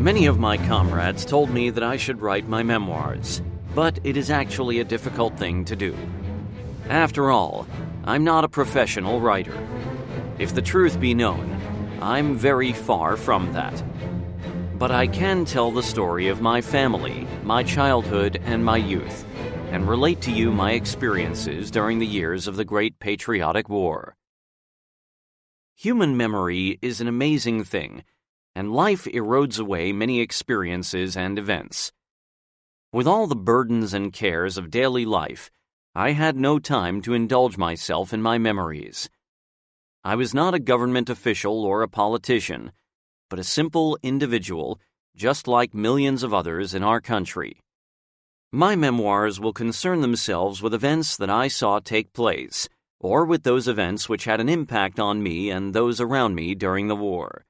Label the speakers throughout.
Speaker 1: Many of my comrades told me that I should write my memoirs, but it is actually a difficult thing to do. After all, I'm not a professional writer. If the truth be known, I'm very far from that. But I can tell the story of my family, my childhood, and my youth, and relate to you my experiences during the years of the Great Patriotic War. Human memory is an amazing thing, and life erodes away many experiences and events. With all the burdens and cares of daily life, I had no time to indulge myself in my memories. I was not a government official or a politician, but a simple individual, just like millions of others in our country. My memoirs will concern themselves with events that I saw take place, or with those events which had an impact on me and those around me during the war.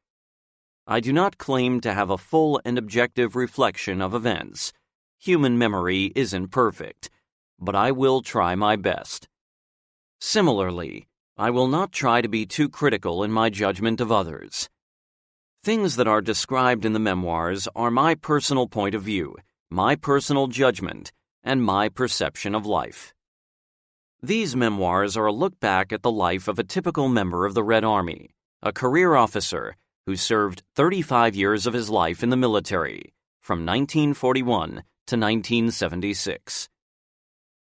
Speaker 1: I do not claim to have a full and objective reflection of events. Human memory isn't perfect, but I will try my best. Similarly, I will not try to be too critical in my judgment of others. Things that are described in the memoirs are my personal point of view, my personal judgment, and my perception of life. These memoirs are a look back at the life of a typical member of the Red Army, a career officer who served 35 years of his life in the military, from 1941 to 1976.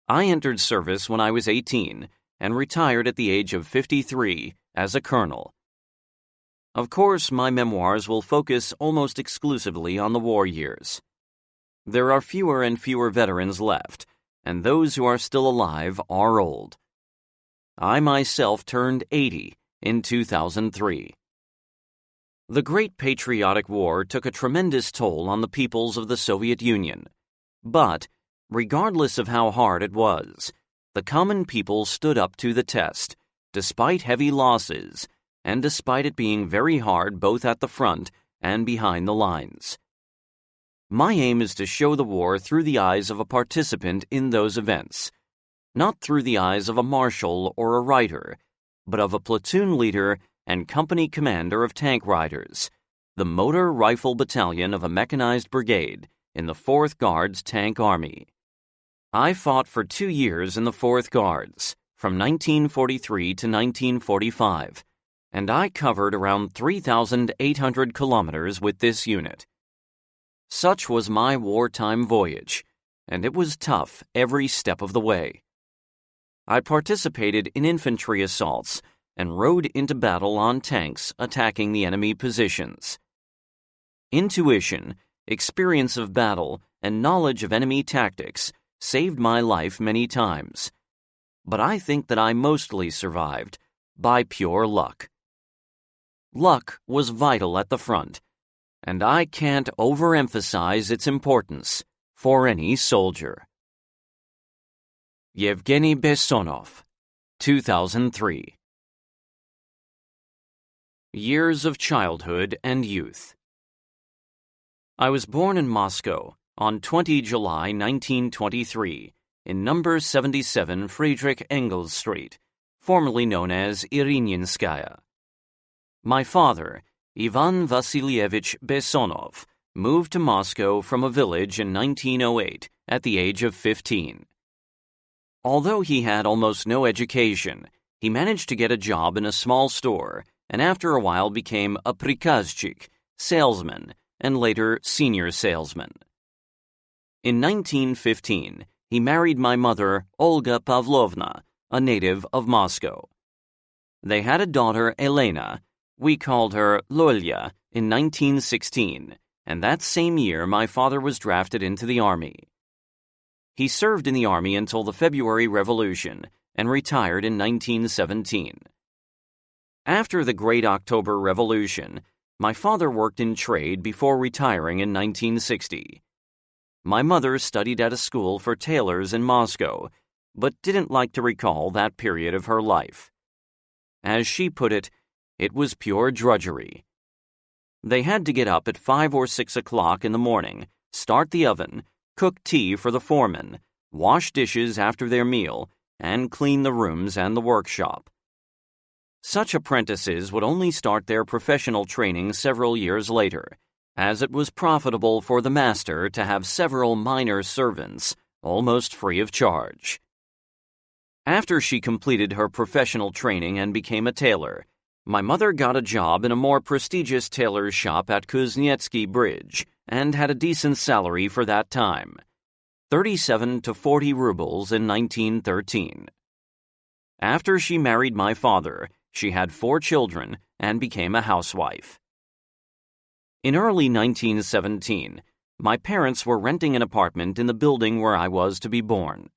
Speaker 1: I entered service when I was 18 and retired at the age of 53 as a colonel. Of course, my memoirs will focus almost exclusively on the war years. There are fewer and fewer veterans left, and those who are still alive are old. I myself turned 80 in 2003. The Great Patriotic War took a tremendous toll on the peoples of the Soviet Union. But, regardless of how hard it was, the common people stood up to the test, despite heavy losses, and despite it being very hard both at the front and behind the lines. My aim is to show the war through the eyes of a participant in those events, not through the eyes of a marshal or a writer, but of a platoon leader and company commander of tank riders, the Motor Rifle Battalion of a mechanized brigade in the 4th Guards Tank Army. I fought for 2 years in the 4th Guards, from 1943 to 1945, and I covered around 3,800 kilometers with this unit. Such was my wartime voyage, and it was tough every step of the way. I participated in infantry assaults and rode into battle on tanks attacking the enemy positions. Intuition, experience of battle, and knowledge of enemy tactics saved my life many times. But I think that I mostly survived by pure luck. Luck was vital at the front, and I can't overemphasize its importance for any soldier. Yevgeny Bessonov, 2003. Years of Childhood and Youth. I was born in Moscow on 20 July 1923 in number 77 Friedrich Engels Street, formerly known as Irinyanskaya. My father, Ivan Vasilievich Bessonov, moved to Moscow from a village in 1908 at the age of 15. Although he had almost no education, he managed to get a job in a small store and after a while became a prikazchik, salesman, and later senior salesman. In 1915, he married my mother, Olga Pavlovna, a native of Moscow. They had a daughter, Elena. We called her Lolya in 1916, and that same year my father was drafted into the army. He served in the army until the February Revolution and retired in 1917. After the Great October Revolution, my father worked in trade before retiring in 1960. My mother studied at a school for tailors in Moscow, but didn't like to recall that period of her life. As she put it was pure drudgery. They had to get up at 5 or 6 o'clock in the morning, start the oven, cook tea for the foreman, wash dishes after their meal, and clean the rooms and the workshop. Such apprentices would only start their professional training several years later, as it was profitable for the master to have several minor servants, almost free of charge. After she completed her professional training and became a tailor, my mother got a job in a more prestigious tailor's shop at Kuznetsky Bridge and had a decent salary for that time, 37 to 40 rubles in 1913. After she married my father, she had 4 children and became a housewife. In early 1917, my parents were renting an apartment in the building where I was to be born.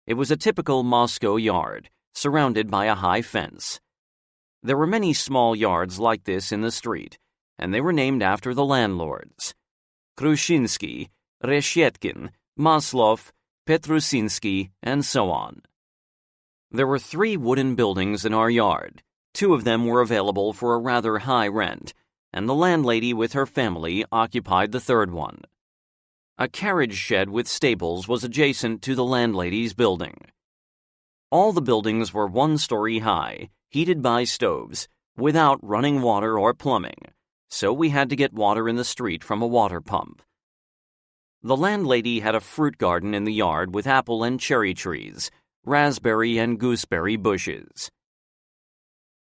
Speaker 1: It was a typical Moscow yard, surrounded by a high fence. There were many small yards like this in the street, and they were named after the landlords: Krushinsky, Reshetkin, Maslov, Petrusinsky, and so on. There were 3 wooden buildings in our yard. 2 of them were available for a rather high rent, and the landlady with her family occupied the 3rd one. A carriage shed with stables was adjacent to the landlady's building. All the buildings were 1 story high, heated by stoves, without running water or plumbing, so we had to get water in the street from a water pump. The landlady had a fruit garden in the yard with apple and cherry trees, raspberry and gooseberry bushes.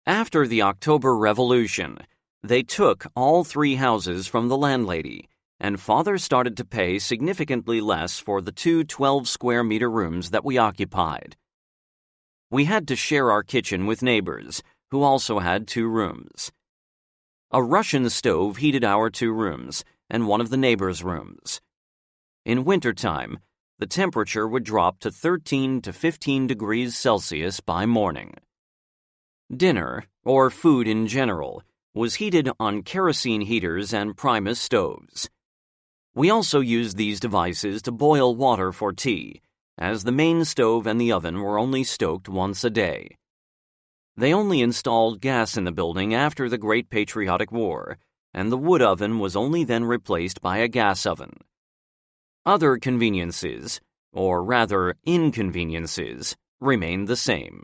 Speaker 1: After the October Revolution, they took all 3 houses from the landlady, and Father started to pay significantly less for the 2 12-square-meter rooms that we occupied. We had to share our kitchen with neighbors, who also had 2 rooms. A Russian stove heated our 2 rooms and one of the neighbors' rooms. In wintertime, the temperature would drop to 13 to 15 degrees Celsius by morning. Dinner, or food in general, was heated on kerosene heaters and Primus stoves. We also used these devices to boil water for tea, as the main stove and the oven were only stoked once a day. They only installed gas in the building after the Great Patriotic War, and the wood oven was only then replaced by a gas oven. Other conveniences, or rather inconveniences, remained the same.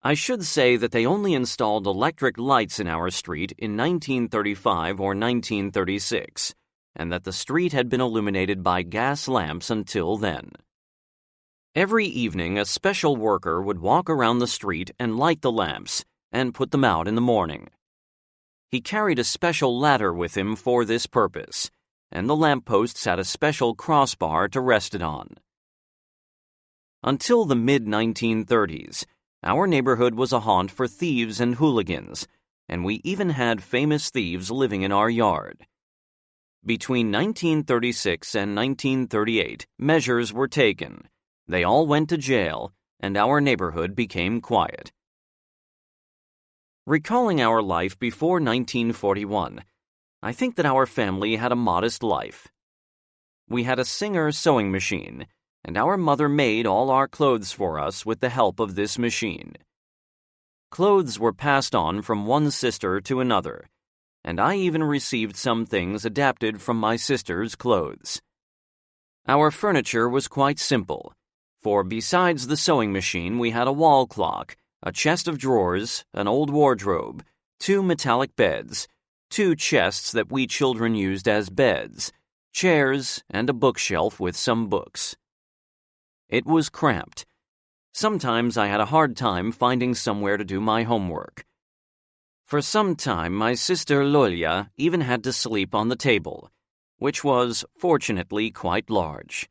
Speaker 1: I should say that they only installed electric lights in our street in 1935 or 1936, and that the street had been illuminated by gas lamps until then. Every evening, a special worker would walk around the street and light the lamps and put them out in the morning. He carried a special ladder with him for this purpose, and the lampposts had a special crossbar to rest it on. Until the mid-1930s, our neighborhood was a haunt for thieves and hooligans, and we even had famous thieves living in our yard. Between 1936 and 1938, measures were taken. They all went to jail, and our neighborhood became quiet. Recalling our life before 1941, I think that our family had a modest life. We had a Singer sewing machine, and our mother made all our clothes for us with the help of this machine. Clothes were passed on from one sister to another, and I even received some things adapted from my sister's clothes. Our furniture was quite simple, for besides the sewing machine we had a wall clock, a chest of drawers, an old wardrobe, 2 metallic beds, 2 chests that we children used as beds, chairs, and a bookshelf with some books. It was cramped. Sometimes I had a hard time finding somewhere to do my homework. For some time, my sister Lolya even had to sleep on the table, which was, fortunately, quite large.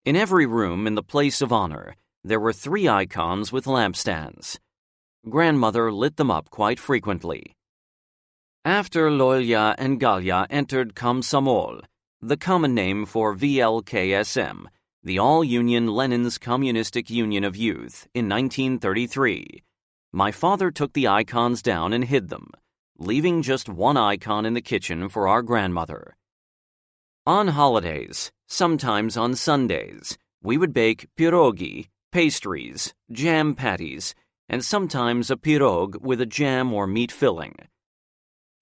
Speaker 1: In every room in the place of honor, there were 3 icons with lampstands. Grandmother lit them up quite frequently. After Lolya and Galya entered Komsomol, the common name for VLKSM, the All-Union Lenin's Communistic Union of Youth, in 1933, my father took the icons down and hid them, leaving just 1 icon in the kitchen for our grandmother. On holidays, sometimes on Sundays, we would bake pierogi, pastries, jam patties, and sometimes a pirog with a jam or meat filling.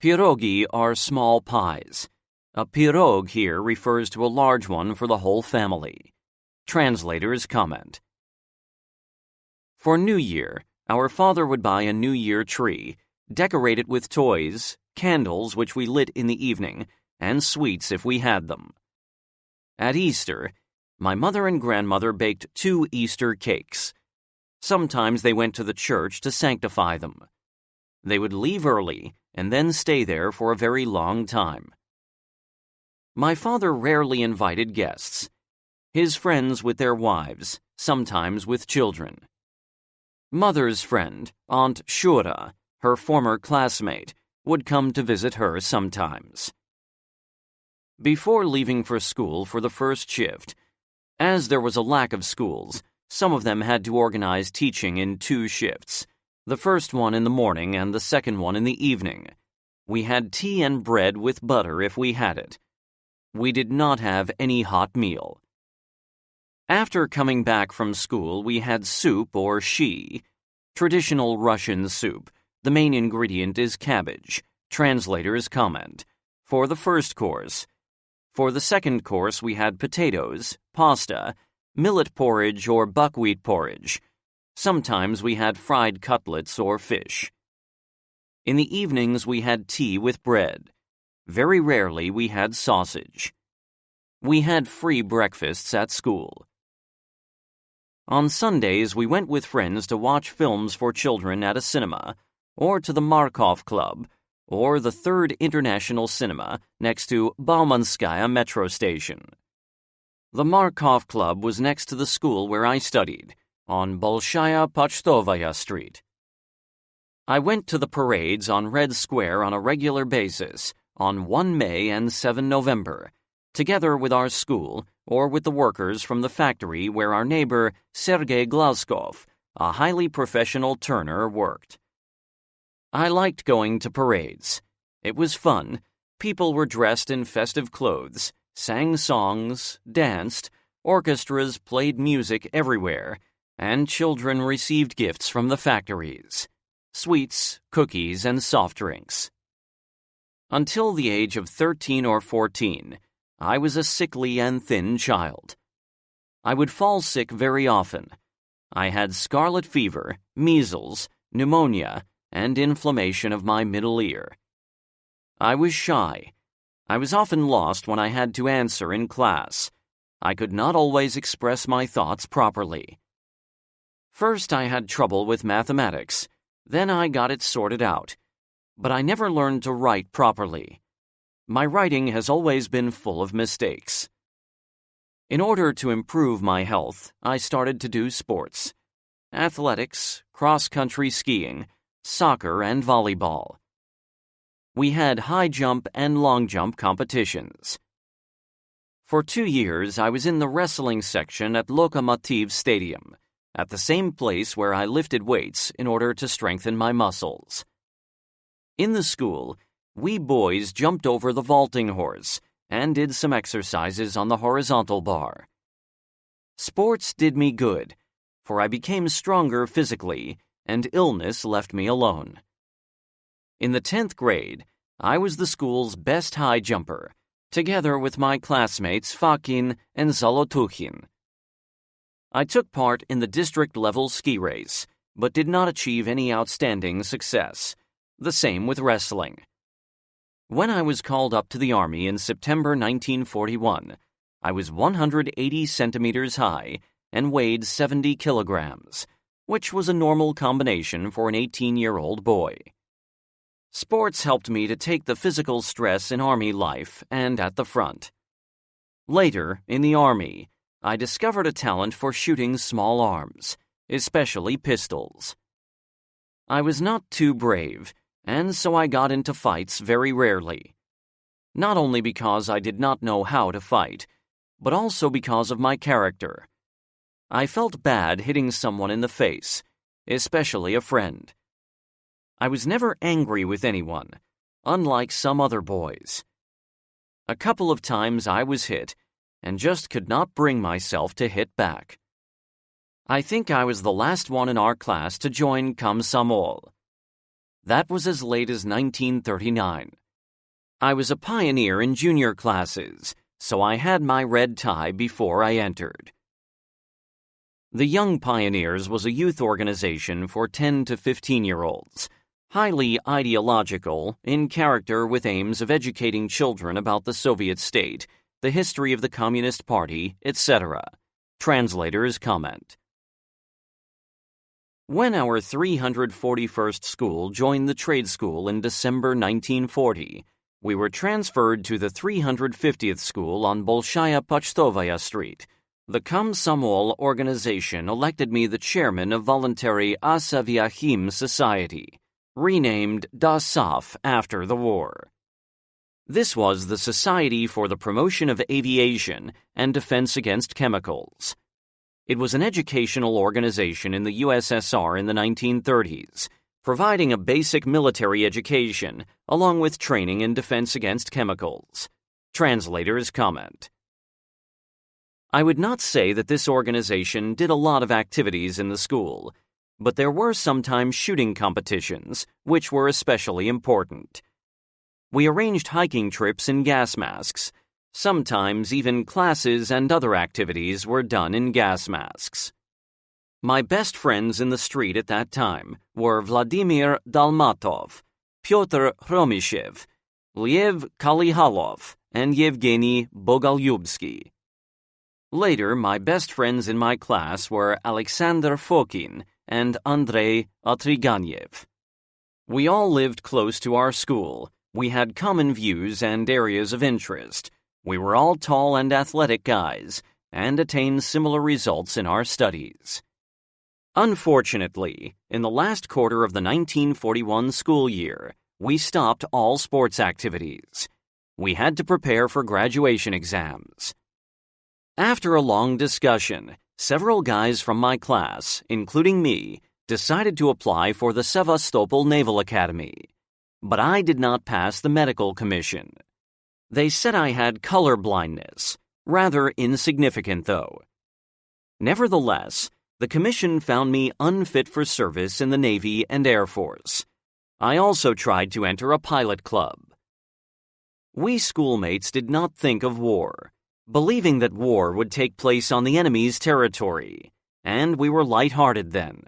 Speaker 1: Pierogi are small pies. A pirog here refers to a large one for the whole family. Translators comment. For New Year, our father would buy a New Year tree, decorate it with toys, candles which we lit in the evening, and sweets if we had them. At Easter, my mother and grandmother baked 2 Easter cakes. Sometimes they went to the church to sanctify them. They would leave early and then stay there for a very long time. My father rarely invited guests. His friends with their wives, sometimes with children. Mother's friend, Aunt Shura, her former classmate, would come to visit her sometimes. Before leaving for school for the first shift, as there was a lack of schools, some of them had to organize teaching in 2 shifts, the first one in the morning and the second one in the evening. We had tea and bread with butter if we had it. We did not have any hot meal. After coming back from school, we had soup or shi, traditional Russian soup. The main ingredient is cabbage, translator's comment, for the first course. For the second course, we had potatoes, pasta, millet porridge or buckwheat porridge. Sometimes we had fried cutlets or fish. In the evenings, we had tea with bread. Very rarely, we had sausage. We had free breakfasts at school. On Sundays, we went with friends to watch films for children at a cinema, or to the Markov Club, or the 3rd International Cinema next to Baumanskaya metro station. The Markov Club was next to the school where I studied, on Bolshaya Pochtovaya Street. I went to the parades on Red Square on a regular basis on 1 May and 7 November, together with our school or with the workers from the factory where our neighbor Sergei Glazkov, a highly professional turner, worked. I liked going to parades. It was fun. People were dressed in festive clothes, sang songs, danced, orchestras played music everywhere, and children received gifts from the factories, sweets, cookies, and soft drinks. Until the age of 13 or 14, I was a sickly and thin child. I would fall sick very often. I had scarlet fever, measles, pneumonia, and inflammation of my middle ear. I was shy. I was often lost when I had to answer in class. I could not always express my thoughts properly. First, I had trouble with mathematics. Then I got it sorted out. But I never learned to write properly. My writing has always been full of mistakes. In order to improve my health, I started to do sports. Athletics, cross-country skiing, soccer, and volleyball. We had high jump and long jump competitions. For 2 years, I was in the wrestling section at Lokomotiv Stadium, at the same place where I lifted weights in order to strengthen my muscles. In the school, we boys jumped over the vaulting horse and did some exercises on the horizontal bar. Sports did me good, for I became stronger physically, and illness left me alone. In the 10th grade, I was the school's best high jumper, together with my classmates Fakin and Zolotukhin. I took part in the district-level ski race, but did not achieve any outstanding success. The same with wrestling. When I was called up to the Army in September 1941, I was 180 centimeters high and weighed 70 kilograms, which was a normal combination for an 18-year-old boy. Sports helped me to take the physical stress in Army life and at the front. Later, in the Army, I discovered a talent for shooting small arms, especially pistols. I was not too brave, and so I got into fights very rarely. Not only because I did not know how to fight, but also because of my character. I felt bad hitting someone in the face, especially a friend. I was never angry with anyone, unlike some other boys. A couple of times I was hit, and just could not bring myself to hit back. I think I was the last one in our class to join Komsomol. That was as late as 1939. I was a pioneer in junior classes, so I had my red tie before I entered. The Young Pioneers was a youth organization for 10 to 15-year-olds, highly ideological, in character with aims of educating children about the Soviet state, the history of the Communist Party, etc. Translator's comment. When our 341st school joined the trade school in December 1940, we were transferred to the 350th school on Bolshaya Pochtovaya Street. The Komsomol organization elected me the chairman of voluntary Asaviachim Society, renamed DASAF after the war. This was the Society for the Promotion of Aviation and Defense Against Chemicals. It was an educational organization in the USSR in the 1930s, providing a basic military education along with training in defense against chemicals. Translator's comment. I would not say that this organization did a lot of activities in the school, but there were sometimes shooting competitions, which were especially important. We arranged hiking trips in gas masks. Sometimes even classes and other activities were done in gas masks. My best friends in the street at that time were Vladimir Dalmatov, Pyotr Hromishev, Liev Kalihalov, and Yevgeny Bogolyubsky. Later, my best friends in my class were Alexander Fokin and Andrei Otriganev. We all lived close to our school. We had common views and areas of interest. We were all tall and athletic guys, and attained similar results in our studies. Unfortunately, in the last quarter of the 1941 school year, we stopped all sports activities. We had to prepare for graduation exams. After a long discussion, several guys from my class, including me, decided to apply for the Sevastopol Naval Academy. But I did not pass the medical commission. They said I had color blindness, rather insignificant though. Nevertheless, the commission found me unfit for service in the Navy and Air Force. I also tried to enter a pilot club. We schoolmates did not think of war, believing that war would take place on the enemy's territory, and we were light-hearted then.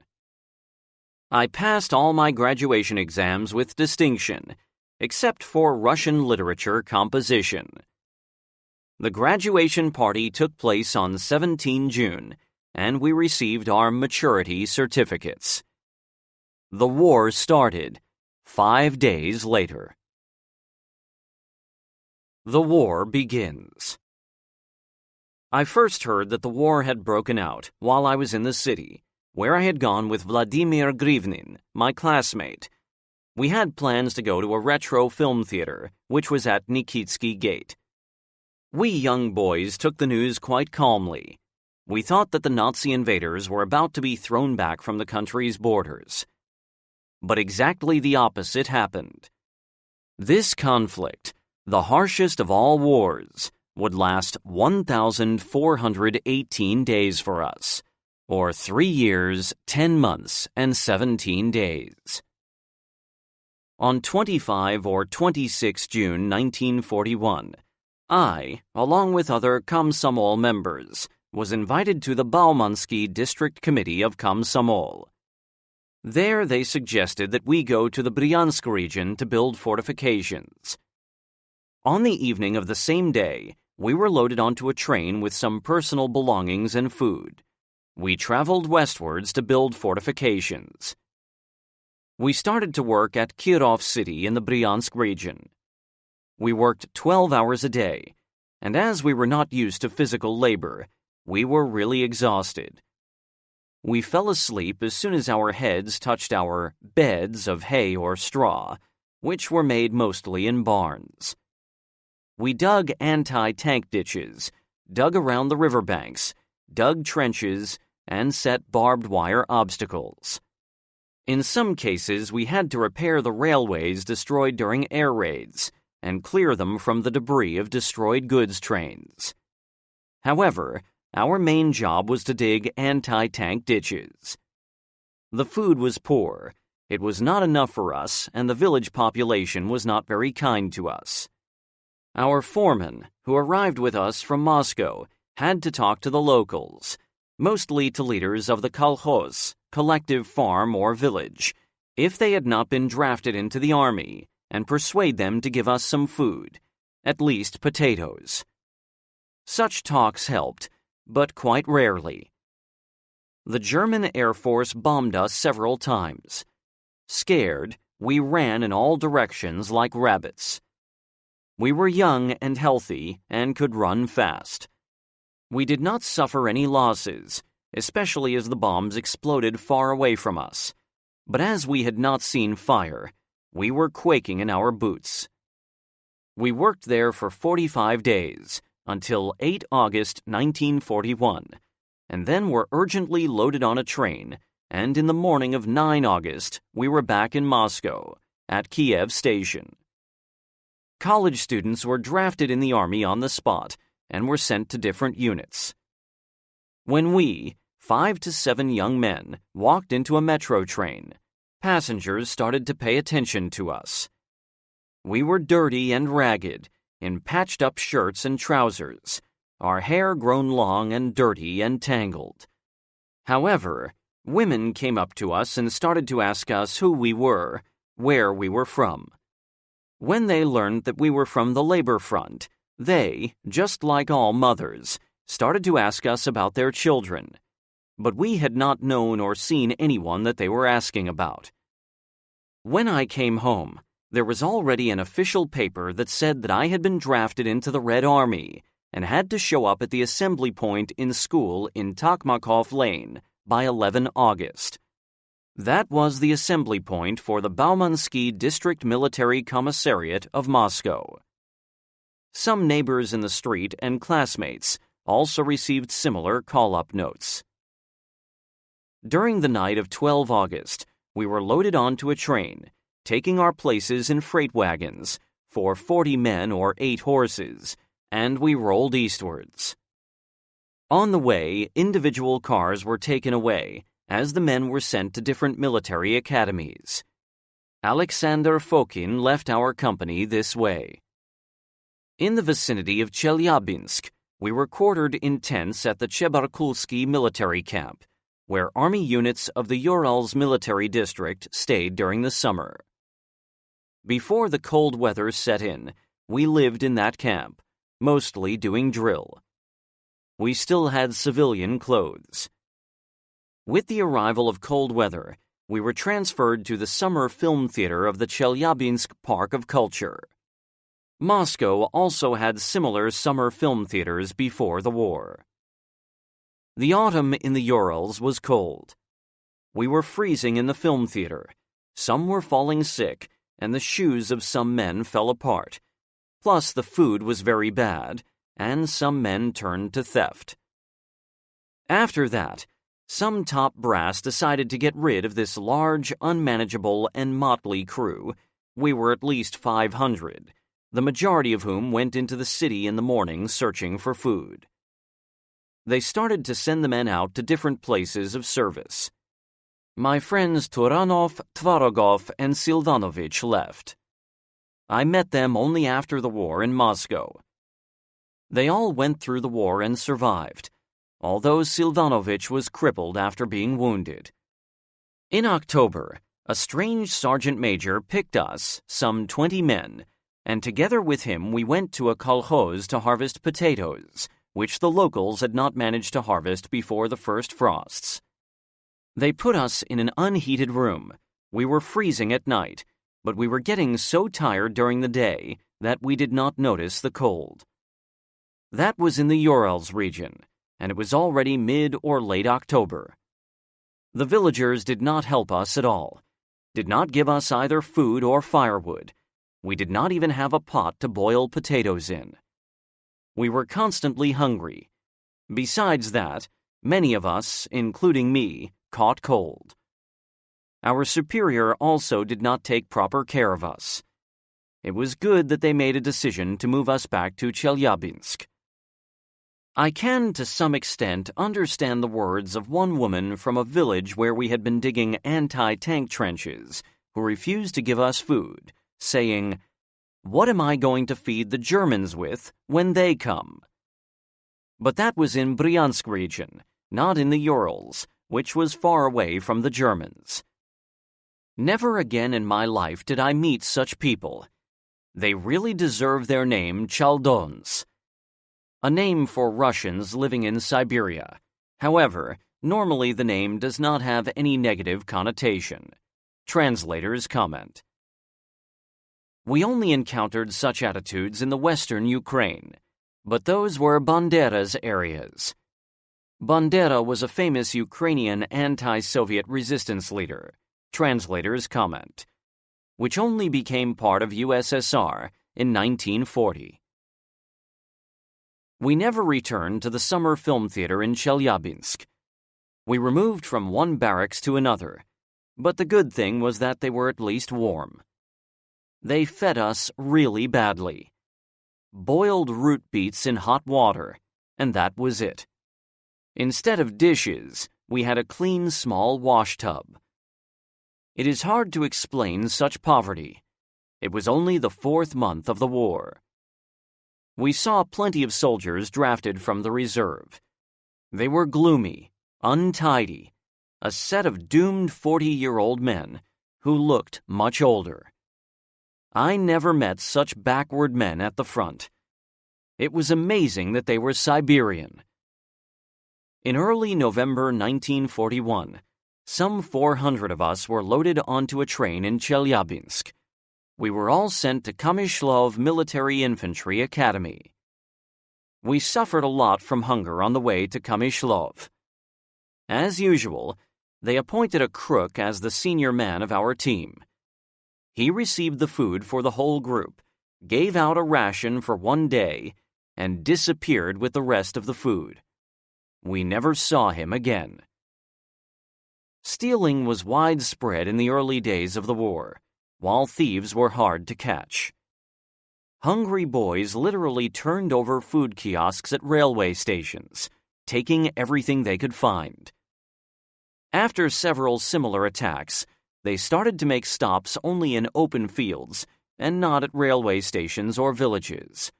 Speaker 1: I passed all my graduation exams with distinction, except for Russian literature composition. The graduation party took place on 17 June, and we received our maturity certificates. The war started 5 days later. The war begins. I first heard that the war had broken out while I was in the city, where I had gone with Vladimir Grivnin, my classmate. We had plans to go to a retro film theater, which was at Nikitsky Gate. We young boys took the news quite calmly. We thought that the Nazi invaders were about to be thrown back from the country's borders. But exactly the opposite happened. This conflict, the harshest of all wars, would last 1,418 days for us, or 3 years, 10 months, and 17 days. On 25 or 26 June 1941, I, along with other Komsomol members, was invited to the Baumansky District Committee of Komsomol. There they suggested that we go to the Bryansk region to build fortifications. On the evening of the same day, we were loaded onto a train with some personal belongings and food. We traveled westwards to build fortifications. We started to work at Kirov City in the Bryansk region. We worked 12 hours a day, and as we were not used to physical labor, we were really exhausted. We fell asleep as soon as our heads touched our beds of hay or straw, which were made mostly in barns. We dug anti-tank ditches, dug around the riverbanks, dug trenches, and set barbed wire obstacles. In some cases, we had to repair the railways destroyed during air raids and clear them from the debris of destroyed goods trains. However, our main job was to dig anti-tank ditches. The food was poor, it was not enough for us, and the village population was not very kind to us. Our foreman, who arrived with us from Moscow, had to talk to the locals, mostly to leaders of the kolkhoz, collective farm or village, if they had not been drafted into the army, and persuade them to give us some food, at least potatoes. Such talks helped, but quite rarely. The German Air Force bombed us several times. Scared, we ran in all directions like rabbits. We were young and healthy and could run fast. We did not suffer any losses, especially as the bombs exploded far away from us. But as we had not seen fire, we were quaking in our boots. We worked there for 45 days, until 8 August 1941, and then were urgently loaded on a train, and in the morning of 9 August, we were back in Moscow, at Kiev Station. College students were drafted in the army on the spot and were sent to different units. When we, 5 to 7 young men, walked into a metro train, passengers started to pay attention to us. We were dirty and ragged, in patched-up shirts and trousers, our hair grown long and dirty and tangled. However, women came up to us and started to ask us who we were, where we were from. When they learned that we were from the labor front, they, just like all mothers, started to ask us about their children. But we had not known or seen anyone that they were asking about. When I came home, there was already an official paper that said that I had been drafted into the Red Army and had to show up at the assembly point in school in Tokmakov Lane by 11 August. That was the assembly point for the Baumansky District Military Commissariat of Moscow. Some neighbors in the street and classmates also received similar call-up notes. During the night of 12 August, we were loaded onto a train, taking our places in freight wagons for 40 men or 8 horses, and we rolled eastwards. On the way, individual cars were taken away, as the men were sent to different military academies. Alexander Fokin left our company this way. In the vicinity of Chelyabinsk, we were quartered in tents at the Chebarkulsky military camp, where army units of the Urals military district stayed during the summer. Before the cold weather set in, we lived in that camp, mostly doing drill. We still had civilian clothes. With the arrival of cold weather, we were transferred to the summer film theater of the Chelyabinsk Park of Culture. Moscow also had similar summer film theaters before the war. The autumn in the Urals was cold. We were freezing in the film theater. Some were falling sick, and the shoes of some men fell apart. Plus, the food was very bad, and some men turned to theft. After that, some top brass decided to get rid of this large, unmanageable, and motley crew. We were at least 500, the majority of whom went into the city in the morning searching for food. They started to send the men out to different places of service. My friends Turanov, Tvarogov, and Silvanovich left. I met them only after the war in Moscow. They all went through the war and survived, although Silvanovich was crippled after being wounded. In October, a strange sergeant major picked us, some 20 men, and together with him we went to a kolkhoz to harvest potatoes, which the locals had not managed to harvest before the first frosts. They put us in an unheated room. We were freezing at night, but we were getting so tired during the day that we did not notice the cold. That was in the Urals region, and it was already mid or late October. The villagers did not help us at all, did not give us either food or firewood. We did not even have a pot to boil potatoes in. We were constantly hungry. Besides that, many of us, including me, caught cold. Our superior also did not take proper care of us. It was good that they made a decision to move us back to Chelyabinsk. I can, to some extent, understand the words of one woman from a village where we had been digging anti-tank trenches, who refused to give us food, saying, "What am I going to feed the Germans with when they come?" But that was in Bryansk region, not in the Urals, which was far away from the Germans. Never again in my life did I meet such people. They really deserve their name, Chaldons, a name for Russians living in Siberia. However, normally the name does not have any negative connotation. Translators comment. We only encountered such attitudes in the western Ukraine, but those were Bandera's areas. Bandera was a famous Ukrainian anti-Soviet resistance leader, translators comment, which only became part of USSR in 1940. We never returned to the summer film theater in Chelyabinsk. We were moved from one barracks to another, but the good thing was that they were at least warm. They fed us really badly. Boiled root beets in hot water, and that was it. Instead of dishes, we had a clean small wash tub. It is hard to explain such poverty. It was only the 4th month of the war. We saw plenty of soldiers drafted from the reserve. They were gloomy, untidy, a set of doomed 40-year-old men who looked much older. I never met such backward men at the front. It was amazing that they were Siberian. In early November 1941, some 400 of us were loaded onto a train in Chelyabinsk. We were all sent to Kamyshlov Military Infantry Academy. We suffered a lot from hunger on the way to Kamyshlov. As usual, they appointed a crook as the senior man of our team. He received the food for the whole group, gave out a ration for one day, and disappeared with the rest of the food. We never saw him again. Stealing was widespread in the early days of the war, while thieves were hard to catch. Hungry boys literally turned over food kiosks at railway stations, taking everything they could find. After several similar attacks, they started to make stops only in open fields and not at railway stations or villages.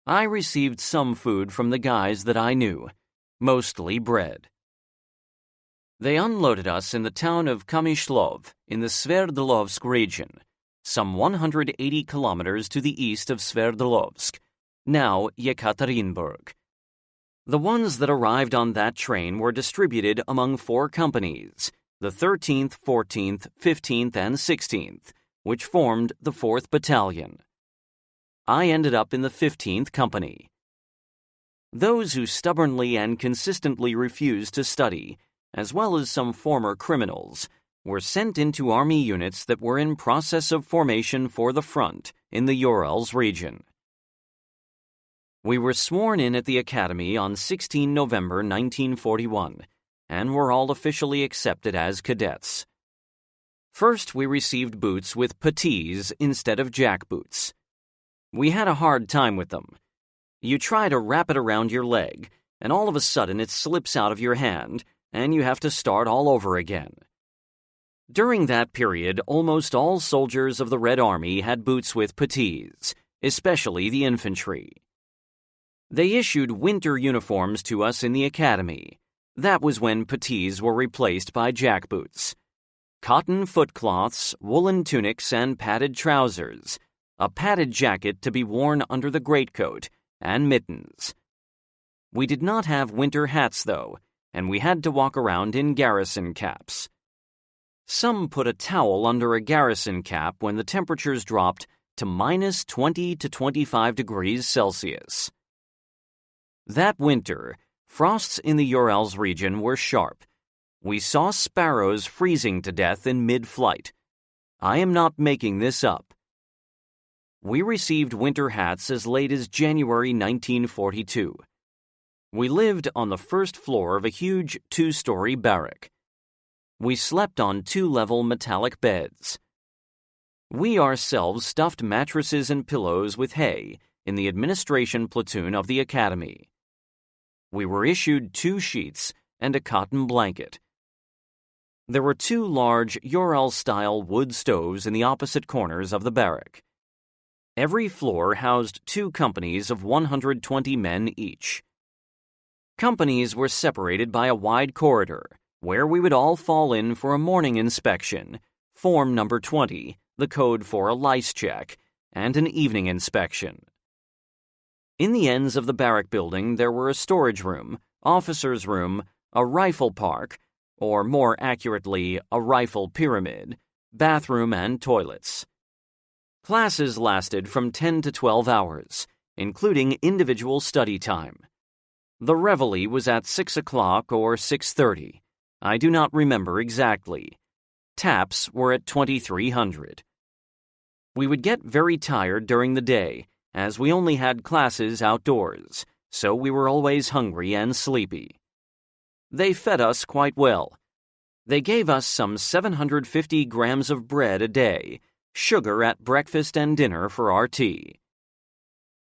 Speaker 1: I received some food from the guys that I knew, mostly bread. They unloaded us in the town of Kamyshlov in the Sverdlovsk region, some 180 kilometers to the east of Sverdlovsk, now Yekaterinburg. The ones that arrived on that train were distributed among 4 companies, the 13th, 14th, 15th, and 16th, which formed the 4th Battalion. I ended up in the 15th Company. Those who stubbornly and consistently refused to study, as well as some former criminals, were sent into army units that were in process of formation for the front in the Urals region. We were sworn in at the academy on 16 November 1941, and were all officially accepted as cadets. First, we received boots with puttees instead of jackboots. We had a hard time with them. You try to wrap it around your leg, and all of a sudden it slips out of your hand, and you have to start all over again. During that period, almost all soldiers of the Red Army had boots with puttees, especially the infantry. They issued winter uniforms to us in the academy. That was when puttees were replaced by jackboots. Cotton footcloths, woolen tunics, and padded trousers, a padded jacket to be worn under the greatcoat, and mittens. We did not have winter hats, though, and we had to walk around in garrison caps. Some put a towel under a garrison cap when the temperatures dropped to minus 20 to 25 degrees Celsius. That winter, frosts in the Urals region were sharp. We saw sparrows freezing to death in mid-flight. I am not making this up. We received winter hats as late as January 1942. We lived on the first floor of a huge 2-story barrack. We slept on 2-level metallic beds. We ourselves stuffed mattresses and pillows with hay in the administration platoon of the academy. We were issued 2 sheets and a cotton blanket. There were 2 large Ural-style wood stoves in the opposite corners of the barrack. Every floor housed 2 companies of 120 men each. Companies were separated by a wide corridor, where we would all fall in for a morning inspection, Form Number 20, the code for a lice check, and an evening inspection. In the ends of the barrack building there were a storage room, officer's room, a rifle park, or more accurately, a rifle pyramid, bathroom and toilets. Classes lasted from 10 to 12 hours, including individual study time. The reveille was at 6 o'clock or 6:30. I do not remember exactly. Taps were at 2300. We would get very tired during the day, as we only had classes outdoors, so we were always hungry and sleepy. They fed us quite well. They gave us some 750 grams of bread a day, sugar at breakfast and dinner for our tea.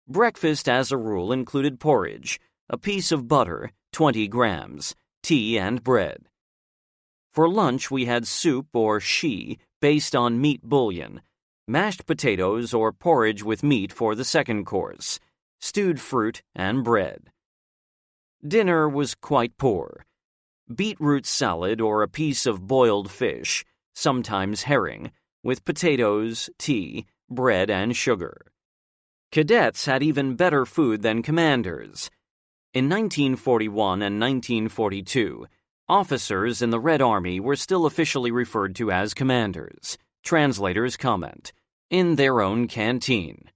Speaker 1: Breakfast, as a rule, included porridge, a piece of butter, 20 grams, tea and bread. For lunch we had soup or shi based on meat bouillon, mashed potatoes or porridge with meat for the second course, stewed fruit and bread. Dinner was quite poor. Beetroot salad or a piece of boiled fish, sometimes herring, with potatoes, tea, bread and sugar. Cadets had even better food than commanders. In 1941 and 1942, officers in the Red Army were still officially referred to as commanders, translators comment, in their own canteen.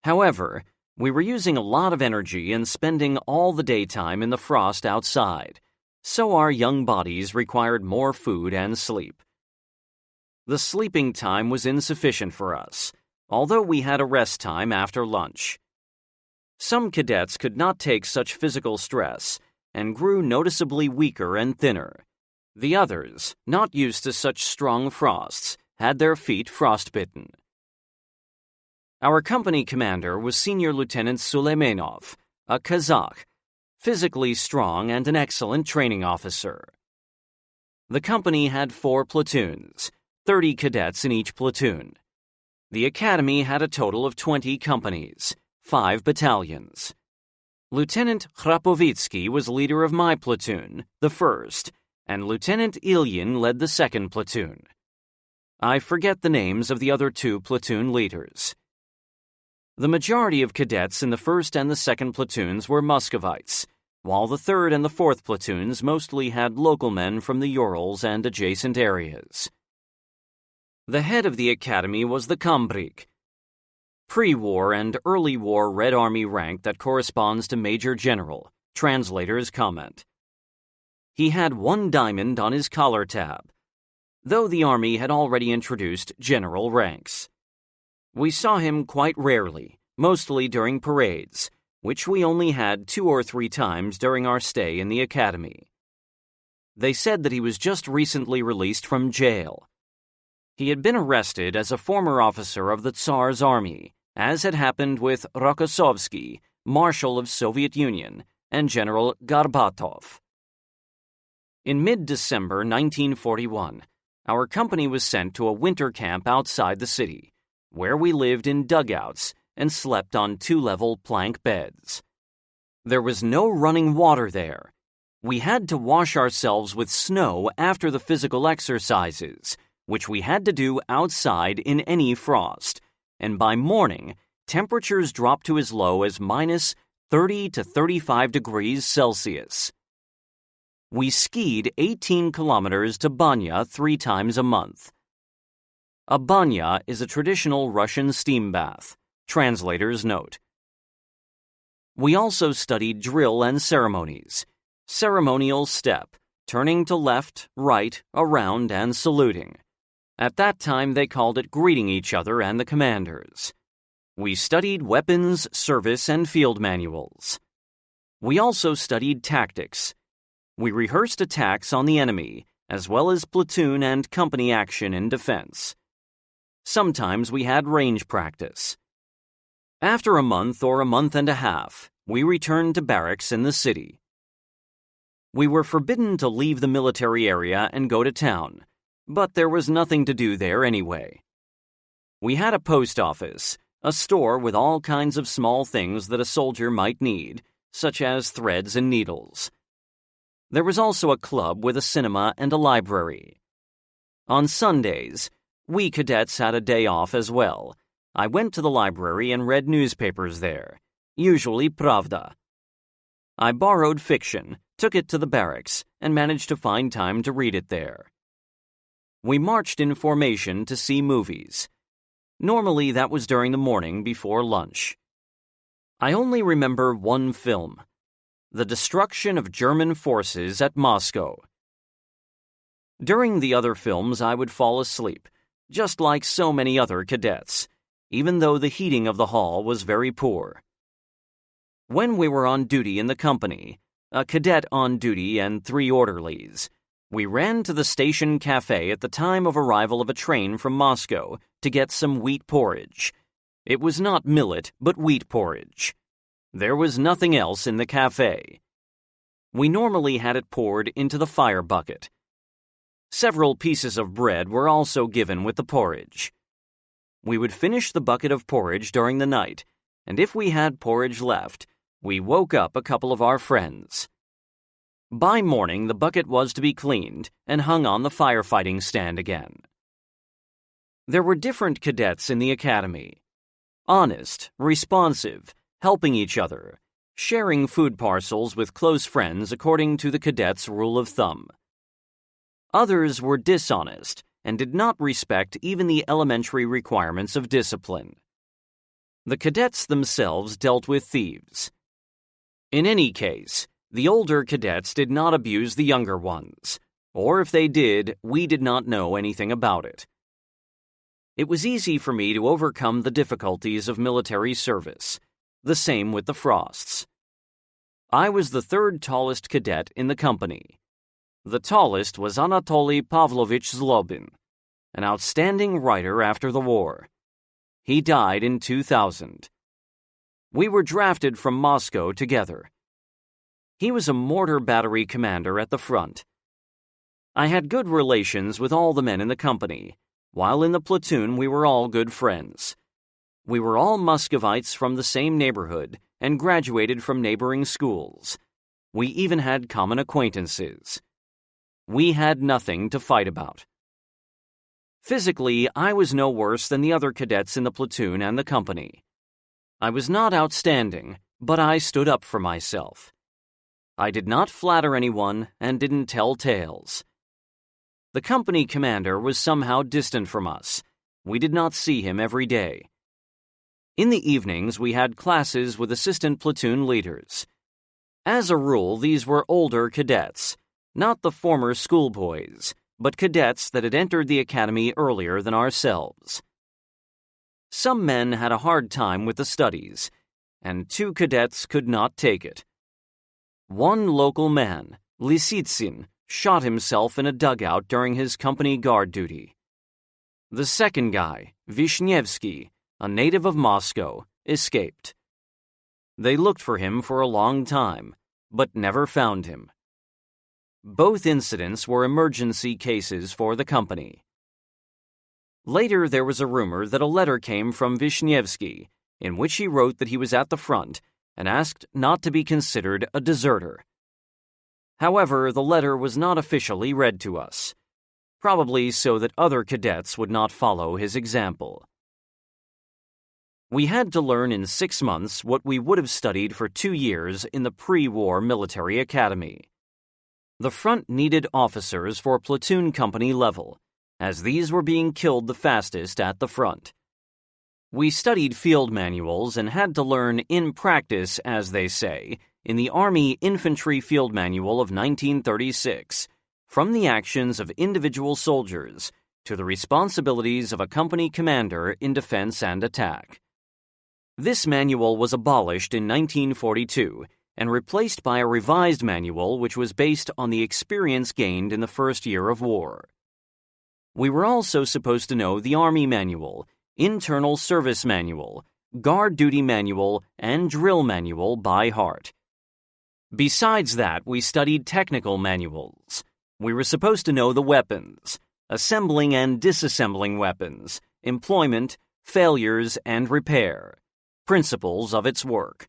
Speaker 1: However, we were using a lot of energy and spending all the daytime in the frost outside, so our young bodies required more food and sleep. The sleeping time was insufficient for us, although we had a rest time after lunch. Some cadets could not take such physical stress and grew noticeably weaker and thinner. The others, not used to such strong frosts, had their feet frostbitten. Our company commander was Senior Lieutenant Suleimanov, a Kazakh, physically strong and an excellent training officer. The company had 4 platoons, 30 cadets in each platoon. The academy had a total of 20 companies, 5 battalions. Lieutenant Khrapovitsky was leader of my platoon, the 1st, and Lieutenant Ilyin led the 2nd platoon. I forget the names of the other 2 platoon leaders. The majority of cadets in the 1st and the 2nd platoons were Muscovites, while the 3rd and the 4th platoons mostly had local men from the Urals and adjacent areas. The head of the academy was the Kambrик, pre-war and early war Red Army rank that corresponds to Major General, translator's comment. He had 1 diamond on his collar tab, though the Army had already introduced general ranks. We saw him quite rarely, mostly during parades, which we only had 2 or 3 times during our stay in the academy. They said that he was just recently released from jail. He had been arrested as a former officer of the Tsar's army, as had happened with Rokossovsky, Marshal of Soviet Union, and General Gorbatov. In mid-December 1941, our company was sent to a winter camp outside the city, where we lived in dugouts and slept on 2-level plank beds. There was no running water there. We had to wash ourselves with snow after the physical exercises, which we had to do outside in any frost, and by morning, temperatures dropped to as low as minus 30 to 35 degrees Celsius. We skied 18 kilometers to Banya 3 times a month. A banya is a traditional Russian steam bath. Translator's note. We also studied drill and ceremonies. Ceremonial step, turning to left, right, around, and saluting. At that time they called it greeting each other and the commanders. We studied weapons, service, and field manuals. We also studied tactics. We rehearsed attacks on the enemy, as well as platoon and company action in defense. Sometimes we had range practice. After a month or a month and a half, we returned to barracks in the city. We were forbidden to leave the military area and go to town, but there was nothing to do there anyway. We had a post office, a store with all kinds of small things that a soldier might need, such as threads and needles. There was also a club with a cinema and a library. On Sundays, we cadets had a day off as well. I went to the library and read newspapers there, usually Pravda. I borrowed fiction, took it to the barracks, and managed to find time to read it there. We marched in formation to see movies. Normally that was during the morning before lunch. I only remember one film, The Destruction of German Forces at Moscow. During the other films I would fall asleep, just like so many other cadets, even though the heating of the hall was very poor. When we were on duty in the company, a cadet on duty and 3 orderlies, we ran to the station cafe at the time of arrival of a train from Moscow to get some wheat porridge. It was not millet, but wheat porridge. There was nothing else in the cafe. We normally had it poured into the fire bucket. Several pieces of bread were also given with the porridge. We would finish the bucket of porridge during the night, and if we had porridge left, we woke up a couple of our friends. By morning, the bucket was to be cleaned and hung on the firefighting stand again. There were different cadets in the academy. Honest, responsive, helping each other, sharing food parcels with close friends according to the cadets' rule of thumb. Others were dishonest and did not respect even the elementary requirements of discipline. The cadets themselves dealt with thieves. In any case, the older cadets did not abuse the younger ones, or if they did, we did not know anything about it. It was easy for me to overcome the difficulties of military service, the same with the Frosts. I was the 3rd tallest cadet in the company. The tallest was Anatoly Pavlovich Zlobin, an outstanding writer after the war. He died in 2000. We were drafted from Moscow together. He was a mortar battery commander at the front. I had good relations with all the men in the company. While in the platoon, we were all good friends. We were all Muscovites from the same neighborhood and graduated from neighboring schools. We even had common acquaintances. We had nothing to fight about. Physically, I was no worse than the other cadets in the platoon and the company. I was not outstanding, but I stood up for myself. I did not flatter anyone and didn't tell tales. The company commander was somehow distant from us. We did not see him every day. In the evenings, we had classes with assistant platoon leaders. As a rule, these were older cadets, not the former schoolboys, but cadets that had entered the academy earlier than ourselves. Some men had a hard time with the studies, and 2 cadets could not take it. One local man, Lisitsyn, shot himself in a dugout during his company guard duty. The second guy, Vishnevsky, a native of Moscow, escaped. They looked for him for a long time, but never found him. Both incidents were emergency cases for the company. Later, there was a rumor that a letter came from Vishnevsky, in which he wrote that he was at the front and asked not to be considered a deserter. However, the letter was not officially read to us, probably so that other cadets would not follow his example. We had to learn in 6 months what we would have studied for 2 years in the pre-war military academy. The front needed officers for platoon company level, as these were being killed the fastest at the front. We studied field manuals and had to learn in practice, as they say, in the Army Infantry Field Manual of 1936, from the actions of individual soldiers to the responsibilities of a company commander in defense and attack. This manual was abolished in 1942 and replaced by a revised manual which was based on the experience gained in the first year of war. We were also supposed to know the Army Manual, Internal Service Manual, Guard Duty Manual, and Drill Manual by heart. Besides that, we studied technical manuals. We were supposed to know the weapons, assembling and disassembling weapons, employment, failures, and repair, principles of its work.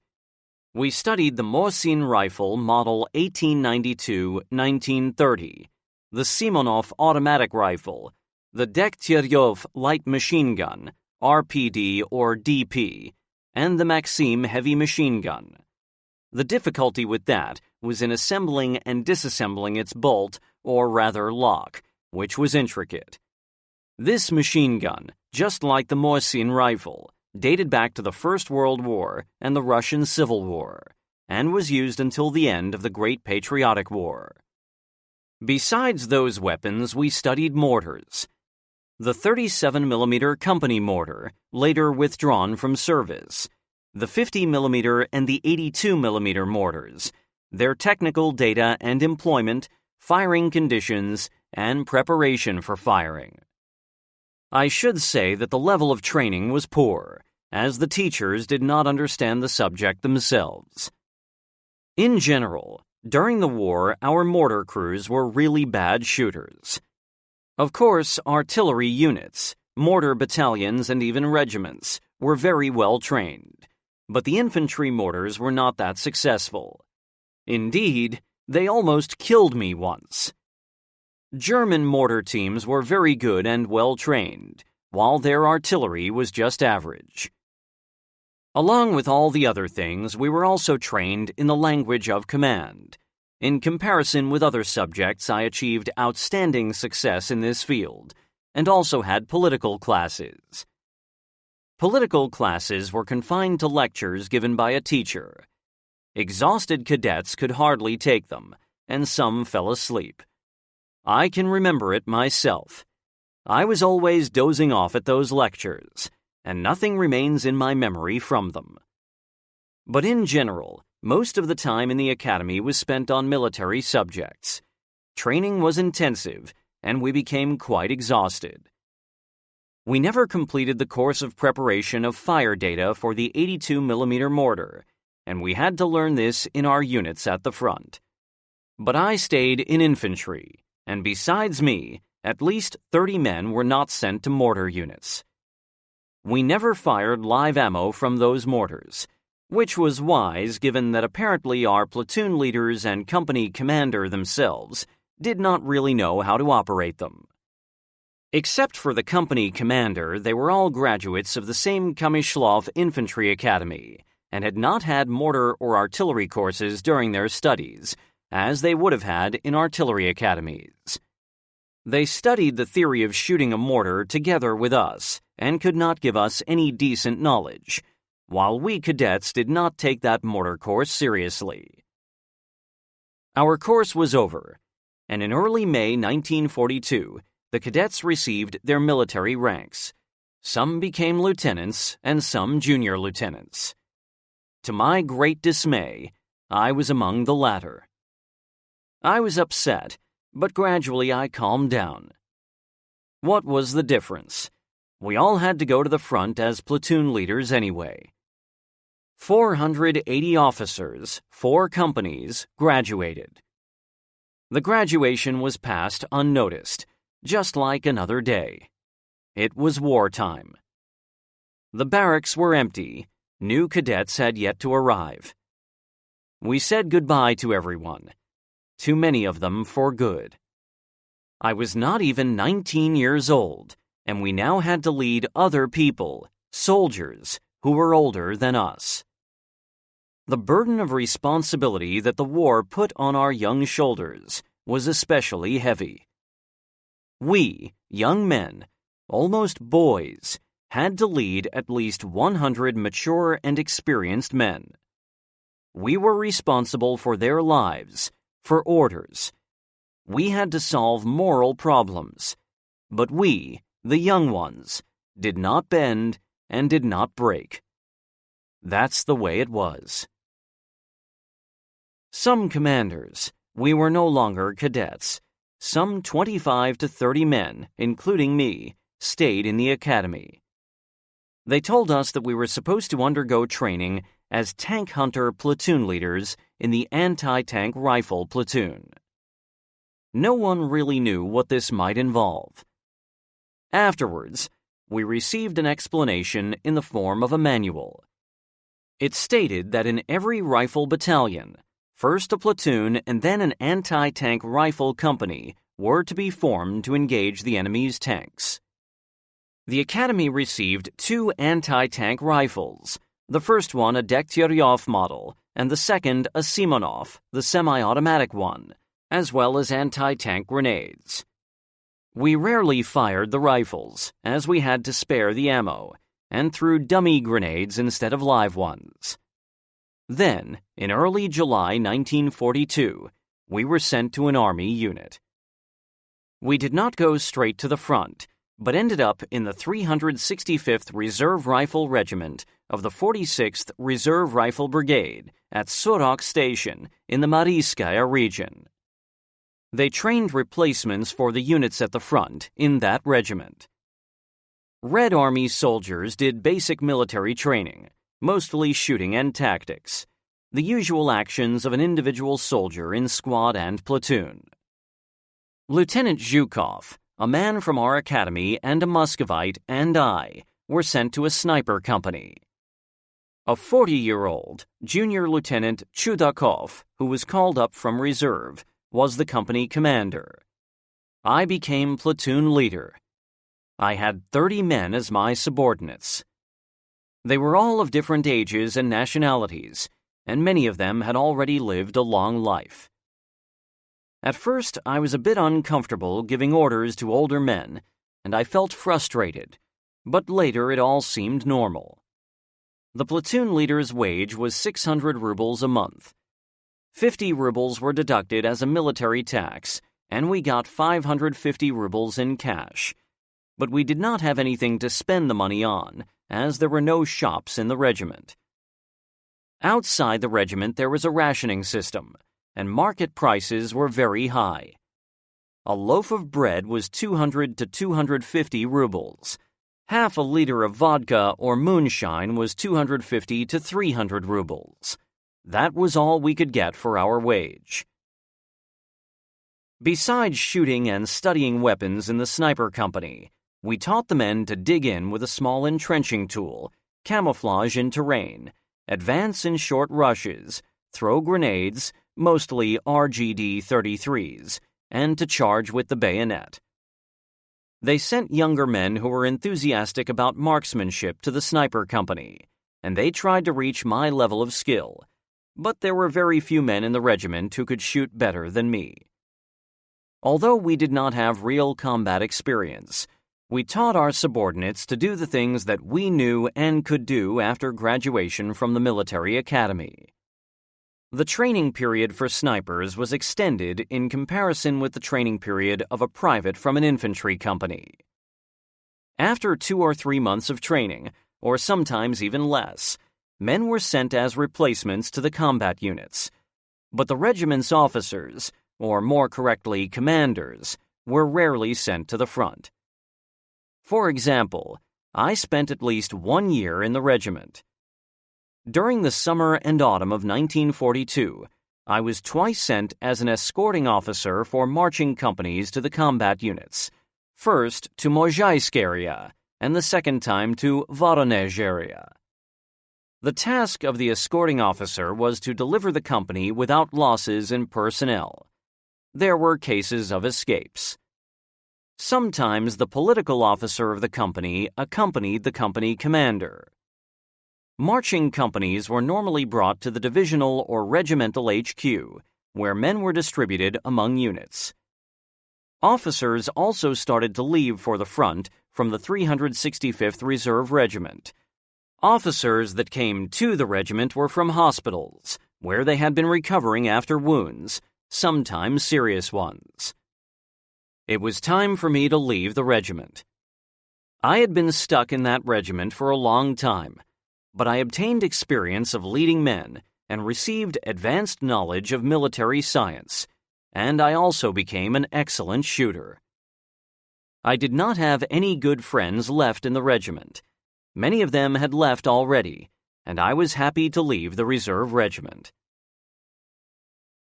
Speaker 1: We studied the Mosin rifle model 1892-1930, the Simonov automatic rifle, the Degtyaryov light machine gun, RPD or DP, and the Maxim heavy machine gun. The difficulty with that was in assembling and disassembling its bolt, or rather lock, which was intricate. This machine gun, just like the Mosin rifle, dated back to the First World War and the Russian Civil War, and was used until the end of the Great Patriotic War. Besides those weapons, we studied mortars. The 37mm company mortar, later withdrawn from service, the 50mm and the 82mm mortars, their technical data and employment, firing conditions, and preparation for firing. I should say that the level of training was poor, as the teachers did not understand the subject themselves. In general, during the war, our mortar crews were really bad shooters. Of course, artillery units, mortar battalions, and even regiments were very well trained, but the infantry mortars were not that successful. Indeed, they almost killed me once. German mortar teams were very good and well trained, while their artillery was just average. Along with all the other things, we were also trained in the language of command. In comparison with other subjects, I achieved outstanding success in this field, and also had political classes. Political classes were confined to lectures given by a teacher. Exhausted cadets could hardly take them, and some fell asleep. I can remember it myself. I was always dozing off at those lectures, and nothing remains in my memory from them. But in general, most of the time in the academy was spent on military subjects. Training was intensive, and we became quite exhausted. We never completed the course of preparation of fire data for the 82mm mortar, and we had to learn this in our units at the front. But I stayed in infantry, and besides me, at least 30 men were not sent to mortar units. We never fired live ammo from those mortars, which was wise given that apparently our platoon leaders and company commander themselves did not really know how to operate them. Except for the company commander, they were all graduates of the same Kamyshlov Infantry Academy and had not had mortar or artillery courses during their studies, as they would have had in artillery academies. They studied the theory of shooting a mortar together with us and could not give us any decent knowledge, while we cadets did not take that mortar course seriously. Our course was over, and in early May 1942, the cadets received their military ranks. Some became lieutenants and some junior lieutenants. To my great dismay, I was among the latter. I was upset, but gradually I calmed down. What was the difference? We all had to go to the front as platoon leaders anyway. 480 officers, 4 companies, graduated. The graduation was passed unnoticed, just like another day. It was wartime. The barracks were empty. New cadets had yet to arrive. We said goodbye to everyone. Too many of them for good. I was not even 19 years old, and we now had to lead other people, soldiers, who were older than us. The burden of responsibility that the war put on our young shoulders was especially heavy. We, young men, almost boys, had to lead at least 100 mature and experienced men. We were responsible for their lives, for orders. We had to solve moral problems, but we, the young ones, did not bend and did not break. That's the way it was. Some commanders, we were no longer cadets. Some 25 to 30 men, including me, stayed in the academy. They told us that we were supposed to undergo training as tank hunter platoon leaders in the anti-tank rifle platoon. No one really knew what this might involve. Afterwards, we received an explanation in the form of a manual. It stated that in every rifle battalion, first a platoon and then an anti-tank rifle company were to be formed to engage the enemy's tanks. The Academy received 2 anti-tank rifles, the first one a Degtyaryov model, and the second a Simonov, the semi-automatic one, as well as anti-tank grenades. We rarely fired the rifles, as we had to spare the ammo, and threw dummy grenades instead of live ones. Then, in early July 1942, we were sent to an Army unit. We did not go straight to the front, but ended up in the 365th Reserve Rifle Regiment of the 46th Reserve Rifle Brigade at Surok Station in the Mariskaya region. They trained replacements for the units at the front in that regiment. Red Army soldiers did basic military training, mostly shooting and tactics, the usual actions of an individual soldier in squad and platoon. Lieutenant Zhukov, a man from our academy and a Muscovite, and I were sent to a sniper company. A 40-year-old, Junior Lieutenant Chudakov, who was called up from reserve, was the company commander. I became platoon leader. I had 30 men as my subordinates. They were all of different ages and nationalities, and many of them had already lived a long life. At first, I was a bit uncomfortable giving orders to older men, and I felt frustrated, but later it all seemed normal. The platoon leader's wage was 600 rubles a month. 50 rubles were deducted as a military tax, and we got 550 rubles in cash. But we did not have anything to spend the money on, as there were no shops in the regiment. Outside the regiment there was a rationing system, and market prices were very high. A loaf of bread was 200 to 250 rubles. Half a liter of vodka or moonshine was 250 to 300 rubles. That was all we could get for our wage. Besides shooting and studying weapons in the sniper company, we taught the men to dig in with a small entrenching tool, camouflage in terrain, advance in short rushes, throw grenades, mostly RGD-33s, and to charge with the bayonet. They sent younger men who were enthusiastic about marksmanship to the sniper company, and they tried to reach my level of skill, but there were very few men in the regiment who could shoot better than me. Although we did not have real combat experience, we taught our subordinates to do the things that we knew and could do after graduation from the military academy. The training period for snipers was extended in comparison with the training period of a private from an infantry company. After 2 or 3 months of training, or sometimes even less, men were sent as replacements to the combat units, but the regiment's officers, or more correctly commanders, were rarely sent to the front. For example, I spent at least 1 year in the regiment. During the summer and autumn of 1942, I was twice sent as an escorting officer for marching companies to the combat units, first to Mozhaisk area, and the second time to Voronezh area. The task of the escorting officer was to deliver the company without losses in personnel. There were cases of escapes. Sometimes the political officer of the company accompanied the company commander. Marching companies were normally brought to the divisional or regimental HQ, where men were distributed among units. Officers also started to leave for the front from the 365th Reserve Regiment. Officers that came to the regiment were from hospitals, where they had been recovering after wounds, sometimes serious ones. It was time for me to leave the regiment. I had been stuck in that regiment for a long time, but I obtained experience of leading men and received advanced knowledge of military science, and I also became an excellent shooter. I did not have any good friends left in the regiment. Many of them had left already, and I was happy to leave the reserve regiment.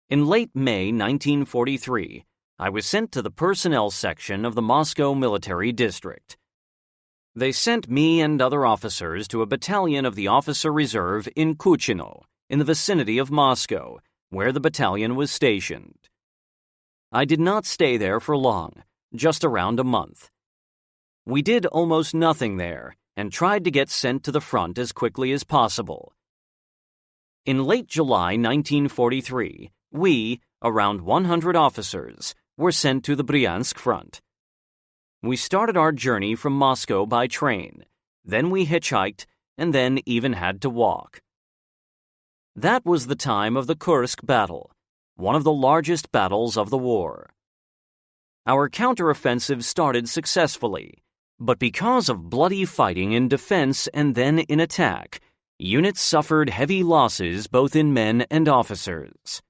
Speaker 1: In late May 1943, I was sent to the personnel section of the Moscow Military District. They sent me and other officers to a battalion of the Officer Reserve in Kuchino, in the vicinity of Moscow, where the battalion was stationed. I did not stay there for long, just around a month. We did almost nothing there and tried to get sent to the front as quickly as possible. In late July 1943, we, around 100 officers, were sent to the Bryansk front. We started our journey from Moscow by train, then we hitchhiked, and then even had to walk. That was the time of the Kursk battle, one of the largest battles of the war. Our counteroffensive started successfully, but because of bloody fighting in defense and then in attack, units suffered heavy losses both in men and officers.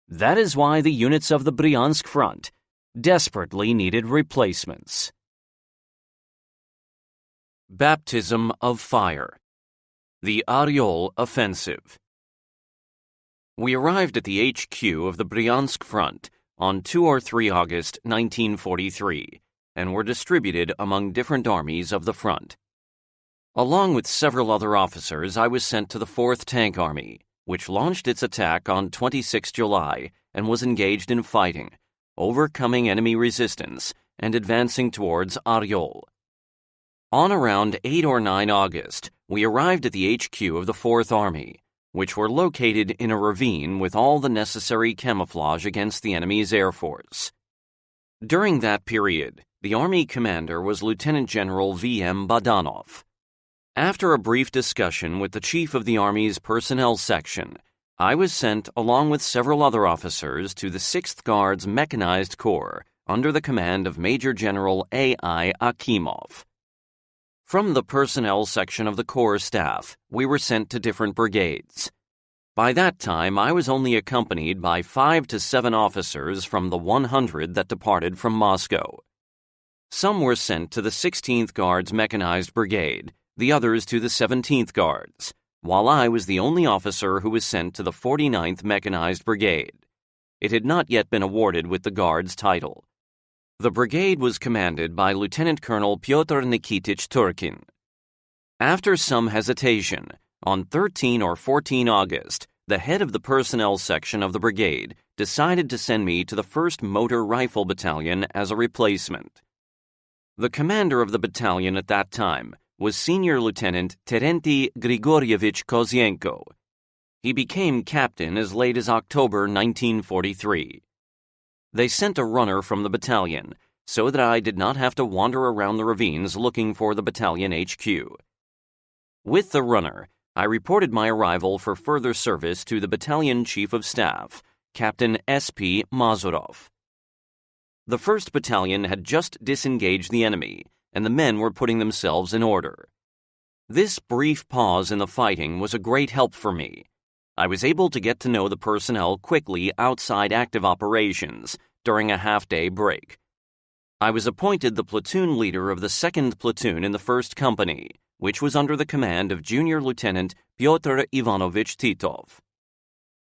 Speaker 1: That is why the units of the Bryansk front desperately needed replacements. Baptism of Fire. The Oryol Offensive. We arrived at the HQ of the Bryansk front on 2 or 3 August 1943 and were distributed among different armies of the front. Along with several other officers, I was sent to the 4th Tank Army, which launched its attack on 26 July and was engaged in fighting, overcoming enemy resistance, and advancing towards Oryol. On around 8 or 9 August, we arrived at the HQ of the 4th Army, which were located in a ravine with all the necessary camouflage against the enemy's air force. During that period, the Army commander was Lieutenant General V.M. Badanov. After a brief discussion with the chief of the Army's personnel section, I was sent, along with several other officers, to the 6th Guards Mechanized Corps under the command of Major General A.I. Akimov. From the personnel section of the Corps staff, we were sent to different brigades. By that time, I was only accompanied by 5 to 7 officers from the 100 that departed from Moscow. Some were sent to the 16th Guards Mechanized Brigade, the others to the 17th Guards, while I was the only officer who was sent to the 49th Mechanized Brigade. It had not yet been awarded with the Guards title. The brigade was commanded by Lieutenant Colonel Pyotr Nikitich Turkin. After some hesitation, on 13 or 14 August, the head of the personnel section of the brigade decided to send me to the 1st Motor Rifle Battalion as a replacement. The commander of the battalion at that time was Senior Lieutenant Terenty Grigoryevich Kozienko. He became captain as late as October 1943. They sent a runner from the battalion so that I did not have to wander around the ravines looking for the battalion HQ. With the runner, I reported my arrival for further service to the battalion chief of staff, Captain S.P. Mazurov. The 1st Battalion had just disengaged the enemy, and the men were putting themselves in order. This brief pause in the fighting was a great help for me. I was able to get to know the personnel quickly outside active operations during a half-day break. I was appointed the platoon leader of the 2nd Platoon in the 1st Company, which was under the command of Junior Lieutenant Pyotr Ivanovich Titov.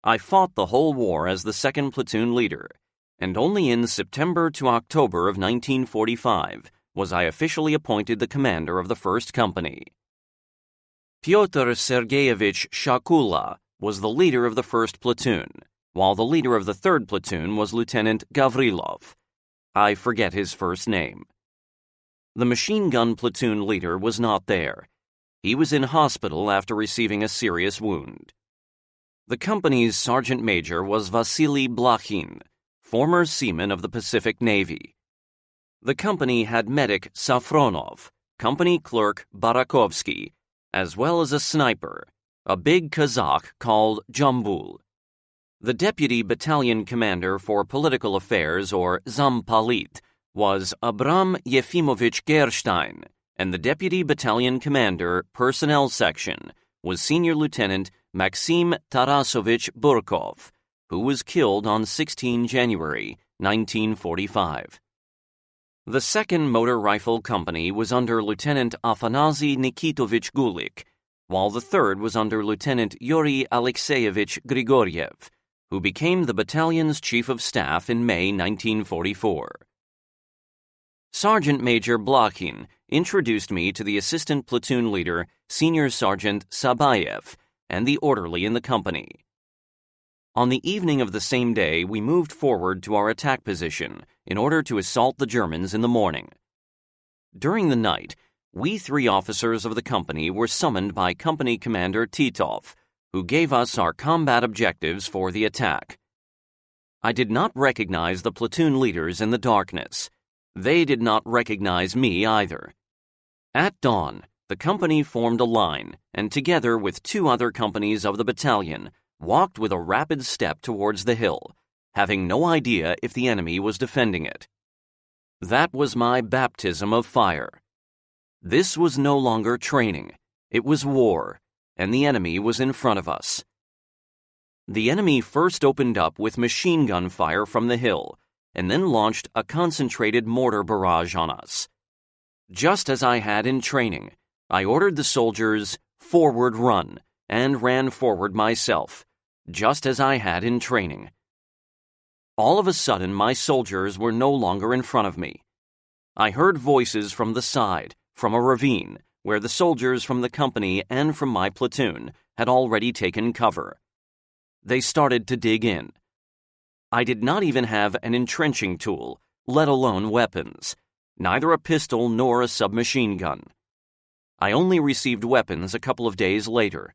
Speaker 1: I fought the whole war as the 2nd Platoon leader, and only in September to October of 1945 was I officially appointed the commander of the 1st Company. Pyotr Sergeyevich Shakula was the leader of the 1st Platoon, while the leader of the 3rd Platoon was Lieutenant Gavrilov. I forget his first name. The machine gun platoon leader was not there. He was in hospital after receiving a serious wound. The company's sergeant major was Vasily Blakhin, former seaman of the Pacific Navy. The company had medic Safronov, company clerk Barakovsky, as well as a sniper, a big Kazakh called Jambul. The deputy battalion commander for political affairs, or Zampalit, was Abram Yefimovich Gerstein, and the deputy battalion commander, personnel section, was Senior Lieutenant Maxim Tarasovich Burkov, who was killed on 16 January 1945. The 2nd Motor Rifle Company was under Lieutenant Afanasy Nikitovich Gulik, while the 3rd was under Lieutenant Yuri Alexeyevich Grigoriev, who became the battalion's chief of staff in May 1944. Sergeant Major Blakhin introduced me to the assistant platoon leader, Senior Sergeant Sabayev, and the orderly in the company. On the evening of the same day, we moved forward to our attack position in order to assault the Germans in the morning. During the night, we 3 officers of the company were summoned by Company Commander Titov, who gave us our combat objectives for the attack. I did not recognize the platoon leaders in the darkness. They did not recognize me either. At dawn, the company formed a line, and together with 2 other companies of the battalion, walked with a rapid step towards the hill, having no idea if the enemy was defending it. That was my baptism of fire. This was no longer training. It was war, and the enemy was in front of us. The enemy first opened up with machine gun fire from the hill, and then launched a concentrated mortar barrage on us. Just as I had in training, I ordered the soldiers, "Forward run," and ran forward myself, just as I had in training. All of a sudden, my soldiers were no longer in front of me. I heard voices from the side, from a ravine, where the soldiers from the company and from my platoon had already taken cover. They started to dig in. I did not even have an entrenching tool, let alone weapons, neither a pistol nor a submachine gun. I only received weapons a couple of days later.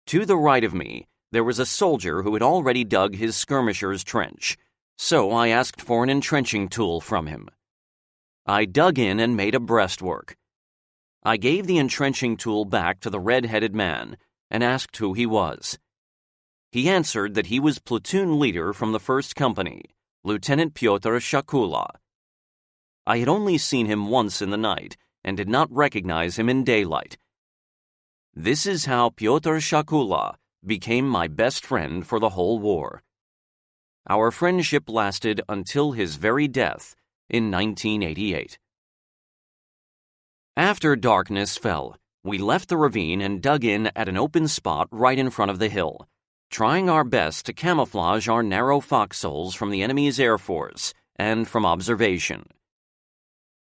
Speaker 1: To the right of me, there was a soldier who had already dug his skirmisher's trench, so I asked for an entrenching tool from him. I dug in and made a breastwork. I gave the entrenching tool back to the red-headed man and asked who he was. He answered that he was platoon leader from the 1st Company, Lieutenant Pyotr Shakula. I had only seen him once in the night and did not recognize him in daylight. This is how Pyotr Shakula became my best friend for the whole war. Our friendship lasted until his very death in 1988. After darkness fell, we left the ravine and dug in at an open spot right in front of the hill, trying our best to camouflage our narrow foxholes from the enemy's air force and from observation.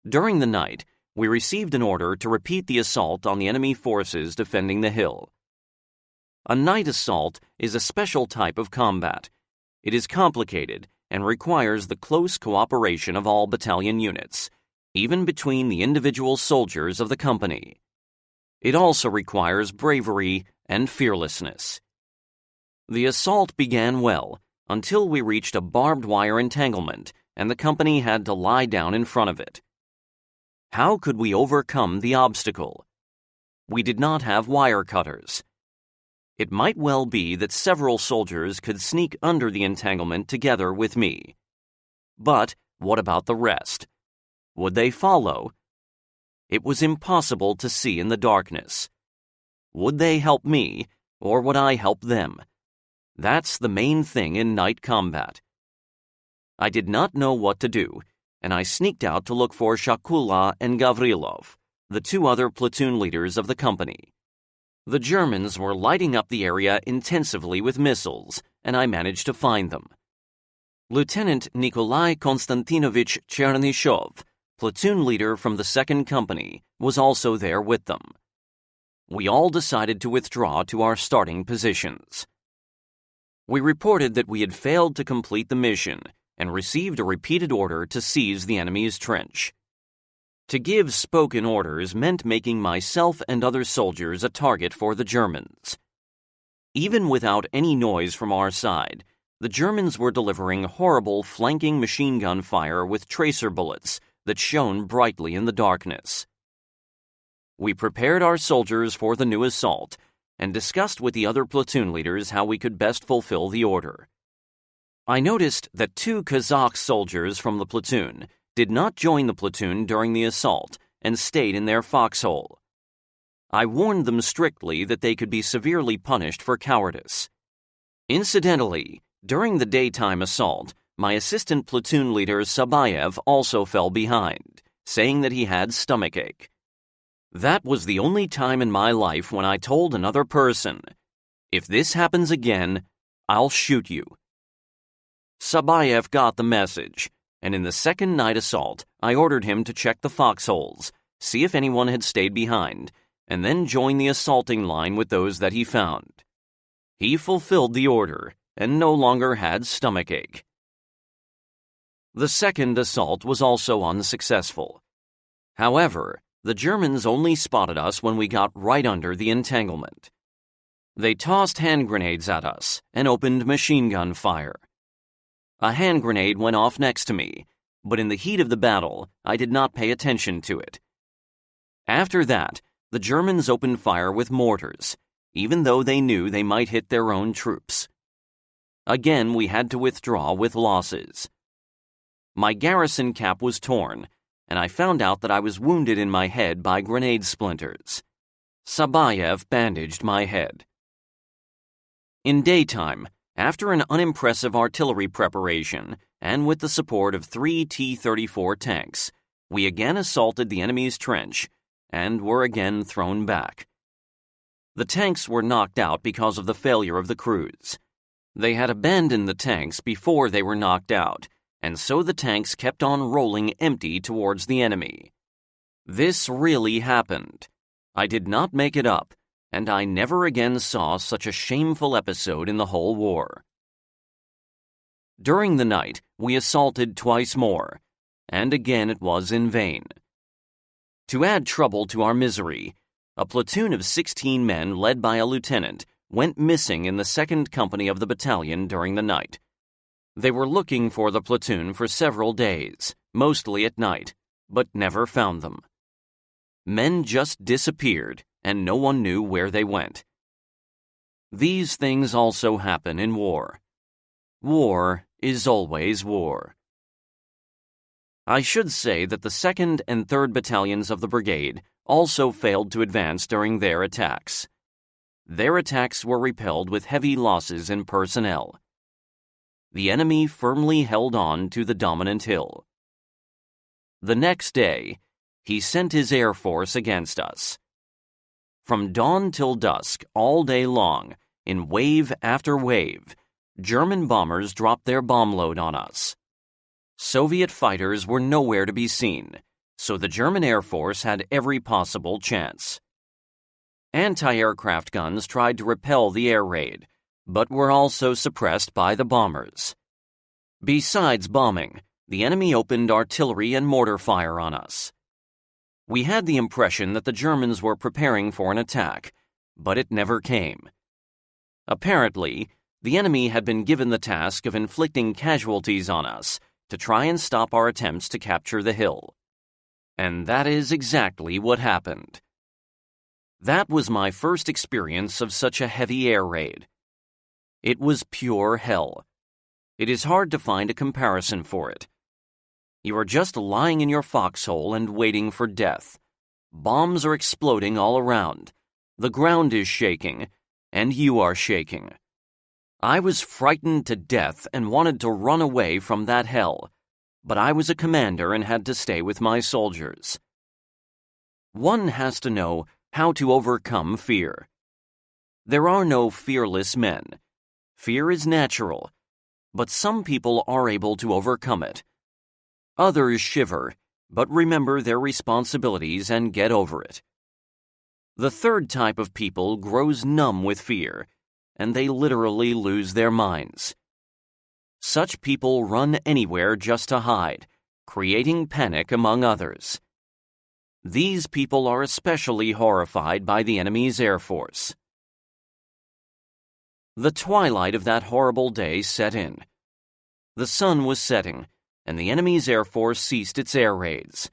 Speaker 1: During the night, we received an order to repeat the assault on the enemy forces defending the hill. A night assault is a special type of combat. It is complicated and requires the close cooperation of all battalion units, even between the individual soldiers of the company. It also requires bravery and fearlessness. The assault began well until we reached a barbed wire entanglement and the company had to lie down in front of it. How could we overcome the obstacle? We did not have wire cutters. It might well be that several soldiers could sneak under the entanglement together with me. But what about the rest? Would they follow? It was impossible to see in the darkness. Would they help me, or would I help them? That's the main thing in night combat. I did not know what to do, and I sneaked out to look for Shakula and Gavrilov, the 2 other platoon leaders of the company. The Germans were lighting up the area intensively with missiles, and I managed to find them. Lieutenant Nikolai Konstantinovich Chernyshov, platoon leader from the 2nd Company, was also there with them. We all decided to withdraw to our starting positions. We reported that we had failed to complete the mission and received a repeated order to seize the enemy's trench. To give spoken orders meant making myself and other soldiers a target for the Germans. Even without any noise from our side, the Germans were delivering horrible flanking machine gun fire with tracer bullets that shone brightly in the darkness. We prepared our soldiers for the new assault and discussed with the other platoon leaders how we could best fulfill the order. I noticed that 2 Kazakh soldiers from the platoon did not join the platoon during the assault and stayed in their foxhole. I warned them strictly that they could be severely punished for cowardice. Incidentally, during the daytime assault, my assistant platoon leader Sabayev also fell behind, saying that he had stomachache. That was the only time in my life when I told another person, "If this happens again, I'll shoot you." Sabayev got the message, and in the second night assault, I ordered him to check the foxholes, see if anyone had stayed behind, and then join the assaulting line with those that he found. He fulfilled the order, and no longer had stomachache. The second assault was also unsuccessful. However, the Germans only spotted us when we got right under the entanglement. They tossed hand grenades at us and opened machine gun fire. A hand grenade went off next to me, but in the heat of the battle, I did not pay attention to it. After that, the Germans opened fire with mortars, even though they knew they might hit their own troops. Again, we had to withdraw with losses. My garrison cap was torn, and I found out that I was wounded in my head by grenade splinters. Sabayev bandaged my head. In daytime, after an unimpressive artillery preparation, and with the support of 3 T-34 tanks, we again assaulted the enemy's trench, and were again thrown back. The tanks were knocked out because of the failure of the crews. They had abandoned the tanks before they were knocked out, and so the tanks kept on rolling empty towards the enemy. This really happened. I did not make it up, and I never again saw such a shameful episode in the whole war. During the night, we assaulted twice more, and again it was in vain. To add trouble to our misery, a platoon of 16 men led by a lieutenant went missing in the 2nd Company of the battalion during the night. They were looking for the platoon for several days, mostly at night, but never found them. Men just disappeared, and no one knew where they went. These things also happen in war. War is always war. I should say that the 2nd and 3rd Battalions of the brigade also failed to advance during their attacks. Their attacks were repelled with heavy losses in personnel. The enemy firmly held on to the dominant hill. The next day, he sent his air force against us. From dawn till dusk, all day long, in wave after wave, German bombers dropped their bomb load on us. Soviet fighters were nowhere to be seen, so the German Air Force had every possible chance. Anti-aircraft guns tried to repel the air raid, but were also suppressed by the bombers. Besides bombing, the enemy opened artillery and mortar fire on us. We had the impression that the Germans were preparing for an attack, but it never came. Apparently, the enemy had been given the task of inflicting casualties on us to try and stop our attempts to capture the hill. And that is exactly what happened. That was my first experience of such a heavy air raid. It was pure hell. It is hard to find a comparison for it. You are just lying in your foxhole and waiting for death. Bombs are exploding all around. The ground is shaking, and you are shaking. I was frightened to death and wanted to run away from that hell, but I was a commander and had to stay with my soldiers. One has to know how to overcome fear. There are no fearless men. Fear is natural, but some people are able to overcome it. Others shiver, but remember their responsibilities and get over it. The third type of people grows numb with fear, and they literally lose their minds. Such people run anywhere just to hide, creating panic among others. These people are especially horrified by the enemy's air force. The twilight of that horrible day set in. The sun was setting, and the enemy's air force ceased its air raids.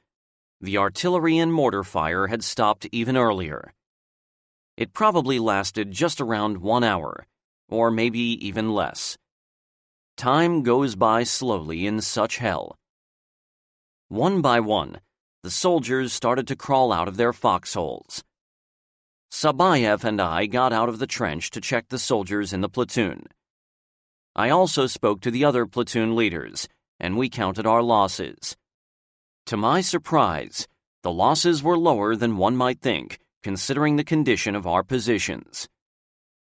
Speaker 1: The artillery and mortar fire had stopped even earlier. It probably lasted just around 1 hour, or maybe even less. Time goes by slowly in such hell. One by one, the soldiers started to crawl out of their foxholes. Sabayev and I got out of the trench to check the soldiers in the platoon. I also spoke to the other platoon leaders, and we counted our losses. To my surprise, the losses were lower than one might think, considering the condition of our positions.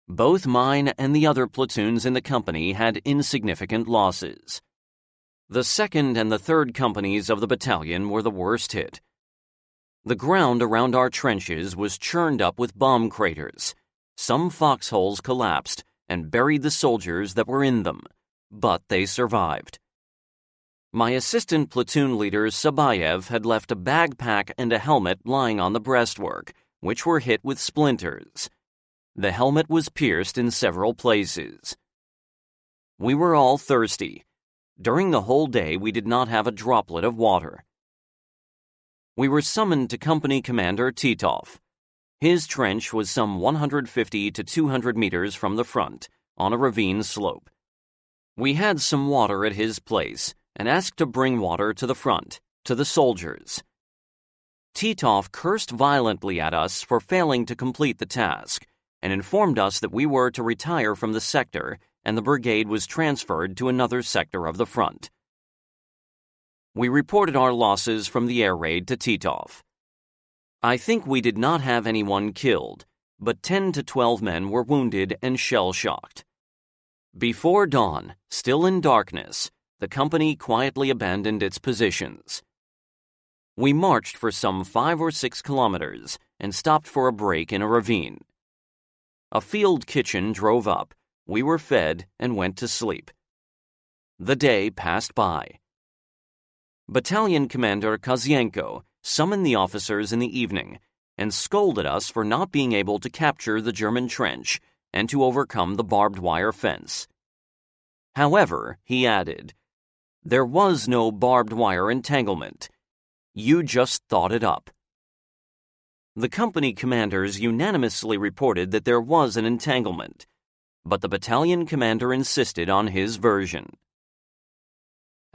Speaker 1: Both mine and the other platoons in the company had insignificant losses. The 2nd and the 3rd companies of the battalion were the worst hit. The ground around our trenches was churned up with bomb craters. Some foxholes collapsed, and buried the soldiers that were in them, but they survived. My assistant platoon leader Sabayev had left a backpack and a helmet lying on the breastwork, which were hit with splinters. The helmet was pierced in several places. We were all thirsty. During the whole day, we did not have a droplet of water. We were summoned to Company Commander Titov. His trench was some 150 to 200 meters from the front, on a ravine slope. We had some water at his place and asked to bring water to the front, to the soldiers. Titov cursed violently at us for failing to complete the task and informed us that we were to retire from the sector and the brigade was transferred to another sector of the front. We reported our losses from the air raid to Titov. I think we did not have anyone killed, but 10 to 12 men were wounded and shell-shocked. Before dawn, still in darkness, the company quietly abandoned its positions. We marched for some 5 or 6 kilometers and stopped for a break in a ravine. A field kitchen drove up, we were fed and went to sleep. The day passed by. Battalion Commander Kozienko summoned the officers in the evening and scolded us for not being able to capture the German trench and to overcome the barbed wire fence. However, he added, there was no barbed wire entanglement. You just thought it up. The company commanders unanimously reported that there was an entanglement, but the battalion commander insisted on his version.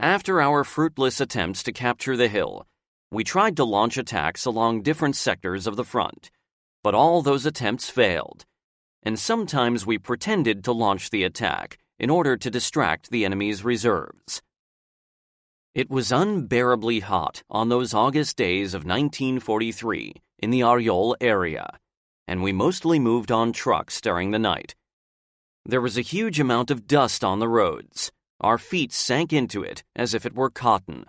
Speaker 1: After our fruitless attempts to capture the hill, we tried to launch attacks along different sectors of the front, but all those attempts failed, and sometimes we pretended to launch the attack in order to distract the enemy's reserves. It was unbearably hot on those August days of 1943 in the Oryol area, and we mostly moved on trucks during the night. There was a huge amount of dust on the roads. Our feet sank into it as if it were cotton.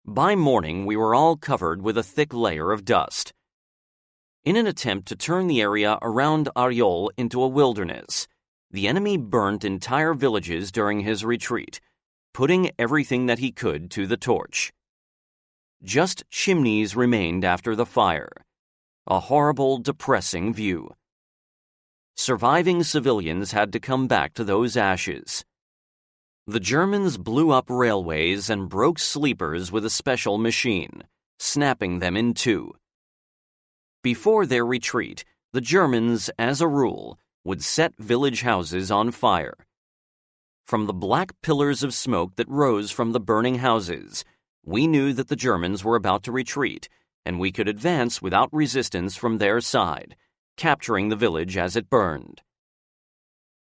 Speaker 1: By morning, we were all covered with a thick layer of dust. In an attempt to turn the area around Oryol into a wilderness, the enemy burnt entire villages during his retreat, putting everything that he could to the torch. Just chimneys remained after the fire. A horrible, depressing view. Surviving civilians had to come back to those ashes. The Germans blew up railways and broke sleepers with a special machine, snapping them in two. Before their retreat, the Germans, as a rule, would set village houses on fire. From the black pillars of smoke that rose from the burning houses, we knew that the Germans were about to retreat, and we could advance without resistance from their side, capturing the village as it burned.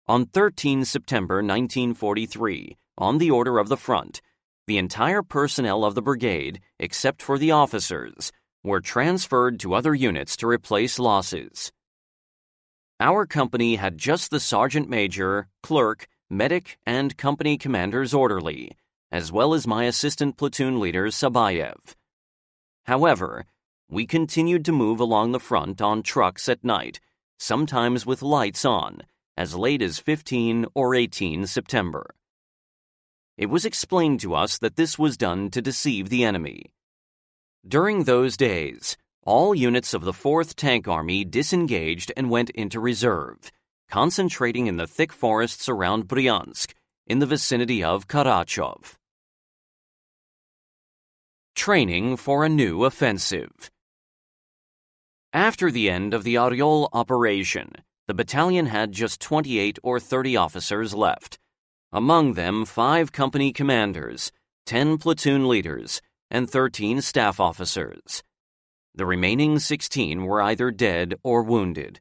Speaker 1: On 13 September 1943, on the order of the front, the entire personnel of the brigade, except for the officers, were transferred to other units to replace losses. Our company had just the sergeant major, clerk, medic, and company commander's orderly, as well as my assistant platoon leader Sabayev. However, we continued to move along the front on trucks at night, sometimes with lights on, as late as 15 or 18 September. It was explained to us that this was done to deceive the enemy. During those days, all units of the 4th Tank Army disengaged and went into reserve, concentrating in the thick forests around Bryansk, in the vicinity of Karachov. Training for a new offensive. After the end of the Oryol operation, the battalion had just 28 or 30 officers left, among them 5 company commanders, 10 platoon leaders, and 13 staff officers. The remaining 16 were either dead or wounded.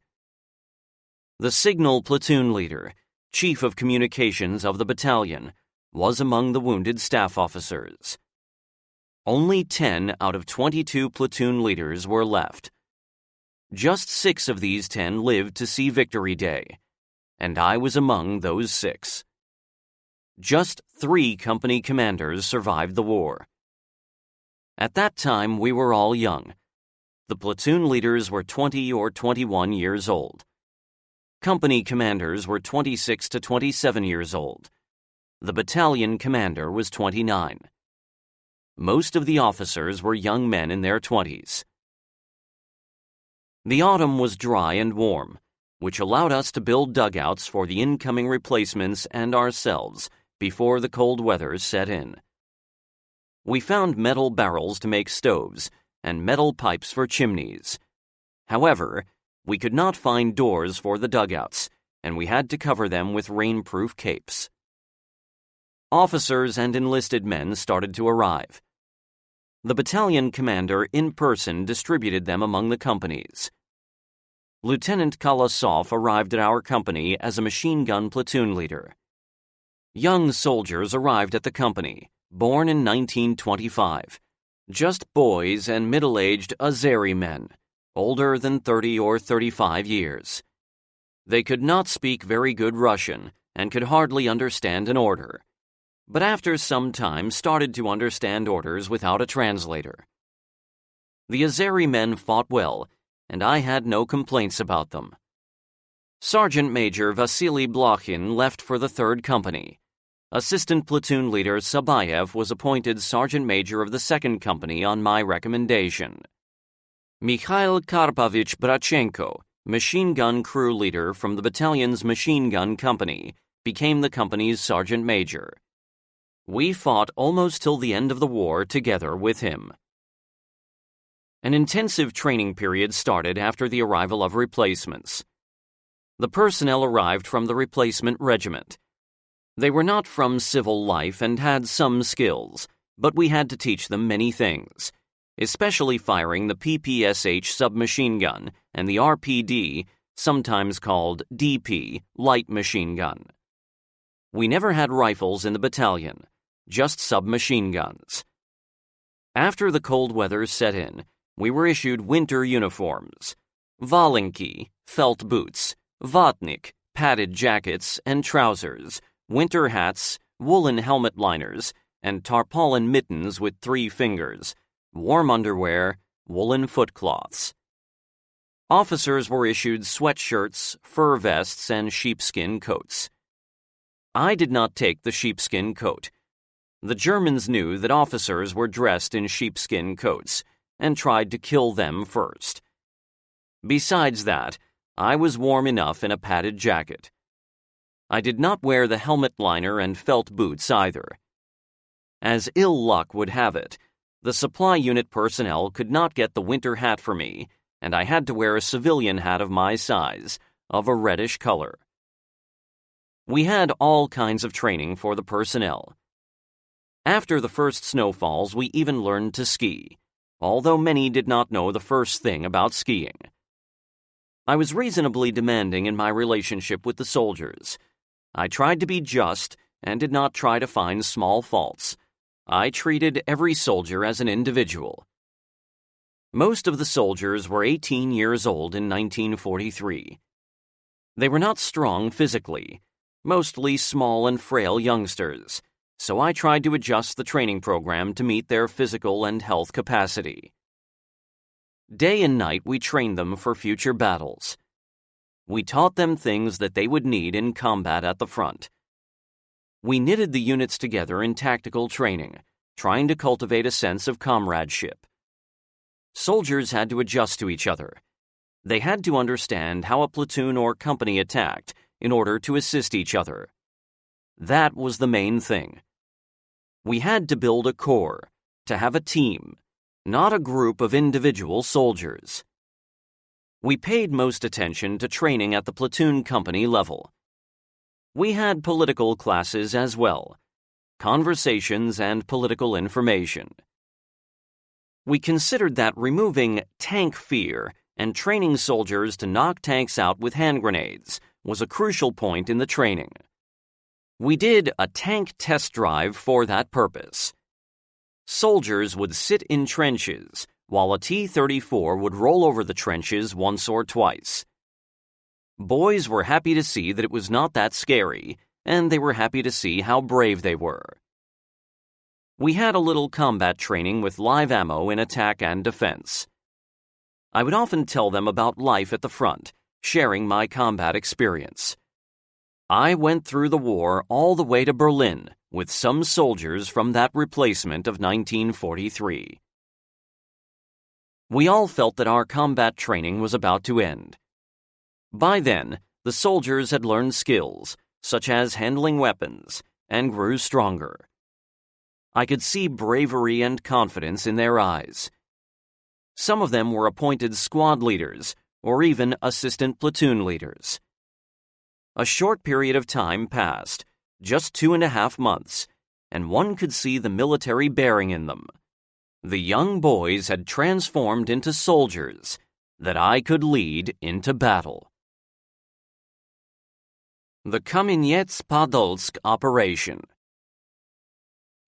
Speaker 1: The signal platoon leader, chief of communications of the battalion, was among the wounded staff officers. Only 10 out of 22 platoon leaders were left. Just 6 of these 10 lived to see Victory Day, and I was among those 6. Just 3 company commanders survived the war. At that time, we were all young. The platoon leaders were 20 or 21 years old. company commanders were 26 to 27 years old. The battalion commander was 29. Most of the officers were young men in their 20s. The autumn was dry and warm, which allowed us to build dugouts for the incoming replacements and ourselves before the cold weather set in. We found metal barrels to make stoves and metal pipes for chimneys. However, we could not find doors for the dugouts, and we had to cover them with rainproof capes. Officers and enlisted men started to arrive. The battalion commander in person distributed them among the companies. Lieutenant Kolosov arrived at our company as a machine gun platoon leader. Young soldiers arrived at the company, born in 1925, just boys and middle-aged Azeri men, older than 30 or 35 years. They could not speak very good Russian and could hardly understand an order, but after some time started to understand orders without a translator. The Azeri men fought well, and I had no complaints about them. Sergeant Major Vasily Blokhin left for the 3rd Company. Assistant Platoon Leader Sabayev was appointed Sergeant Major of the 2nd Company on my recommendation. Mikhail Karpovich Brachenko, machine gun crew leader from the battalion's machine gun company, became the company's Sergeant Major. We fought almost till the end of the war together with him. An intensive training period started after the arrival of replacements. The personnel arrived from the replacement regiment. They were not from civil life and had some skills, but we had to teach them many things, especially firing the PPSH submachine gun and the RPD, sometimes called DP, light machine gun. We never had rifles in the battalion, just submachine guns. After the cold weather set in, we were issued winter uniforms, valinki, felt boots, vatnik, padded jackets and trousers, winter hats, woolen helmet liners, and tarpaulin mittens with 3 fingers, warm underwear, woolen footcloths. Officers were issued sweatshirts, fur vests, and sheepskin coats. I did not take the sheepskin coat. The Germans knew that officers were dressed in sheepskin coats and tried to kill them first. Besides that, I was warm enough in a padded jacket. I did not wear the helmet liner and felt boots either. As ill luck would have it, the supply unit personnel could not get the winter hat for me, and I had to wear a civilian hat of my size, of a reddish color. We had all kinds of training for the personnel. After the first snowfalls, we even learned to ski, although many did not know the first thing about skiing. I was reasonably demanding in my relationship with the soldiers. I tried to be just and did not try to find small faults. I treated every soldier as an individual. Most of the soldiers were 18 years old in 1943. They were not strong physically, mostly small and frail youngsters, so I tried to adjust the training program to meet their physical and health capacity. Day and night we trained them for future battles. We taught them things that they would need in combat at the front. We knitted the units together in tactical training, trying to cultivate a sense of comradeship. Soldiers had to adjust to each other. They had to understand how a platoon or company attacked in order to assist each other. That was the main thing. We had to build a corps, to have a team, not a group of individual soldiers. We paid most attention to training at the platoon company level. We had political classes as well, conversations and political information. We considered that removing tank fear and training soldiers to knock tanks out with hand grenades was a crucial point in the training. We did a tank test drive for that purpose. Soldiers would sit in trenches, while a T-34 would roll over the trenches once or twice. Boys were happy to see that it was not that scary, and they were happy to see how brave they were. We had a little combat training with live ammo in attack and defense. I would often tell them about life at the front, sharing my combat experience. I went through the war all the way to Berlin with some soldiers from that replacement of 1943. We all felt that our combat training was about to end. By then, the soldiers had learned skills, such as handling weapons, and grew stronger. I could see bravery and confidence in their eyes. Some of them were appointed squad leaders, or even assistant platoon leaders. A short period of time passed, just 2.5 months, and one could see the military bearing in them. The young boys had transformed into soldiers that I could lead into battle. The Kamieniec-Podolsk Operation.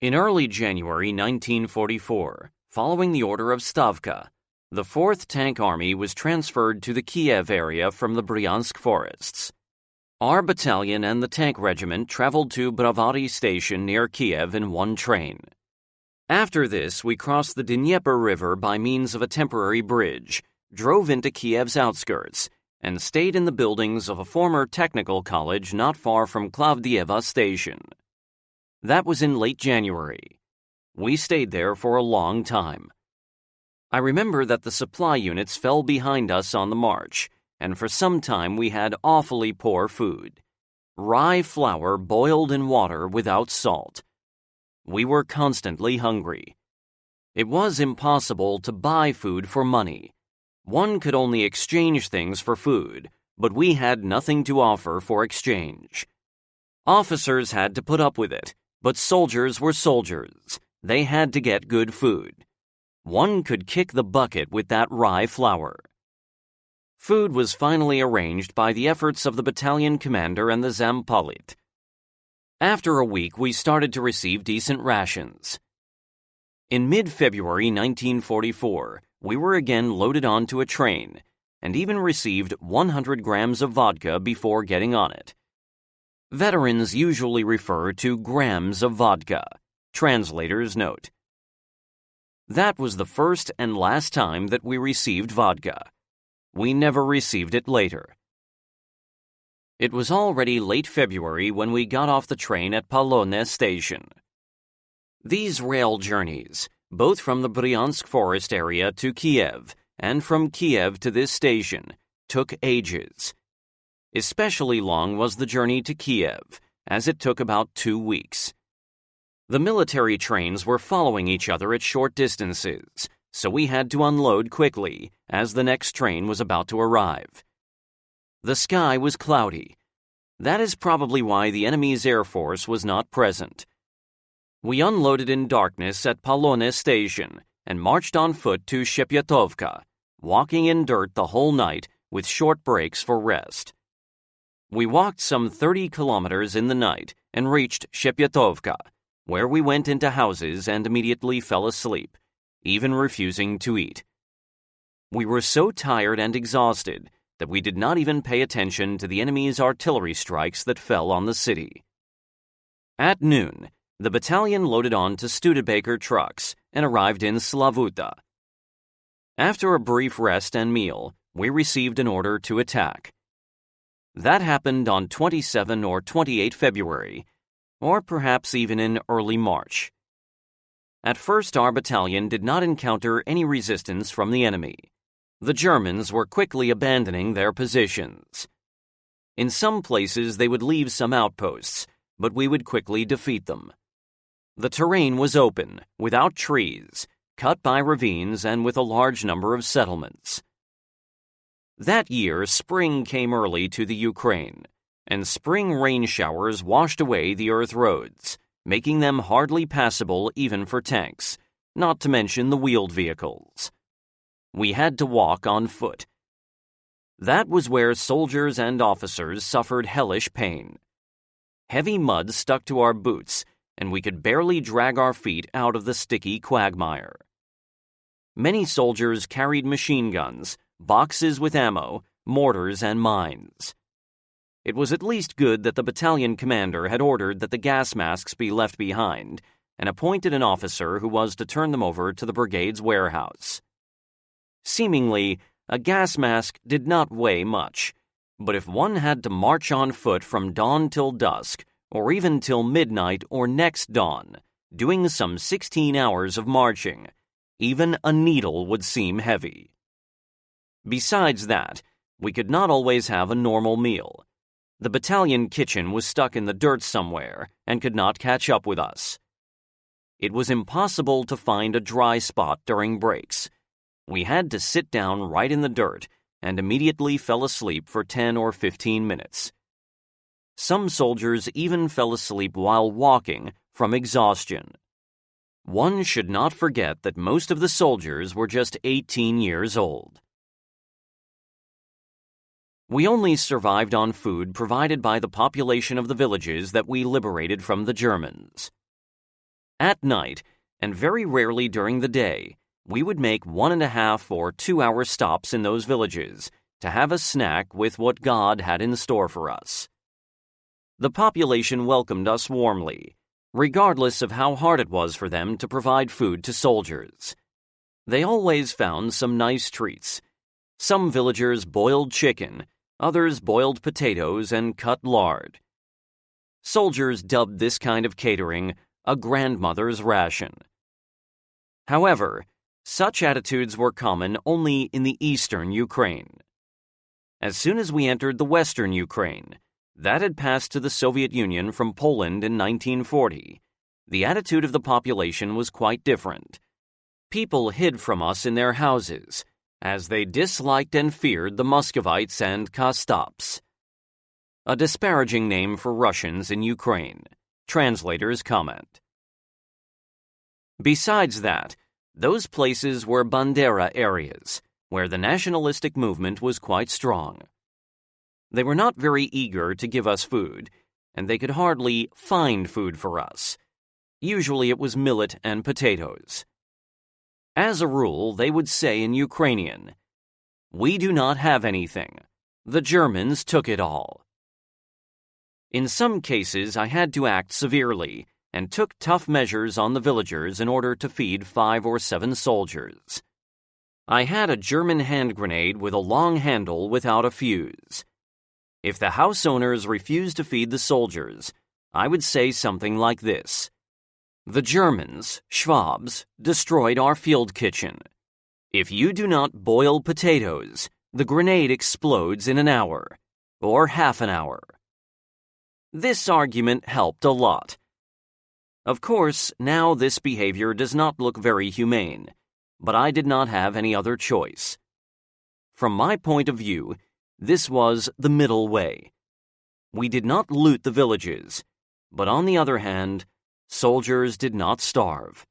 Speaker 1: In early January 1944, following the order of Stavka, the 4th Tank Army was transferred to the Kiev area from the Bryansk forests. Our battalion and the tank regiment traveled to Bravary Station near Kiev in one train. After this, we crossed the Dnieper River by means of a temporary bridge, drove into Kiev's outskirts, and stayed in the buildings of a former technical college not far from Klavdieva Station. That was in late January. We stayed there for a long time. I remember that the supply units fell behind us on the march, and for some time we had awfully poor food. Rye flour boiled in water without salt. We were constantly hungry. It was impossible to buy food for money. One could only exchange things for food, but we had nothing to offer for exchange. Officers had to put up with it, but soldiers were soldiers. They had to get good food. One could kick the bucket with that rye flour. Food was finally arranged by the efforts of the battalion commander and the Zampolit. After a week, we started to receive decent rations. In mid-February 1944, we were again loaded onto a train and even received 100 grams of vodka before getting on it. Veterans usually refer to grams of vodka. Translator's note. That was the first and last time that we received vodka. We never received it later. It was already late February when we got off the train at Polonne Station. These rail journeys, both from the Bryansk forest area to Kiev and from Kiev to this station, took ages. Especially long was the journey to Kiev, as it took about 2 weeks. The military trains were following each other at short distances, so we had to unload quickly, as the next train was about to arrive. The sky was cloudy. That is probably why the enemy's air force was not present. We unloaded in darkness at Polonne Station and marched on foot to Szepietovka, walking in dirt the whole night with short breaks for rest. We walked some 30 kilometers in the night and reached Szepietovka, where we went into houses and immediately fell asleep, even refusing to eat. We were so tired and exhausted that we did not even pay attention to the enemy's artillery strikes that fell on the city. At noon, the battalion loaded on to Studebaker trucks and arrived in Slavuta. After a brief rest and meal, we received an order to attack. That happened on 27 or 28 February, or perhaps even in early March. At first, our battalion did not encounter any resistance from the enemy. The Germans were quickly abandoning their positions. In some places, they would leave some outposts, but we would quickly defeat them. The terrain was open, without trees, cut by ravines and with a large number of settlements. That year, spring came early to the Ukraine, and spring rain showers washed away the earth roads, making them hardly passable even for tanks, not to mention the wheeled vehicles. We had to walk on foot. That was where soldiers and officers suffered hellish pain. Heavy mud stuck to our boots, and we could barely drag our feet out of the sticky quagmire. Many soldiers carried machine guns, boxes with ammo, mortars, and mines. It was at least good that the battalion commander had ordered that the gas masks be left behind and appointed an officer who was to turn them over to the brigade's warehouse. Seemingly, a gas mask did not weigh much, But if one had to march on foot from dawn till dusk, or even till midnight or next dawn, doing some 16 hours of marching, even a needle would seem heavy. Besides that, we could not always have a normal meal. The battalion kitchen was stuck in the dirt somewhere and could not catch up with us. It was impossible to find a dry spot during breaks. We had to sit down right in the dirt and immediately fell asleep for 10 or 15 minutes. Some soldiers even fell asleep while walking from exhaustion. One should not forget that most of the soldiers were just 18 years old. We only survived on food provided by the population of the villages that we liberated from the Germans. At night, and very rarely during the day, we would make 1.5 or 2 hour stops in those villages to have a snack with what God had in store for us. The population welcomed us warmly, regardless of how hard it was for them to provide food to soldiers. They always found some nice treats. Some villagers boiled chicken, others boiled potatoes and cut lard. Soldiers dubbed this kind of catering a grandmother's ration. However, such attitudes were common only in the eastern Ukraine. As soon as we entered the western Ukraine, that had passed to the Soviet Union from Poland in 1940, the attitude of the population was quite different. People hid from us in their houses, as they disliked and feared the Muscovites and Kostops, a disparaging name for Russians in Ukraine. Translators comment. Besides that, those places were Bandera areas, where the nationalistic movement was quite strong. They were not very eager to give us food, and they could hardly find food for us. Usually it was millet and potatoes. As a rule, they would say in Ukrainian, "We do not have anything. The Germans took it all." In some cases, I had to act severely and took tough measures on the villagers in order to feed 5 or 7 soldiers. I had a German hand grenade with a long handle without a fuse. If the house owners refused to feed the soldiers, I would say something like this: "The Germans, Schwabs, destroyed our field kitchen. If you do not boil potatoes, the grenade explodes in an hour, or half an hour." This argument helped a lot. Of course, now this behavior does not look very humane, but I did not have any other choice. From my point of view, this was the middle way. We did not loot the villages, but on the other hand, soldiers did not starve.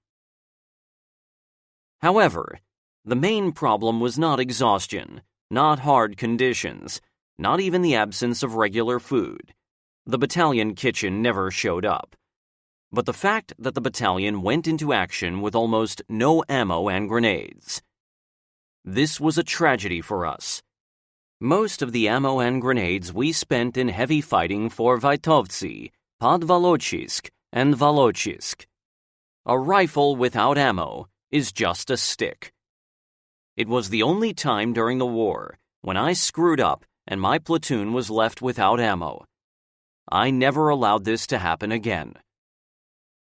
Speaker 1: However, the main problem was not exhaustion, not hard conditions, not even the absence of regular food. The battalion kitchen never showed up. But the fact that the battalion went into action with almost no ammo and grenades. This was a tragedy for us. Most of the ammo and grenades we spent in heavy fighting for Vaitovtsi, Podvolochysk, and Volochysk. A rifle without ammo is just a stick. It was the only time during the war when I screwed up and my platoon was left without ammo. I never allowed this to happen again.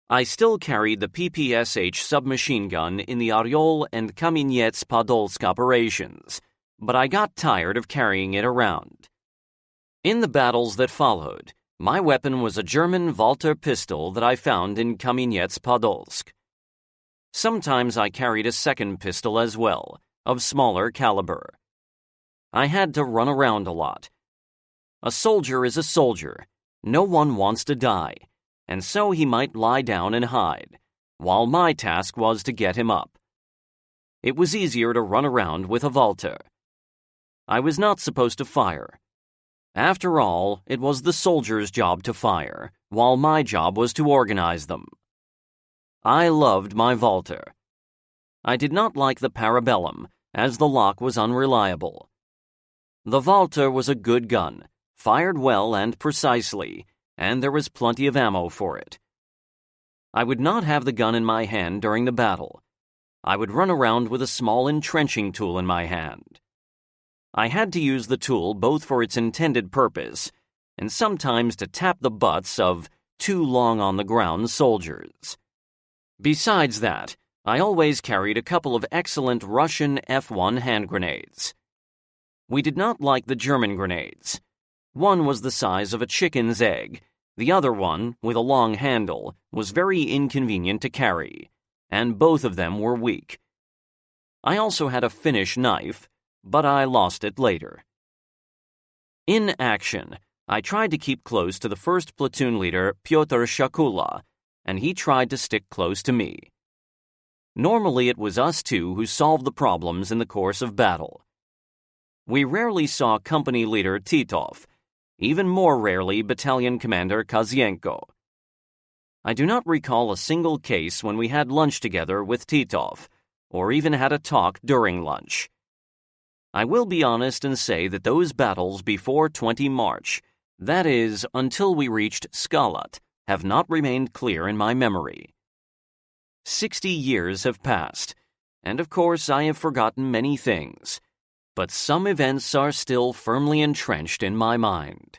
Speaker 1: I still carried the PPSH submachine gun in the Oryol and Kamieniec-Podolsk operations, but I got tired of carrying it around. In the battles that followed, my weapon was a German Walter pistol that I found in Kamieniec-Podolsk. Sometimes I carried a second pistol as well, of smaller caliber. I had to run around a lot. A soldier is a soldier. No one wants to die, and so he might lie down and hide, while my task was to get him up. It was easier to run around with a Walter. I was not supposed to fire. After all, it was the soldier's job to fire, while my job was to organize them. I loved my Walter. I did not like the Parabellum, as the lock was unreliable. The Walter was a good gun, fired well and precisely, and there was plenty of ammo for it. I would not have the gun in my hand during the battle. I would run around with a small entrenching tool in my hand. I had to use the tool both for its intended purpose and sometimes to tap the butts of too long on the ground soldiers. Besides that, I always carried a couple of excellent Russian F1 hand grenades. We did not like the German grenades. One was the size of a chicken's egg. The other one, with a long handle, was very inconvenient to carry, and both of them were weak. I also had a Finnish knife, but I lost it later. In action, I tried to keep close to the first platoon leader, Pyotr Shakula, and he tried to stick close to me. Normally it was us two who solved the problems in the course of battle. We rarely saw company leader Titov, even more rarely battalion commander Kazienko. I do not recall a single case when we had lunch together with Titov, or even had a talk during lunch. I will be honest and say that those battles before 20 March, that is, until we reached Skalat, have not remained clear in my memory. 60 years have passed, and of course I have forgotten many things, but some events are still firmly entrenched in my mind.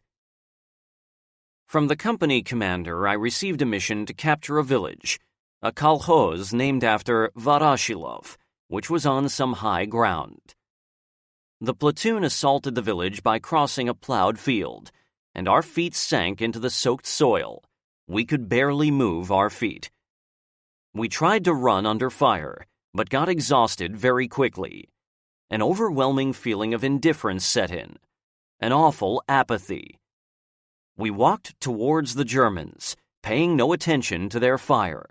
Speaker 1: From the company commander, I received a mission to capture a village, a kolkhoz named after Voroshilov, which was on some high ground. The platoon assaulted the village by crossing a plowed field, and our feet sank into the soaked soil. We could barely move our feet. We tried to run under fire, but got exhausted very quickly. An overwhelming feeling of indifference set in, an awful apathy. We walked towards the Germans, paying no attention to their fire.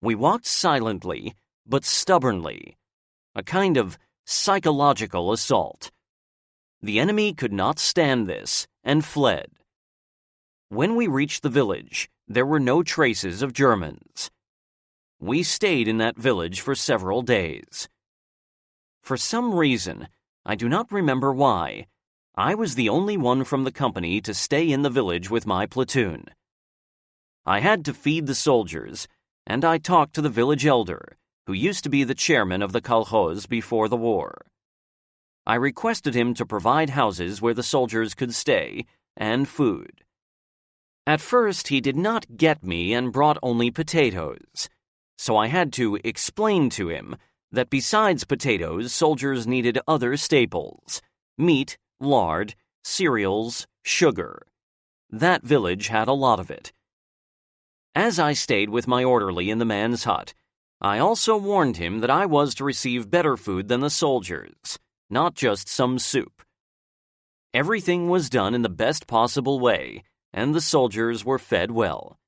Speaker 1: We walked silently, but stubbornly, a kind of psychological assault. The enemy could not stand this and fled. When we reached the village, there were no traces of Germans. We stayed in that village for several days. For some reason, I do not remember why, I was the only one from the company to stay in the village with my platoon. I had to feed the soldiers, and I talked to the village elder, who used to be the chairman of the kolkhoz before the war. I requested him to provide houses where the soldiers could stay, and food. At first, he did not get me and brought only potatoes, so I had to explain to him that besides potatoes, soldiers needed other staples: meat, lard, cereals, sugar. That village had a lot of it. As I stayed with my orderly in the man's hut, I also warned him that I was to receive better food than the soldiers, not just some soup. Everything was done in the best possible way, and the soldiers were fed well.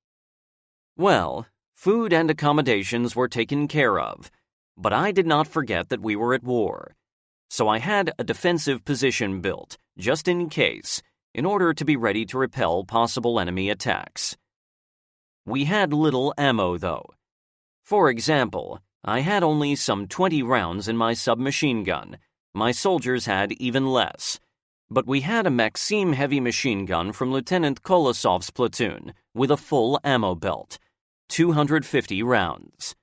Speaker 1: Well, food and accommodations were taken care of, but I did not forget that we were at war, so I had a defensive position built, just in case, in order to be ready to repel possible enemy attacks. We had little ammo, though. For example, I had only some 20 rounds in my submachine gun. My soldiers had even less. But we had a Maxim heavy machine gun from Lieutenant Kolosov's platoon with a full ammo belt, 250 rounds.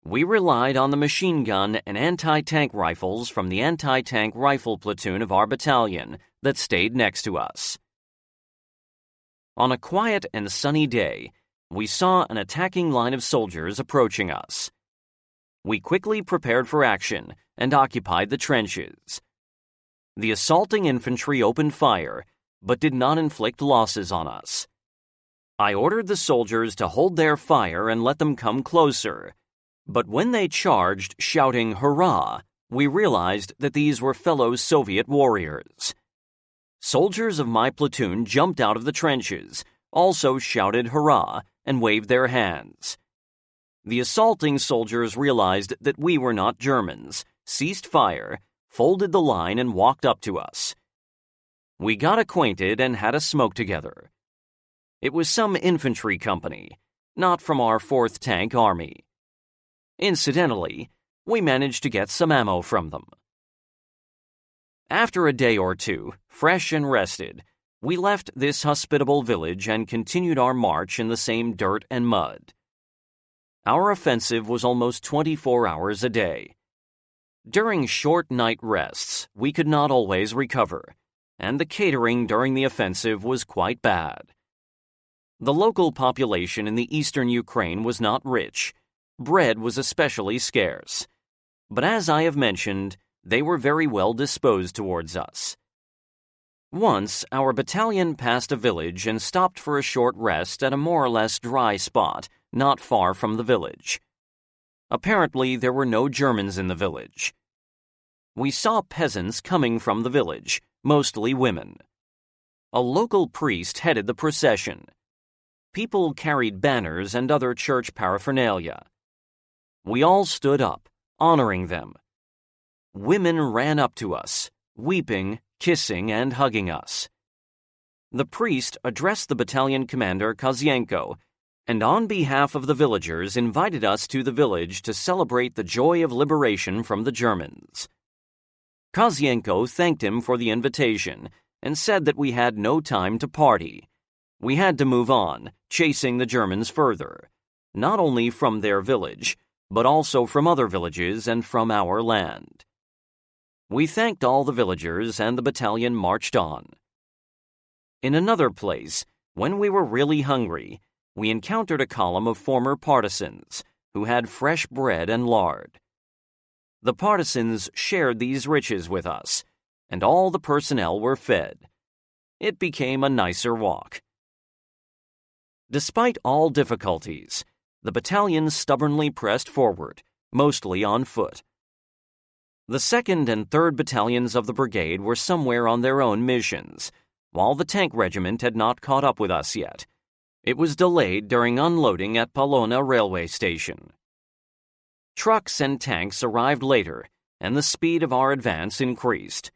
Speaker 1: We relied on the machine gun and anti-tank rifles from the anti-tank rifle platoon of our battalion that stayed next to us. On a quiet and sunny day, we saw an attacking line of soldiers approaching us. We quickly prepared for action and occupied the trenches. The assaulting infantry opened fire, but did not inflict losses on us. I ordered the soldiers to hold their fire and let them come closer, but when they charged, shouting "Hurrah!" we realized that these were fellow Soviet warriors. Soldiers of my platoon jumped out of the trenches, also shouted "Hurrah!" and waved their hands. The assaulting soldiers realized that we were not Germans, ceased fire, folded the line, and walked up to us. We got acquainted and had a smoke together. It was some infantry company, not from our 4th Tank Army. Incidentally, we managed to get some ammo from them. After a day or two, fresh and rested, we left this hospitable village and continued our march in the same dirt and mud. Our offensive was almost 24 hours a day. During short night rests, we could not always recover, and the catering during the offensive was quite bad. The local population in the eastern Ukraine was not rich. Bread was especially scarce. But as I have mentioned, they were very well disposed towards us. Once, our battalion passed a village and stopped for a short rest at a more or less dry spot not far from the village. Apparently, there were no Germans in the village. We saw peasants coming from the village, mostly women. A local priest headed the procession. People carried banners and other church paraphernalia. We all stood up, honoring them. Women ran up to us, weeping, kissing, and hugging us. The priest addressed the battalion commander Kozienko, and on behalf of the villagers invited us to the village to celebrate the joy of liberation from the Germans. Kozienko thanked him for the invitation and said that we had no time to party. We had to move on, chasing the Germans further, not only from their village, but also from other villages and from our land. We thanked all the villagers and the battalion marched on. In another place, when we were really hungry, we encountered a column of former partisans who had fresh bread and lard. The partisans shared these riches with us, and all the personnel were fed. It became a nicer walk. Despite all difficulties, the battalion stubbornly pressed forward, mostly on foot. The 2nd and 3rd battalions of the brigade were somewhere on their own missions, while the tank regiment had not caught up with us yet. It was delayed during unloading at Polona railway station. Trucks and tanks arrived later, and the speed of our advance increased.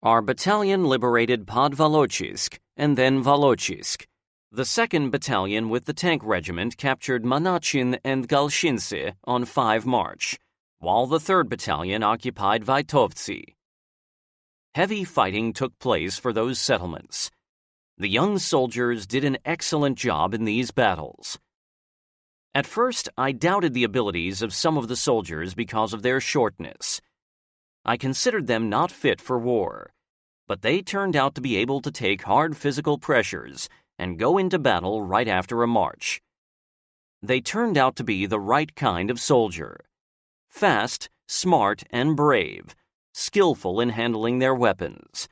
Speaker 1: Our battalion liberated Podvolochisk and then Volochisk. The 2nd Battalion with the tank regiment captured Manachin and Galshince on 5 March, while the 3rd Battalion occupied Vaitovtsi. Heavy fighting took place for those settlements. The young soldiers did an excellent job in these battles. At first, I doubted the abilities of some of the soldiers because of their shortness. I considered them not fit for war, but they turned out to be able to take hard physical pressures and go into battle right after a march. They turned out to be the right kind of soldier. Fast, smart, and brave, skillful in handling their weapons.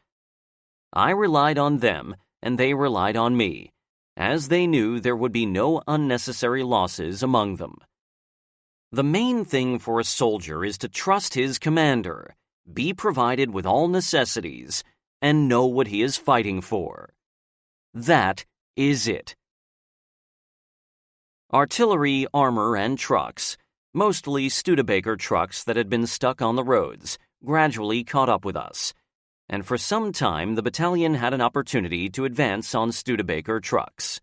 Speaker 1: I relied on them, and they relied on me, as they knew there would be no unnecessary losses among them. The main thing for a soldier is to trust his commander, be provided with all necessities, and know what he is fighting for. That is it. Artillery, armor, and trucks, mostly Studebaker trucks that had been stuck on the roads, gradually caught up with us, and for some time the battalion had an opportunity to advance on Studebaker trucks.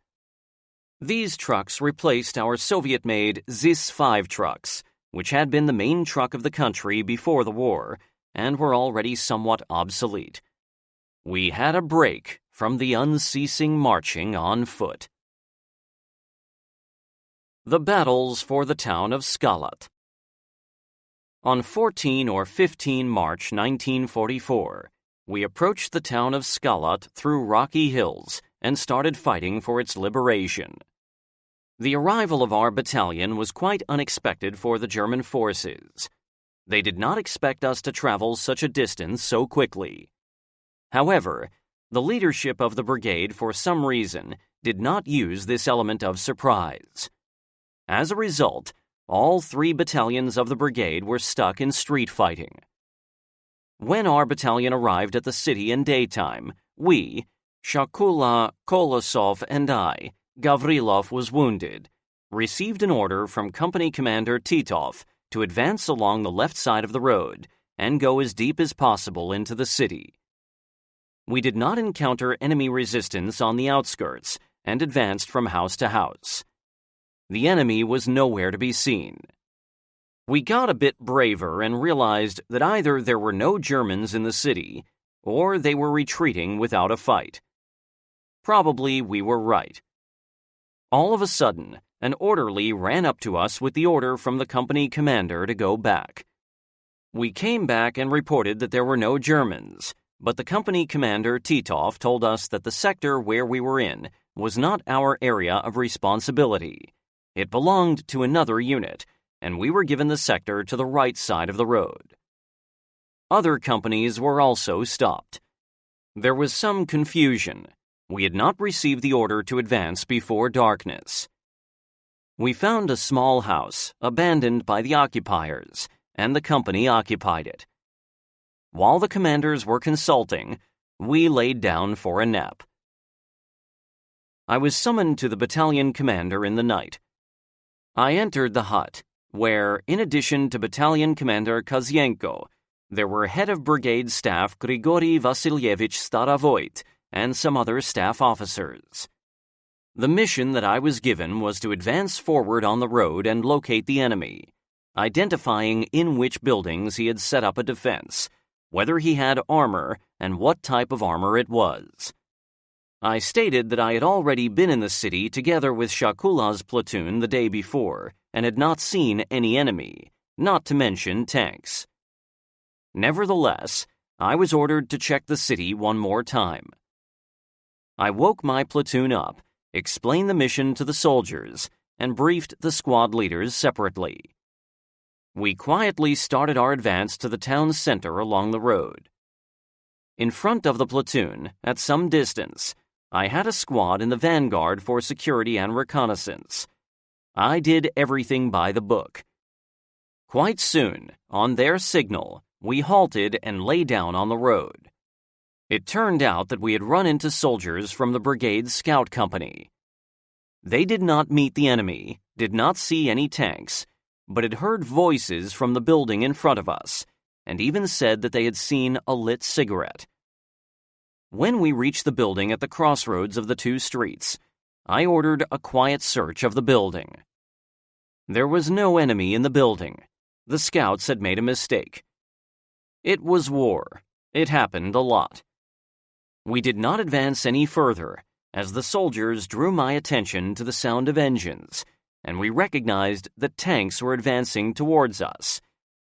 Speaker 1: These trucks replaced our Soviet-made ZIS-5 trucks, which had been the main truck of the country before the war and were already somewhat obsolete. We had a break from the unceasing marching on foot. The battles for the town of Skalat. On 14 or 15 March 1944, we approached the town of Skalat through rocky hills and started fighting for its liberation. The arrival of our battalion was quite unexpected for the German forces. They did not expect us to travel such a distance so quickly. However, the leadership of the brigade, for some reason, did not use this element of surprise. As a result, all 3 battalions of the brigade were stuck in street fighting. When our battalion arrived at the city in daytime, we, Shakula, Kolosov, and I, Gavrilov was wounded, received an order from Company Commander Titov to advance along the left side of the road and go as deep as possible into the city. We did not encounter enemy resistance on the outskirts and advanced from house to house. The enemy was nowhere to be seen. We got a bit braver and realized that either there were no Germans in the city or they were retreating without a fight. Probably we were right. All of a sudden, an orderly ran up to us with the order from the company commander to go back. We came back and reported that there were no Germans, but the company commander Titov told us that the sector where we were in was not our area of responsibility. It belonged to another unit, and we were given the sector to the right side of the road. Other companies were also stopped. There was some confusion. We had not received the order to advance before darkness. We found a small house, abandoned by the occupiers, and the company occupied it. While the commanders were consulting, we laid down for a nap. I was summoned to the battalion commander in the night. I entered the hut, where, in addition to Battalion Commander Kozienko, there were Head of Brigade Staff Grigory Vasilyevich Staravoit and some other staff officers. The mission that I was given was to advance forward on the road and locate the enemy, identifying in which buildings he had set up a defense, whether he had armor, and what type of armor it was. I stated that I had already been in the city together with Shakula's platoon the day before and had not seen any enemy, not to mention tanks. Nevertheless, I was ordered to check the city one more time. I woke my platoon up, explained the mission to the soldiers, and briefed the squad leaders separately. We quietly started our advance to the town center along the road. In front of the platoon, at some distance, I had a squad in the vanguard for security and reconnaissance. I did everything by the book. Quite soon, on their signal, we halted and lay down on the road. It turned out that we had run into soldiers from the brigade's scout company. They did not meet the enemy, did not see any tanks, but had heard voices from the building in front of us, and even said that they had seen a lit cigarette. When we reached the building at the crossroads of the two streets, I ordered a quiet search of the building. There was no enemy in the building. The scouts had made a mistake. It was war. It happened a lot. We did not advance any further, as the soldiers drew my attention to the sound of engines, and we recognized that tanks were advancing towards us.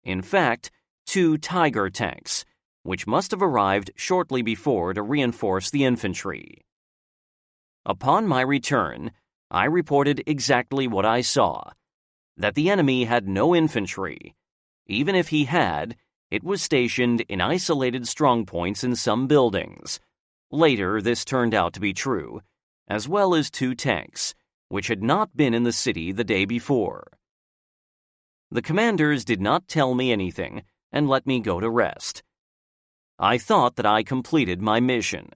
Speaker 1: In fact, 2 Tiger tanks, which must have arrived shortly before to reinforce the infantry. Upon my return, I reported exactly what I saw, that the enemy had no infantry. Even if he had, it was stationed in isolated strongpoints in some buildings. Later, this turned out to be true, as well as 2 tanks, which had not been in the city the day before. The commanders did not tell me anything and let me go to rest. I thought that I completed my mission.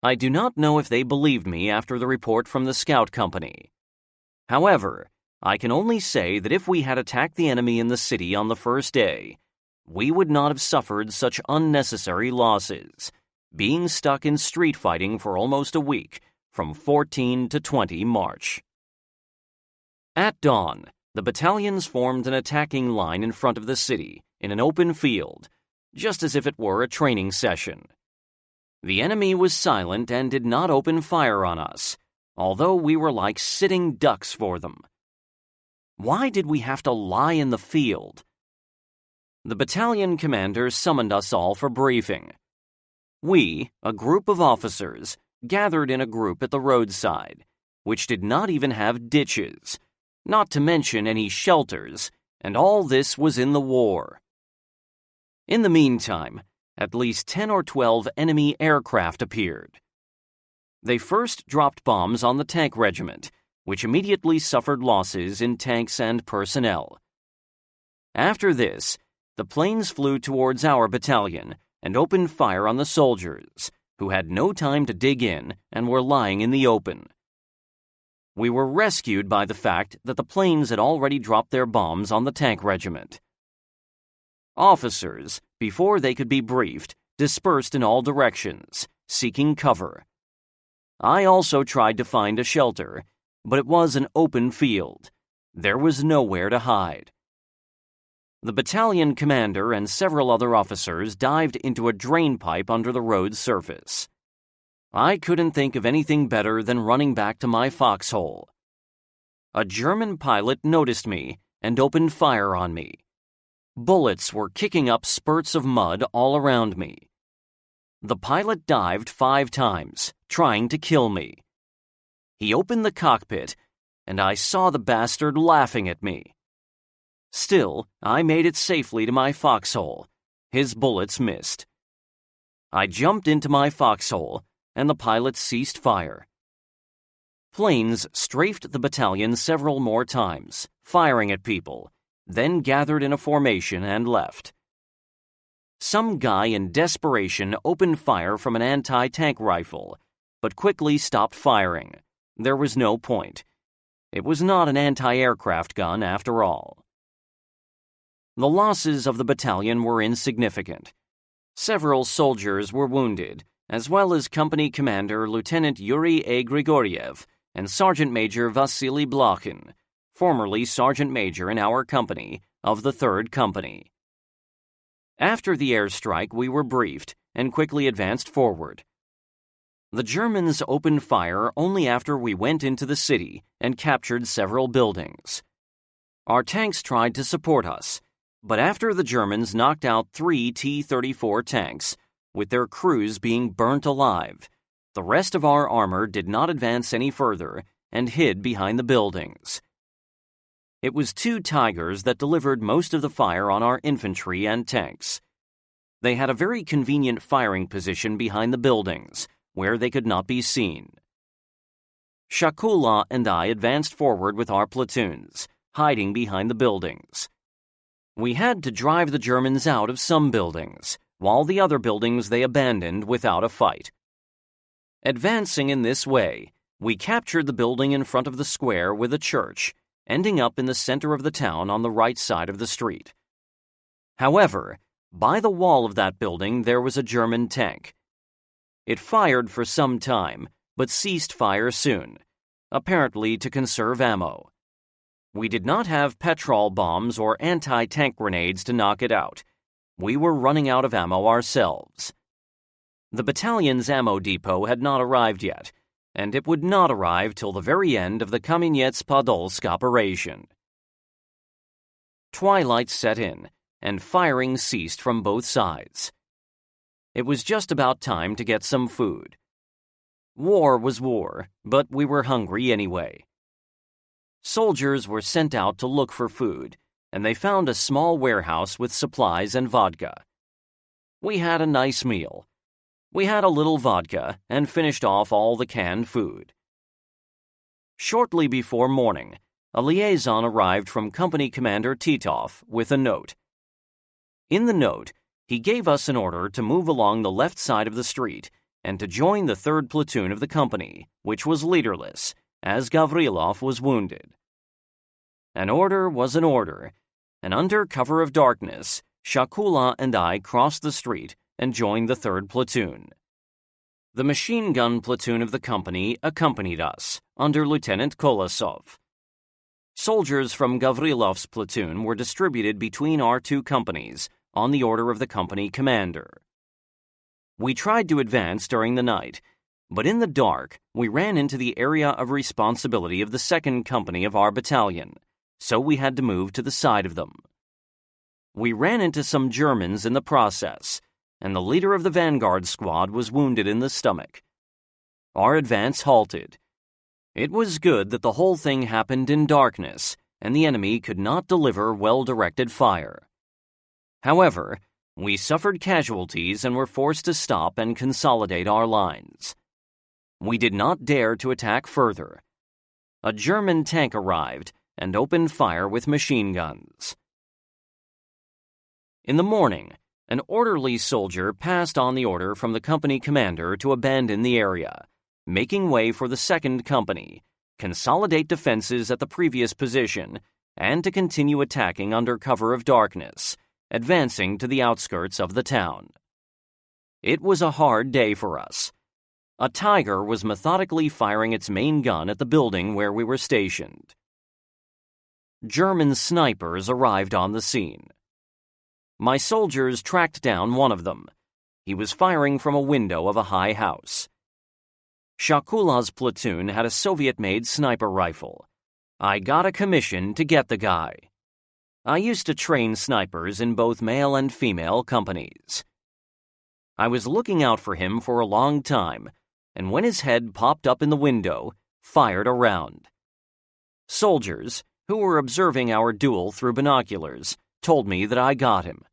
Speaker 1: I do not know if they believed me after the report from the scout company. However, I can only say that if we had attacked the enemy in the city on the first day, we would not have suffered such unnecessary losses, being stuck in street fighting for almost a week, from 14 to 20 March. At dawn, the battalions formed an attacking line in front of the city, in an open field, just as if it were a training session. The enemy was silent and did not open fire on us, although we were like sitting ducks for them. Why did we have to lie in the field? The battalion commander summoned us all for briefing. We, a group of officers, gathered in a group at the roadside, which did not even have ditches, not to mention any shelters, and all this was in the war. In the meantime, at least 10 or 12 enemy aircraft appeared. They first dropped bombs on the tank regiment, which immediately suffered losses in tanks and personnel. After this, the planes flew towards our battalion and opened fire on the soldiers, who had no time to dig in and were lying in the open. We were rescued by the fact that the planes had already dropped their bombs on the tank regiment. Officers, before they could be briefed, dispersed in all directions, seeking cover. I also tried to find a shelter, but it was an open field. There was nowhere to hide. The battalion commander and several other officers dived into a drain pipe under the road's surface. I couldn't think of anything better than running back to my foxhole. A German pilot noticed me and opened fire on me. Bullets were kicking up spurts of mud all around me. The pilot dived 5 times, trying to kill me. He opened the cockpit, and I saw the bastard laughing at me. Still, I made it safely to my foxhole. His bullets missed. I jumped into my foxhole, and the pilot ceased fire. Planes strafed the battalion several more times, firing at people, then gathered in a formation and left. Some guy in desperation opened fire from an anti-tank rifle, but quickly stopped firing. There was no point. It was not an anti-aircraft gun after all. The losses of the battalion were insignificant. Several soldiers were wounded, as well as Company Commander Lieutenant Yuri A. Grigoriev and Sergeant Major Vasily Blokhin, formerly Sergeant Major in our company of the 3rd Company. After the airstrike, we were briefed and quickly advanced forward. The Germans opened fire only after we went into the city and captured several buildings. Our tanks tried to support us, but after the Germans knocked out 3 T-34 tanks, with their crews being burnt alive, the rest of our armor did not advance any further and hid behind the buildings. It was 2 Tigers that delivered most of the fire on our infantry and tanks. They had a very convenient firing position behind the buildings, where they could not be seen. Shakula and I advanced forward with our platoons, hiding behind the buildings. We had to drive the Germans out of some buildings, while the other buildings they abandoned without a fight. Advancing in this way, we captured the building in front of the square with a church, ending up in the center of the town on the right side of the street. However, by the wall of that building there was a German tank. It fired for some time, but ceased fire soon, apparently to conserve ammo. We did not have petrol bombs or anti-tank grenades to knock it out. We were running out of ammo ourselves. The battalion's ammo depot had not arrived yet, and it would not arrive till the very end of the Kamenets-Podolsk operation. Twilight set in, and firing ceased from both sides. It was just about time to get some food. War was war, but we were hungry anyway. Soldiers were sent out to look for food, and they found a small warehouse with supplies and vodka. We had a nice meal. We had a little vodka and finished off all the canned food. Shortly before morning, a liaison arrived from Company Commander Titov with a note. In the note, he gave us an order to move along the left side of the street and to join the 3rd Platoon of the company, which was leaderless, as Gavrilov was wounded. An order was an order, and under cover of darkness, Shakula and I crossed the street and joined the 3rd Platoon. The machine gun platoon of the company accompanied us, under Lieutenant Kolosov. Soldiers from Gavrilov's platoon were distributed between our 2 companies on the order of the company commander. We tried to advance during the night, but in the dark, we ran into the area of responsibility of the 2nd Company of our battalion, so we had to move to the side of them. We ran into some Germans in the process, and the leader of the vanguard squad was wounded in the stomach. Our advance halted. It was good that the whole thing happened in darkness, and the enemy could not deliver well-directed fire. However, we suffered casualties and were forced to stop and consolidate our lines. We did not dare to attack further. A German tank arrived and opened fire with machine guns. In the morning, an orderly soldier passed on the order from the company commander to abandon the area, making way for the 2nd Company, consolidate defenses at the previous position, and to continue attacking under cover of darkness, advancing to the outskirts of the town. It was a hard day for us. A Tiger was methodically firing its main gun at the building where we were stationed. German snipers arrived on the scene. My soldiers tracked down one of them. He was firing from a window of a high house. Shakula's platoon had a Soviet-made sniper rifle. I got a commission to get the guy. I used to train snipers in both male and female companies. I was looking out for him for a long time, and when his head popped up in the window, fired a round. Soldiers, who were observing our duel through binoculars, told me that I got him.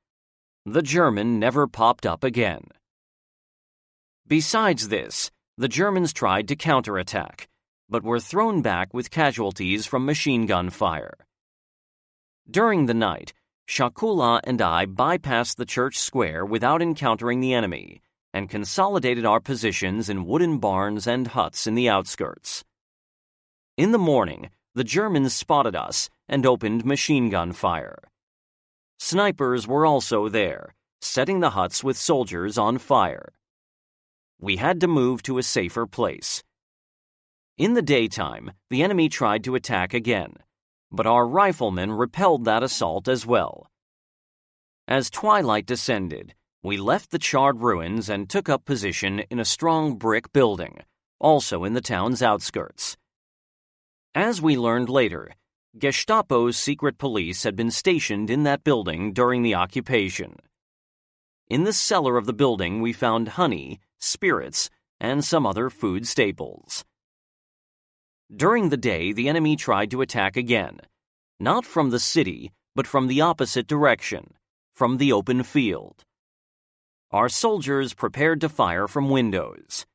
Speaker 1: The German never popped up again. Besides this, the Germans tried to counterattack, but were thrown back with casualties from machine gun fire. During the night, Shakula and I bypassed the church square without encountering the enemy and consolidated our positions in wooden barns and huts in the outskirts. In the morning, the Germans spotted us and opened machine gun fire. Snipers were also there, setting the huts with soldiers on fire. We had to move to a safer place. In the daytime, the enemy tried to attack again, but our riflemen repelled that assault as well. As twilight descended, we left the charred ruins and took up position in a strong brick building, also in the town's outskirts. As we learned later, Gestapo's secret police had been stationed in that building during the occupation. In the cellar of the building, we found honey, spirits, and some other food staples. During the day, the enemy tried to attack again, not from the city, but from the opposite direction, from the open field. Our soldiers prepared to fire from windows.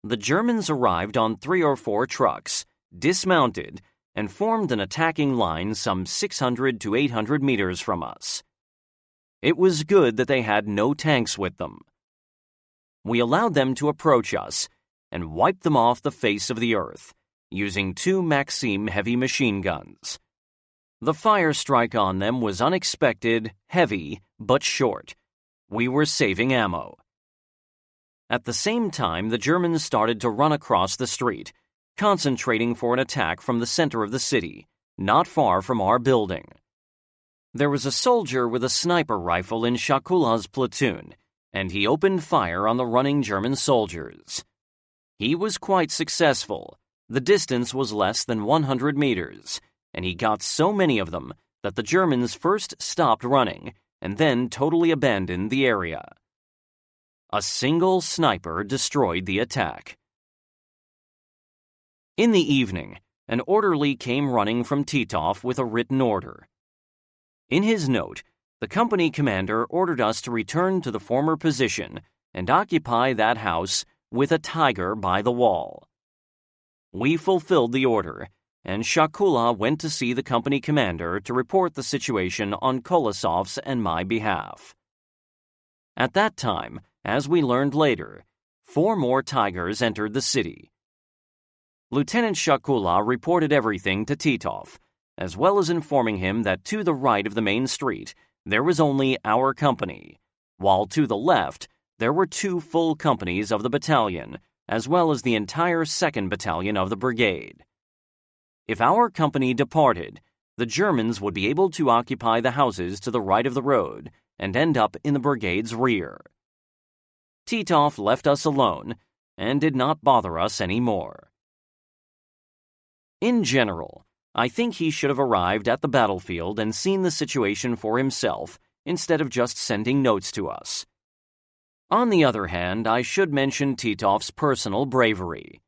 Speaker 1: The Germans arrived on 3 or 4 trucks, dismounted, and formed an attacking line some 600 to 800 meters from us. It was good that they had no tanks with them. We allowed them to approach us and wiped them off the face of the earth, using 2 Maxim heavy machine guns. The fire strike on them was unexpected, heavy, but short. We were saving ammo. At the same time, the Germans started to run across the street, concentrating for an attack from the center of the city, not far from our building. There was a soldier with a sniper rifle in Shakula's platoon, and he opened fire on the running German soldiers. He was quite successful. The distance was less than 100 meters, and he got so many of them that the Germans first stopped running and then totally abandoned the area. A single sniper destroyed the attack. In the evening, an orderly came running from Titov with a written order. In his note, the company commander ordered us to return to the former position and occupy that house with a tiger by the wall. We fulfilled the order, and Shakula went to see the company commander to report the situation on Kolosov's and my behalf. At that time, as we learned later, 4 more tigers entered the city. Lieutenant Shakula reported everything to Titov, as well as informing him that to the right of the main street there was only our company, while to the left there were 2 full companies of the battalion, as well as the entire 2nd Battalion of the brigade. If our company departed, the Germans would be able to occupy the houses to the right of the road and end up in the brigade's rear. Titov left us alone and did not bother us any more. In general, I think he should have arrived at the battlefield and seen the situation for himself instead of just sending notes to us. On the other hand, I should mention Titov's personal bravery.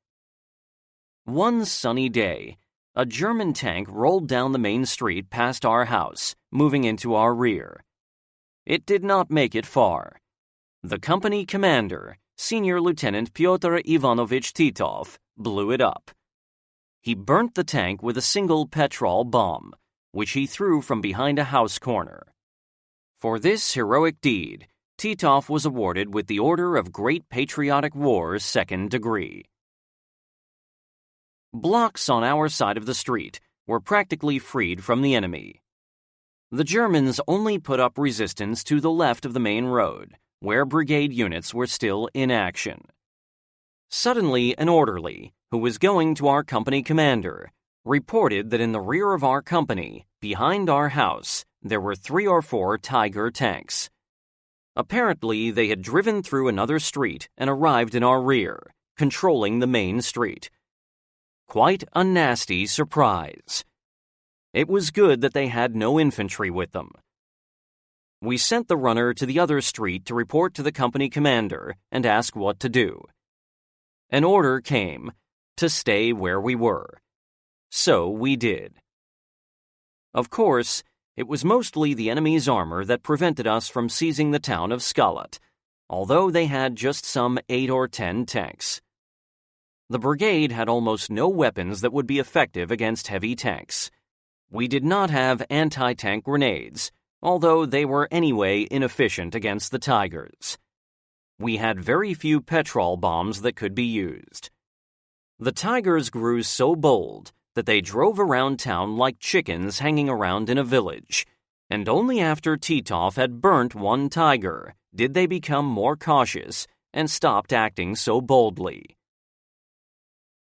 Speaker 1: One sunny day, a German tank rolled down the main street past our house, moving into our rear. It did not make it far. The company commander, Senior Lieutenant Pyotr Ivanovich Titov, blew it up. He burnt the tank with a single petrol bomb, which he threw from behind a house corner. For this heroic deed, Titov was awarded with the Order of Great Patriotic War 2nd degree. Blocks on our side of the street were practically freed from the enemy. The Germans only put up resistance to the left of the main road, where brigade units were still in action. Suddenly, an orderly, who was going to our company commander, reported that in the rear of our company, behind our house, there were 3 or 4 Tiger tanks. Apparently, they had driven through another street and arrived in our rear, controlling the main street. Quite a nasty surprise. It was good that they had no infantry with them. We sent the runner to the other street to report to the company commander and ask what to do. An order came to stay where we were. So we did. Of course, it was mostly the enemy's armor that prevented us from seizing the town of Skalat, although they had just some 8 or 10 tanks. The brigade had almost no weapons that would be effective against heavy tanks. We did not have anti-tank grenades, although they were anyway inefficient against the Tigers. We had very few petrol bombs that could be used. The Tigers grew so bold that they drove around town like chickens hanging around in a village, and only after Titov had burnt one tiger did they become more cautious and stopped acting so boldly.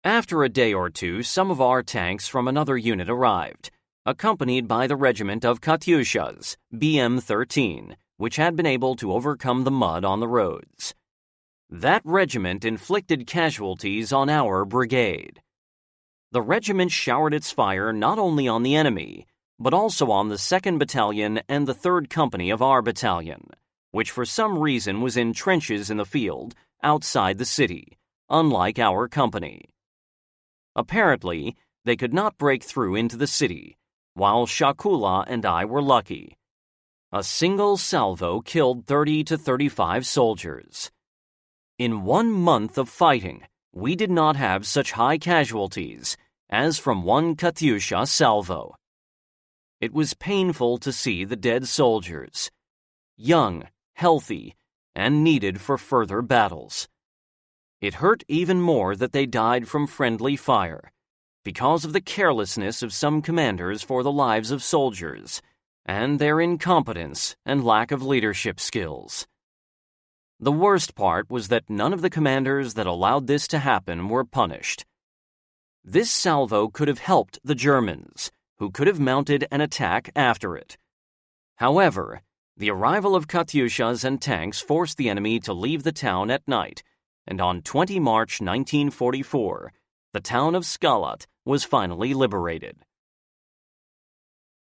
Speaker 1: After a day or two, some of our tanks from another unit arrived, accompanied by the regiment of Katyushas, BM-13, which had been able to overcome the mud on the roads. That regiment inflicted casualties on our brigade. The regiment showered its fire not only on the enemy, but also on the 2nd Battalion and the 3rd Company of our battalion, which for some reason was in trenches in the field outside the city, unlike our company. Apparently, they could not break through into the city, while Shakula and I were lucky. A single salvo killed 30 to 35 soldiers. In 1 month of fighting, we did not have such high casualties as from one Katyusha salvo. It was painful to see the dead soldiers, young, healthy, and needed for further battles. It hurt even more that they died from friendly fire, because of the carelessness of some commanders for the lives of soldiers, and their incompetence and lack of leadership skills. The worst part was that none of the commanders that allowed this to happen were punished. This salvo could have helped the Germans, who could have mounted an attack after it. However, the arrival of Katyushas and tanks forced the enemy to leave the town at night, and on 20 March 1944, the town of Skalat was finally liberated.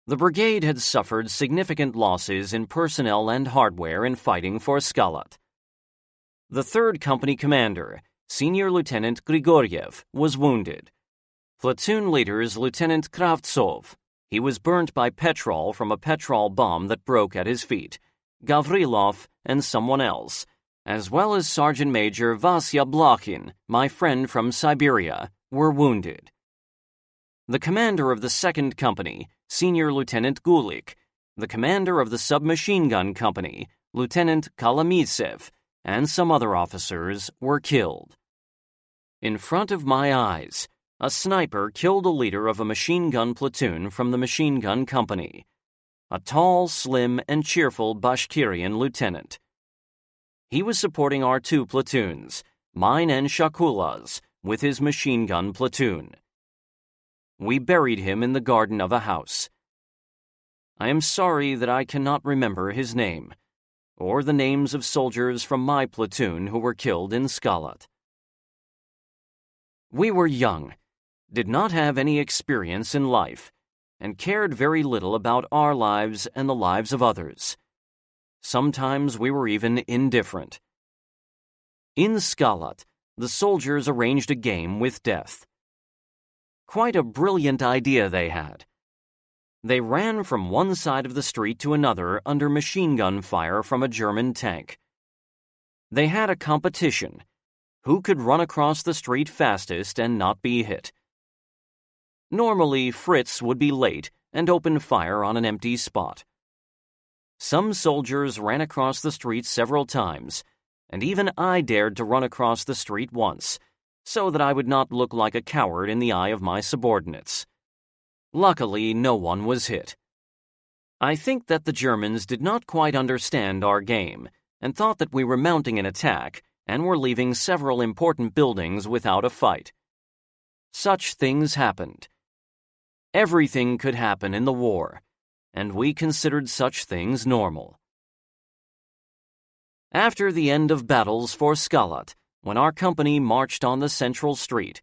Speaker 1: The brigade had suffered significant losses in personnel and hardware in fighting for Skalat. The 3rd Company commander, Senior Lieutenant Grigoriev, was wounded. Platoon leader's Lieutenant Kravtsov, he was burnt by petrol from a petrol bomb that broke at his feet, Gavrilov, and someone else, as well as Sergeant Major Vasya Blokhin, my friend from Siberia, were wounded. The commander of the 2nd Company, Senior Lieutenant Gulik, the commander of the submachine gun company, Lieutenant Kalamitsev, and some other officers were killed. In front of my eyes, a sniper killed a leader of a machine gun platoon from the machine gun company, a tall, slim, and cheerful Bashkirian lieutenant. He was supporting our 2 platoons, mine and Shakula's, with his machine gun platoon. We buried him in the garden of a house. I am sorry that I cannot remember his name, or the names of soldiers from my platoon who were killed in Skalat. We were young, did not have any experience in life, and cared very little about our lives and the lives of others. Sometimes we were even indifferent. In Skalat, the soldiers arranged a game with death. Quite a brilliant idea they had. They ran from one side of the street to another under machine gun fire from a German tank. They had a competition. Who could run across the street fastest and not be hit? Normally, Fritz would be late and open fire on an empty spot. Some soldiers ran across the street several times, and even I dared to run across the street once, so that I would not look like a coward in the eye of my subordinates. Luckily, no one was hit. I think that the Germans did not quite understand our game and thought that we were mounting an attack and were leaving several important buildings without a fight. Such things happened. Everything could happen in the war, and we considered such things normal. After the end of battles for Skalat, when our company marched on the central street,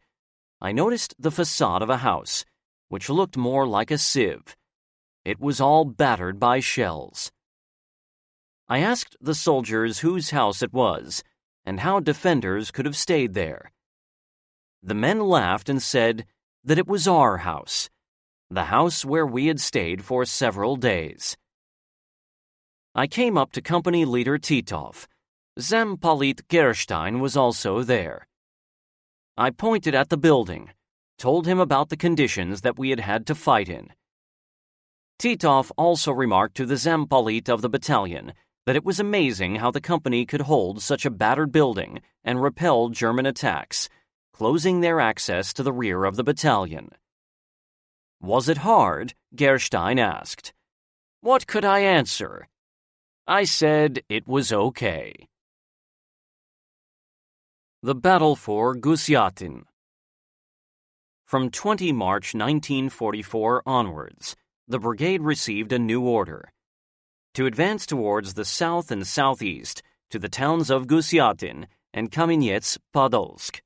Speaker 1: I noticed the facade of a house, which looked more like a sieve. It was all battered by shells. I asked the soldiers whose house it was and how defenders could have stayed there. The men laughed and said that it was our house, the house where we had stayed for several days. I came up to company leader Titov. Zampolit Gerstein was also there. I pointed at the building, told him about the conditions that we had had to fight in. Titov also remarked to the Zampolit of the battalion that it was amazing how the company could hold such a battered building and repel German attacks, closing their access to the rear of the battalion. Was it hard? Gerstein asked. What could I answer? I said it was okay. The Battle for Gusyatin. From 20 March 1944 onwards, the brigade received a new order to advance towards the south and southeast to the towns of Gusyatin and Kamenets-Podolsk.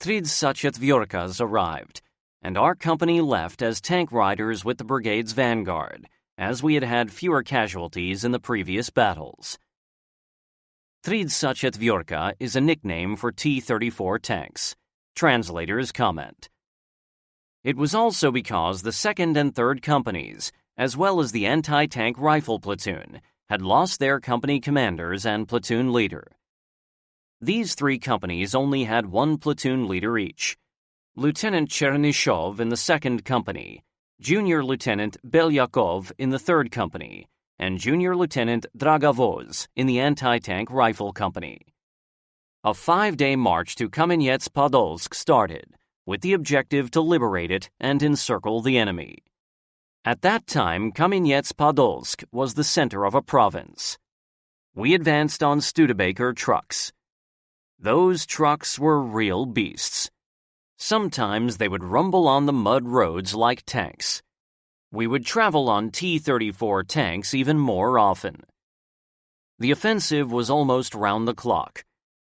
Speaker 1: 34 arrived, and our company left as tank riders with the brigade's vanguard, as we had had fewer casualties in the previous battles. 34 is a nickname for T-34 tanks. Translators comment. It was also because the 2nd and 3rd companies, as well as the anti-tank rifle platoon, had lost their company commanders and platoon leader. These 3 companies only had 1 platoon leader each. Lieutenant Chernyshov in the 2nd Company, Junior Lieutenant Belyakov in the 3rd Company, and Junior Lieutenant Dragavoz in the Anti-Tank Rifle Company. A 5-day march to Kamenets-Podolsk started, with the objective to liberate it and encircle the enemy. At that time, Kamenets-Podolsk was the center of a province. We advanced on Studebaker trucks. Those trucks were real beasts. Sometimes they would rumble on the mud roads like tanks. We would travel on T-34 tanks even more often. The offensive was almost round the clock.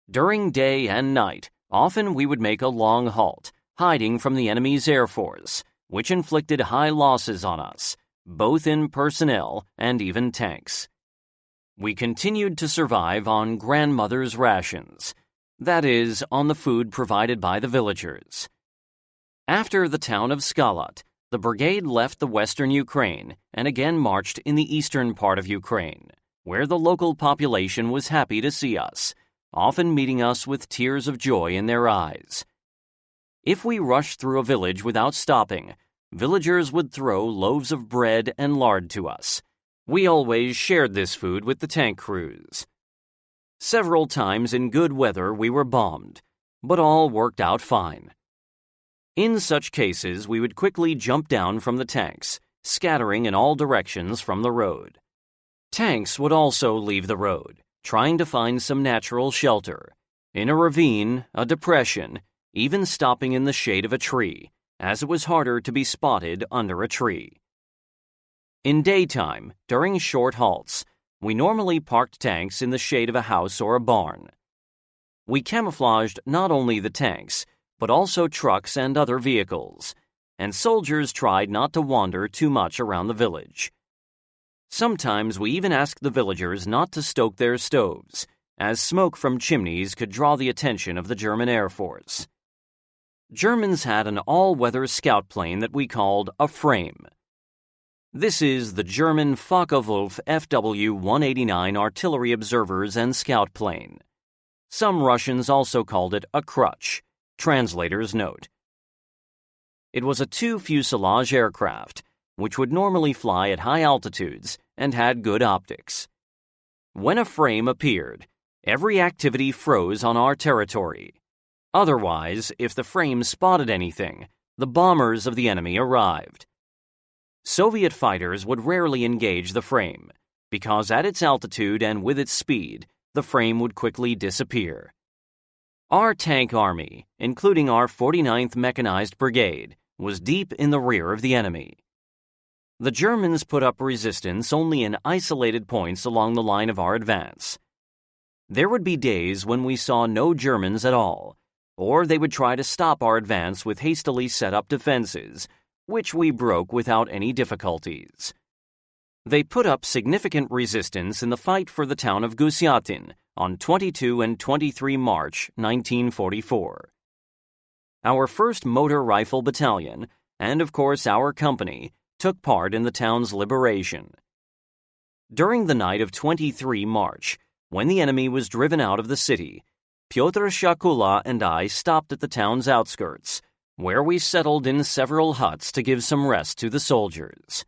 Speaker 1: During day and night, often we would make a long halt, hiding from the enemy's air force, which inflicted high losses on us, both in personnel and even tanks. We continued to survive on grandmother's rations, that is, on the food provided by the villagers. After the town of Skalat, the brigade left the western Ukraine and again marched in the eastern part of Ukraine, where the local population was happy to see us, often meeting us with tears of joy in their eyes. If we rushed through a village without stopping, villagers would throw loaves of bread and lard to us. We always shared this food with the tank crews. Several times in good weather we were bombed, but all worked out fine. In such cases, we would quickly jump down from the tanks, scattering in all directions from the road. Tanks would also leave the road, trying to find some natural shelter, in a ravine, a depression, even stopping in the shade of a tree, as it was harder to be spotted under a tree. In daytime, during short halts, we normally parked tanks in the shade of a house or a barn. We camouflaged not only the tanks, but also trucks and other vehicles, and soldiers tried not to wander too much around the village. Sometimes we even asked the villagers not to stoke their stoves, as smoke from chimneys could draw the attention of the German Air Force. Germans had an all-weather scout plane that we called a frame. This is the German Focke-Wulf FW-189 artillery observers and scout plane. Some Russians also called it a crutch. Translators note. It was a 2-fuselage aircraft, which would normally fly at high altitudes and had good optics. When a frame appeared, every activity froze on our territory. Otherwise, if the frame spotted anything, the bombers of the enemy arrived. Soviet fighters would rarely engage the frame, because at its altitude and with its speed, the frame would quickly disappear. Our tank army, including our 49th Mechanized Brigade, was deep in the rear of the enemy. The Germans put up resistance only in isolated points along the line of our advance. There would be days when we saw no Germans at all, or they would try to stop our advance with hastily set up defenses, which we broke without any difficulties. They put up significant resistance in the fight for the town of Gusyatin on 22 and 23 March 1944. Our 1st Motor Rifle Battalion, and of course our company, took part in the town's liberation. During the night of 23 March, when the enemy was driven out of the city, Pyotr Shakula and I stopped at the town's outskirts, where we settled in several huts to give some rest to the soldiers.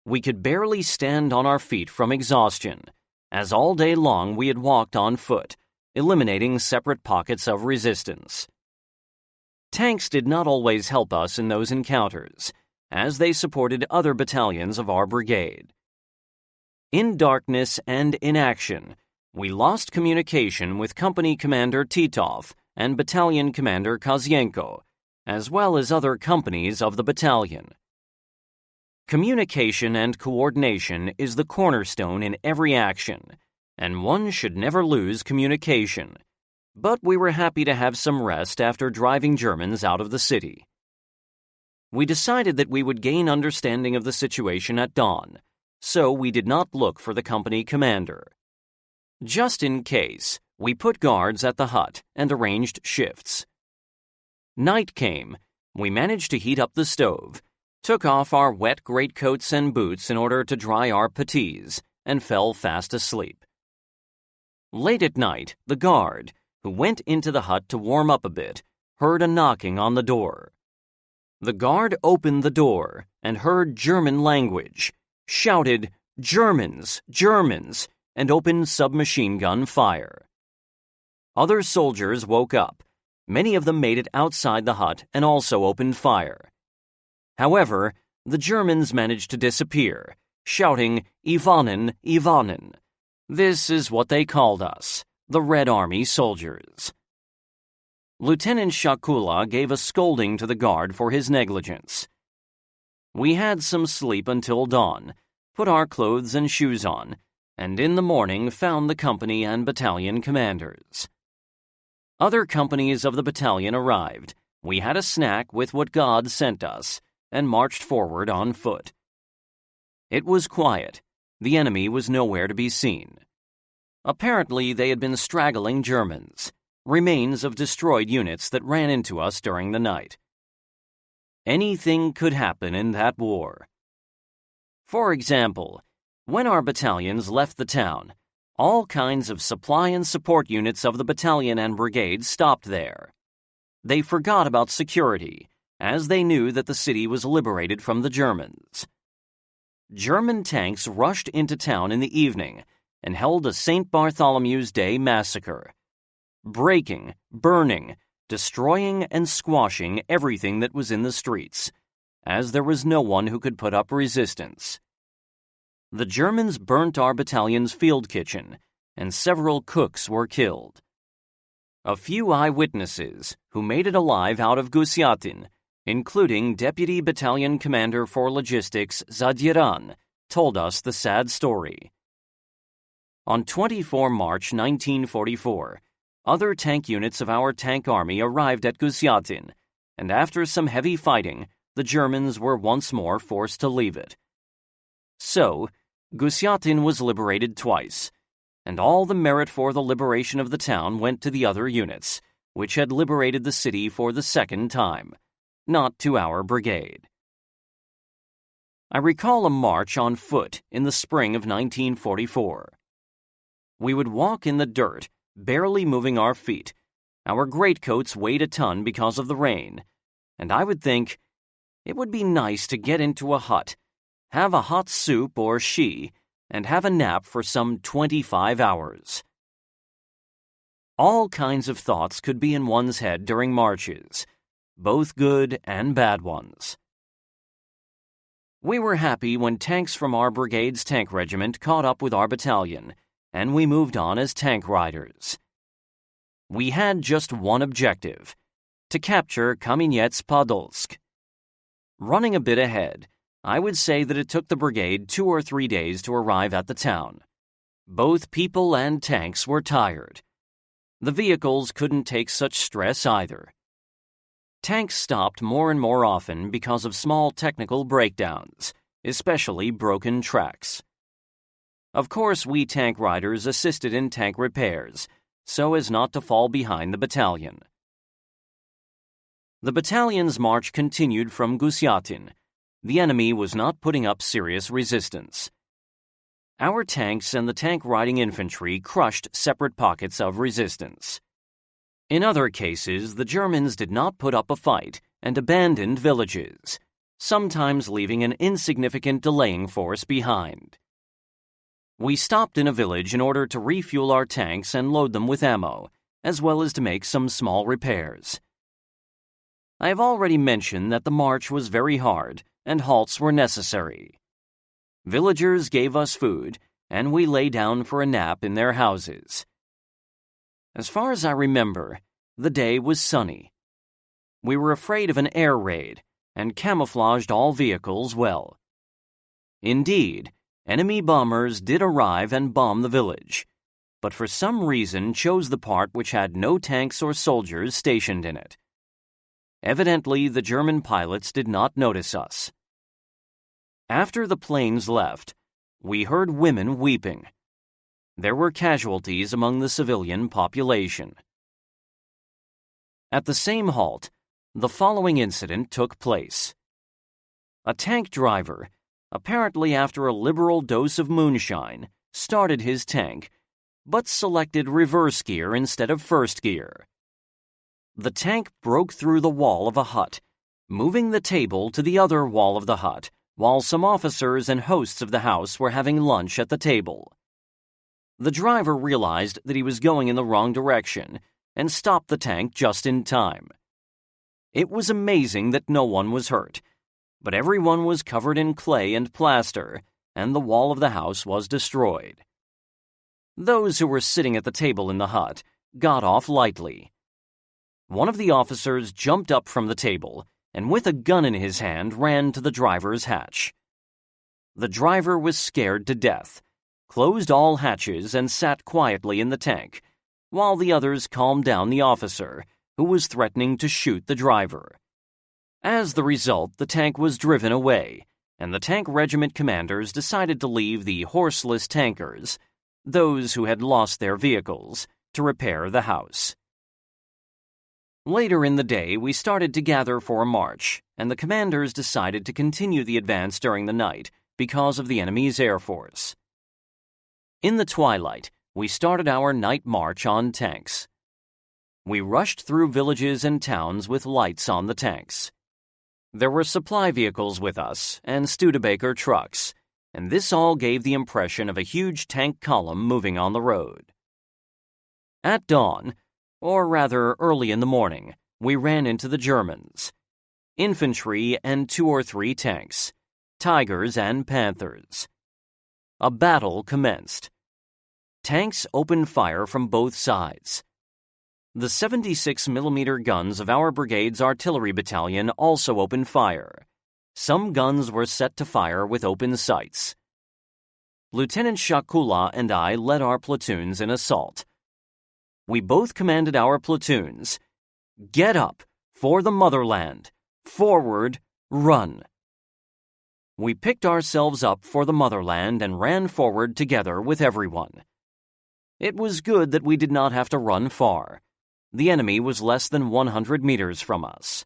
Speaker 1: We could barely stand on our feet from exhaustion, as all day long we had walked on foot, eliminating separate pockets of resistance. Tanks did not always help us in those encounters, as they supported other battalions of our brigade. In darkness and inaction, we lost communication with Company Commander Titov and Battalion Commander Kozienko, as well as other companies of the battalion. Communication and coordination is the cornerstone in every action, and one should never lose communication. But we were happy to have some rest after driving Germans out of the city. We decided that we would gain understanding of the situation at dawn, so we did not look for the company commander. Just in case, we put guards at the hut and arranged shifts. Night came. We managed to heat up the stove, took off our wet greatcoats and boots in order to dry our puttees, and fell fast asleep. Late at night, the guard, who went into the hut to warm up a bit, heard a knocking on the door. The guard opened the door and heard German language, shouted, "Germans! Germans!" and opened submachine gun fire. Other soldiers woke up. Many of them made it outside the hut and also opened fire. However, the Germans managed to disappear, shouting, "Ivanen, Ivanen." This is what they called us, the Red Army soldiers. Lieutenant Shakula gave a scolding to the guard for his negligence. We had some sleep until dawn, put our clothes and shoes on, and in the morning found the company and battalion commanders. Other companies of the battalion arrived. We had a snack with what God sent us, and marched forward on foot. It was quiet. The enemy was nowhere to be seen. Apparently, they had been straggling Germans, remains of destroyed units that ran into us during the night. Anything could happen in that war. For example, when our battalions left the town, all kinds of supply and support units of the battalion and brigade stopped there. They forgot about security, as they knew that the city was liberated from the Germans. German tanks rushed into town in the evening and held a St. Bartholomew's Day massacre, breaking, burning, destroying, and squashing everything that was in the streets, as there was no one who could put up resistance. The Germans burnt our battalion's field kitchen, and several cooks were killed. A few eyewitnesses who made it alive out of Gusyatin, including Deputy Battalion Commander for Logistics Zadyiran, told us the sad story. On 24 March 1944, other tank units of our tank army arrived at Gusyatin, and after some heavy fighting, the Germans were once more forced to leave it. So, Gusyatin was liberated twice, and all the merit for the liberation of the town went to the other units, which had liberated the city for the second time, not to our brigade. I recall a march on foot in the spring of 1944. We would walk in the dirt, barely moving our feet. Our greatcoats weighed a ton because of the rain, and I would think, it would be nice to get into a hut, have a hot soup or shi, and have a nap for some 25 hours. All kinds of thoughts could be in one's head during marches, both good and bad ones. We were happy when tanks from our brigade's tank regiment caught up with our battalion, and we moved on as tank riders. We had just one objective: to capture Kamenets-Podolsk. Running a bit ahead, I would say that it took the brigade 2 or 3 days to arrive at the town. Both people and tanks were tired. The vehicles couldn't take such stress either. Tanks stopped more and more often because of small technical breakdowns, especially broken tracks. Of course, we tank riders assisted in tank repairs, so as not to fall behind the battalion. The battalion's march continued from Gusyatin. The enemy was not putting up serious resistance. Our tanks and the tank-riding infantry crushed separate pockets of resistance. In other cases, the Germans did not put up a fight and abandoned villages, sometimes leaving an insignificant delaying force behind. We stopped in a village in order to refuel our tanks and load them with ammo, as well as to make some small repairs. I have already mentioned that the march was very hard and halts were necessary. Villagers gave us food, and we lay down for a nap in their houses. As far as I remember, the day was sunny. We were afraid of an air raid and camouflaged all vehicles well. Indeed, enemy bombers did arrive and bomb the village, but for some reason chose the part which had no tanks or soldiers stationed in it. Evidently, the German pilots did not notice us. After the planes left, we heard women weeping. There were casualties among the civilian population. At the same halt, the following incident took place. A tank driver, apparently after a liberal dose of moonshine, started his tank, but selected reverse gear instead of first gear. The tank broke through the wall of a hut, moving the table to the other wall of the hut, while some officers and hosts of the house were having lunch at the table. The driver realized that he was going in the wrong direction and stopped the tank just in time. It was amazing that no one was hurt, but everyone was covered in clay and plaster, and the wall of the house was destroyed. Those who were sitting at the table in the hut got off lightly. One of the officers jumped up from the table and with a gun in his hand ran to the driver's hatch. The driver was scared to death, closed all hatches and sat quietly in the tank, while the others calmed down the officer, who was threatening to shoot the driver. As the result, the tank was driven away, and the tank regiment commanders decided to leave the horseless tankers, those who had lost their vehicles, to repair the house. Later in the day, we started to gather for a march, and the commanders decided to continue the advance during the night because of the enemy's air force. In the twilight, we started our night march on tanks. We rushed through villages and towns with lights on the tanks. There were supply vehicles with us and Studebaker trucks, and this all gave the impression of a huge tank column moving on the road. At dawn, or rather early in the morning, we ran into the Germans. Infantry and 2 or 3 tanks, Tigers and Panthers. A battle commenced. Tanks opened fire from both sides. The 76mm guns of our brigade's artillery battalion also opened fire. Some guns were set to fire with open sights. Lieutenant Shakula and I led our platoons in assault. We both commanded our platoons, "Get up, for the motherland, forward, run." We picked ourselves up for the motherland and ran forward together with everyone. It was good that we did not have to run far. The enemy was less than 100 meters from us.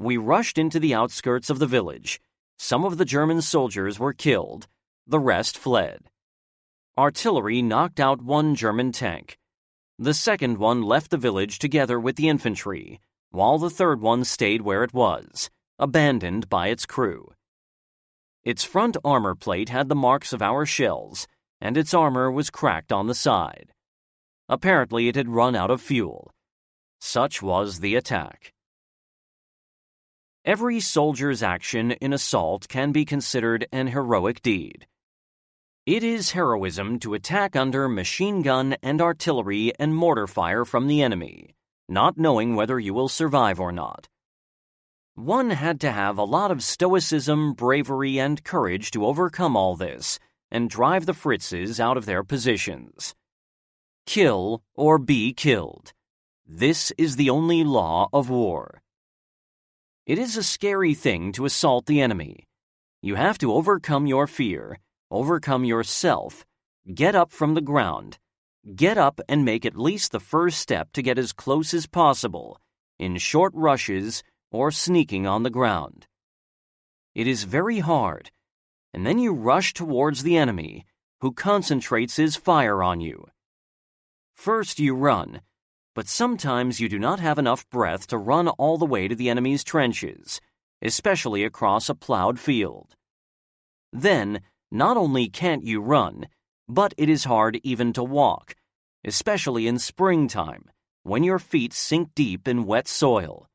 Speaker 1: We rushed into the outskirts of the village. Some of the German soldiers were killed. The rest fled. Artillery knocked out 1 German tank. The second one left the village together with the infantry, while the third one stayed where it was, abandoned by its crew. Its front armor plate had the marks of our shells, and its armor was cracked on the side. Apparently it had run out of fuel. Such was the attack. Every soldier's action in assault can be considered an heroic deed. It is heroism to attack under machine gun and artillery and mortar fire from the enemy, not knowing whether you will survive or not. One had to have a lot of stoicism, bravery, and courage to overcome all this and drive the Fritzes out of their positions. Kill or be killed. This is the only law of war. It is a scary thing to assault the enemy. You have to overcome your fear, overcome yourself, get up from the ground, get up and make at least the first step to get as close as possible, in short rushes or sneaking on the ground. It is very hard, and then you rush towards the enemy, who concentrates his fire on you. First you run, but sometimes you do not have enough breath to run all the way to the enemy's trenches, especially across a plowed field. Then, not only can't you run, but it is hard even to walk, especially in springtime, when your feet sink deep in wet soil.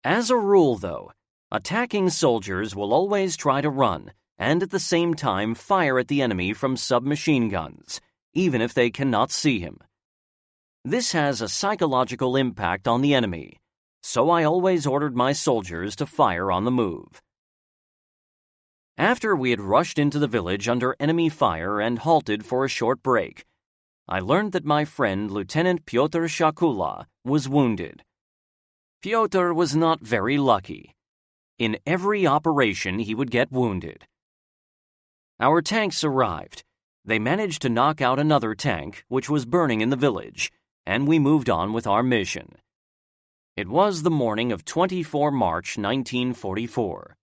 Speaker 1: As a rule, though, attacking soldiers will always try to run and at the same time fire at the enemy from submachine guns, even if they cannot see him. This has a psychological impact on the enemy, so I always ordered my soldiers to fire on the move. After we had rushed into the village under enemy fire and halted for a short break, I learned that my friend Lieutenant Pyotr Shakula was wounded. Pyotr was not very lucky. In every operation he would get wounded. Our tanks arrived. They managed to knock out another tank, which was burning in the village, and we moved on with our mission. It was the morning of 24 March 1944.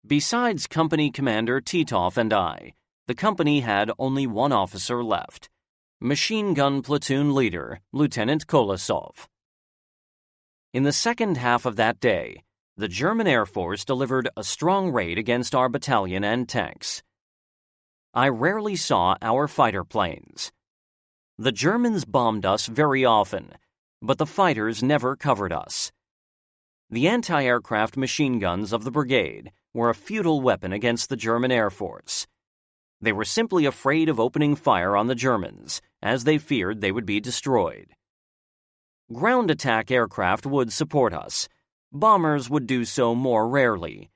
Speaker 1: Besides Company Commander Titov and I, the company had only one officer left, Machine Gun Platoon Leader, Lieutenant Kolosov. In the second half of that day, the German Air Force delivered a strong raid against our battalion and tanks. I rarely saw our fighter planes. The Germans bombed us very often, but the fighters never covered us. The anti-aircraft machine guns of the brigade were a futile weapon against the German Air Force. They were simply afraid of opening fire on the Germans, as they feared they would be destroyed. Ground attack aircraft would support us. Bombers would do so more rarely,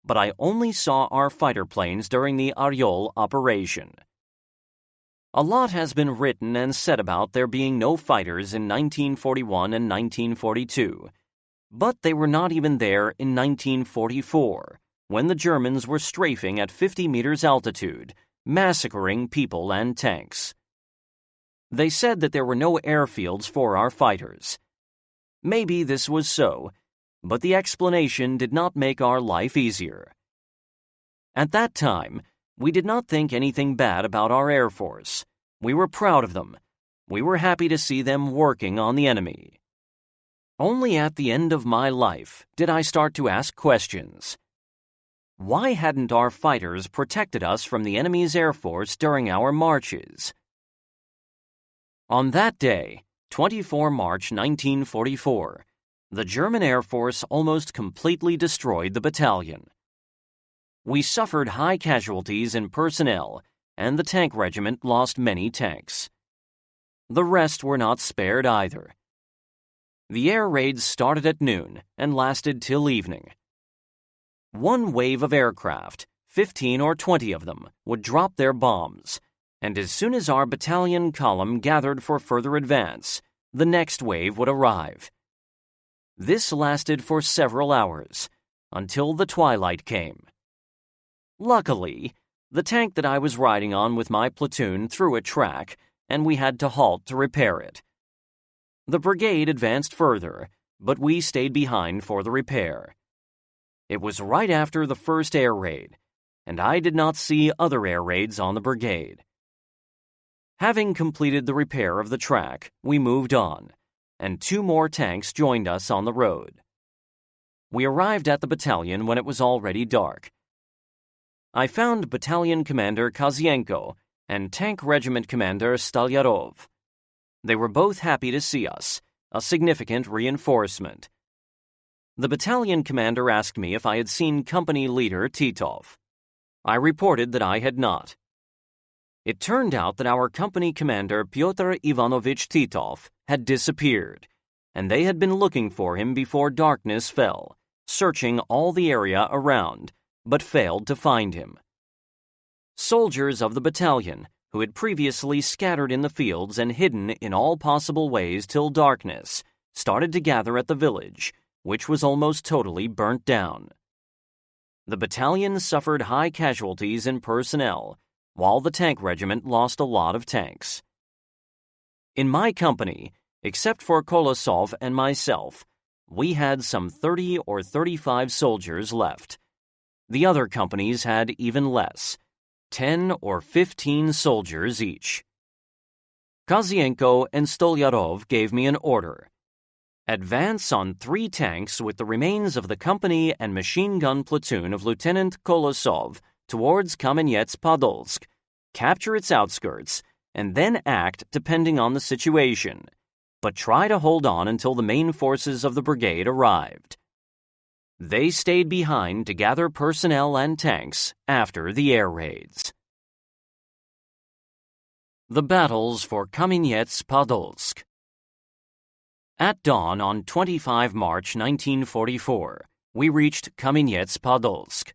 Speaker 1: but I only saw our fighter planes during the Aryol operation. A lot has been written and said about there being no fighters in 1941 and 1942, but they were not even there in 1944, when the Germans were strafing at 50 meters altitude, massacring people and tanks. They said that there were no airfields for our fighters. Maybe this was so, but the explanation did not make our life easier. At that time, we did not think anything bad about our Air Force. We were proud of them. We were happy to see them working on the enemy. Only at the end of my life did I start to ask questions. Why hadn't our fighters protected us from the enemy's Air Force during our marches? On that day, 24 March 1944, the German Air Force almost completely destroyed the battalion. We suffered high casualties in personnel, and the tank regiment lost many tanks. The rest were not spared either. The air raids started at noon and lasted till evening. One wave of aircraft, 15 or 20 of them, would drop their bombs, and as soon as our battalion column gathered for further advance, the next wave would arrive. This lasted for several hours, until the twilight came. Luckily, the tank that I was riding on with my platoon threw a track, and we had to halt to repair it. The brigade advanced further, but we stayed behind for the repair. It was right after the first air raid, and I did not see other air raids on the brigade. Having completed the repair of the track, we moved on, and 2 more tanks joined us on the road. We arrived at the battalion when it was already dark. I found Battalion Commander Kozienko and Tank Regiment Commander Stalyarov. They were both happy to see us, a significant reinforcement. The battalion commander asked me if I had seen company leader Titov. I reported that I had not. It turned out that our company commander Pyotr Ivanovich Titov had disappeared, and they had been looking for him before darkness fell, searching all the area around, but failed to find him. Soldiers of the battalion, who had previously scattered in the fields and hidden in all possible ways till darkness, started to gather at the village, which was almost totally burnt down. The battalion suffered high casualties in personnel, while the tank regiment lost a lot of tanks. In my company, except for Kolosov and myself, we had some 30 or 35 soldiers left. The other companies had even less, 10 or 15 soldiers each. Kozienko and Stolyarov gave me an order. Advance on 3 tanks with the remains of the company and machine gun platoon of Lieutenant Kolosov towards Kamenets-Podolsk, capture its outskirts, and then act depending on the situation, but try to hold on until the main forces of the brigade arrived. They stayed behind to gather personnel and tanks after the air raids. The battles for Kamenets-Podolsk. At dawn on 25 March 1944, we reached Kamenets-Podolsk.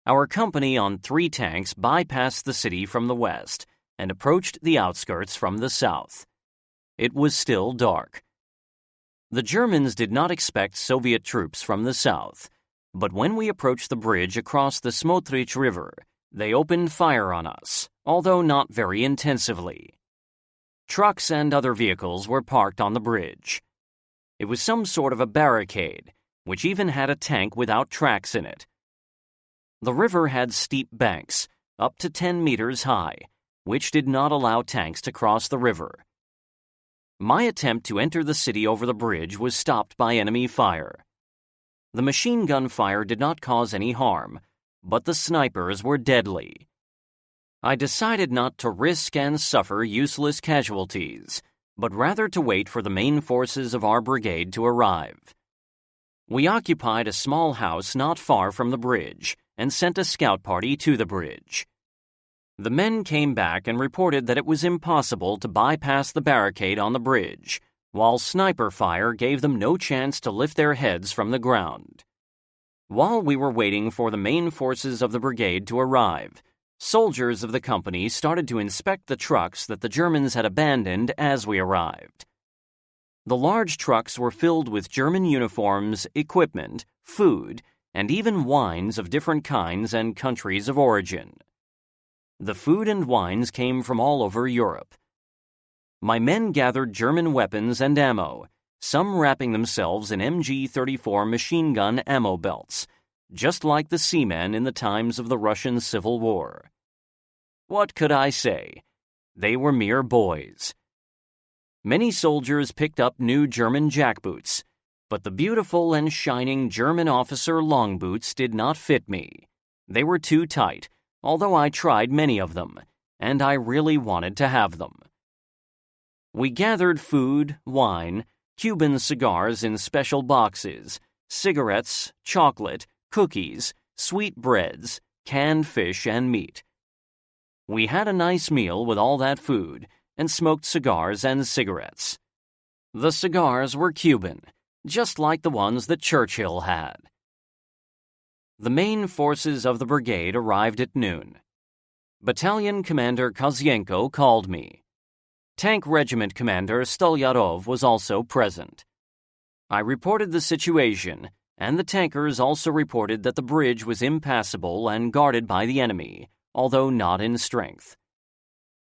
Speaker 1: Our company on 3 tanks bypassed the city from the west and approached the outskirts from the south. It was still dark. The Germans did not expect Soviet troops from the south, but when we approached the bridge across the Smotrich River, they opened fire on us, although not very intensively. Trucks and other vehicles were parked on the bridge. It was some sort of a barricade, which even had a tank without tracks in it. The river had steep banks, up to 10 meters high, which did not allow tanks to cross the river. My attempt to enter the city over the bridge was stopped by enemy fire. The machine gun fire did not cause any harm, but the snipers were deadly. I decided not to risk and suffer useless casualties, but rather to wait for the main forces of our brigade to arrive. We occupied a small house not far from the bridge and sent a scout party to the bridge. The men came back and reported that it was impossible to bypass the barricade on the bridge, while sniper fire gave them no chance to lift their heads from the ground. While we were waiting for the main forces of the brigade to arrive, soldiers of the company started to inspect the trucks that the Germans had abandoned as we arrived. The large trucks were filled with German uniforms, equipment, food, and even wines of different kinds and countries of origin. The food and wines came from all over Europe. My men gathered German weapons and ammo, some wrapping themselves in MG-34 machine gun ammo belts, just like the seamen in the times of the Russian Civil War. What could I say? They were mere boys. Many soldiers picked up new German jackboots, but the beautiful and shining German officer long boots did not fit me. They were too tight, although I tried many of them, and I really wanted to have them. We gathered food, wine, Cuban cigars in special boxes, cigarettes, chocolate, cookies, sweet breads, canned fish, and meat. We had a nice meal with all that food and smoked cigars and cigarettes. The cigars were Cuban, just like the ones that Churchill had. The main forces of the brigade arrived at noon. Battalion Commander Kozienko called me. Tank Regiment Commander Stolyarov was also present. I reported the situation, and the tankers also reported that the bridge was impassable and guarded by the enemy, although not in strength.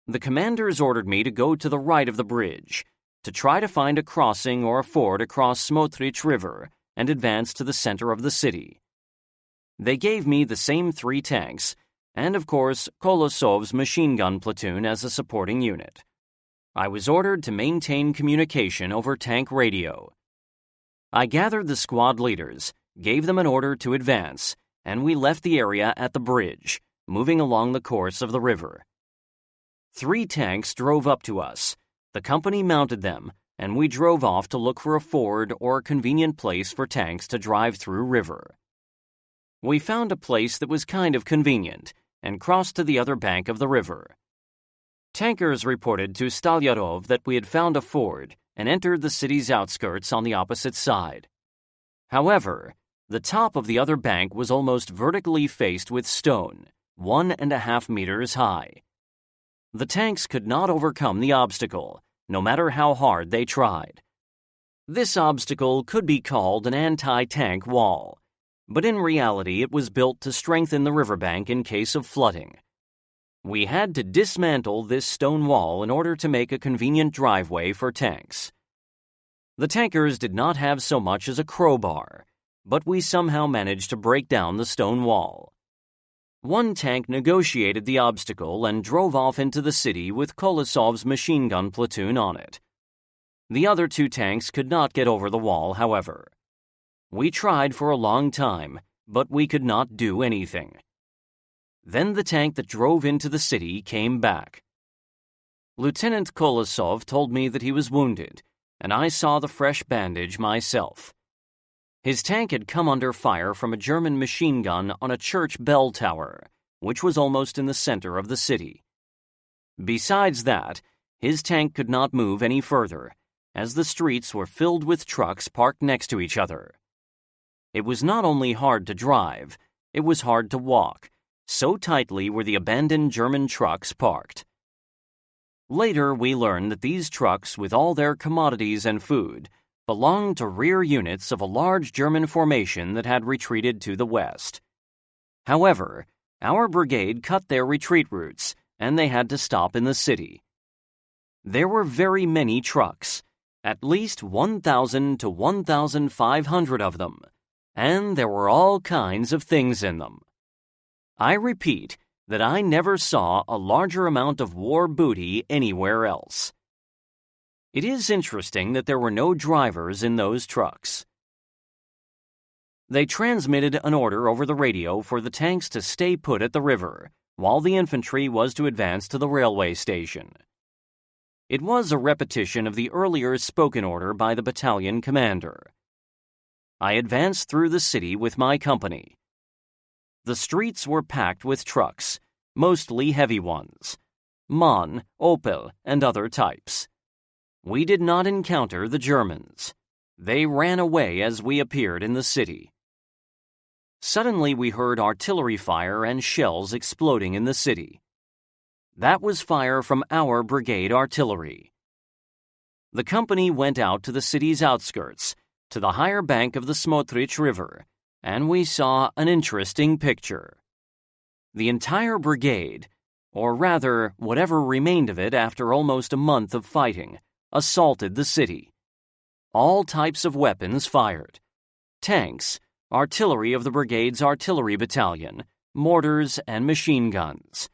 Speaker 1: The commanders ordered me to go to the right of the bridge, to try to find a crossing or a ford across Smotrich River and advance to the center of the city. They gave me the same 3 tanks, and of course Kolosov's machine gun platoon as a supporting unit. I was ordered to maintain communication over tank radio. I gathered the squad leaders, gave them an order to advance, and we left the area at the bridge, moving along the course of the river. 3 tanks drove up to us. The company mounted them, and we drove off to look for a ford or a convenient place for tanks to drive through river. We found a place that was kind of convenient and crossed to the other bank of the river. Tankers reported to Stolyarov that we had found a ford and entered the city's outskirts on the opposite side. However, the top of the other bank was almost vertically faced with stone, 1.5 meters high. The tanks could not overcome the obstacle, no matter how hard they tried. This obstacle could be called an anti-tank wall, but in reality it was built to strengthen the riverbank in case of flooding. We had to dismantle this stone wall in order to make a convenient driveway for tanks. The tankers did not have so much as a crowbar, but we somehow managed to break down the stone wall. One tank negotiated the obstacle and drove off into the city with Kolosov's machine gun platoon on it. The other two tanks could not get over the wall, however. We tried for a long time, but we could not do anything. Then the tank that drove into the city came back. Lieutenant Kolosov told me that he was wounded, and I saw the fresh bandage myself. His tank had come under fire from a German machine gun on a church bell tower, which was almost in the center of the city. Besides that, his tank could not move any further, as the streets were filled with trucks parked next to each other. It was not only hard to drive, it was hard to walk, so tightly were the abandoned German trucks parked. Later, we learned that these trucks, with all their commodities and food, belonged to rear units of a large German formation that had retreated to the west. However, our brigade cut their retreat routes, and they had to stop in the city. There were very many trucks, at least 1,000 to 1,500 of them, and there were all kinds of things in them. I repeat that I never saw a larger amount of war booty anywhere else. It is interesting that there were no drivers in those trucks. They transmitted an order over the radio for the tanks to stay put at the river, while the infantry was to advance to the railway station. It was a repetition of the earlier spoken order by the battalion commander. I advanced through the city with my company. The streets were packed with trucks, mostly heavy ones, MAN, Opel, and other types. We did not encounter the Germans. They ran away as we appeared in the city. Suddenly we heard artillery fire and shells exploding in the city. That was fire from our brigade artillery. The company went out to the city's outskirts, to the higher bank of the Smotrich River, and we saw an interesting picture. The entire brigade, or rather whatever remained of it after almost a month of fighting, assaulted the city. All types of weapons fired. Tanks, artillery of the brigade's artillery battalion, mortars, and machine guns.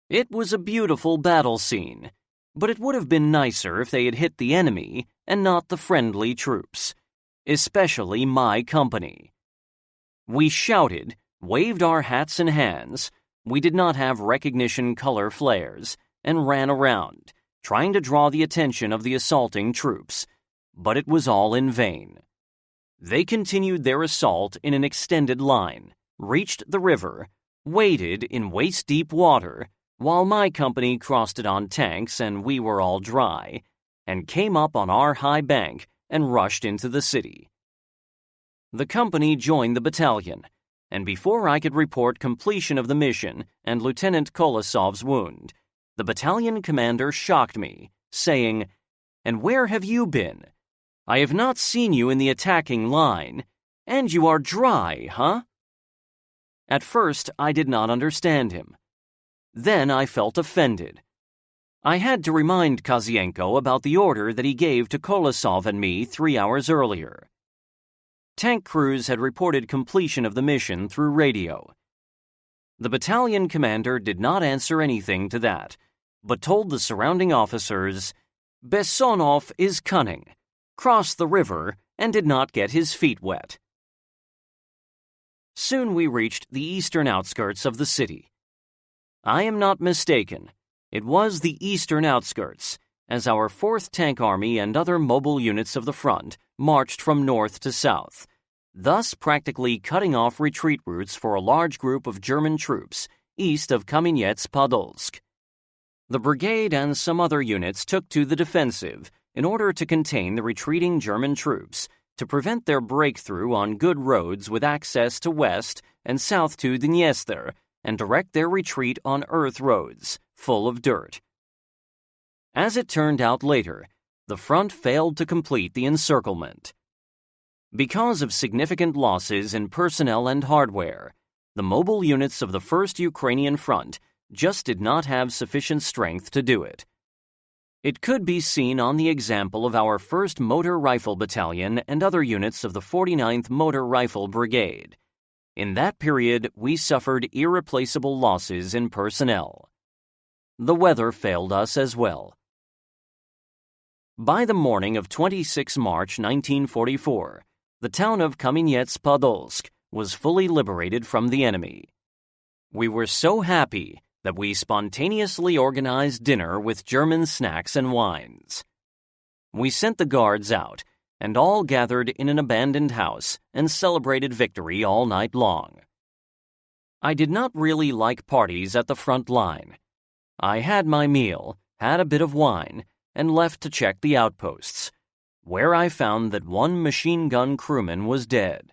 Speaker 1: It was a beautiful battle scene, but it would have been nicer if they had hit the enemy and not the friendly troops, especially my company. We shouted, waved our hats and hands, we did not have recognition color flares, and ran around, trying to draw the attention of the assaulting troops, but it was all in vain. They continued their assault in an extended line, reached the river, waded in waist-deep water, while my company crossed it on tanks and we were all dry, and came up on our high bank and rushed into the city. The company joined the battalion, and before I could report completion of the mission and Lieutenant Kolosov's wound, the battalion commander shocked me, saying, "And where have you been? I have not seen you in the attacking line, and you are dry, huh?" At first, I did not understand him. Then I felt offended. I had to remind Kozienko about the order that he gave to Kolosov and me 3 hours earlier. Tank crews had reported completion of the mission through radio. The battalion commander did not answer anything to that, but told the surrounding officers, "Bessonov is cunning, crossed the river, and did not get his feet wet." Soon we reached the eastern outskirts of the city. I am not mistaken, it was the eastern outskirts, as our 4th Tank Army and other mobile units of the front marched from north to south, thus practically cutting off retreat routes for a large group of German troops east of Kamenets-Podolsk. The brigade and some other units took to the defensive in order to contain the retreating German troops, to prevent their breakthrough on good roads with access to west and south to Dniester, and direct their retreat on earth roads, full of dirt, As it turned out later, the front failed to complete the encirclement. Because of significant losses in personnel and hardware, the mobile units of the 1st Ukrainian Front just did not have sufficient strength to do it. It could be seen on the example of our 1st Motor Rifle Battalion and other units of the 49th Motor Rifle Brigade. In that period, we suffered irreplaceable losses in personnel. The weather failed us as well. By the morning of 26 March 1944, the town of Kamenets-Podolsk was fully liberated from the enemy. We were so happy that we spontaneously organized dinner with German snacks and wines. We sent the guards out, and all gathered in an abandoned house and celebrated victory all night long. I did not really like parties at the front line. I had my meal, had a bit of wine, and left to check the outposts, where I found that one machine gun crewman was dead.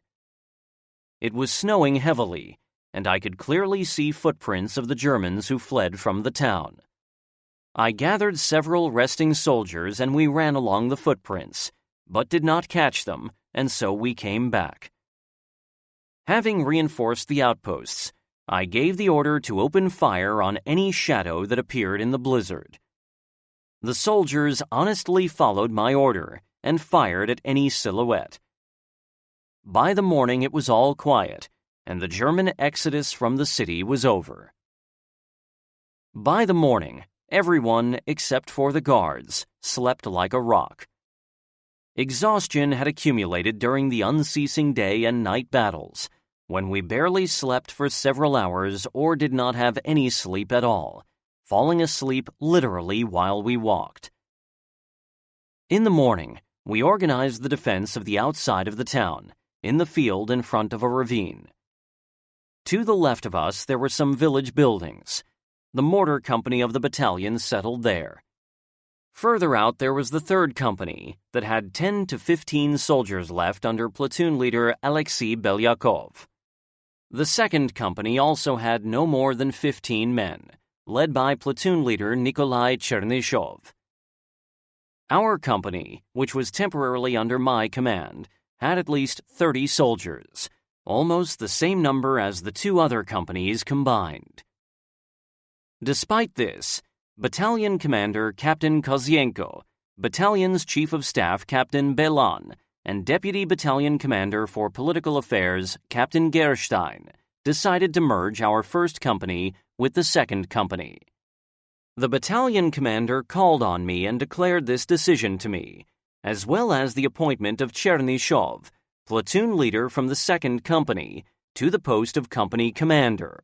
Speaker 1: It was snowing heavily, and I could clearly see footprints of the Germans who fled from the town. I gathered several resting soldiers and we ran along the footprints, but did not catch them, and so we came back. Having reinforced the outposts, I gave the order to open fire on any shadow that appeared in the blizzard. The soldiers honestly followed my order and fired at any silhouette. By the morning it was all quiet, and the German exodus from the city was over. By the morning, everyone, except for the guards, slept like a rock. Exhaustion had accumulated during the unceasing day and night battles, when we barely slept for several hours or did not have any sleep at all, falling asleep literally while we walked. In the morning, we organized the defense of the outside of the town, in the field in front of a ravine. To the left of us there were some village buildings. The mortar company of the battalion settled there. Further out there was the 3rd Company that had 10 to 15 soldiers left under platoon leader Alexei Belyakov. The 2nd Company also had no more than 15 men, led by platoon leader Nikolai Chernyshov. Our company, which was temporarily under my command, had at least 30 soldiers, almost the same number as the 2 other companies combined. Despite this, Battalion Commander Captain Kozienko, Battalion's Chief of Staff Captain Belan, and Deputy Battalion Commander for Political Affairs Captain Gerstein decided to merge our 1st Company with the 2nd Company. The battalion commander called on me and declared this decision to me, as well as the appointment of Chernyshov, platoon leader from the 2nd Company, to the post of company commander.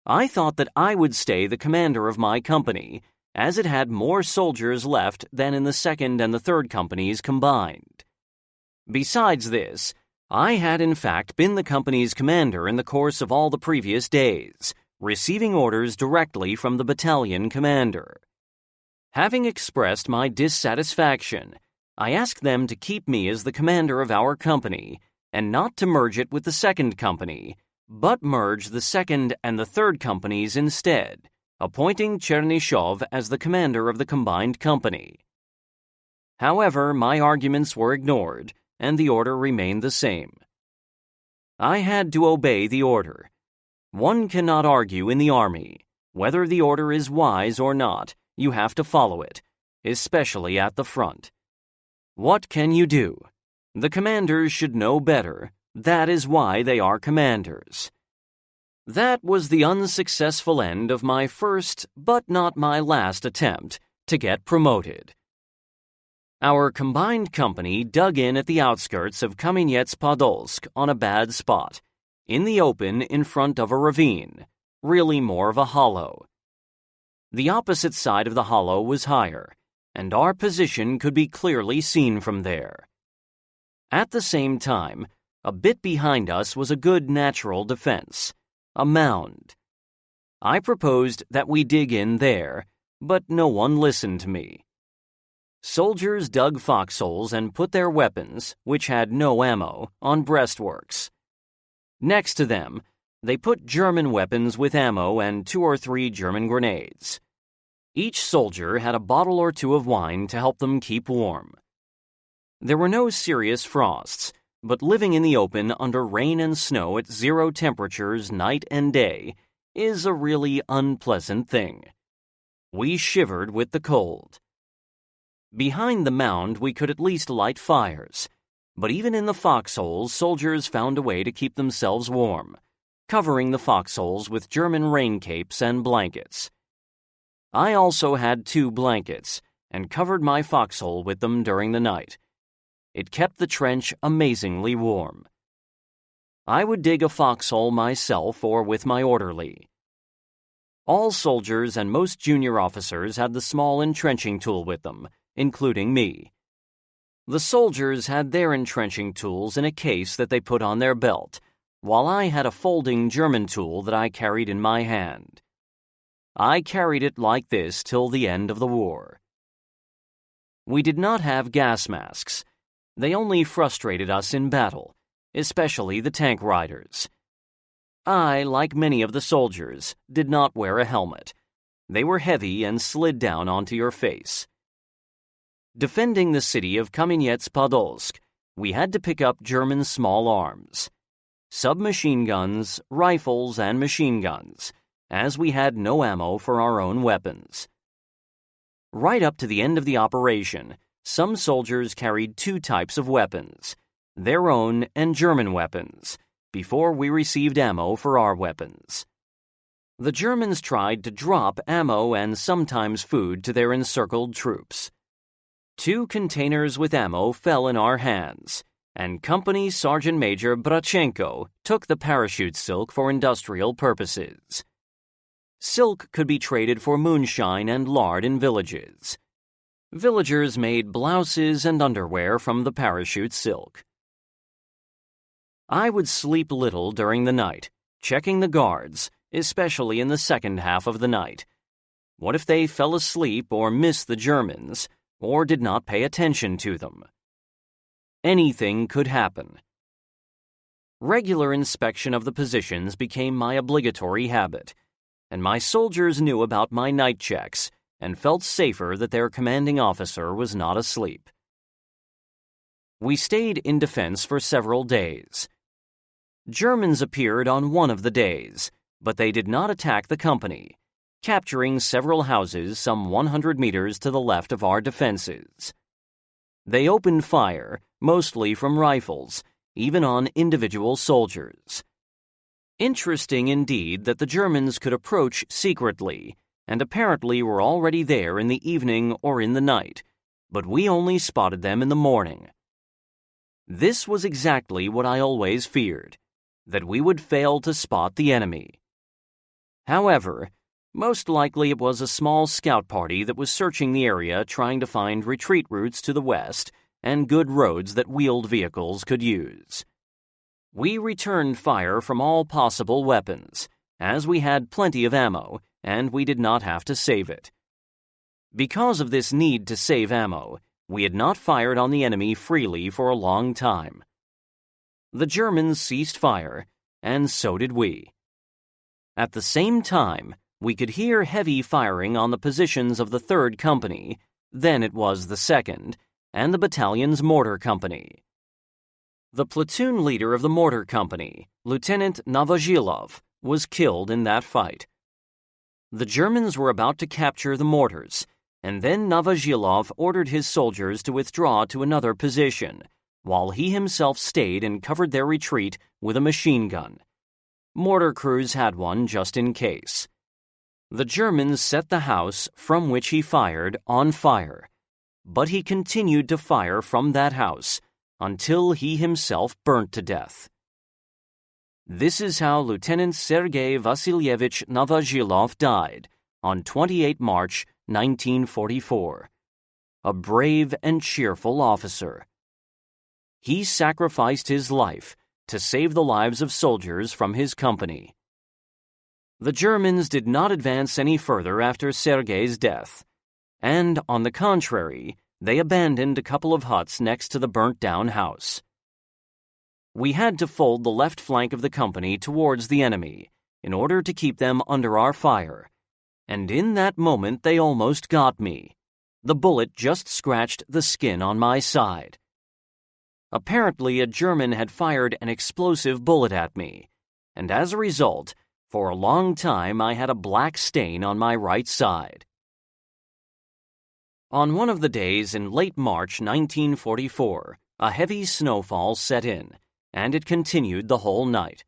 Speaker 1: I thought that I would stay the commander of my company, as it had more soldiers left than in the 2nd and the 3rd Companies combined. Besides this, I had in fact been the company's commander in the course of all the previous days, receiving orders directly from the battalion commander. Having expressed my dissatisfaction, I asked them to keep me as the commander of our company and not to merge it with the 2nd Company, but merge the 2nd and the 3rd Companies instead, appointing Chernyshov as the commander of the combined company. However, my arguments were ignored, and the order remained the same. I had to obey the order. One cannot argue in the army. Whether the order is wise or not, you have to follow it, especially at the front. What can you do? The commanders should know better. That is why they are commanders. That was the unsuccessful end of my first, but not my last attempt to get promoted. Our combined company dug in at the outskirts of Kamenets-Podolsk on a bad spot, in the open in front of a ravine, really more of a hollow. The opposite side of the hollow was higher, and our position could be clearly seen from there. At the same time, a bit behind us was a good natural defense, a mound. I proposed that we dig in there, but no one listened to me. Soldiers dug foxholes and put their weapons, which had no ammo, on breastworks. Next to them, they put German weapons with ammo and 2 or 3 German grenades. Each soldier had a bottle or two of wine to help them keep warm. There were no serious frosts, but living in the open under rain and snow at 0 temperatures night and day is a really unpleasant thing. We shivered with the cold. Behind the mound, we could at least light fires, but even in the foxholes, soldiers found a way to keep themselves warm, covering the foxholes with German rain capes and blankets. I also had 2 blankets and covered my foxhole with them during the night. It kept the trench amazingly warm. I would dig a foxhole myself or with my orderly. All soldiers and most junior officers had the small entrenching tool with them, including me. The soldiers had their entrenching tools in a case that they put on their belt, while I had a folding German tool that I carried in my hand. I carried it like this till the end of the war. We did not have gas masks. They only frustrated us in battle, especially the tank riders. I, like many of the soldiers, did not wear a helmet. They were heavy and slid down onto your face. Defending the city of Kamenets-Podolsk, we had to pick up German small arms, submachine guns, rifles, and machine guns, as we had no ammo for our own weapons. Right up to the end of the operation, some soldiers carried 2 types of weapons, their own and German weapons, before we received ammo for our weapons. The Germans tried to drop ammo and sometimes food to their encircled troops. 2 containers with ammo fell in our hands, and Company Sergeant Major Brachenko took the parachute silk for industrial purposes. Silk could be traded for moonshine and lard in villages. Villagers made blouses and underwear from the parachute silk. I would sleep little during the night, checking the guards, especially in the second half of the night. What if they fell asleep or missed the Germans, or did not pay attention to them? Anything could happen. Regular inspection of the positions became my obligatory habit, and my soldiers knew about my night checks and felt safer that their commanding officer was not asleep. We stayed in defense for several days. Germans appeared on one of the days, but they did not attack the company, capturing several houses some 100 meters to the left of our defenses. They opened fire, mostly from rifles, even on individual soldiers. Interesting indeed that the Germans could approach secretly, and apparently were already there in the evening or in the night, but we only spotted them in the morning. This was exactly what I always feared, that we would fail to spot the enemy. However, most likely it was a small scout party that was searching the area trying to find retreat routes to the west and good roads that wheeled vehicles could use. We returned fire from all possible weapons, as we had plenty of ammo and we did not have to save it. Because of this need to save ammo, we had not fired on the enemy freely for a long time. The Germans ceased fire, and so did we. At the same time, we could hear heavy firing on the positions of the 3rd Company, then it was the 2nd, and the battalion's mortar company. The platoon leader of the mortar company, Lieutenant Novozhilov, was killed in that fight. The Germans were about to capture the mortars, and then Novozhilov ordered his soldiers to withdraw to another position, while he himself stayed and covered their retreat with a machine gun. Mortar crews had one just in case. The Germans set the house from which he fired on fire, but he continued to fire from that house until he himself burnt to death. This is how Lieutenant Sergei Vasilyevich Novozhilov died on 28 March 1944, a brave and cheerful officer. He sacrificed his life to save the lives of soldiers from his company. The Germans did not advance any further after Sergei's death, and, on the contrary, they abandoned a couple of huts next to the burnt-down house. We had to fold the left flank of the company towards the enemy in order to keep them under our fire, and in that moment they almost got me. The bullet just scratched the skin on my side. Apparently, a German had fired an explosive bullet at me, and as a result, for a long time I had a black stain on my right side. On one of the days in late March 1944, a heavy snowfall set in, and it continued the whole night.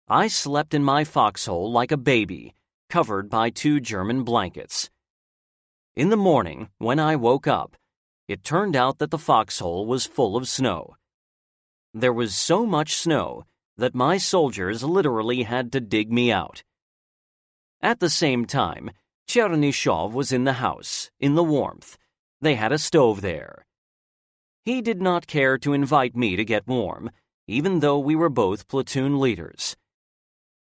Speaker 1: I slept in my foxhole like a baby, covered by 2 German blankets. In the morning, when I woke up, it turned out that the foxhole was full of snow. There was so much snow that my soldiers literally had to dig me out. At the same time, Chernyshov was in the house, in the warmth. They had a stove there. He did not care to invite me to get warm, even though we were both platoon leaders.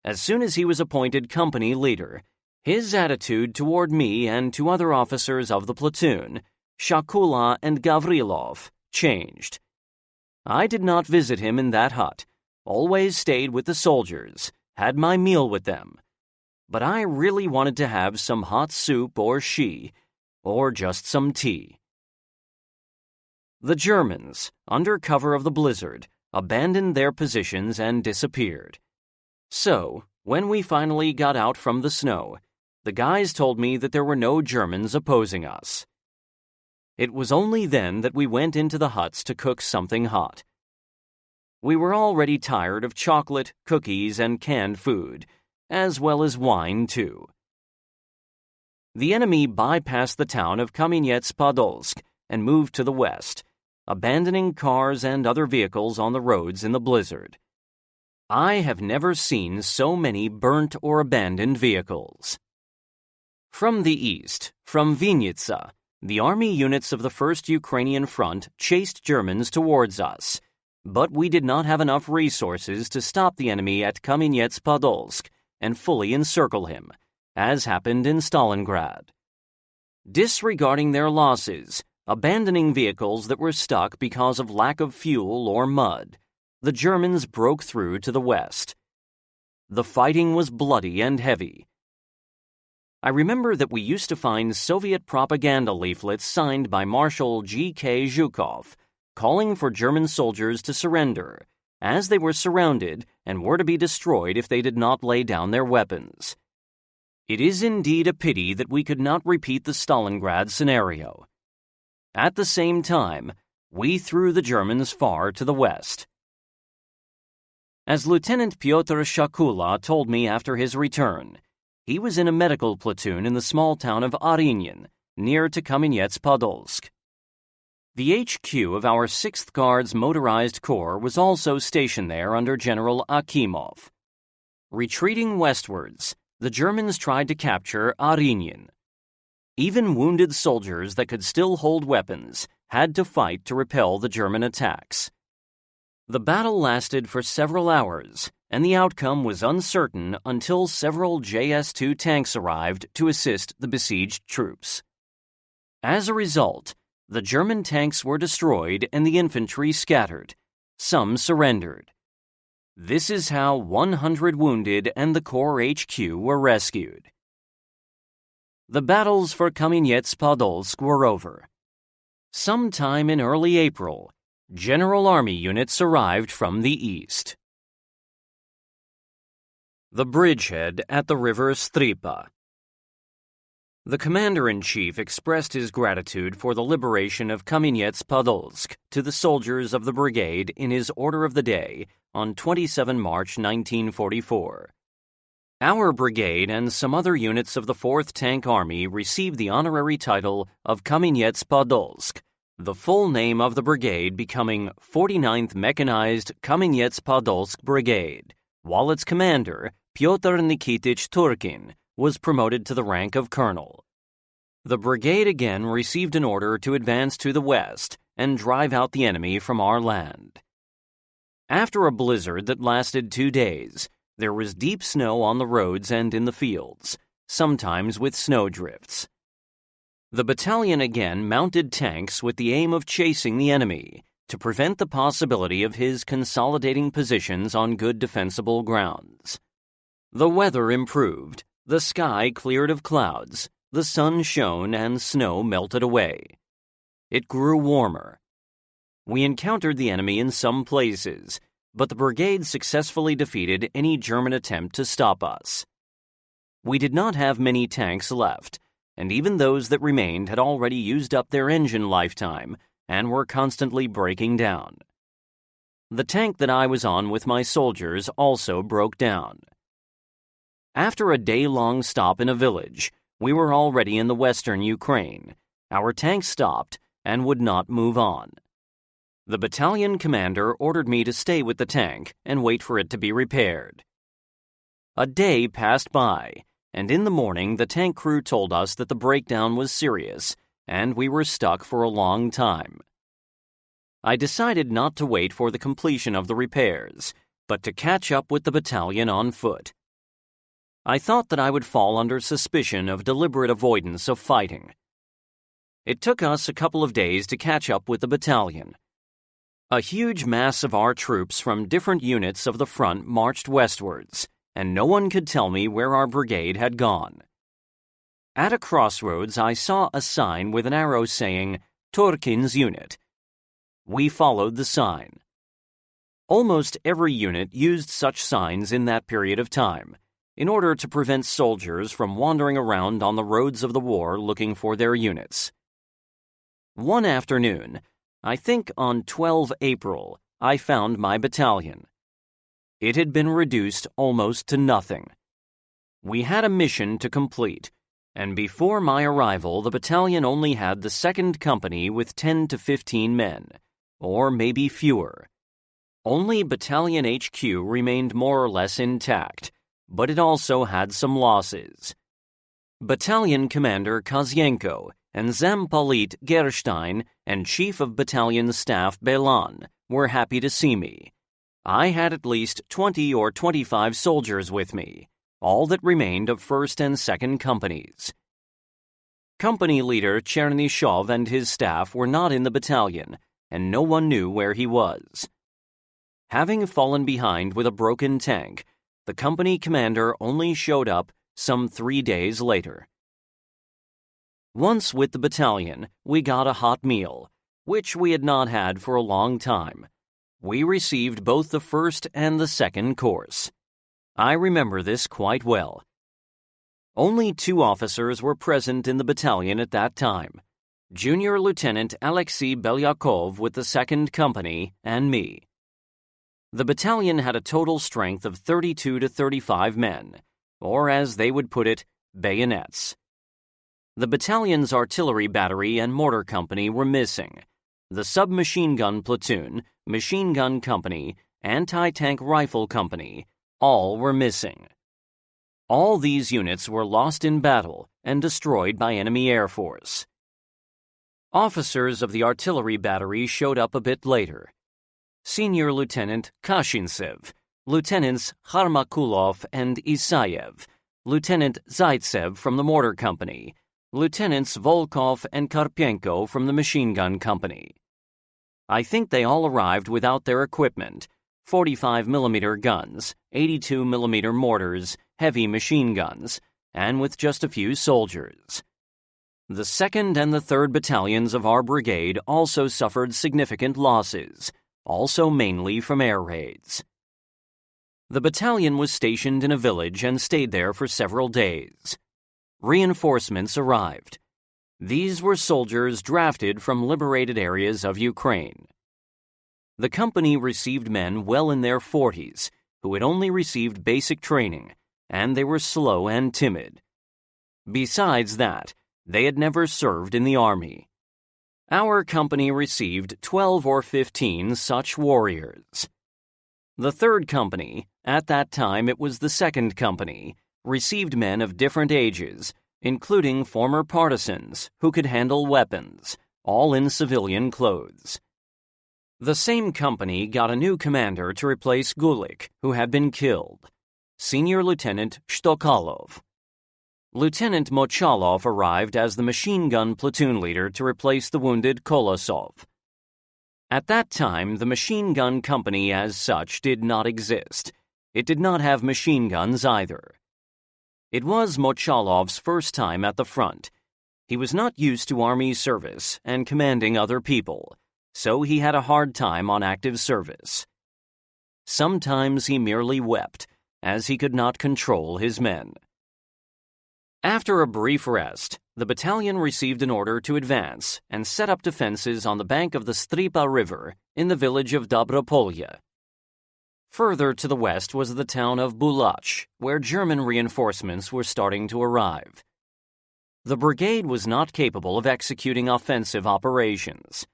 Speaker 1: As soon as he was appointed company leader, his attitude toward me and to other officers of the platoon, Shakula and Gavrilov, changed. I did not visit him in that hut, always stayed with the soldiers, had my meal with them. But I really wanted to have some hot soup or shy, or just some tea. The Germans, under cover of the blizzard, abandoned their positions and disappeared. So, when we finally got out from the snow, the guys told me that there were no Germans opposing us. It was only then that we went into the huts to cook something hot. We were already tired of chocolate, cookies, and canned food, as well as wine, too. The enemy bypassed the town of Kamenets-Podolsk and moved to the west, abandoning cars and other vehicles on the roads in the blizzard. I have never seen so many burnt or abandoned vehicles. From the east, from Vinnytsia, the army units of the 1st Ukrainian Front chased Germans towards us, but we did not have enough resources to stop the enemy at Kamenets-Podolsk and fully encircle him, as happened in Stalingrad. Disregarding their losses, abandoning vehicles that were stuck because of lack of fuel or mud, the Germans broke through to the west. The fighting was bloody and heavy. I remember that we used to find Soviet propaganda leaflets signed by Marshal G.K. Zhukov, calling for German soldiers to surrender, as they were surrounded and were to be destroyed if they did not lay down their weapons. It is indeed a pity that we could not repeat the Stalingrad scenario. At the same time, we threw the Germans far to the west. As Lieutenant Pyotr Shakula told me after his return, he was in a medical platoon in the small town of Arinyin, near to Kamenets-Podolsk. The HQ of our 6th Guards Motorized Corps was also stationed there under General Akimov. Retreating westwards, the Germans tried to capture Arinyin. Even wounded soldiers that could still hold weapons had to fight to repel the German attacks. The battle lasted for several hours, and the outcome was uncertain until several JS-2 tanks arrived to assist the besieged troops. As a result, the German tanks were destroyed and the infantry scattered. Some surrendered. This is how 100 wounded and the Corps HQ were rescued. The battles for Kamenets-Podolsk were over. Sometime in early April, General Army units arrived from the east. The bridgehead at the river Stripa. The commander-in-chief expressed his gratitude for the liberation of Kamenets-Podolsk to the soldiers of the brigade in his order of the day on 27 March 1944. Our brigade and some other units of the 4th Tank Army received the honorary title of Kamenets-Podolsk, the full name of the brigade becoming 49th Mechanized Kamenets-Podolsk Brigade, while its commander, Pyotr Nikitich Turkin, was promoted to the rank of colonel. The brigade again received an order to advance to the west and drive out the enemy from our land. After a blizzard that lasted 2 days, there was deep snow on the roads and in the fields, sometimes with snowdrifts. The battalion again mounted tanks with the aim of chasing the enemy to prevent the possibility of his consolidating positions on good defensible grounds. The weather improved, The sky cleared of clouds, the sun shone, and snow melted away. It grew warmer. We encountered the enemy in some places, but the brigade successfully defeated any German attempt to stop us. We did not have many tanks left, and even those that remained had already used up their engine lifetime and were constantly breaking down. The tank that I was on with my soldiers also broke down. After a day-long stop in a village, we were already in the western Ukraine. Our tank stopped and would not move on. The battalion commander ordered me to stay with the tank and wait for it to be repaired. A day passed by, and in the morning the tank crew told us that the breakdown was serious and we were stuck for a long time. I decided not to wait for the completion of the repairs, but to catch up with the battalion on foot. I thought that I would fall under suspicion of deliberate avoidance of fighting. It took us a couple of days to catch up with the battalion. A huge mass of our troops from different units of the front marched westwards, and no one could tell me where our brigade had gone. At a crossroads, I saw a sign with an arrow saying, Turkin's unit. We followed the sign. Almost every unit used such signs in that period of time, in order to prevent soldiers from wandering around on the roads of the war looking for their units. One afternoon, I think on 12 April, I found my battalion. It had been reduced almost to nothing. We had a mission to complete, and before my arrival the battalion only had the 2nd Company with 10 to 15 men, or maybe fewer. Only Battalion HQ remained more or less intact, but it also had some losses. Battalion Commander Kozyenko and Zampolit Gerstein and Chief of Battalion Staff Belan were happy to see me. I had at least 20 or 25 soldiers with me, all that remained of 1st and 2nd Companies. Company leader Chernyshov and his staff were not in the battalion, and no one knew where he was. Having fallen behind with a broken tank, the company commander only showed up some 3 days later. Once with the battalion, we got a hot meal, which we had not had for a long time. We received both the 1st and the 2nd course. I remember this quite well. Only 2 officers were present in the battalion at that time, Junior Lieutenant Alexei Belyakov with the 2nd Company and me. The battalion had a total strength of 32 to 35 men, or as they would put it, bayonets. The battalion's artillery battery and mortar company were missing. The submachine gun platoon, machine gun company, anti-tank rifle company, all were missing. All these units were lost in battle and destroyed by enemy air force. Officers of the artillery battery showed up a bit later. Senior Lieutenant Kashintsev, Lieutenants Kharmakulov and Isayev, Lieutenant Zaitsev from the mortar company, Lieutenants Volkov and Karpenko from the machine gun company. I think they all arrived without their equipment, 45mm guns, 82mm mortars, heavy machine guns, and with just a few soldiers. The 2nd and the 3rd battalions of our brigade also suffered significant losses, also mainly from air raids. The battalion was stationed in a village and stayed there for several days. Reinforcements arrived. These were soldiers drafted from liberated areas of Ukraine. The company received men well in their 40s who had only received basic training, and they were slow and timid. Besides that, they had never served in the army. Our company received 12 or 15 such warriors. The 3rd Company, at that time it was the 2nd Company, received men of different ages, including former partisans who could handle weapons, all in civilian clothes. The same company got a new commander to replace Gulik, who had been killed, Senior Lieutenant Shtokalov. Lieutenant Mochalov arrived as the machine gun platoon leader to replace the wounded Kolosov. At that time, the machine gun company as such did not exist. It did not have machine guns either. It was Mochalov's first time at the front. He was not used to army service and commanding other people, so he had a hard time on active service. Sometimes he merely wept, as he could not control his men. After a brief rest, the battalion received an order to advance and set up defenses on the bank of the Stripa River in the village of Dobropolye. Further to the west was the town of Bulach, where German reinforcements were starting to arrive. The brigade was not capable of executing offensive operations.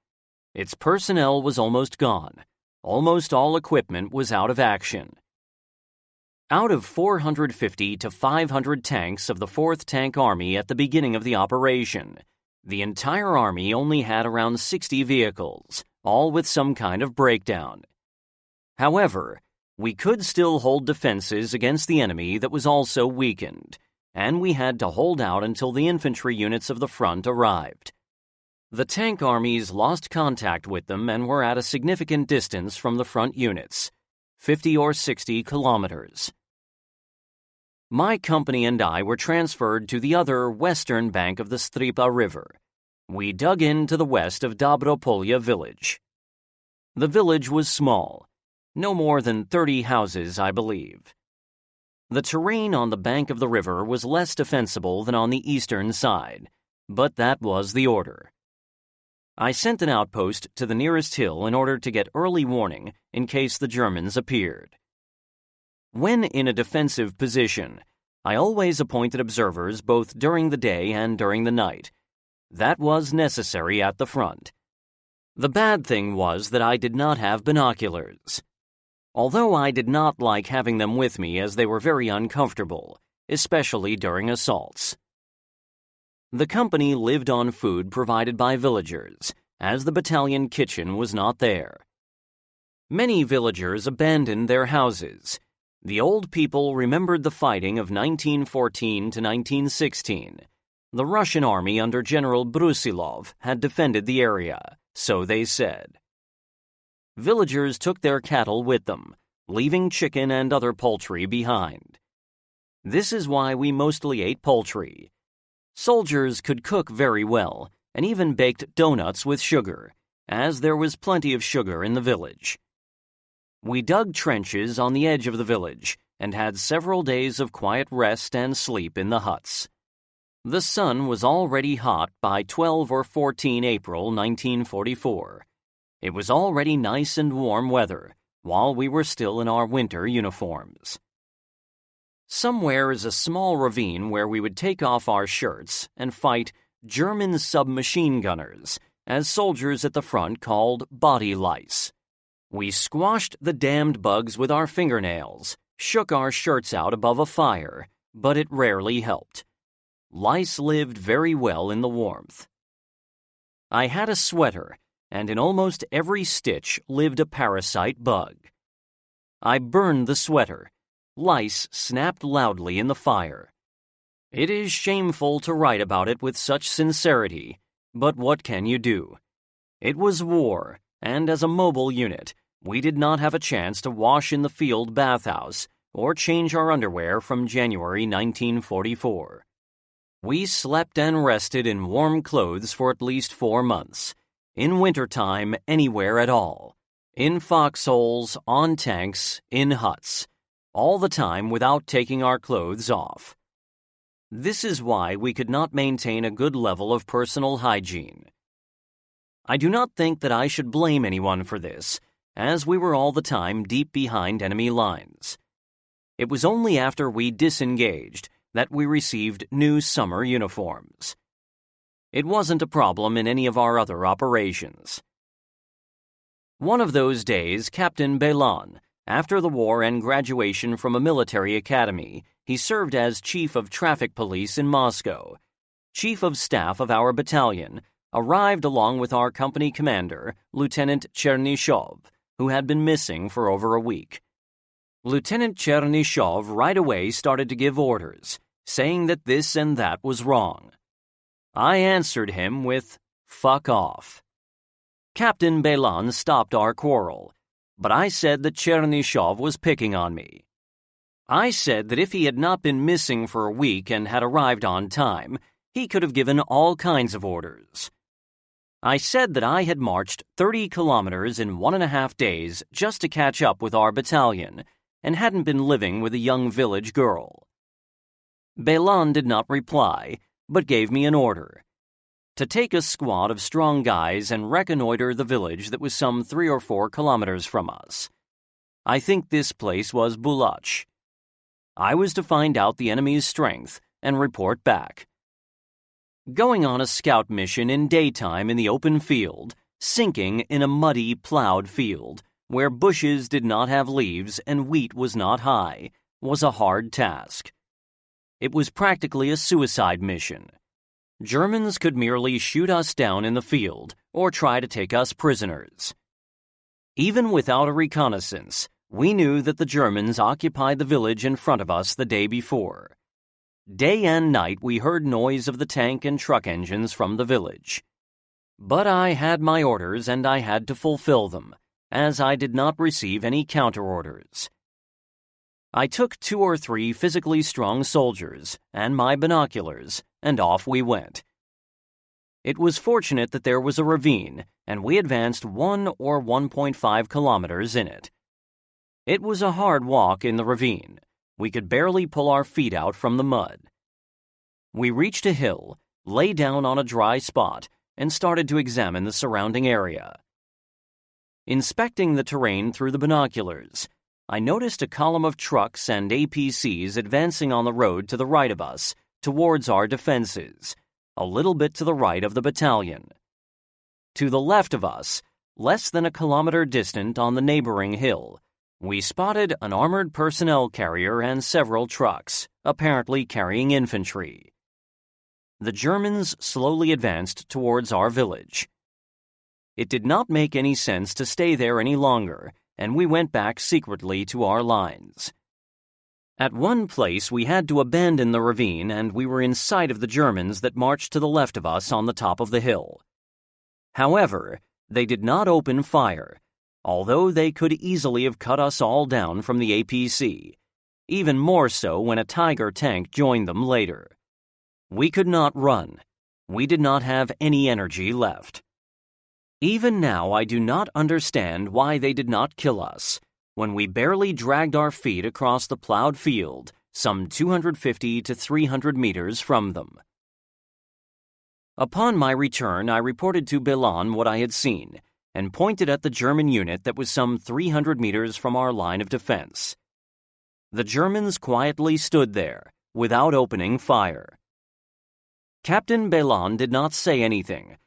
Speaker 1: Its personnel was almost gone. Almost all equipment was out of action. Out of 450 to 500 tanks of the 4th Tank Army at the beginning of the operation, the entire army only had around 60 vehicles, all with some kind of breakdown. However, we could still hold defenses against the enemy that was also weakened, and we had to hold out until the infantry units of the front arrived. The tank armies lost contact with them and were at a significant distance from the front units, 50 or 60 kilometers. My company and I were transferred to the other western bank of the Stripa River. We dug in to the west of Dobropolye village. The village was small, no more than 30 houses, I believe. The terrain on the bank of the river was less defensible than on the eastern side, but that was the order. I sent an outpost to the nearest hill in order to get early warning in case the Germans appeared. When in a defensive position, I always appointed observers both during the day and during the night. That was necessary at the front. The bad thing was that I did not have binoculars. Although I did not like having them with me as they were very uncomfortable, especially during assaults. The company lived on food provided by villagers, as the battalion kitchen was not there. Many villagers abandoned their houses. The old people remembered the fighting of 1914 to 1916. The Russian army under General Brusilov had defended the area, so they said. Villagers took their cattle with them, leaving chicken and other poultry behind. This is why we mostly ate poultry. Soldiers could cook very well, and even baked donuts with sugar, as there was plenty of sugar in the village. We dug trenches on the edge of the village and had several days of quiet rest and sleep in the huts. The sun was already hot by 12 or 14 April 1944. It was already nice and warm weather, while we were still in our winter uniforms. Somewhere is a small ravine where we would take off our shirts and fight German submachine gunners, as soldiers at the front called body lice. We squashed the damned bugs with our fingernails, shook our shirts out above a fire, but it rarely helped. Lice lived very well in the warmth. I had a sweater, and in almost every stitch lived a parasite bug. I burned the sweater. Lice snapped loudly in the fire. It is shameful to write about it with such sincerity, but what can you do? It was war, and as a mobile unit, we did not have a chance to wash in the field bathhouse or change our underwear from January 1944. We slept and rested in warm clothes for at least 4 months, in wintertime anywhere at all, in foxholes, on tanks, in huts, all the time without taking our clothes off. This is why we could not maintain a good level of personal hygiene. I do not think that I should blame anyone for this, as we were all the time deep behind enemy lines. It was only after we disengaged that we received new summer uniforms. It wasn't a problem in any of our other operations. One of those days, Captain Belan, after the war and graduation from a military academy, he served as Chief of Traffic Police in Moscow. Chief of Staff of our battalion arrived along with our company commander, Lieutenant Chernyshov, who had been missing for over a week. Lieutenant Chernyshov right away started to give orders, saying that this and that was wrong. I answered him with, "Fuck off." Captain Belan stopped our quarrel, but I said that Chernyshov was picking on me. I said that if he had not been missing for a week and had arrived on time, he could have given all kinds of orders. I said that I had marched 30 kilometers in 1.5 days just to catch up with our battalion and hadn't been living with a young village girl. Belan did not reply, but gave me an order to take a squad of strong guys and reconnoiter the village that was some 3 or 4 kilometers from us. I think this place was Bulach. I was to find out the enemy's strength and report back. Going on a scout mission in daytime in the open field, sinking in a muddy, plowed field, where bushes did not have leaves and wheat was not high, was a hard task. It was practically a suicide mission. Germans could merely shoot us down in the field or try to take us prisoners. Even without a reconnaissance, we knew that the Germans occupied the village in front of us the day before. Day and night we heard noise of the tank and truck engines from the village. But I had my orders and I had to fulfill them, as I did not receive any counter-orders. I took 2 or 3 physically strong soldiers and my binoculars, and off we went. It was fortunate that there was a ravine, and we advanced 1 or 1.5 kilometers in it. It was a hard walk in the ravine. We could barely pull our feet out from the mud. We reached a hill, lay down on a dry spot, and started to examine the surrounding area. Inspecting the terrain through the binoculars, I noticed a column of trucks and APCs advancing on the road to the right of us, towards our defenses, a little bit to the right of the battalion. To the left of us, less than a kilometer distant on the neighboring hill, we spotted an armored personnel carrier and several trucks, apparently carrying infantry. The Germans slowly advanced towards our village. It did not make any sense to stay there any longer, and we went back secretly to our lines. At one place we had to abandon the ravine and we were in sight of the Germans that marched to the left of us on the top of the hill. However, they did not open fire, although they could easily have cut us all down from the APC, even more so when a Tiger tank joined them later. We could not run. We did not have any energy left. Even now I do not understand why they did not kill us, when we barely dragged our feet across the plowed field, some 250 to 300 meters from them. Upon my return, I reported to Belan what I had seen, and pointed at the German unit that was some 300 meters from our line of defense. The Germans quietly stood there, without opening fire. Captain Belan did not say anything,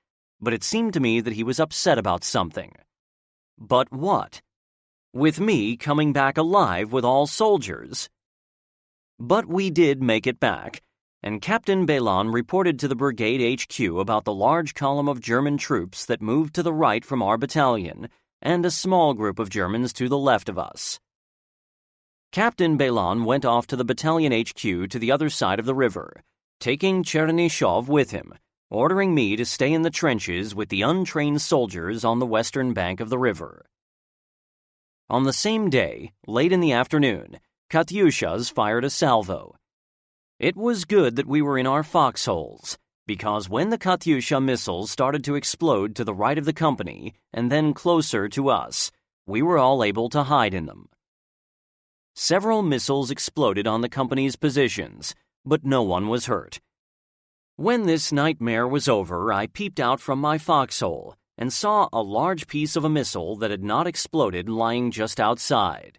Speaker 1: but it seemed to me that he was upset about something. But what? With me coming back alive with all soldiers? But we did make it back, and Captain Belan reported to the brigade HQ about the large column of German troops that moved to the right from our battalion, and a small group of Germans to the left of us. Captain Belan went off to the battalion HQ to the other side of the river, taking Chernyshov with him, ordering me to stay in the trenches with the untrained soldiers on the western bank of the river. On the same day, late in the afternoon, Katyushas fired a salvo. It was good that we were in our foxholes, because when the Katyusha missiles started to explode to the right of the company and then closer to us, we were all able to hide in them. Several missiles exploded on the company's positions, but no one was hurt. When this nightmare was over, I peeped out from my foxhole and saw a large piece of a missile that had not exploded lying just outside.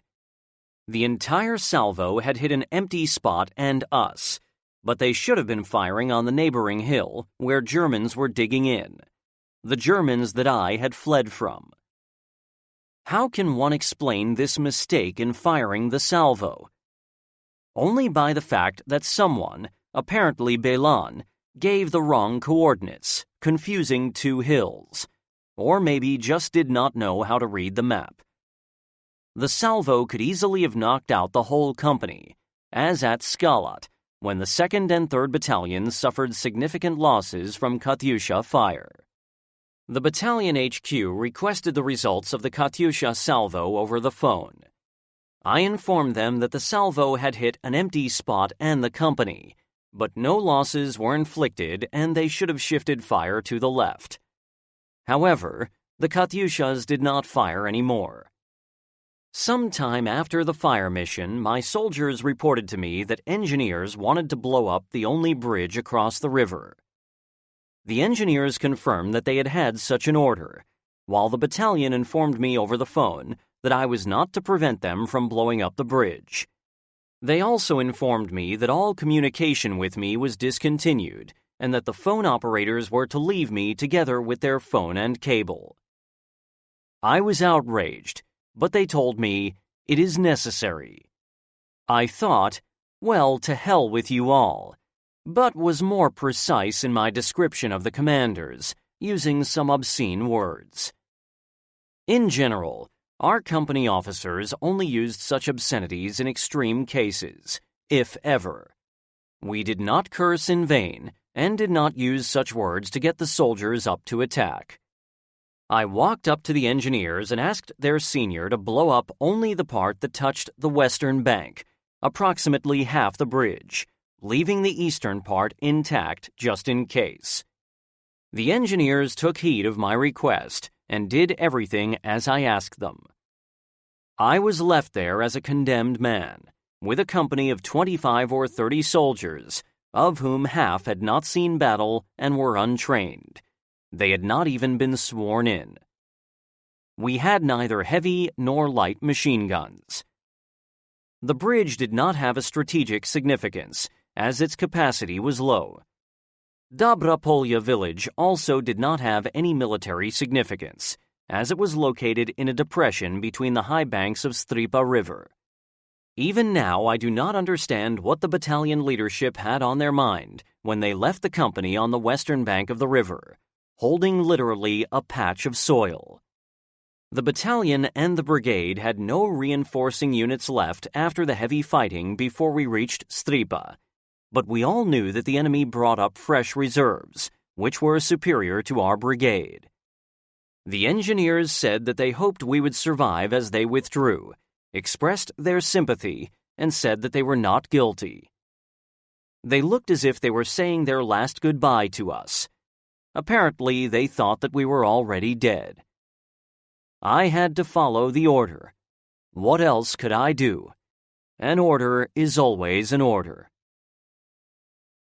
Speaker 1: The entire salvo had hit an empty spot and us, but they should have been firing on the neighboring hill where Germans were digging in, the Germans that I had fled from. How can one explain this mistake in firing the salvo? Only by the fact that someone, apparently Belan, gave the wrong coordinates, confusing 2 hills, or maybe just did not know how to read the map. The salvo could easily have knocked out the whole company, as at Skalat, when the 2nd and 3rd battalions suffered significant losses from Katyusha fire. The battalion HQ requested the results of the Katyusha salvo over the phone. I informed them that the salvo had hit an empty spot and the company, but no losses were inflicted and they should have shifted fire to the left. However, the Katyushas did not fire anymore. Sometime after the fire mission, my soldiers reported to me that engineers wanted to blow up the only bridge across the river. The engineers confirmed that they had had such an order, while the battalion informed me over the phone that I was not to prevent them from blowing up the bridge. They also informed me that all communication with me was discontinued and that the phone operators were to leave me together with their phone and cable. I was outraged, but they told me, "It is necessary." I thought, well, to hell with you all, but was more precise in my description of the commanders, using some obscene words. In general, our company officers only used such obscenities in extreme cases, if ever. We did not curse in vain and did not use such words to get the soldiers up to attack. I walked up to the engineers and asked their senior to blow up only the part that touched the western bank, approximately half the bridge, leaving the eastern part intact just in case. The engineers took heed of my request and did everything as I asked them. I was left there as a condemned man, with a company of 25 or 30 soldiers, of whom half had not seen battle and were untrained. They had not even been sworn in. We had neither heavy nor light machine guns. The bridge did not have a strategic significance, as its capacity was low. Dobra Polya village also did not have any military significance, as it was located in a depression between the high banks of Strypa River. Even now, I do not understand what the battalion leadership had on their mind when they left the company on the western bank of the river, holding literally a patch of soil. The battalion and the brigade had no reinforcing units left after the heavy fighting before we reached Strypa, but we all knew that the enemy brought up fresh reserves, which were superior to our brigade. The engineers said that they hoped we would survive as they withdrew, expressed their sympathy, and said that they were not guilty. They looked as if they were saying their last goodbye to us. Apparently, they thought that we were already dead. I had to follow the order. What else could I do? An order is always an order.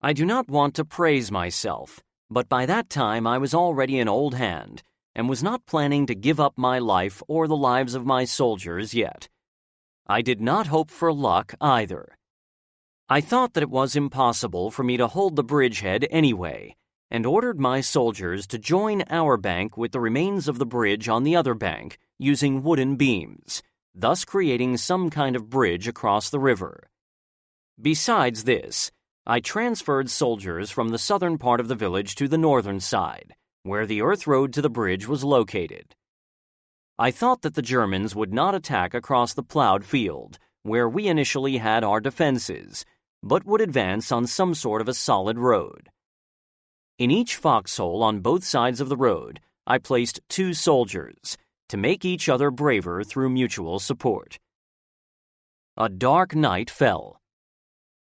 Speaker 1: I do not want to praise myself, but by that time I was already an old hand and was not planning to give up my life or the lives of my soldiers yet. I did not hope for luck either. I thought that it was impossible for me to hold the bridgehead anyway, and ordered my soldiers to join our bank with the remains of the bridge on the other bank using wooden beams, thus creating some kind of bridge across the river. Besides this, I transferred soldiers from the southern part of the village to the northern side, where the earth road to the bridge was located. I thought that the Germans would not attack across the plowed field, where we initially had our defenses, but would advance on some sort of a solid road. In each foxhole on both sides of the road, I placed 2 soldiers, to make each other braver through mutual support. A dark night fell.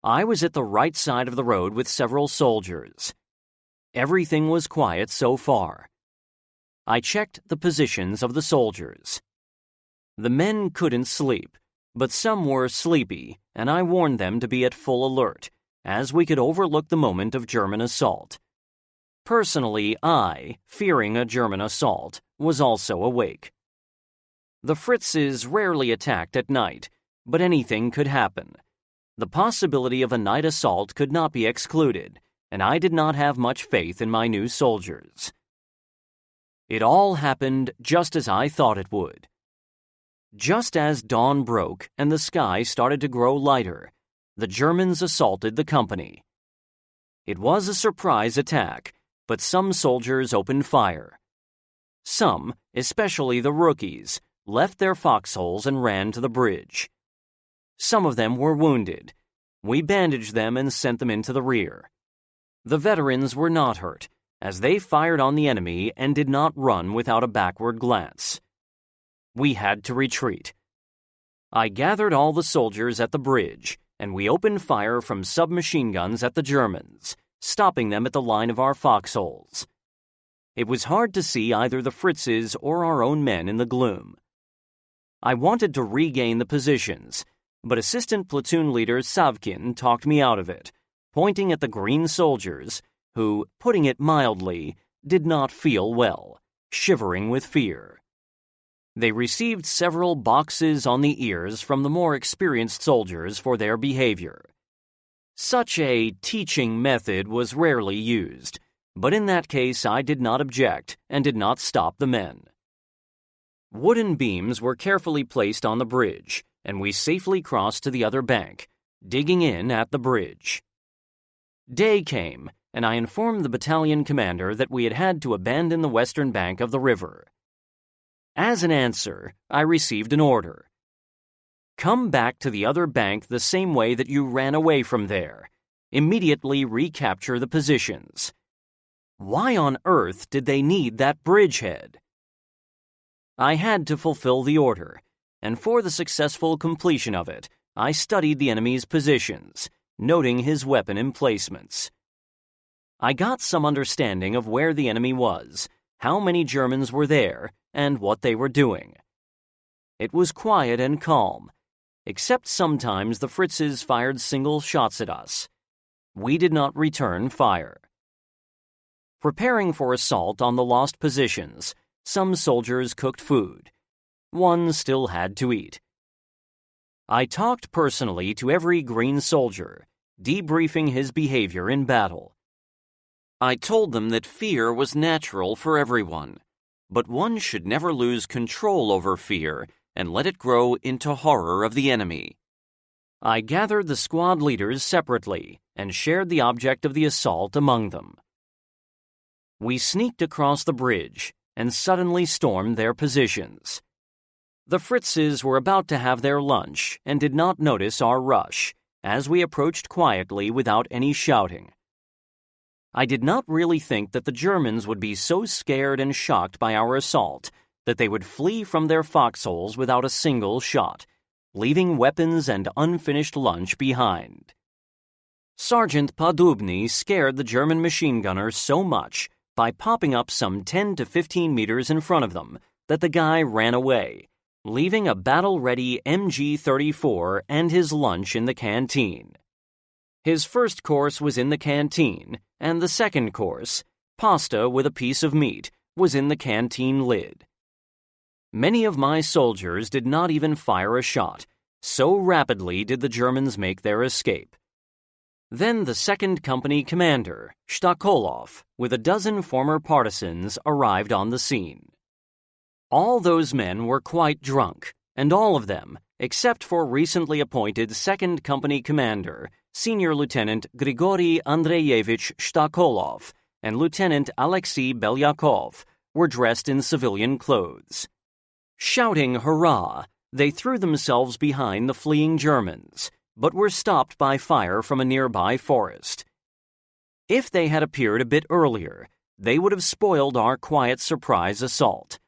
Speaker 1: I was at the right side of the road with several soldiers. Everything was quiet so far. I checked the positions of the soldiers. The men couldn't sleep, but some were sleepy, and I warned them to be at full alert, as we could overlook the moment of German assault. Personally, I, fearing a German assault, was also awake. The Fritzes rarely attacked at night, but anything could happen. The possibility of a night assault could not be excluded, and I did not have much faith in my new soldiers. It all happened just as I thought it would. Just as dawn broke and the sky started to grow lighter, the Germans assaulted the company. It was a surprise attack, but some soldiers opened fire. Some, especially the rookies, left their foxholes and ran to the bridge. Some of them were wounded. We bandaged them and sent them into the rear. The veterans were not hurt, as they fired on the enemy and did not run without a backward glance. We had to retreat. I gathered all the soldiers at the bridge, and we opened fire from submachine guns at the Germans, stopping them at the line of our foxholes. It was hard to see either the Fritzes or our own men in the gloom. I wanted to regain the positions, but Assistant Platoon Leader Savkin talked me out of it, pointing at the green soldiers, who, putting it mildly, did not feel well, shivering with fear. They received several boxes on the ears from the more experienced soldiers for their behavior. Such a teaching method was rarely used, but in that case I did not object and did not stop the men. Wooden beams were carefully placed on the bridge, and we safely crossed to the other bank, digging in at the bridge. Day came, and I informed the battalion commander that we had had to abandon the western bank of the river. As an answer, I received an order. Come back to the other bank the same way that you ran away from there. Immediately recapture the positions. Why on earth did they need that bridgehead? I had to fulfill the order, and for the successful completion of it, I studied the enemy's positions, noting his weapon emplacements. I got some understanding of where the enemy was, how many Germans were there, and what they were doing. It was quiet and calm, except sometimes the Fritzes fired single shots at us. We did not return fire. Preparing for assault on the lost positions, some soldiers cooked food. One still had to eat. I talked personally to every green soldier, debriefing his behavior in battle. I told them that fear was natural for everyone, but one should never lose control over fear and let it grow into horror of the enemy. I gathered the squad leaders separately and shared the object of the assault among them. We sneaked across the bridge and suddenly stormed their positions. The Fritzes were about to have their lunch and did not notice our rush, as we approached quietly without any shouting. I did not really think that the Germans would be so scared and shocked by our assault that they would flee from their foxholes without a single shot, leaving weapons and unfinished lunch behind. Sergeant Padubny scared the German machine gunners so much by popping up some 10 to 15 meters in front of them that the guy ran away, leaving a battle-ready MG-34 and his lunch in the canteen. His first course was in the canteen, and the second course, pasta with a piece of meat, was in the canteen lid. Many of my soldiers did not even fire a shot, so rapidly did the Germans make their escape. Then the 2nd Company commander, Shtakolov, with a dozen former partisans, arrived on the scene. All those men were quite drunk, and all of them, except for recently appointed 2nd Company commander, Senior Lieutenant Grigory Andreyevich Shtakolov, and Lieutenant Alexei Belyakov, were dressed in civilian clothes. Shouting hurrah, they threw themselves behind the fleeing Germans, but were stopped by fire from a nearby forest. If they had appeared a bit earlier, they would have spoiled our quiet surprise assault.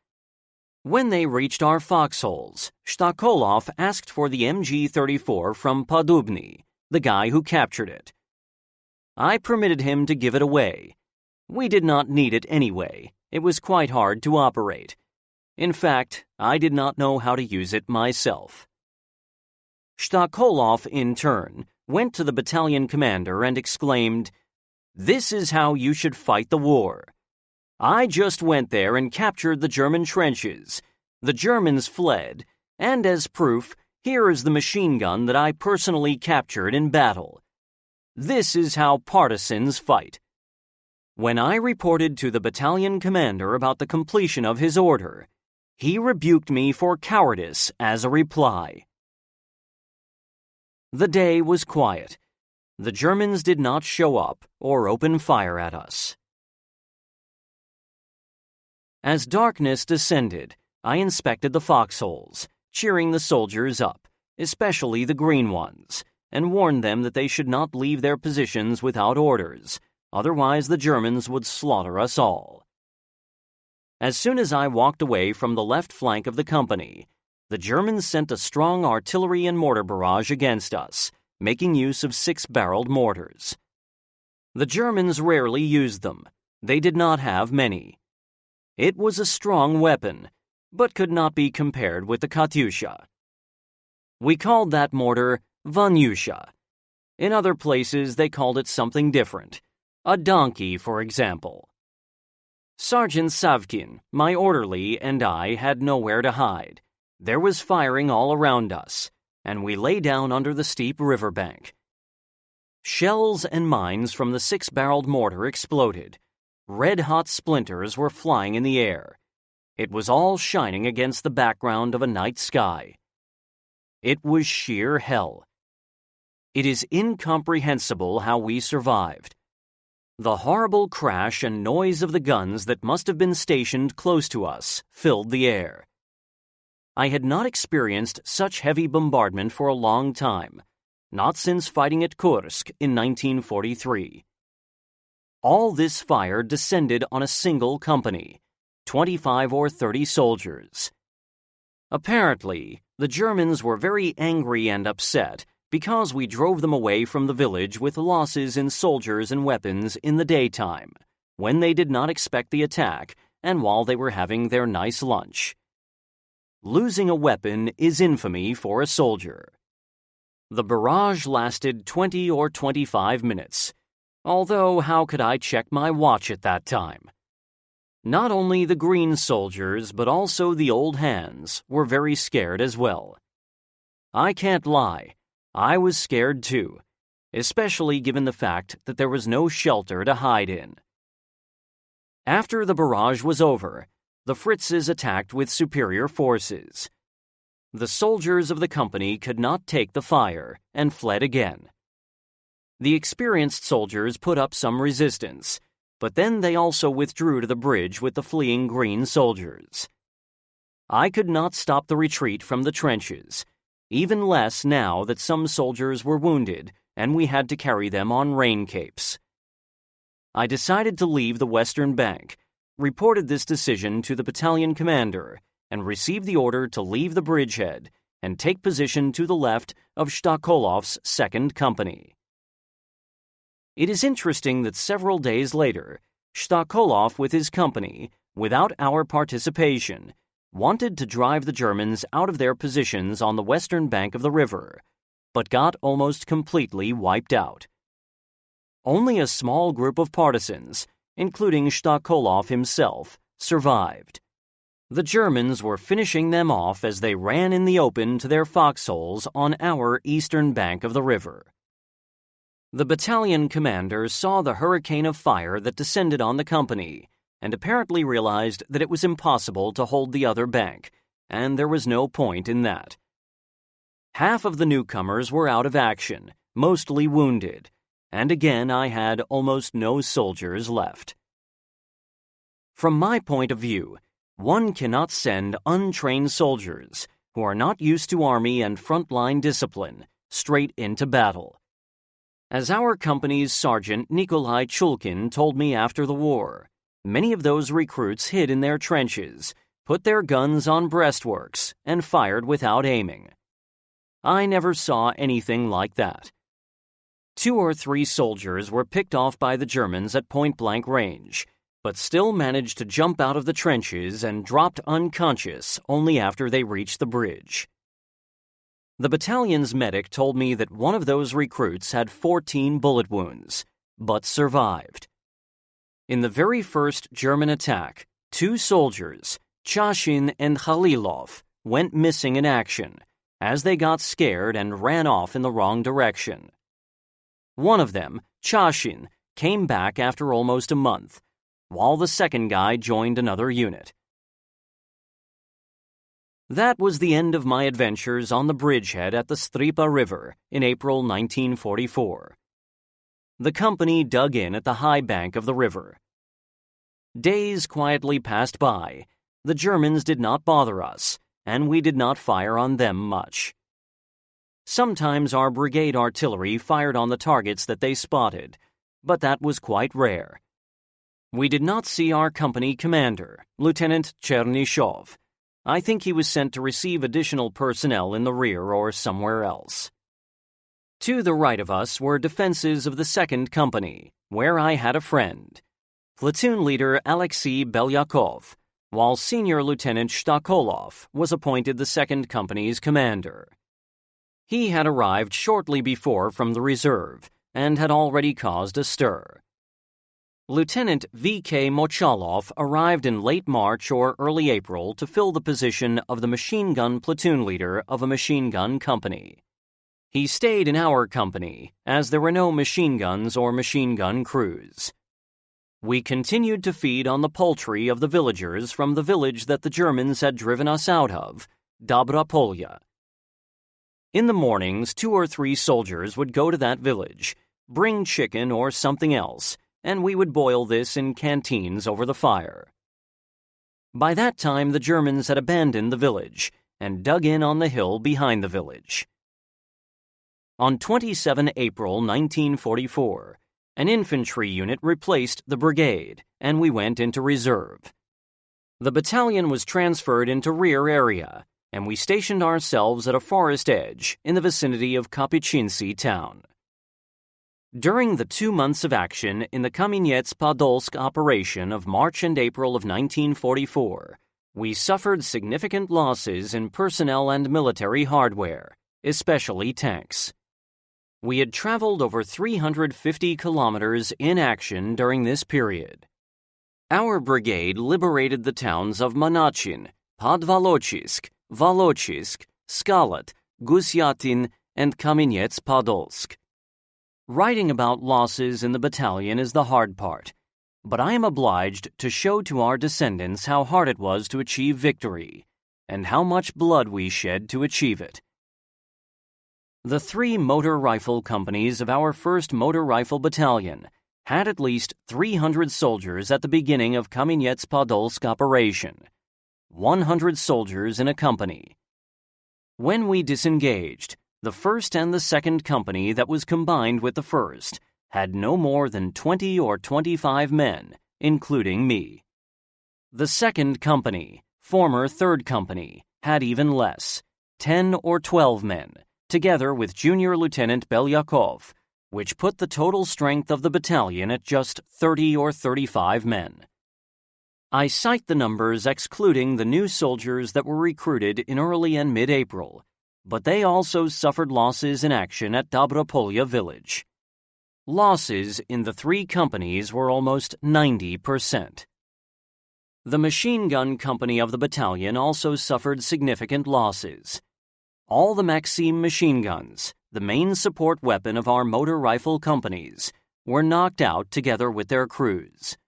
Speaker 1: When they reached our foxholes, Shtakolov asked for the MG-34 from Padubny, the guy who captured it. I permitted him to give it away. We did not need it anyway. It was quite hard to operate. In fact, I did not know how to use it myself. Shtakolov, in turn, went to the battalion commander and exclaimed, "This is how you should fight the war. I just went there and captured the German trenches. The Germans fled, and as proof, here is the machine gun that I personally captured in battle. This is how partisans fight." When I reported to the battalion commander about the completion of his order, he rebuked me for cowardice as a reply. The day was quiet. The Germans did not show up or open fire at us. As darkness descended, I inspected the foxholes, cheering the soldiers up, especially the green ones, and warned them that they should not leave their positions without orders, otherwise the Germans would slaughter us all. As soon as I walked away from the left flank of the company, the Germans sent a strong artillery and mortar barrage against us, making use of 6-barreled mortars. The Germans rarely used them. They did not have many. It was a strong weapon, but could not be compared with the Katyusha. We called that mortar Vanyusha. In other places, they called it something different. A donkey, for example. Sergeant Savkin, my orderly, and I had nowhere to hide. There was firing all around us, and we lay down under the steep riverbank. Shells and mines from the 6-barreled mortar exploded. Red-hot splinters were flying in the air. It was all shining against the background of a night sky. It was sheer hell. It is incomprehensible how we survived. The horrible crash and noise of the guns that must have been stationed close to us filled the air. I had not experienced such heavy bombardment for a long time, not since fighting at Kursk in 1943. All this fire descended on a single company, 25 or 30 soldiers. Apparently, the Germans were very angry and upset because we drove them away from the village with losses in soldiers and weapons in the daytime, when they did not expect the attack and while they were having their nice lunch. Losing a weapon is infamy for a soldier. The barrage lasted 20 or 25 minutes, although how could I check my watch at that time? Not only the green soldiers, but also the old hands were very scared as well. I can't lie, I was scared too, especially given the fact that there was no shelter to hide in. After the barrage was over, the Fritzes attacked with superior forces. The soldiers of the company could not take the fire and fled again. The experienced soldiers put up some resistance, but then they also withdrew to the bridge with the fleeing green soldiers. I could not stop the retreat from the trenches, even less now that some soldiers were wounded and we had to carry them on rain capes. I decided to leave the western bank, reported this decision to the battalion commander, and received the order to leave the bridgehead and take position to the left of Shtakolov's 2nd Company. It is interesting that several days later, Shtakolov with his company, without our participation, wanted to drive the Germans out of their positions on the western bank of the river, but got almost completely wiped out. Only a small group of partisans, including Shtakolov himself, survived. The Germans were finishing them off as they ran in the open to their foxholes on our eastern bank of the river. The battalion commander saw the hurricane of fire that descended on the company and apparently realized that it was impossible to hold the other bank, and there was no point in that. Half of the newcomers were out of action, mostly wounded, and again I had almost no soldiers left. From my point of view, one cannot send untrained soldiers, who are not used to army and frontline discipline, straight into battle. As our company's sergeant Nikolai Chulkin told me after the war, many of those recruits hid in their trenches, put their guns on breastworks, and fired without aiming. I never saw anything like that. 2 or 3 soldiers were picked off by the Germans at point-blank range, but still managed to jump out of the trenches and dropped unconscious only after they reached the bridge. The battalion's medic told me that one of those recruits had 14 bullet wounds, but survived. In the very first German attack, 2 soldiers, Chashin and Khalilov, went missing in action as they got scared and ran off in the wrong direction. One of them, Chashin, came back after almost a month, while the second guy joined another unit. That was the end of my adventures on the bridgehead at the Stripa River in April 1944. The company dug in at the high bank of the river. Days quietly passed by. The Germans did not bother us, and we did not fire on them much. Sometimes our brigade artillery fired on the targets that they spotted, but that was quite rare. We did not see our company commander, Lieutenant Chernyshov, I think he was sent to receive additional personnel in the rear or somewhere else. To the right of us were defenses of the 2nd Company, where I had a friend, Platoon Leader Alexei Belyakov, while Senior Lieutenant Shtakolov was appointed the 2nd Company's commander. He had arrived shortly before from the reserve and had already caused a stir. Lieutenant V.K. Mochalov arrived in late March or early April to fill the position of the machine gun platoon leader of a machine gun company. He stayed in our company, as there were no machine guns or machine gun crews. We continued to feed on the poultry of the villagers from the village that the Germans had driven us out of, Dobra Polya. In the mornings, 2 or 3 soldiers would go to that village, bring chicken or something else, and we would boil this in canteens over the fire. By that time, the Germans had abandoned the village and dug in on the hill behind the village. On 27 April 1944, an infantry unit replaced the brigade, and we went into reserve. The battalion was transferred into rear area, and we stationed ourselves at a forest edge in the vicinity of Kapichinsi town. During the 2 months of action in the Kamenets-Podolsk operation of March and April of 1944, we suffered significant losses in personnel and military hardware, especially tanks. We had traveled over 350 kilometers in action during this period. Our brigade liberated the towns of Monachin, Podvolochisk, Volochisk, Skalat, Gusyatin, and Kamenets-Podolsk. Writing about losses in the battalion is the hard part, but I am obliged to show to our descendants how hard it was to achieve victory, and how much blood we shed to achieve it. The 3 motor rifle companies of our 1st Motor Rifle Battalion had at least 300 soldiers at the beginning of Kamenets-Podolsk operation, 100 soldiers in a company. When we disengaged, the 1st and the 2nd Company that was combined with the 1st had no more than 20 or 25 men, including me. The 2nd Company, former 3rd Company, had even less, 10 or 12 men, together with Junior Lieutenant Belyakov, which put the total strength of the battalion at just 30 or 35 men. I cite the numbers excluding the new soldiers that were recruited in early and mid-April, but they also suffered losses in action at Dobrapolya village. Losses in the 3 companies were almost 90%. The machine gun company of the battalion also suffered significant losses. All the Maxim machine guns, the main support weapon of our motor rifle companies, were knocked out together with their crews.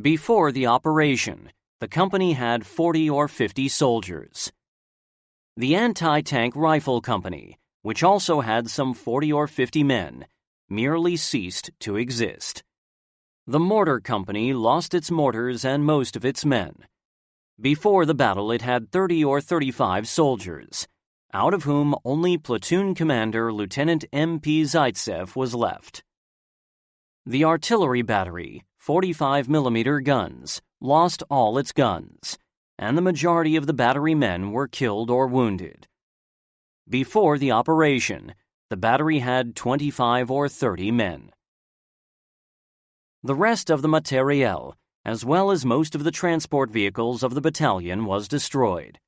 Speaker 1: Before the operation, the company had 40 or 50 soldiers. The anti-tank rifle company, which also had some 40 or 50 men, merely ceased to exist. The mortar company lost its mortars and most of its men. Before the battle, it had 30 or 35 soldiers, out of whom only platoon commander Lieutenant M.P. Zaitsev was left. The artillery battery, 45mm guns, lost all its guns, and the majority of the battery men were killed or wounded. Before the operation, the battery had 25 or 30 men. The rest of the materiel, as well as most of the transport vehicles of the battalion, was destroyed.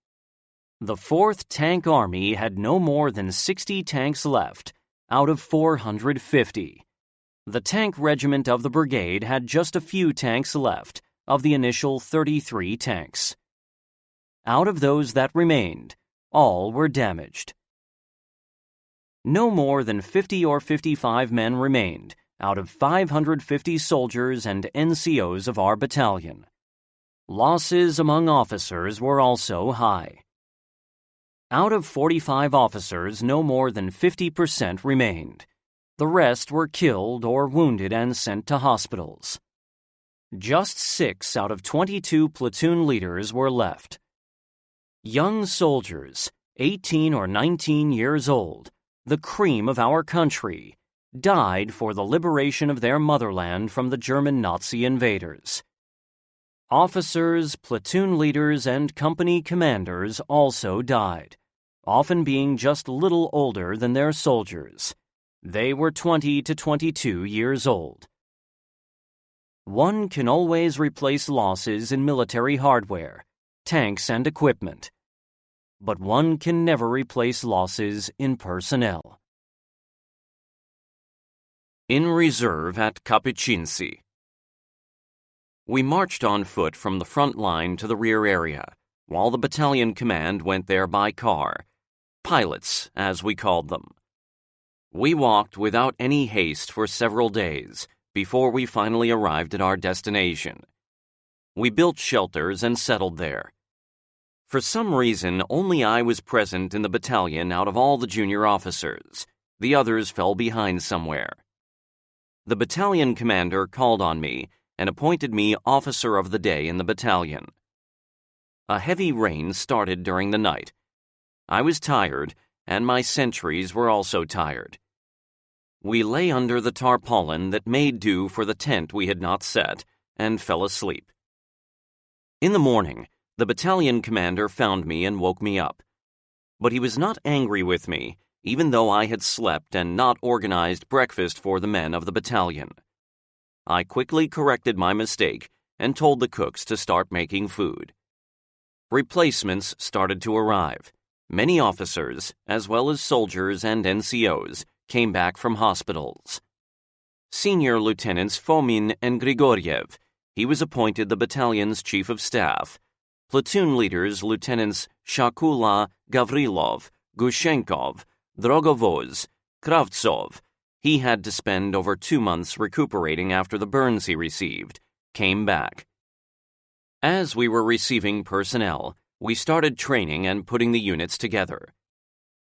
Speaker 1: The 4th Tank Army had no more than 60 tanks left, out of 450. The tank regiment of the brigade had just a few tanks left, of the initial 33 tanks. Out of those that remained, all were damaged. No more than 50 or 55 men remained out of 550 soldiers and NCOs of our battalion. Losses among officers were also high. Out of 45 officers, no more than 50% remained. The rest were killed or wounded and sent to hospitals. Just 6 out of 22 platoon leaders were left. Young soldiers, 18 or 19 years old, the cream of our country, died for the liberation of their motherland from the German Nazi invaders. Officers, platoon leaders, and company commanders also died, often being just a little older than their soldiers. They were 20 to 22 years old. One can always replace losses in military hardware, tanks, and equipment, but one can never replace losses in personnel. In reserve at Kapuscinski. We marched on foot from the front line to the rear area, while the battalion command went there by car, pilots, as we called them. We walked without any haste for several days before we finally arrived at our destination. We built shelters and settled there. For some reason, only I was present in the battalion out of all the junior officers. The others fell behind somewhere. The battalion commander called on me and appointed me officer of the day in the battalion. A heavy rain started during the night. I was tired, and my sentries were also tired. We lay under the tarpaulin that made do for the tent we had not set, and fell asleep. In the morning, the battalion commander found me and woke me up. But he was not angry with me, even though I had slept and not organized breakfast for the men of the battalion. I quickly corrected my mistake and told the cooks to start making food. Replacements started to arrive. Many officers, as well as soldiers and NCOs, came back from hospitals. Senior Lieutenants Fomin and Grigoriev, he was appointed the battalion's chief of staff. Platoon leaders Lieutenants Shakula, Gavrilov, Gushenkov, Drogovoz, Kravtsov, he had to spend over 2 months recuperating after the burns he received, came back. As we were receiving personnel, we started training and putting the units together.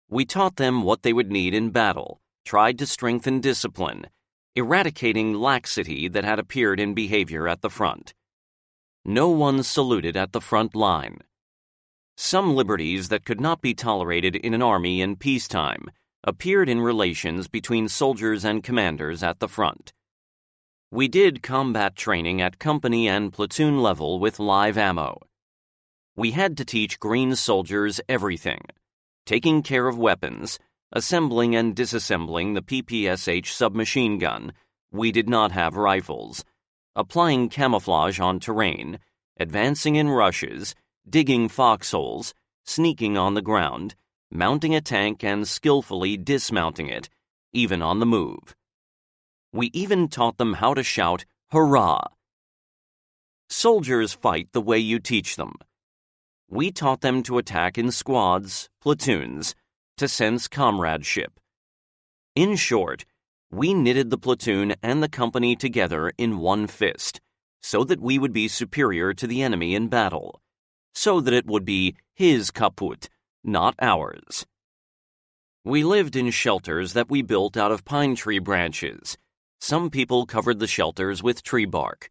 Speaker 1: We taught them what they would need in battle, tried to strengthen discipline, eradicating laxity that had appeared in behavior at the front. No one saluted at the front line. Some liberties that could not be tolerated in an army in peacetime appeared in relations between soldiers and commanders at the front. We did combat training at company and platoon level with live ammo. We had to teach green soldiers everything: taking care of weapons, assembling and disassembling the PPSH submachine gun. We did not have rifles. Applying camouflage on terrain, advancing in rushes, digging foxholes, sneaking on the ground, mounting a tank and skillfully dismounting it, even on the move. We even taught them how to shout, "Hurrah!" Soldiers fight the way you teach them. We taught them to attack in squads, platoons, to sense comradeship. In short, we knitted the platoon and the company together in one fist, so that we would be superior to the enemy in battle, so that it would be his kaput, not ours. We lived in shelters that we built out of pine tree branches. Some people covered the shelters with tree bark.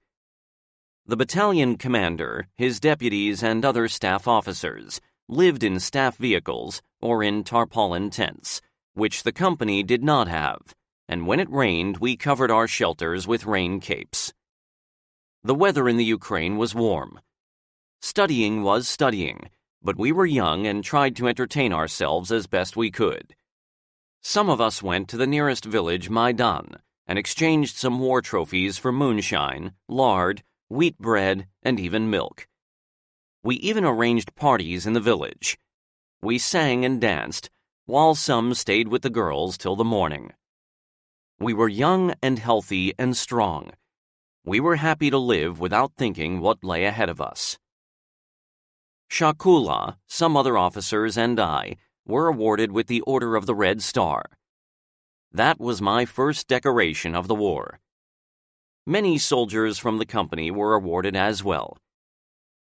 Speaker 1: The battalion commander, his deputies, and other staff officers lived in staff vehicles or in tarpaulin tents, which the company did not have, and when it rained, we covered our shelters with rain capes. The weather in the Ukraine was warm. Studying was studying, but we were young and tried to entertain ourselves as best we could. Some of us went to the nearest village, Maidan, and exchanged some war trophies for moonshine, lard, wheat bread, and even milk. We even arranged parties in the village. We sang and danced, while some stayed with the girls till the morning. We were young and healthy and strong. We were happy to live without thinking what lay ahead of us. Shakula, some other officers, and I were awarded with the Order of the Red Star. That was my first decoration of the war. Many soldiers from the company were awarded as well.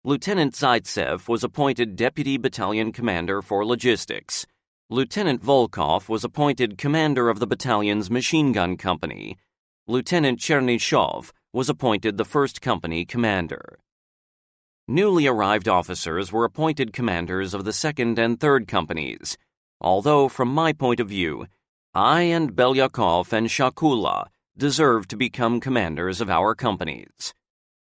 Speaker 1: Lieutenant Zaitsev was appointed Deputy Battalion Commander for Logistics. Lieutenant Volkov was appointed Commander of the battalion's machine gun company. Lieutenant Chernyshov was appointed the 1st Company Commander. Newly arrived officers were appointed commanders of the 2nd and 3rd Companies, although from my point of view, I and Belyakov and Shakula deserved to become commanders of our companies.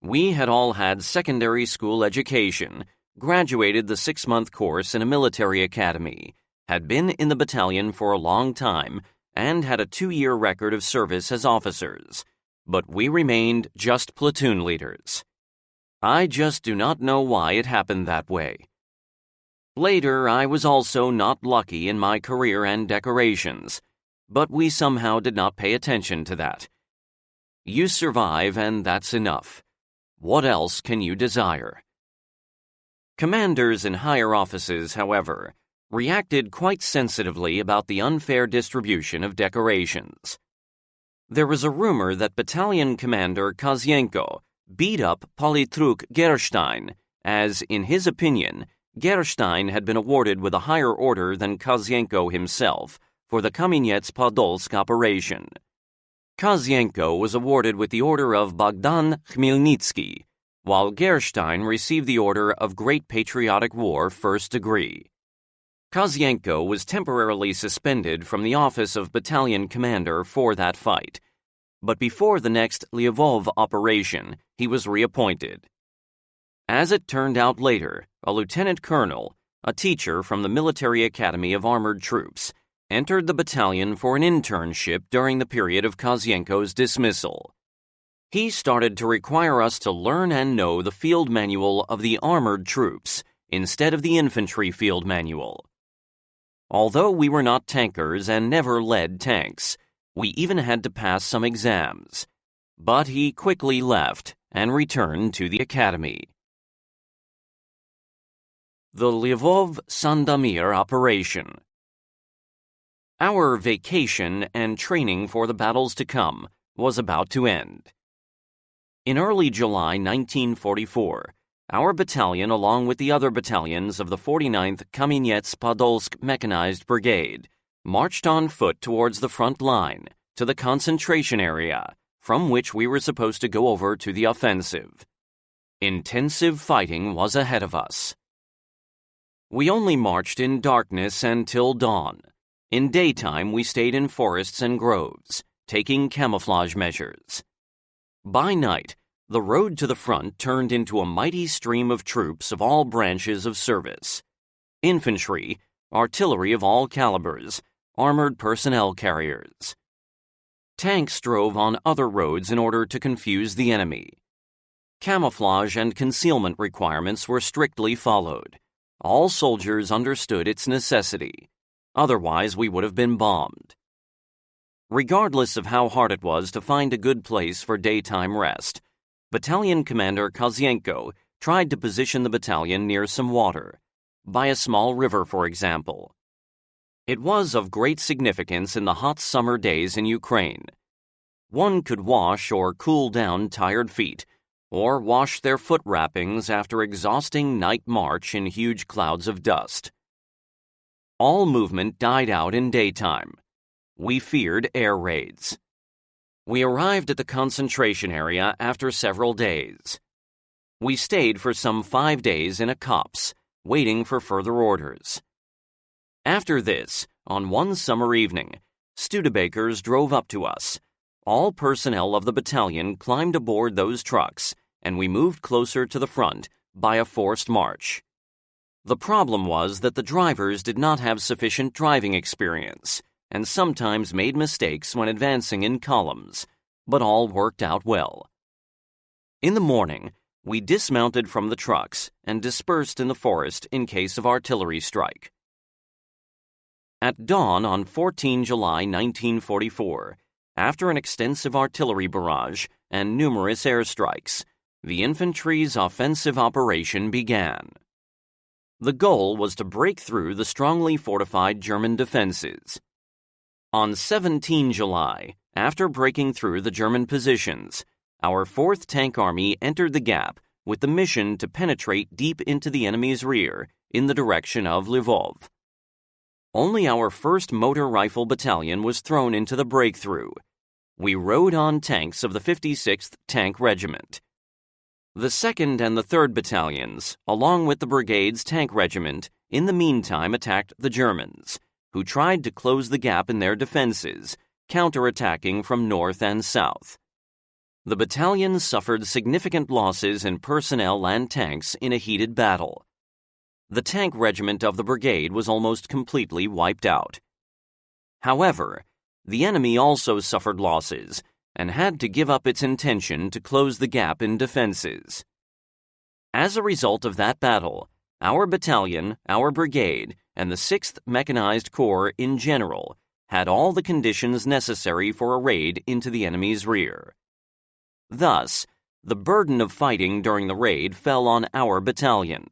Speaker 1: We had all had secondary school education, graduated the 6-month course in a military academy, had been in the battalion for a long time, and had a 2-year record of service as officers, but we remained just platoon leaders. I just do not know why it happened that way. Later, I was also not lucky in my career and decorations, but we somehow did not pay attention to that. You survive, and that's enough. What else can you desire? Commanders in higher offices, however, reacted quite sensitively about the unfair distribution of decorations. There was a rumor that Battalion Commander Kozienko beat up Polytruk Gerstein, as, in his opinion, Gerstein had been awarded with a higher order than Kozienko himself for the Kamieniec-Podolsk operation. Kozienko was awarded with the Order of Bogdan Khmelnytsky, while Gerstein received the Order of Great Patriotic War First Degree. Kozienko was temporarily suspended from the office of battalion commander for that fight, but before the next Lvov operation, he was reappointed. As it turned out later, a lieutenant colonel, a teacher from the Military Academy of Armored Troops, entered the battalion for an internship during the period of Kozienko's dismissal. He started to require us to learn and know the field manual of the armored troops instead of the infantry field manual. Although we were not tankers and never led tanks, we even had to pass some exams. But he quickly left and returned to the academy. The Lvov-Sandomir operation. Our vacation and training for the battles to come was about to end. In early July 1944, our battalion, along with the other battalions of the 49th Kamieniec-Podolsk Mechanized Brigade, marched on foot towards the front line, to the concentration area, from which we were supposed to go over to the offensive. Intensive fighting was ahead of us. We only marched in darkness until dawn. In daytime, we stayed in forests and groves, taking camouflage measures. By night, the road to the front turned into a mighty stream of troops of all branches of service. Infantry, artillery of all calibers, armored personnel carriers. Tanks drove on other roads in order to confuse the enemy. Camouflage and concealment requirements were strictly followed. All soldiers understood its necessity. Otherwise, we would have been bombed. Regardless of how hard it was to find a good place for daytime rest, Battalion Commander Kozienko tried to position the battalion near some water, by a small river, for example. It was of great significance in the hot summer days in Ukraine. One could wash or cool down tired feet, or wash their foot wrappings after exhausting night march in huge clouds of dust. All movement died out in daytime. We feared air raids. We arrived at the concentration area after several days. We stayed for some 5 days in a copse, waiting for further orders. After this, on one summer evening, Studebakers drove up to us. All personnel of the battalion climbed aboard those trucks, and we moved closer to the front by a forced march. The problem was that the drivers did not have sufficient driving experience, and sometimes made mistakes when advancing in columns, but all worked out well. In the morning, we dismounted from the trucks and dispersed in the forest in case of artillery strike. At dawn on 14 July 1944, after an extensive artillery barrage and numerous airstrikes, the infantry's offensive operation began. The goal was to break through the strongly fortified German defenses. On 17 July, after breaking through the German positions, our 4th Tank Army entered the gap with the mission to penetrate deep into the enemy's rear in the direction of Lvov. Only our 1st Motor Rifle Battalion was thrown into the breakthrough. We rode on tanks of the 56th Tank Regiment. The 2nd and the 3rd Battalions, along with the Brigade's Tank Regiment, in the meantime attacked the Germans, who tried to close the gap in their defenses, counterattacking from north and south. The battalion suffered significant losses in personnel and tanks in a heated battle. The tank regiment of the brigade was almost completely wiped out. However, the enemy also suffered losses and had to give up its intention to close the gap in defenses. As a result of that battle, our battalion, our brigade, and the 6th Mechanized Corps in general had all the conditions necessary for a raid into the enemy's rear. Thus, the burden of fighting during the raid fell on our battalion,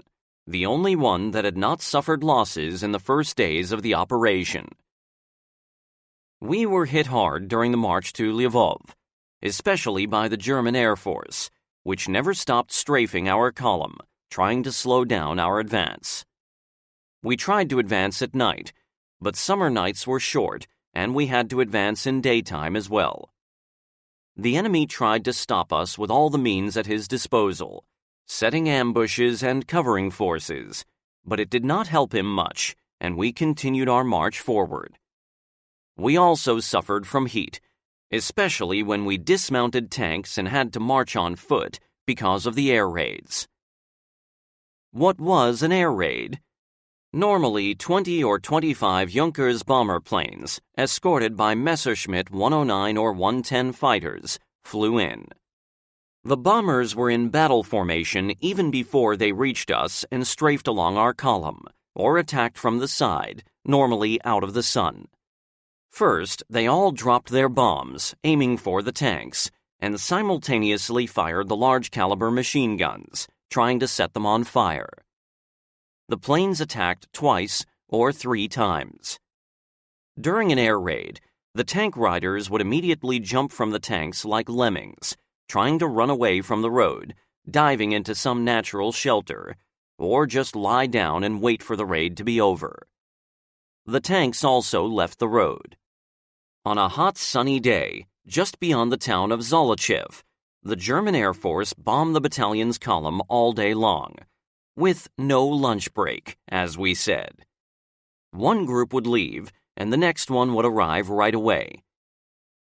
Speaker 1: the only one that had not suffered losses in the first days of the operation. We were hit hard during the march to Lvov, especially by the German Air Force, which never stopped strafing our column, trying to slow down our advance. We tried to advance at night, but summer nights were short, and we had to advance in daytime as well. The enemy tried to stop us with all the means at his disposal, setting ambushes and covering forces, but it did not help him much, and we continued our march forward. We also suffered from heat, especially when we dismounted tanks and had to march on foot because of the air raids. What was an air raid? Normally 20 or 25 Junkers bomber planes, escorted by Messerschmitt 109 or 110 fighters, flew in. The bombers were in battle formation even before they reached us and strafed along our column, or attacked from the side, normally out of the sun. First, they all dropped their bombs, aiming for the tanks, and simultaneously fired the large-caliber machine guns, trying to set them on fire. The planes attacked twice or 3 times. During an air raid, the tank riders would immediately jump from the tanks like lemmings, trying to run away from the road, diving into some natural shelter, or just lie down and wait for the raid to be over. The tanks also left the road. On a hot sunny day, just beyond the town of Zolochiv, the German Air Force bombed the battalion's column all day long, with no lunch break, as we said. One group would leave, and the next one would arrive right away.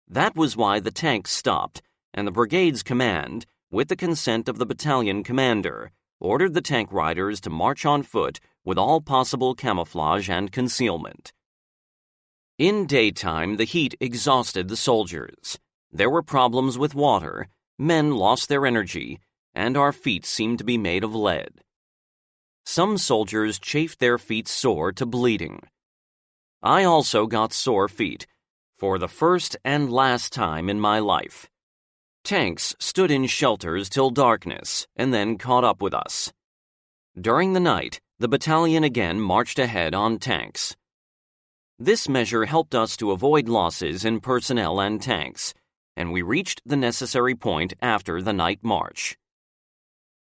Speaker 1: That was why the tanks stopped, and the brigade's command, with the consent of the battalion commander, ordered the tank riders to march on foot with all possible camouflage and concealment. In daytime, the heat exhausted the soldiers. There were problems with water, men lost their energy, and our feet seemed to be made of lead. Some soldiers chafed their feet sore to bleeding. I also got sore feet, for the first and last time in my life. Tanks stood in shelters till darkness and then caught up with us. During the night, the battalion again marched ahead on tanks. This measure helped us to avoid losses in personnel and tanks, and we reached the necessary point after the night march.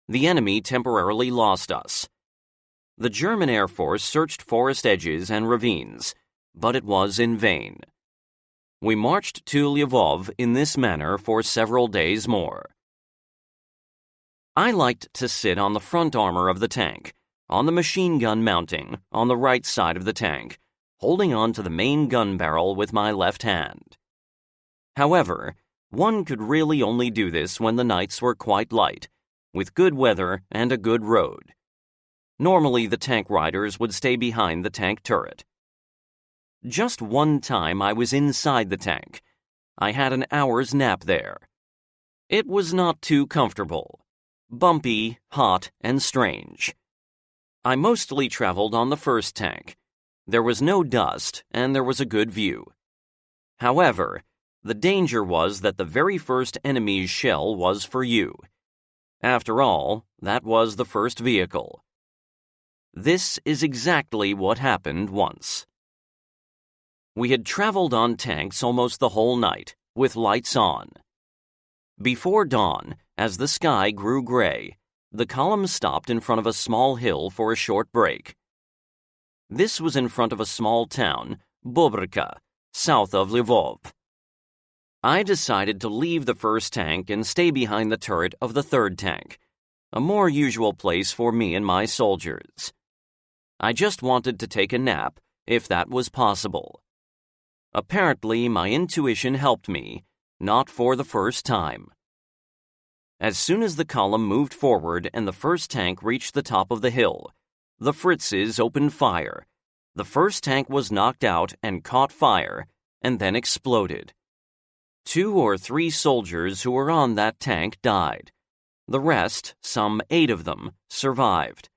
Speaker 1: The enemy temporarily lost us. The German Air Force searched forest edges and ravines, but it was in vain. We marched to Lvov in this manner for several days more. I liked to sit on the front armor of the tank, on the machine gun mounting, on the right side of the tank, holding on to the main gun barrel with my left hand. However, one could really only do this when the nights were quite light, with good weather and a good road. Normally, the tank riders would stay behind the tank turret. Just one time I was inside the tank. I had an hour's nap there. It was not too comfortable. Bumpy, hot, and strange. I mostly traveled on the first tank. There was no dust, and there was a good view. However, the danger was that the very first enemy's shell was for you. After all, that was the first vehicle. This is exactly what happened once. We had traveled on tanks almost the whole night, with lights on. Before dawn, as the sky grew gray, the column stopped in front of a small hill for a short break. This was in front of a small town, Bobrika, south of Lvov. I decided to leave the first tank and stay behind the turret of the third tank, a more usual place for me and my soldiers. I just wanted to take a nap, if that was possible. Apparently, my intuition helped me, not for the first time. As soon as the column moved forward and the first tank reached the top of the hill, the Fritzes opened fire. The first tank was knocked out and caught fire, and then exploded. 2 or 3 soldiers who were on that tank died. The rest, some 8 of them, survived.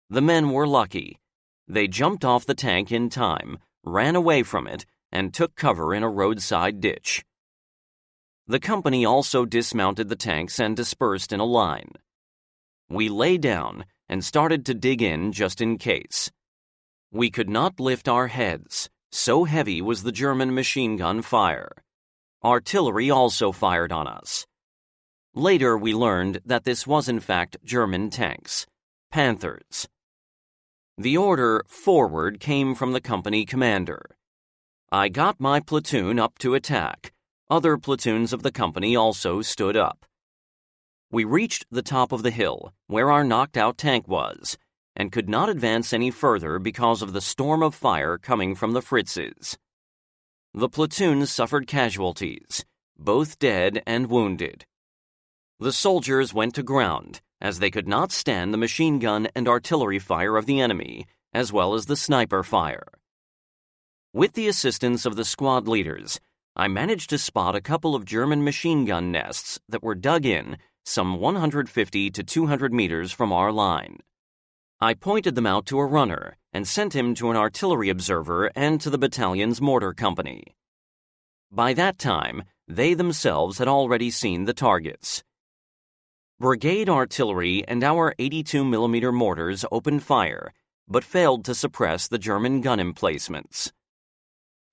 Speaker 1: The men were lucky. They jumped off the tank in time, ran away from it, and took cover in a roadside ditch. The company also dismounted the tanks and dispersed in a line. We lay down and started to dig in just in case. We could not lift our heads, so heavy was the German machine gun fire. Artillery also fired on us. Later we learned that this was in fact German tanks, Panthers. The order forward came from the company commander. I got my platoon up to attack. Other platoons of the company also stood up. We reached the top of the hill, where our knocked-out tank was, and could not advance any further because of the storm of fire coming from the Fritzes. The platoon suffered casualties, both dead and wounded. The soldiers went to ground, as they could not stand the machine gun and artillery fire of the enemy, as well as the sniper fire. With the assistance of the squad leaders, I managed to spot a couple of German machine gun nests that were dug in some 150 to 200 meters from our line. I pointed them out to a runner and sent him to an artillery observer and to the battalion's mortar company. By that time, they themselves had already seen the targets. Brigade artillery and our 82mm mortars opened fire, but failed to suppress the German gun emplacements.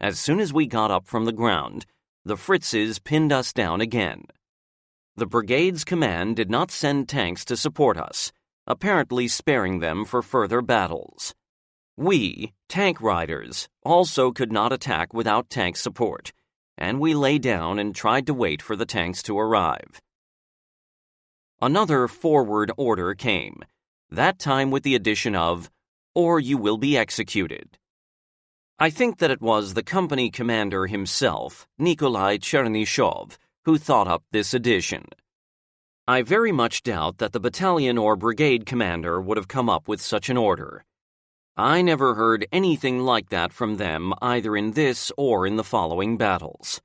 Speaker 1: As soon as we got up from the ground, the Fritzes pinned us down again. The brigade's command did not send tanks to support us, apparently sparing them for further battles. We, tank riders, also could not attack without tank support, and we lay down and tried to wait for the tanks to arrive. Another forward order came, that time with the addition of, "Or you will be executed." I think that it was the company commander himself, Nikolai Chernyshov, who thought up this addition. I very much doubt that the battalion or brigade commander would have come up with such an order. I never heard anything like that from them either in this or in the following battles.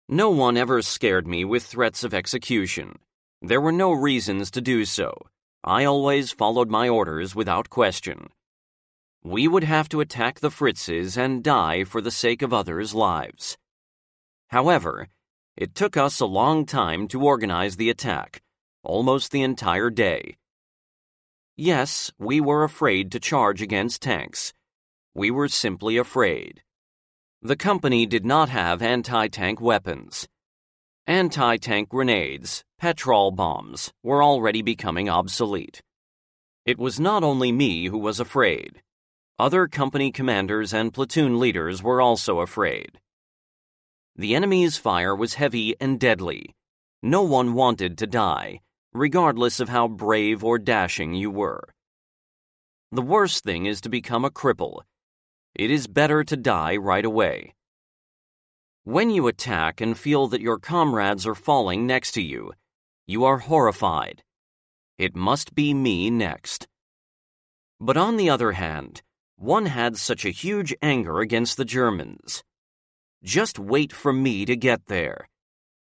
Speaker 1: No one ever scared me with threats of execution. There were no reasons to do so. I always followed my orders without question. We would have to attack the Fritzes and die for the sake of others' lives. However, it took us a long time to organize the attack, almost the entire day. Yes, we were afraid to charge against tanks. We were simply afraid. The company did not have anti-tank weapons. Anti-tank grenades, petrol bombs, were already becoming obsolete. It was not only me who was afraid. Other company commanders and platoon leaders were also afraid. The enemy's fire was heavy and deadly. No one wanted to die, regardless of how brave or dashing you were. The worst thing is to become a cripple. It is better to die right away. When you attack and feel that your comrades are falling next to you, you are horrified. It must be me next. But on the other hand, one had such a huge anger against the Germans. Just wait for me to get there.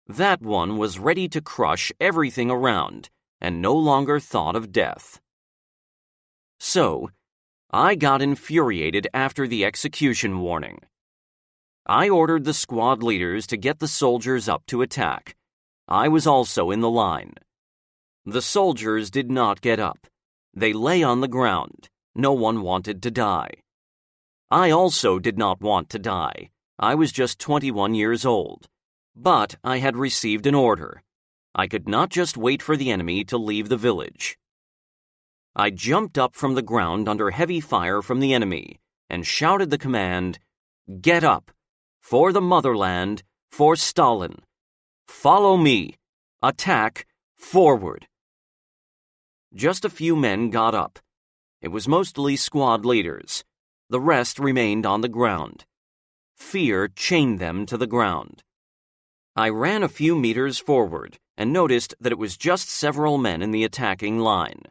Speaker 1: That one was ready to crush everything around and no longer thought of death. So, I got infuriated after the execution warning. I ordered the squad leaders to get the soldiers up to attack. I was also in the line. The soldiers did not get up. They lay on the ground. No one wanted to die. I also did not want to die. I was just 21 years old. But I had received an order. I could not just wait for the enemy to leave the village. I jumped up from the ground under heavy fire from the enemy and shouted the command, "Get up! For the motherland, for Stalin! Follow me! Attack! Forward!" Just a few men got up. It was mostly squad leaders. The rest remained on the ground. Fear chained them to the ground. I ran a few meters forward and noticed that it was just several men in the attacking line.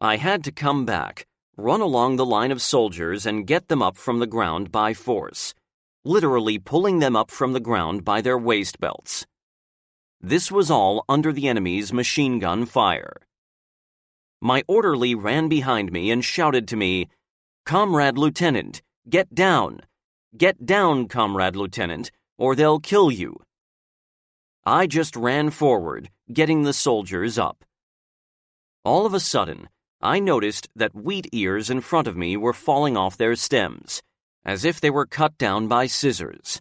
Speaker 1: I had to come back, run along the line of soldiers, and get them up from the ground by force, literally pulling them up from the ground by their waist belts. This was all under the enemy's machine gun fire. My orderly ran behind me and shouted to me, "Comrade Lieutenant, get down! Get down, Comrade Lieutenant, or they'll kill you." I just ran forward, getting the soldiers up. All of a sudden, I noticed that wheat ears in front of me were falling off their stems, as if they were cut down by scissors.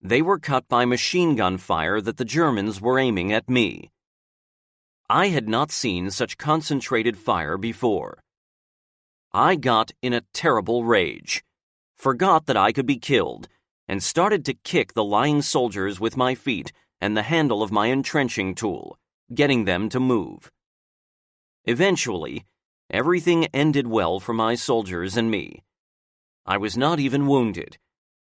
Speaker 1: They were cut by machine gun fire that the Germans were aiming at me. I had not seen such concentrated fire before. I got in a terrible rage, forgot that I could be killed, and started to kick the lying soldiers with my feet and the handle of my entrenching tool, getting them to move. Eventually, everything ended well for my soldiers and me. I was not even wounded.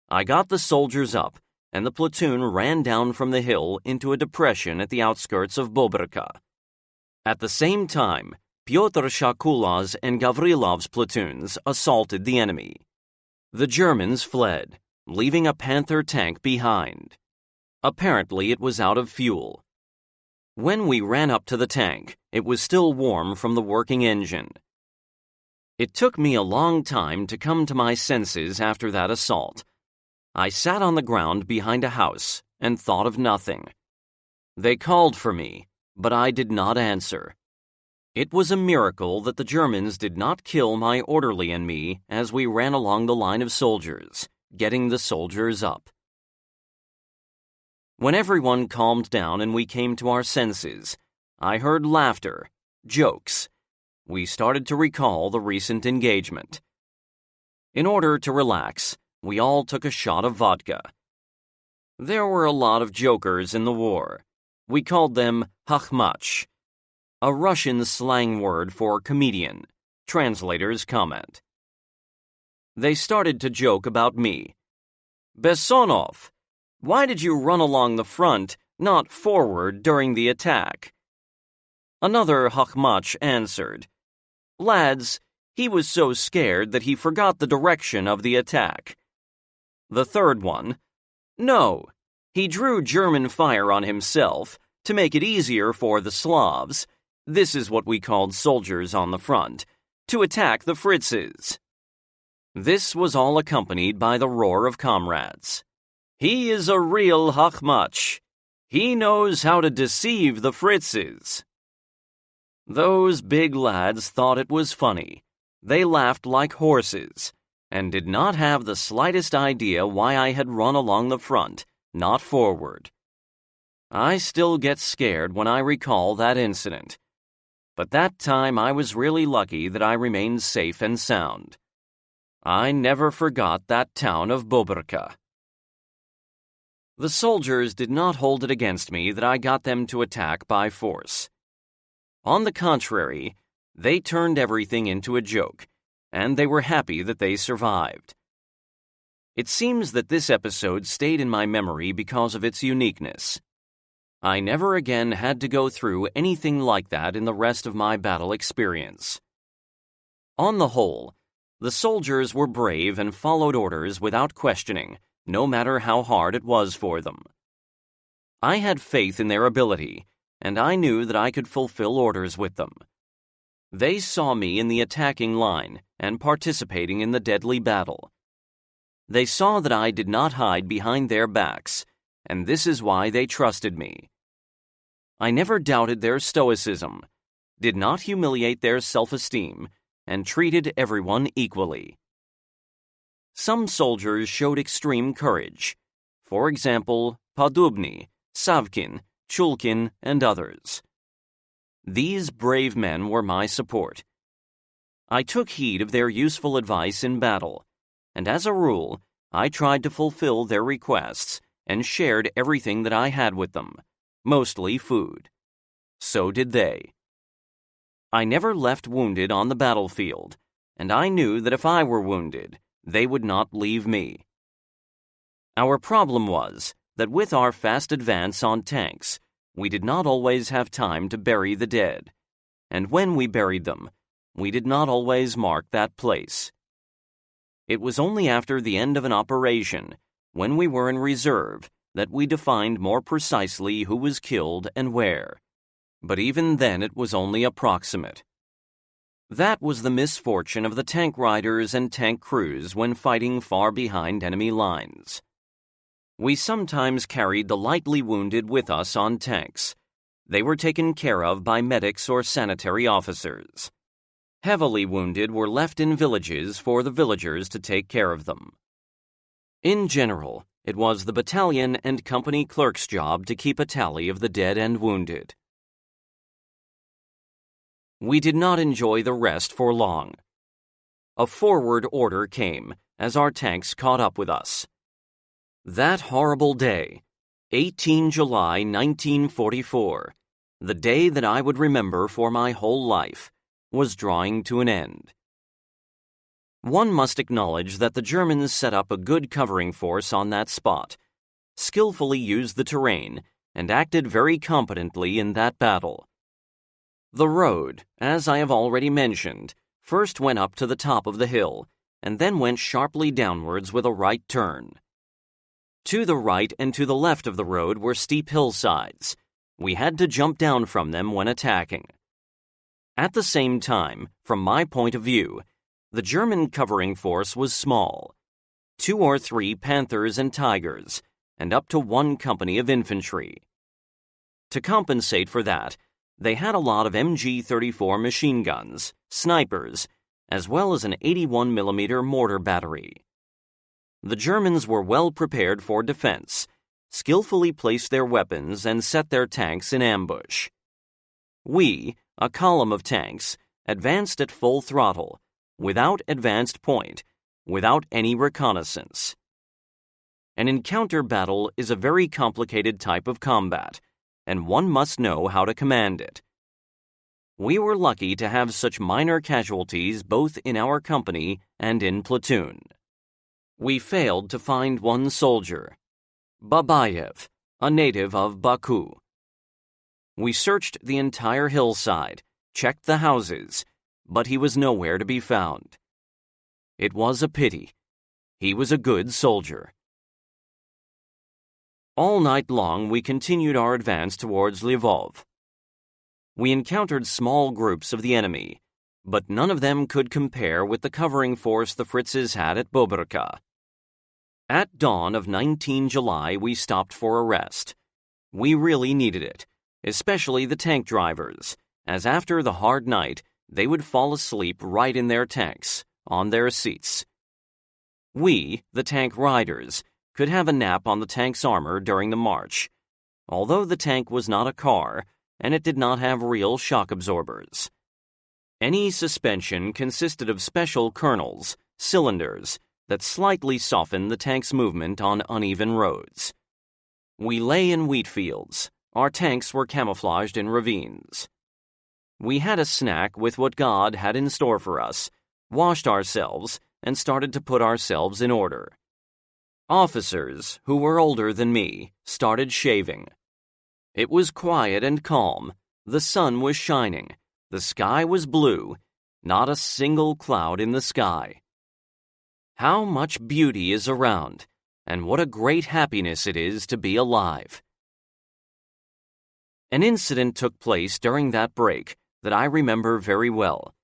Speaker 1: I got the soldiers up, and the platoon ran down from the hill into a depression at the outskirts of Bobrika. At the same time, Pyotr Shakula's and Gavrilov's platoons assaulted the enemy. The Germans fled, leaving a Panther tank behind. Apparently, it was out of fuel. When we ran up to the tank, it was still warm from the working engine. It took me a long time to come to my senses after that assault. I sat on the ground behind a house and thought of nothing. They called for me, but I did not answer. It was a miracle that the Germans did not kill my orderly and me as we ran along the line of soldiers, getting the soldiers up. When everyone calmed down and we came to our senses, I heard laughter, jokes. We started to recall the recent engagement. In order to relax, we all took a shot of vodka. There were a lot of jokers in the war. We called them hakhmach, a Russian slang word for comedian, translator's comment. They started to joke about me. "Bessonov, why did you run along the front, not forward during the attack?" Another hakhmach answered, "Lads, he was so scared that he forgot the direction of the attack." The third one, "No, he drew German fire on himself to make it easier for the Slavs, this is what we called soldiers on the front, to attack the Fritzes." This was all accompanied by the roar of comrades. "He is a real hakhmach. He knows how to deceive the Fritzes." Those big lads thought it was funny. They laughed like horses, and did not have the slightest idea why I had run along the front, not forward. I still get scared when I recall that incident. But that time I was really lucky that I remained safe and sound. I never forgot that town of Bobrika. The soldiers did not hold it against me that I got them to attack by force. On the contrary, they turned everything into a joke, and they were happy that they survived. It seems that this episode stayed in my memory because of its uniqueness. I never again had to go through anything like that in the rest of my battle experience. On the whole, the soldiers were brave and followed orders without questioning, no matter how hard it was for them. I had faith in their ability, and I knew that I could fulfill orders with them. They saw me in the attacking line and participating in the deadly battle. They saw that I did not hide behind their backs, and this is why they trusted me. I never doubted their stoicism, did not humiliate their self-esteem, and treated everyone equally. Some soldiers showed extreme courage. For example, Podubny, Savkin, Chulkin, and others. These brave men were my support. I took heed of their useful advice in battle, and as a rule, I tried to fulfill their requests and shared everything that I had with them, mostly food. So did they. I never left wounded on the battlefield, and I knew that if I were wounded, they would not leave me. Our problem was that with our fast advance on tanks, we did not always have time to bury the dead, and when we buried them, we did not always mark that place. It was only after the end of an operation, when we were in reserve, that we defined more precisely who was killed and where. But even then it was only approximate. That was the misfortune of the tank riders and tank crews when fighting far behind enemy lines. We sometimes carried the lightly wounded with us on tanks. They were taken care of by medics or sanitary officers. Heavily wounded were left in villages for the villagers to take care of them. In general, it was the battalion and company clerk's job to keep a tally of the dead and wounded. We did not enjoy the rest for long. A forward order came as our tanks caught up with us. That horrible day, 18 July 1944, the day that I would remember for my whole life, was drawing to an end. One must acknowledge that the Germans set up a good covering force on that spot, skillfully used the terrain, and acted very competently in that battle. The road, as I have already mentioned, first went up to the top of the hill, and then went sharply downwards with a right turn. To the right and to the left of the road were steep hillsides. We had to jump down from them when attacking. At the same time, from my point of view, the German covering force was small, 2 or 3 Panthers and Tigers, and up to 1 company of infantry. To compensate for that, they had a lot of MG-34 machine guns, snipers, as well as an 81mm mortar battery. The Germans were well prepared for defense, skillfully placed their weapons and set their tanks in ambush. We, a column of tanks, advanced at full throttle, without advanced point, without any reconnaissance. An encounter battle is a very complicated type of combat, and one must know how to command it. We were lucky to have such minor casualties both in our company and in platoon. We failed to find one soldier, Babayev, a native of Baku. We searched the entire hillside, checked the houses, but he was nowhere to be found. It was a pity. He was a good soldier. All night long we continued our advance towards Lvov. We encountered small groups of the enemy, but none of them could compare with the covering force the Fritzes had at Bobrka. At dawn of 19 July we stopped for a rest. We really needed it, especially the tank drivers, as after the hard night they would fall asleep right in their tanks, on their seats. We, the tank riders, could have a nap on the tank's armor during the march, although the tank was not a car and it did not have real shock absorbers. Any suspension consisted of special kernels, cylinders, that slightly softened the tank's movement on uneven roads. We lay in wheat fields. Our tanks were camouflaged in ravines. We had a snack with what God had in store for us, washed ourselves, and started to put ourselves in order. Officers, who were older than me, started shaving. It was quiet and calm. The sun was shining. The sky was blue. Not a single cloud in the sky. How much beauty is around, and what a great happiness it is to be alive. An incident took place during that break that I remember very well.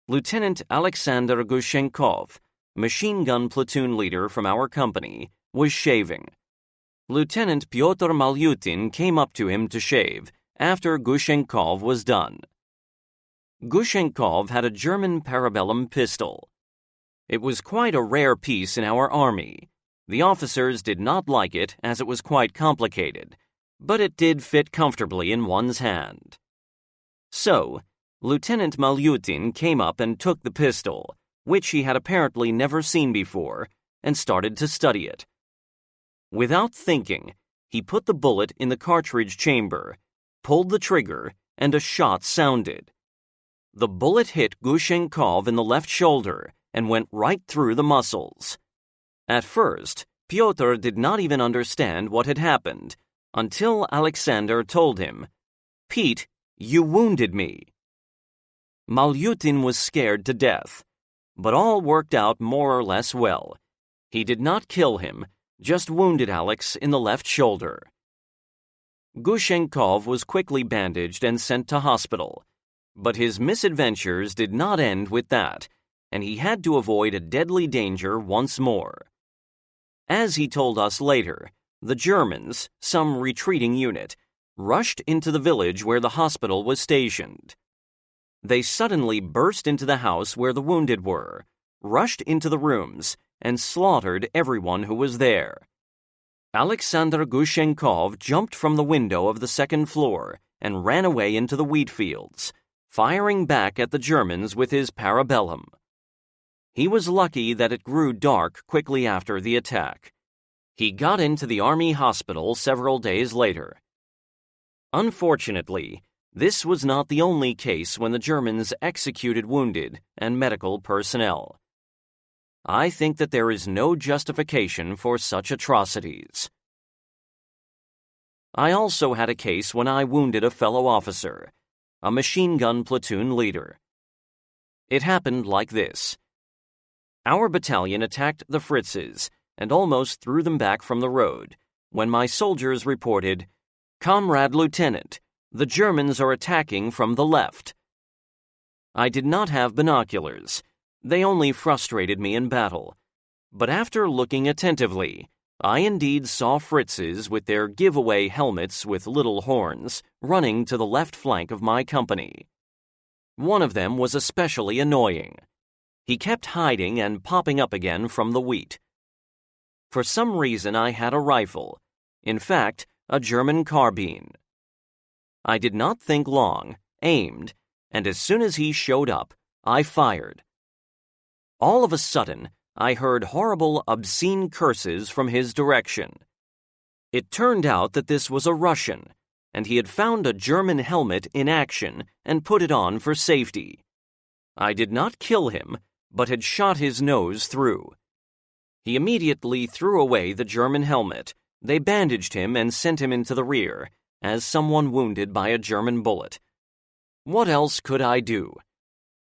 Speaker 1: Lieutenant Alexander Gushenkov, machine gun platoon leader from our company, was shaving. Lieutenant Pyotr Malyutin came up to him to shave after Gushenkov was done. Gushenkov had a German parabellum pistol. It was quite a rare piece in our army. The officers did not like it as it was quite complicated, but it did fit comfortably in one's hand. So, Lieutenant Malyutin came up and took the pistol, which he had apparently never seen before, and started to study it. Without thinking, he put the bullet in the cartridge chamber, pulled the trigger, and a shot sounded. The bullet hit Gushenkov in the left shoulder and went right through the muscles. At first, Pyotr did not even understand what had happened, until Alexander told him, "Pete, you wounded me." Malyutin was scared to death, but all worked out more or less well. He did not kill him, just wounded Alex in the left shoulder. Gushenkov was quickly bandaged and sent to hospital, but his misadventures did not end with that, and he had to avoid a deadly danger once more. As he told us later, the Germans, some retreating unit, rushed into the village where the hospital was stationed. They suddenly burst into the house where the wounded were, rushed into the rooms, and slaughtered everyone who was there. Alexander Gushenkov jumped from the window of the second floor and ran away into the wheat fields, firing back at the Germans with his parabellum. He was lucky that it grew dark quickly after the attack. He got into the army hospital several days later. Unfortunately, this was not the only case when the Germans executed wounded and medical personnel. I think that there is no justification for such atrocities. I also had a case when I wounded a fellow officer, a machine gun platoon leader. It happened like this. Our battalion attacked the Fritzes and almost threw them back from the road when my soldiers reported, "Comrade Lieutenant, the Germans are attacking from the left." I did not have binoculars. They only frustrated me in battle. But after looking attentively, I indeed saw Fritzes with their giveaway helmets with little horns running to the left flank of my company. One of them was especially annoying. He kept hiding and popping up again from the wheat. For some reason I had a rifle, in fact, a German carbine. I did not think long, aimed, and as soon as he showed up, I fired. All of a sudden, I heard horrible, obscene curses from his direction. It turned out that this was a Russian, and he had found a German helmet in action and put it on for safety. I did not kill him, but had shot his nose through. He immediately threw away the German helmet. They bandaged him and sent him into the rear, as someone wounded by a German bullet. What else could I do?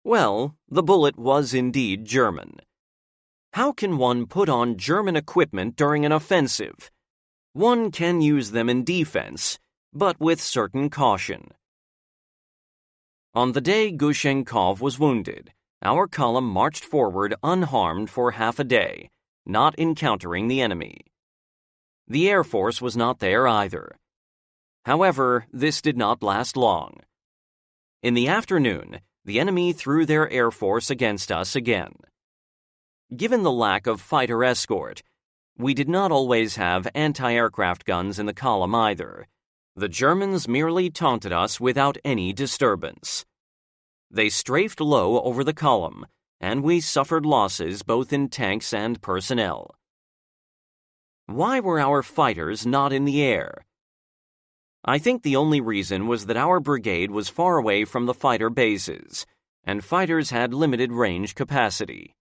Speaker 1: Well, the bullet was indeed German. How can one put on German equipment during an offensive? One can use them in defense, but with certain caution. On the day Gushenkov was wounded, our column marched forward unharmed for half a day, not encountering the enemy. The Air Force was not there either. However, this did not last long. In the afternoon, the enemy threw their Air Force against us again. Given the lack of fighter escort, we did not always have anti-aircraft guns in the column either. The Germans merely taunted us without any disturbance. They strafed low over the column, and we suffered losses both in tanks and personnel. Why were our fighters not in the air? I think the only reason was that our brigade was far away from the fighter bases, and fighters had limited range capacity.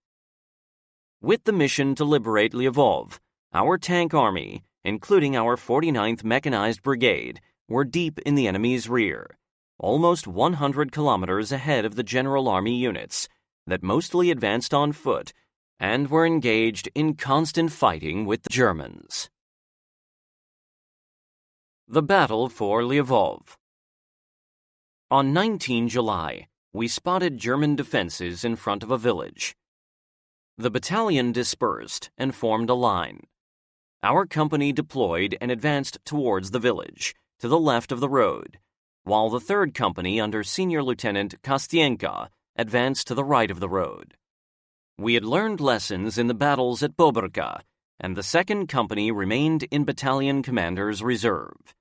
Speaker 1: With the mission to liberate Lvov, our tank army, including our 49th Mechanized Brigade, were deep in the enemy's rear, almost 100 kilometers ahead of the General Army units that mostly advanced on foot and were engaged in constant fighting with the Germans. The Battle for Lvov. On 19 July, we spotted German defenses in front of a village. The battalion dispersed and formed a line. Our company deployed and advanced towards the village, to the left of the road, while the 3rd Company under Senior Lieutenant Kostienko advanced to the right of the road. We had learned lessons in the battles at Bobrka, and the 2nd Company remained in Battalion Commander's reserve.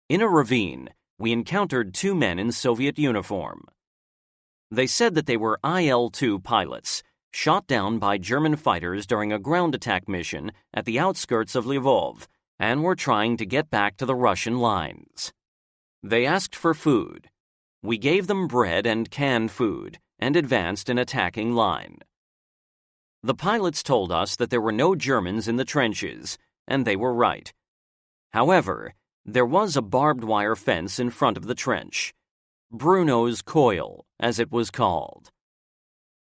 Speaker 1: In a ravine, we encountered 2 men in Soviet uniform. They said that they were IL-2 pilots, shot down by German fighters during a ground attack mission at the outskirts of Lvov, and were trying to get back to the Russian lines. They asked for food. We gave them bread and canned food, and advanced an attacking line. The pilots told us that there were no Germans in the trenches, and they were right. However, there was a barbed wire fence in front of the trench. Bruno's coil, as it was called.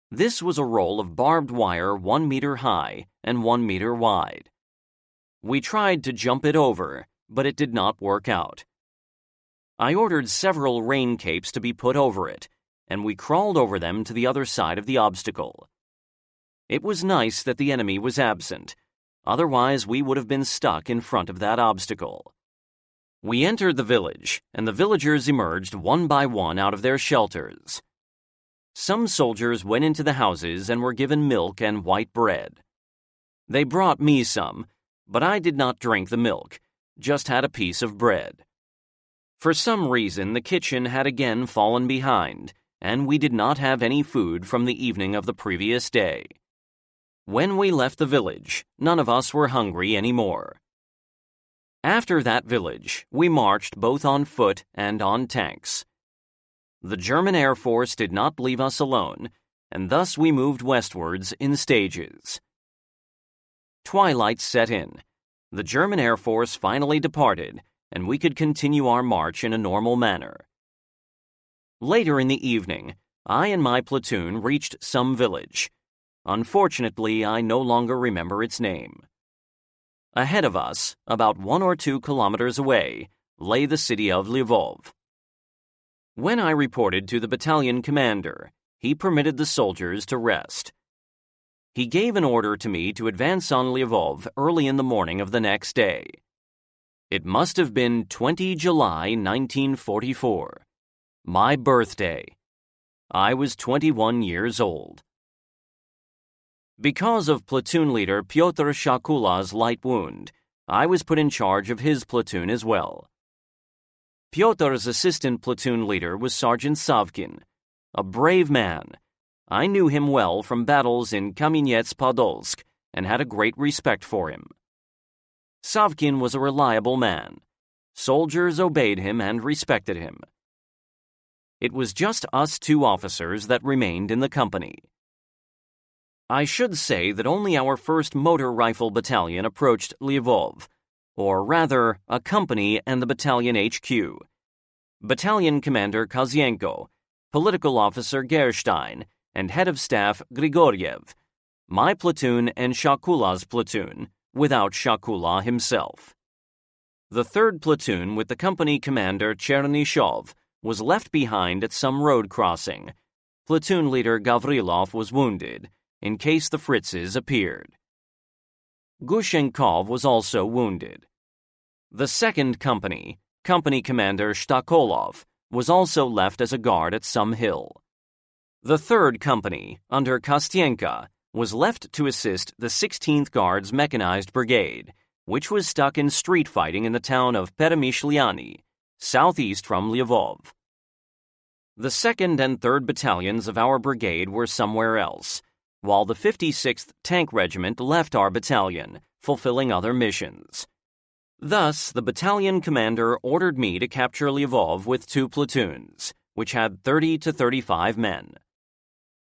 Speaker 1: This was a roll of barbed wire 1 meter high and 1 meter wide. We tried to jump it over, but it did not work out. I ordered several rain capes to be put over it, and we crawled over them to the other side of the obstacle. It was nice that the enemy was absent, otherwise we would have been stuck in front of that obstacle. We entered the village, and the villagers emerged one by one out of their shelters. Some soldiers went into the houses and were given milk and white bread. They brought me some, but I did not drink the milk, just had a piece of bread. For some reason, the kitchen had again fallen behind, and we did not have any food from the evening of the previous day. When we left the village, none of us were hungry anymore. After that village, we marched both on foot and on tanks. The German Air Force did not leave us alone, and thus we moved westwards in stages. Twilight set in. The German Air Force finally departed, and we could continue our march in a normal manner. Later in the evening, I and my platoon reached some village. Unfortunately, I no longer remember its name. Ahead of us, about 1 or 2 kilometers away, lay the city of Lvov. When I reported to the battalion commander, he permitted the soldiers to rest. He gave an order to me to advance on Lvov early in the morning of the next day. It must have been 20 July 1944, my birthday. I was 21 years old. Because of platoon leader Pyotr Shakula's light wound, I was put in charge of his platoon as well. Pyotr's assistant platoon leader was Sergeant Savkin, a brave man. I knew him well from battles in Kamenets-Podolsk and had a great respect for him. Savkin was a reliable man. Soldiers obeyed him and respected him. It was just us 2 officers that remained in the company. I should say that only our 1st Motor Rifle Battalion approached Lvov, or rather, a company and the battalion HQ. Battalion Commander Kozienko, Political Officer Gerstein, and Head of Staff Grigoriev, my platoon and Shakula's platoon, without Shakula himself. The 3rd platoon with the company commander Chernyshov was left behind at some road crossing. Platoon leader Gavrilov was wounded, in case the Fritzes appeared. Gushenkov was also wounded. The 2nd company, company commander Shtakolov, was also left as a guard at some hill. The 3rd company, under Kostienka, was left to assist the 16th Guards Mechanized Brigade, which was stuck in street fighting in the town of Peremyshliany, southeast from Lvov. The 2nd and 3rd battalions of our brigade were somewhere else, while the 56th Tank Regiment left our battalion, fulfilling other missions. Thus, the battalion commander ordered me to capture Lvov with 2 platoons, which had 30 to 35 men.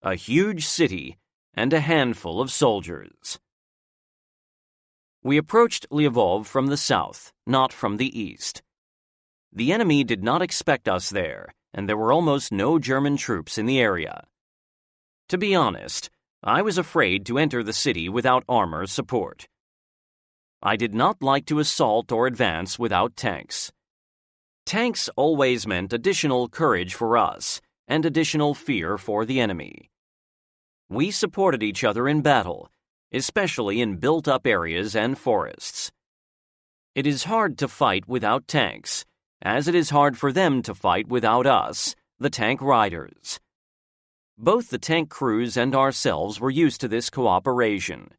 Speaker 1: A huge city and a handful of soldiers. We approached Lvov from the south, not from the east. The enemy did not expect us there, and there were almost no German troops in the area. To be honest, I was afraid to enter the city without armor support. I did not like to assault or advance without tanks. Tanks always meant additional courage for us and additional fear for the enemy. We supported each other in battle, especially in built-up areas and forests. It is hard to fight without tanks, as it is hard for them to fight without us, the tank riders. Both the tank crews and ourselves were used to this cooperation.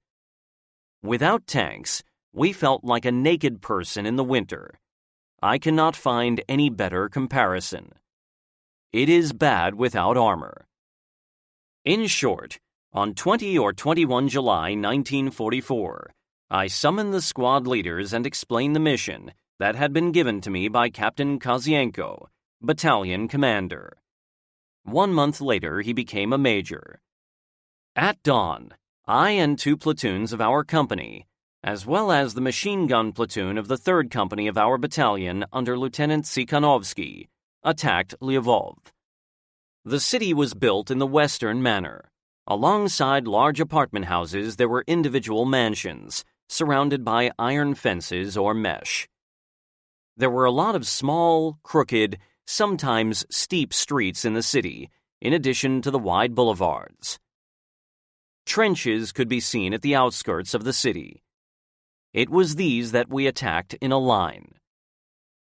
Speaker 1: Without tanks, we felt like a naked person in the winter. I cannot find any better comparison. It is bad without armor. In short, on 20 or 21 July 1944, I summoned the squad leaders and explained the mission that had been given to me by Captain Kozienko, battalion commander. 1 month later, he became a major. At dawn, I and 2 platoons of our company, as well as the machine gun platoon of the 3rd Company of our battalion under Lieutenant Tsikhanovsky, attacked Lvov. The city was built in the Western manner. Alongside large apartment houses, there were individual mansions, surrounded by iron fences or mesh. There were a lot of small, crooked, sometimes steep streets in the city, in addition to the wide boulevards. Trenches could be seen at the outskirts of the city. It was these that we attacked in a line.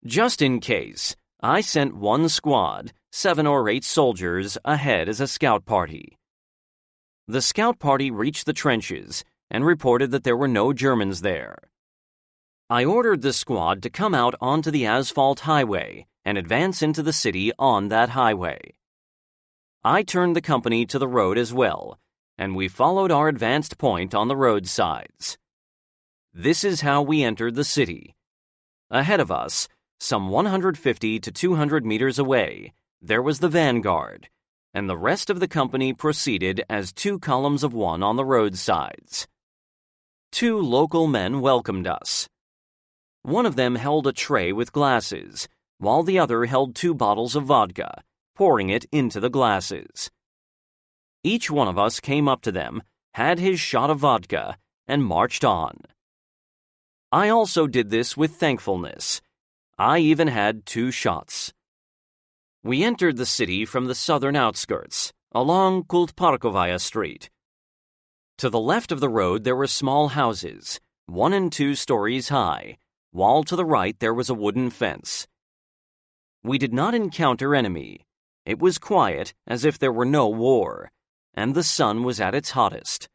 Speaker 1: Just in case, I sent one squad, 7 or 8 soldiers, ahead as a scout party. The scout party reached the trenches and reported that there were no Germans there. I ordered the squad to come out onto the asphalt highway and advance into the city on that highway. I turned the company to the road as well, and we followed our advanced point on the roadsides. This is how we entered the city. Ahead of us, some 150 to 200 meters away, there was the vanguard, and the rest of the company proceeded as 2 columns of 1 on the roadsides. 2 local men welcomed us. One of them held a tray with glasses, while the other held 2 bottles of vodka, pouring it into the glasses. Each one of us came up to them, had his shot of vodka, and marched on. I also did this with thankfulness. I even had 2 shots. We entered the city from the southern outskirts, along Kultparkovaya Street. To the left of the road there were small houses, 1 and 2 stories high, while to the right there was a wooden fence. We did not encounter enemy. It was quiet, as if there were no war, and the sun was at its hottest.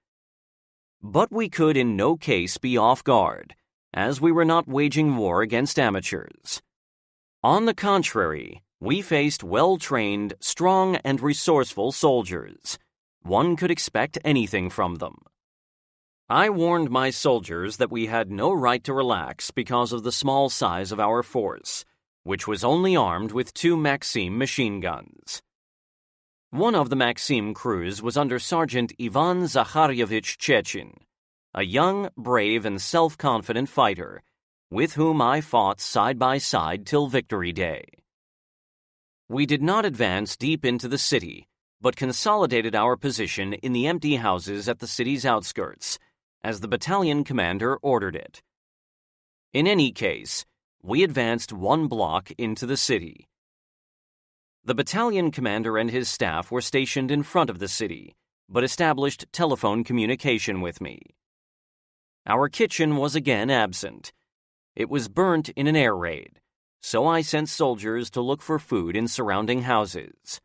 Speaker 1: But we could in no case be off guard, as we were not waging war against amateurs. On the contrary, we faced well-trained, strong, and resourceful soldiers. One could expect anything from them. I warned my soldiers that we had no right to relax because of the small size of our force, which was only armed with 2 Maxim machine guns. One of the Maxim crews was under Sergeant Ivan Zakharyevich Chechin, a young, brave, and self-confident fighter, with whom I fought side by side till Victory Day. We did not advance deep into the city, but consolidated our position in the empty houses at the city's outskirts, as the battalion commander ordered it. In any case, we advanced 1 block into the city. The battalion commander and his staff were stationed in front of the city, but established telephone communication with me. Our kitchen was again absent. It was burnt in an air raid, so I sent soldiers to look for food in surrounding houses.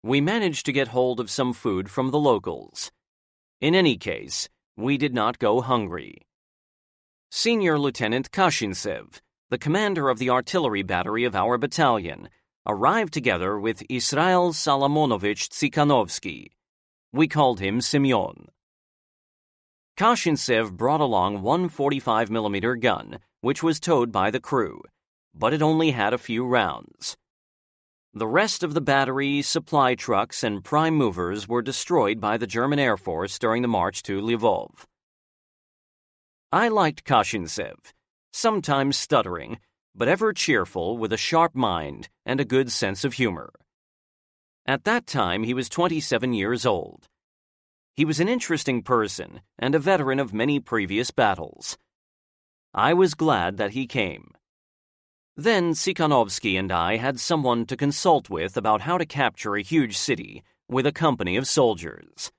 Speaker 1: We managed to get hold of some food from the locals. In any case, we did not go hungry. Senior Lieutenant Kashintsev, the commander of the artillery battery of our battalion, arrived together with Israel Salamonovich Tsikhanovsky. We called him Semyon. Kashintsev brought along 1 45mm gun, which was towed by the crew, but it only had a few rounds. The rest of the battery, supply trucks, and prime movers were destroyed by the German Air Force during the march to Lvov. I liked Kashintsev, sometimes stuttering, but ever cheerful with a sharp mind and a good sense of humor. At that time, he was 27 years old. He was an interesting person and a veteran of many previous battles. I was glad that he came. Then Tsikhanovsky and I had someone to consult with about how to capture a huge city with a company of soldiers.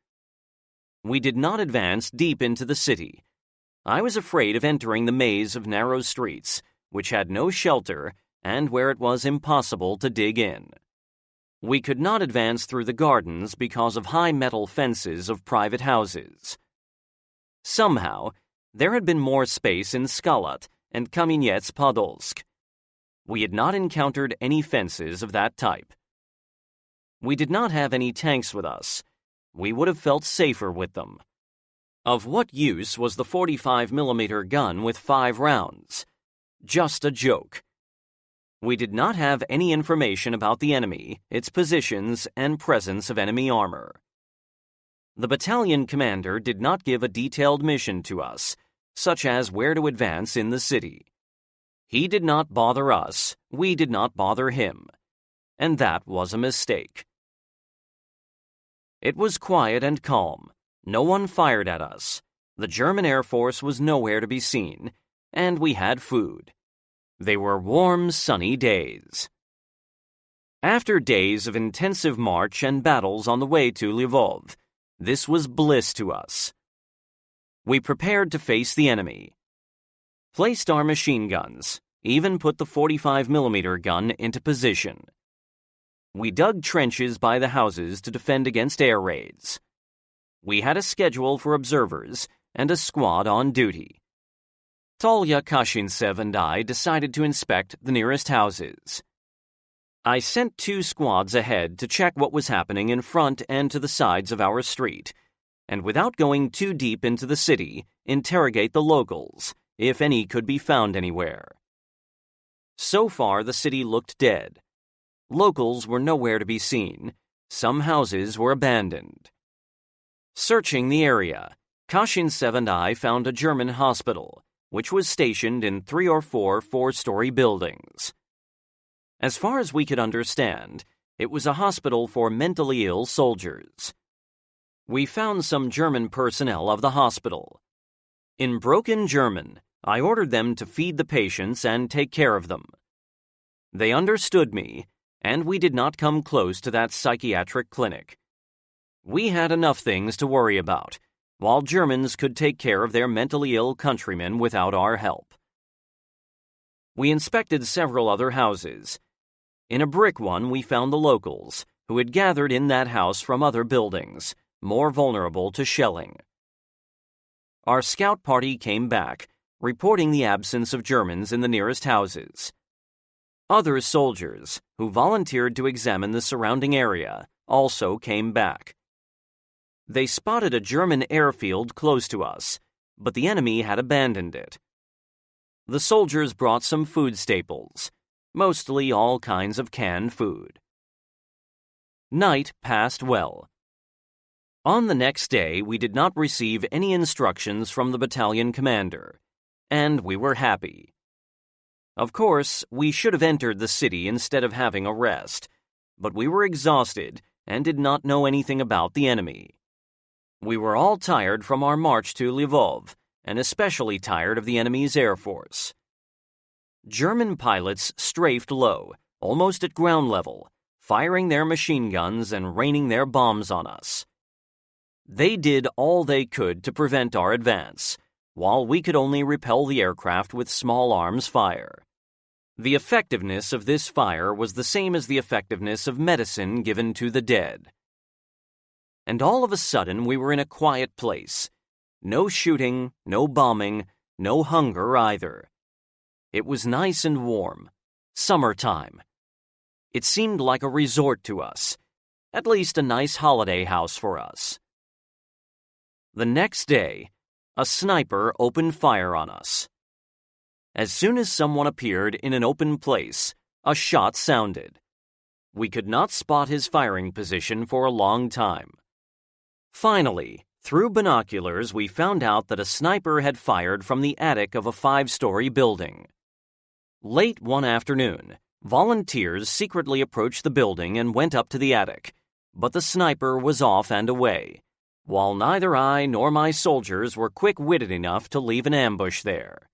Speaker 1: We did not advance deep into the city. I was afraid of entering the maze of narrow streets, which had no shelter and where it was impossible to dig in. We could not advance through the gardens because of high metal fences of private houses. Somehow, there had been more space in Skalat and Kamenets-Podolsk. We had not encountered any fences of that type. We did not have any tanks with us. We would have felt safer with them. Of what use was the 45mm gun with 5 rounds? Just a joke. We did not have any information about the enemy, its positions, and presence of enemy armor. The battalion commander did not give a detailed mission to us, such as where to advance in the city. He did not bother us, we did not bother him, and that was a mistake. It was quiet and calm. No one fired at us. The German Air Force was nowhere to be seen, and we had food. They were warm, sunny days. After days of intensive march and battles on the way to Lvov, this was bliss to us. We prepared to face the enemy, placed our machine guns, even put the 45mm gun into position. We dug trenches by the houses to defend against air raids. We had a schedule for observers and a squad on duty. Tolya Kashintsev and I decided to inspect the nearest houses. I sent 2 squads ahead to check what was happening in front and to the sides of our street, and without going too deep into the city, interrogate the locals, if any could be found anywhere. So far, the city looked dead. Locals were nowhere to be seen. Some houses were abandoned. Searching the area, Kashintsev and I found a German hospital, which was stationed in 3 or 4 four-story buildings. As far as we could understand, it was a hospital for mentally ill soldiers. We found some German personnel of the hospital. In broken German, I ordered them to feed the patients and take care of them. They understood me, and we did not come close to that psychiatric clinic. We had enough things to worry about, while Germans could take care of their mentally ill countrymen without our help. We inspected several other houses. In a brick one, we found the locals, who had gathered in that house from other buildings, more vulnerable to shelling. Our scout party came back, reporting the absence of Germans in the nearest houses. Other soldiers, who volunteered to examine the surrounding area, also came back. They spotted a German airfield close to us, but the enemy had abandoned it. The soldiers brought some food staples, mostly all kinds of canned food. Night passed well. On the next day, we did not receive any instructions from the battalion commander, and we were happy. Of course, we should have entered the city instead of having a rest, but we were exhausted and did not know anything about the enemy. We were all tired from our march to Lvov, and especially tired of the enemy's air force. German pilots strafed low, almost at ground level, firing their machine guns and raining their bombs on us. They did all they could to prevent our advance, while we could only repel the aircraft with small arms fire. The effectiveness of this fire was the same as the effectiveness of medicine given to the dead. And all of a sudden we were in a quiet place. No shooting, no bombing, no hunger either. It was nice and warm. Summertime. It seemed like a resort to us. At least a nice holiday house for us. The next day, a sniper opened fire on us. As soon as someone appeared in an open place, a shot sounded. We could not spot his firing position for a long time. Finally, through binoculars, we found out that a sniper had fired from the attic of a 5-story building. Late one afternoon, volunteers secretly approached the building and went up to the attic, but the sniper was off and away, while neither I nor my soldiers were quick-witted enough to leave an ambush there.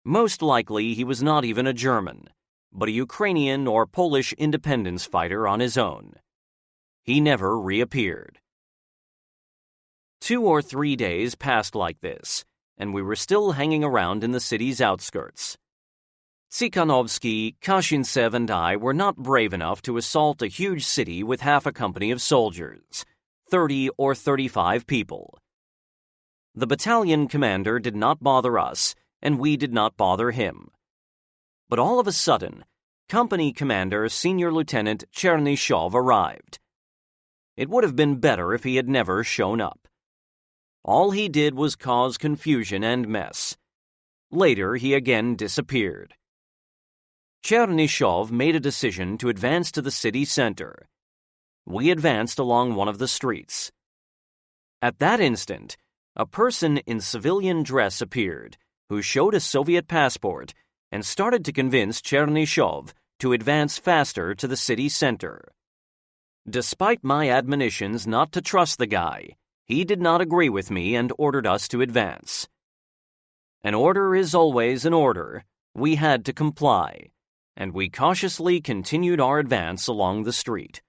Speaker 1: Most likely he was not even a German, but a Ukrainian or Polish independence fighter on his own. He never reappeared. 2 or 3 days passed like this, and we were still hanging around in the city's outskirts. Tsikhanovsky, Kashintsev, and I were not brave enough to assault a huge city with half a company of soldiers, 30 or 35 people. The battalion commander did not bother us, and we did not bother him. But all of a sudden, Company Commander Senior Lieutenant Chernyshov arrived. It would have been better if he had never shown up. All he did was cause confusion and mess. Later, he again disappeared. Chernyshov made a decision to advance to the city center. We advanced along one of the streets. At that instant, A person in civilian dress appeared, who showed a Soviet passport and started to convince Chernyshov to advance faster to the city center. Despite my admonitions not to trust the guy, he did not agree with me and ordered us to advance. An order is always an order. We had to comply, and we cautiously continued our advance along the street.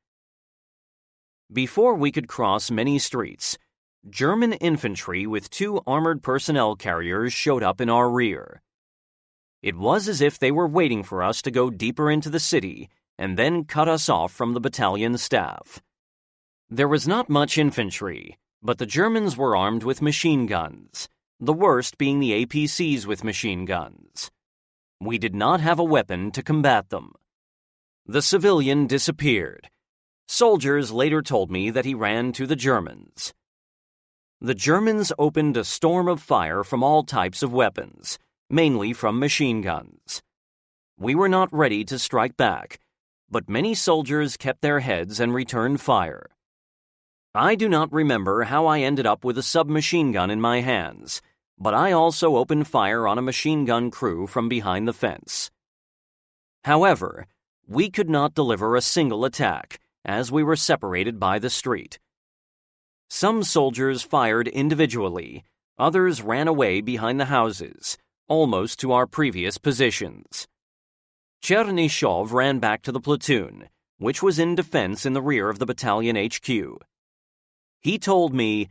Speaker 1: Before we could cross many streets, German infantry with 2 armored personnel carriers showed up in our rear. It was as if they were waiting for us to go deeper into the city and then cut us off from the battalion staff. There was not much infantry, but the Germans were armed with machine guns, the worst being the APCs with machine guns. We did not have a weapon to combat them. The civilian disappeared. Soldiers later told me that he ran to the Germans. The Germans opened a storm of fire from all types of weapons, mainly from machine guns. We were not ready to strike back, but many soldiers kept their heads and returned fire. I do not remember how I ended up with a submachine gun in my hands, but I also opened fire on a machine gun crew from behind the fence. However, we could not deliver a single attack, as we were separated by the street. Some soldiers fired individually, others ran away behind the houses, almost to our previous positions. Chernyshov ran back to the platoon, which was in defense in the rear of the battalion HQ. He told me,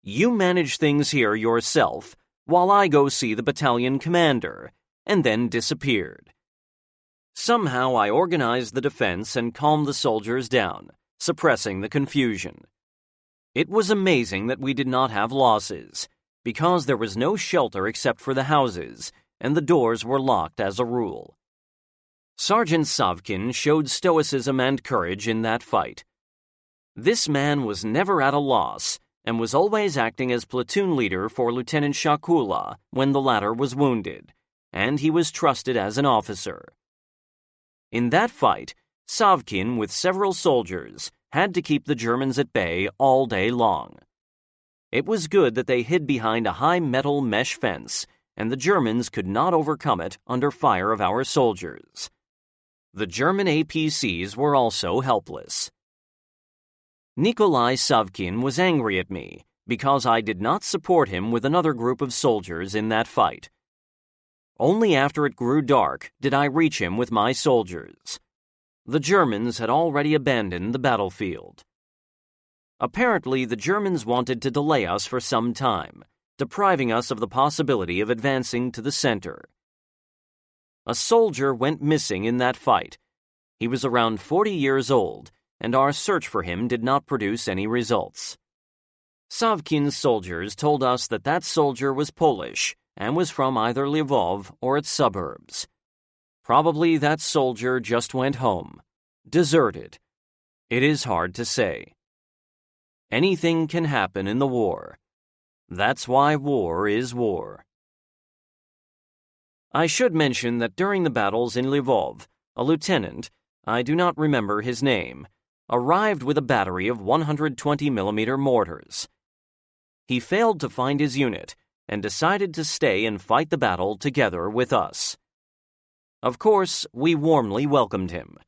Speaker 1: "You manage things here yourself, while I go see the battalion commander," and then disappeared. Somehow I organized the defense and calmed the soldiers down, suppressing the confusion. It was amazing that we did not have losses, because there was no shelter except for the houses, and the doors were locked as a rule. Sergeant Savkin showed stoicism and courage in that fight. This man was never at a loss and was always acting as platoon leader for Lieutenant Shakula when the latter was wounded, and he was trusted as an officer. In that fight, Savkin, with several soldiers, had to keep the Germans at bay all day long. It was good that they hid behind a high metal mesh fence, and the Germans could not overcome it under fire of our soldiers. The German APCs were also helpless. Nikolai Savkin was angry at me because I did not support him with another group of soldiers in that fight. Only after it grew dark did I reach him with my soldiers. The Germans had already abandoned the battlefield. Apparently, the Germans wanted to delay us for some time, depriving us of the possibility of advancing to the center. A soldier went missing in that fight. He was around 40 years old, and our search for him did not produce any results. Savkin's soldiers told us that that soldier was Polish and was from either Lvov or its suburbs. Probably that soldier just went home, deserted. It is hard to say. Anything can happen in the war. That's why war is war. I should mention that during the battles in Lvov, a lieutenant, I do not remember his name, arrived with a battery of 120mm mortars. He failed to find his unit and decided to stay and fight the battle together with us. Of course, we warmly welcomed him.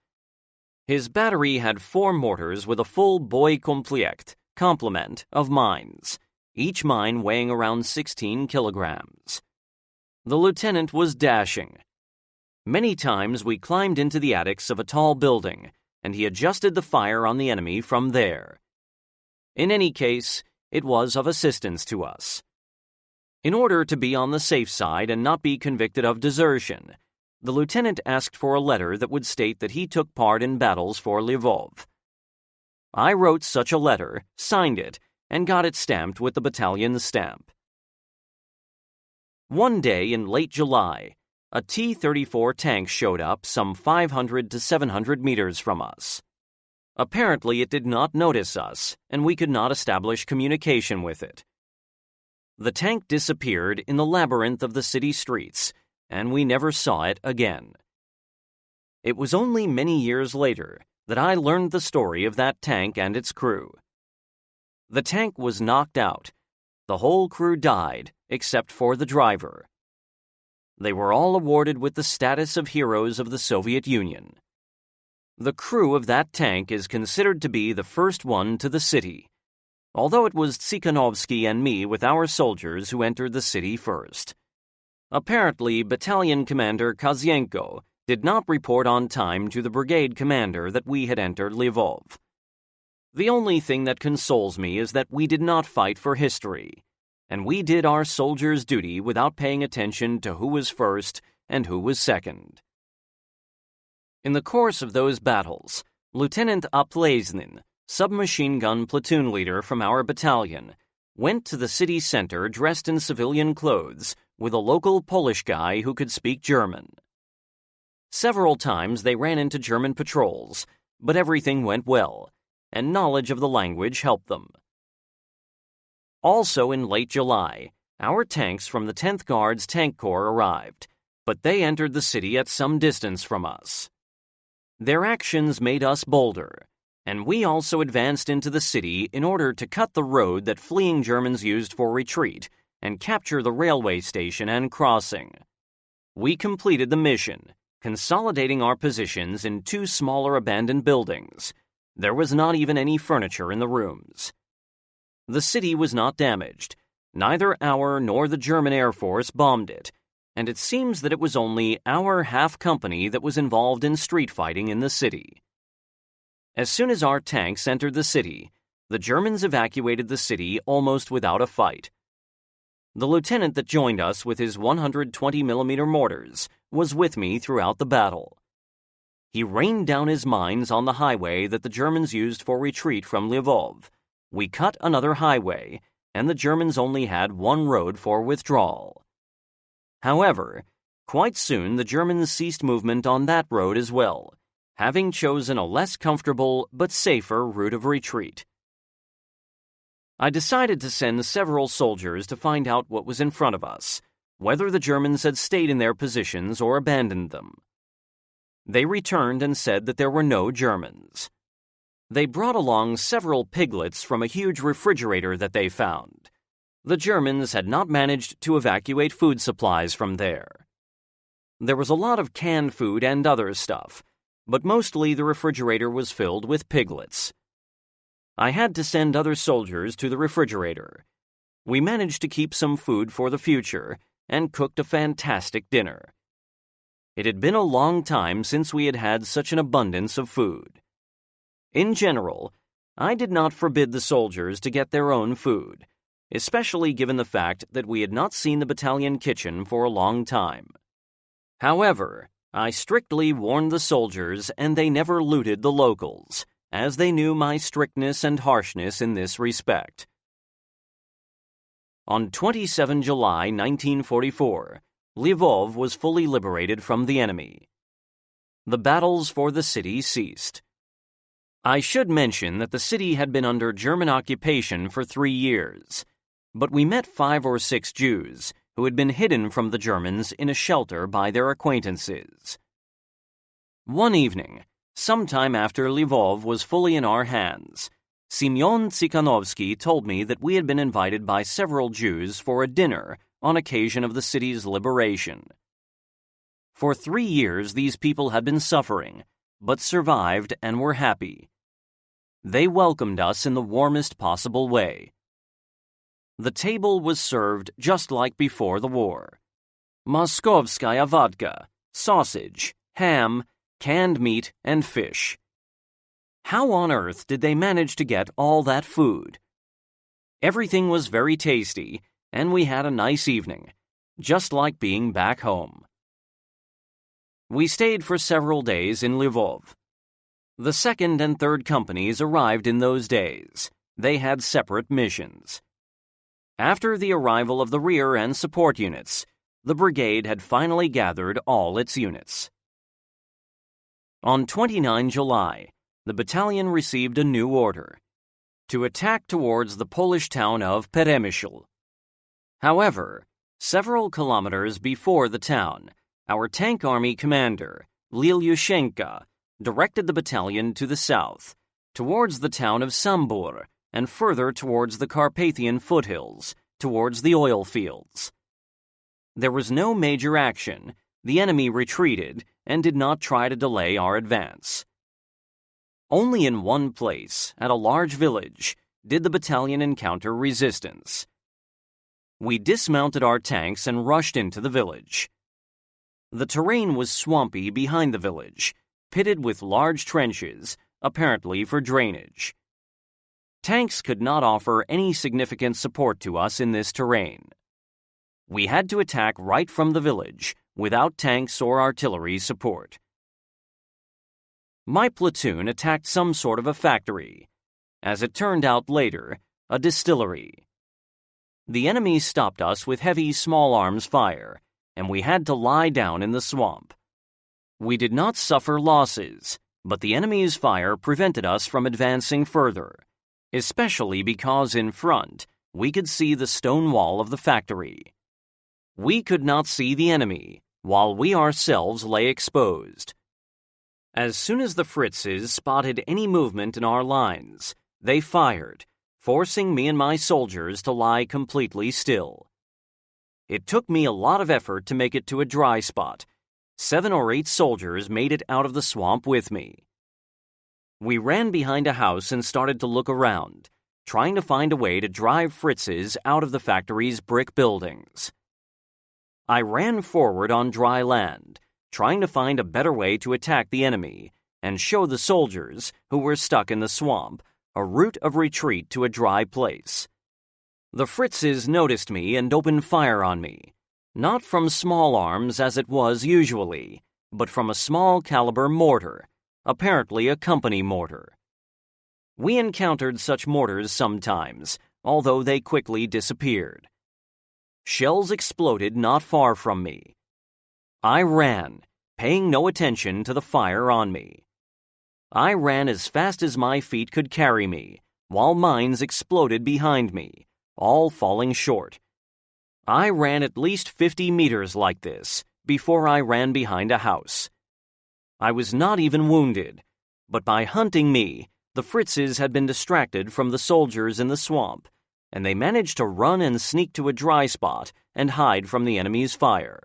Speaker 1: His battery had 4 mortars with a full Boykomplekt complement of mines, each mine weighing around 16 kilograms. The lieutenant was dashing. Many times we climbed into the attics of a tall building, and he adjusted the fire on the enemy from there. In any case, it was of assistance to us. In order to be on the safe side and not be convicted of desertion, the lieutenant asked for a letter that would state that he took part in battles for Lvov. I wrote such a letter, signed it, and got it stamped with the battalion's stamp. One day in late July, a T-34 tank showed up some 500 to 700 meters from us. Apparently, it did not notice us, and we could not establish communication with it. The tank disappeared in the labyrinth of the city streets, and we never saw it again. It was only many years later that I learned the story of that tank and its crew. The tank was knocked out, the whole crew died except for the driver. They were all awarded with the status of heroes of the Soviet Union. The crew of that tank is considered to be the first one to the city, although it was Tsikhanovsky and me with our soldiers who entered the city first. Apparently, Battalion Commander Kozienko did not report on time to the brigade commander that we had entered Lvov. The only thing that consoles me is that we did not fight for history, and we did our soldiers' duty without paying attention to who was first and who was second. In the course of those battles, Lieutenant Apleznin, submachine gun platoon leader from our battalion, went to the city center dressed in civilian clothes with a local Polish guy who could speak German. Several times they ran into German patrols, but everything went well, and knowledge of the language helped them. Also in late July, our tanks from the 10th Guards Tank Corps arrived, but they entered the city at some distance from us. Their actions made us bolder, and we also advanced into the city in order to cut the road that fleeing Germans used for retreat and capture the railway station and crossing. We completed the mission, consolidating our positions in 2 smaller abandoned buildings. There was not even any furniture in the rooms. The city was not damaged. Neither our nor the German Air Force bombed it, and it seems that it was only our half company that was involved in street fighting in the city. As soon as our tanks entered the city, the Germans evacuated the city almost without a fight. The lieutenant that joined us with his 120mm mortars was with me throughout the battle. He rained down his mines on the highway that the Germans used for retreat from Lvov. We cut another highway, and the Germans only had one road for withdrawal. However, quite soon the Germans ceased movement on that road as well, having chosen a less comfortable but safer route of retreat. I decided to send several soldiers to find out what was in front of us, whether the Germans had stayed in their positions or abandoned them. They returned and said that there were no Germans. They brought along several piglets from a huge refrigerator that they found. The Germans had not managed to evacuate food supplies from there. There was a lot of canned food and other stuff, but mostly the refrigerator was filled with piglets. I had to send other soldiers to the refrigerator. We managed to keep some food for the future and cooked a fantastic dinner. It had been a long time since we had had such an abundance of food. In general, I did not forbid the soldiers to get their own food, especially given the fact that we had not seen the battalion kitchen for a long time. However, I strictly warned the soldiers and they never looted the locals, as they knew my strictness and harshness in this respect. On 27 July 1944, Lvov was fully liberated from the enemy. The battles for the city ceased. I should mention that the city had been under German occupation for 3 years, but we met 5 or 6 Jews who had been hidden from the Germans in a shelter by their acquaintances. One evening, sometime after Lvov was fully in our hands, Semyon Tsikhanovsky told me that we had been invited by several Jews for a dinner on occasion of the city's liberation. For 3 years these people had been suffering, but survived and were happy. They welcomed us in the warmest possible way. The table was served just like before the war. Moskovskaya vodka, sausage, ham, canned meat, and fish. How on earth did they manage to get all that food? Everything was very tasty, and we had a nice evening, just like being back home. We stayed for several days in Lvov. The 2nd and 3rd companies arrived in those days. They had separate missions. After the arrival of the rear and support units, the brigade had finally gathered all its units. On 29 July, the battalion received a new order to attack towards the Polish town of Peremyshl. However, several kilometers before the town, our tank army commander, Lilyushenka, directed the battalion to the south, towards the town of Sambor, and further towards the Carpathian foothills, towards the oil fields. There was no major action. The enemy retreated and did not try to delay our advance. Only in one place, at a large village, did the battalion encounter resistance. We dismounted our tanks and rushed into the village. The terrain was swampy behind the village, pitted with large trenches, apparently for drainage. Tanks could not offer any significant support to us in this terrain. We had to attack right from the village, without tanks or artillery support. My platoon attacked some sort of a factory. As it turned out later, a distillery. The enemy stopped us with heavy small arms fire, and we had to lie down in the swamp. We did not suffer losses, but the enemy's fire prevented us from advancing further, especially because in front we could see the stone wall of the factory. We could not see the enemy, while we ourselves lay exposed. As soon as the Fritzes spotted any movement in our lines, they fired, forcing me and my soldiers to lie completely still. It took me a lot of effort to make it to a dry spot. 7 or 8 soldiers made it out of the swamp with me. We ran behind a house and started to look around, trying to find a way to drive Fritzes out of the factory's brick buildings. I ran forward on dry land, trying to find a better way to attack the enemy and show the soldiers, who were stuck in the swamp, a route of retreat to a dry place. The Fritzes noticed me and opened fire on me, not from small arms as it was usually, but from a small caliber mortar, apparently a company mortar. We encountered such mortars sometimes, although they quickly disappeared. Shells exploded not far from me. I ran, paying no attention to the fire on me. I ran as fast as my feet could carry me, while mines exploded behind me, all falling short. I ran at least 50 meters like this before I ran behind a house. I was not even wounded, but by hunting me, the Fritzes had been distracted from the soldiers in the swamp, and they managed to run and sneak to a dry spot and hide from the enemy's fire.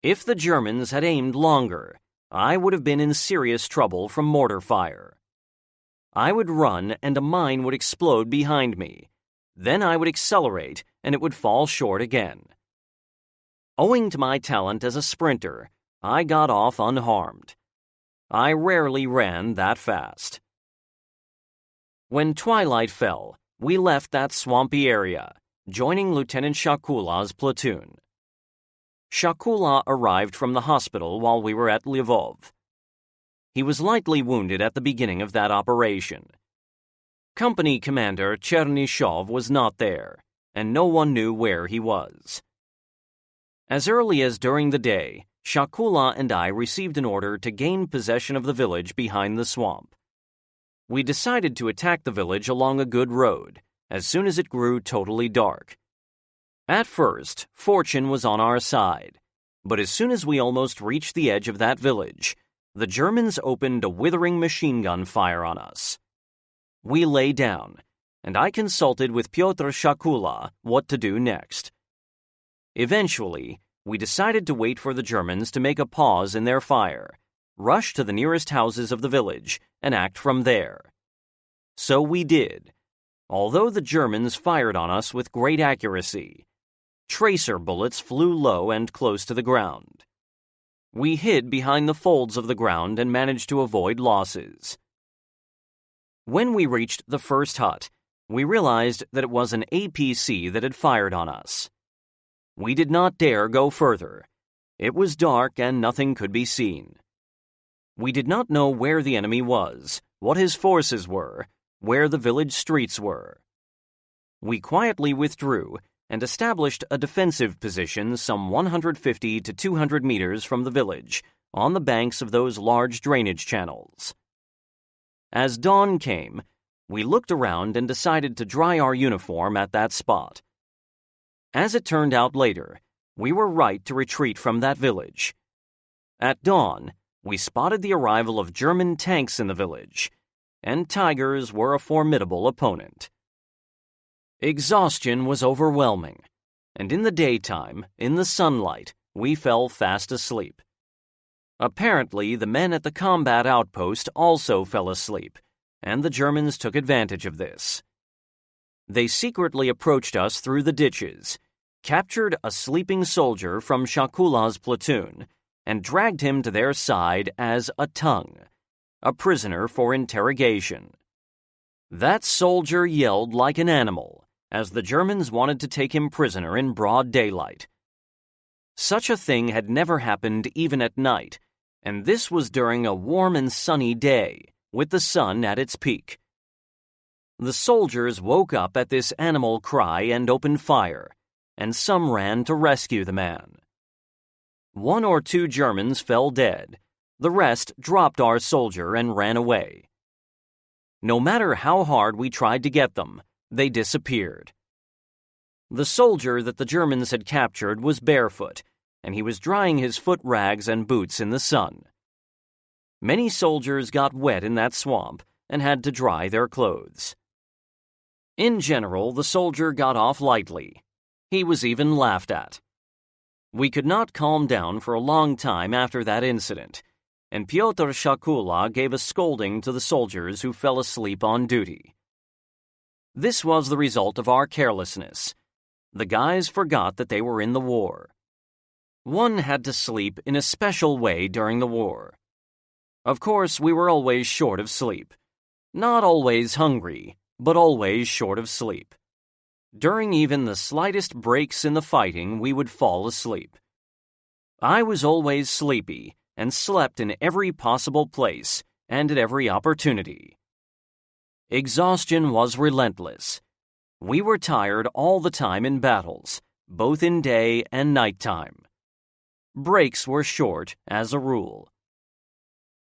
Speaker 1: If the Germans had aimed longer, I would have been in serious trouble from mortar fire. I would run and a mine would explode behind me. Then I would accelerate and it would fall short again. Owing to my talent as a sprinter, I got off unharmed. I rarely ran that fast. When twilight fell, we left that swampy area, joining Lieutenant Shakula's platoon. Shakula arrived from the hospital while we were at Lvov. He was lightly wounded at the beginning of that operation. Company Commander Chernyshov was not there, and no one knew where he was. As early as during the day, Shakula and I received an order to gain possession of the village behind the swamp. We decided to attack the village along a good road, as soon as it grew totally dark. At first, fortune was on our side, but as soon as we almost reached the edge of that village, the Germans opened a withering machine gun fire on us. We lay down, and I consulted with Pyotr Shakula what to do next. Eventually, we decided to wait for the Germans to make a pause in their fire, rush to the nearest houses of the village, and act from there. So we did, although the Germans fired on us with great accuracy. Tracer bullets flew low and close to the ground. We hid behind the folds of the ground and managed to avoid losses. When we reached the first hut, we realized that it was an APC that had fired on us. We did not dare go further. It was dark and nothing could be seen. We did not know where the enemy was, what his forces were, where the village streets were. We quietly withdrew and established a defensive position some 150 to 200 meters from the village, on the banks of those large drainage channels. As dawn came, we looked around and decided to dry our uniform at that spot. As it turned out later, we were right to retreat from that village. At dawn, we spotted the arrival of German tanks in the village, and Tigers were a formidable opponent. Exhaustion was overwhelming, and in the daytime, in the sunlight, we fell fast asleep. Apparently, the men at the combat outpost also fell asleep, and the Germans took advantage of this. They secretly approached us through the ditches, captured a sleeping soldier from Shakula's platoon, and dragged him to their side as a tongue, a prisoner for interrogation. That soldier yelled like an animal, as the Germans wanted to take him prisoner in broad daylight. Such a thing had never happened even at night, and this was during a warm and sunny day, with the sun at its peak. The soldiers woke up at this animal cry and opened fire, and some ran to rescue the man. 1 or 2 Germans fell dead. The rest dropped our soldier and ran away. No matter how hard we tried to get them, they disappeared. The soldier that the Germans had captured was barefoot, and he was drying his foot rags and boots in the sun. Many soldiers got wet in that swamp and had to dry their clothes. In general, the soldier got off lightly. He was even laughed at. We could not calm down for a long time after that incident, and Pyotr Shakula gave a scolding to the soldiers who fell asleep on duty. This was the result of our carelessness. The guys forgot that they were in the war. One had to sleep in a special way during the war. Of course, we were always short of sleep. Not always hungry, but always short of sleep. During even the slightest breaks in the fighting, we would fall asleep. I was always sleepy and slept in every possible place and at every opportunity. Exhaustion was relentless. We were tired all the time in battles, both in day and nighttime. Breaks were short, as a rule.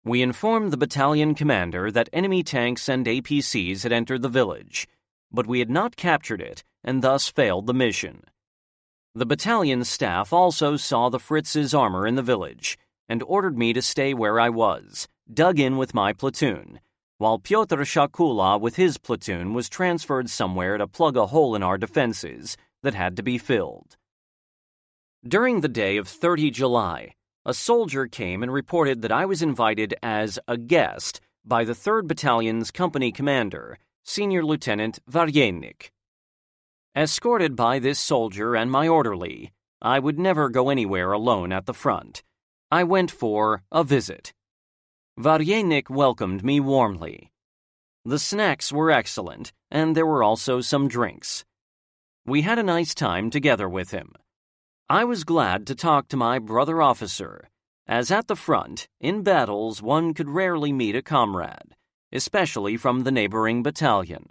Speaker 1: We informed the battalion commander that enemy tanks and APCs had entered the village, but we had not captured it and thus failed the mission. The battalion staff also saw the Fritz's armor in the village and ordered me to stay where I was, dug in with my platoon, while Pyotr Shakula with his platoon was transferred somewhere to plug a hole in our defenses that had to be filled. During the day of 30 July, a soldier came and reported that I was invited as a guest by the 3rd Battalion's company commander, Senior Lieutenant Varyenik. Escorted by this soldier and my orderly, I would never go anywhere alone at the front. I went for a visit. Varyenik welcomed me warmly. The snacks were excellent, and there were also some drinks. We had a nice time together with him. I was glad to talk to my brother officer, as at the front, in battles, one could rarely meet a comrade, especially from the neighboring battalion.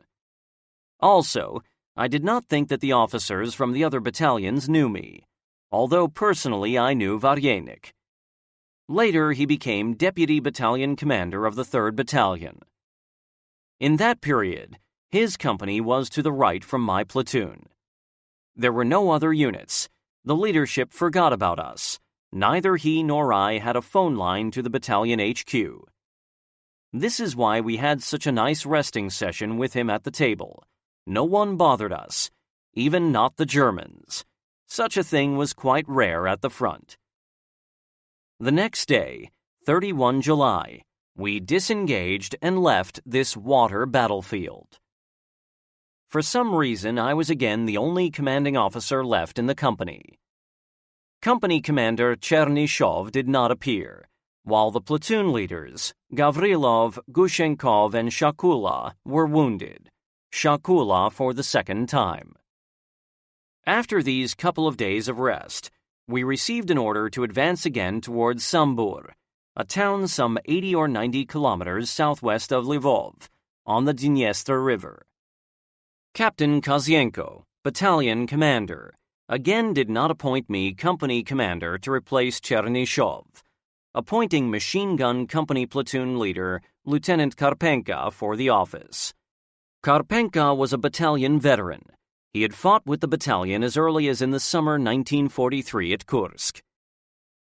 Speaker 1: Also, I did not think that the officers from the other battalions knew me, although personally I knew Varyenik. Later, he became deputy battalion commander of the 3rd Battalion. In that period, his company was to the right from my platoon. There were no other units. The leadership forgot about us. Neither he nor I had a phone line to the battalion HQ. This is why we had such a nice resting session with him at the table. No one bothered us, even not the Germans. Such a thing was quite rare at the front. The next day, 31 July, we disengaged and left this water battlefield. For some reason, I was again the only commanding officer left in the company. Company Commander Chernyshov did not appear, while the platoon leaders, Gavrilov, Gushenkov, and Shakula, were wounded, Shakula for the 2nd time. After these couple of days of rest, we received an order to advance again towards Sambur, a town some 80 or 90 kilometers southwest of Lvov, on the Dniester River. Captain Kozienko, battalion commander, again did not appoint me company commander to replace Chernyshov, appointing machine gun company platoon leader Lieutenant Karpenka for the office. Karpenka was a battalion veteran. He had fought with the battalion as early as in the summer 1943 at Kursk.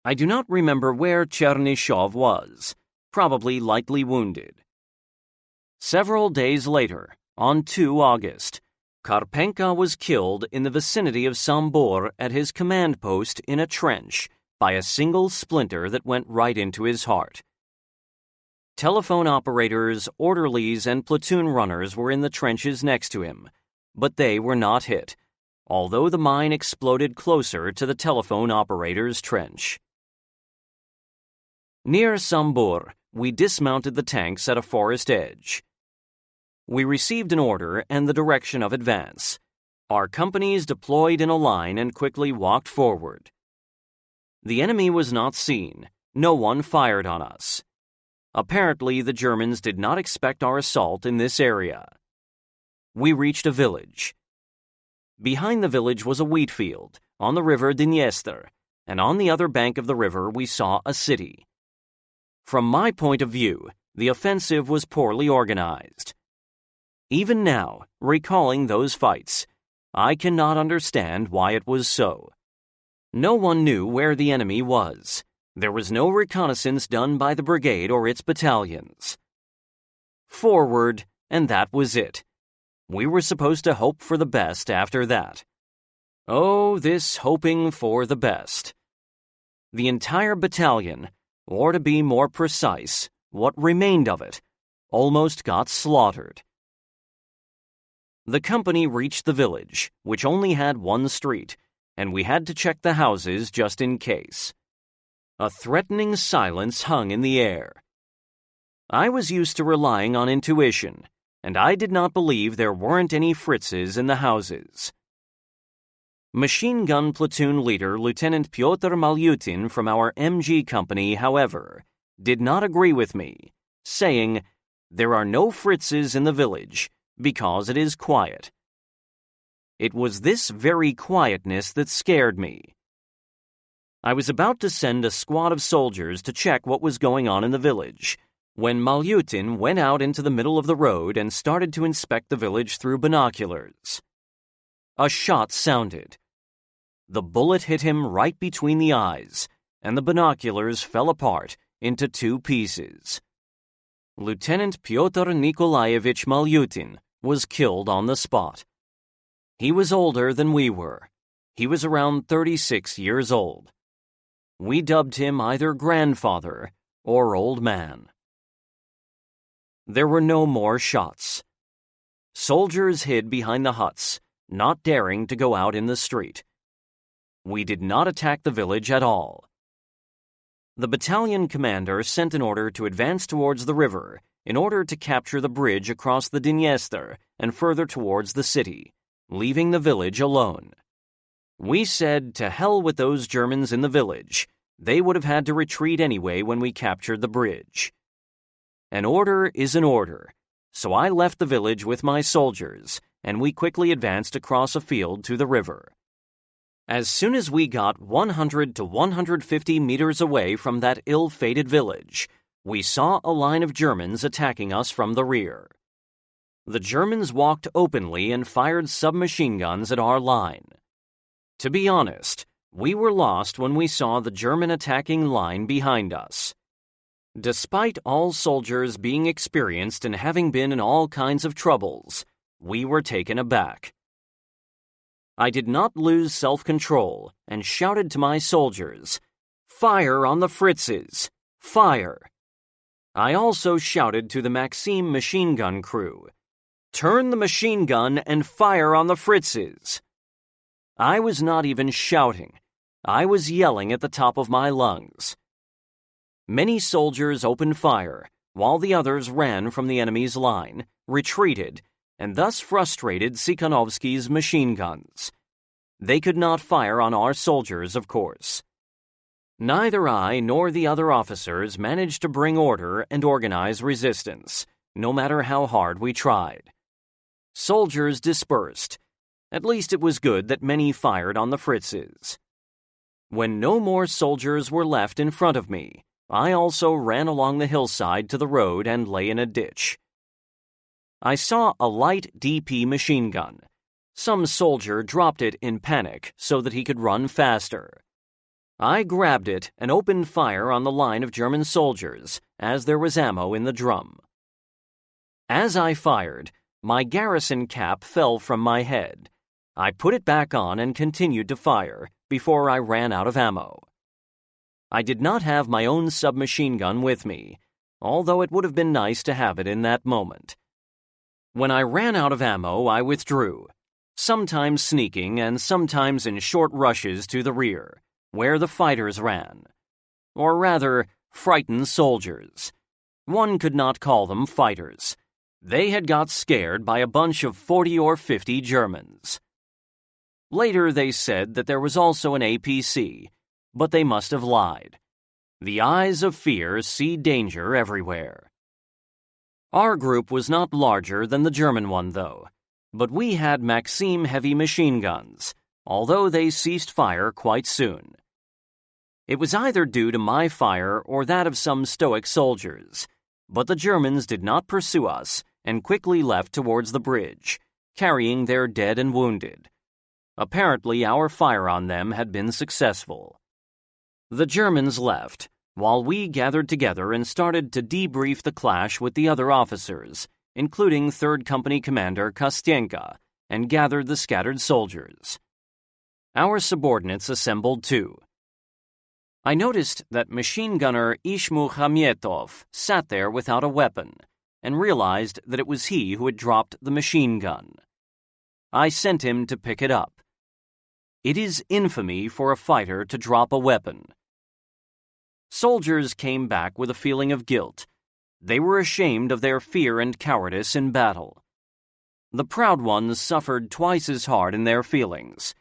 Speaker 1: I do not remember where Chernyshov was, probably lightly wounded. Several days later, on 2 August, Karpenka was killed in the vicinity of Sambor at his command post in a trench by a single splinter that went right into his heart. Telephone operators, orderlies, and platoon runners were in the trenches next to him, but they were not hit, although the mine exploded closer to the telephone operator's trench. Near Sambor, we dismounted the tanks at a forest edge. We received an order and the direction of advance. Our companies deployed in a line and quickly walked forward. The enemy was not seen. No one fired on us. Apparently, the Germans did not expect our assault in this area. We reached a village. Behind the village was a wheat field, on the river Dniester, and on the other bank of the river we saw a city. From my point of view, the offensive was poorly organized. Even now, recalling those fights, I cannot understand why it was so. No one knew where the enemy was. There was no reconnaissance done by the brigade or its battalions. Forward, and that was it. We were supposed to hope for the best after that. Oh, this hoping for the best. The entire battalion, or to be more precise, what remained of it, almost got slaughtered. The company reached the village, which only had one street, and we had to check the houses just in case. A threatening silence hung in the air. I was used to relying on intuition, and I did not believe there weren't any Fritzes in the houses. Machine gun platoon leader Lieutenant Pyotr Malyutin from our MG company, however, did not agree with me, saying, "There are no Fritzes in the village because it is quiet." It was this very quietness that scared me. I was about to send a squad of soldiers to check what was going on in the village, when Malyutin went out into the middle of the road and started to inspect the village through binoculars. A shot sounded. The bullet hit him right between the eyes, and the binoculars fell apart into two pieces. Lieutenant Pyotr Nikolaevich Malyutin was killed on the spot. He was older than we were. He was around 36 years old. We dubbed him either grandfather or old man. There were no more shots. Soldiers hid behind the huts, not daring to go out in the street. We did not attack the village at all. The battalion commander sent an order to advance towards the river in order to capture the bridge across the Dniester and further towards the city, leaving the village alone. We said, to hell with those Germans in the village. They would have had to retreat anyway when we captured the bridge. An order is an order, so I left the village with my soldiers, and we quickly advanced across a field to the river. As soon as we got 100 to 150 meters away from that ill-fated village, we saw a line of Germans attacking us from the rear. The Germans walked openly and fired submachine guns at our line. To be honest, we were lost when we saw the German attacking line behind us. Despite all soldiers being experienced and having been in all kinds of troubles, we were taken aback. I did not lose self-control and shouted to my soldiers, "Fire on the Fritzes! Fire!" I also shouted to the Maxim machine gun crew, "Turn the machine gun and fire on the Fritzes!" I was not even shouting. I was yelling at the top of my lungs. Many soldiers opened fire, while the others ran from the enemy's line, retreated, and thus frustrated Sikhanovsky's machine guns. They could not fire on our soldiers, of course. Neither I nor the other officers managed to bring order and organize resistance, no matter how hard we tried. Soldiers dispersed. At least it was good that many fired on the Fritzes. When no more soldiers were left in front of me, I also ran along the hillside to the road and lay in a ditch. I saw a light DP machine gun. Some soldier dropped it in panic so that he could run faster. I grabbed it and opened fire on the line of German soldiers, as there was ammo in the drum. As I fired, my garrison cap fell from my head. I put it back on and continued to fire before I ran out of ammo. I did not have my own submachine gun with me, although it would have been nice to have it in that moment. When I ran out of ammo, I withdrew, sometimes sneaking and sometimes in short rushes to the rear, where the fighters ran. Or rather, frightened soldiers. One could not call them fighters. They had got scared by a bunch of 40 or 50 Germans. Later they said that there was also an APC, but they must have lied. The eyes of fear see danger everywhere. Our group was not larger than the German one, though, but we had Maxim heavy machine guns, although they ceased fire quite soon. It was either due to my fire or that of some stoic soldiers, but the Germans did not pursue us and quickly left towards the bridge, carrying their dead and wounded. Apparently, our fire on them had been successful. The Germans left, while we gathered together and started to debrief the clash with the other officers, including 3rd Company Commander Kostenka, and gathered the scattered soldiers. Our subordinates assembled too. I noticed that machine gunner Ishmu Khamietov sat there without a weapon, and realized that it was he who had dropped the machine gun. I sent him to pick it up. It is infamy for a fighter to drop a weapon. Soldiers came back with a feeling of guilt. They were ashamed of their fear and cowardice in battle. The proud ones suffered twice as hard in their feelings.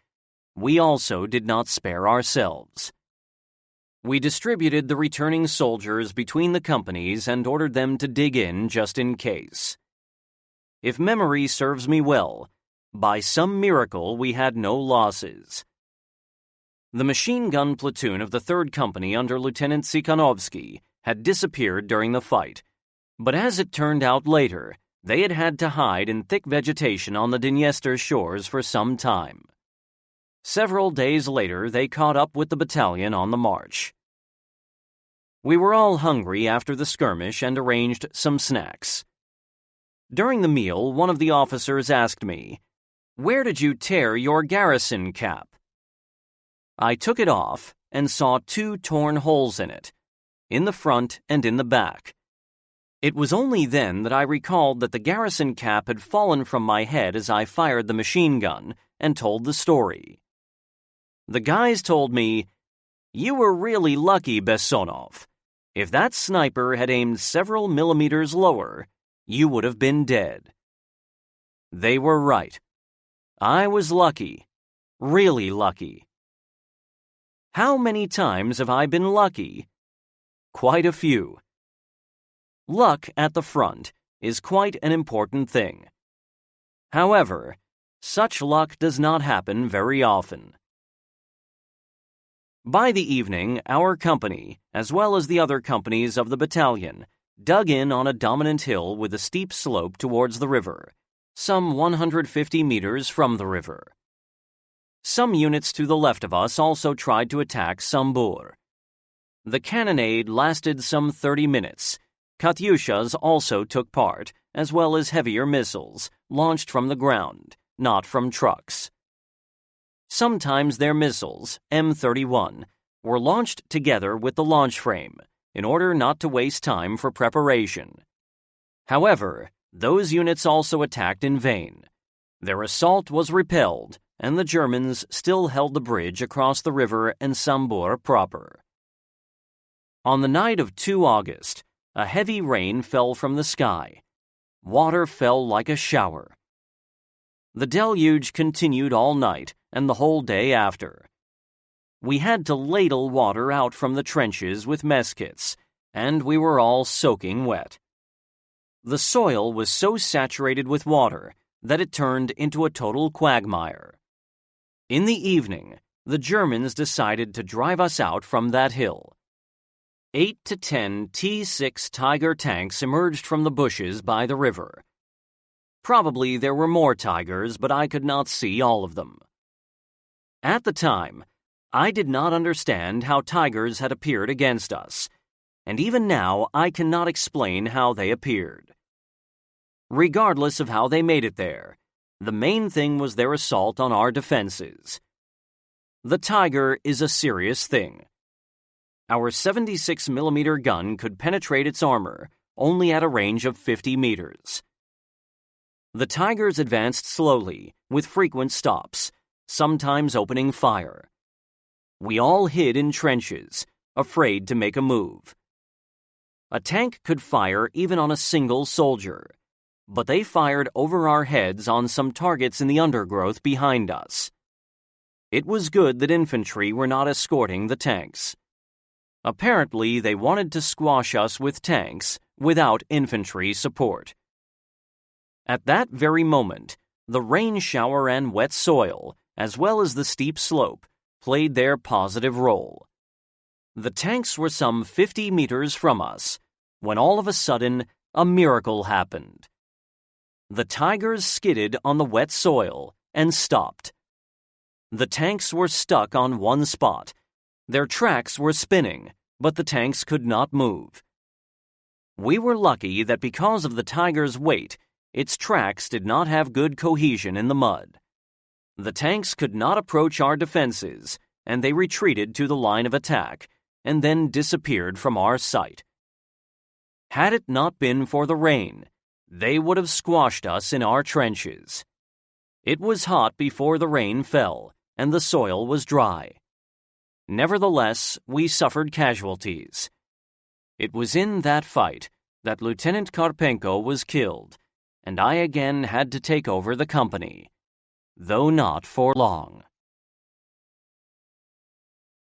Speaker 1: We also did not spare ourselves. We distributed the returning soldiers between the companies and ordered them to dig in just in case. If memory serves me well, by some miracle we had no losses. The machine gun platoon of the 3rd Company under Lieutenant Tsikhanovsky had disappeared during the fight, but as it turned out later, they had had to hide in thick vegetation on the Dniester shores for some time. Several days later, they caught up with the battalion on the march. We were all hungry after the skirmish and arranged some snacks. During the meal, one of the officers asked me, "Where did you tear your garrison cap?" I took it off and saw 2 torn holes in it, in the front and in the back. It was only then that I recalled that the garrison cap had fallen from my head as I fired the machine gun and told the story. The guys told me, "You were really lucky, Bessonov. If that sniper had aimed several millimeters lower, you would have been dead." They were right. I was lucky, really lucky. How many times have I been lucky? Quite a few. Luck at the front is quite an important thing. However, such luck does not happen very often. By the evening, our company, as well as the other companies of the battalion, dug in on a dominant hill with a steep slope towards the river, some 150 meters from the river. Some units to the left of us also tried to attack Sambur. The cannonade lasted some 30 minutes. Katyushas also took part, as well as heavier missiles, launched from the ground, not from trucks. Sometimes their missiles, M31, were launched together with the launch frame, in order not to waste time for preparation. However, those units also attacked in vain. Their assault was repelled, and the Germans still held the bridge across the river and Sambur proper. On the night of 2 August, a heavy rain fell from the sky. Water fell like a shower. The deluge continued all night and the whole day after. We had to ladle water out from the trenches with mess kits, and we were all soaking wet. The soil was so saturated with water that it turned into a total quagmire. In the evening, the Germans decided to drive us out from that hill. 8 to 10 T-6 Tiger tanks emerged from the bushes by the river. Probably there were more Tigers, but I could not see all of them. At the time, I did not understand how Tigers had appeared against us, and even now I cannot explain how they appeared. Regardless of how they made it there, the main thing was their assault on our defenses. The Tiger is a serious thing. Our 76mm gun could penetrate its armor only at a range of 50 meters. The Tigers advanced slowly, with frequent stops, sometimes opening fire. We all hid in trenches, afraid to make a move. A tank could fire even on a single soldier, but they fired over our heads on some targets in the undergrowth behind us. It was good that infantry were not escorting the tanks. Apparently, they wanted to squash us with tanks without infantry support. At that very moment, the rain shower and wet soil, as well as the steep slope, played their positive role. The tanks were some 50 meters from us, when all of a sudden, a miracle happened. The Tigers skidded on the wet soil and stopped. The tanks were stuck on one spot. Their tracks were spinning, but the tanks could not move. We were lucky that because of the Tiger's weight, its tracks did not have good cohesion in the mud. The tanks could not approach our defenses, and they retreated to the line of attack, and then disappeared from our sight. Had it not been for the rain, they would have squashed us in our trenches. It was hot before the rain fell, and the soil was dry. Nevertheless, we suffered casualties. It was in that fight that Lieutenant Karpenko was killed, and I again had to take over the company, though not for long.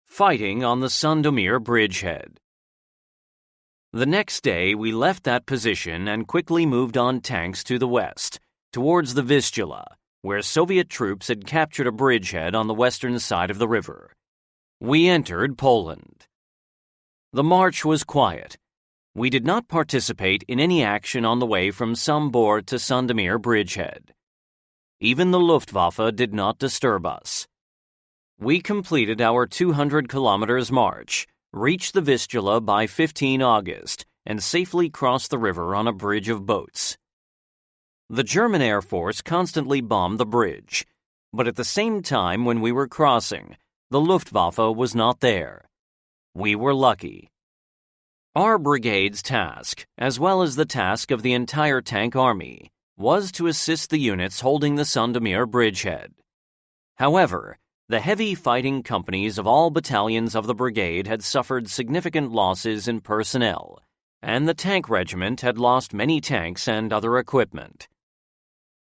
Speaker 1: Fighting on the Sandomir bridgehead. The next day, we left that position and quickly moved on tanks to the west, towards the Vistula, where Soviet troops had captured a bridgehead on the western side of the river. We entered Poland. The march was quiet. We did not participate in any action on the way from Sambor to Sandomir bridgehead. Even the Luftwaffe did not disturb us. We completed our 200 kilometers march, reached the Vistula by 15 August, and safely crossed the river on a bridge of boats. The German Air Force constantly bombed the bridge, but at the same time when we were crossing, the Luftwaffe was not there. We were lucky. Our brigade's task, as well as the task of the entire tank army, was to assist the units holding the Sandomir bridgehead. However, the heavy fighting companies of all battalions of the brigade had suffered significant losses in personnel, and the tank regiment had lost many tanks and other equipment.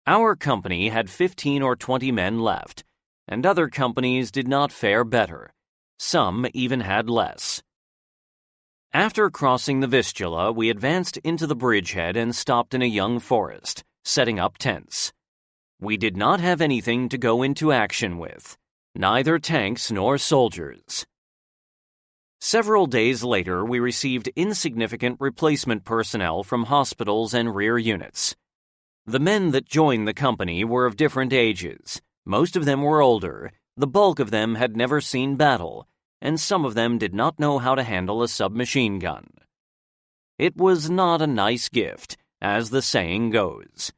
Speaker 1: Our company had 15 or 20 men left, and other companies did not fare better. Some even had less. After crossing the Vistula, we advanced into the bridgehead and stopped in a young forest, setting up tents. We did not have anything to go into action with, neither tanks nor soldiers. Several days later, we received insignificant replacement personnel from hospitals and rear units. The men that joined the company were of different ages. Most of them were older, the bulk of them had never seen battle, and some of them did not know how to handle a submachine gun. It was not a nice gift, as the saying goes.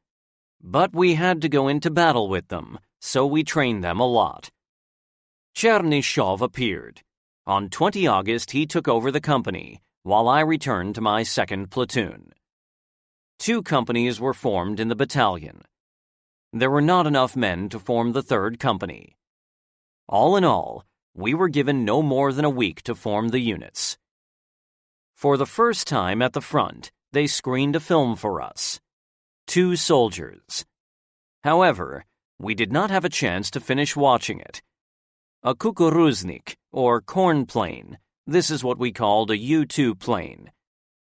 Speaker 1: But we had to go into battle with them, so we trained them a lot. Chernyshov appeared. On 20 August, he took over the company, while I returned to my second platoon. 2 companies were formed in the battalion. There were not enough men to form the 3rd company. All in all, we were given no more than a week to form the units. For the first time at the front, they screened a film for us. 2 soldiers. However, we did not have a chance to finish watching it. A kukuruznik, or corn plane, this is what we called a U-2 plane.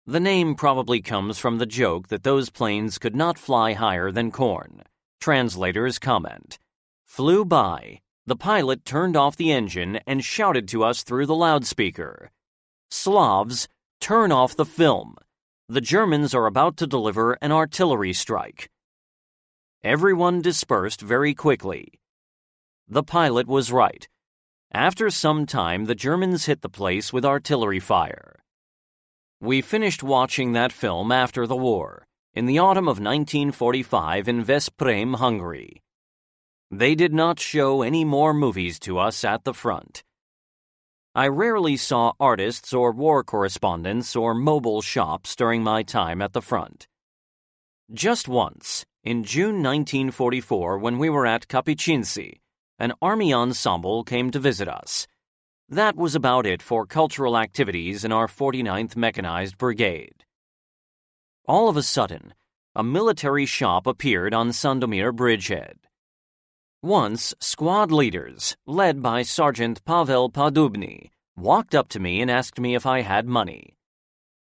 Speaker 1: The name probably comes from the joke that those planes could not fly higher than corn. Translators comment. Flew by. The pilot turned off the engine and shouted to us through the loudspeaker. Slavs, turn off the film. The Germans are about to deliver an artillery strike. Everyone dispersed very quickly. The pilot was right. After some time, the Germans hit the place with artillery fire. We finished watching that film after the war. in the autumn of 1945 in Veszprém, Hungary. They did not show any more movies to us at the front. I rarely saw artists or war correspondents or mobile shops during my time at the front. Just once, in June 1944, when we were at Kapicińce, an army ensemble came to visit us. That was about it for cultural activities in our 49th Mechanized Brigade. All of a sudden, a military shop appeared on Sandomir bridgehead. Once, squad leaders, led by Sergeant Pavel Podubny, walked up to me and asked me if I had money.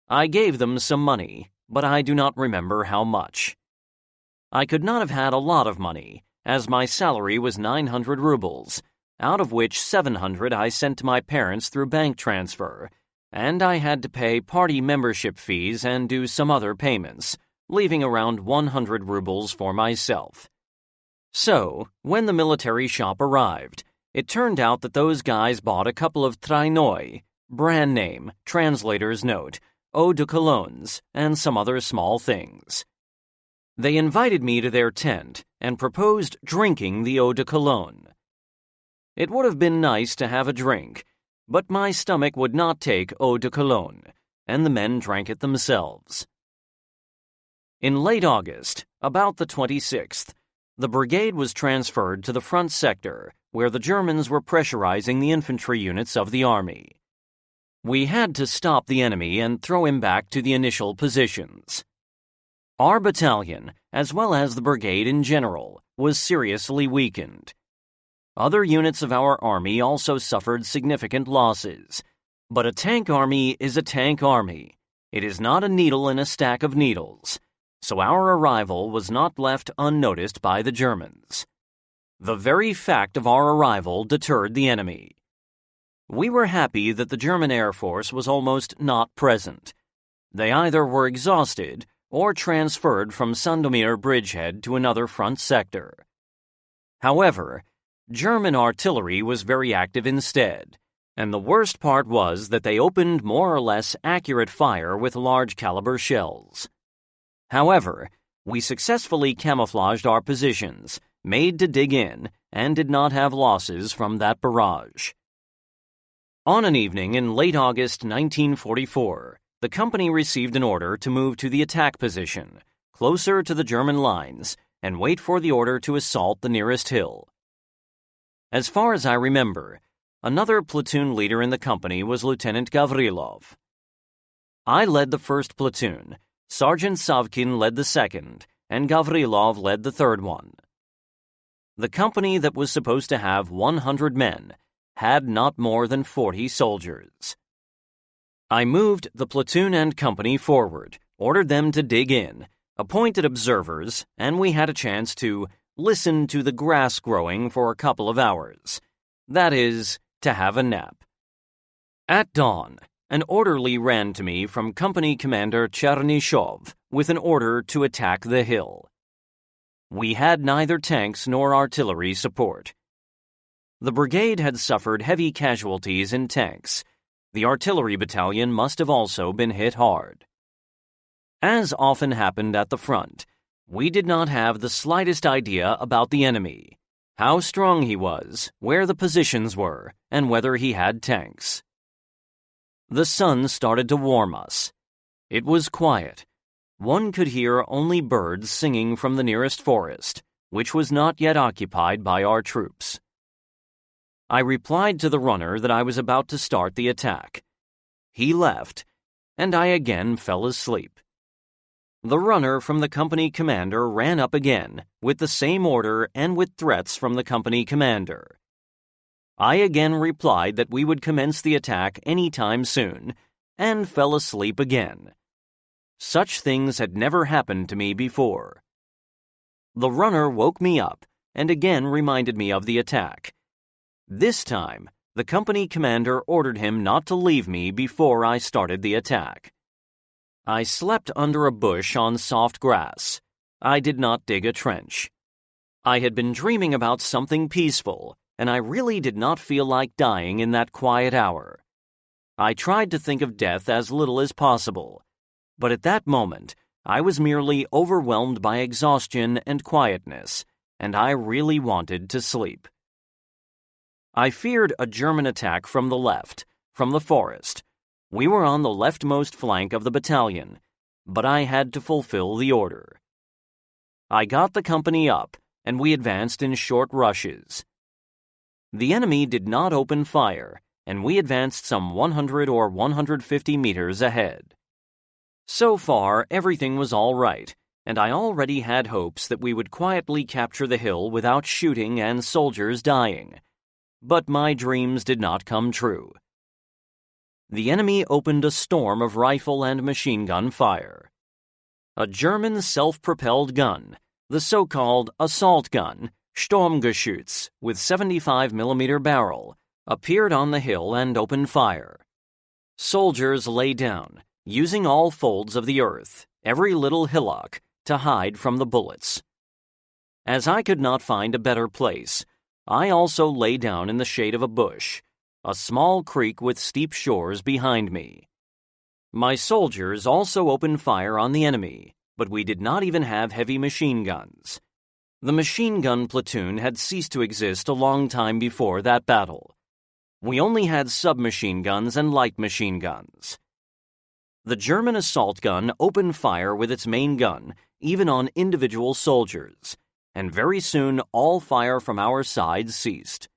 Speaker 1: I gave them some money, but I do not remember how much. I could not have had a lot of money, as my salary was 900 rubles, out of which 700 I sent to my parents through bank transfer, and I had to pay party membership fees and do some other payments, leaving around 100 rubles for myself. So, when the military shop arrived, it turned out that those guys bought a couple of Trajnoi, brand name, translator's note, eau de colognes, and some other small things. They invited me to their tent and proposed drinking the eau de cologne. It would have been nice to have a drink, but my stomach would not take eau de cologne, and the men drank it themselves. In late August, about the 26th, the brigade was transferred to the front sector, where the Germans were pressurizing the infantry units of the army. We had to stop the enemy and throw him back to the initial positions. Our battalion, as well as the brigade in general, was seriously weakened. Other units of our army also suffered significant losses. But a tank army is a tank army. It is not a needle in a stack of needles. So our arrival was not left unnoticed by the Germans. The very fact of our arrival deterred the enemy. We were happy that the German Air Force was almost not present. They either were exhausted or transferred from Sandomir bridgehead to another front sector. However, German artillery was very active instead, and the worst part was that they opened more or less accurate fire with large caliber shells. However, we successfully camouflaged our positions, made to dig in, and did not have losses from that barrage. On an evening in late August 1944, the company received an order to move to the attack position, closer to the German lines, and wait for the order to assault the nearest hill. As far as I remember, another platoon leader in the company was Lieutenant Gavrilov. I led the first platoon, Sergeant Savkin led the second, and Gavrilov led the third one. The company that was supposed to have 100 men had not more than 40 soldiers. I moved the platoon and company forward, ordered them to dig in, appointed observers, and we had a chance to listen to the grass growing for a couple of hours. That is, to have a nap. At dawn, an orderly ran to me from Company Commander Chernyshov with an order to attack the hill. We had neither tanks nor artillery support. The brigade had suffered heavy casualties in tanks. The artillery battalion must have also been hit hard. As often happened at the front, we did not have the slightest idea about the enemy, how strong he was, where the positions were, and whether he had tanks. The sun started to warm us. It was quiet. One could hear only birds singing from the nearest forest, which was not yet occupied by our troops. I replied to the runner that I was about to start the attack. He left, and I again fell asleep. The runner from the company commander ran up again, with the same order and with threats from the company commander. I again replied that we would commence the attack any time soon, and fell asleep again. Such things had never happened to me before. The runner woke me up and again reminded me of the attack. This time, the company commander ordered him not to leave me before I started the attack. I slept under a bush on soft grass. I did not dig a trench. I had been dreaming about something peaceful, and I really did not feel like dying in that quiet hour. I tried to think of death as little as possible, but at that moment, I was merely overwhelmed by exhaustion and quietness, and I really wanted to sleep. I feared a German attack from the left, from the forest. We were on the leftmost flank of the battalion, but I had to fulfill the order. I got the company up, and we advanced in short rushes. The enemy did not open fire, and we advanced some 100 or 150 meters ahead. So far, everything was all right, and I already had hopes that we would quietly capture the hill without shooting and soldiers dying. But my dreams did not come true. The enemy opened a storm of rifle and machine gun fire. A German self-propelled gun, the so-called assault gun, Sturmgeschütz, with 75mm barrel, appeared on the hill and opened fire. Soldiers lay down, using all folds of the earth, every little hillock, to hide from the bullets. As I could not find a better place, I also lay down in the shade of a bush, a small creek with steep shores behind me. My soldiers also opened fire on the enemy, but we did not even have heavy machine guns. The machine gun platoon had ceased to exist a long time before that battle. We only had submachine guns and light machine guns. The German assault gun opened fire with its main gun, even on individual soldiers, and very soon all fire from our side ceased.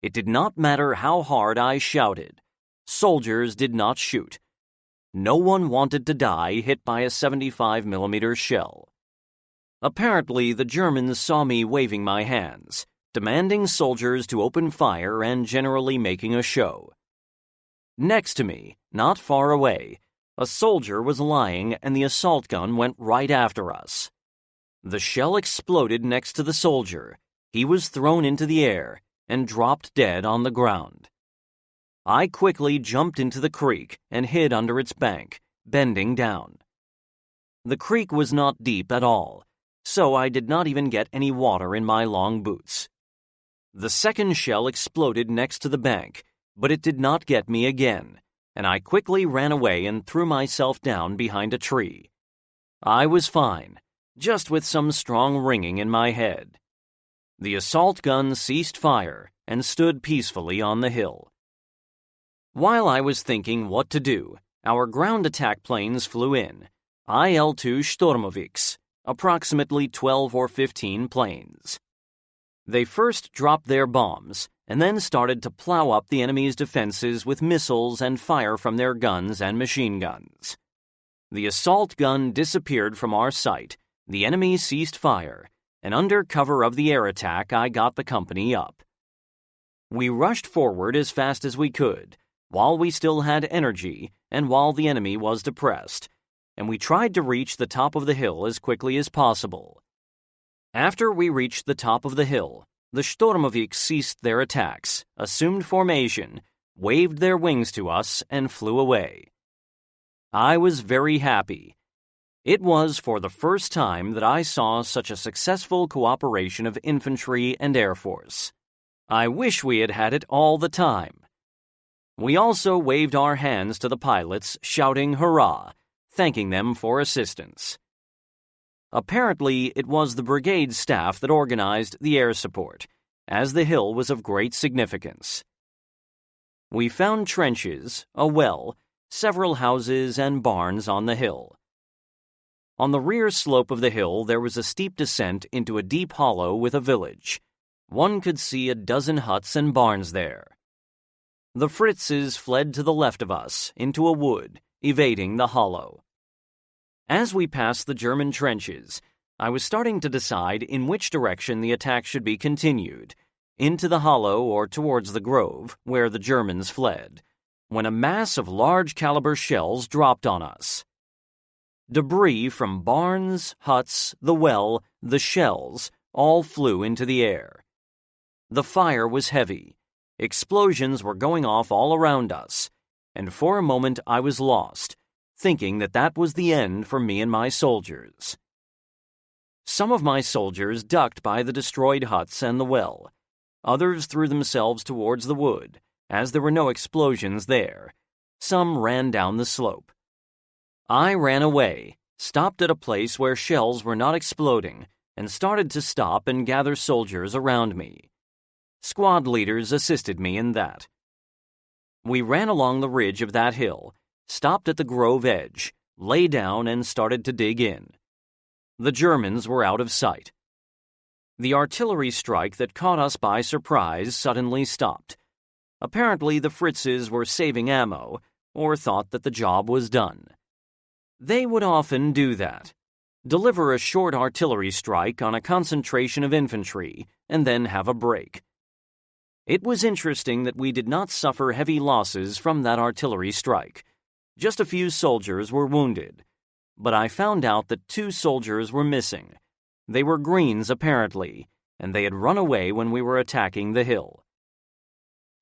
Speaker 1: It did not matter how hard I shouted. Soldiers did not shoot. No one wanted to die hit by a 75mm shell. Apparently, the Germans saw me waving my hands, demanding soldiers to open fire and generally making a show. Next to me, not far away, a soldier was lying and the assault gun went right after us. The shell exploded next to the soldier. He was thrown into the air and dropped dead on the ground. I quickly jumped into the creek and hid under its bank, bending down. The creek was not deep at all, so I did not even get any water in my long boots. The second shell exploded next to the bank, but it did not get me again, and I quickly ran away and threw myself down behind a tree. I was fine, just with some strong ringing in my head. The assault gun ceased fire and stood peacefully on the hill. While I was thinking what to do, our ground attack planes flew in, IL-2 Sturmovix, approximately 12 or 15 planes. They first dropped their bombs and then started to plow up the enemy's defenses with missiles and fire from their guns and machine guns. The assault gun disappeared from our sight, the enemy ceased fire, and under cover of the air attack I got the company up. We rushed forward as fast as we could, while we still had energy and while the enemy was depressed, and we tried to reach the top of the hill as quickly as possible. After we reached the top of the hill, the Sturmovik ceased their attacks, assumed formation, waved their wings to us, and flew away. I was very happy. It was for the first time that I saw such a successful cooperation of infantry and air force. I wish we had had it all the time. We also waved our hands to the pilots, shouting hurrah, thanking them for assistance. Apparently, it was the brigade staff that organized the air support, as the hill was of great significance. We found trenches, a well, several houses and barns on the hill. On the rear slope of the hill there was a steep descent into a deep hollow with a village. One could see a dozen huts and barns there. The Fritzes fled to the left of us, into a wood, evading the hollow. As we passed the German trenches, I was starting to decide in which direction the attack should be continued, into the hollow or towards the grove, where the Germans fled, when a mass of large-caliber shells dropped on us. Debris from barns, huts, the well, the shells, all flew into the air. The fire was heavy. Explosions were going off all around us, and for a moment I was lost, thinking that that was the end for me and my soldiers. Some of my soldiers ducked by the destroyed huts and the well. Others threw themselves towards the wood, as there were no explosions there. Some ran down the slope. I ran away, stopped at a place where shells were not exploding, and started to stop and gather soldiers around me. Squad leaders assisted me in that. We ran along the ridge of that hill, stopped at the grove edge, lay down, and started to dig in. The Germans were out of sight. The artillery strike that caught us by surprise suddenly stopped. Apparently, the Fritzes were saving ammo, or thought that the job was done. They would often do that. Deliver a short artillery strike on a concentration of infantry, and then have a break. It was interesting that we did not suffer heavy losses from that artillery strike. Just a few soldiers were wounded. But I found out that 2 soldiers were missing. They were Greens, apparently, and they had run away when we were attacking the hill.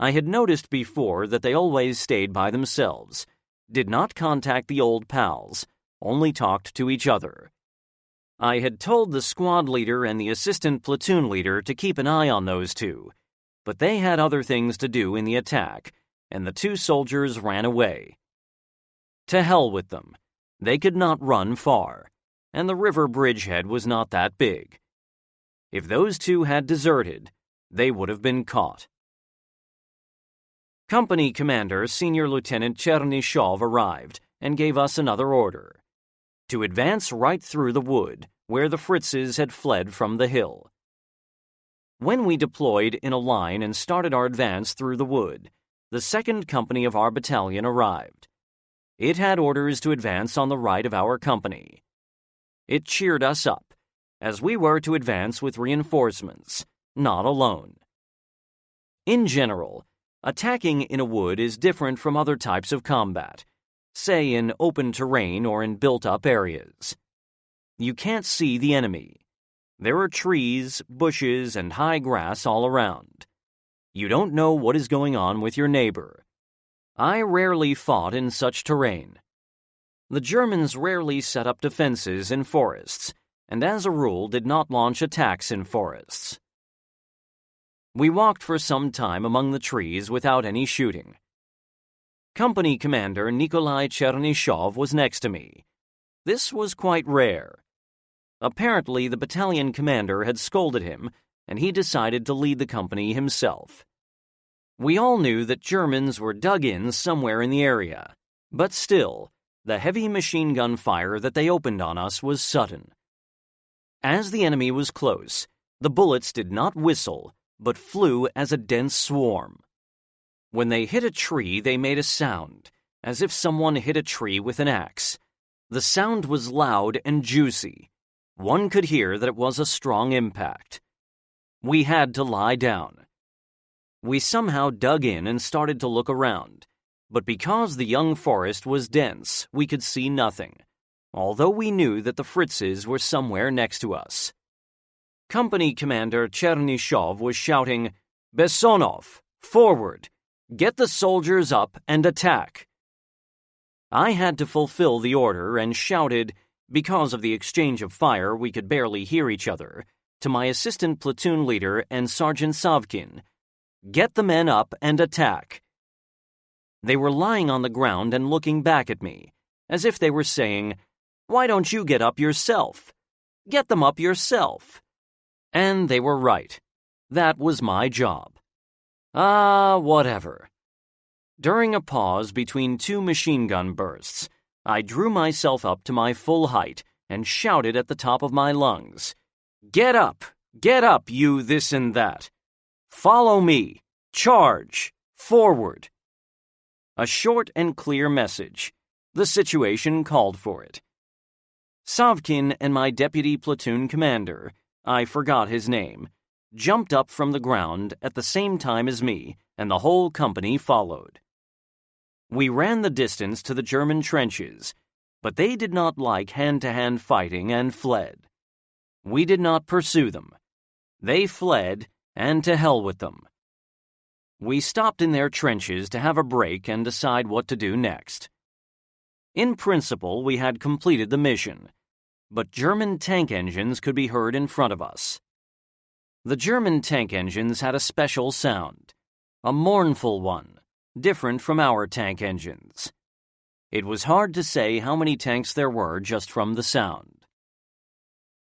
Speaker 1: I had noticed before that they always stayed by themselves, did not contact the old pals, only talked to each other. I had told the squad leader and the assistant platoon leader to keep an eye on those 2, but they had other things to do in the attack, and the 2 soldiers ran away. To hell with them. They could not run far, and the river bridgehead was not that big. If those 2 had deserted, they would have been caught. Company Commander Senior Lieutenant Chernyshov arrived and gave us another order: to advance right through the wood where the Fritzes had fled from the hill. When we deployed in a line and started our advance through the wood, the 2nd Company of our battalion arrived. It had orders to advance on the right of our company. It cheered us up, as we were to advance with reinforcements, not alone. In general, attacking in a wood is different from other types of combat, say in open terrain or in built-up areas. You can't see the enemy. There are trees, bushes, and high grass all around. You don't know what is going on with your neighbor. I rarely fought in such terrain. The Germans rarely set up defenses in forests, and as a rule did not launch attacks in forests. We walked for some time among the trees without any shooting. Company Commander Nikolai Chernyshov was next to me. This was quite rare. Apparently, the battalion commander had scolded him, and he decided to lead the company himself. We all knew that Germans were dug in somewhere in the area, but still, the heavy machine gun fire that they opened on us was sudden. As the enemy was close, the bullets did not whistle, but flew as a dense swarm. When they hit a tree, they made a sound, as if someone hit a tree with an axe. The sound was loud and juicy. One could hear that it was a strong impact. We had to lie down. We somehow dug in and started to look around, but because the young forest was dense, we could see nothing, although we knew that the Fritzes were somewhere next to us. Company Commander Chernyshov was shouting, "Besonov, forward! Get the soldiers up and attack!" I had to fulfill the order and shouted, because of the exchange of fire we could barely hear each other, to my assistant platoon leader and Sergeant Savkin, "Get the men up and attack!" They were lying on the ground and looking back at me, as if they were saying, "Why don't you get up yourself? Get them up yourself." And they were right. That was my job. Whatever. During a pause between 2 machine gun bursts, I drew myself up to my full height and shouted at the top of my lungs, Get up, you this and that. Follow me, charge, forward." A short and clear message. The situation called for it. Savkin and my deputy platoon commander, I forgot his name, jumped up from the ground at the same time as me, and the whole company followed. We ran the distance to the German trenches, but they did not like hand-to-hand fighting and fled. We did not pursue them. They fled, and to hell with them. We stopped in their trenches to have a break and decide what to do next. In principle, we had completed the mission, but German tank engines could be heard in front of us. The German tank engines had a special sound, a mournful one, different from our tank engines. It was hard to say how many tanks there were just from the sound.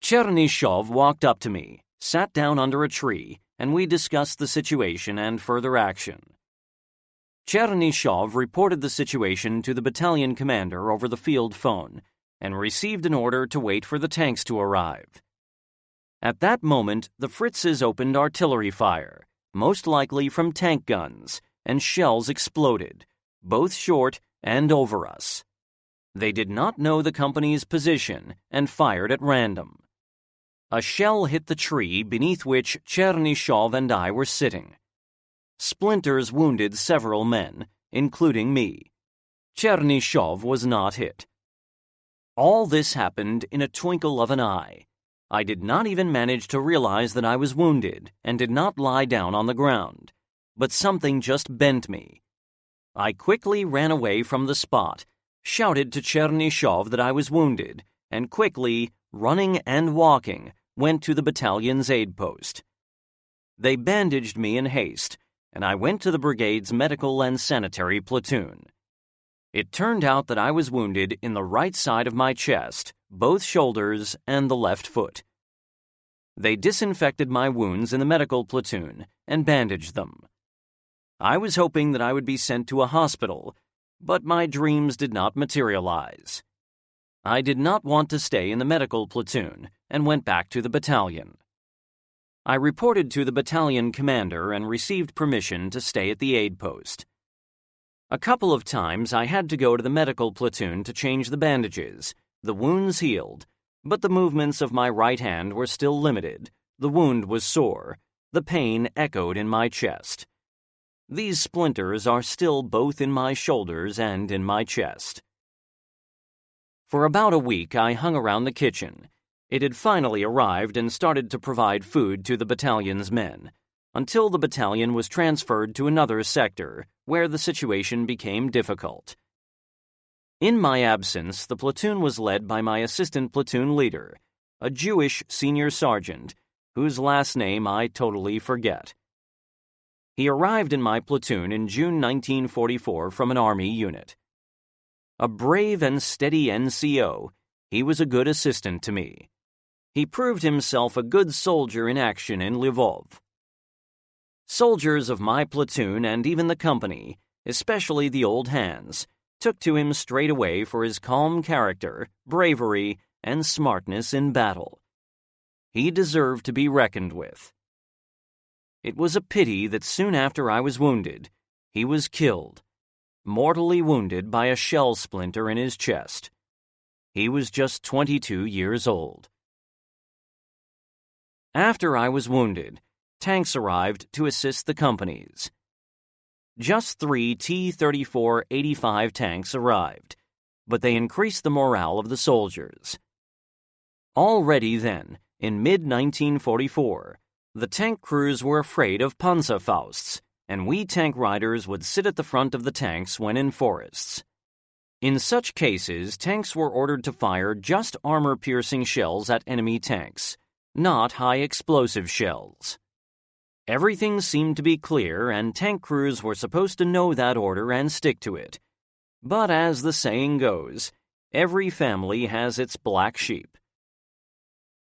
Speaker 1: Chernyshov walked up to me, sat down under a tree, and we discussed the situation and further action. Chernyshov reported the situation to the battalion commander over the field phone and received an order to wait for the tanks to arrive. At that moment, the Fritzes opened artillery fire, most likely from tank guns, and shells exploded, both short and over us. They did not know the company's position and fired at random. A shell hit the tree beneath which Chernyshov and I were sitting. Splinters wounded several men, including me. Chernyshov was not hit. All this happened in a twinkle of an eye. I did not even manage to realize that I was wounded and did not lie down on the ground, but something just bent me. I quickly ran away from the spot, shouted to Chernyshov that I was wounded, and quickly, running and walking, went to the battalion's aid post. They bandaged me in haste, and I went to the brigade's medical and sanitary platoon. It turned out that I was wounded in the right side of my chest, both shoulders, and the left foot. They disinfected my wounds in the medical platoon and bandaged them. I was hoping that I would be sent to a hospital, but my dreams did not materialize. I did not want to stay in the medical platoon and went back to the battalion. I reported to the battalion commander and received permission to stay at the aid post. A couple of times I had to go to the medical platoon to change the bandages. The wounds healed, but the movements of my right hand were still limited. The wound was sore. The pain echoed in my chest. These splinters are still both in my shoulders and in my chest. For about a week I hung around the kitchen. It had finally arrived and started to provide food to the battalion's men, until the battalion was transferred to another sector, where the situation became difficult. In my absence, the platoon was led by my assistant platoon leader, a Jewish senior sergeant, whose last name I totally forget. He arrived in my platoon in June 1944 from an Army unit. A brave and steady NCO, he was a good assistant to me. He proved himself a good soldier in action in Lvov. Soldiers of my platoon and even the company, especially the old hands, took to him straight away for his calm character, bravery, and smartness in battle. He deserved to be reckoned with. It was a pity that soon after I was wounded, he was killed, mortally wounded by a shell splinter in his chest. He was just 22 years old. After I was wounded, tanks arrived to assist the companies. Just 3 T-34-85 tanks arrived, but they increased the morale of the soldiers. Already then, in mid-1944, the tank crews were afraid of Panzerfausts, and we tank riders would sit at the front of the tanks when in forests. In such cases, tanks were ordered to fire just armor-piercing shells at enemy tanks, not high-explosive shells. Everything seemed to be clear, and tank crews were supposed to know that order and stick to it. But as the saying goes, every family has its black sheep.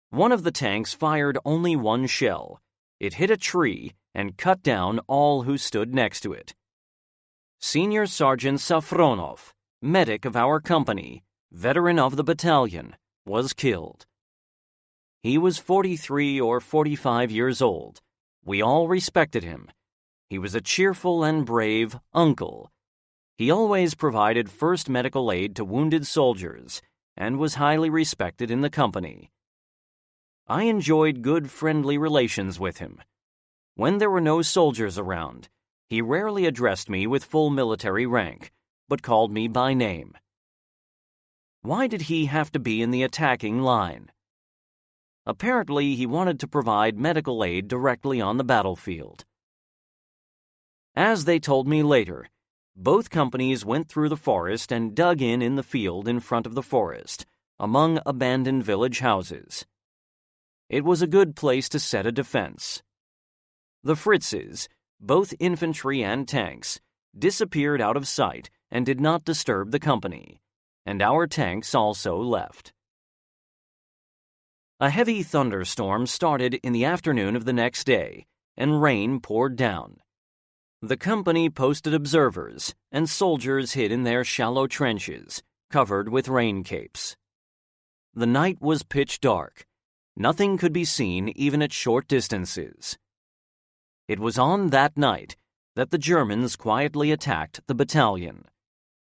Speaker 1: One of the tanks fired only one shell. It hit a tree and cut down all who stood next to it. Senior Sergeant Safronov, medic of our company, veteran of the battalion, was killed. He was 43 or 45 years old. We all respected him. He was a cheerful and brave uncle. He always provided first medical aid to wounded soldiers and was highly respected in the company. I enjoyed good friendly relations with him. When there were no soldiers around, he rarely addressed me with full military rank, but called me by name. Why did he have to be in the attacking line? Apparently, he wanted to provide medical aid directly on the battlefield. As they told me later, both companies went through the forest and dug in the field in front of the forest, among abandoned village houses. It was a good place to set a defense. The Fritzes, both infantry and tanks, disappeared out of sight and did not disturb the company, and our tanks also left. A heavy thunderstorm started in the afternoon of the next day, and rain poured down. The company posted observers, and soldiers hid in their shallow trenches, covered with rain capes. The night was pitch dark. Nothing could be seen even at short distances. It was on that night that the Germans quietly attacked the battalion.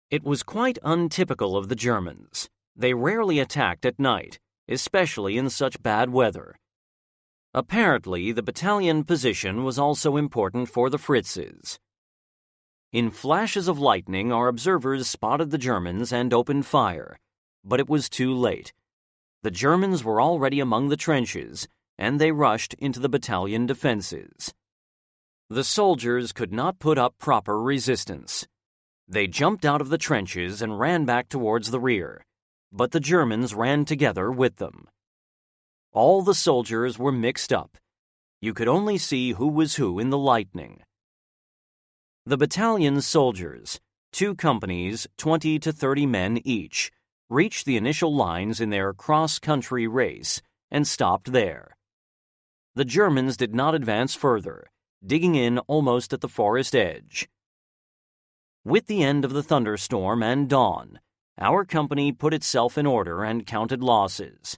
Speaker 1: It was quite untypical of the Germans. They rarely attacked at night, especially in such bad weather. Apparently, the battalion position was also important for the Fritzes. In flashes of lightning, our observers spotted the Germans and opened fire, but it was too late. The Germans were already among the trenches, and they rushed into the battalion defenses. The soldiers could not put up proper resistance. They jumped out of the trenches and ran back towards the rear, but the Germans ran together with them. All the soldiers were mixed up. You could only see who was who in the lightning. The battalion's soldiers, 2 companies, 20 to 30 men each, reached the initial lines in their cross-country race and stopped there. The Germans did not advance further, digging in almost at the forest edge. With the end of the thunderstorm and dawn, our company put itself in order and counted losses.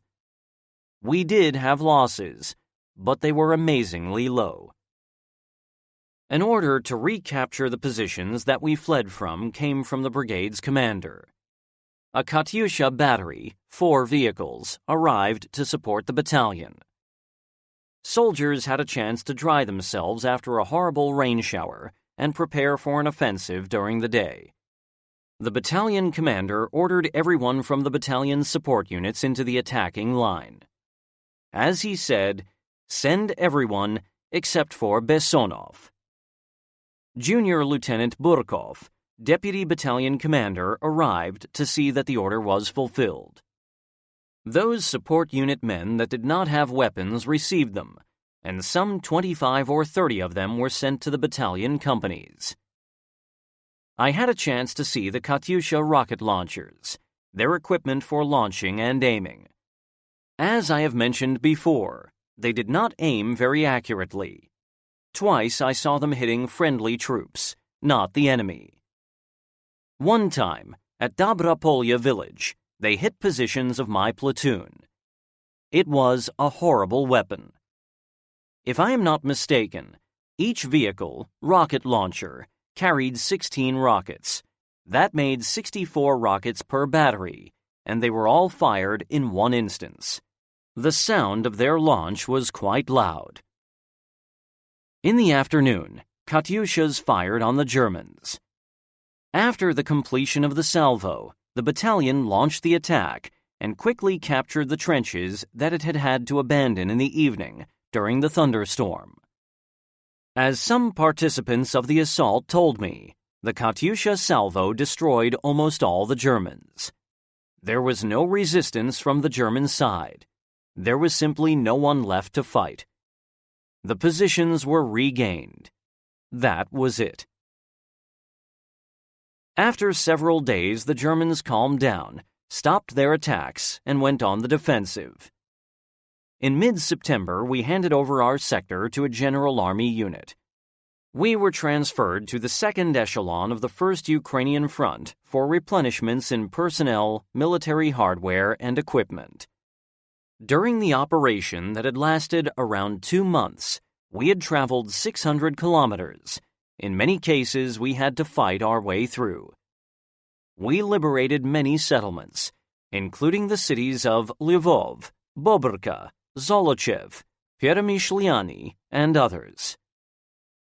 Speaker 1: We did have losses, but they were amazingly low. An order to recapture the positions that we fled from came from the brigade's commander. A Katyusha battery, 4 vehicles, arrived to support the battalion. Soldiers had a chance to dry themselves after a horrible rain shower and prepare for an offensive during the day. The battalion commander ordered everyone from the battalion's support units into the attacking line. As he said, "Send everyone except for Bessonov." Junior Lieutenant Burkov, deputy battalion commander, arrived to see that the order was fulfilled. Those support unit men that did not have weapons received them, and some 25 or 30 of them were sent to the battalion companies. I had a chance to see the Katyusha rocket launchers, their equipment for launching and aiming. As I have mentioned before, they did not aim very accurately. Twice I saw them hitting friendly troops, not the enemy. One time, at Dobrapolye village, they hit positions of my platoon. It was a horrible weapon. If I am not mistaken, each vehicle, rocket launcher, carried 16 rockets. That made 64 rockets per battery, and they were all fired in one instance. The sound of their launch was quite loud. In the afternoon, Katyushas fired on the Germans. After the completion of the salvo, the battalion launched the attack and quickly captured the trenches that it had had to abandon in the evening during the thunderstorm. As some participants of the assault told me, the Katyusha salvo destroyed almost all the Germans. There was no resistance from the German side. There was simply no one left to fight. The positions were regained. That was it. After several days, the Germans calmed down, stopped their attacks, and went on the defensive. In mid-September, we handed over our sector to a General Army unit. We were transferred to the second echelon of the First Ukrainian Front for replenishments in personnel, military hardware, and equipment. During the operation that had lasted around 2 months, we had traveled 600 kilometers. In many cases, we had to fight our way through. We liberated many settlements, including the cities of Lvov, Bobrka, Zolochev, Pieromyshliany, and others.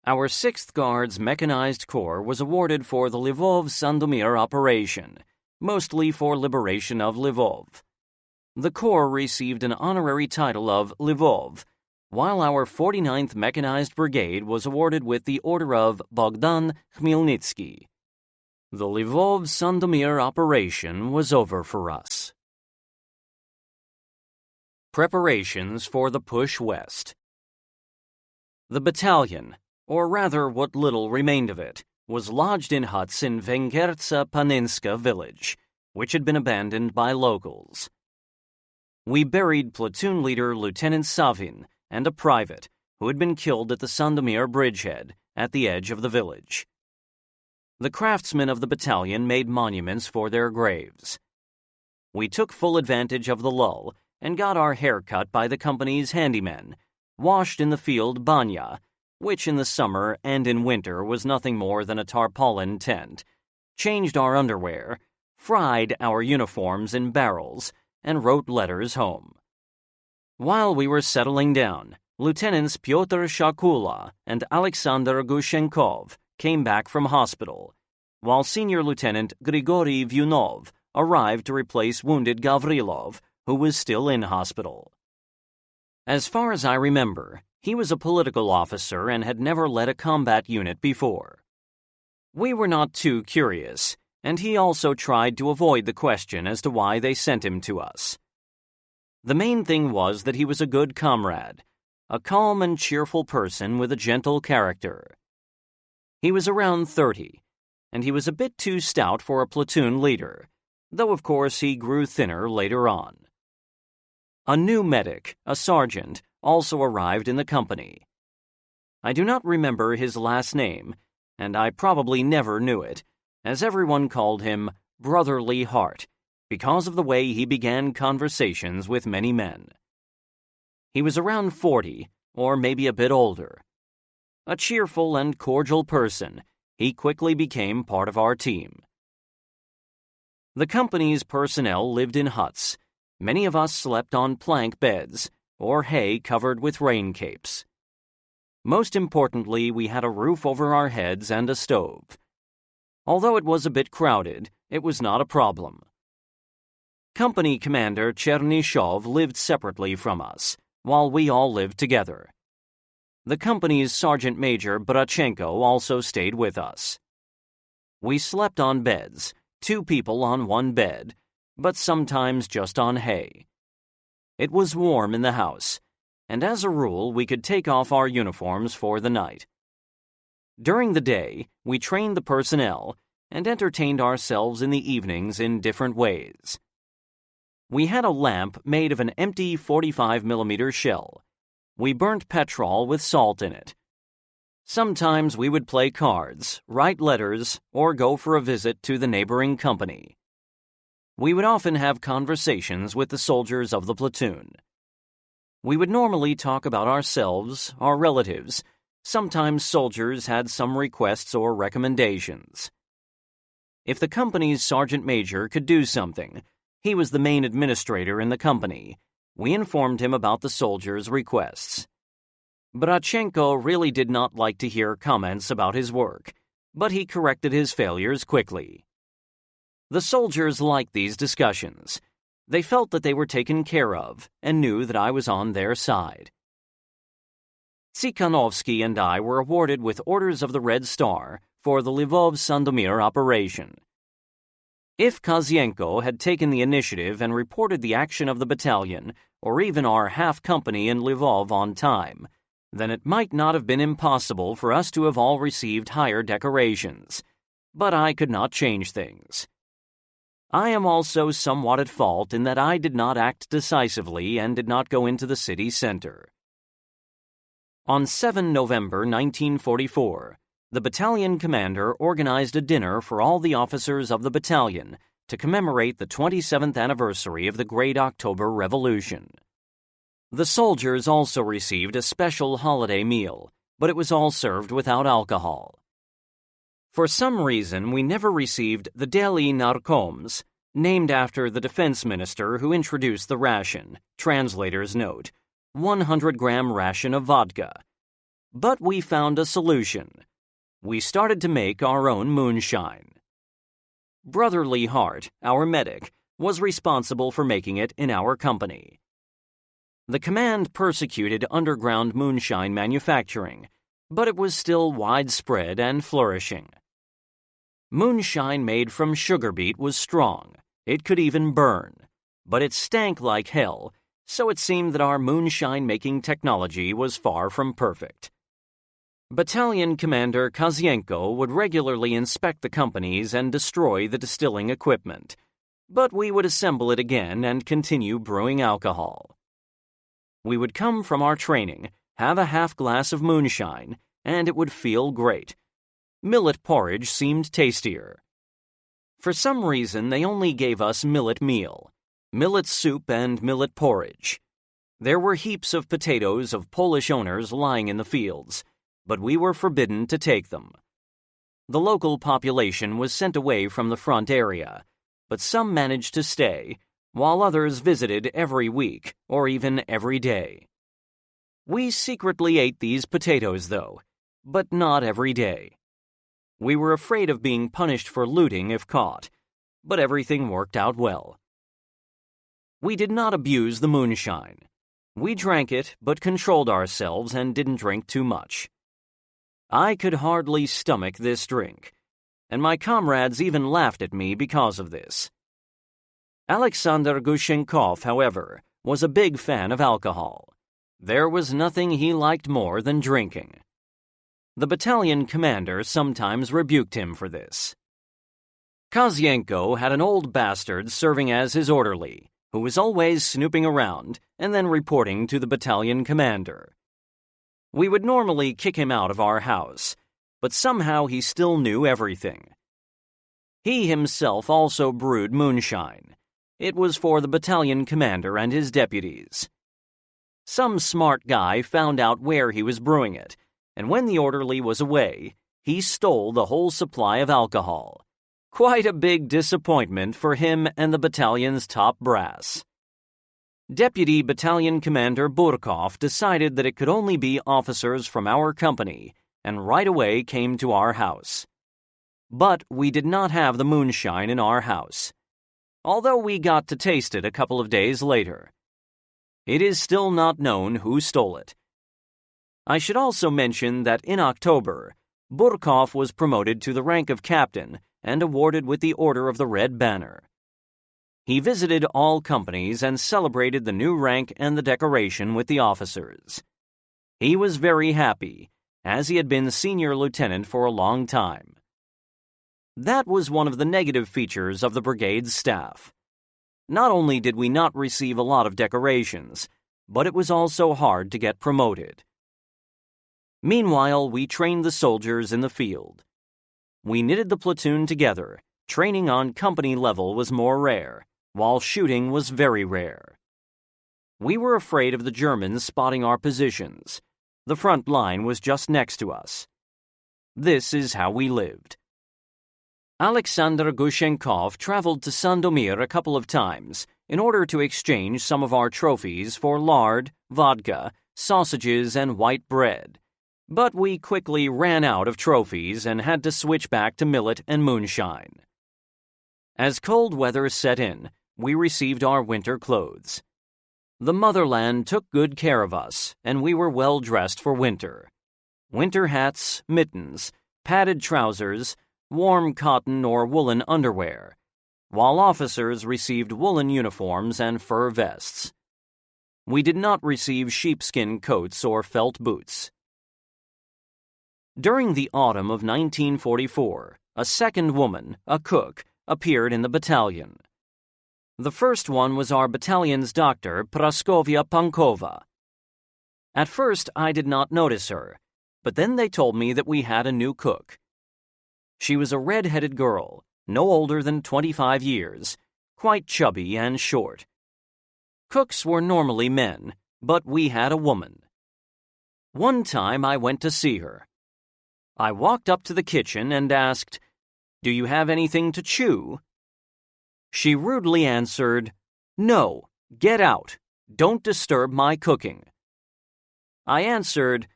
Speaker 1: Our 6th Guards Mechanized Corps was awarded for the Lvov-Sandomir operation, mostly for liberation of Lvov. The Corps received an honorary title of Lvov, while our 49th Mechanized Brigade was awarded with the Order of Bogdan Khmelnytsky. The Lvov-Sandomir operation was over for us. Preparations for the push west. The battalion, or rather what little remained of it, was lodged in huts in Węgierza Paninska village, which had been abandoned by locals. We buried platoon leader Lieutenant Savin and a private who had been killed at the Sandomir bridgehead at the edge of the village. The craftsmen of the battalion made monuments for their graves. We took full advantage of the lull and got our hair cut by the company's handymen, washed in the field banya, which in the summer and in winter was nothing more than a tarpaulin tent, changed our underwear, fried our uniforms in barrels, and wrote letters home. While we were settling down, Lieutenants Pyotr Shakula and Alexander Gushenkov came back from hospital, while Senior Lieutenant Grigory Vyunov arrived to replace wounded Gavrilov, who was still in hospital. As far as I remember, he was a political officer and had never led a combat unit before. We were not too curious, and he also tried to avoid the question as to why they sent him to us. The main thing was that he was a good comrade, a calm and cheerful person with a gentle character. He was around 30, and he was a bit too stout for a platoon leader, though of course he grew thinner later on. A new medic, a sergeant, also arrived in the company. I do not remember his last name, and I probably never knew it, as everyone called him Brotherly Heart, because of the way he began conversations with many men. He was around 40, or maybe a bit older. A cheerful and cordial person, he quickly became part of our team. The company's personnel lived in huts. Many of us slept on plank beds, or hay covered with rain capes. Most importantly, we had a roof over our heads and a stove. Although it was a bit crowded, it was not a problem. Company Commander Chernyshov lived separately from us, while we all lived together. The company's Sergeant Major Brachenko also stayed with us. We slept on beds, 2 people on one bed, but sometimes just on hay. It was warm in the house, and as a rule we could take off our uniforms for the night. During the day, we trained the personnel and entertained ourselves in the evenings in different ways. We had a lamp made of an empty 45mm shell. We burnt petrol with salt in it. Sometimes we would play cards, write letters, or go for a visit to the neighboring company. We would often have conversations with the soldiers of the platoon. We would normally talk about ourselves, our relatives. Sometimes soldiers had some requests or recommendations. If the company's sergeant major could do something, he was the main administrator in the company. We informed him about the soldiers' requests. Brachenko really did not like to hear comments about his work, but he corrected his failures quickly. The soldiers liked these discussions. They felt that they were taken care of and knew that I was on their side. Tsikhanovsky and I were awarded with Orders of the Red Star for the Lvov-Sandomir operation. If Kozienko had taken the initiative and reported the action of the battalion, or even our half-company in Lvov on time, then it might not have been impossible for us to have all received higher decorations. But I could not change things. I am also somewhat at fault in that I did not act decisively and did not go into the city center. On 7 November 1944, the battalion commander organized a dinner for all the officers of the battalion to commemorate the 27th anniversary of the Great October Revolution. The soldiers also received a special holiday meal, but it was all served without alcohol. For some reason, we never received the Deli Narkoms, named after the defense minister who introduced the ration, translator's note, 100-gram ration of vodka. But we found a solution. We started to make our own moonshine. Brotherly Heart, our medic, was responsible for making it in our company. The command persecuted underground moonshine manufacturing, but it was still widespread and flourishing. Moonshine made from sugar beet was strong. It could even burn, but it stank like hell, so it seemed that our moonshine-making technology was far from perfect. Battalion Commander Kazienko would regularly inspect the companies and destroy the distilling equipment, but we would assemble it again and continue brewing alcohol. We would come from our training, have a half glass of moonshine, and it would feel great. Millet porridge seemed tastier. For some reason, they only gave us millet meal, millet soup and millet porridge. There were heaps of potatoes of Polish owners lying in the fields, but we were forbidden to take them. The local population was sent away from the front area, but some managed to stay, while others visited every week or even every day. We secretly ate these potatoes, though, but not every day. We were afraid of being punished for looting if caught, but everything worked out well. We did not abuse the moonshine. We drank it, but controlled ourselves and didn't drink too much. I could hardly stomach this drink, and my comrades even laughed at me because of this. Alexander Gushenkov, however, was a big fan of alcohol. There was nothing he liked more than drinking. The battalion commander sometimes rebuked him for this. Kazienko had an old bastard serving as his orderly, who was always snooping around and then reporting to the battalion commander. We would normally kick him out of our house, but somehow he still knew everything. He himself also brewed moonshine. It was for the battalion commander and his deputies. Some smart guy found out where he was brewing it, and when the orderly was away, he stole the whole supply of alcohol. Quite a big disappointment for him and the battalion's top brass. Deputy Battalion Commander Burkov decided that it could only be officers from our company, and right away came to our house. But we did not have the moonshine in our house, although we got to taste it a couple of days later. It is still not known who stole it. I should also mention that in October, Burkov was promoted to the rank of captain and awarded with the Order of the Red Banner. He visited all companies and celebrated the new rank and the decoration with the officers. He was very happy, as he had been senior lieutenant for a long time. That was one of the negative features of the brigade's staff. Not only did we not receive a lot of decorations, but it was also hard to get promoted. Meanwhile, we trained the soldiers in the field. We knitted the platoon together. Training on company level was more rare, while shooting was very rare. We were afraid of the Germans spotting our positions. The front line was just next to us. This is how we lived. Alexander Gushenkov traveled to Sandomir a couple of times in order to exchange some of our trophies for lard, vodka, sausages, and white bread. But we quickly ran out of trophies and had to switch back to millet and moonshine. As cold weather set in, we received our winter clothes. The motherland took good care of us, and we were well dressed for winter. Winter hats, mittens, padded trousers, warm cotton or woolen underwear, while officers received woolen uniforms and fur vests. We did not receive sheepskin coats or felt boots. During the autumn of 1944, a second woman, a cook, appeared in the battalion. The first one was our battalion's doctor, Praskovia Pankova. At first, I did not notice her, but then they told me that we had a new cook. She was a red-headed girl, no older than 25 years, quite chubby and short. Cooks were normally men, but we had a woman. One time I went to see her. I walked up to the kitchen and asked, "Do you have anything to chew?" She rudely answered, "No, get out. Don't disturb my cooking." I answered,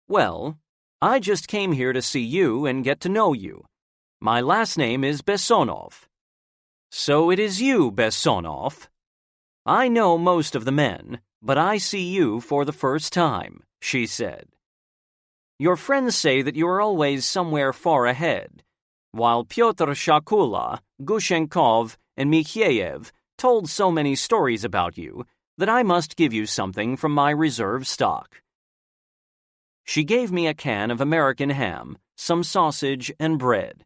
Speaker 1: "Well, I just came here to see you and get to know you. My last name is Bessonov." "So it is you, Bessonov. I know most of the men, but I see you for the first time," she said. "Your friends say that you are always somewhere far ahead, while Pyotr Shakula, Gushenkov, and Mikheyev told so many stories about you that I must give you something from my reserve stock." She gave me a can of American ham, some sausage, and bread.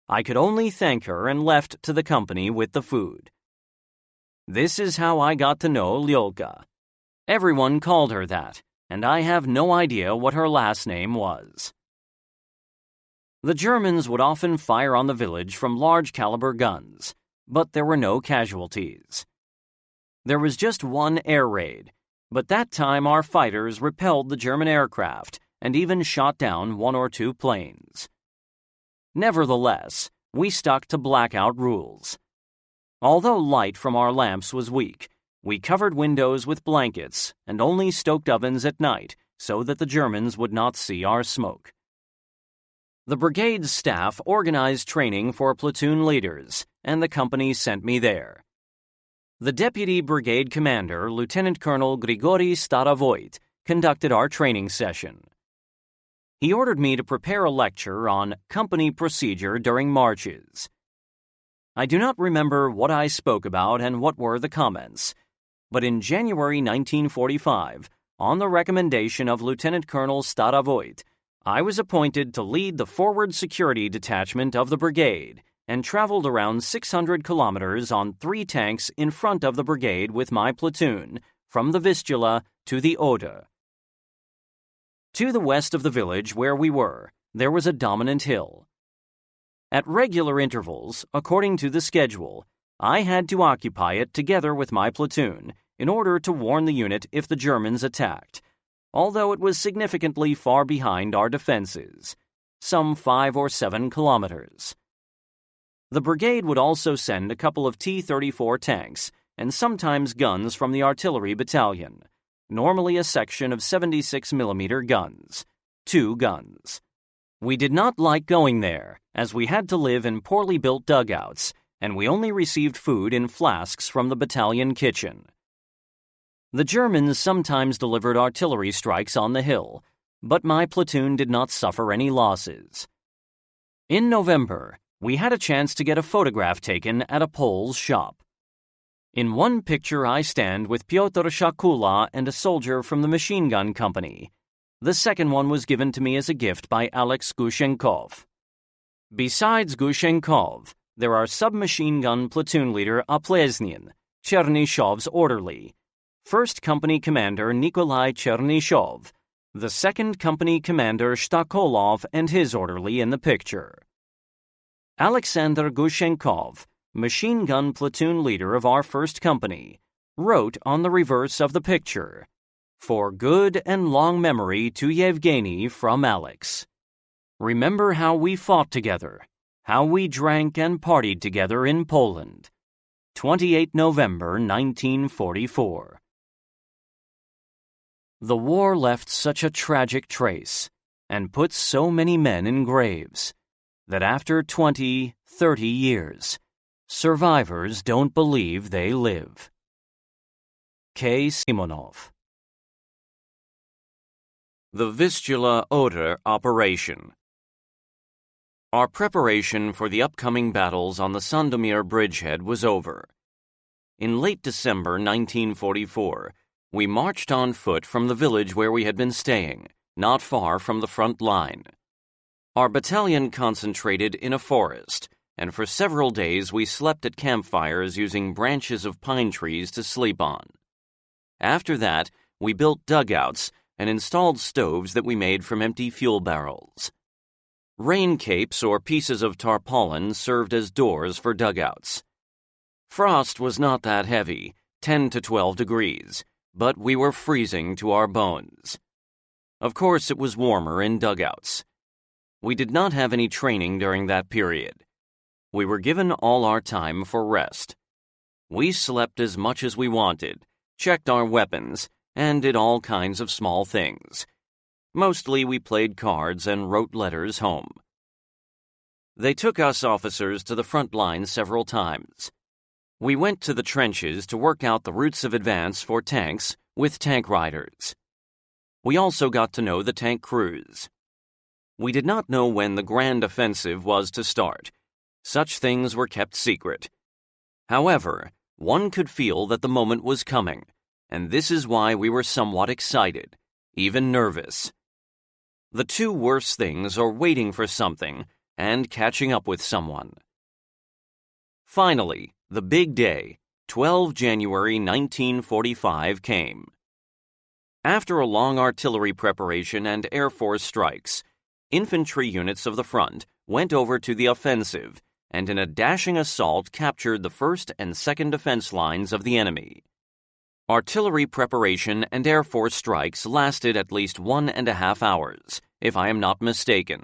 Speaker 1: I could only thank her and left to the company with the food. This is how I got to know Lyolka. Everyone called her that, and I have no idea what her last name was. The Germans would often fire on the village from large-caliber guns, but there were no casualties. There was just one air raid, but that time our fighters repelled the German aircraft and even shot down 1 or 2 planes. Nevertheless, we stuck to blackout rules. Although light from our lamps was weak, we covered windows with blankets and only stoked ovens at night so that the Germans would not see our smoke. The brigade's staff organized training for platoon leaders, and the company sent me there. The deputy brigade commander, Lieutenant Colonel Grigory Starovoyt, conducted our training session. He ordered me to prepare a lecture on company procedure during marches. I do not remember what I spoke about and what were the comments, but in January 1945, on the recommendation of Lieutenant Colonel Starovoyt, I was appointed to lead the forward security detachment of the brigade and traveled around 600 kilometers on 3 tanks in front of the brigade with my platoon, from the Vistula to the Oder. To the west of the village where we were, there was a dominant hill. At regular intervals, according to the schedule, I had to occupy it together with my platoon in order to warn the unit if the Germans attacked, although it was significantly far behind our defenses, some 5 or 7 kilometers. The brigade would also send a couple of T-34 tanks and sometimes guns from the artillery battalion, normally a section of 76mm guns, 2 guns. We did not like going there, as we had to live in poorly built dugouts, and we only received food in flasks from the battalion kitchen. The Germans sometimes delivered artillery strikes on the hill, but my platoon did not suffer any losses. In November, we had a chance to get a photograph taken at a Pole's shop. In one picture I stand with Pyotr Shakula and a soldier from the machine gun company. The second one was given to me as a gift by Alex Gushenkov. Besides Gushenkov, there are submachine gun platoon leader Aplesnin, Chernyshov's orderly, 1st Company Commander Nikolai Chernyshov, the 2nd Company Commander Shtakolov and his orderly in the picture. Alexander Gushenkov, machine gun platoon leader of our 1st Company, wrote on the reverse of the picture, "For good and long memory to Yevgeny from Alex. Remember how we fought together, how we drank and partied together in Poland. 28 November 1944. The war left such a tragic trace and put so many men in graves that after 20, 30 years, survivors don't believe they live." K. Simonov. The Vistula-Oder Operation. Our preparation for the upcoming battles on the Sandomir bridgehead was over. In late December 1944, we marched on foot from the village where we had been staying, not far from the front line. Our battalion concentrated in a forest, and for several days we slept at campfires using branches of pine trees to sleep on. After that, we built dugouts and installed stoves that we made from empty fuel barrels. Rain capes or pieces of tarpaulin served as doors for dugouts. Frost was not that heavy, 10 to 12 degrees, but we were freezing to our bones. Of course, it was warmer in dugouts. We did not have any training during that period. We were given all our time for rest. We slept as much as we wanted, checked our weapons, and did all kinds of small things. Mostly we played cards and wrote letters home. They took us officers to the front line several times. We went to the trenches to work out the routes of advance for tanks with tank riders. We also got to know the tank crews. We did not know when the grand offensive was to start. Such things were kept secret. However, one could feel that the moment was coming, and this is why we were somewhat excited, even nervous. The two worst things are waiting for something and catching up with someone. Finally, the big day, 12 January 1945, came. After a long artillery preparation and Air Force strikes, infantry units of the front went over to the offensive and in a dashing assault captured the first and second defense lines of the enemy. Artillery preparation and Air Force strikes lasted at least 1.5 hours, if I am not mistaken.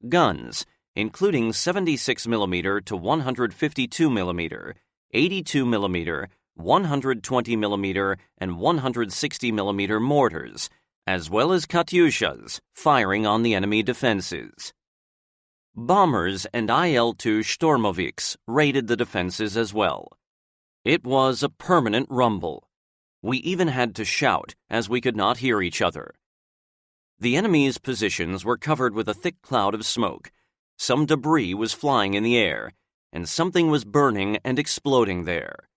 Speaker 1: Guns, including 76mm to 152mm, 82mm, 120mm, and 160mm mortars, as well as Katyushas, firing on the enemy defenses. Bombers and IL-2 Stormoviks raided the defenses as well. It was a permanent rumble. We even had to shout, as we could not hear each other. The enemy's positions were covered with a thick cloud of smoke. Some debris was flying in the air, and something was burning and exploding there.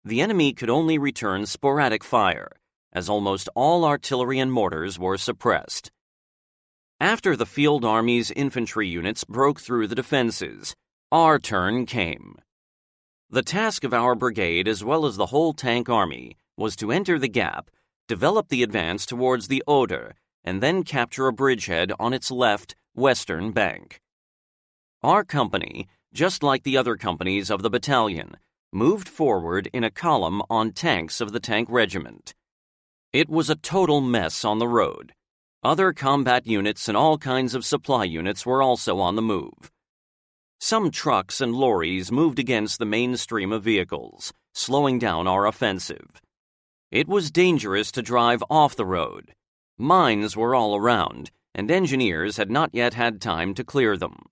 Speaker 1: The enemy could only return sporadic fire, as almost all artillery and mortars were suppressed. After the field army's infantry units broke through the defenses, our turn came. The task of our brigade, as well as the whole tank army, was to enter the gap, develop the advance towards the Oder, and then capture a bridgehead on its left, western bank. Our company, just like the other companies of the battalion, moved forward in a column on tanks of the tank regiment. It was a total mess on the road. Other combat units and all kinds of supply units were also on the move. Some trucks and lorries moved against the main stream of vehicles, slowing down our offensive. It was dangerous to drive off the road. Mines were all around, and engineers had not yet had time to clear them.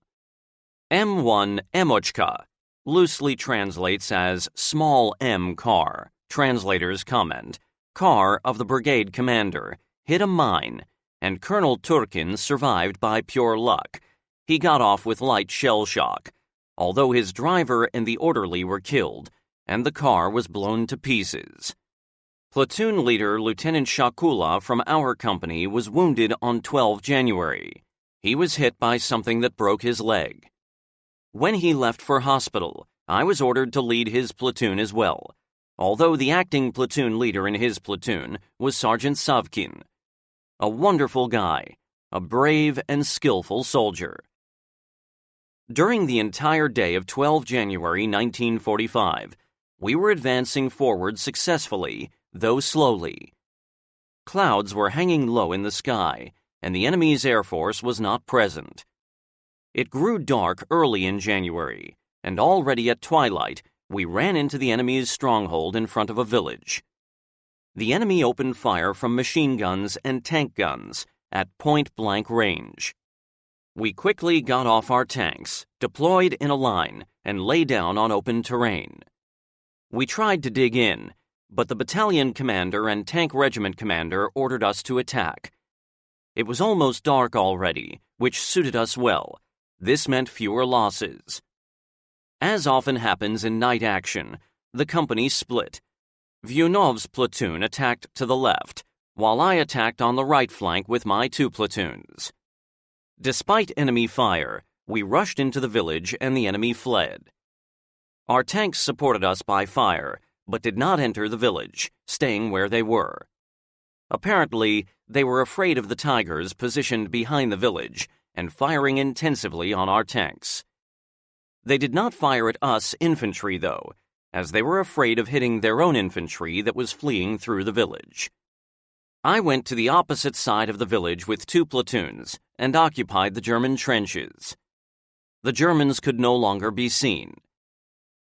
Speaker 1: M1 Emochka loosely translates as small M car, translator's comment, car of the brigade commander, hit a mine, and Colonel Turkin survived by pure luck. He got off with light shell shock, although his driver and the orderly were killed, and the car was blown to pieces. Platoon leader Lieutenant Shakula from our company was wounded on 12 January. He was hit by something that broke his leg. When he left for hospital, I was ordered to lead his platoon as well, although the acting platoon leader in his platoon was Sergeant Savkin. A wonderful guy, a brave and skillful soldier. During the entire day of 12 January 1945, we were advancing forward successfully, though slowly. Clouds were hanging low in the sky, and the enemy's air force was not present. It grew dark early in January, and already at twilight, we ran into the enemy's stronghold in front of a village. The enemy opened fire from machine guns and tank guns at point-blank range. We quickly got off our tanks, deployed in a line, and lay down on open terrain. We tried to dig in, but the battalion commander and tank regiment commander ordered us to attack. It was almost dark already, which suited us well. This meant fewer losses. As often happens in night action, the company split. Vyunov's platoon attacked to the left, while I attacked on the right flank with my 2 platoons. Despite enemy fire, we rushed into the village and the enemy fled. Our tanks supported us by fire, but did not enter the village, staying where they were. Apparently, they were afraid of the Tigers positioned behind the village and firing intensively on our tanks. They did not fire at us infantry, though, as they were afraid of hitting their own infantry that was fleeing through the village. I went to the opposite side of the village with 2 platoons and occupied the German trenches. The Germans could no longer be seen.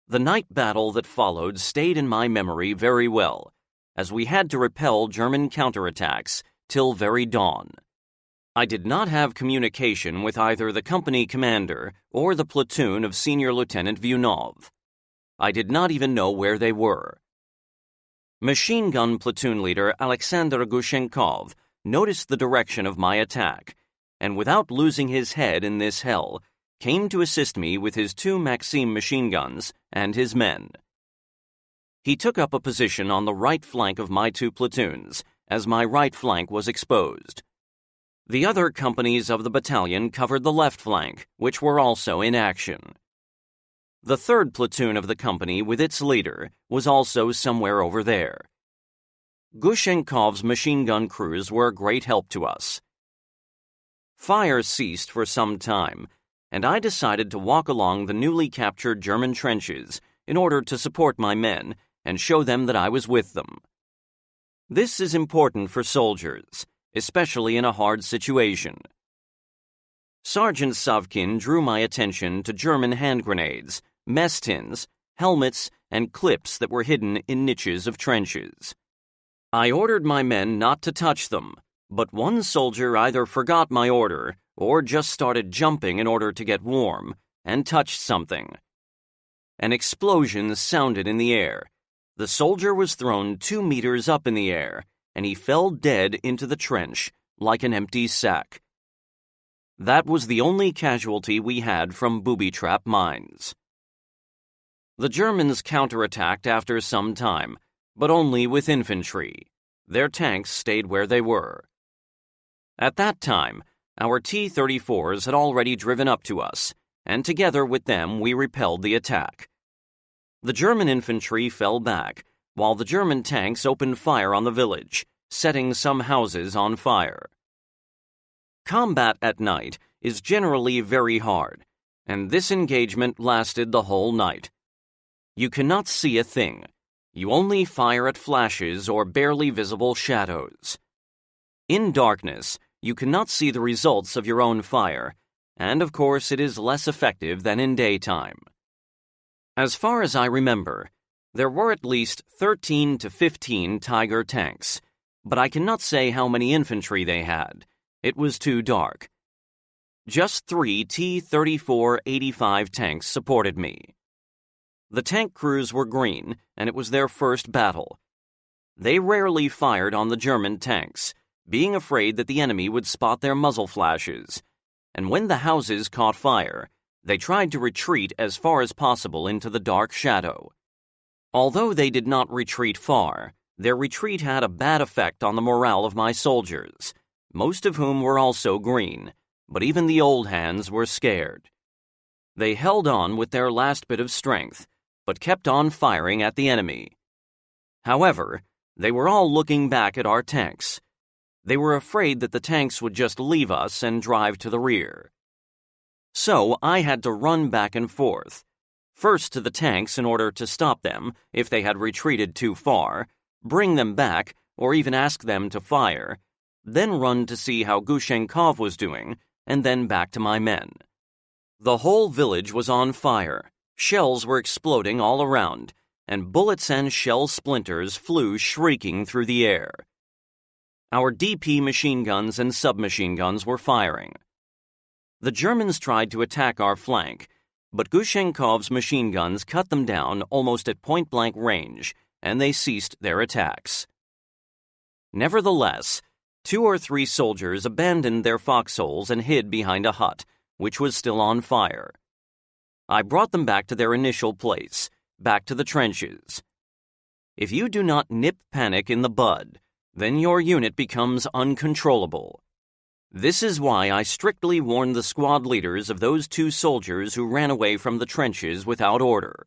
Speaker 1: The night battle that followed stayed in my memory very well, as we had to repel German counterattacks till very dawn. I did not have communication with either the company commander or the platoon of Senior Lieutenant Vyunov. I did not even know where they were. Machine gun platoon leader Alexander Gushenkov noticed the direction of my attack, and without losing his head in this hell, came to assist me with his 2 Maxim machine guns and his men. He took up a position on the right flank of my 2 platoons, as my right flank was exposed. The other companies of the battalion covered the left flank, which were also in action. The third platoon of the company, with its leader, was also somewhere over there. Gushenkov's machine gun crews were a great help to us. Fire ceased for some time, and I decided to walk along the newly captured German trenches in order to support my men and show them that I was with them. This is important for soldiers, especially in a hard situation. Sergeant Savkin drew my attention to German hand grenades, mess tins, helmets, and clips that were hidden in niches of trenches. I ordered my men not to touch them, but one soldier either forgot my order or just started jumping in order to get warm and touched something. An explosion sounded in the air. The soldier was thrown 2 meters up in the air, and he fell dead into the trench like an empty sack. That was the only casualty we had from booby-trap mines. The Germans counterattacked after some time, but only with infantry. Their tanks stayed where they were. At that time, our T-34s had already driven up to us, and together with them we repelled the attack. The German infantry fell back, while the German tanks opened fire on the village, setting some houses on fire. Combat at night is generally very hard, and this engagement lasted the whole night. You cannot see a thing. You only fire at flashes or barely visible shadows. In darkness, you cannot see the results of your own fire, and of course it is less effective than in daytime. As far as I remember, there were at least 13 to 15 Tiger tanks, but I cannot say how many infantry they had. It was too dark. Just 3 T-34-85 tanks supported me. The tank crews were green, and it was their first battle. They rarely fired on the German tanks, being afraid that the enemy would spot their muzzle flashes, and when the houses caught fire, they tried to retreat as far as possible into the dark shadow. Although they did not retreat far, their retreat had a bad effect on the morale of my soldiers, most of whom were also green, but even the old hands were scared. They held on with their last bit of strength, but kept on firing at the enemy. However, they were all looking back at our tanks. They were afraid that the tanks would just leave us and drive to the rear. So I had to run back and forth, first to the tanks in order to stop them if they had retreated too far, bring them back, or even ask them to fire, then run to see how Gushenkov was doing, and then back to my men. The whole village was on fire, shells were exploding all around, and bullets and shell splinters flew shrieking through the air. Our DP machine guns and submachine guns were firing. The Germans tried to attack our flank, but Gushenkov's machine guns cut them down almost at point-blank range, and they ceased their attacks. Nevertheless, 2 or 3 soldiers abandoned their foxholes and hid behind a hut, which was still on fire. I brought them back to their initial place, back to the trenches. If you do not nip panic in the bud, then your unit becomes uncontrollable. This is why I strictly warned the squad leaders of those 2 soldiers who ran away from the trenches without order.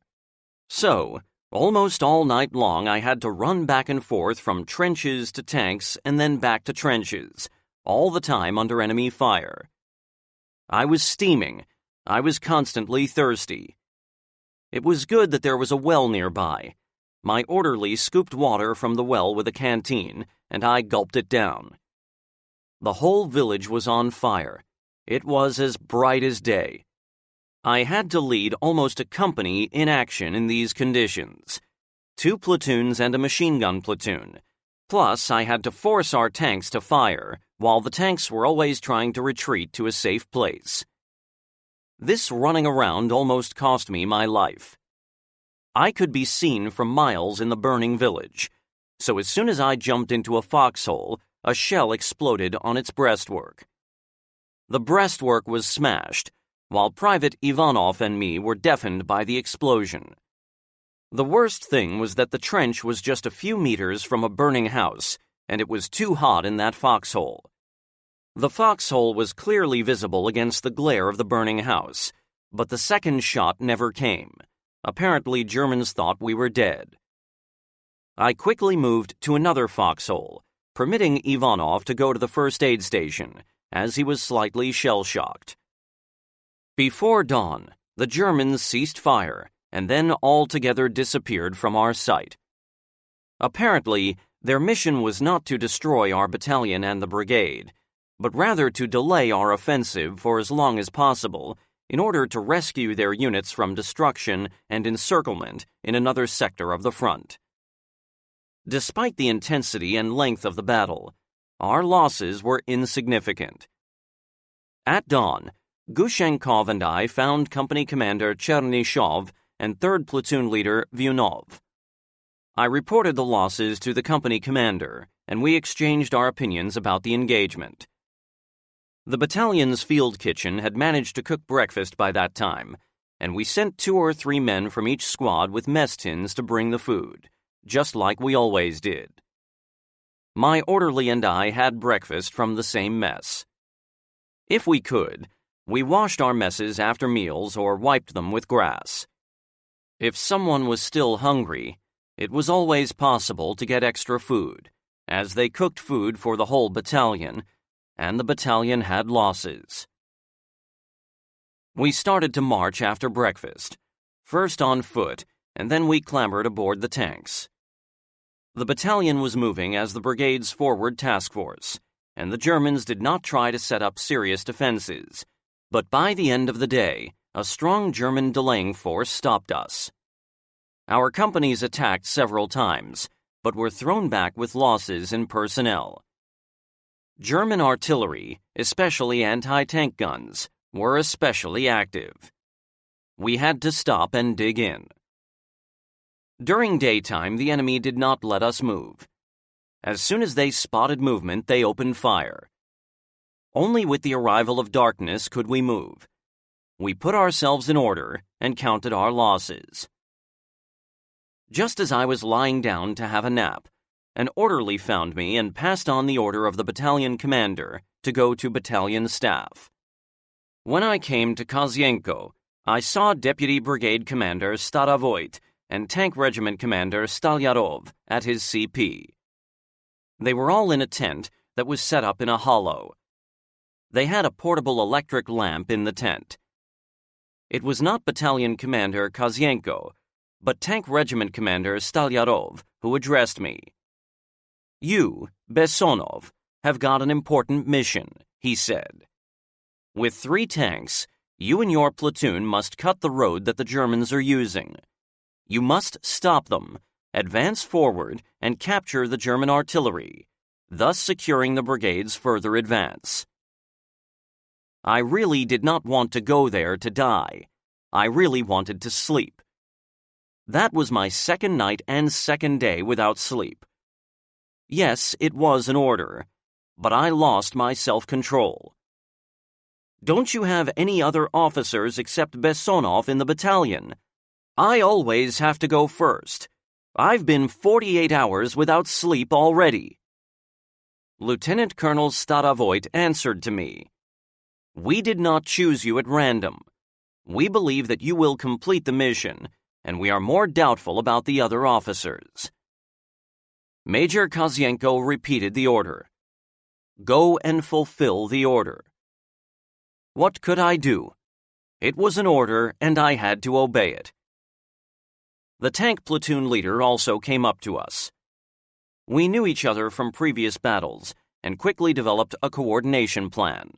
Speaker 1: So, almost all night long I had to run back and forth from trenches to tanks and then back to trenches, all the time under enemy fire. I was steaming. I was constantly thirsty. It was good that there was a well nearby. My orderly scooped water from the well with a canteen, and I gulped it down. The whole village was on fire. It was as bright as day. I had to lead almost a company in action in these conditions. 2 platoons and a machine gun platoon. Plus, I had to force our tanks to fire, while the tanks were always trying to retreat to a safe place. This running around almost cost me my life. I could be seen from miles in the burning village, so as soon as I jumped into a foxhole, a shell exploded on its breastwork. The breastwork was smashed, while Private Ivanov and me were deafened by the explosion. The worst thing was that the trench was just a few meters from a burning house, and it was too hot in that foxhole. The foxhole was clearly visible against the glare of the burning house, but the second shot never came. Apparently, Germans thought we were dead. I quickly moved to another foxhole, permitting Ivanov to go to the first aid station, as he was slightly shell-shocked. Before dawn, the Germans ceased fire and then altogether disappeared from our sight. Apparently, their mission was not to destroy our battalion and the brigade, but rather to delay our offensive for as long as possible in order to rescue their units from destruction and encirclement in another sector of the front. Despite the intensity and length of the battle, our losses were insignificant. At dawn, Gushenkov and I found Company Commander Chernyshov and 3rd Platoon Leader Vyunov. I reported the losses to the company commander, and we exchanged our opinions about the engagement. The battalion's field kitchen had managed to cook breakfast by that time, and we sent 2 or 3 men from each squad with mess tins to bring the food, just like we always did. My orderly and I had breakfast from the same mess. If we could, we washed our messes after meals or wiped them with grass. If someone was still hungry, it was always possible to get extra food, as they cooked food for the whole battalion, and the battalion had losses. We started to march after breakfast, first on foot, and then we clambered aboard the tanks. The battalion was moving as the brigade's forward task force, and the Germans did not try to set up serious defenses, but by the end of the day, a strong German delaying force stopped us. Our companies attacked several times, but were thrown back with losses in personnel. German artillery, especially anti-tank guns, were especially active. We had to stop and dig in. During daytime, the enemy did not let us move. As soon as they spotted movement, they opened fire. Only with the arrival of darkness could we move. We put ourselves in order and counted our losses. Just as I was lying down to have a nap, an orderly found me and passed on the order of the battalion commander to go to battalion staff. When I came to Kozienko, I saw Deputy Brigade Commander Starovoyt and Tank Regiment Commander Stalyarov at his CP. They were all in a tent that was set up in a hollow. They had a portable electric lamp in the tent. It was not Battalion Commander Kozienko, but Tank Regiment Commander Stalyarov who addressed me. "You, Bessonov, have got an important mission," he said. "With 3 tanks, you and your platoon must cut the road that the Germans are using. You must stop them, advance forward, and capture the German artillery, thus securing the brigade's further advance." I really did not want to go there to die. I really wanted to sleep. That was my second night and second day without sleep. Yes, it was an order, but I lost my self-control. "Don't you have any other officers except Bessonov in the battalion? I always have to go first. I've been 48 hours without sleep already." Lieutenant Colonel Starovoyt answered to me, "We did not choose you at random. We believe that you will complete the mission, and we are more doubtful about the other officers." Major Kozienko repeated the order. "Go and fulfill the order." What could I do? It was an order, and I had to obey it. The tank platoon leader also came up to us. We knew each other from previous battles and quickly developed a coordination plan.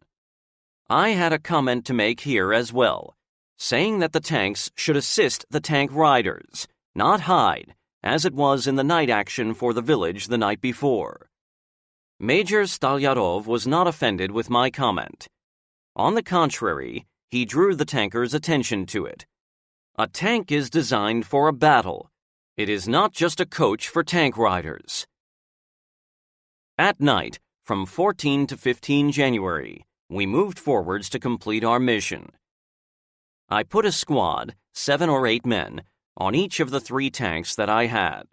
Speaker 1: I had a comment to make here as well, saying that the tanks should assist the tank riders, not hide, as it was in the night action for the village the night before. Major Stalyarov was not offended with my comment. On the contrary, he drew the tankers' attention to it. A tank is designed for a battle. It is not just a coach for tank riders. At night, from 14 to 15 January, we moved forwards to complete our mission. I put a squad, 7 or 8 men, on each of the 3 tanks that I had.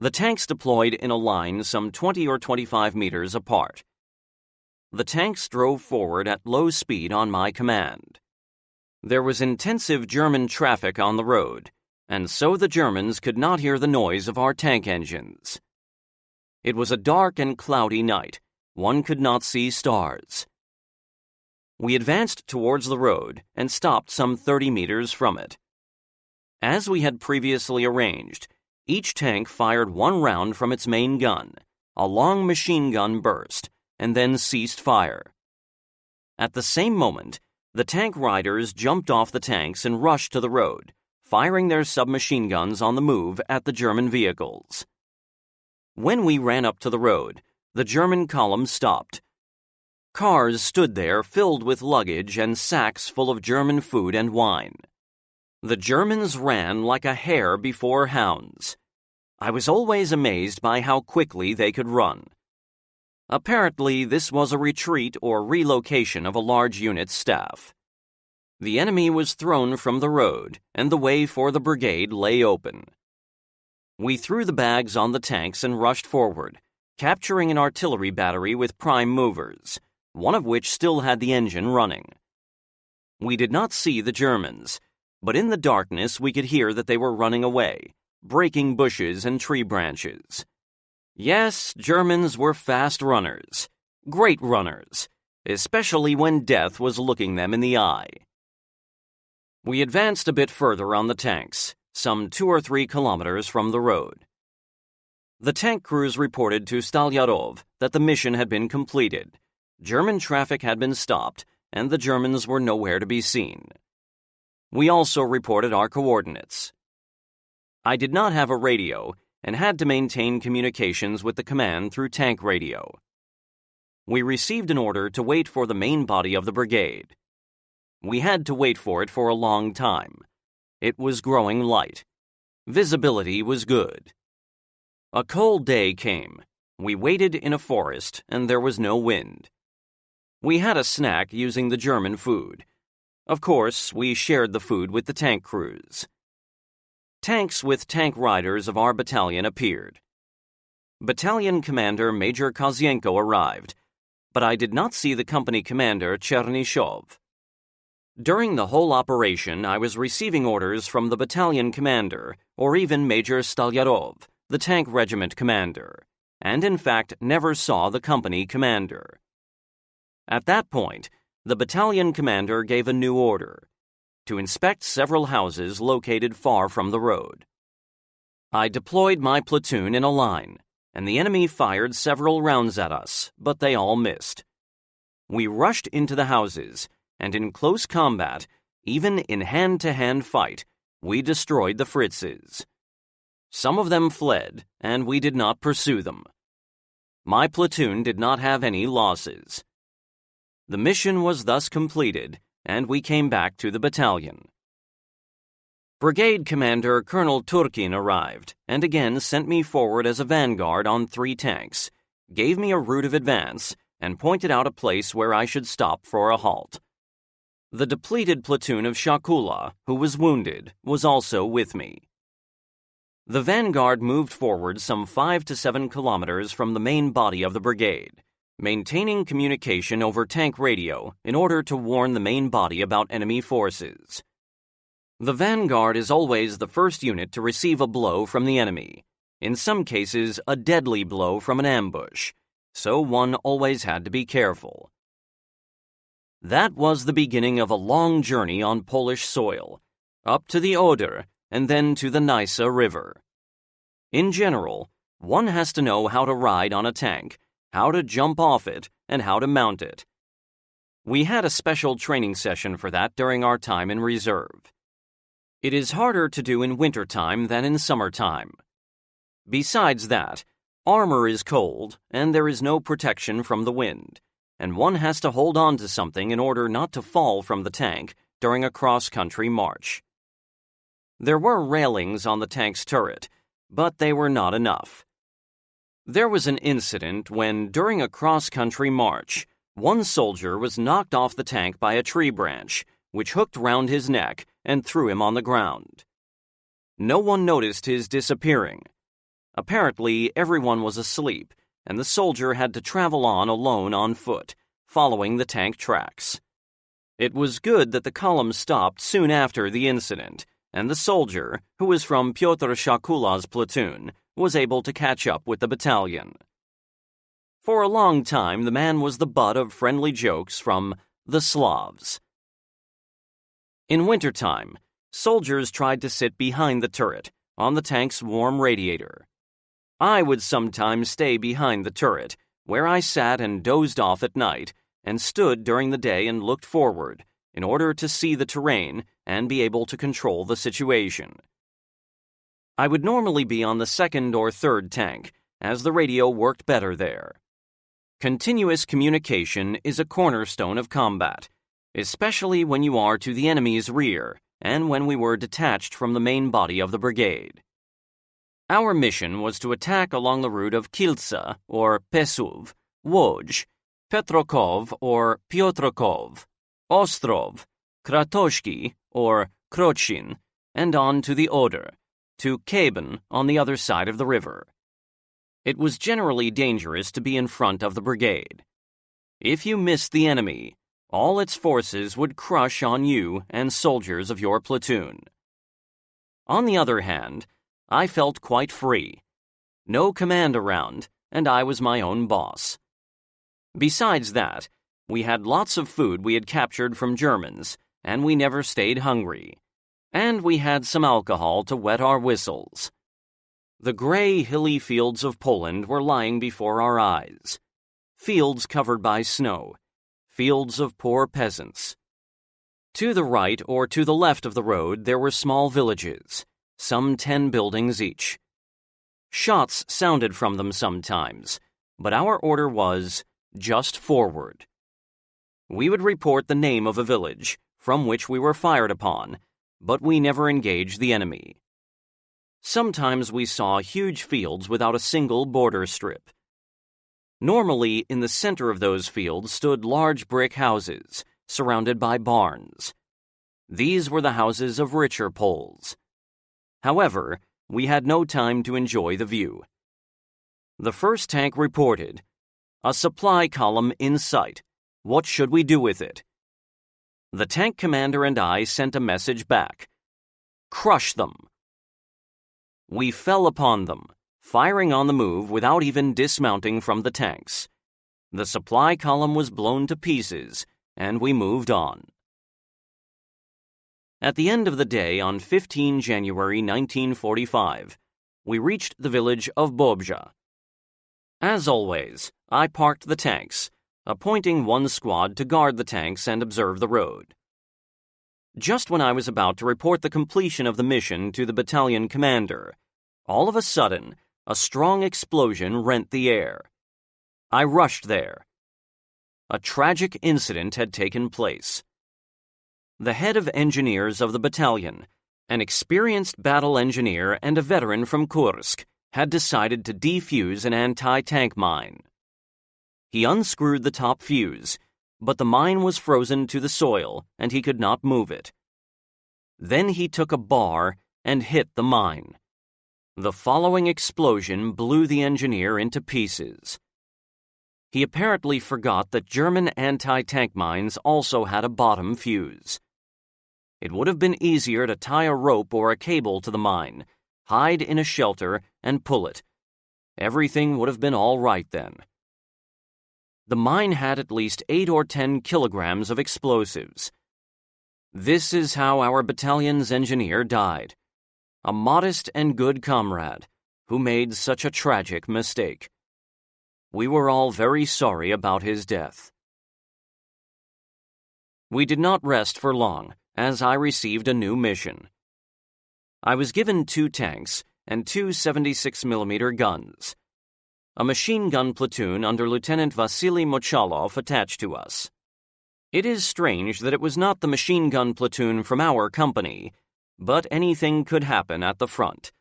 Speaker 1: The tanks deployed in a line some 20 or 25 meters apart. The tanks drove forward at low speed on my command. There was intensive German traffic on the road, and so the Germans could not hear the noise of our tank engines. It was a dark and cloudy night. One could not see stars. We advanced towards the road and stopped some 30 meters from it. As we had previously arranged, each tank fired one round from its main gun, a long machine gun burst, and then ceased fire. At the same moment, the tank riders jumped off the tanks and rushed to the road, firing their submachine guns on the move at the German vehicles. When we ran up to the road, the German column stopped. Cars stood there filled with luggage and sacks full of German food and wine. The Germans ran like a hare before hounds. I was always amazed by how quickly they could run. Apparently, this was a retreat or relocation of a large unit's staff. The enemy was thrown from the road, and the way for the brigade lay open. We threw the bags on the tanks and rushed forward, capturing an artillery battery with prime movers, one of which still had the engine running. We did not see the Germans, but in the darkness we could hear that they were running away, breaking bushes and tree branches. Yes, Germans were fast runners, great runners, especially when death was looking them in the eye. We advanced a bit further on the tanks, some 2 or 3 kilometers from the road. The tank crews reported to Stalyarov that the mission had been completed, German traffic had been stopped, and the Germans were nowhere to be seen. We also reported our coordinates. I did not have a radio and had to maintain communications with the command through tank radio. We received an order to wait for the main body of the brigade. We had to wait for it for a long time. It was growing light. Visibility was good. A cold day came. We waited in a forest, and there was no wind. We had a snack using the German food. Of course, we shared the food with the tank crews. Tanks with tank riders of our battalion appeared. Battalion Commander Major Kozienko arrived, but I did not see the company commander Chernyshov. During the whole operation, I was receiving orders from the battalion commander, or even Major Stalyarov, the tank regiment commander, and in fact never saw the company commander. At that point, the battalion commander gave a new order, to inspect several houses located far from the road. I deployed my platoon in a line, and the enemy fired several rounds at us, but they all missed. We rushed into the houses, and in close combat, even in hand-to-hand fight, we destroyed the Fritzes. Some of them fled, and we did not pursue them. My platoon did not have any losses. The mission was thus completed, and we came back to the battalion. Brigade Commander Colonel Turkin arrived, and again sent me forward as a vanguard on 3 tanks, gave me a route of advance, and pointed out a place where I should stop for a halt. The depleted platoon of Shakula, who was wounded, was also with me. The vanguard moved forward some 5 to 7 kilometers from the main body of the brigade, maintaining communication over tank radio in order to warn the main body about enemy forces. The vanguard is always the first unit to receive a blow from the enemy, in some cases a deadly blow from an ambush, so one always had to be careful. That was the beginning of a long journey on Polish soil, up to the Oder and then to the Nysa River. In general, one has to know how to ride on a tank, how to jump off it, and how to mount it. We had a special training session for that during our time in reserve. It is harder to do in wintertime than in summertime. Besides that, armor is cold, and there is no protection from the wind, and one has to hold on to something in order not to fall from the tank during a cross-country march. There were railings on the tank's turret, but they were not enough. There was an incident when, during a cross-country march, one soldier was knocked off the tank by a tree branch, which hooked round his neck and threw him on the ground. No one noticed his disappearing. Apparently, everyone was asleep, and the soldier had to travel on alone on foot, following the tank tracks. It was good that the column stopped soon after the incident, and the soldier, who was from Pyotr Shakula's platoon, was able to catch up with the battalion. For a long time, the man was the butt of friendly jokes from the Slavs. In wintertime, soldiers tried to sit behind the turret, on the tank's warm radiator. I would sometimes stay behind the turret, where I sat and dozed off at night, and stood during the day and looked forward, in order to see the terrain and be able to control the situation. I would normally be on the second or third tank, as the radio worked better there. Continuous communication is a cornerstone of combat, especially when you are to the enemy's rear, and when we were detached from the main body of the brigade. Our mission was to attack along the route of Kiltsa, or Pesuv, Łódź, Petrokov, or Piotrkov, Ostrov, Kratoshki, or Krochin, and on to the Oder, to Keben on the other side of the river. It was generally dangerous to be in front of the brigade. If you missed the enemy, all its forces would crush on you and soldiers of your platoon. On the other hand, I felt quite free. No command around, and I was my own boss. Besides that, we had lots of food we had captured from Germans, and we never stayed hungry. And we had some alcohol to wet our whistles. The gray, hilly fields of Poland were lying before our eyes. Fields covered by snow. Fields of poor peasants. To the right or to the left of the road there were small villages, some 10 buildings each. Shots sounded from them sometimes, but our order was, just forward. We would report the name of a village, from which we were fired upon, but we never engaged the enemy. Sometimes we saw huge fields without a single border strip. Normally, in the center of those fields stood large brick houses, surrounded by barns. These were the houses of richer Poles. However, we had no time to enjoy the view. The first tank reported, "A supply column in sight. What should we do with it?" The tank commander and I sent a message back. "Crush them." We fell upon them, firing on the move without even dismounting from the tanks. The supply column was blown to pieces, and we moved on. At the end of the day on 15 January 1945, we reached the village of Bobja. As always, I parked the tanks, appointing one squad to guard the tanks and observe the road. Just when I was about to report the completion of the mission to the battalion commander, all of a sudden, a strong explosion rent the air. I rushed there. A tragic incident had taken place. The head of engineers of the battalion, an experienced battle engineer and a veteran from Kursk, had decided to defuse an anti-tank mine. He unscrewed the top fuse, but the mine was frozen to the soil and he could not move it. Then he took a bar and hit the mine. The following explosion blew the engineer into pieces. He apparently forgot that German anti-tank mines also had a bottom fuse. It would have been easier to tie a rope or a cable to the mine, hide in a shelter, and pull it. Everything would have been all right then. The mine had at least 8 or 10 kilograms of explosives. This is how our battalion's engineer died. A modest and good comrade who made such a tragic mistake. We were all very sorry about his death. We did not rest for long, as I received a new mission. I was given 2 tanks and 2 76mm guns. A machine gun platoon under Lieutenant Vasily Mochalov attached to us. It is strange that it was not the machine gun platoon from our company, but anything could happen at the front.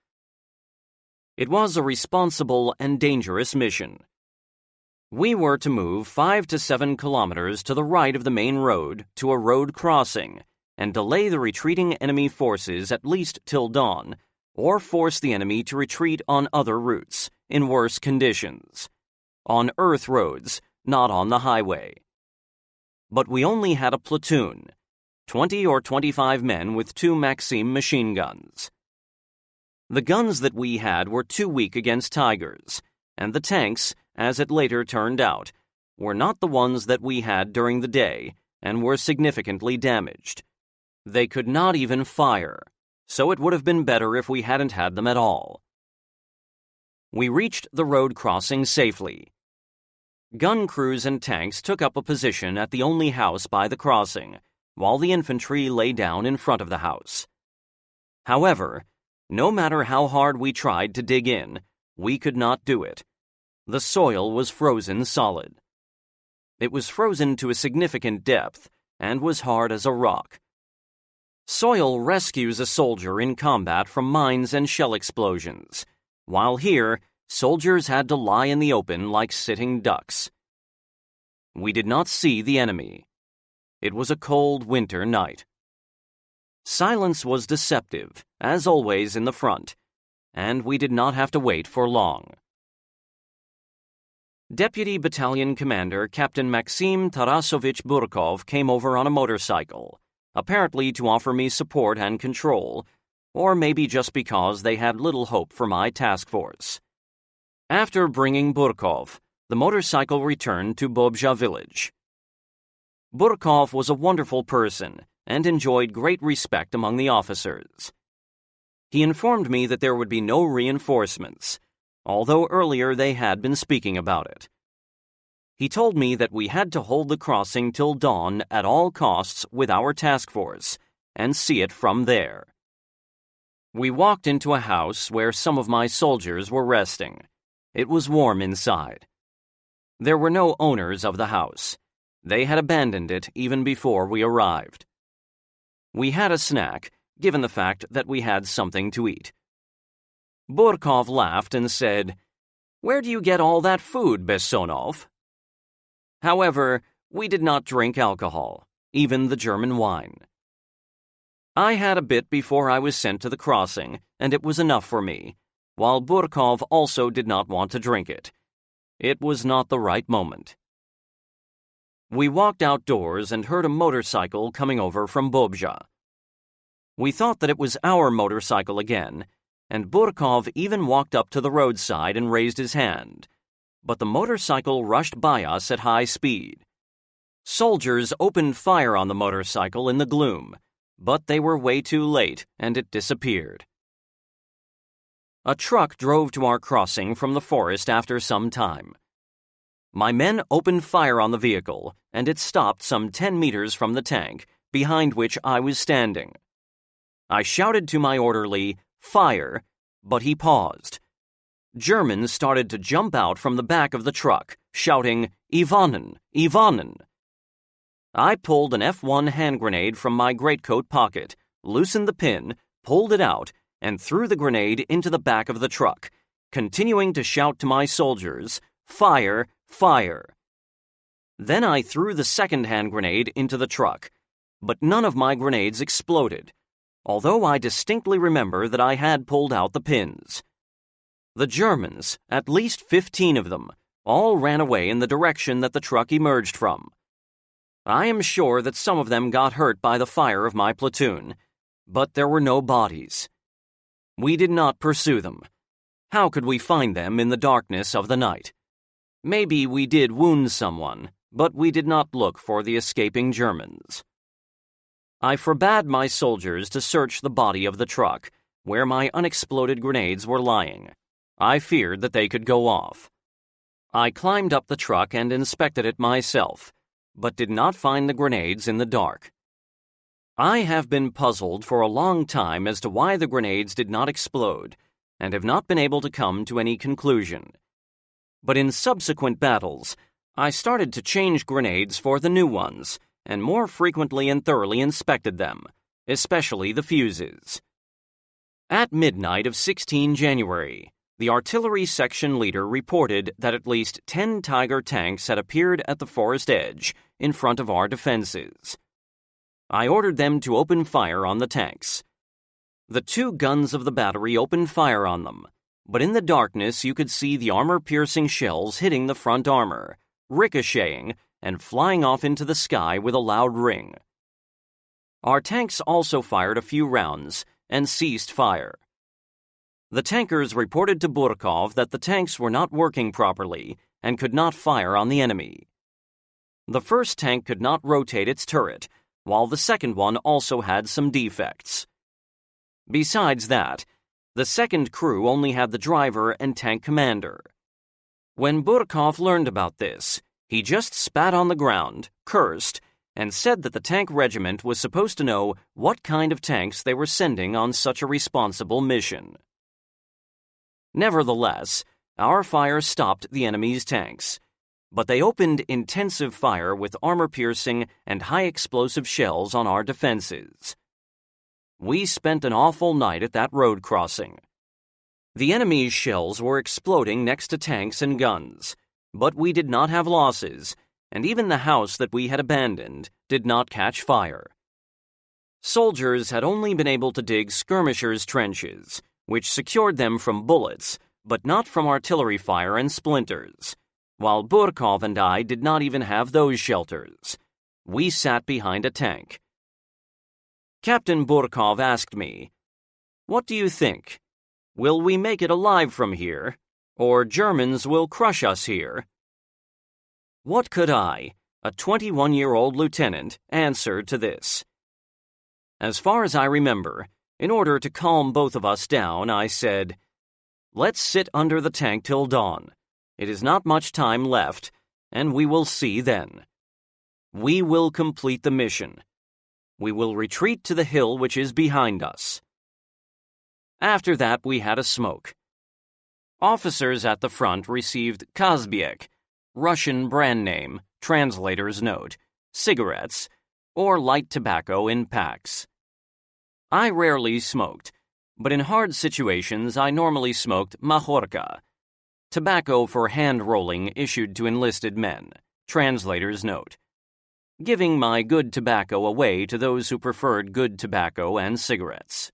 Speaker 1: It was a responsible and dangerous mission. We were to move 5 to 7 kilometers to the right of the main road to a road crossing and delay the retreating enemy forces at least till dawn, or force the enemy to retreat on other routes, in worse conditions. On earth roads, not on the highway. but we only had a platoon, 20 or 25 men with 2 Maxim machine guns. The guns that we had were too weak against Tigers, and the tanks, as it later turned out, were not the ones that we had during the day and were significantly damaged. They could not even fire, so it would have been better if we hadn't had them at all. We reached the road crossing safely. Gun crews and tanks took up a position at the only house by the crossing, while the infantry lay down in front of the house. However, no matter how hard we tried to dig in, we could not do it. The soil was frozen solid. It was frozen to a significant depth and was hard as a rock. Soil rescues a soldier in combat from mines and shell explosions, while here, soldiers had to lie in the open like sitting ducks. We did not see the enemy. It was a cold winter night. Silence was deceptive, as always in the front, and we did not have to wait for long. Deputy Battalion Commander Captain Maxim Tarasovich Burkov came over on a motorcycle, apparently to offer me support and control, or maybe just because they had little hope for my task force. After bringing Burkov, the motorcycle returned to Bobja village. Burkov was a wonderful person and enjoyed great respect among the officers. He informed me that there would be no reinforcements, although earlier they had been speaking about it. He told me that we had to hold the crossing till dawn at all costs with our task force, and see it from there. We walked into a house where some of my soldiers were resting. It was warm inside. There were no owners of the house. They had abandoned it even before we arrived. We had a snack, given the fact that we had something to eat. Burkov laughed and said, "Where do you get all that food, Bessonov?" However, we did not drink alcohol, even the German wine. I had a bit before I was sent to the crossing, and it was enough for me, while Burkov also did not want to drink it. It was not the right moment. We walked outdoors and heard a motorcycle coming over from Bobja. We thought that it was our motorcycle again, and Burkov even walked up to the roadside and raised his hand. But the motorcycle rushed by us at high speed. Soldiers opened fire on the motorcycle in the gloom, but they were way too late and it disappeared. A truck drove to our crossing from the forest after some time. My men opened fire on the vehicle, and it stopped some 10 meters from the tank, behind which I was standing. I shouted to my orderly, "Fire," but he paused. Germans started to jump out from the back of the truck, shouting, "Ivanen! Ivanen!" I pulled an F1 hand grenade from my greatcoat pocket, loosened the pin, pulled it out, and threw the grenade into the back of the truck, continuing to shout to my soldiers, "Fire! Fire!" Then I threw the second hand grenade into the truck, but none of my grenades exploded, although I distinctly remember that I had pulled out the pins. The Germans, at least 15 of them, all ran away in the direction that the truck emerged from. I am sure that some of them got hurt by the fire of my platoon, but there were no bodies. We did not pursue them. How could we find them in the darkness of the night? Maybe we did wound someone, but we did not look for the escaping Germans. I forbade my soldiers to search the body of the truck, where my unexploded grenades were lying. I feared that they could go off. I climbed up the truck and inspected it myself, but did not find the grenades in the dark. I have been puzzled for a long time as to why the grenades did not explode, and have not been able to come to any conclusion. But in subsequent battles, I started to change grenades for the new ones, and more frequently and thoroughly inspected them, especially the fuses. At midnight of 16 January, the artillery section leader reported that at least 10 Tiger tanks had appeared at the forest edge in front of our defenses. I ordered them to open fire on the tanks. The 2 guns of the battery opened fire on them, but in the darkness you could see the armor-piercing shells hitting the front armor, ricocheting, and flying off into the sky with a loud ring. Our tanks also fired a few rounds and ceased fire. The tankers reported to Burkov that the tanks were not working properly and could not fire on the enemy. The first tank could not rotate its turret, while the second one also had some defects. Besides that, the second crew only had the driver and tank commander. When Burkov learned about this, he just spat on the ground, cursed, and said that the tank regiment was supposed to know what kind of tanks they were sending on such a responsible mission. Nevertheless, our fire stopped the enemy's tanks, but they opened intensive fire with armor-piercing and high-explosive shells on our defenses. We spent an awful night at that road crossing. The enemy's shells were exploding next to tanks and guns, but we did not have losses, and even the house that we had abandoned did not catch fire. Soldiers had only been able to dig skirmishers' trenches, which secured them from bullets, but not from artillery fire and splinters, while Burkov and I did not even have those shelters. We sat behind a tank. Captain Burkov asked me, "What do you think? Will we make it alive from here, or Germans will crush us here?" What could I, a 21-year-old lieutenant, answer to this? As far as I remember, in order to calm both of us down, I said, "Let's sit under the tank till dawn. It is not much time left, and we will see then. We will complete the mission. We will retreat to the hill which is behind us." After that, we had a smoke. Officers at the front received Kazbiek, Russian brand name, translator's note, cigarettes, or light tobacco in packs. I rarely smoked, but in hard situations I normally smoked mahorka, tobacco for hand-rolling issued to enlisted men, translator's note, giving my good tobacco away to those who preferred good tobacco and cigarettes.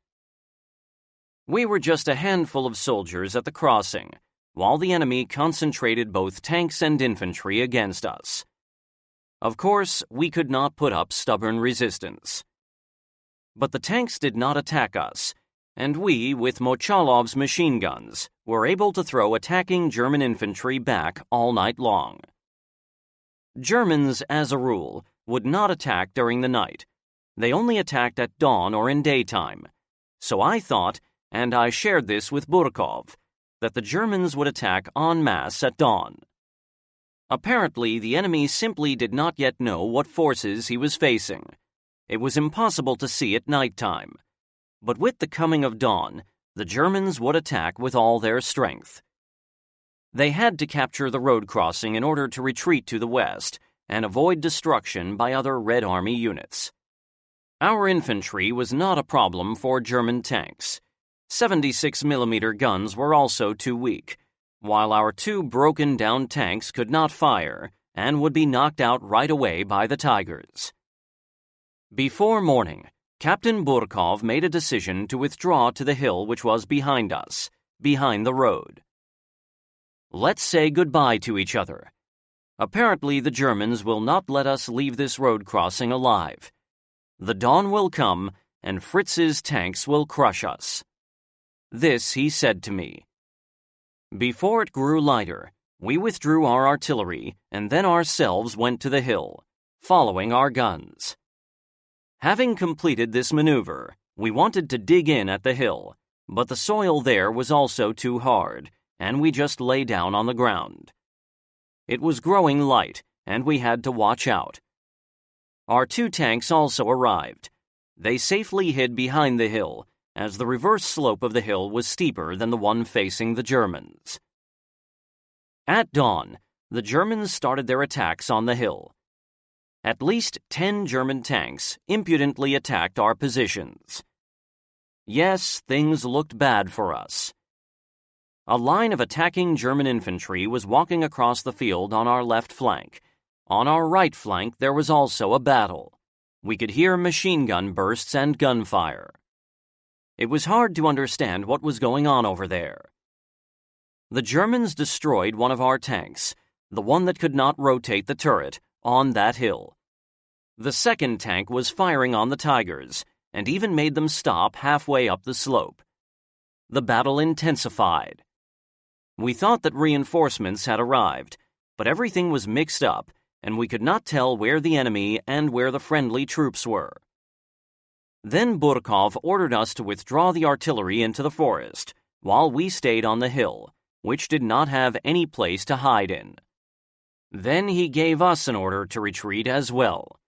Speaker 1: We were just a handful of soldiers at the crossing, while the enemy concentrated both tanks and infantry against us. Of course, we could not put up stubborn resistance. But the tanks did not attack us, and we, with Mochalov's machine guns, were able to throw attacking German infantry back all night long. Germans, as a rule, would not attack during the night. They only attacked at dawn or in daytime. So I thought, and I shared this with Burkov, that the Germans would attack en masse at dawn. Apparently, the enemy simply did not yet know what forces he was facing. It was impossible to see at nighttime. But with the coming of dawn, the Germans would attack with all their strength. They had to capture the road crossing in order to retreat to the west and avoid destruction by other Red Army units. Our infantry was not a problem for German tanks. 76mm guns were also too weak, while our two broken-down tanks could not fire and would be knocked out right away by the Tigers. Before morning, Captain Burkov made a decision to withdraw to the hill which was behind us, behind the road. "Let's say goodbye to each other. Apparently the Germans will not let us leave this road crossing alive. The dawn will come, and Fritz's tanks will crush us." This he said to me. Before it grew lighter, we withdrew our artillery and then ourselves went to the hill, following our guns. Having completed this maneuver, we wanted to dig in at the hill, but the soil there was also too hard, and we just lay down on the ground. It was growing light, and we had to watch out. Our two tanks also arrived. They safely hid behind the hill, as the reverse slope of the hill was steeper than the one facing the Germans. At dawn, the Germans started their attacks on the hill. At least 10 German tanks impudently attacked our positions. Yes, things looked bad for us. A line of attacking German infantry was walking across the field on our left flank. On our right flank, there was also a battle. We could hear machine gun bursts and gunfire. It was hard to understand what was going on over there. The Germans destroyed one of our tanks, the one that could not rotate the turret, on that hill. The second tank was firing on the Tigers, and even made them stop halfway up the slope. The battle intensified. We thought that reinforcements had arrived, but everything was mixed up, and we could not tell where the enemy and where the friendly troops were. Then Burkov ordered us to withdraw the artillery into the forest, while we stayed on the hill, which did not have any place to hide in. Then he gave us an order to retreat as well.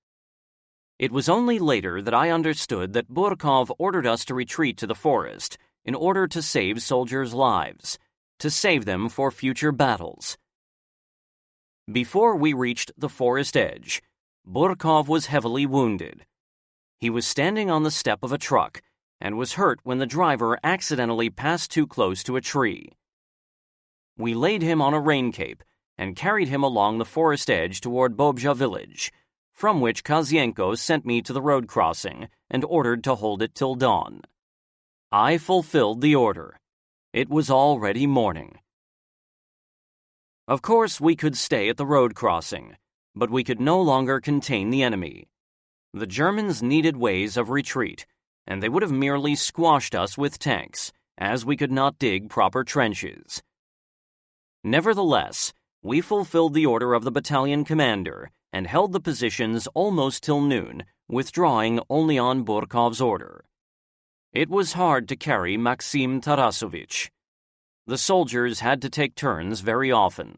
Speaker 1: It was only later that I understood that Burkov ordered us to retreat to the forest in order to save soldiers' lives, to save them for future battles. Before we reached the forest edge, Burkov was heavily wounded. He was standing on the step of a truck and was hurt when the driver accidentally passed too close to a tree. We laid him on a rain cape and carried him along the forest edge toward Bobja village, from which Kazienko sent me to the road crossing and ordered to hold it till dawn. I fulfilled the order. It was already morning. Of course, we could stay at the road crossing, but we could no longer contain the enemy. The Germans needed ways of retreat, and they would have merely squashed us with tanks, as we could not dig proper trenches. Nevertheless, we fulfilled the order of the battalion commander and held the positions almost till noon, withdrawing only on Burkov's order. It was hard to carry Maxim Tarasovich. The soldiers had to take turns very often.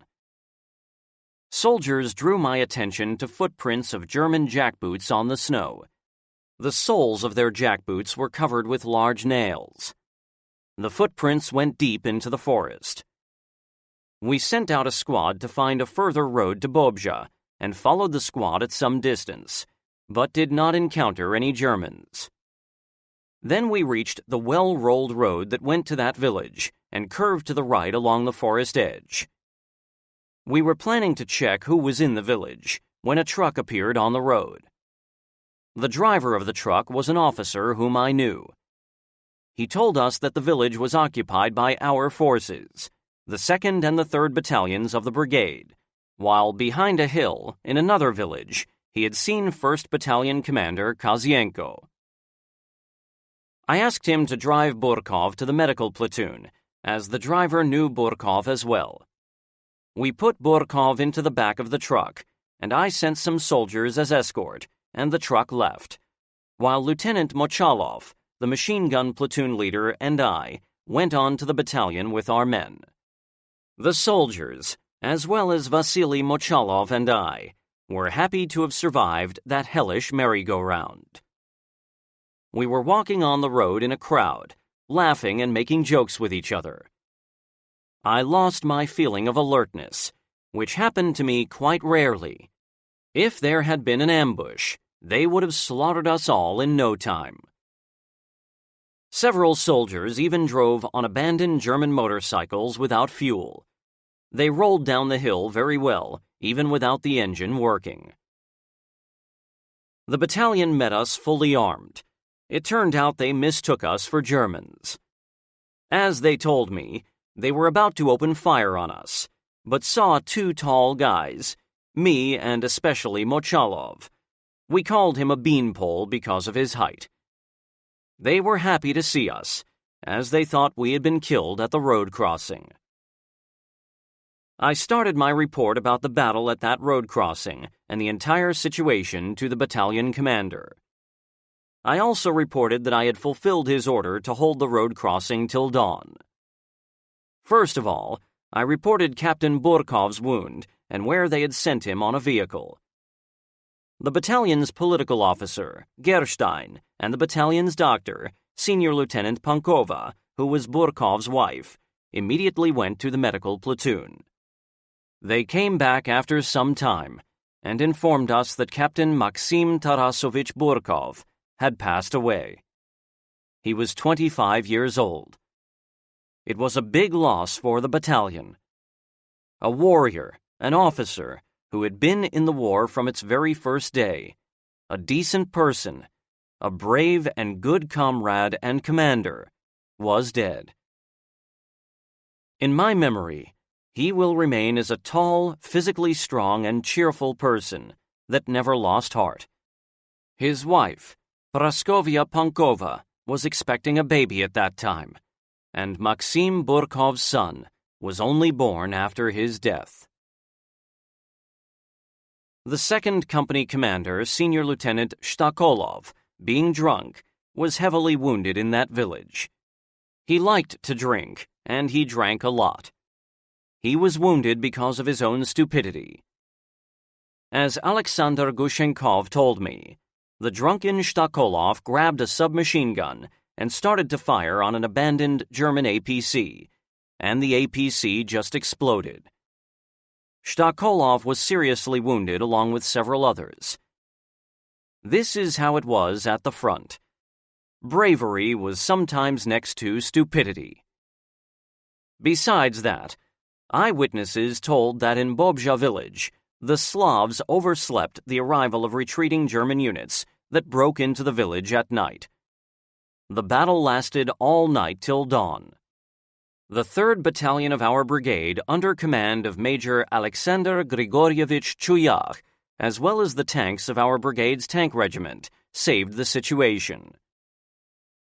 Speaker 1: Soldiers drew my attention to footprints of German jackboots on the snow. The soles of their jackboots were covered with large nails. The footprints went deep into the forest. We sent out a squad to find a further road to Bobja and followed the squad at some distance, but did not encounter any Germans. Then we reached the well-rolled road that went to that village and curved to the right along the forest edge. We were planning to check who was in the village when a truck appeared on the road. The driver of the truck was an officer whom I knew. He told us that the village was occupied by our forces, the 2nd and the 3rd battalions of the brigade, while behind a hill, in another village, he had seen 1st Battalion Commander Kazienko. I asked him to drive Burkov to the medical platoon, as the driver knew Burkov as well. We put Burkov into the back of the truck, and I sent some soldiers as escort, and the truck left, while Lieutenant Mochalov, the machine gun platoon leader, and I went on to the battalion with our men. The soldiers, as well as Vasily Mochalov and I, were happy to have survived that hellish merry-go-round. We were walking on the road in a crowd, laughing and making jokes with each other. I lost my feeling of alertness, which happened to me quite rarely. If there had been an ambush, they would have slaughtered us all in no time. Several soldiers even drove on abandoned German motorcycles without fuel. They rolled down the hill very well, even without the engine working. The battalion met us fully armed. It turned out they mistook us for Germans. As they told me, they were about to open fire on us, but saw 2 tall guys, me and especially Mochalov. We called him a beanpole because of his height. They were happy to see us, as they thought we had been killed at the road crossing. I started my report about the battle at that road crossing and the entire situation to the battalion commander. I also reported that I had fulfilled his order to hold the road crossing till dawn. First of all, I reported Captain Burkov's wound and where they had sent him on a vehicle. The battalion's political officer, Gerstein, and the battalion's doctor, Senior Lieutenant Pankova, who was Burkov's wife, immediately went to the medical platoon. They came back after some time and informed us that Captain Maxim Tarasovich Burkov had passed away. He was 25 years old. It was a big loss for the battalion. A warrior, an officer, who had been in the war from its very first day, a decent person, a brave and good comrade and commander, was dead. In my memory, he will remain as a tall, physically strong, and cheerful person that never lost heart. His wife, Praskovia Pankova, was expecting a baby at that time, and Maxim Burkov's son was only born after his death. The 2nd Company commander, Senior Lieutenant Shtakolov, being drunk, was heavily wounded in that village. He liked to drink, and he drank a lot. He was wounded because of his own stupidity. As Alexander Gushenkov told me, the drunken Shtakolov grabbed a submachine gun and started to fire on an abandoned German APC, and the APC just exploded. Shtakolov was seriously wounded along with several others. This is how it was at the front. Bravery was sometimes next to stupidity. Besides that, eyewitnesses told that in Bobja village, the Slavs overslept the arrival of retreating German units that broke into the village at night. The battle lasted all night till dawn. The 3rd Battalion of our brigade, under command of Major Alexander Grigorievich Chuyakh, as well as the tanks of our brigade's tank regiment, saved the situation.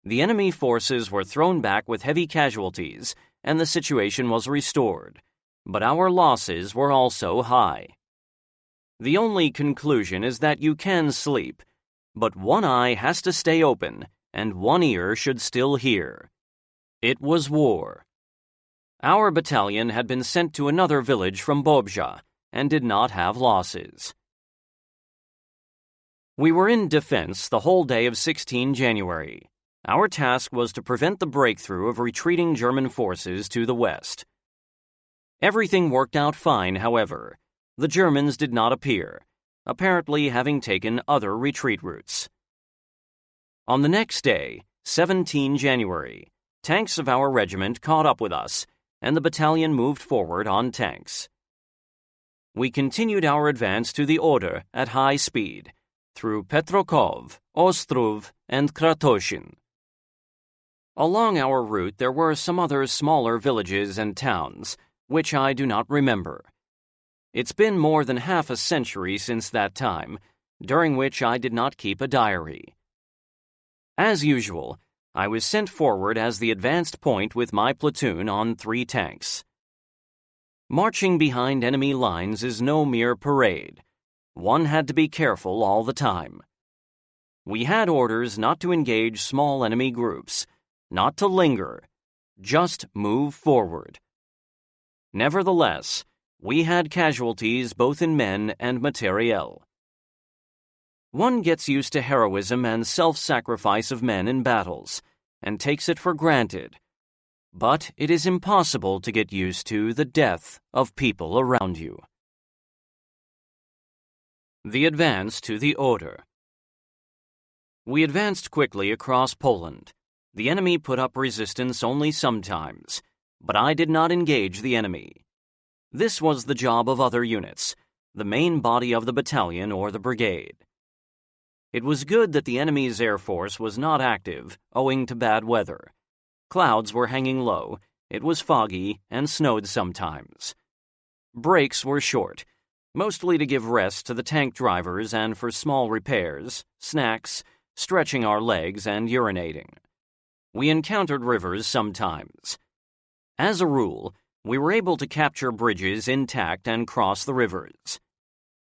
Speaker 1: The enemy forces were thrown back with heavy casualties, and the situation was restored, but our losses were also high. The only conclusion is that you can sleep, but one eye has to stay open, and one ear should still hear. It was war. Our battalion had been sent to another village from Bobja and did not have losses. We were in defense the whole day of 16 January. Our task was to prevent the breakthrough of retreating German forces to the west. Everything worked out fine, however. The Germans did not appear, apparently having taken other retreat routes. On the next day, 17 January, tanks of our regiment caught up with us, and the battalion moved forward on tanks. We continued our advance to the Oder at high speed, through Petrokov, Ostruv, and Kratoshin. Along our route there were some other smaller villages and towns, which I do not remember. It's been more than half a century since that time, during which I did not keep a diary. As usual, I was sent forward as the advanced point with my platoon on 3 tanks. Marching behind enemy lines is no mere parade. One had to be careful all the time. We had orders not to engage small enemy groups, not to linger, just move forward. Nevertheless, we had casualties both in men and materiel. One gets used to heroism and self-sacrifice of men in battles, and takes it for granted. But it is impossible to get used to the death of people around you. The advance to the Oder. We advanced quickly across Poland. The enemy put up resistance only sometimes, but I did not engage the enemy. This was the job of other units, the main body of the battalion or the brigade. It was good that the enemy's air force was not active, owing to bad weather. Clouds were hanging low, it was foggy, and snowed sometimes. Breaks were short, mostly to give rest to the tank drivers and for small repairs, snacks, stretching our legs, and urinating. We encountered rivers sometimes. As a rule, we were able to capture bridges intact and cross the rivers.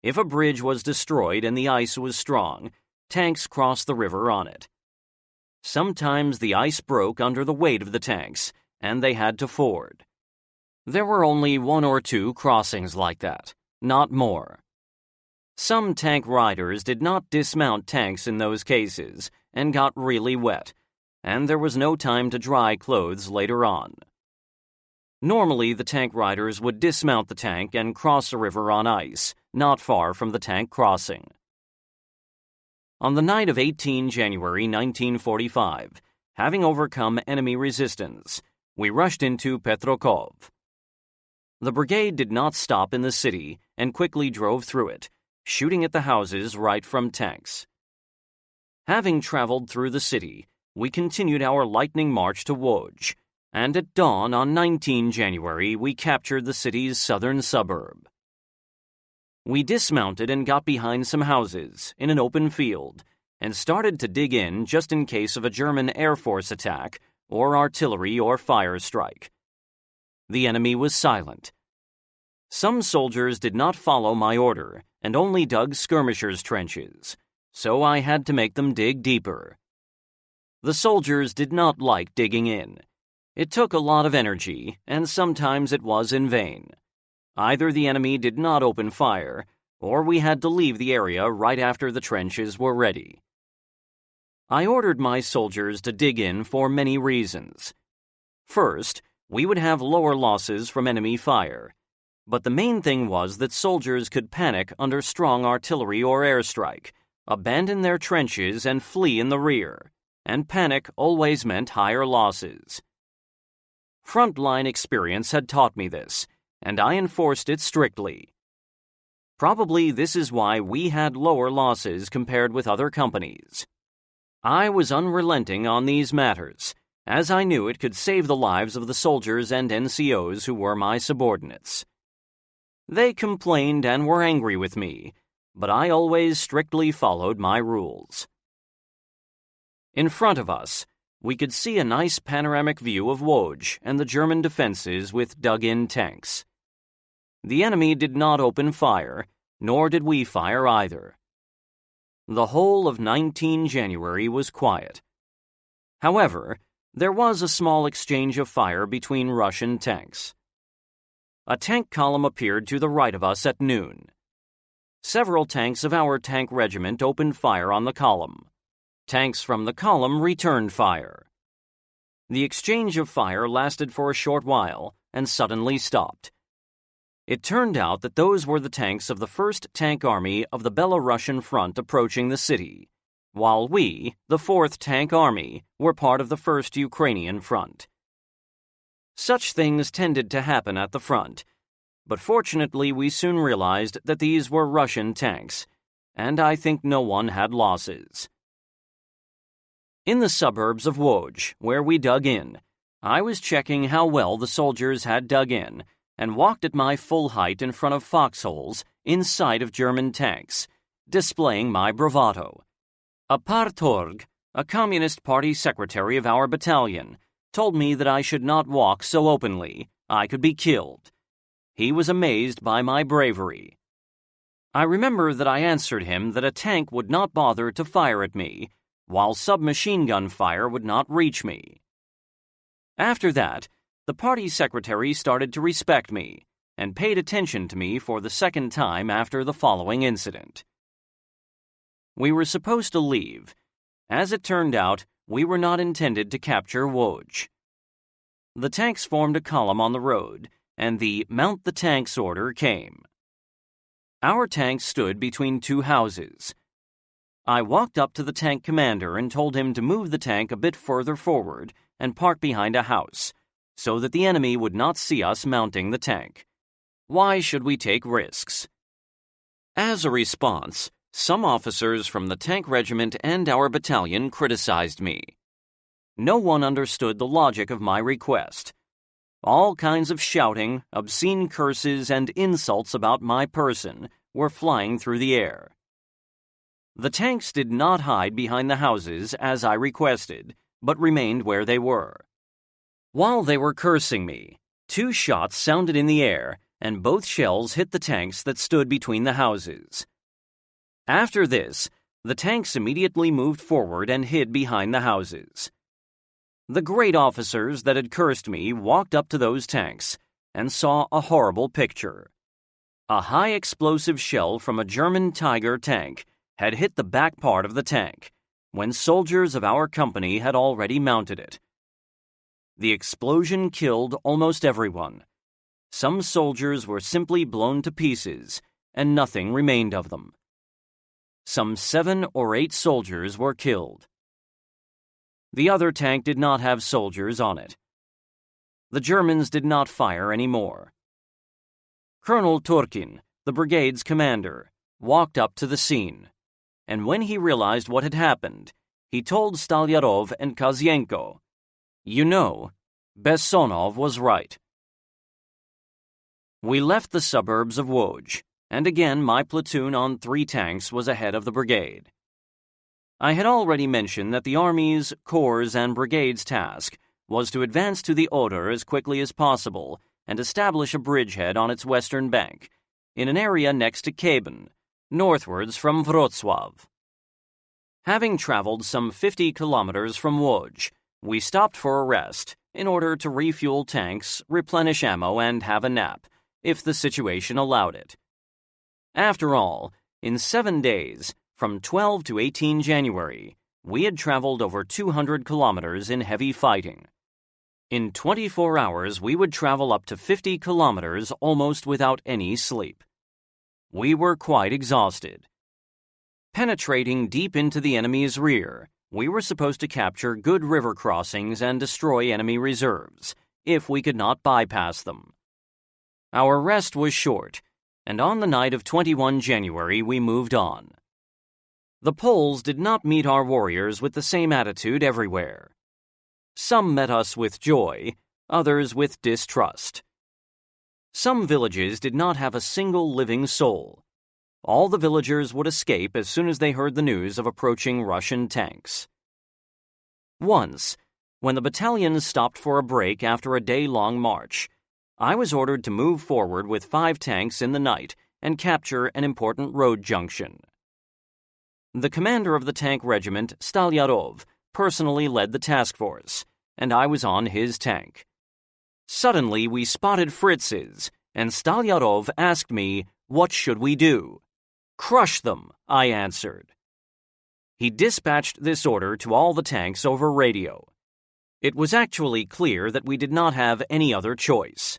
Speaker 1: If a bridge was destroyed and the ice was strong, tanks crossed the river on it. Sometimes the ice broke under the weight of the tanks, and they had to ford. There were only 1 or 2 crossings like that, not more. Some tank riders did not dismount tanks in those cases and got really wet, and there was no time to dry clothes later on. Normally, the tank riders would dismount the tank and cross the river on ice, not far from the tank crossing. On the night of 18 January 1945, having overcome enemy resistance, we rushed into Petrokov. The brigade did not stop in the city and quickly drove through it, shooting at the houses right from tanks. Having traveled through the city, we continued our lightning march to Łódź, and at dawn on 19 January we captured the city's southern suburb. We dismounted and got behind some houses in an open field and started to dig in just in case of a German Air Force attack or artillery or fire strike. The enemy was silent. Some soldiers did not follow my order and only dug skirmishers' trenches, so I had to make them dig deeper. The soldiers did not like digging in. It took a lot of energy, and sometimes it was in vain. Either the enemy did not open fire, or we had to leave the area right after the trenches were ready. I ordered my soldiers to dig in for many reasons. First, we would have lower losses from enemy fire, but the main thing was that soldiers could panic under strong artillery or airstrike, abandon their trenches and flee in the rear, and panic always meant higher losses. Frontline experience had taught me this, and I enforced it strictly. Probably this is why we had lower losses compared with other companies. I was unrelenting on these matters, as I knew it could save the lives of the soldiers and NCOs who were my subordinates. They complained and were angry with me, but I always strictly followed my rules. In front of us, we could see a nice panoramic view of Łódź and the German defenses with dug-in tanks. The enemy did not open fire, nor did we fire either. The whole of 19 January was quiet. However, there was a small exchange of fire between Russian tanks. A tank column appeared to the right of us at noon. Several tanks of our tank regiment opened fire on the column. Tanks from the column returned fire. The exchange of fire lasted for a short while and suddenly stopped. It turned out that those were the tanks of the 1st Tank Army of the Belarusian front approaching the city, while we, the 4th Tank Army, were part of the 1st Ukrainian front. Such things tended to happen at the front, but fortunately we soon realized that these were Russian tanks, and I think no one had losses. In the suburbs of Łódź, where we dug in, I was checking how well the soldiers had dug in and walked at my full height in front of foxholes in sight of German tanks, displaying my bravado. A partorg, a Communist Party secretary of our battalion, told me that I should not walk so openly, I could be killed. He was amazed by my bravery. I remember that I answered him that a tank would not bother to fire at me, while submachine gun fire would not reach me. After that, the party secretary started to respect me and paid attention to me for the second time after the following incident. We were supposed to leave. As it turned out, we were not intended to capture Łódź. The tanks formed a column on the road, and the "Mount the Tanks" order came. Our tanks stood between two houses. I walked up to the tank commander and told him to move the tank a bit further forward and park behind a house, so that the enemy would not see us mounting the tank. Why should we take risks? As a response, some officers from the tank regiment and our battalion criticized me. No one understood the logic of my request. All kinds of shouting, obscene curses, and insults about my person were flying through the air. The tanks did not hide behind the houses as I requested, but remained where they were. While they were cursing me, 2 shots sounded in the air, and both shells hit the tanks that stood between the houses. After this, the tanks immediately moved forward and hid behind the houses. The great officers that had cursed me walked up to those tanks and saw a horrible picture. A high-explosive shell from a German Tiger tank had hit the back part of the tank, when soldiers of our company had already mounted it. The explosion killed almost everyone. Some soldiers were simply blown to pieces, and nothing remained of them. Some 7 or 8 soldiers were killed. The other tank did not have soldiers on it. The Germans did not fire anymore. Colonel Turkin, the brigade's commander, walked up to the scene, and when he realized what had happened, he told Stalyarov and Kozienko, "You know, Bessonov was right." We left the suburbs of Łódź and again my platoon on 3 tanks was ahead of the brigade. I had already mentioned that the Army's, Corps, and Brigade's task was to advance to the Oder as quickly as possible and establish a bridgehead on its western bank, in an area next to Keben, northwards from Wrocław. Having traveled some 50 kilometers from Łódź, we stopped for a rest in order to refuel tanks, replenish ammo, and have a nap, if the situation allowed it. After all, in 7 days, from 12 to 18 January, we had traveled over 200 kilometers in heavy fighting. In 24 hours, we would travel up to 50 kilometers almost without any sleep. We were quite exhausted. Penetrating deep into the enemy's rear, we were supposed to capture good river crossings and destroy enemy reserves, if we could not bypass them. Our rest was short, and on the night of 21 January we moved on. The Poles did not meet our warriors with the same attitude everywhere. Some met us with joy, others with distrust. Some villages did not have a single living soul. All the villagers would escape as soon as they heard the news of approaching Russian tanks. Once, when the battalion stopped for a break after a day-long march, I was ordered to move forward with 5 tanks in the night and capture an important road junction. The commander of the tank regiment, Stalyarov, personally led the task force, and I was on his tank. Suddenly we spotted Fritz's, and Stalyarov asked me, "What should we do?" "Crush them," I answered. He dispatched this order to all the tanks over radio. It was actually clear that we did not have any other choice.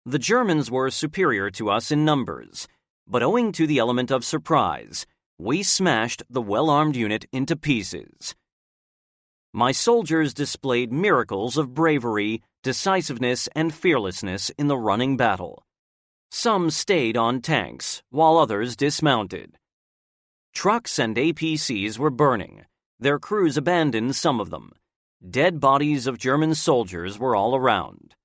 Speaker 1: The Germans were superior to us in numbers, but owing to the element of surprise, we smashed the well-armed unit into pieces. My soldiers displayed miracles of bravery, decisiveness, and fearlessness in the running battle. Some stayed on tanks, while others dismounted. Trucks and APCs were burning. Their crews abandoned some of them. Dead bodies of German soldiers were all around.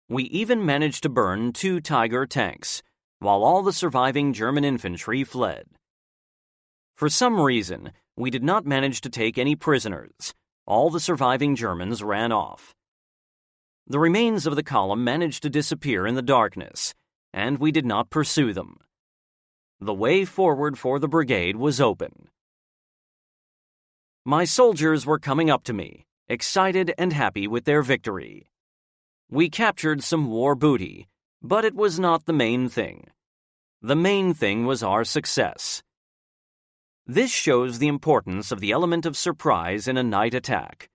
Speaker 1: We even managed to burn 2 Tiger tanks, while all the surviving German infantry fled. For some reason, we did not manage to take any prisoners. All the surviving Germans ran off. The remains of the column managed to disappear in the darkness, and we did not pursue them. The way forward for the brigade was open. My soldiers were coming up to me, excited and happy with their victory. We captured some war booty, but it was not the main thing. The main thing was our success. This shows the importance of the element of surprise in a night attack.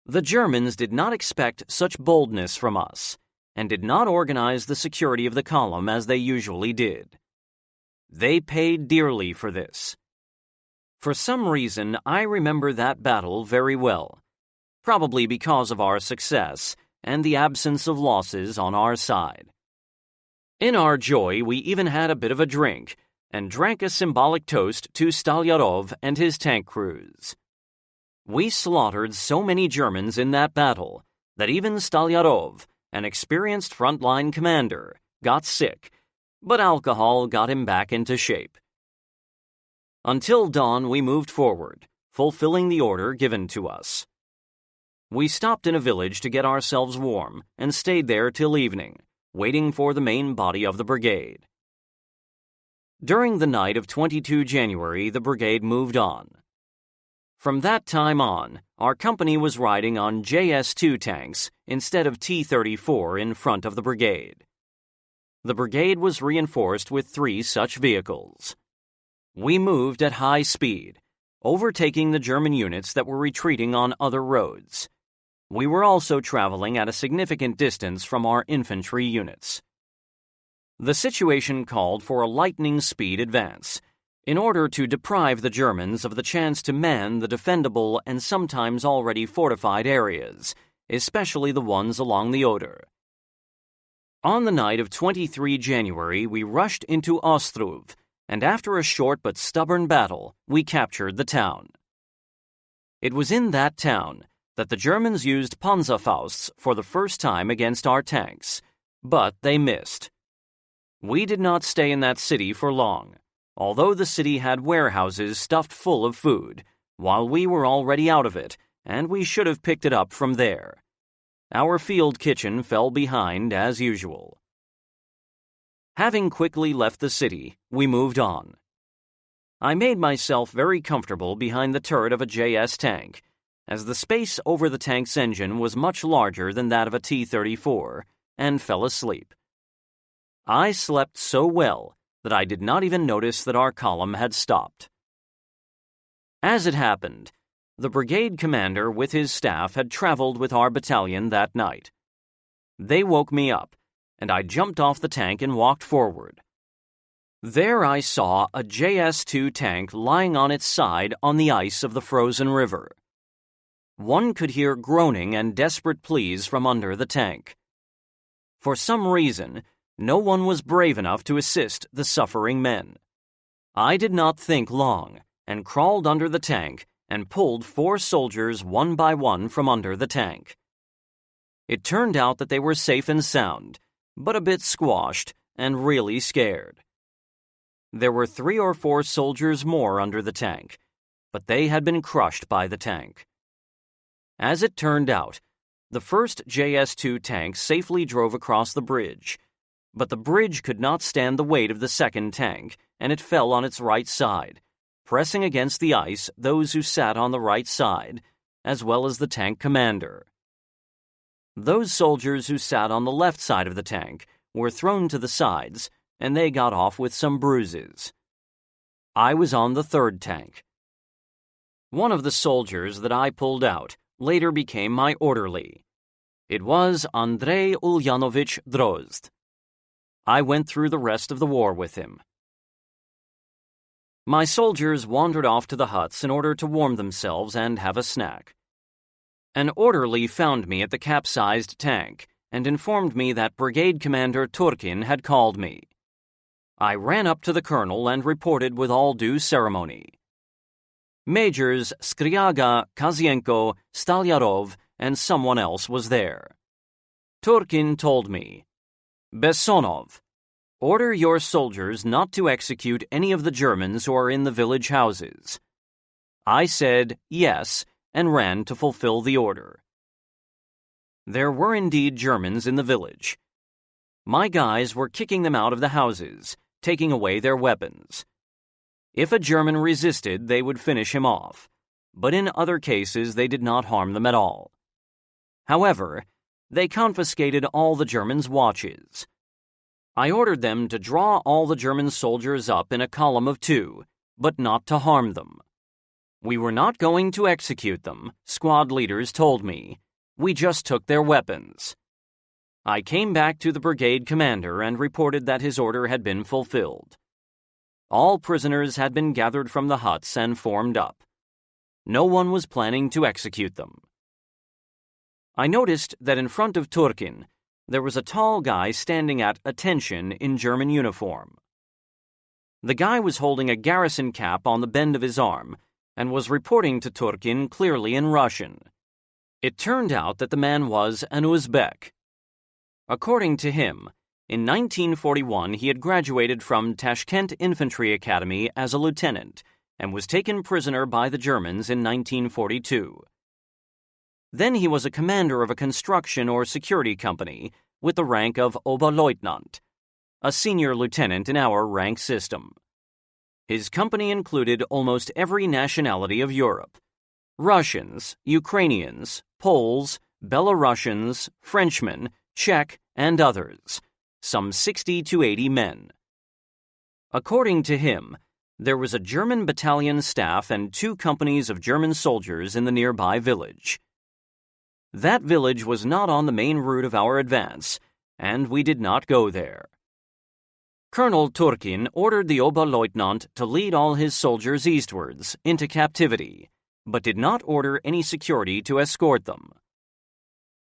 Speaker 1: The Germans did not expect such boldness from us, and did not organize the security of the column as they usually did. They paid dearly for this. For some reason, I remember that battle very well, probably because of our success and the absence of losses on our side. In our joy, we even had a bit of a drink, and drank a symbolic toast to Stalyarov and his tank crews. We slaughtered so many Germans in that battle that even Stalyarov, an experienced frontline commander, got sick, but alcohol got him back into shape. Until dawn, we moved forward, fulfilling the order given to us. We stopped in a village to get ourselves warm and stayed there till evening, waiting for the main body of the brigade. During the night of 22 January, the brigade moved on. From that time on, our company was riding on JS-2 tanks instead of T-34 in front of the brigade. The brigade was reinforced with 3 such vehicles. We moved at high speed, overtaking the German units that were retreating on other roads. We were also traveling at a significant distance from our infantry units. The situation called for a lightning-speed advance, in order to deprive the Germans of the chance to man the defendable and sometimes already fortified areas, especially the ones along the Oder. On the night of 23 January, we rushed into Ostrów, and after a short but stubborn battle, we captured the town. It was in that town that the Germans used Panzerfausts for the first time against our tanks, but they missed. We did not stay in that city for long, although the city had warehouses stuffed full of food, while we were already out of it, and we should have picked it up from there. Our field kitchen fell behind as usual. Having quickly left the city, we moved on. I made myself very comfortable behind the turret of a JS tank, as the space over the tank's engine was much larger than that of a T-34, and fell asleep. I slept so well that I did not even notice that our column had stopped. As it happened, the brigade commander with his staff had traveled with our battalion that night. They woke me up, and I jumped off the tank and walked forward. There I saw a JS-2 tank lying on its side on the ice of the frozen river. One could hear groaning and desperate pleas from under the tank. For some reason, no one was brave enough to assist the suffering men. I did not think long, and crawled under the tank and pulled 4 soldiers one by one from under the tank. It turned out that they were safe and sound, but a bit squashed and really scared. There were 3 or 4 soldiers more under the tank, but they had been crushed by the tank. As it turned out, the first JS-2 tank safely drove across the bridge, but the bridge could not stand the weight of the second tank, and it fell on its right side, pressing against the ice those who sat on the right side, as well as the tank commander. Those soldiers who sat on the left side of the tank were thrown to the sides, and they got off with some bruises. I was on the third tank. One of the soldiers that I pulled out later became my orderly. It was Andrei Ulyanovich Drozd. I went through the rest of the war with him. My soldiers wandered off to the huts in order to warm themselves and have a snack. An orderly found me at the capsized tank and informed me that Brigade Commander Turkin had called me. I ran up to the colonel and reported with all due ceremony. Majors Skriaga, Kazienko, Stalyarov, and someone else was there. Turkin told me, "Bessonov, order your soldiers not to execute any of the Germans who are in the village houses." I said yes and ran to fulfill the order. There were indeed Germans in the village. My guys were kicking them out of the houses, taking away their weapons. If a German resisted, they would finish him off, but in other cases they did not harm them at all. However, they confiscated all the Germans' watches. I ordered them to draw all the German soldiers up in a column of 2, but not to harm them. We were not going to execute them, squad leaders told me. We just took their weapons. I came back to the brigade commander and reported that his order had been fulfilled. All prisoners had been gathered from the huts and formed up. No one was planning to execute them. I noticed that in front of Turkin, there was a tall guy standing at attention in German uniform. The guy was holding a garrison cap on the bend of his arm and was reporting to Turkin clearly in Russian. It turned out that the man was an Uzbek. According to him, in 1941 he had graduated from Tashkent Infantry Academy as a lieutenant and was taken prisoner by the Germans in 1942. Then he was a commander of a construction or security company with the rank of Oberleutnant, a senior lieutenant in our rank system. His company included almost every nationality of Europe: Russians, Ukrainians, Poles, Belarusians, Frenchmen, Czech, and others, some 60 to 80 men. According to him, there was a German battalion staff and 2 companies of German soldiers in the nearby village. That village was not on the main route of our advance, and we did not go there. Colonel Turkin ordered the Oberleutnant to lead all his soldiers eastwards, into captivity, but did not order any security to escort them.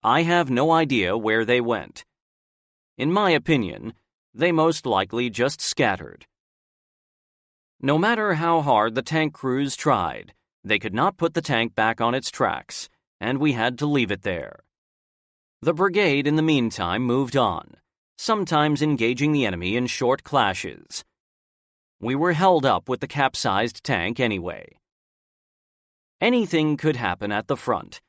Speaker 1: I have no idea where they went. In my opinion, they most likely just scattered. No matter how hard the tank crews tried, they could not put the tank back on its tracks, and we had to leave it there. The brigade, in the meantime, moved on, sometimes engaging the enemy in short clashes. We were held up with the capsized tank anyway. Anything could happen at the front.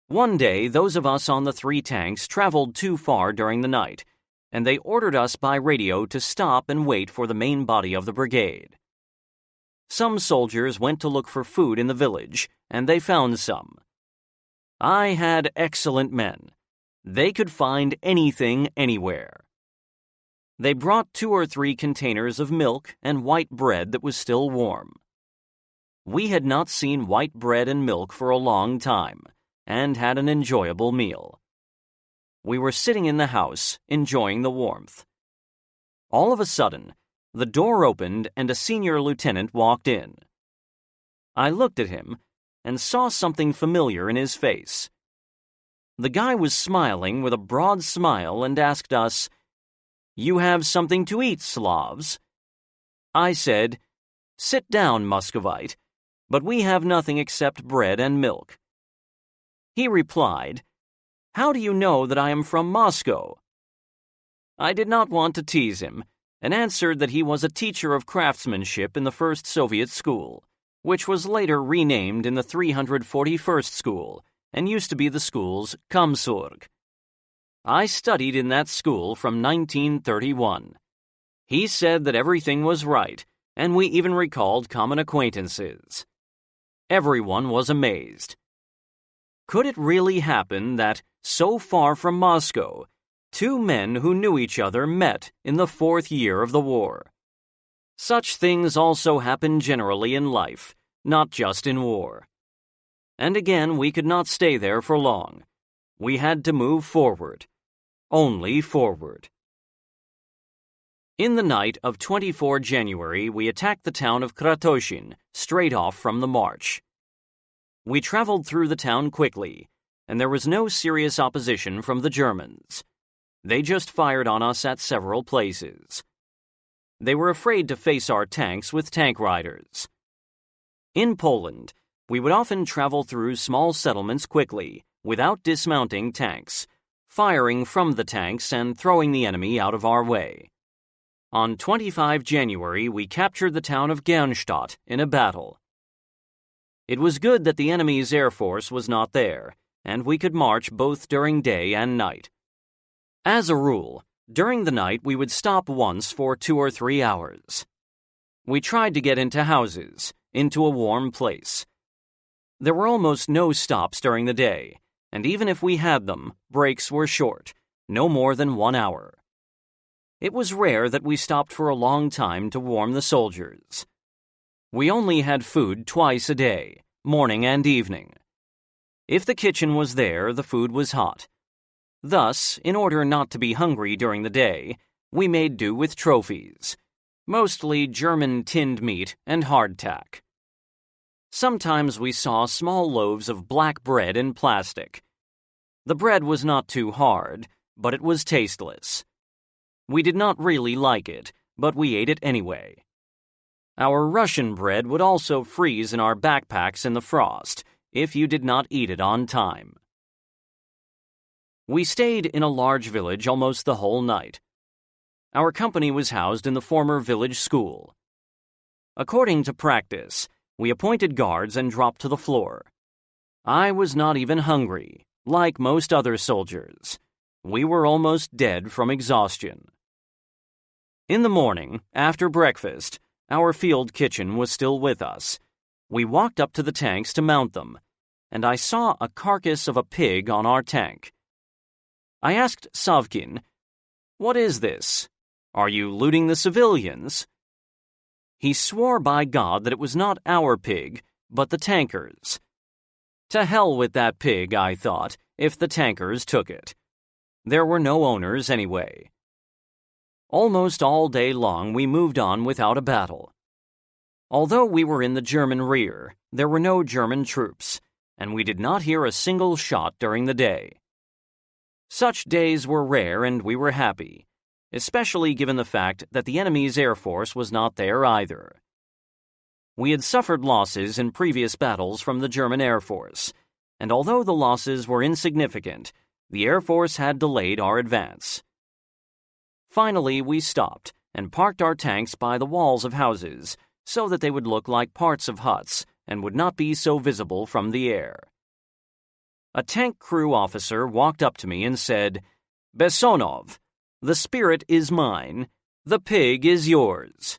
Speaker 1: One day, those of us on the 3 tanks traveled too far during the night, and they ordered us by radio to stop and wait for the main body of the brigade. Some soldiers went to look for food in the village, and they found some. I had excellent men. They could find anything anywhere. They brought 2 or 3 containers of milk and white bread that was still warm. We had not seen white bread and milk for a long time, and had an enjoyable meal. We were sitting in the house, enjoying the warmth. All of a sudden, the door opened and a senior lieutenant walked in. I looked at him and saw something familiar in his face. The guy was smiling with a broad smile and asked us, "You have something to eat, Slavs?" I said, "Sit down, Muscovite, but we have nothing except bread and milk." He replied, "How do you know that I am from Moscow?" I did not want to tease him, and answered that he was a teacher of craftsmanship in the first Soviet school, which was later renamed in the 341st School, and used to be the school's Komsurg. I studied in that school from 1931. He said that everything was right, and we even recalled common acquaintances. Everyone was amazed. Could it really happen that, so far from Moscow, 2 men who knew each other met in the 4th year of the war? Such things also happen generally in life, not just in war. And again, we could not stay there for long. We had to move forward. Only forward. In the night of 24 January, we attacked the town of Kratoshin, straight off from the march. We traveled through the town quickly, and there was no serious opposition from the Germans. They just fired on us at several places. They were afraid to face our tanks with tank riders. In Poland, we would often travel through small settlements quickly, without dismounting tanks, firing from the tanks and throwing the enemy out of our way. On 25 January, we captured the town of Gernstadt in a battle. It was good that the enemy's air force was not there, and we could march both during day and night. As a rule, during the night we would stop once for 2 or 3 hours. We tried to get into houses, into a warm place. There were almost no stops during the day, and even if we had them, breaks were short, no more than 1 hour. It was rare that we stopped for a long time to warm the soldiers. We only had food twice a day, morning and evening. If the kitchen was there, the food was hot. Thus, in order not to be hungry during the day, we made do with trophies, mostly German tinned meat and hardtack. Sometimes we saw small loaves of black bread in plastic. The bread was not too hard, but it was tasteless. We did not really like it, but we ate it anyway. Our Russian bread would also freeze in our backpacks in the frost if you did not eat it on time. We stayed in a large village almost the whole night. Our company was housed in the former village school. According to practice, we appointed guards and dropped to the floor. I was not even hungry, like most other soldiers. We were almost dead from exhaustion. In the morning, after breakfast, our field kitchen was still with us. We walked up to the tanks to mount them, and I saw a carcass of a pig on our tank. I asked Savkin, "What is this? Are you looting the civilians?" He swore by God that it was not our pig, but the tankers. To hell with that pig, I thought, if the tankers took it. There were no owners anyway. Almost all day long we moved on without a battle. Although we were in the German rear, there were no German troops, and we did not hear a single shot during the day. Such days were rare and we were happy, especially given the fact that the enemy's air force was not there either. We had suffered losses in previous battles from the German Air Force, and although the losses were insignificant, the Air Force had delayed our advance. Finally, we stopped and parked our tanks by the walls of houses so that they would look like parts of huts and would not be so visible from the air. A tank crew officer walked up to me and said, "Bessonov, the spirit is mine, the pig is yours."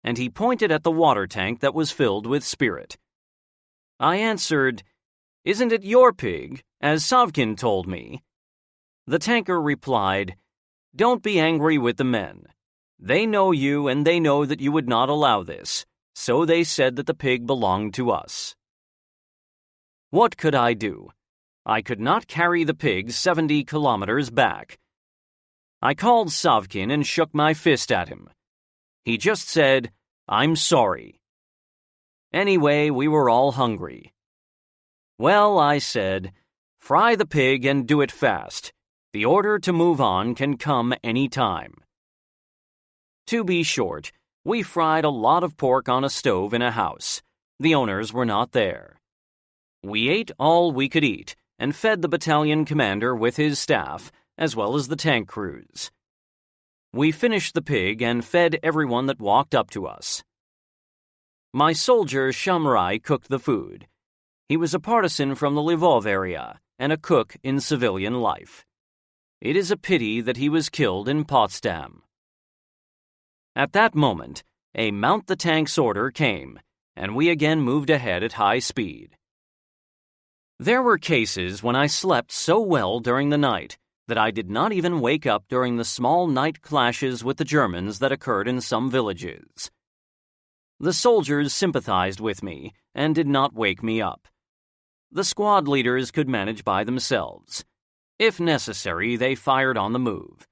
Speaker 1: And he pointed at the water tank that was filled with spirit. I answered, "Isn't it your pig, as Savkin told me?" The tanker replied, "Don't be angry with the men. They know you and they know that you would not allow this, so they said that the pig belonged to us." What could I do? I could not carry the pig 70 kilometers back. I called Savkin and shook my fist at him. He just said, "I'm sorry." Anyway, we were all hungry. "Well," I said, "fry the pig and do it fast. The order to move on can come any time." To be short, we fried a lot of pork on a stove in a house. The owners were not there. We ate all we could eat and fed the battalion commander with his staff, as well as the tank crews. We finished the pig and fed everyone that walked up to us. My soldier Shamrai cooked the food. He was a partisan from the Lvov area and a cook in civilian life. It is a pity that he was killed in Potsdam. At that moment, a mount the tanks order came, and we again moved ahead at high speed. There were cases when I slept so well during the night that I did not even wake up during the small night clashes with the Germans that occurred in some villages. The soldiers sympathized with me and did not wake me up. The squad leaders could manage by themselves. If necessary, they fired on the move.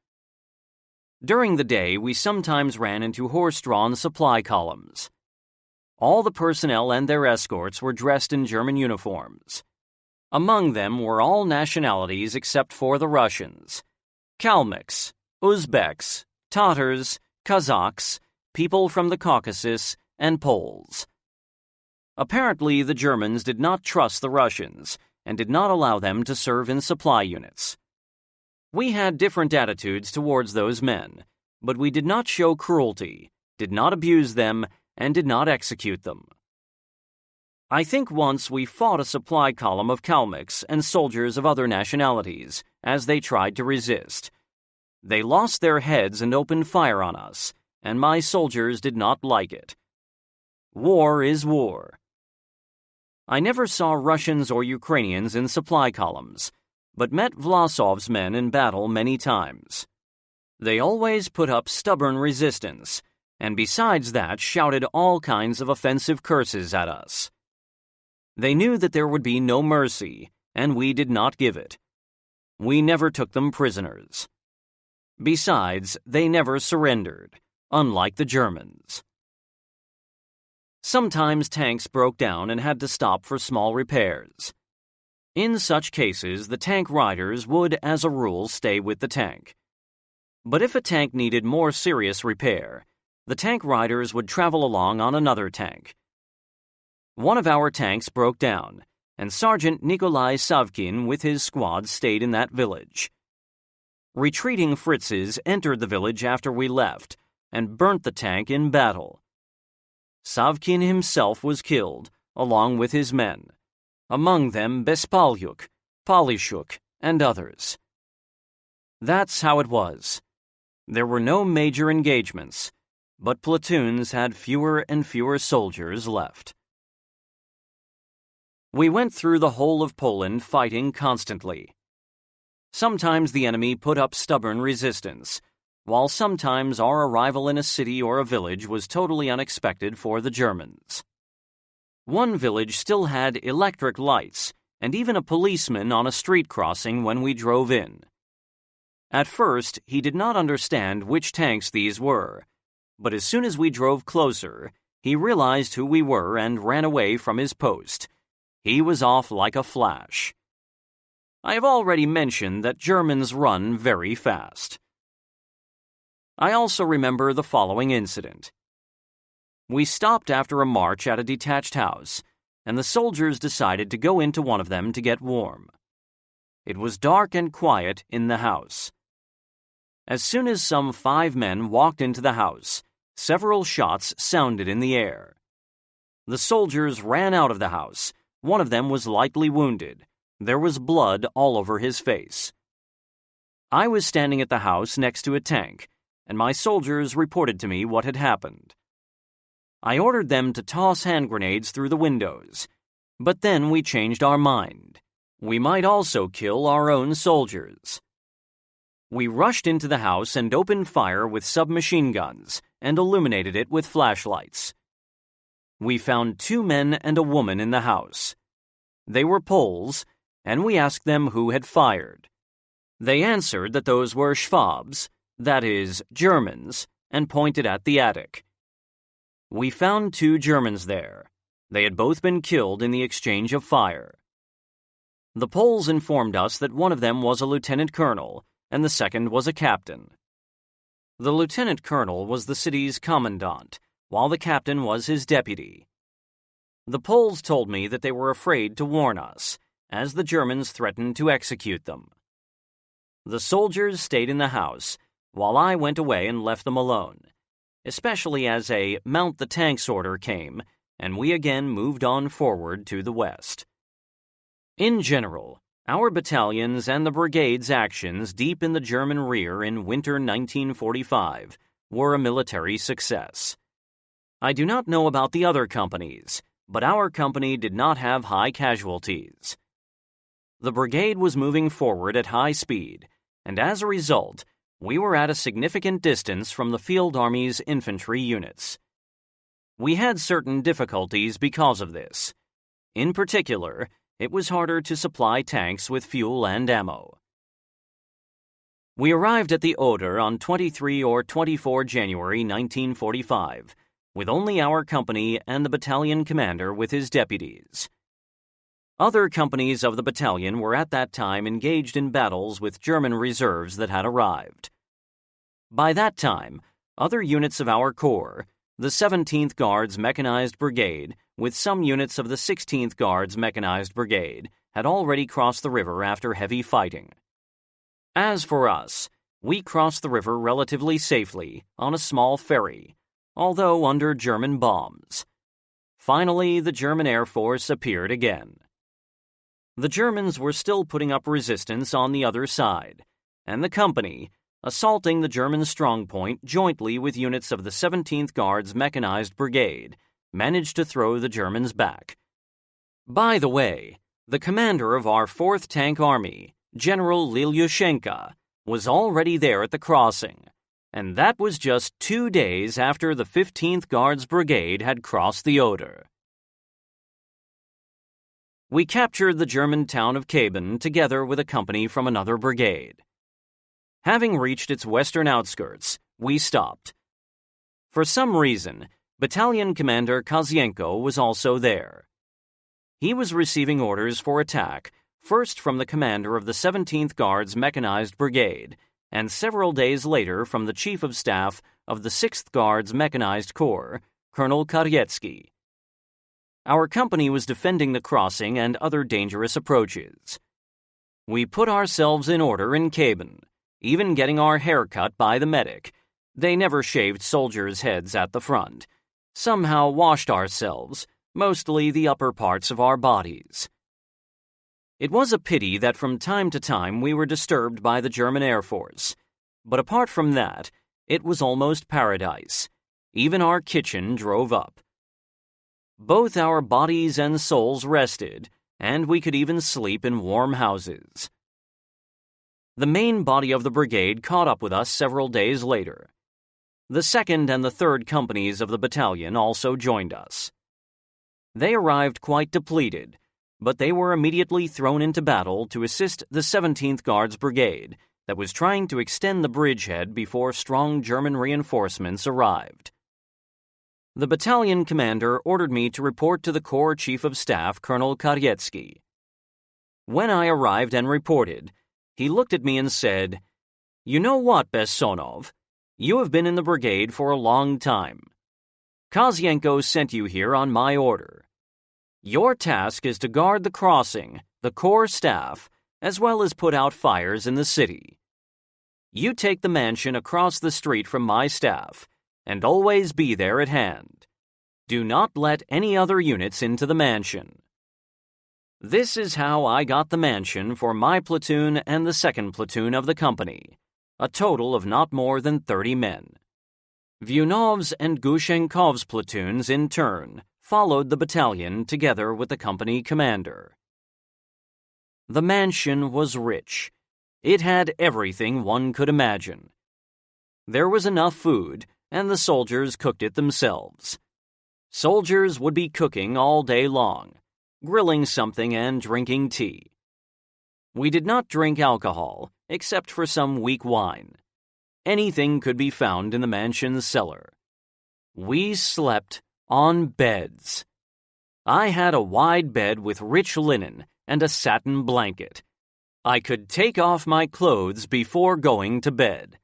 Speaker 1: During the day, we sometimes ran into horse-drawn supply columns. All the personnel and their escorts were dressed in German uniforms. Among them were all nationalities except for the Russians: Kalmyks, Uzbeks, Tatars, Kazakhs, people from the Caucasus, and Poles. Apparently, the Germans did not trust the Russians and did not allow them to serve in supply units. We had different attitudes towards those men, but we did not show cruelty, did not abuse them, and did not execute them. I think once we fought a supply column of Kalmyks and soldiers of other nationalities as they tried to resist. They lost their heads and opened fire on us, and my soldiers did not like it. War is war. I never saw Russians or Ukrainians in supply columns, but met Vlasov's men in battle many times. They always put up stubborn resistance, and besides that shouted all kinds of offensive curses at us. They knew that there would be no mercy, and we did not give it. We never took them prisoners. Besides, they never surrendered, unlike the Germans. Sometimes tanks broke down and had to stop for small repairs. In such cases, the tank riders would, as a rule, stay with the tank. But if a tank needed more serious repair, the tank riders would travel along on another tank. One of our tanks broke down, and Sergeant Nikolai Savkin with his squad stayed in that village. Retreating Fritzes entered the village after we left and burnt the tank in battle. Savkin himself was killed, along with his men, among them Bespalyuk, Polishuk, and others. That's how it was. There were no major engagements, but platoons had fewer and fewer soldiers left. We went through the whole of Poland fighting constantly. Sometimes the enemy put up stubborn resistance, while sometimes our arrival in a city or a village was totally unexpected for the Germans. One village still had electric lights and even a policeman on a street crossing when we drove in. At first, he did not understand which tanks these were, but as soon as we drove closer, he realized who we were and ran away from his post. He was off like a flash. I have already mentioned that Germans run very fast. I also remember the following incident. We stopped after a march at a detached house, and the soldiers decided to go into one of them to get warm. It was dark and quiet in the house. As soon as some 5 men walked into the house, several shots sounded in the air. The soldiers ran out of the house. One of them was lightly wounded. There was blood all over his face. I was standing at the house next to a tank, and my soldiers reported to me what had happened. I ordered them to toss hand grenades through the windows, but then we changed our mind. We might also kill our own soldiers. We rushed into the house and opened fire with submachine guns and illuminated it with flashlights. We found 2 men and a woman in the house. They were Poles, and we asked them who had fired. They answered that those were Schwabs, that is, Germans, and pointed at the attic. We found 2 Germans there. They had both been killed in the exchange of fire. The Poles informed us that one of them was a lieutenant colonel, and the second was a captain. The lieutenant colonel was the city's commandant, while the captain was his deputy. The Poles told me that they were afraid to warn us, as the Germans threatened to execute them. The soldiers stayed in the house, while I went away and left them alone, especially as a mount the tanks order came, and we again moved on forward to the west. In general, our battalion's and the brigade's actions deep in the German rear in winter 1945 were a military success. I do not know about the other companies, but our company did not have high casualties. The brigade was moving forward at high speed, and as a result, we were at a significant distance from the Field Army's infantry units. We had certain difficulties because of this. In particular, it was harder to supply tanks with fuel and ammo. We arrived at the Oder on 23 or 24 January 1945, with only our company and the battalion commander with his deputies. Other companies of the battalion were at that time engaged in battles with German reserves that had arrived. By that time, other units of our corps, the 17th Guards Mechanized Brigade, with some units of the 16th Guards Mechanized Brigade, had already crossed the river after heavy fighting. As for us, we crossed the river relatively safely on a small ferry, although under German bombs. Finally, the German Air Force appeared again. The Germans were still putting up resistance on the other side, and the company, assaulting the German strongpoint jointly with units of the 17th Guards Mechanized Brigade, managed to throw the Germans back. By the way, the commander of our 4th Tank Army, General Lilyushenko, was already there at the crossing, and that was just 2 days after the 15th Guards Brigade had crossed the Oder. We captured the German town of Kaben together with a company from another brigade. Having reached its western outskirts, we stopped. For some reason, Battalion Commander Kozienko was also there. He was receiving orders for attack, first from the commander of the 17th Guards Mechanized Brigade, and several days later from the Chief of Staff of the 6th Guards Mechanized Corps, Colonel Karyetsky. Our company was defending the crossing and other dangerous approaches. We put ourselves in order in Kaben, even getting our hair cut by the medic. They never shaved soldiers' heads at the front. Somehow washed ourselves, mostly the upper parts of our bodies. It was a pity that from time to time we were disturbed by the German Air Force, but apart from that, it was almost paradise. Even our kitchen drove up. Both our bodies and souls rested, and we could even sleep in warm houses. The main body of the brigade caught up with us several days later. The 2nd and the 3rd companies of the battalion also joined us. They arrived quite depleted, but they were immediately thrown into battle to assist the 17th Guards Brigade that was trying to extend the bridgehead before strong German reinforcements arrived. The battalion commander ordered me to report to the Corps Chief of Staff, Colonel Karyetsky. When I arrived and reported, he looked at me and said, "You know what, Bessonov? You have been in the brigade for a long time. Kozienko sent you here on my order. Your task is to guard the crossing, the Corps staff, as well as put out fires in the city. You take the mansion across the street from my staff, and always be there at hand. Do not let any other units into the mansion. This is how I got the mansion for my platoon and the 2nd platoon of the company, a total of not more than 30 men. Vunov's and Gushenkov's platoons, in turn, followed the battalion together with the company commander. The mansion was rich. It had everything one could imagine. There was enough food, and the soldiers cooked it themselves. Soldiers would be cooking all day long, grilling something and drinking tea. We did not drink alcohol, except for some weak wine. Anything could be found in the mansion's cellar. We slept on beds. I had a wide bed with rich linen and a satin blanket. I could take off my clothes before going to bed.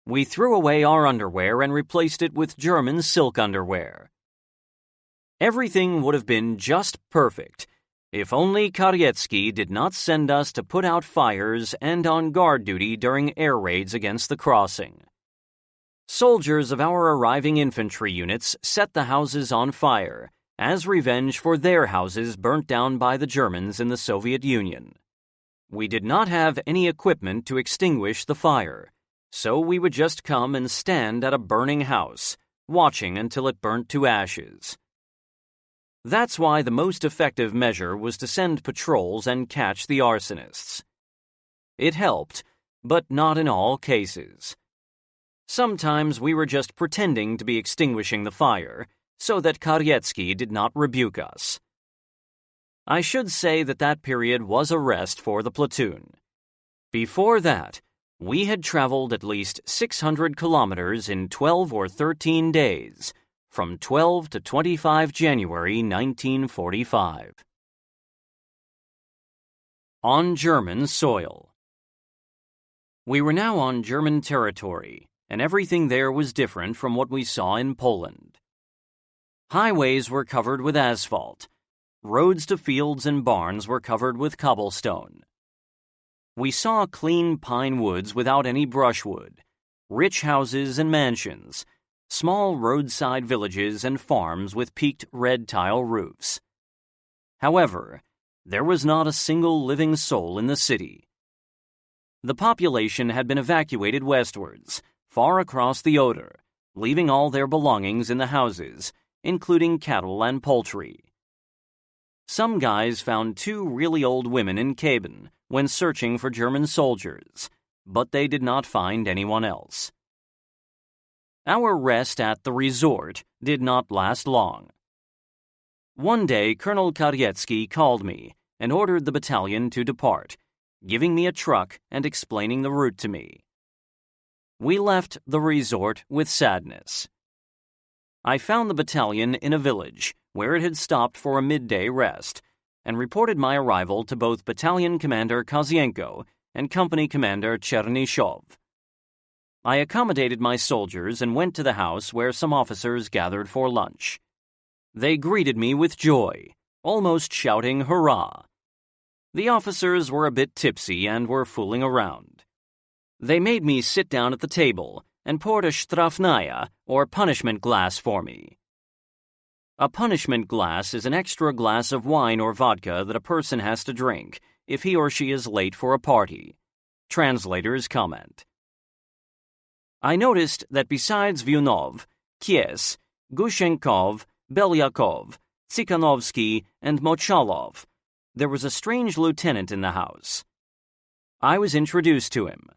Speaker 1: We threw away our underwear and replaced it with German silk underwear. Everything would have been just perfect if only Karyetsky did not send us to put out fires and on guard duty during air raids against the crossing. Soldiers of our arriving infantry units set the houses on fire as revenge for their houses burnt down by the Germans in the Soviet Union. We did not have any equipment to extinguish the fire, so we would just come and stand at a burning house, watching until it burnt to ashes. That's why the most effective measure was to send patrols and catch the arsonists. It helped, but not in all cases. Sometimes we were just pretending to be extinguishing the fire, so that Karyetsky did not rebuke us. I should say that period was a rest for the platoon. Before that, we had traveled at least 600 kilometers in 12 or 13 days, from 12 to 25 January 1945. On German soil. We were now on German territory, and everything there was different from what we saw in Poland. Highways were covered with asphalt. Roads to fields and barns were covered with cobblestone. We saw clean pine woods without any brushwood, rich houses and mansions, small roadside villages and farms with peaked red tile roofs. However, there was not a single living soul in the city. The population had been evacuated westwards, far across the Oder, leaving all their belongings in the houses, including cattle and poultry. Some guys found 2 really old women in Kaben when searching for German soldiers, but they did not find anyone else. Our rest at the resort did not last long. One day, Colonel Karyetsky called me and ordered the battalion to depart, giving me a truck and explaining the route to me. We left the resort with sadness. I found the battalion in a village where it had stopped for a midday rest and reported my arrival to both Battalion Commander Kozienko and Company Commander Chernyshov. I accommodated my soldiers and went to the house where some officers gathered for lunch. They greeted me with joy, almost shouting hurrah. The officers were a bit tipsy and were fooling around. They made me sit down at the table and poured a strafnaya, or punishment glass, for me. A punishment glass is an extra glass of wine or vodka that a person has to drink if he or she is late for a party. Translator's comment. I noticed that besides Vyunov, Kies, Gushenkov, Belyakov, Tsikhanovsky, and Mochalov, there was a strange lieutenant in the house. I was introduced to him.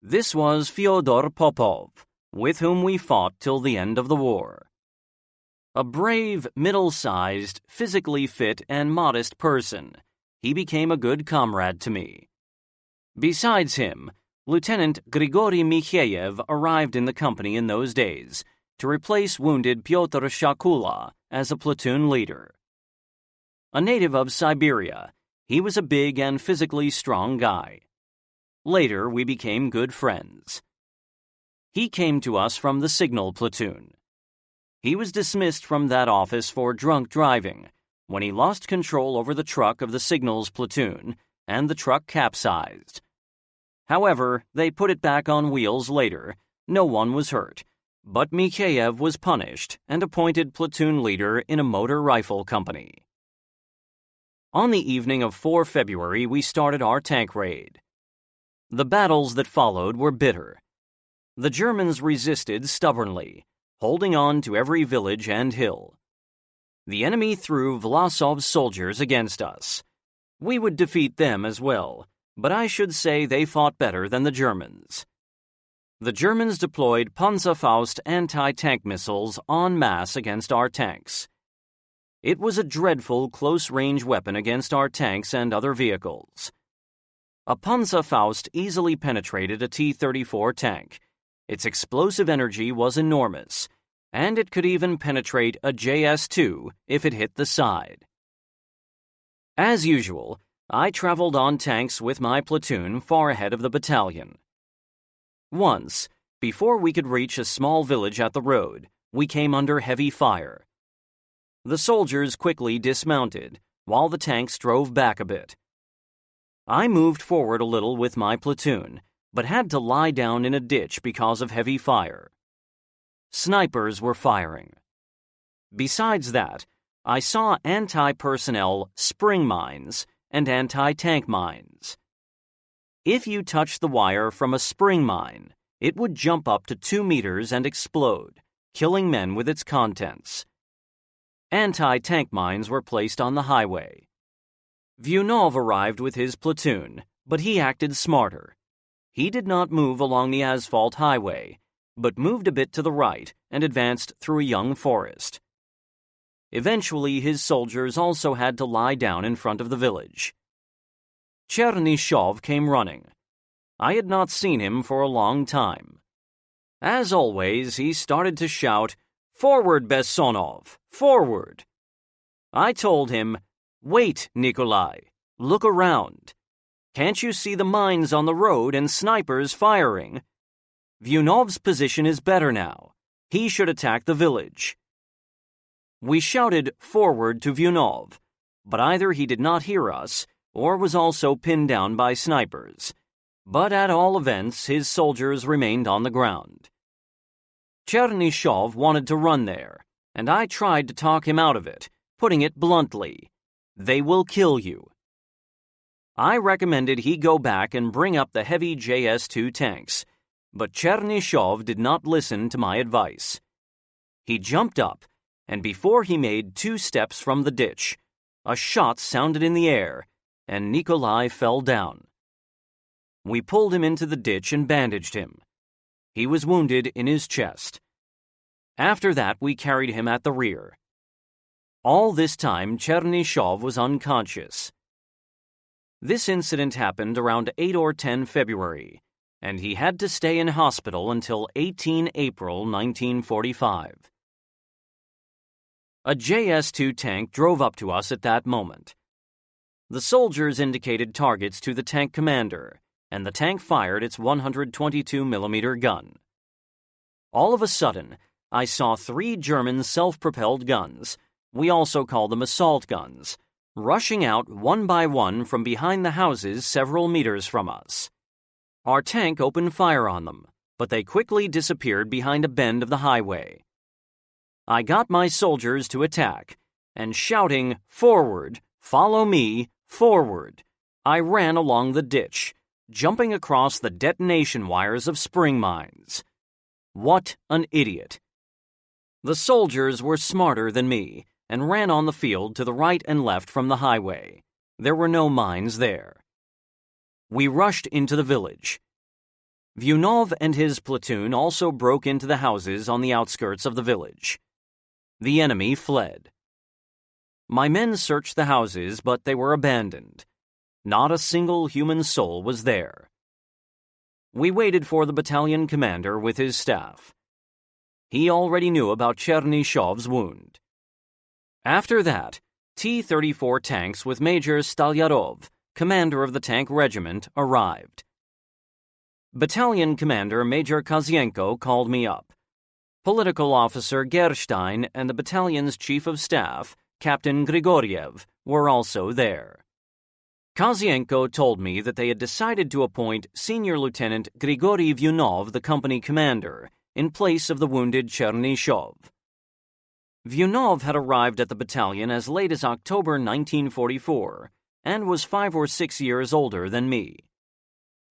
Speaker 1: This was Fyodor Popov, with whom we fought till the end of the war. A brave, middle-sized, physically fit, and modest person, he became a good comrade to me. Besides him, Lieutenant Grigory Mikheyev arrived in the company in those days to replace wounded Pyotr Shakula as a platoon leader. A native of Siberia, he was a big and physically strong guy. Later, we became good friends. He came to us from the signal platoon. He was dismissed from that office for drunk driving when he lost control over the truck of the signals platoon and the truck capsized. However, they put it back on wheels later. No one was hurt, but Mikheyev was punished and appointed platoon leader in a motor rifle company. On the evening of 4 February, we started our tank raid. The battles that followed were bitter. The Germans resisted stubbornly, holding on to every village and hill. The enemy threw Vlasov's soldiers against us. We would defeat them as well, but I should say they fought better than the Germans. The Germans deployed Panzerfaust anti-tank missiles en masse against our tanks. It was a dreadful close-range weapon against our tanks and other vehicles. A Panzerfaust easily penetrated a T-34 tank. Its explosive energy was enormous, and it could even penetrate a JS-2 if it hit the side. As usual, I traveled on tanks with my platoon far ahead of the battalion. Once, before we could reach a small village at the road, we came under heavy fire. The soldiers quickly dismounted, while the tanks drove back a bit. I moved forward a little with my platoon, but had to lie down in a ditch because of heavy fire. Snipers were firing. Besides that, I saw anti-personnel spring mines and anti-tank mines. If you touched the wire from a spring mine, it would jump up to 2 meters and explode, killing men with its contents. Anti-tank mines were placed on the highway. Vyunov arrived with his platoon, but he acted smarter. He did not move along the asphalt highway, but moved a bit to the right and advanced through a young forest. Eventually, his soldiers also had to lie down in front of the village. Chernyshov came running. I had not seen him for a long time. As always, he started to shout, "Forward, Bessonov! Forward!" I told him, "Wait, Nikolai. Look around. Can't you see the mines on the road and snipers firing? Vyunov's position is better now. He should attack the village." We shouted forward to Vyunov, but either he did not hear us or was also pinned down by snipers. But at all events, his soldiers remained on the ground. Chernyshov wanted to run there, and I tried to talk him out of it, putting it bluntly. They will kill you. I recommended he go back and bring up the heavy JS-2 tanks, but Chernyshov did not listen to my advice. He jumped up, and before he made 2 steps from the ditch, a shot sounded in the air, and Nikolai fell down. We pulled him into the ditch and bandaged him. He was wounded in his chest. After that, we carried him at the rear. All this time, Chernyshov was unconscious. This incident happened around 8 or 10 February, and he had to stay in hospital until 18 April 1945. A JS-2 tank drove up to us at that moment. The soldiers indicated targets to the tank commander, and the tank fired its 122mm gun. All of a sudden, I saw 3 German self-propelled guns, we also call them assault guns, rushing out one by one from behind the houses several meters from us. Our tank opened fire on them, but they quickly disappeared behind a bend of the highway. I got my soldiers to attack, and shouting, "Forward! Follow me! Forward!" I ran along the ditch, jumping across the detonation wires of spring mines. What an idiot! The soldiers were smarter than me and ran on the field to the right and left from the highway. There were no mines there. We rushed into the village. Vyunov and his platoon also broke into the houses on the outskirts of the village. The enemy fled. My men searched the houses, but they were abandoned. Not a single human soul was there. We waited for the battalion commander with his staff. He already knew about Chernyshov's wound. After that, T-34 tanks with Major Stalyarov, commander of the tank regiment, arrived. Battalion commander Major Kozienko called me up. Political officer Gerstein and the battalion's chief of staff, Captain Grigoriev, were also there. Kozienko told me that they had decided to appoint Senior Lieutenant Grigory Vyunov the company commander in place of the wounded Chernyshov. Vyunov had arrived at the battalion as late as October 1944 and was 5 or 6 years older than me.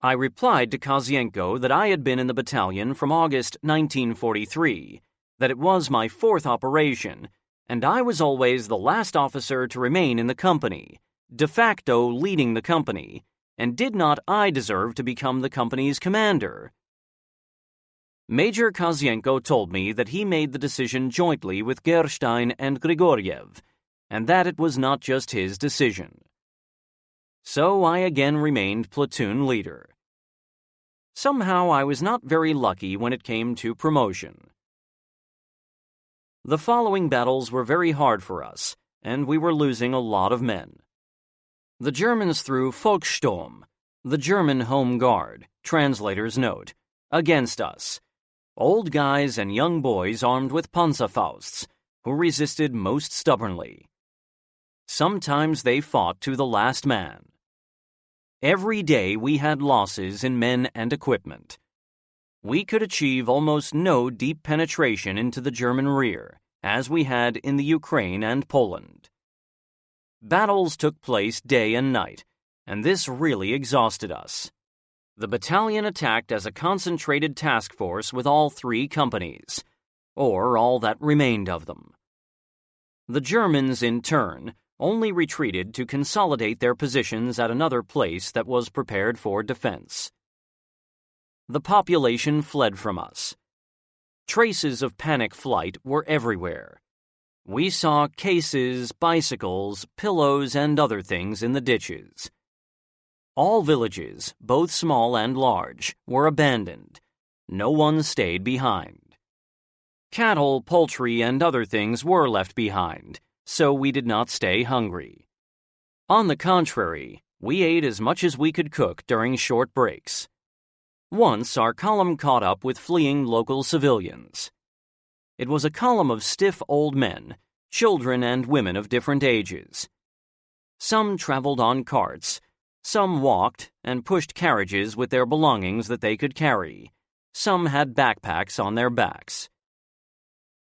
Speaker 1: I replied to Kozienko that I had been in the battalion from August 1943, that it was my 4th operation, and I was always the last officer to remain in the company, de facto leading the company, and did not I deserve to become the company's commander? Major Kozienko told me that he made the decision jointly with Gerstein and Grigoriev, and that it was not just his decision. So I again remained platoon leader. Somehow I was not very lucky when it came to promotion. The following battles were very hard for us, and we were losing a lot of men. The Germans threw Volkssturm, the German Home Guard, translator's note, against us. Old guys and young boys armed with Panzerfausts, who resisted most stubbornly. Sometimes they fought to the last man. Every day we had losses in men and equipment. We could achieve almost no deep penetration into the German rear, as we had in the Ukraine and Poland. Battles took place day and night, and this really exhausted us. The battalion attacked as a concentrated task force with all 3 companies, or all that remained of them. The Germans, in turn, only retreated to consolidate their positions at another place that was prepared for defense. The population fled from us. Traces of panic flight were everywhere. We saw cases, bicycles, pillows, and other things in the ditches. All villages, both small and large, were abandoned. No one stayed behind. Cattle, poultry, and other things were left behind, so we did not stay hungry. On the contrary, we ate as much as we could cook during short breaks. Once our column caught up with fleeing local civilians. It was a column of stiff old men, children and women of different ages. Some traveled on carts, some walked and pushed carriages with their belongings that they could carry. Some had backpacks on their backs.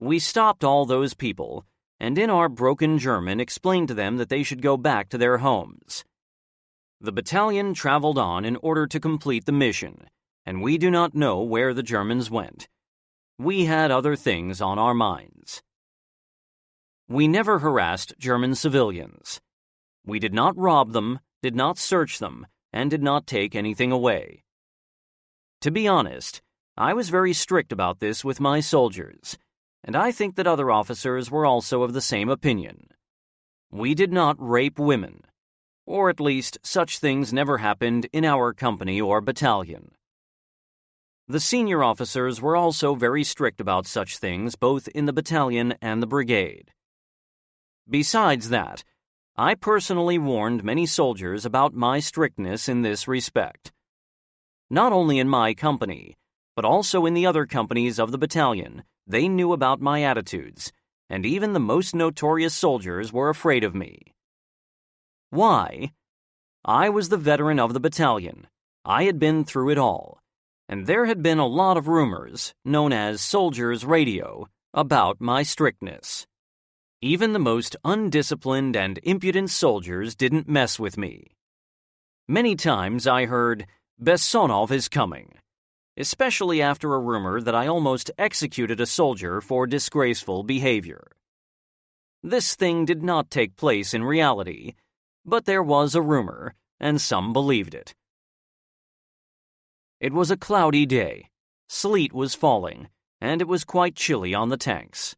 Speaker 1: We stopped all those people, and in our broken German explained to them that they should go back to their homes. The battalion traveled on in order to complete the mission, and we do not know where the Germans went. We had other things on our minds. We never harassed German civilians. We did not rob them, did not search them, and did not take anything away. To be honest, I was very strict about this with my soldiers, and I think that other officers were also of the same opinion. We did not rape women, or at least such things never happened in our company or battalion. The senior officers were also very strict about such things both in the battalion and the brigade. Besides that, I personally warned many soldiers about my strictness in this respect. Not only in my company, but also in the other companies of the battalion, they knew about my attitudes, and even the most notorious soldiers were afraid of me. Why? I was the veteran of the battalion. I had been through it all, and there had been a lot of rumors, known as soldiers' radio, about my strictness. Even the most undisciplined and impudent soldiers didn't mess with me. Many times I heard, "Bessonov is coming," especially after a rumor that I almost executed a soldier for disgraceful behavior. This thing did not take place in reality, but there was a rumor, and some believed it. It was a cloudy day. Sleet was falling, and it was quite chilly on the tanks.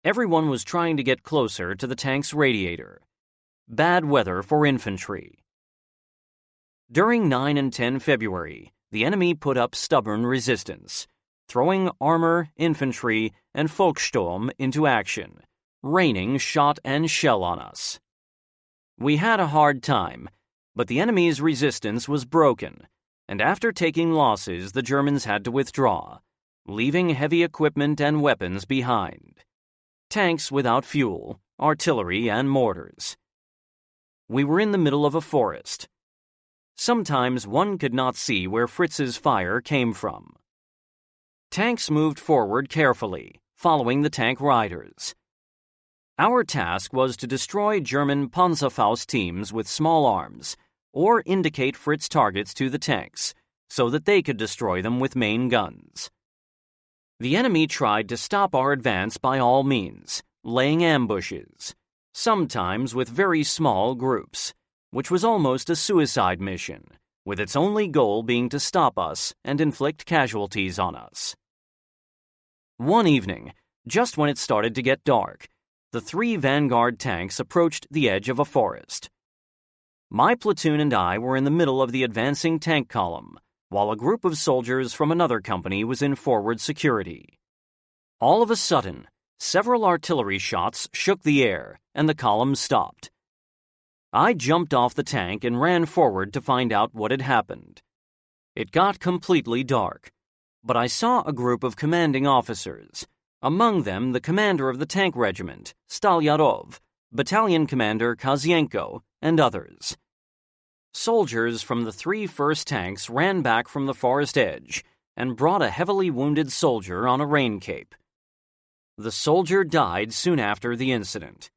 Speaker 1: Everyone was trying to get closer to the tank's radiator. Bad weather for infantry. During 9 and 10 February, the enemy put up stubborn resistance, throwing armor, infantry, and Volkssturm into action, raining shot and shell on us. We had a hard time, but the enemy's resistance was broken, and after taking losses, the Germans had to withdraw, leaving heavy equipment and weapons behind. Tanks without fuel, artillery, and mortars. We were in the middle of a forest. Sometimes one could not see where Fritz's fire came from. Tanks moved forward carefully, following the tank riders. Our task was to destroy German Panzerfaust teams with small arms, or indicate Fritz targets to the tanks, so that they could destroy them with main guns. The enemy tried to stop our advance by all means, laying ambushes, sometimes with very small groups, which was almost a suicide mission, with its only goal being to stop us and inflict casualties on us. One evening, just when it started to get dark, the 3 vanguard tanks approached the edge of a forest. My platoon and I were in the middle of the advancing tank column, while a group of soldiers from another company was in forward security. All of a sudden, several artillery shots shook the air, and the column stopped. I jumped off the tank and ran forward to find out what had happened. It got completely dark, but I saw a group of commanding officers, among them the commander of the tank regiment, Stalyarov, battalion commander Kozienko, and others. Soldiers from the 3 first tanks ran back from the forest edge and brought a heavily wounded soldier on a rain cape. The soldier died soon after the incident.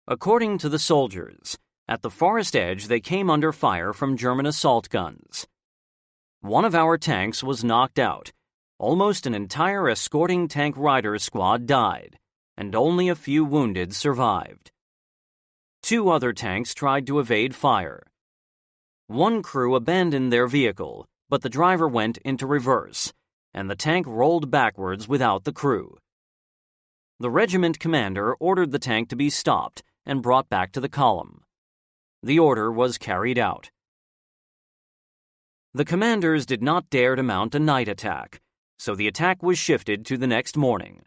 Speaker 1: According to the soldiers, at the forest edge they came under fire from German assault guns. One of our tanks was knocked out. Almost an entire escorting tank rider squad died, and only a few wounded survived. 2 other tanks tried to evade fire. One crew abandoned their vehicle, but the driver went into reverse, and the tank rolled backwards without the crew. The regiment commander ordered the tank to be stopped and brought back to the column. The order was carried out. The commanders did not dare to mount a night attack, so the attack was shifted to the next morning.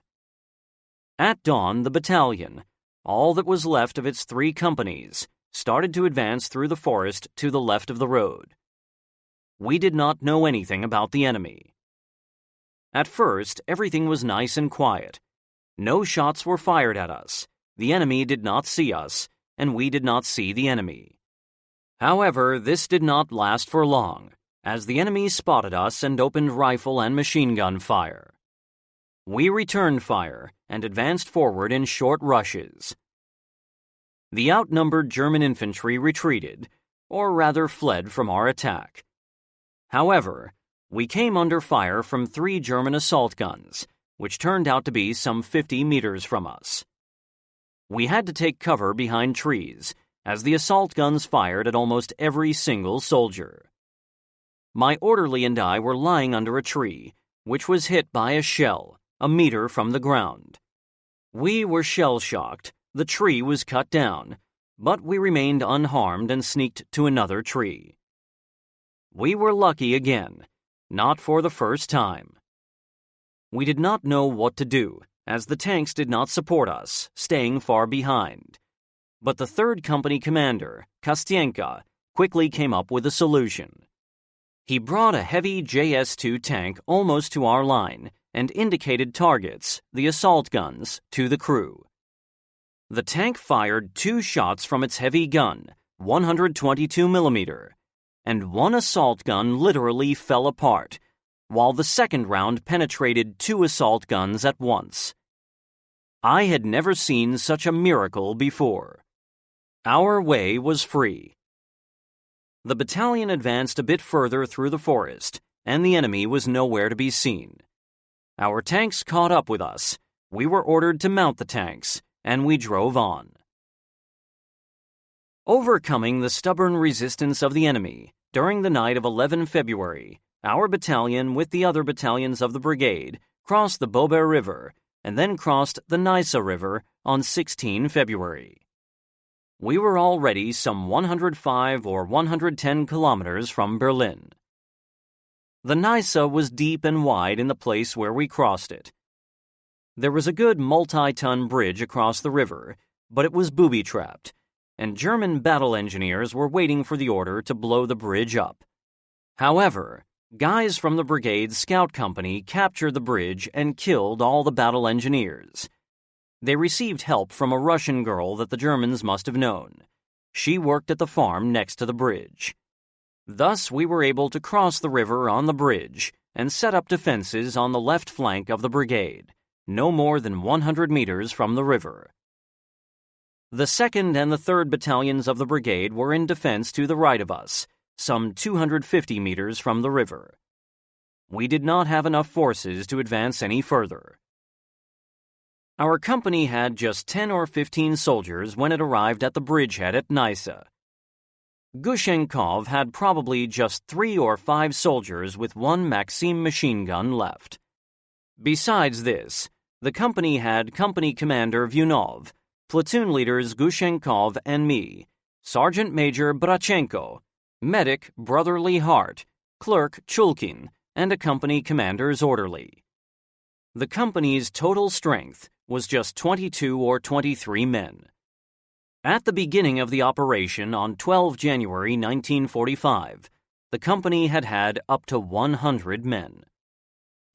Speaker 1: At dawn, the battalion, all that was left of its 3 companies, started to advance through the forest to the left of the road. We did not know anything about the enemy. At first, everything was nice and quiet. No shots were fired at us. The enemy did not see us, and we did not see the enemy. However, this did not last for long, as the enemy spotted us and opened rifle and machine gun fire. We returned fire and advanced forward in short rushes. The outnumbered German infantry retreated, or rather fled from our attack. However, we came under fire from 3 German assault guns, which turned out to be some 50 meters from us. We had to take cover behind trees, as the assault guns fired at almost every single soldier. My orderly and I were lying under a tree, which was hit by a shell, a meter from the ground. We were shell-shocked. The tree was cut down, but we remained unharmed and sneaked to another tree. We were lucky again, not for the first time. We did not know what to do, as the tanks did not support us, staying far behind. But the 3rd Company commander, Kostienko, quickly came up with a solution. He brought a heavy JS-2 tank almost to our line and indicated targets, the assault guns, to the crew. The tank fired 2 shots from its heavy gun, 122 mm, and one assault gun literally fell apart, while the second round penetrated 2 assault guns at once. I had never seen such a miracle before. Our way was free. The battalion advanced a bit further through the forest, and the enemy was nowhere to be seen. Our tanks caught up with us. We were ordered to mount the tanks, and we drove on. Overcoming the stubborn resistance of the enemy, during the night of 11 February, our battalion with the other battalions of the brigade crossed the Bober River and then crossed the Neisse River on 16 February. We were already some 105 or 110 kilometers from Berlin. The Neisse was deep and wide in the place where we crossed it. There was a good multi-ton bridge across the river, but it was booby-trapped, and German battle engineers were waiting for the order to blow the bridge up. However, guys from the brigade's scout company captured the bridge and killed all the battle engineers. They received help from a Russian girl that the Germans must have known, She worked at the farm next to the bridge. Thus, we were able to cross the river on the bridge and set up defenses on the left flank of the brigade, no more than 100 meters from the river. The 2nd and the 3rd battalions of the brigade were in defense to the right of us, some 250 meters from the river. We did not have enough forces to advance any further. Our company had just 10 or 15 soldiers when it arrived at the bridgehead at Nysa. Gushenkov had probably just 3 or 5 soldiers with 1 Maxim machine gun left. Besides this, the company had Company Commander Vyunov, platoon leaders Gushenkov and me, Sergeant Major Brachenko, medic Brotherly Hart, clerk Chulkin, and a company commander's orderly. The company's total strength was just 22 or 23 men. At the beginning of the operation on 12 January 1945, the company had had up to 100 men.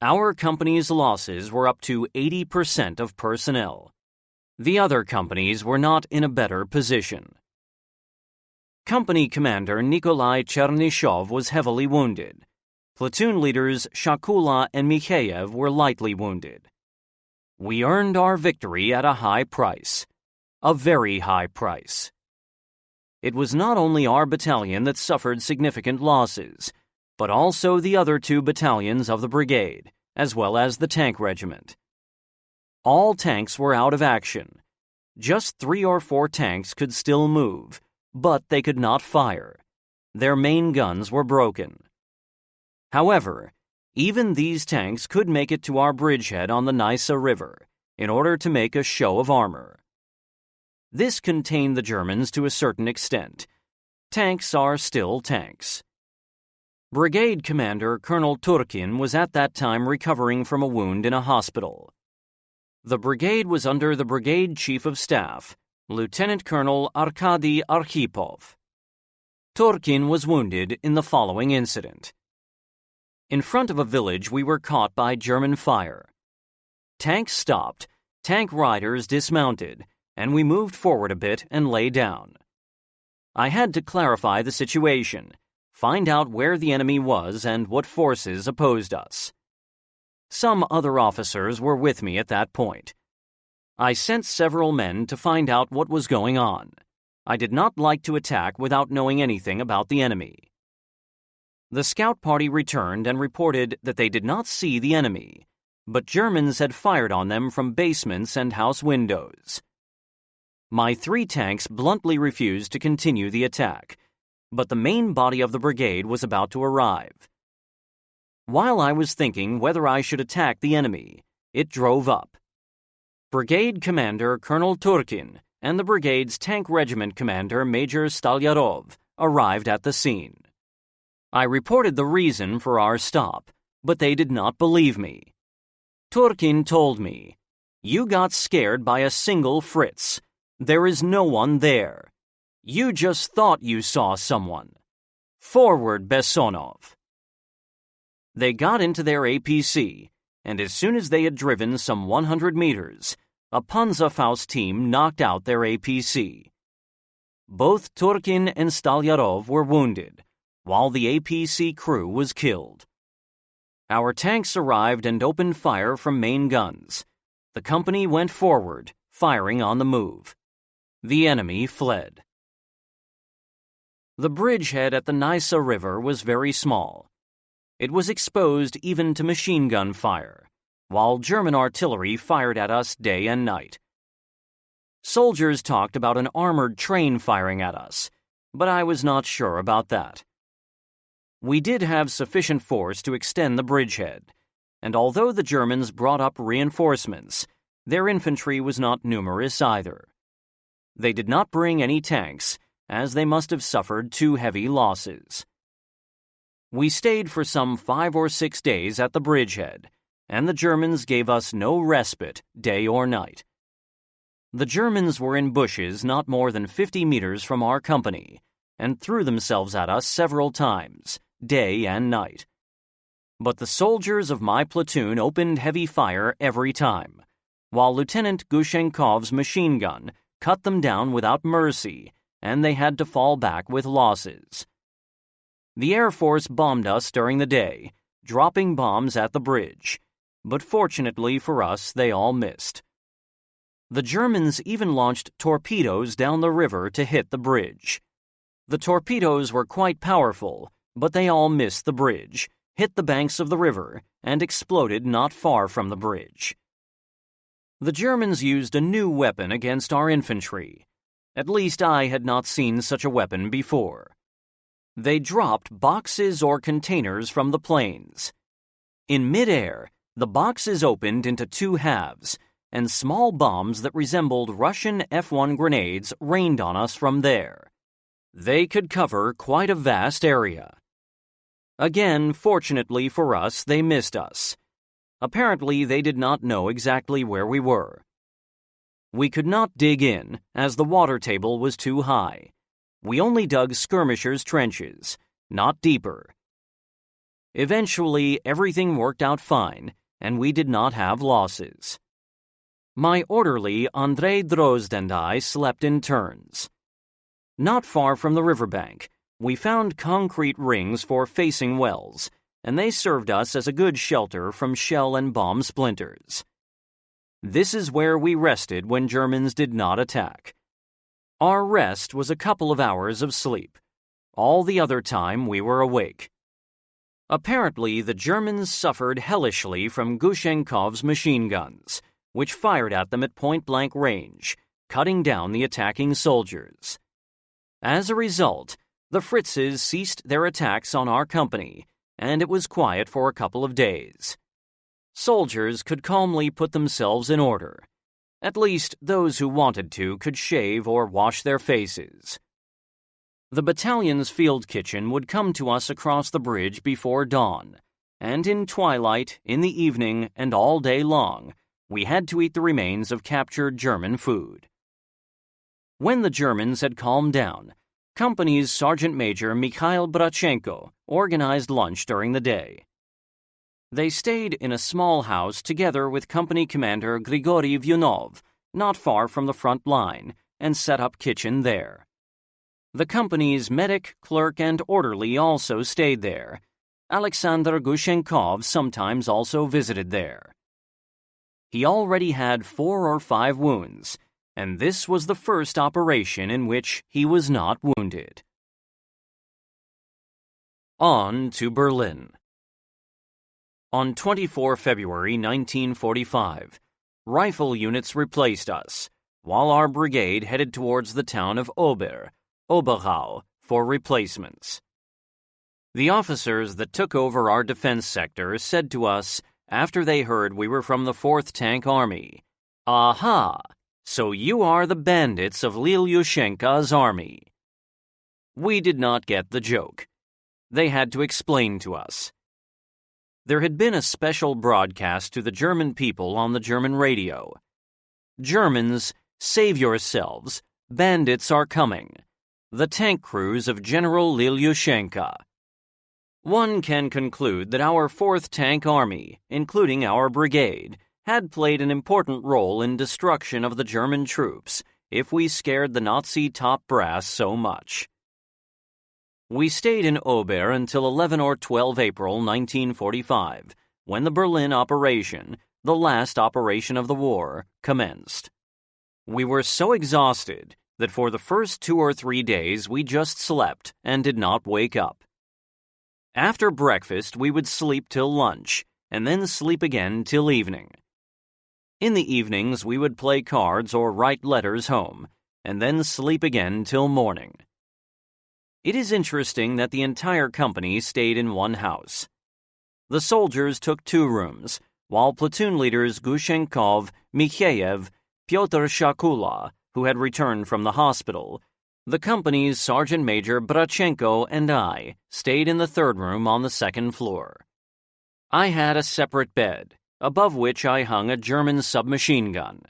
Speaker 1: Our company's losses were up to 80% of personnel. The other companies were not in a better position. Company Commander Nikolai Chernyshov was heavily wounded. Platoon leaders Shakula and Mikheyev were lightly wounded. We earned our victory at a high price. A very high price. It was not only our battalion that suffered significant losses, but also the other 2 battalions of the brigade, as well as the tank regiment. All tanks were out of action. Just 3 or 4 tanks could still move, but they could not fire. Their main guns were broken. However, even these tanks could make it to our bridgehead on the Nysa River in order to make a show of armor. This contained the Germans to a certain extent. Tanks are still tanks. Brigade Commander Colonel Turkin was at that time recovering from a wound in a hospital. The brigade was under the Brigade Chief of Staff, Lieutenant Colonel Arkady Arkhipov. Turkin was wounded in the following incident. In front of a village, we were caught by German fire. Tanks stopped, tank riders dismounted, and we moved forward a bit and lay down. I had to clarify the situation, find out where the enemy was and what forces opposed us. Some other officers were with me at that point. I sent several men to find out what was going on. I did not like to attack without knowing anything about the enemy. The scout party returned and reported that they did not see the enemy, but Germans had fired on them from basements and house windows. My 3 tanks bluntly refused to continue the attack, but the main body of the brigade was about to arrive. While I was thinking whether I should attack the enemy, it drove up. Brigade Commander Colonel Turkin and the brigade's tank regiment commander Major Stalyarov arrived at the scene. I reported the reason for our stop, but they did not believe me. Turkin told me, "You got scared by a single Fritz. There is no one there. You just thought you saw someone. Forward, Bessonov." They got into their APC, and as soon as they had driven some 100 meters, a Panzerfaust team knocked out their APC. Both Turkin and Stalyarov were wounded, while the APC crew was killed. Our tanks arrived and opened fire from main guns. The company went forward, firing on the move. The enemy fled. The bridgehead at the Nysa River was very small. It was exposed even to machine gun fire, while German artillery fired at us day and night. Soldiers talked about an armored train firing at us, but I was not sure about that. We did have sufficient force to extend the bridgehead, and although the Germans brought up reinforcements, their infantry was not numerous either. They did not bring any tanks, as they must have suffered too heavy losses. We stayed for some 5 or 6 days at the bridgehead, and the Germans gave us no respite, day or night. The Germans were in bushes not more than 50 meters from our company, and threw themselves at us several times, day and night. But the soldiers of my platoon opened heavy fire every time, while Lieutenant Gushenkov's machine gun cut them down without mercy and they had to fall back with losses. The Air Force bombed us during the day, dropping bombs at the bridge, but fortunately for us, they all missed. The Germans even launched torpedoes down the river to hit the bridge. The torpedoes were quite powerful, but they all missed the bridge, hit the banks of the river, and exploded not far from the bridge. The Germans used a new weapon against our infantry. At least I had not seen such a weapon before. They dropped boxes or containers from the planes. In midair, the boxes opened into two halves, and small bombs that resembled Russian F-1 grenades rained on us from there. They could cover quite a vast area. Again, fortunately for us, they missed us. Apparently, they did not know exactly where we were. We could not dig in, as the water table was too high. We only dug skirmishers' trenches, not deeper. Eventually, everything worked out fine, and we did not have losses. My orderly, Andrei Drozd, and I slept in turns. Not far from the riverbank, we found concrete rings for facing wells, and they served us as a good shelter from shell and bomb splinters. This is where we rested when Germans did not attack. Our rest was a couple of hours of sleep. All the other time we were awake. Apparently, the Germans suffered hellishly from Gushenkov's machine guns, which fired at them at point-blank range, cutting down the attacking soldiers. As a result, the Fritzes ceased their attacks on our company, and it was quiet for a couple of days. Soldiers could calmly put themselves in order. At least those who wanted to could shave or wash their faces. The battalion's field kitchen would come to us across the bridge before dawn, and in twilight, in the evening, and all day long, we had to eat the remains of captured German food. When the Germans had calmed down, Company's Sergeant Major Mikhail Brachenko organized lunch during the day. They stayed in a small house together with Company Commander Grigory Vyunov, not far from the front line, and set up kitchen there. The company's medic, clerk, and orderly also stayed there. Alexander Gushenkov sometimes also visited there. He already had 4 or 5 wounds, and this was the first operation in which he was not wounded. On to Berlin. On 24 February 1945, rifle units replaced us, while our brigade headed towards the town of Oberau, for replacements. The officers that took over our defense sector said to us, after they heard we were from the 4th Tank Army, "Aha! So you are the bandits of Ilyushenko's army." We did not get the joke. They had to explain to us. There had been a special broadcast to the German people on the German radio. "Germans, save yourselves. Bandits are coming. The tank crews of General Ilyushenko." One can conclude that our 4th Tank Army, including our brigade, had played an important role in destruction of the German troops if we scared the Nazi top brass so much. We stayed in Ober until 11 or 12 April 1945, when the Berlin operation, the last operation of the war, commenced. We were so exhausted that for the first 2 or 3 days we just slept and did not wake up. After breakfast we would sleep till lunch, and then sleep again till evening. In the evenings we would play cards or write letters home, and then sleep again till morning. It is interesting that the entire company stayed in one house. The soldiers took 2 rooms, while platoon leaders Gushenkov, Mikheyev, Pyotr Shakula, who had returned from the hospital, the company's Sergeant Major Brachenko, and I stayed in the 3rd room on the 2nd floor. I had a separate bed, above which I hung a German submachine gun.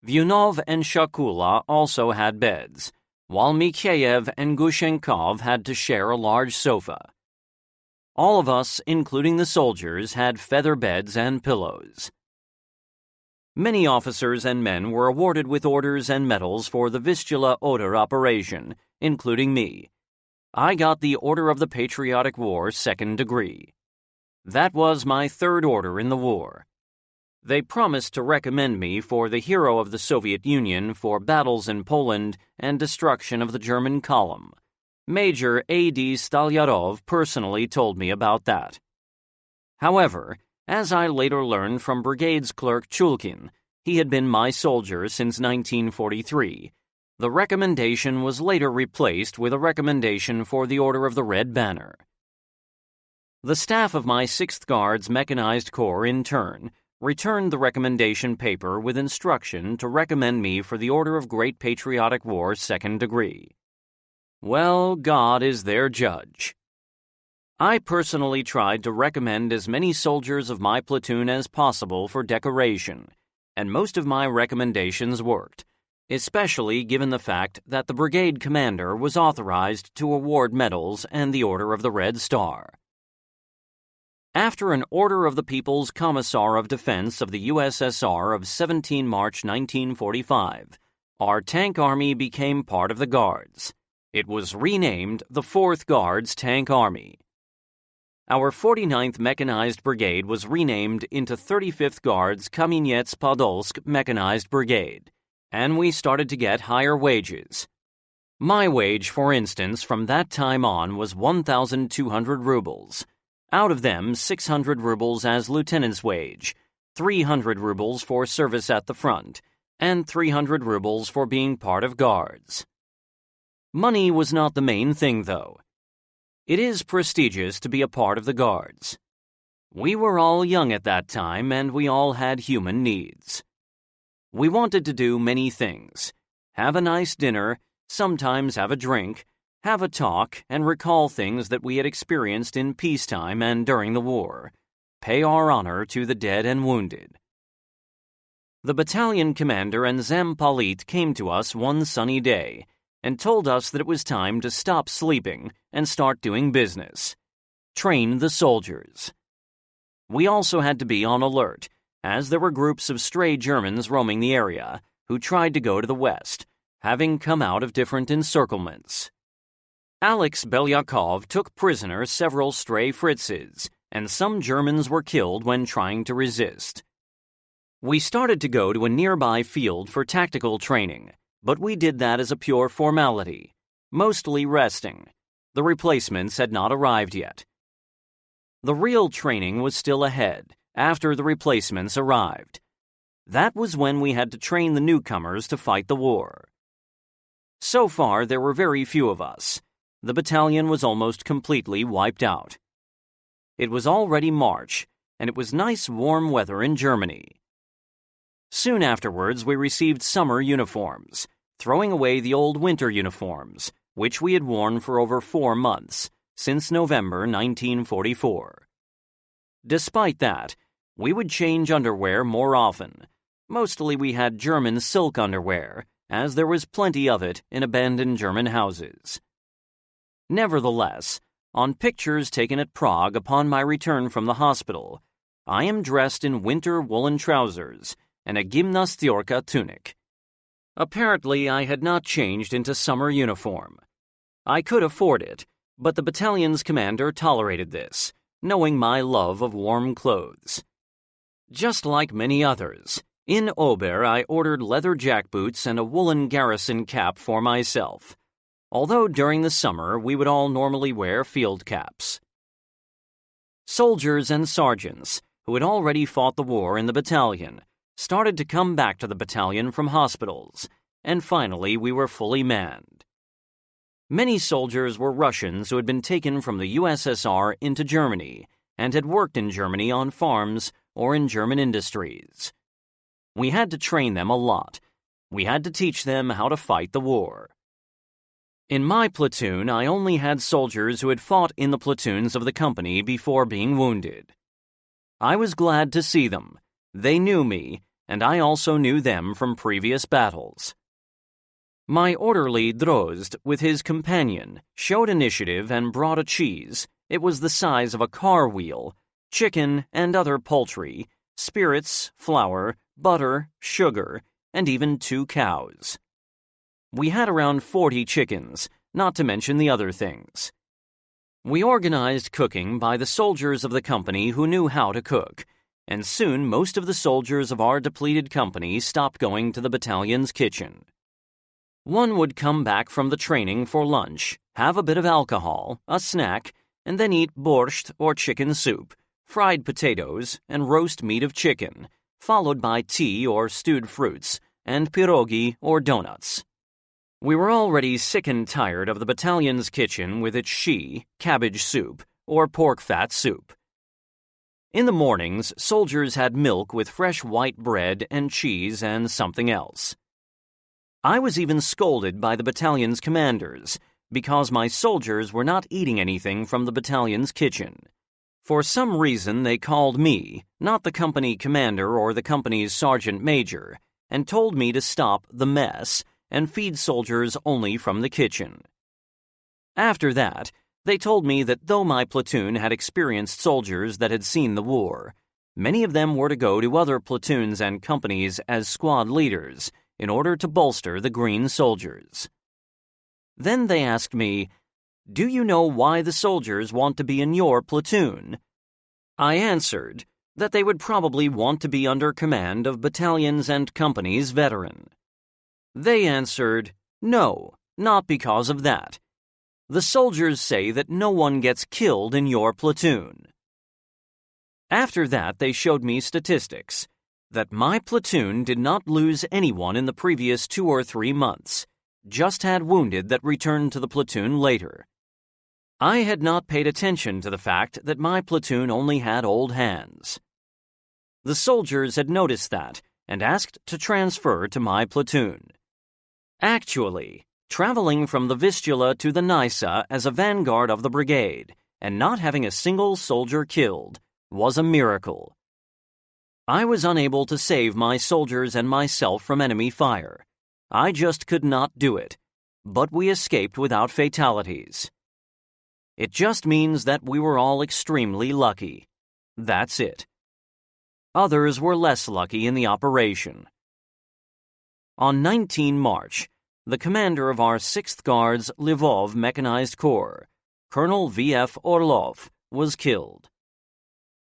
Speaker 1: Vyunov and Shakula also had beds, while Mikheyev and Gushenkov had to share a large sofa. All of us, including the soldiers, had feather beds and pillows. Many officers and men were awarded with orders and medals for the Vistula Oder operation, including me. I got the Order of the Patriotic War, 2nd degree. That was my 3rd order in the war. They promised to recommend me for the Hero of the Soviet Union for battles in Poland and destruction of the German column. Major A.D. Stalyarov personally told me about that. However, as I later learned from Brigade's clerk Chulkin, he had been my soldier since 1943. The recommendation was later replaced with a recommendation for the Order of the Red Banner. The staff of my 6th Guards Mechanized Corps, in turn, returned the recommendation paper with instruction to recommend me for the Order of Great Patriotic War, 2nd degree. Well, God is their judge. I personally tried to recommend as many soldiers of my platoon as possible for decoration, and most of my recommendations worked, especially given the fact that the brigade commander was authorized to award medals and the Order of the Red Star. After an Order of the People's Commissar of Defense of the USSR of 17 March 1945, our tank army became part of the Guards. It was renamed the 4th Guards Tank Army. Our 49th Mechanized Brigade was renamed into 35th Guards Kamenets-Podolsk Mechanized Brigade, and we started to get higher wages. My wage, for instance, from that time on was 1,200 rubles. Out of them, 600 rubles as lieutenant's wage, 300 rubles for service at the front, and 300 rubles for being part of Guards. Money was not the main thing, though. It is prestigious to be a part of the Guards. We were all young at that time, and we all had human needs. We wanted to do many things: have a nice dinner, sometimes have a drink, have a talk, and recall things that we had experienced in peacetime and during the war, pay our honor to the dead and wounded. The battalion commander and Zampolit came to us one sunny day and told us that it was time to stop sleeping and start doing business. Train the soldiers. We also had to be on alert, as there were groups of stray Germans roaming the area who tried to go to the west, having come out of different encirclements. Alex Belyakov took prisoner several stray Fritzes, and some Germans were killed when trying to resist. We started to go to a nearby field for tactical training, but we did that as a pure formality, mostly resting. The replacements had not arrived yet. The real training was still ahead, after the replacements arrived. That was when we had to train the newcomers to fight the war. So far, there were very few of us. The battalion was almost completely wiped out. It was already March, and it was nice warm weather in Germany. Soon afterwards, we received summer uniforms, throwing away the old winter uniforms, which we had worn for over 4 months, since November 1944. Despite that, we would change underwear more often. Mostly we had German silk underwear, as there was plenty of it in abandoned German houses. Nevertheless, on pictures taken at Prague upon my return from the hospital, I am dressed in winter woolen trousers and a gymnastiorka tunic. Apparently, I had not changed into summer uniform. I could afford it, but the battalion's commander tolerated this, knowing my love of warm clothes. Just like many others, in Ober I ordered leather jackboots and a woolen garrison cap for myself, although during the summer we would all normally wear field caps. Soldiers and sergeants, who had already fought the war in the battalion, started to come back to the battalion from hospitals, and finally we were fully manned. Many soldiers were Russians who had been taken from the USSR into Germany and had worked in Germany on farms or in German industries. We had to train them a lot. We had to teach them how to fight the war. In my platoon, I only had soldiers who had fought in the platoons of the company before being wounded. I was glad to see them. They knew me, and I also knew them from previous battles. My orderly Drozd, with his companion, showed initiative and brought a cheese. It was the size of a car wheel, chicken, and other poultry, spirits, flour, butter, sugar, and even 2 cows. We had around 40 chickens, not to mention the other things. We organized cooking by the soldiers of the company who knew how to cook, and soon most of the soldiers of our depleted company stopped going to the battalion's kitchen. One would come back from the training for lunch, have a bit of alcohol, a snack, and then eat borscht or chicken soup, fried potatoes, and roast meat of chicken, followed by tea or stewed fruits, and pierogi or donuts. We were already sick and tired of the battalion's kitchen with its cabbage soup, or pork fat soup. In the mornings, soldiers had milk with fresh white bread and cheese and something else. I was even scolded by the battalion's commanders because my soldiers were not eating anything from the battalion's kitchen. For some reason, they called me, not the company commander or the company's sergeant major, and told me to stop the mess and feed soldiers only from the kitchen. After that, they told me that though my platoon had experienced soldiers that had seen the war, many of them were to go to other platoons and companies as squad leaders in order to bolster the green soldiers. Then they asked me, "Do you know why the soldiers want to be in your platoon?" I answered that they would probably want to be under command of battalions and companies veteran. They answered, "No, not because of that. The soldiers say that no one gets killed in your platoon." After that, they showed me statistics that my platoon did not lose anyone in the previous 2 or 3 months, just had wounded that returned to the platoon later. I had not paid attention to the fact that my platoon only had old hands. The soldiers had noticed that and asked to transfer to my platoon. Actually, traveling from the Vistula to the Nysa as a vanguard of the brigade and not having a single soldier killed was a miracle. I was unable to save my soldiers and myself from enemy fire. I just could not do it, but we escaped without fatalities. It just means that we were all extremely lucky. That's it. Others were less lucky in the operation. On 19 March, the commander of our 6th Guards Lvov Mechanized Corps, Colonel V.F. Orlov, was killed.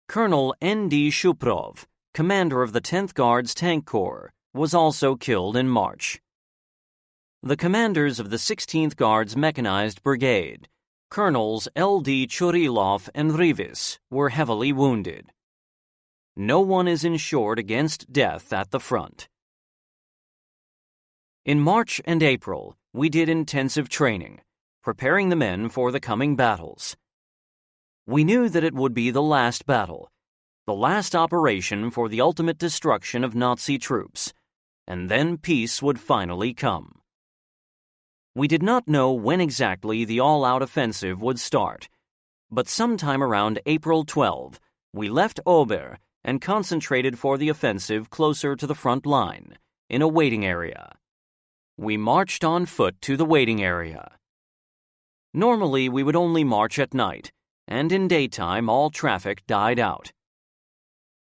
Speaker 1: Colonel N.D. Shuprov, commander of the 10th Guards Tank Corps, was also killed in March. The commanders of the 16th Guards Mechanized Brigade, Colonels L.D. Churilov and Rivis, were heavily wounded. No one is insured against death at the front. In March and April, we did intensive training, preparing the men for the coming battles. We knew that it would be the last battle, the last operation for the ultimate destruction of Nazi troops, and then peace would finally come. We did not know when exactly the all-out offensive would start, but sometime around April 12, we left Ober and concentrated for the offensive closer to the front line, in a waiting area. We marched on foot to the waiting area. Normally, we would only march at night, and in daytime all traffic died out.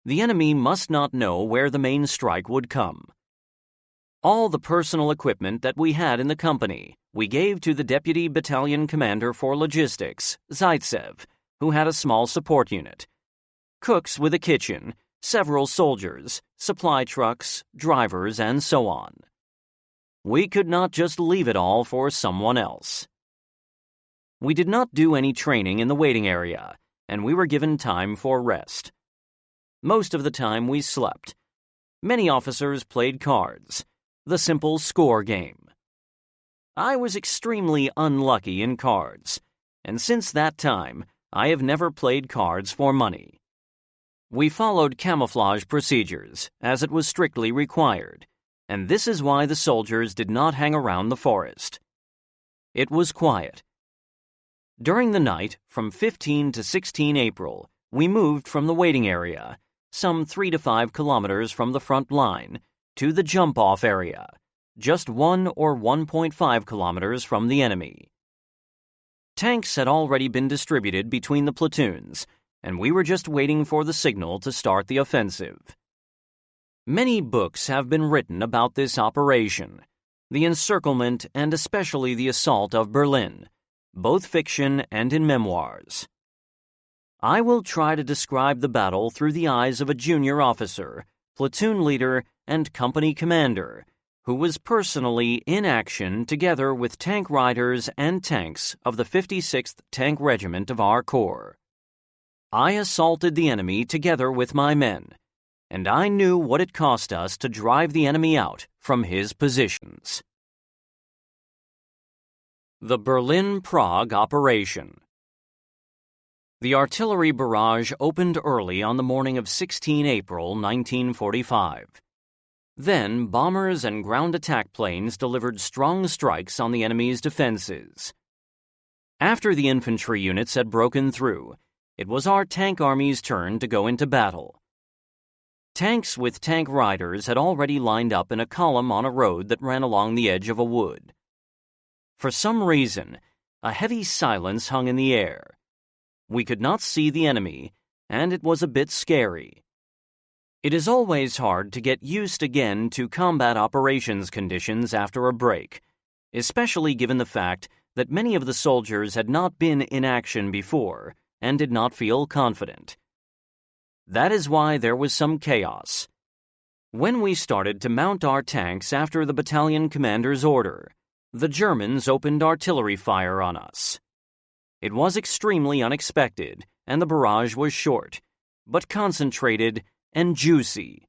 Speaker 1: The enemy must not know where the main strike would come. All the personal equipment that we had in the company, we gave to the Deputy Battalion Commander for Logistics, Zaitsev, who had a small support unit. Cooks with a kitchen, several soldiers, supply trucks, drivers, and so on. We could not just leave it all for someone else. We did not do any training in the waiting area, and we were given time for rest. Most of the time we slept. Many officers played cards, the simple score game. I was extremely unlucky in cards, and since that time, I have never played cards for money. We followed camouflage procedures, as it was strictly required, and this is why the soldiers did not hang around the forest. It was quiet. During the night, from 15 to 16 April, we moved from the waiting area, some 3 to 5 kilometers from the front line, to the jump-off area, just 1 or 1.5 kilometers from the enemy. Tanks had already been distributed between the platoons, and we were just waiting for the signal to start the offensive. Many books have been written about this operation, the encirclement and especially the assault of Berlin, both fiction and in memoirs. I will try to describe the battle through the eyes of a junior officer, platoon leader, and company commander, who was personally in action together with tank riders and tanks of the 56th Tank Regiment of our Corps. I assaulted the enemy together with my men, and I knew what it cost us to drive the enemy out from his positions. The Berlin-Prague Operation. The artillery barrage opened early on the morning of 16 April 1945. Then, bombers and ground attack planes delivered strong strikes on the enemy's defenses. After the infantry units had broken through, it was our tank army's turn to go into battle. Tanks with tank riders had already lined up in a column on a road that ran along the edge of a wood. For some reason, a heavy silence hung in the air. We could not see the enemy, and it was a bit scary. It is always hard to get used again to combat operations conditions after a break, especially given the fact that many of the soldiers had not been in action before and did not feel confident. That is why there was some chaos. When we started to mount our tanks after the battalion commander's order, the Germans opened artillery fire on us. It was extremely unexpected, and the barrage was short, but concentrated and juicy.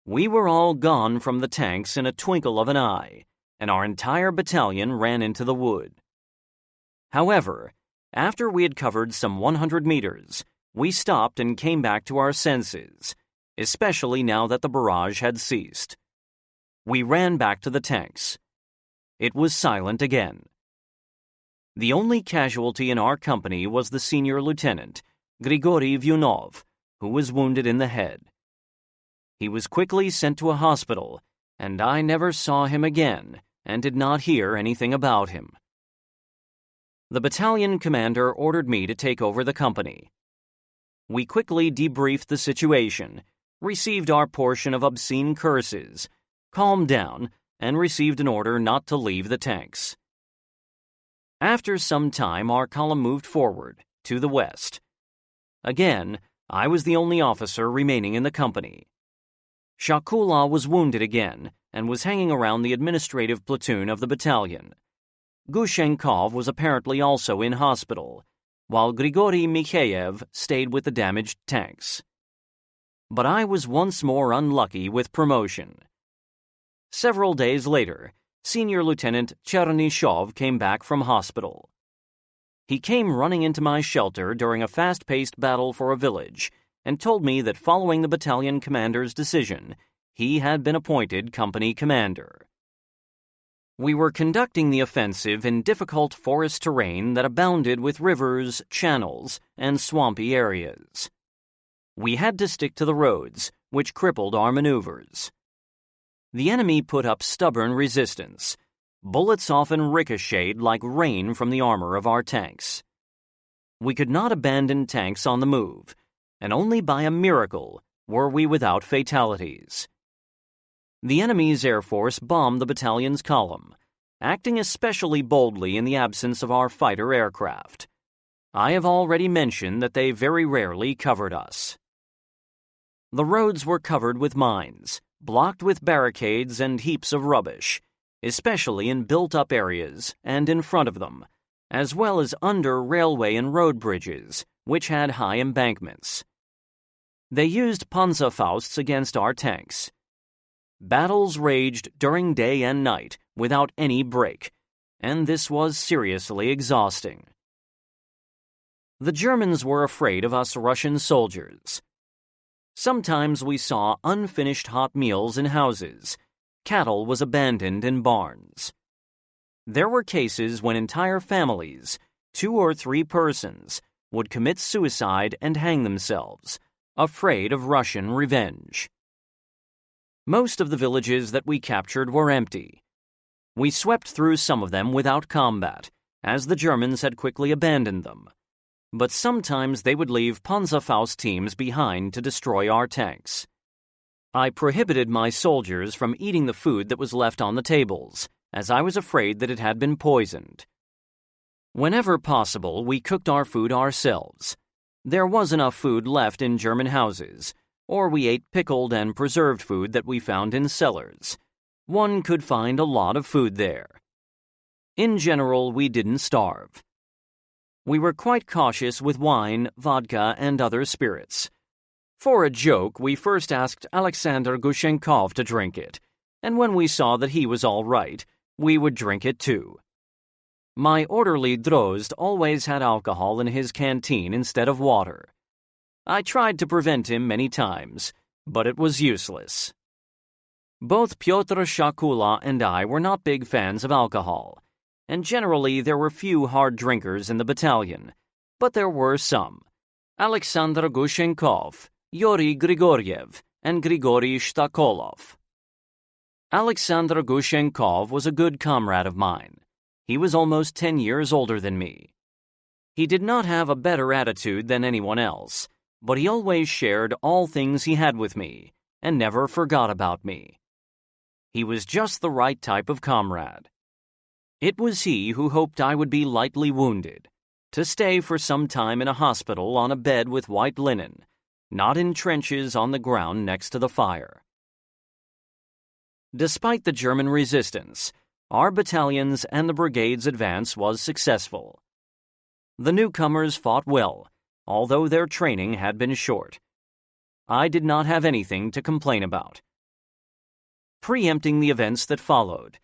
Speaker 1: We were all gone from the tanks in a twinkle of an eye, and our entire battalion ran into the wood. However, after we had covered some 100 meters, we stopped and came back to our senses, especially now that the barrage had ceased. We ran back to the tanks. It was silent again. The only casualty in our company was the senior lieutenant, Grigory Vyunov, who was wounded in the head. He was quickly sent to a hospital, and I never saw him again and did not hear anything about him. The battalion commander ordered me to take over the company. We quickly debriefed the situation, received our portion of obscene curses, calmed down, and received an order not to leave the tanks. After some time, our column moved forward, to the west. Again, I was the only officer remaining in the company. Shakula was wounded again and was hanging around the administrative platoon of the battalion. Gushenkov was apparently also in hospital, while Grigory Mikheyev stayed with the damaged tanks. But I was once more unlucky with promotion. Several days later, Senior Lieutenant Chernyshov came back from hospital. He came running into my shelter during a fast-paced battle for a village and told me that following the battalion commander's decision, he had been appointed company commander. We were conducting the offensive in difficult forest terrain that abounded with rivers, channels, and swampy areas. We had to stick to the roads, which crippled our maneuvers. The enemy put up stubborn resistance. Bullets often ricocheted like rain from the armor of our tanks. We could not abandon tanks on the move, and only by a miracle were we without fatalities. The enemy's air force bombed the battalion's column, acting especially boldly in the absence of our fighter aircraft. I have already mentioned that they very rarely covered us. The roads were covered with mines, blocked with barricades and heaps of rubbish, especially in built-up areas and in front of them, as well as under railway and road bridges, which had high embankments. They used Panzerfausts against our tanks. Battles raged during day and night without any break, and this was seriously exhausting. The Germans were afraid of us Russian soldiers. Sometimes we saw unfinished hot meals in houses. Cattle was abandoned in barns. There were cases when entire families, 2 or 3 persons, would commit suicide and hang themselves, afraid of Russian revenge. Most of the villages that we captured were empty. We swept through some of them without combat, as the Germans had quickly abandoned them. But sometimes they would leave Panzerfaust teams behind to destroy our tanks. I prohibited my soldiers from eating the food that was left on the tables, as I was afraid that it had been poisoned. Whenever possible, we cooked our food ourselves. There was enough food left in German houses, or we ate pickled and preserved food that we found in cellars. One could find a lot of food there. In general, we didn't starve. We were quite cautious with wine, vodka, and other spirits. For a joke, we first asked Alexander Gushenkov to drink it, and when we saw that he was all right, we would drink it too. My orderly Drozd always had alcohol in his canteen instead of water. I tried to prevent him many times, but it was useless. Both Pyotr Shakula and I were not big fans of alcohol, and generally there were few hard drinkers in the battalion, but there were some. Alexander Gushenkov, Yuri Grigoriev, and Grigory Shtakolov. Alexander Gushenkov was a good comrade of mine. He was almost 10 years older than me. He did not have a better attitude than anyone else, but he always shared all things he had with me and never forgot about me. He was just the right type of comrade. It was he who hoped I would be lightly wounded, to stay for some time in a hospital on a bed with white linen, not in trenches on the ground next to the fire. Despite the German resistance, our battalion's and the brigade's advance was successful. The newcomers fought well, although their training had been short. I did not have anything to complain about. Preempting the events that followed,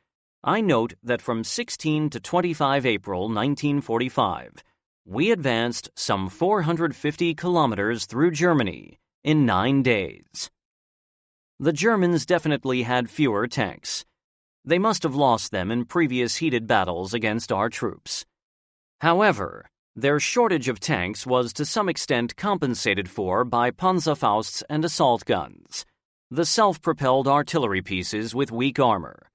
Speaker 1: I note that from 16 to 25 April 1945, we advanced some 450 kilometers through Germany in 9 days. The Germans definitely had fewer tanks. They must have lost them in previous heated battles against our troops. However, their shortage of tanks was to some extent compensated for by Panzerfausts and assault guns, the self-propelled artillery pieces with weak armor.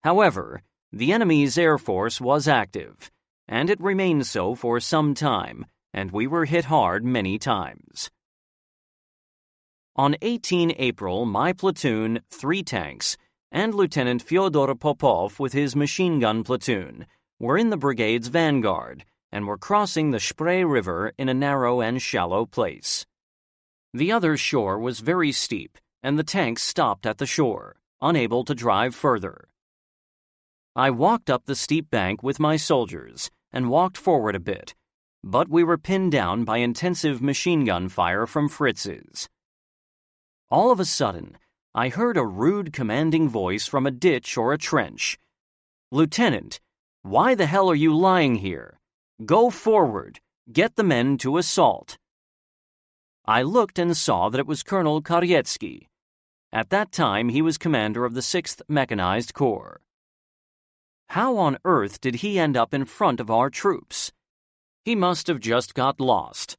Speaker 1: However, the enemy's air force was active, and it remained so for some time, and we were hit hard many times. On 18 April, my platoon, 3 tanks, and Lieutenant Fyodor Popov with his machine gun platoon were in the brigade's vanguard and were crossing the Spree River in a narrow and shallow place. The other shore was very steep, and the tanks stopped at the shore, unable to drive further. I walked up the steep bank with my soldiers and walked forward a bit, but we were pinned down by intensive machine gun fire from Fritz's. All of a sudden, I heard a rude commanding voice from a ditch or a trench. "Lieutenant, why the hell are you lying here? Go forward. Get the men to assault." I looked and saw that it was Colonel Karyetsky. At that time, he was commander of the 6th Mechanized Corps. How on earth did he end up in front of our troops? He must have just got lost.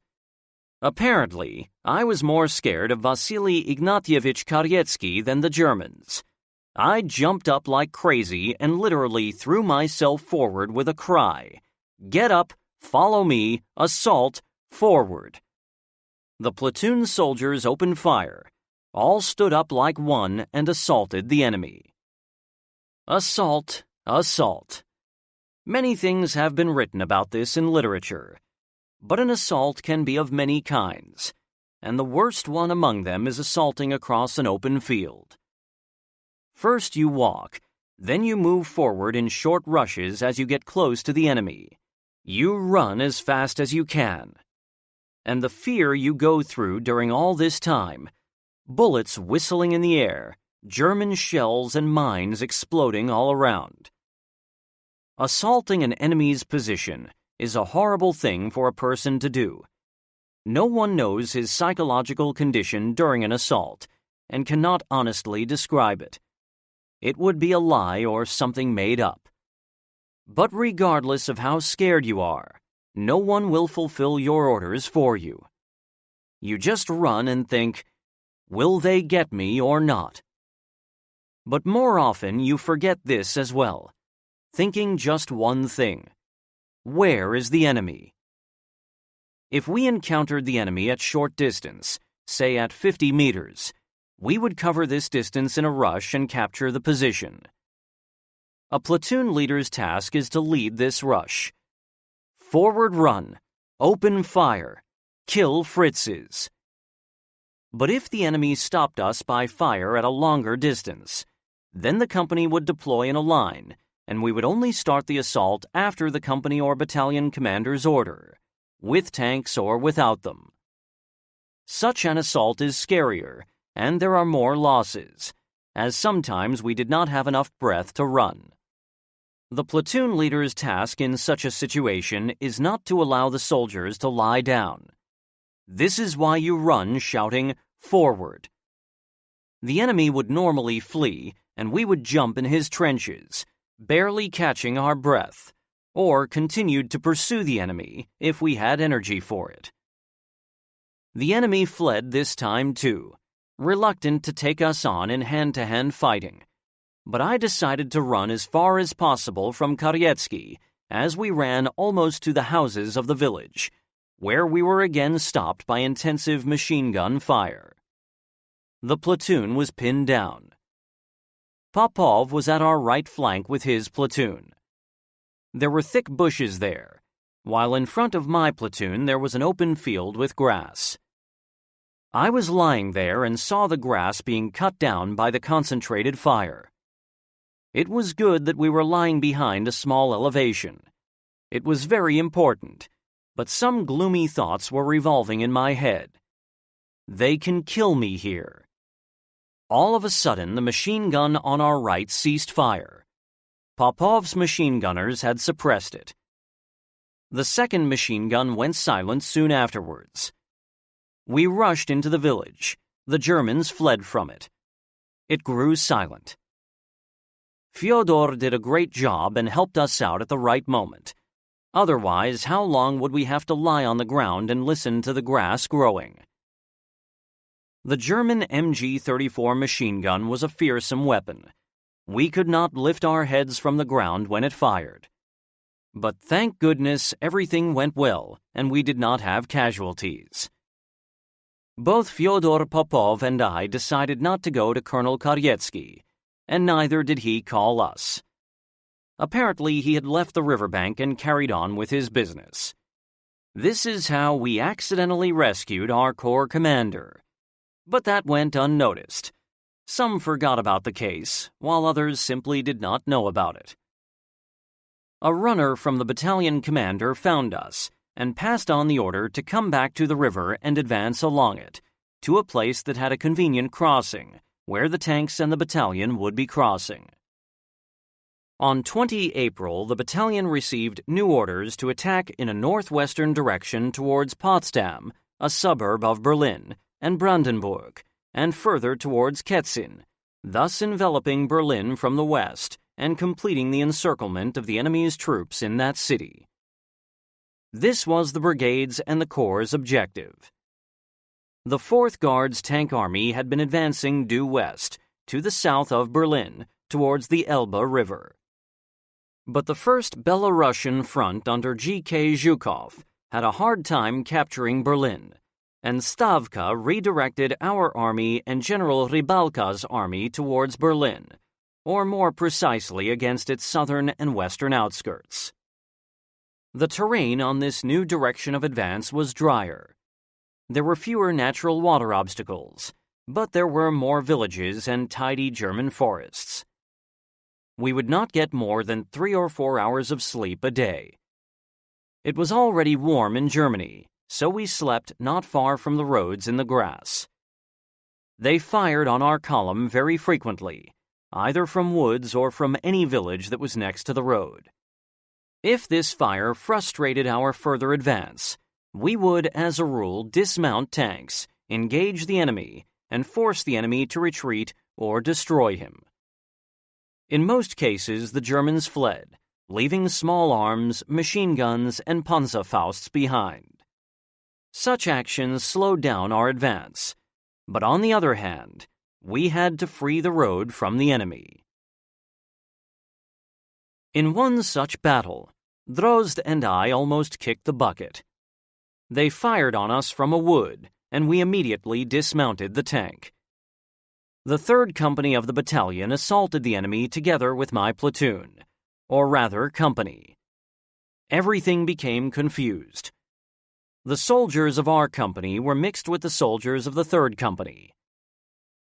Speaker 1: Apparently, I was more scared of Vasily Ignatievich Karyetsky than the Germans. I jumped up like crazy and literally threw myself forward with a cry, "Get up, follow me, assault, forward." The platoon soldiers opened fire. All stood up like one and assaulted the enemy. Assault, assault. Many things have been written about this in literature. But an assault can be of many kinds, and the worst one among them is assaulting across an open field. First you walk, then you move forward in short rushes as you get close to the enemy. You run as fast as you can. And the fear you go through during all this time, bullets whistling in the air, German shells and mines exploding all around. Assaulting an enemy's position is a horrible thing for a person to do. No one knows his psychological condition during an assault and cannot honestly describe it. It would be a lie or something made up. But regardless of how scared you are, no one will fulfill your orders for you. You just run and think, will they get me or not? But more often you forget this as well, thinking just one thing. Where is the enemy? If we encountered the enemy at short distance, say at 50 meters, We would cover this distance in a rush and capture the position. A platoon leader's task is to lead this rush. Forward run, open fire, kill Fritzes. But if the enemy stopped us by fire at a longer distance, then the company would deploy in a line, and we would only start the assault after the company or battalion commander's order, with tanks or without them. Such an assault is scarier, and there are more losses, as sometimes we did not have enough breath to run. The platoon leader's task in such a situation is not to allow the soldiers to lie down. This is why you run shouting, "Forward!" The enemy would normally flee, and we would jump in his trenches, barely catching our breath, or continued to pursue the enemy if we had energy for it. The enemy fled this time too, reluctant to take us on in hand-to-hand fighting, but I decided to run as far as possible from Karyetsky as we ran almost to the houses of the village, where we were again stopped by intensive machine gun fire. The platoon was pinned down. Popov was at our right flank with his platoon. There were thick bushes there, while in front of my platoon there was an open field with grass. I was lying there and saw the grass being cut down by the concentrated fire. It was good that we were lying behind a small elevation. It was very important, but some gloomy thoughts were revolving in my head. They can kill me here. All of a sudden, the machine gun on our right ceased fire. Popov's machine gunners had suppressed it. The second machine gun went silent soon afterwards. We rushed into the village. The Germans fled from it. It grew silent. Fyodor did a great job and helped us out at the right moment. Otherwise, how long would we have to lie on the ground and listen to the grass growing? The German MG-34 machine gun was a fearsome weapon. We could not lift our heads from the ground when it fired. But thank goodness everything went well and we did not have casualties. Both Fyodor Popov and I decided not to go to Colonel Karyetsky, and neither did he call us. Apparently he had left the riverbank and carried on with his business. This is how we accidentally rescued our corps commander. But that went unnoticed. Some forgot about the case, while others simply did not know about it. A runner from the battalion commander found us and passed on the order to come back to the river and advance along it, to a place that had a convenient crossing, where the tanks and the battalion would be crossing. On 20 April, the battalion received new orders to attack in a northwestern direction towards Potsdam, a suburb of Berlin, and Brandenburg, and further towards Ketzin, thus enveloping Berlin from the west and completing the encirclement of the enemy's troops in that city. This was the brigade's and the corps' objective. The 4th Guards Tank Army had been advancing due west, to the south of Berlin, towards the Elbe River. But the 1st Belarusian Front under G.K. Zhukov had a hard time capturing Berlin, and Stavka redirected our army and General Rybalka's army towards Berlin, or more precisely against its southern and western outskirts. The terrain on this new direction of advance was drier. There were fewer natural water obstacles, but there were more villages and tidy German forests. We would not get more than 3 or 4 hours of sleep a day. It was already warm in Germany, so we slept not far from the roads in the grass. They fired on our column very frequently, either from woods or from any village that was next to the road. If this fire frustrated our further advance, we would, as a rule, dismount tanks, engage the enemy, and force the enemy to retreat or destroy him. In most cases, the Germans fled, leaving small arms, machine guns, and Panzerfausts behind. Such actions slowed down our advance, but on the other hand, we had to free the road from the enemy. In one such battle, Drozd and I almost kicked the bucket. They fired on us from a wood, and we immediately dismounted the tank. The 3rd Company of the battalion assaulted the enemy together with my platoon, or rather company. Everything became confused. The soldiers of our company were mixed with the soldiers of the 3rd Company.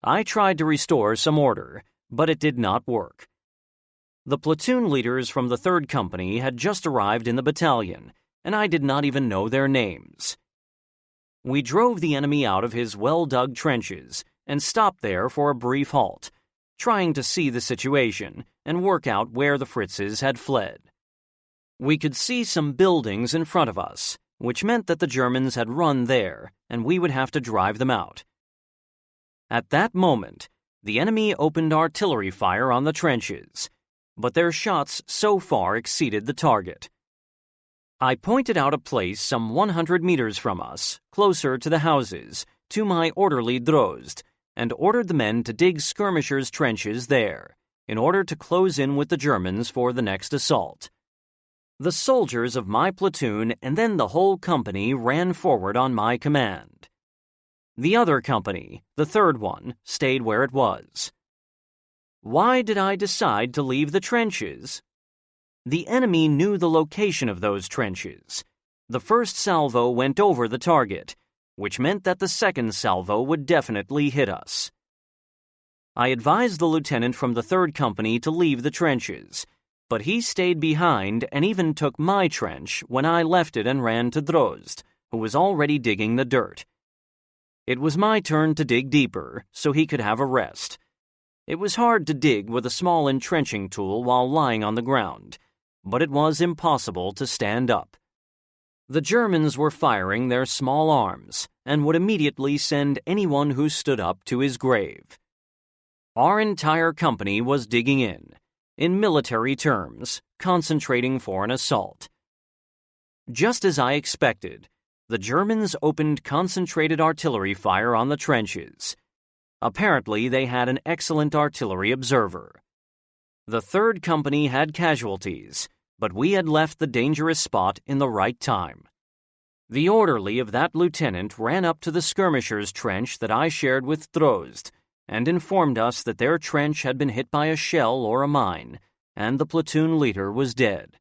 Speaker 1: I tried to restore some order, but it did not work. The platoon leaders from the 3rd Company had just arrived in the battalion, and I did not even know their names. We drove the enemy out of his well-dug trenches and stopped there for a brief halt, trying to see the situation and work out where the Fritzes had fled. We could see some buildings in front of us, which meant that the Germans had run there, and we would have to drive them out. At that moment, the enemy opened artillery fire on the trenches, but their shots so far exceeded the target. I pointed out a place some 100 meters from us, closer to the houses, to my orderly Drozd, and ordered the men to dig skirmishers' trenches there, in order to close in with the Germans for the next assault. The soldiers of my platoon and then the whole company ran forward on my command. The other company, the 3rd one, stayed where it was. Why did I decide to leave the trenches? The enemy knew the location of those trenches. The first salvo went over the target, which meant that the second salvo would definitely hit us. I advised the lieutenant from the 3rd Company to leave the trenches, but he stayed behind and even took my trench when I left it and ran to Drozd, who was already digging the dirt. It was my turn to dig deeper, so he could have a rest. It was hard to dig with a small entrenching tool while lying on the ground, but it was impossible to stand up. The Germans were firing their small arms and would immediately send anyone who stood up to his grave. Our entire company was digging in military terms, concentrating for an assault. Just as I expected, the Germans opened concentrated artillery fire on the trenches. Apparently, they had an excellent artillery observer. The 3rd Company had casualties, but we had left the dangerous spot in the right time. The orderly of that lieutenant ran up to the skirmishers' trench that I shared with Drozd and informed us that their trench had been hit by a shell or a mine, and the platoon leader was dead,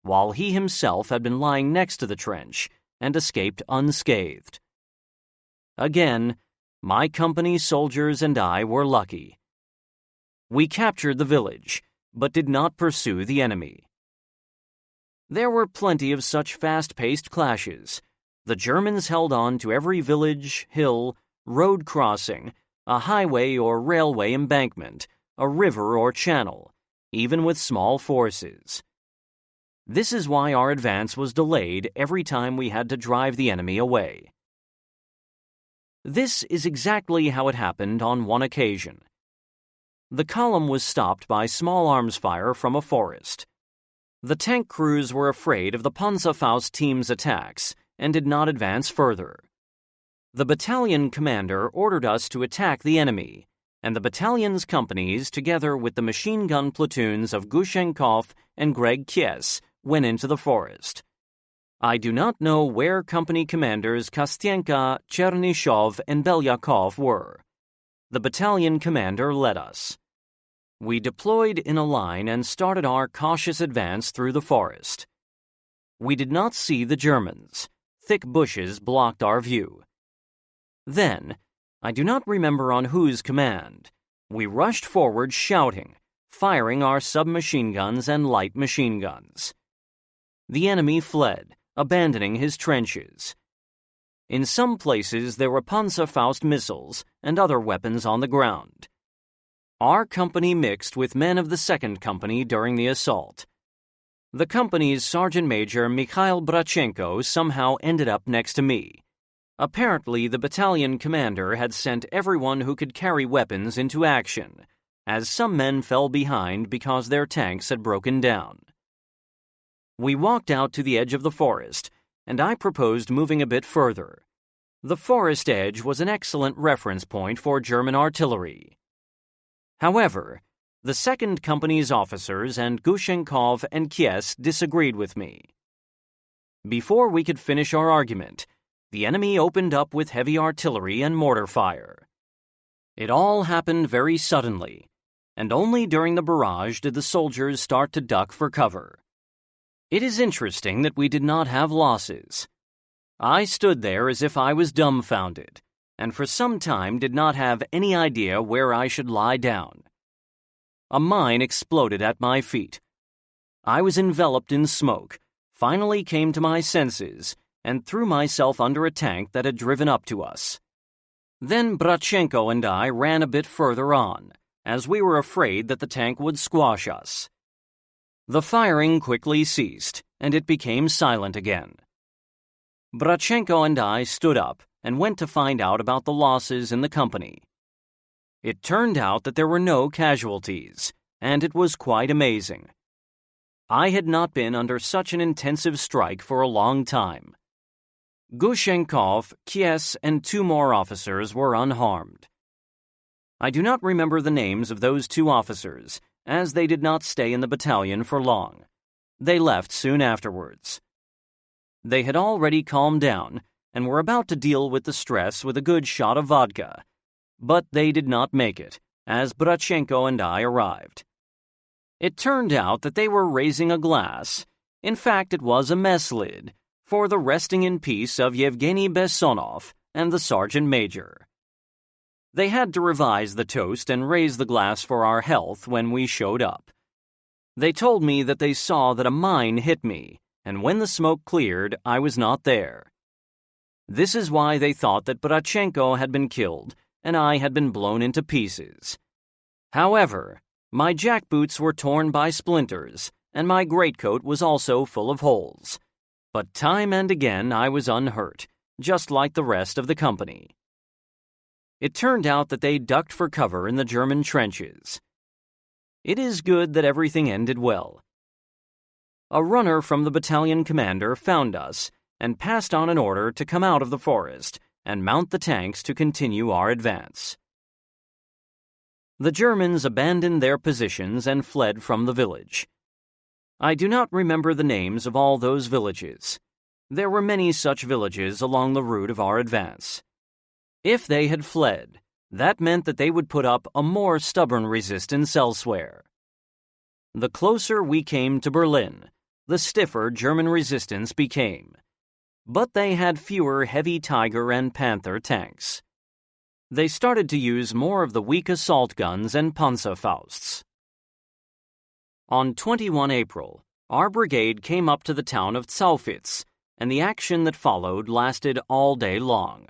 Speaker 1: while he himself had been lying next to the trench and escaped unscathed. Again, my company soldiers and I were lucky. We captured the village, but did not pursue the enemy. There were plenty of such fast-paced clashes. The Germans held on to every village, hill, road crossing, a highway or railway embankment, a river or channel, even with small forces. This is why our advance was delayed every time we had to drive the enemy away. This is exactly how it happened on one occasion. The column was stopped by small arms fire from a forest. The tank crews were afraid of the Panzerfaust team's attacks and did not advance further. The battalion commander ordered us to attack the enemy, and the battalion's companies, together with the machine gun platoons of Gushenkov and Greg Kies, went into the forest. I do not know where company commanders Kostenka, Chernyshov, and Belyakov were. The battalion commander led us. We deployed in a line and started our cautious advance through the forest. We did not see the Germans. Thick bushes blocked our view. Then, I do not remember on whose command, we rushed forward shouting, firing our submachine guns and light machine guns. The enemy fled, abandoning his trenches. In some places there were Panzerfaust missiles and other weapons on the ground. Our company mixed with men of the 2nd Company during the assault. The company's Sergeant Major Mikhail Brachenko somehow ended up next to me. Apparently, the battalion commander had sent everyone who could carry weapons into action, as some men fell behind because their tanks had broken down. We walked out to the edge of the forest, and I proposed moving a bit further. The forest edge was an excellent reference point for German artillery. However, the 2nd Company's officers and Gushenkov and Kies disagreed with me. Before we could finish our argument, the enemy opened up with heavy artillery and mortar fire. It all happened very suddenly, and only during the barrage did the soldiers start to duck for cover. It is interesting that we did not have losses. I stood there as if I was dumbfounded, and for some time did not have any idea where I should lie down. A mine exploded at my feet. I was enveloped in smoke, finally came to my senses, and threw myself under a tank that had driven up to us. Then Brachenko and I ran a bit further on, as we were afraid that the tank would squash us. The firing quickly ceased, and it became silent again. Brachenko and I stood up and went to find out about the losses in the company. It turned out that there were no casualties, and it was quite amazing. I had not been under such an intensive strike for a long time. Gushenkov, Kies, and 2 more officers were unharmed. I do not remember the names of those 2 officers, as they did not stay in the battalion for long. They left soon afterwards. They had already calmed down and were about to deal with the stress with a good shot of vodka, but they did not make it, as Brachenko and I arrived. It turned out that they were raising a glass. In fact, it was a mess lid, for the resting in peace of Yevgeny Bessonov and the sergeant major. They had to revise the toast and raise the glass for our health when we showed up. They told me that they saw that a mine hit me, and when the smoke cleared, I was not there. This is why they thought that Brachenko had been killed and I had been blown into pieces. However, my jackboots were torn by splinters, and my greatcoat was also full of holes. But time and again I was unhurt, just like the rest of the company. It turned out that they ducked for cover in the German trenches. It is good that everything ended well. A runner from the battalion commander found us and passed on an order to come out of the forest and mount the tanks to continue our advance. The Germans abandoned their positions and fled from the village. I do not remember the names of all those villages. There were many such villages along the route of our advance. If they had fled, that meant that they would put up a more stubborn resistance elsewhere. The closer we came to Berlin, the stiffer German resistance became. But they had fewer heavy Tiger and Panther tanks. They started to use more of the weak assault guns and Panzerfausts. On 21 April, our brigade came up to the town of Zaufitz, and the action that followed lasted all day long.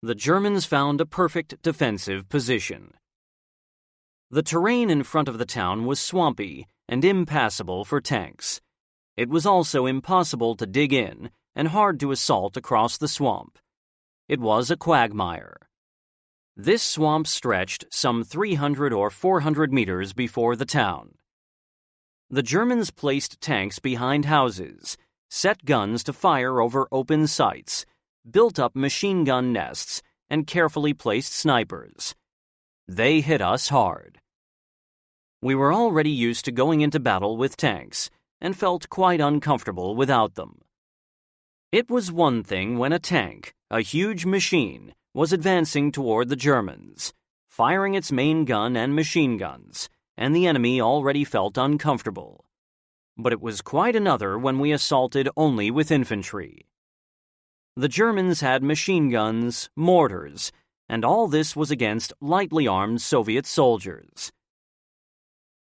Speaker 1: The Germans found a perfect defensive position. The terrain in front of the town was swampy and impassable for tanks. It was also impossible to dig in and hard to assault across the swamp. It was a quagmire. This swamp stretched some 300 or 400 meters before the town. The Germans placed tanks behind houses, set guns to fire over open sights, built up machine gun nests, and carefully placed snipers. They hit us hard. We were already used to going into battle with tanks and felt quite uncomfortable without them. It was one thing when a tank, a huge machine, was advancing toward the Germans, firing its main gun and machine guns, and the enemy already felt uncomfortable. But it was quite another when we assaulted only with infantry. The Germans had machine guns, mortars, and all this was against lightly armed Soviet soldiers.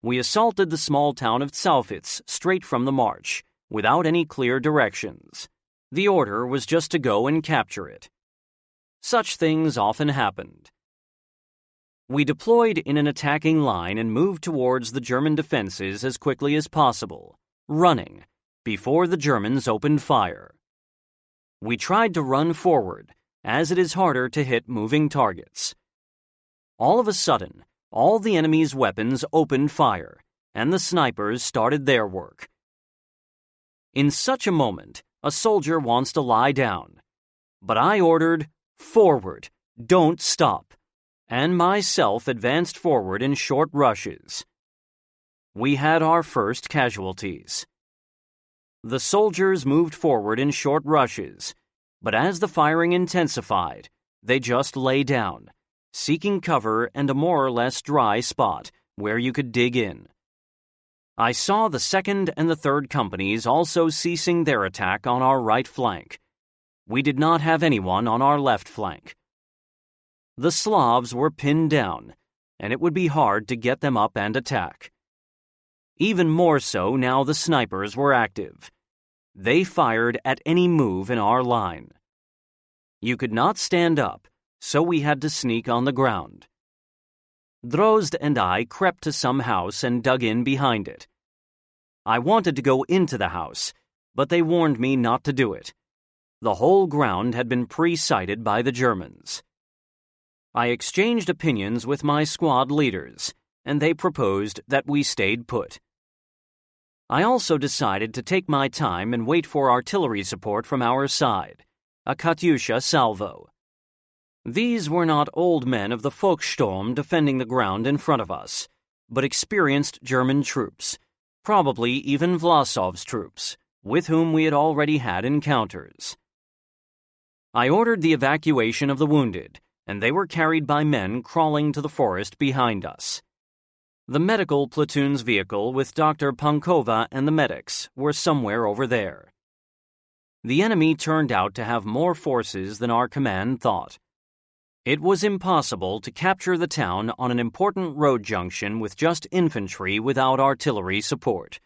Speaker 1: We assaulted the small town of Zaufitz straight from the march, without any clear directions. The order was just to go and capture it. Such things often happened. We deployed in an attacking line and moved towards the German defenses as quickly as possible, running, before the Germans opened fire. We tried to run forward, as it is harder to hit moving targets. All of a sudden, all the enemy's weapons opened fire, and the snipers started their work. In such a moment, a soldier wants to lie down. But I ordered, "Forward, don't stop," and myself advanced forward in short rushes. We had our first casualties. The soldiers moved forward in short rushes, but as the firing intensified, they just lay down, seeking cover and a more or less dry spot where you could dig in. I saw the 2nd and the 3rd companies also ceasing their attack on our right flank. We did not have anyone on our left flank. The Slavs were pinned down, and it would be hard to get them up and attack. Even more so now the snipers were active. They fired at any move in our line. You could not stand up, so we had to sneak on the ground. Drozd and I crept to some house and dug in behind it. I wanted to go into the house, but they warned me not to do it. The whole ground had been pre-sighted by the Germans. I exchanged opinions with my squad leaders, and they proposed that we stayed put. I also decided to take my time and wait for artillery support from our side, a Katyusha salvo. These were not old men of the Volkssturm defending the ground in front of us, but experienced German troops, probably even Vlasov's troops, with whom we had already had encounters. I ordered the evacuation of the wounded, and they were carried by men crawling to the forest behind us. The medical platoon's vehicle with Dr. Pankova and the medics were somewhere over there. The enemy turned out to have more forces than our command thought. It was impossible to capture the town on an important road junction with just infantry without artillery support.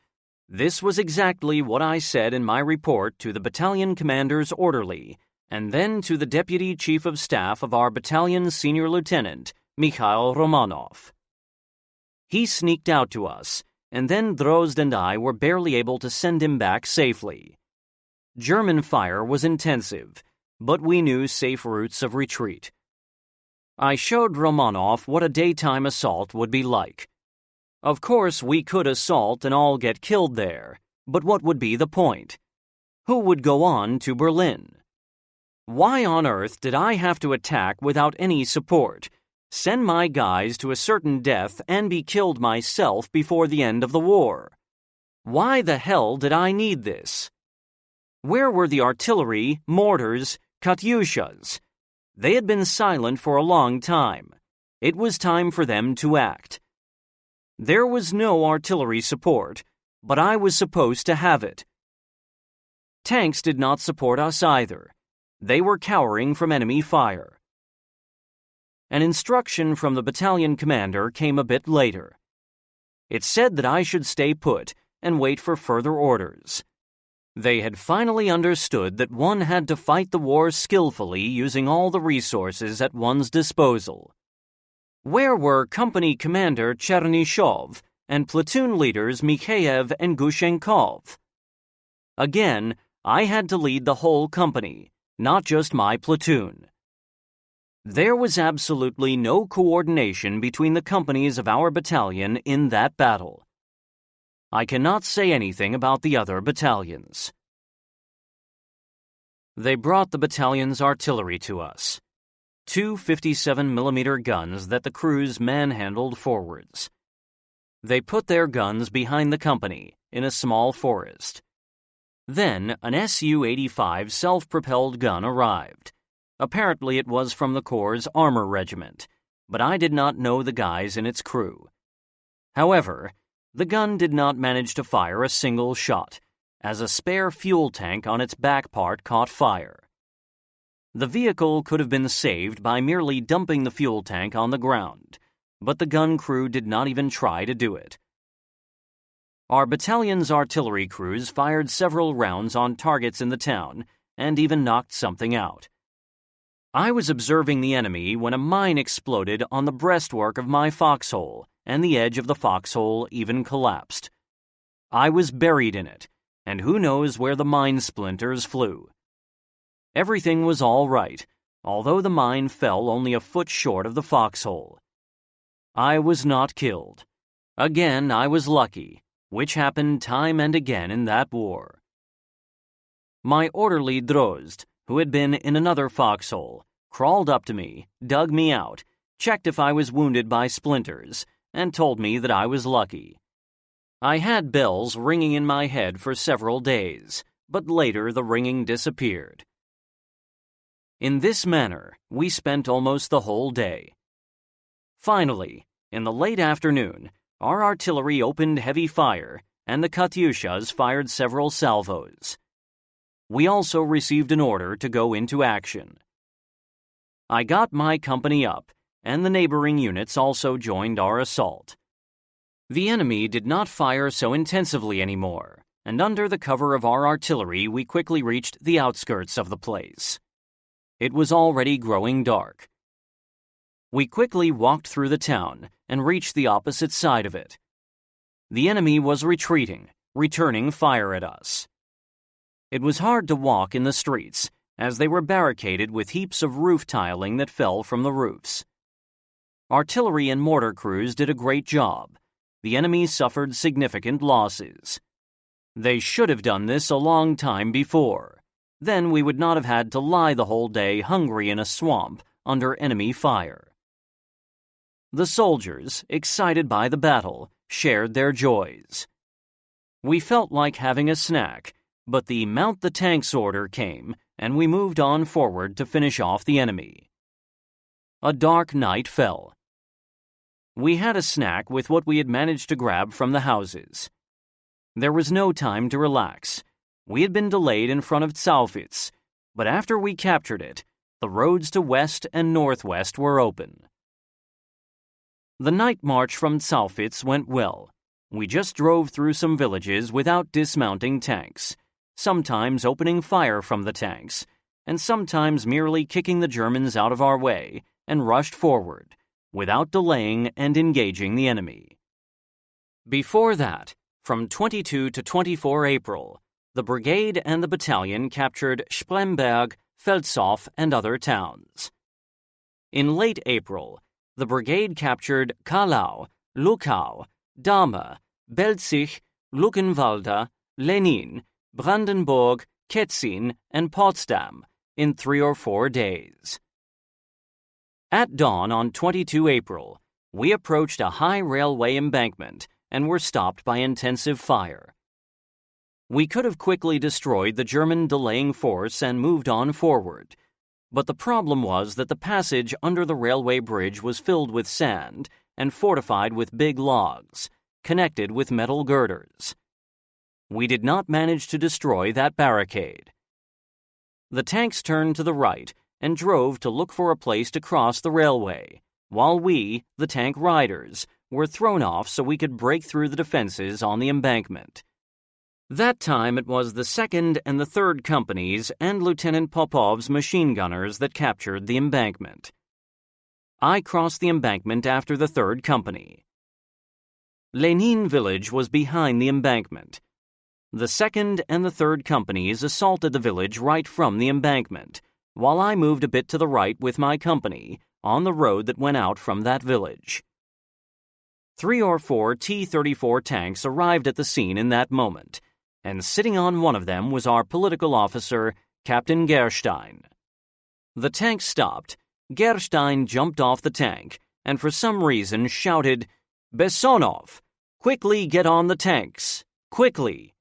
Speaker 1: This was exactly what I said in my report to the battalion commander's orderly, and then to the deputy chief of staff of our battalion's senior lieutenant, Mikhail Romanov. He sneaked out to us, and then Drozd and I were barely able to send him back safely. German fire was intensive, but we knew safe routes of retreat. I showed Romanov what a daytime assault would be like. Of course, we could assault and all get killed there, but what would be the point? Who would go on to Berlin? Why on earth did I have to attack without any support, send my guys to a certain death, and be killed myself before the end of the war? Why the hell did I need this? Where were the artillery, mortars, Katyushas? They had been silent for a long time. It was time for them to act. There was no artillery support, but I was supposed to have it. Tanks did not support us either. They were cowering from enemy fire. An instruction from the battalion commander came a bit later. It said that I should stay put and wait for further orders. They had finally understood that one had to fight the war skillfully using all the resources at one's disposal. Where were Company Commander Chernyshov and platoon leaders Mikheyev and Gushenkov? Again, I had to lead the whole company, not just my platoon. There was absolutely no coordination between the companies of our battalion in that battle. I cannot say anything about the other battalions. They brought the battalion's artillery to us. 2 57mm guns that the crews manhandled forwards. They put their guns behind the company in a small forest. Then an Su-85 self-propelled gun arrived. Apparently it was from the Corps' armor regiment, but I did not know the guys in its crew. However, the gun did not manage to fire a single shot, as a spare fuel tank on its back part caught fire. The vehicle could have been saved by merely dumping the fuel tank on the ground, but the gun crew did not even try to do it. Our battalion's artillery crews fired several rounds on targets in the town and even knocked something out. I was observing the enemy when a mine exploded on the breastwork of my foxhole, and the edge of the foxhole even collapsed. I was buried in it, and who knows where the mine splinters flew. Everything was all right, although the mine fell only a foot short of the foxhole. I was not killed. Again, I was lucky, which happened time and again in that war. My orderly Drozd, who had been in another foxhole, crawled up to me, dug me out, checked if I was wounded by splinters, and told me that I was lucky. I had bells ringing in my head for several days, but later the ringing disappeared. In this manner, we spent almost the whole day. Finally, in the late afternoon, our artillery opened heavy fire, and the Katyushas fired several salvos. We also received an order to go into action. I got my company up, and the neighboring units also joined our assault. The enemy did not fire so intensively anymore, and under the cover of our artillery we quickly reached the outskirts of the place. It was already growing dark. We quickly walked through the town and reached the opposite side of it. The enemy was retreating, returning fire at us. It was hard to walk in the streets, as they were barricaded with heaps of roof tiling that fell from the roofs. Artillery and mortar crews did a great job. The enemy suffered significant losses. They should have done this a long time before. Then we would not have had to lie the whole day hungry in a swamp under enemy fire. The soldiers, excited by the battle, shared their joys. We felt like having a snack, but the mount the tanks order came, and we moved on forward to finish off the enemy. A dark night fell. We had a snack with what we had managed to grab from the houses. There was no time to relax. We had been delayed in front of Zalfitz, but after we captured it, the roads to west and northwest were open. The night march from Zalfitz went well. We just drove through some villages without dismounting tanks, sometimes opening fire from the tanks, and sometimes merely kicking the Germans out of our way, and rushed forward, without delaying and engaging the enemy. Before that, from 22 to 24 April, the brigade and the battalion captured Spremberg, Felzow, and other towns. In late April, the brigade captured Kallau, Luckau, Dahme, Belzig, Luckenwalde, Lenin, Brandenburg, Ketzin, and Potsdam in 3 or 4 days. At dawn on 22 April, we approached a high railway embankment and were stopped by intensive fire. We could have quickly destroyed the German delaying force and moved on forward, but the problem was that the passage under the railway bridge was filled with sand and fortified with big logs, connected with metal girders. We did not manage to destroy that barricade. The tanks turned to the right and drove to look for a place to cross the railway, while we, the tank riders, were thrown off so we could break through the defenses on the embankment. That time it was the 2nd and the 3rd Companies and Lieutenant Popov's machine gunners that captured the embankment. I crossed the embankment after the 3rd Company. Lenin village was behind the embankment. The 2nd and the 3rd Companies assaulted the village right from the embankment, while I moved a bit to the right with my company on the road that went out from that village. 3 or 4 T-34 tanks arrived at the scene in that moment, and sitting on one of them was our political officer, Captain Gerstein. The tank stopped. Gerstein jumped off the tank, and for some reason shouted, "Bessonov! Quickly get on the tanks! Quickly!"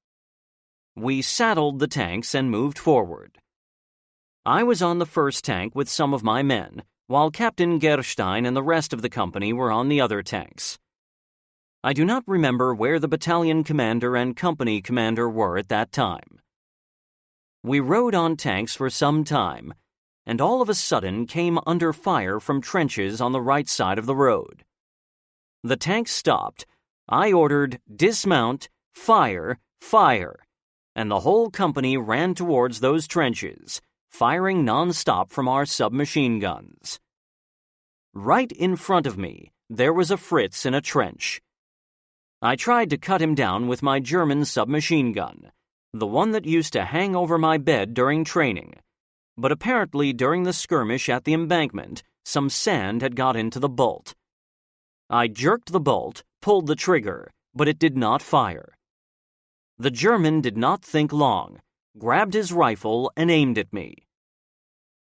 Speaker 1: We saddled the tanks and moved forward. I was on the first tank with some of my men, while Captain Gerstein and the rest of the company were on the other tanks. I do not remember where the battalion commander and company commander were at that time. We rode on tanks for some time, and all of a sudden came under fire from trenches on the right side of the road. The tanks stopped. I ordered, "Dismount, fire, fire," and the whole company ran towards those trenches, firing non-stop from our submachine guns. Right in front of me, there was a Fritz in a trench. I tried to cut him down with my German submachine gun, the one that used to hang over my bed during training, but apparently during the skirmish at the embankment, some sand had got into the bolt. I jerked the bolt, pulled the trigger, but it did not fire. The German did not think long, grabbed his rifle and aimed at me.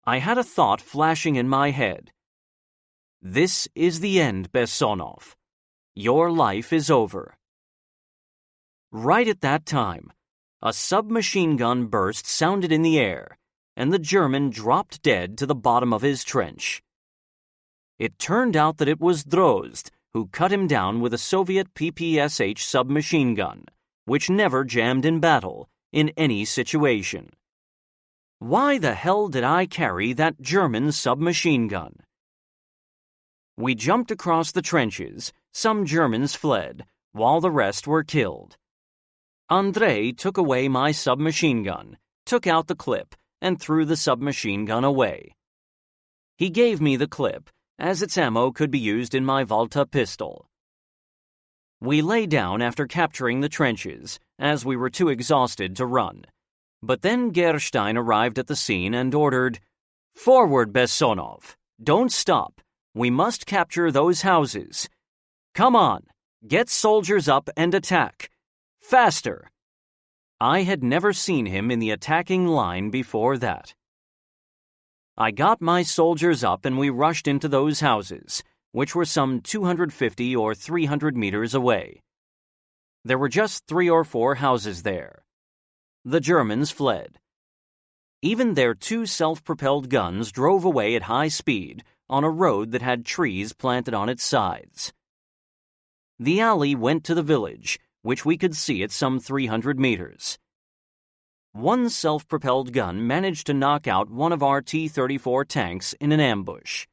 Speaker 1: I had a thought flashing in my head. This is the end, Bessonov. Your life is over. Right at that time, a submachine gun burst sounded in the air, and the German dropped dead to the bottom of his trench. It turned out that it was Drozd who cut him down with a Soviet PPSH submachine gun, which never jammed in battle, in any situation. Why the hell did I carry that German submachine gun? We jumped across the trenches, some Germans fled, while the rest were killed. Andrei took away my submachine gun, took out the clip, and threw the submachine gun away. He gave me the clip, as its ammo could be used in my Volta pistol. We lay down after capturing the trenches, as we were too exhausted to run. But then Gerstein arrived at the scene and ordered, "Forward, Bessonov! Don't stop! We must capture those houses! Come on! Get soldiers up and attack! Faster!" I had never seen him in the attacking line before that. I got my soldiers up and we rushed into those houses, which were some 250 or 300 meters away. There were just 3 or 4 houses there. The Germans fled. Even their 2 self-propelled guns drove away at high speed on a road that had trees planted on its sides. The alley went to the village, which we could see at some 300 meters. One self-propelled gun managed to knock out one of our T-34 tanks in an ambush.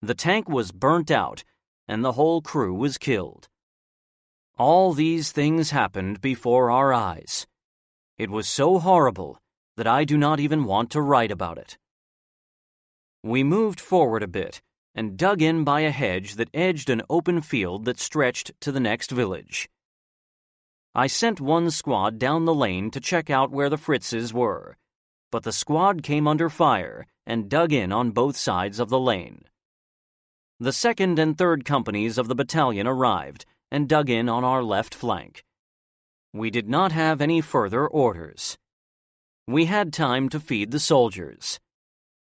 Speaker 1: The tank was burnt out, and the whole crew was killed. All these things happened before our eyes. It was so horrible that I do not even want to write about it. We moved forward a bit and dug in by a hedge that edged an open field that stretched to the next village. I sent one squad down the lane to check out where the Fritzes were, but the squad came under fire and dug in on both sides of the lane. The 2nd and 3rd companies of the battalion arrived and dug in on our left flank. We did not have any further orders. We had time to feed the soldiers.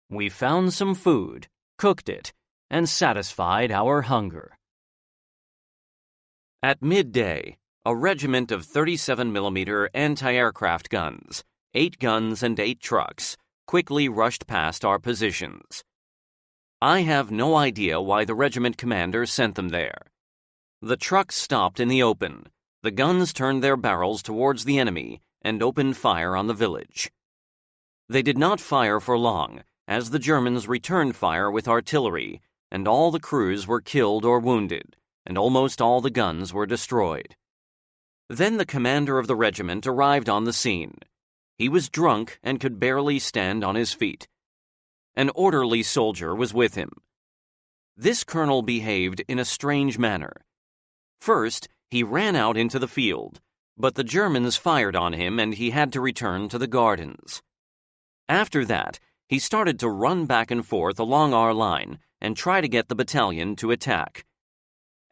Speaker 1: We found some food, cooked it, and satisfied our hunger. At midday, a regiment of 37mm anti-aircraft guns, 8 guns and 8 trucks, quickly rushed past our positions. I have no idea why the regiment commander sent them there. The trucks stopped in the open. The guns turned their barrels towards the enemy and opened fire on the village. They did not fire for long, as the Germans returned fire with artillery, and all the crews were killed or wounded, and almost all the guns were destroyed. Then the commander of the regiment arrived on the scene. He was drunk and could barely stand on his feet. An orderly soldier was with him. This colonel behaved in a strange manner. First, he ran out into the field, but the Germans fired on him and he had to return to the gardens. After that, he started to run back and forth along our line and try to get the battalion to attack.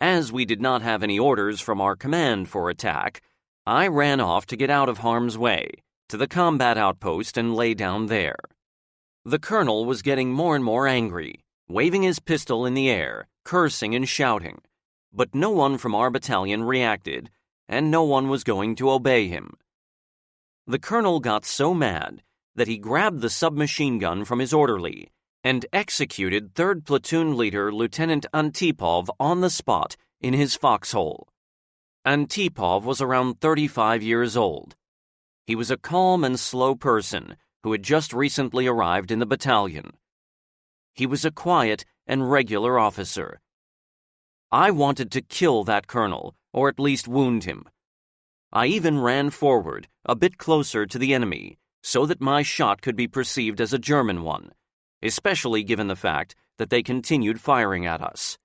Speaker 1: As we did not have any orders from our command for attack, I ran off to get out of harm's way, to the combat outpost and lay down there. The colonel was getting more and more angry, waving his pistol in the air, cursing and shouting, but no one from our battalion reacted, and no one was going to obey him. The colonel got so mad that he grabbed the submachine gun from his orderly and executed 3rd Platoon Leader Lieutenant Antipov on the spot in his foxhole. Antipov was around 35 years old. He was a calm and slow person who had just recently arrived in the battalion. He was a quiet and regular officer. I wanted to kill that colonel, or at least wound him. I even ran forward, a bit closer to the enemy, so that my shot could be perceived as a German one, especially given the fact that they continued firing at us.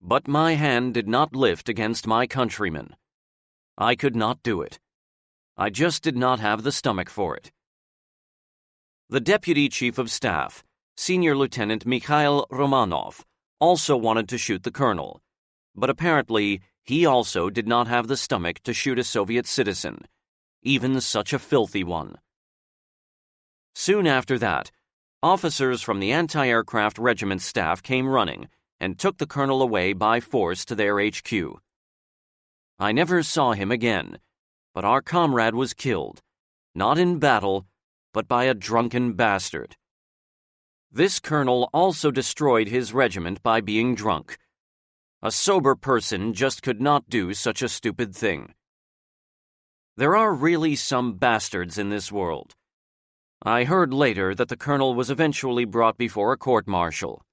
Speaker 1: But my hand did not lift against my countrymen. I could not do it. I just did not have the stomach for it. The Deputy Chief of Staff, Senior Lieutenant Mikhail Romanov, also wanted to shoot the colonel, but apparently he also did not have the stomach to shoot a Soviet citizen, even such a filthy one. Soon after that, officers from the anti-aircraft regiment staff came running and took the colonel away by force to their HQ. I never saw him again, but our comrade was killed, not in battle, but by a drunken bastard. This colonel also destroyed his regiment by being drunk. A sober person just could not do such a stupid thing. There are really some bastards in this world. I heard later that the colonel was eventually brought before a court-martial.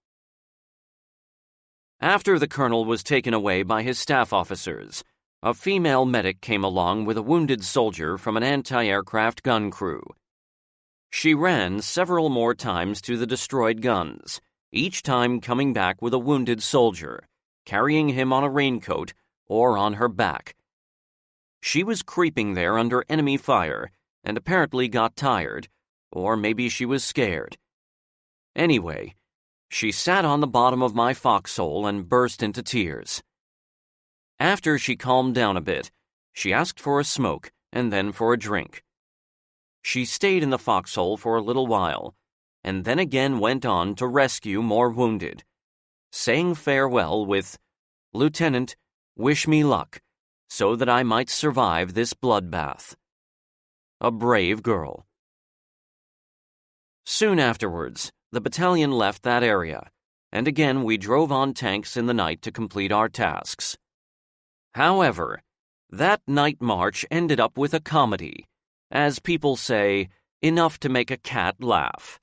Speaker 1: After the colonel was taken away by his staff officers, a female medic came along with a wounded soldier from an anti-aircraft gun crew. She ran several more times to the destroyed guns, each time coming back with a wounded soldier, carrying him on a raincoat or on her back. She was creeping there under enemy fire and apparently got tired, or maybe she was scared. Anyway, she sat on the bottom of my foxhole and burst into tears. After she calmed down a bit, she asked for a smoke and then for a drink. She stayed in the foxhole for a little while, and then again went on to rescue more wounded, saying farewell with, "Lieutenant, wish me luck, so that I might survive this bloodbath." A brave girl. Soon afterwards, the battalion left that area, and again we drove on tanks in the night to complete our tasks. However, that night march ended up with a comedy, as people say, enough to make a cat laugh.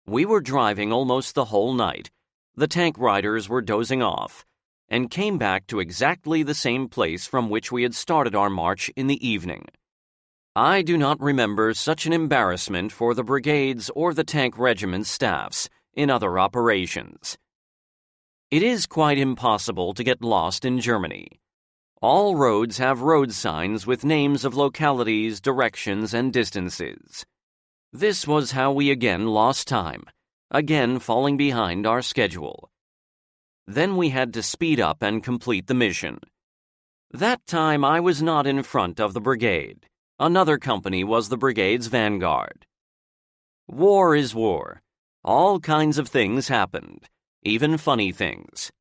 Speaker 1: We were driving almost the whole night, the tank riders were dozing off, and came back to exactly the same place from which we had started our march in the evening. I do not remember such an embarrassment for the brigades or the tank regiment staffs in other operations. It is quite impossible to get lost in Germany. All roads have road signs with names of localities, directions, and distances. This was how we again lost time, again falling behind our schedule. Then we had to speed up and complete the mission. That time I was not in front of the brigade. Another company was the brigade's vanguard. War is war. All kinds of things happened, even funny things.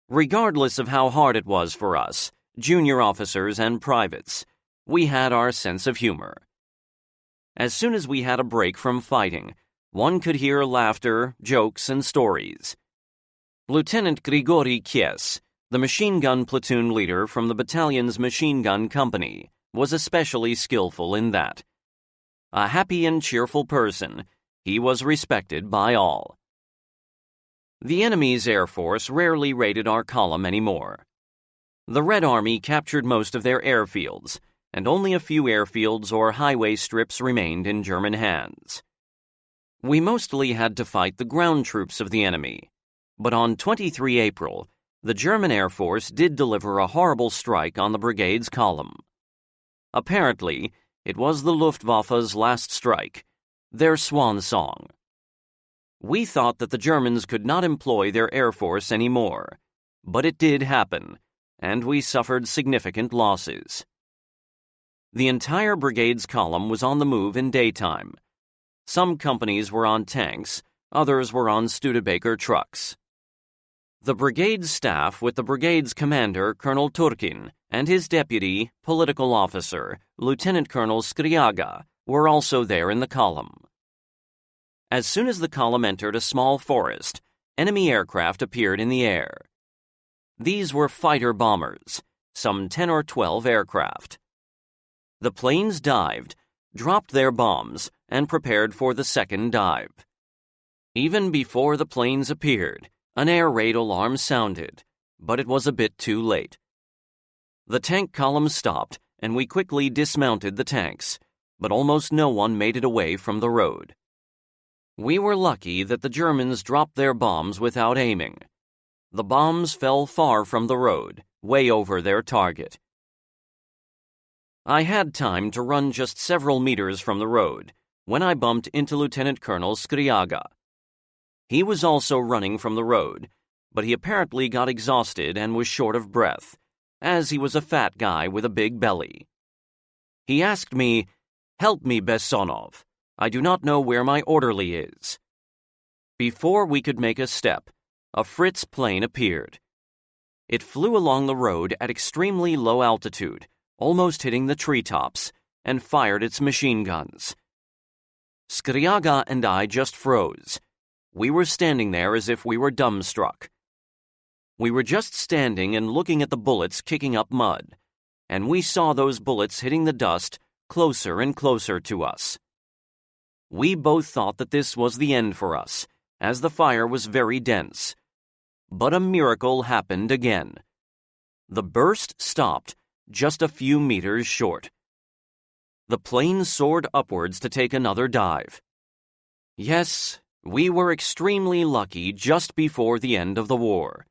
Speaker 1: Regardless of how hard it was for us, junior officers and privates, we had our sense of humor. As soon as we had a break from fighting, one could hear laughter, jokes, and stories. Lieutenant Grigory Kies, the machine gun platoon leader from the battalion's machine gun company, was especially skillful in that. A happy and cheerful person, he was respected by all. The enemy's air force rarely raided our column anymore. The Red Army captured most of their airfields, and only a few airfields or highway strips remained in German hands. We mostly had to fight the ground troops of the enemy, but on 23 April, the German Air Force did deliver a horrible strike on the brigade's column. Apparently, it was the Luftwaffe's last strike, their swan song. We thought that the Germans could not employ their air force anymore, but it did happen, and we suffered significant losses. The entire brigade's column was on the move in daytime. Some companies were on tanks, others were on Studebaker trucks. The brigade's staff, with the brigade's commander, Colonel Turkin, and his deputy, political officer, Lieutenant Colonel Skriaga, were also there in the column. As soon as the column entered a small forest, enemy aircraft appeared in the air. These were fighter bombers, some 10 or 12 aircraft. The planes dived, dropped their bombs, and prepared for the second dive. Even before the planes appeared, an air raid alarm sounded, but it was a bit too late. The tank column stopped, and we quickly dismounted the tanks, but almost no one made it away from the road. We were lucky that the Germans dropped their bombs without aiming. The bombs fell far from the road, way over their target. I had time to run just several meters from the road when I bumped into Lieutenant Colonel Skriaga. He was also running from the road, but he apparently got exhausted and was short of breath, as he was a fat guy with a big belly. He asked me, "Help me, Bessonov. I do not know where my orderly is." Before we could make a step, a Fritz plane appeared. It flew along the road at extremely low altitude, almost hitting the treetops, and fired its machine guns. Skriaga and I just froze. We were standing there as if we were dumbstruck. We were just standing and looking at the bullets kicking up mud, and we saw those bullets hitting the dust closer and closer to us. We both thought that this was the end for us, as the fire was very dense. But a miracle happened again. The burst stopped just a few meters short. The plane soared upwards to take another dive. Yes, we were extremely lucky just before the end of the war.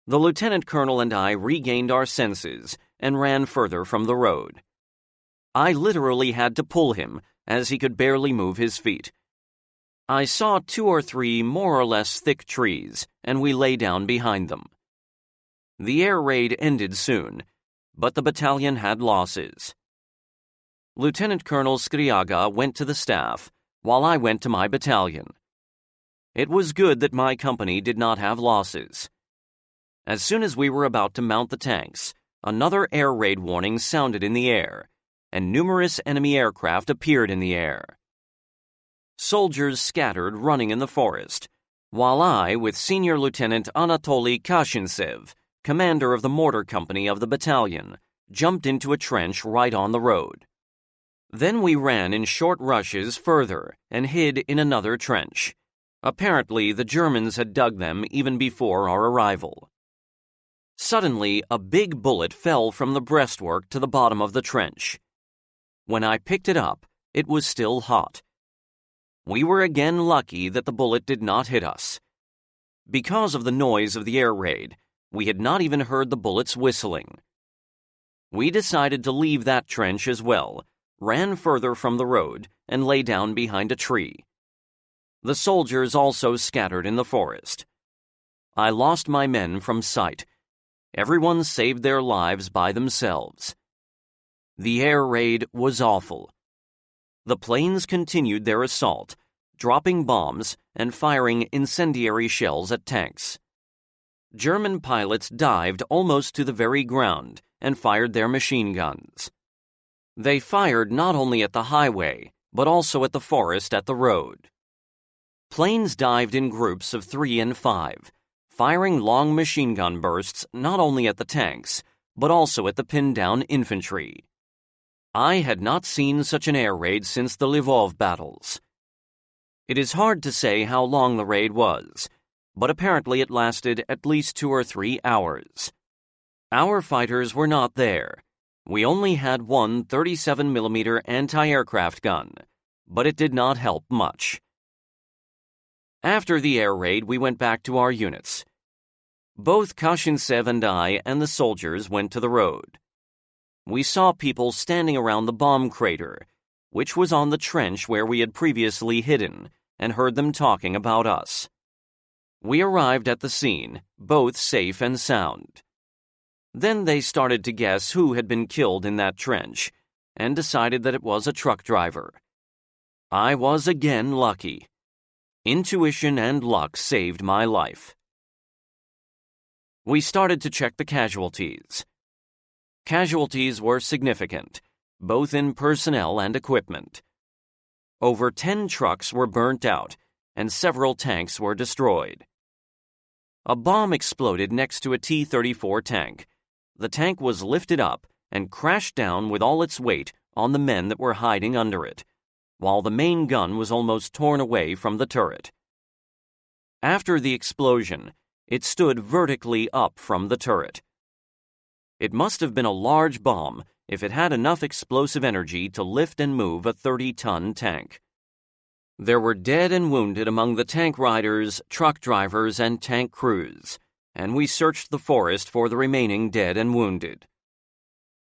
Speaker 1: The lieutenant colonel and I regained our senses and ran further from the road. I literally had to pull him, as he could barely move his feet. I saw 2 or 3 more or less thick trees, and we lay down behind them. The air raid ended soon, but the battalion had losses. Lieutenant Colonel Skriaga went to the staff, while I went to my battalion. It was good that my company did not have losses. As soon as we were about to mount the tanks, another air raid warning sounded in the air, and numerous enemy aircraft appeared in the air. Soldiers scattered running in the forest, while I, with Senior Lieutenant Anatoly Kashintsev, commander of the mortar company of the battalion, jumped into a trench right on the road. Then we ran in short rushes further and hid in another trench. Apparently, the Germans had dug them even before our arrival. Suddenly, a big bullet fell from the breastwork to the bottom of the trench. When I picked it up, it was still hot. We were again lucky that the bullet did not hit us. Because of the noise of the air raid, we had not even heard the bullets whistling. We decided to leave that trench as well, ran further from the road, and lay down behind a tree. The soldiers also scattered in the forest. I lost my men from sight. Everyone saved their lives by themselves. The air raid was awful. The planes continued their assault, dropping bombs and firing incendiary shells at tanks. German pilots dived almost to the very ground and fired their machine guns. They fired not only at the highway, but also at the forest at the road. Planes dived in groups of 3 and 5, firing long machine gun bursts not only at the tanks, but also at the pinned-down infantry. I had not seen such an air raid since the Lvov battles. It is hard to say how long the raid was, but apparently it lasted at least 2 or 3 hours. Our fighters were not there. We only had one 37mm anti-aircraft gun, but it did not help much. After the air raid, we went back to our units. Both Kashintsev and I and the soldiers went to the road. We saw people standing around the bomb crater, which was on the trench where we had previously hidden, and heard them talking about us. We arrived at the scene, both safe and sound. Then they started to guess who had been killed in that trench, and decided that it was a truck driver. I was again lucky. Intuition and luck saved my life. We started to check the casualties. Casualties were significant, both in personnel and equipment. Over 10 trucks were burnt out, and several tanks were destroyed. A bomb exploded next to a T-34 tank. The tank was lifted up and crashed down with all its weight on the men that were hiding under it, while the main gun was almost torn away from the turret. After the explosion, it stood vertically up from the turret. It must have been a large bomb if it had enough explosive energy to lift and move a 30-ton tank. There were dead and wounded among the tank riders, truck drivers, and tank crews, and we searched the forest for the remaining dead and wounded.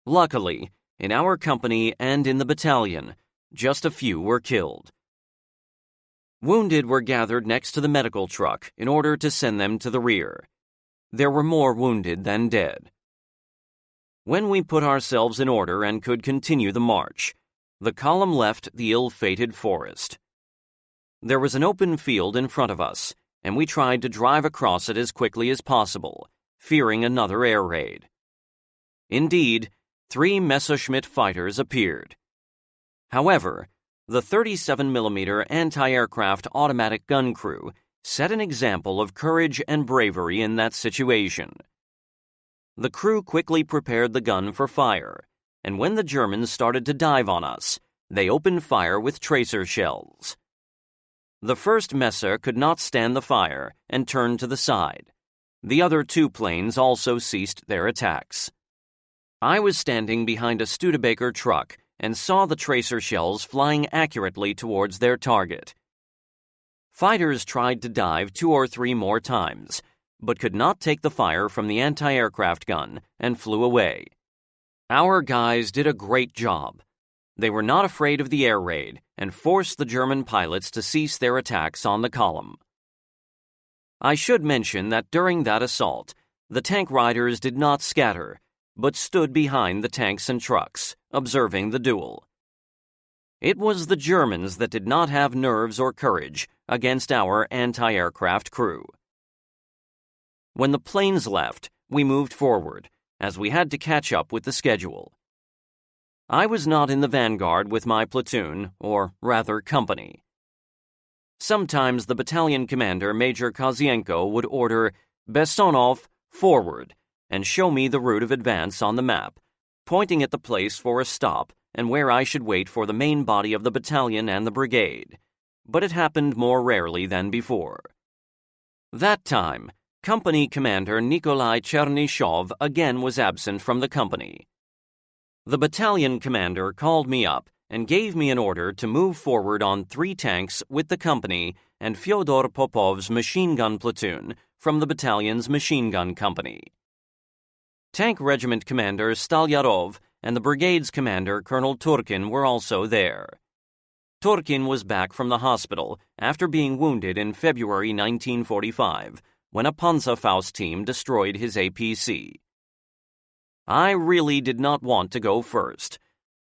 Speaker 1: Luckily, in our company and in the battalion, just a few were killed. Wounded were gathered next to the medical truck in order to send them to the rear. There were more wounded than dead. When we put ourselves in order and could continue the march, the column left the ill-fated forest. There was an open field in front of us, and we tried to drive across it as quickly as possible, fearing another air raid. Indeed, 3 Messerschmitt fighters appeared. However, The 37mm anti-aircraft automatic gun crew set an example of courage and bravery in that situation. The crew quickly prepared the gun for fire, and when the Germans started to dive on us, they opened fire with tracer shells. The first Messer could not stand the fire and turned to the side. The other two planes also ceased their attacks. I was standing behind a Studebaker truck and saw the tracer shells flying accurately towards their target. Fighters tried to dive 2 or 3 more times, but could not take the fire from the anti-aircraft gun and flew away. Our guys did a great job. They were not afraid of the air raid and forced the German pilots to cease their attacks on the column. I should mention that during that assault, the tank riders did not scatter, but stood behind the tanks and trucks, observing the duel. It was the Germans that did not have nerves or courage against our anti-aircraft crew. When the planes left, we moved forward, as we had to catch up with the schedule. I was not in the vanguard with my platoon, or rather company. Sometimes the battalion commander, Major Kozienko, would order Bessonov forward and show me the route of advance on the map, pointing at the place for a stop and where I should wait for the main body of the battalion and the brigade, but it happened more rarely than before. That time, Company Commander Nikolai Chernyshov again was absent from the company. The battalion commander called me up and gave me an order to move forward on 3 tanks with the company and Fyodor Popov's machine gun platoon from the battalion's machine gun company. Tank Regiment Commander Stalyarov and the brigade's commander Colonel Turkin were also there. Turkin was back from the hospital after being wounded in February 1945 when a Panzerfaust team destroyed his APC. I really did not want to go first.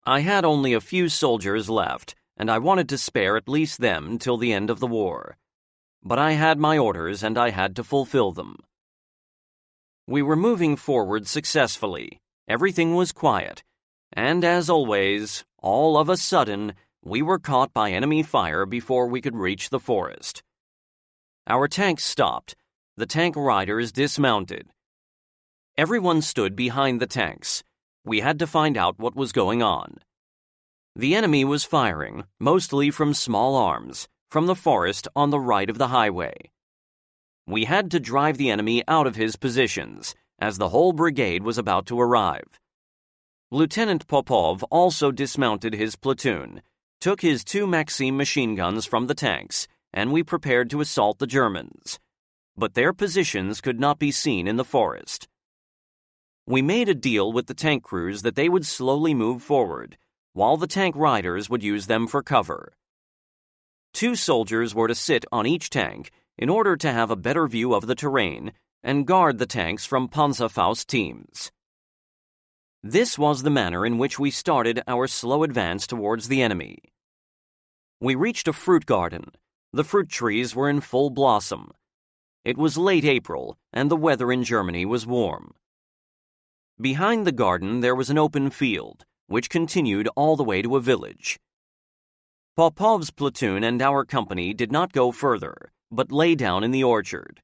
Speaker 1: I had only a few soldiers left, and I wanted to spare at least them till the end of the war. But I had my orders and I had to fulfill them. We were moving forward successfully. Everything was quiet. And as always, all of a sudden, we were caught by enemy fire before we could reach the forest. Our tanks stopped. The tank riders dismounted. Everyone stood behind the tanks. We had to find out what was going on. The enemy was firing, mostly from small arms, from the forest on the right of the highway. We had to drive the enemy out of his positions, as the whole brigade was about to arrive. Lieutenant Popov also dismounted his platoon, took his 2 Maxim machine guns from the tanks, and we prepared to assault the Germans. But their positions could not be seen in the forest. We made a deal with the tank crews that they would slowly move forward, while the tank riders would use them for cover. 2 soldiers were to sit on each tank in order to have a better view of the terrain and guard the tanks from Panzerfaust teams. This was the manner in which we started our slow advance towards the enemy. We reached a fruit garden. The fruit trees were in full blossom. It was late April, and the weather in Germany was warm. Behind the garden there was an open field, which continued all the way to a village. Popov's platoon and our company did not go further, but lay down in the orchard.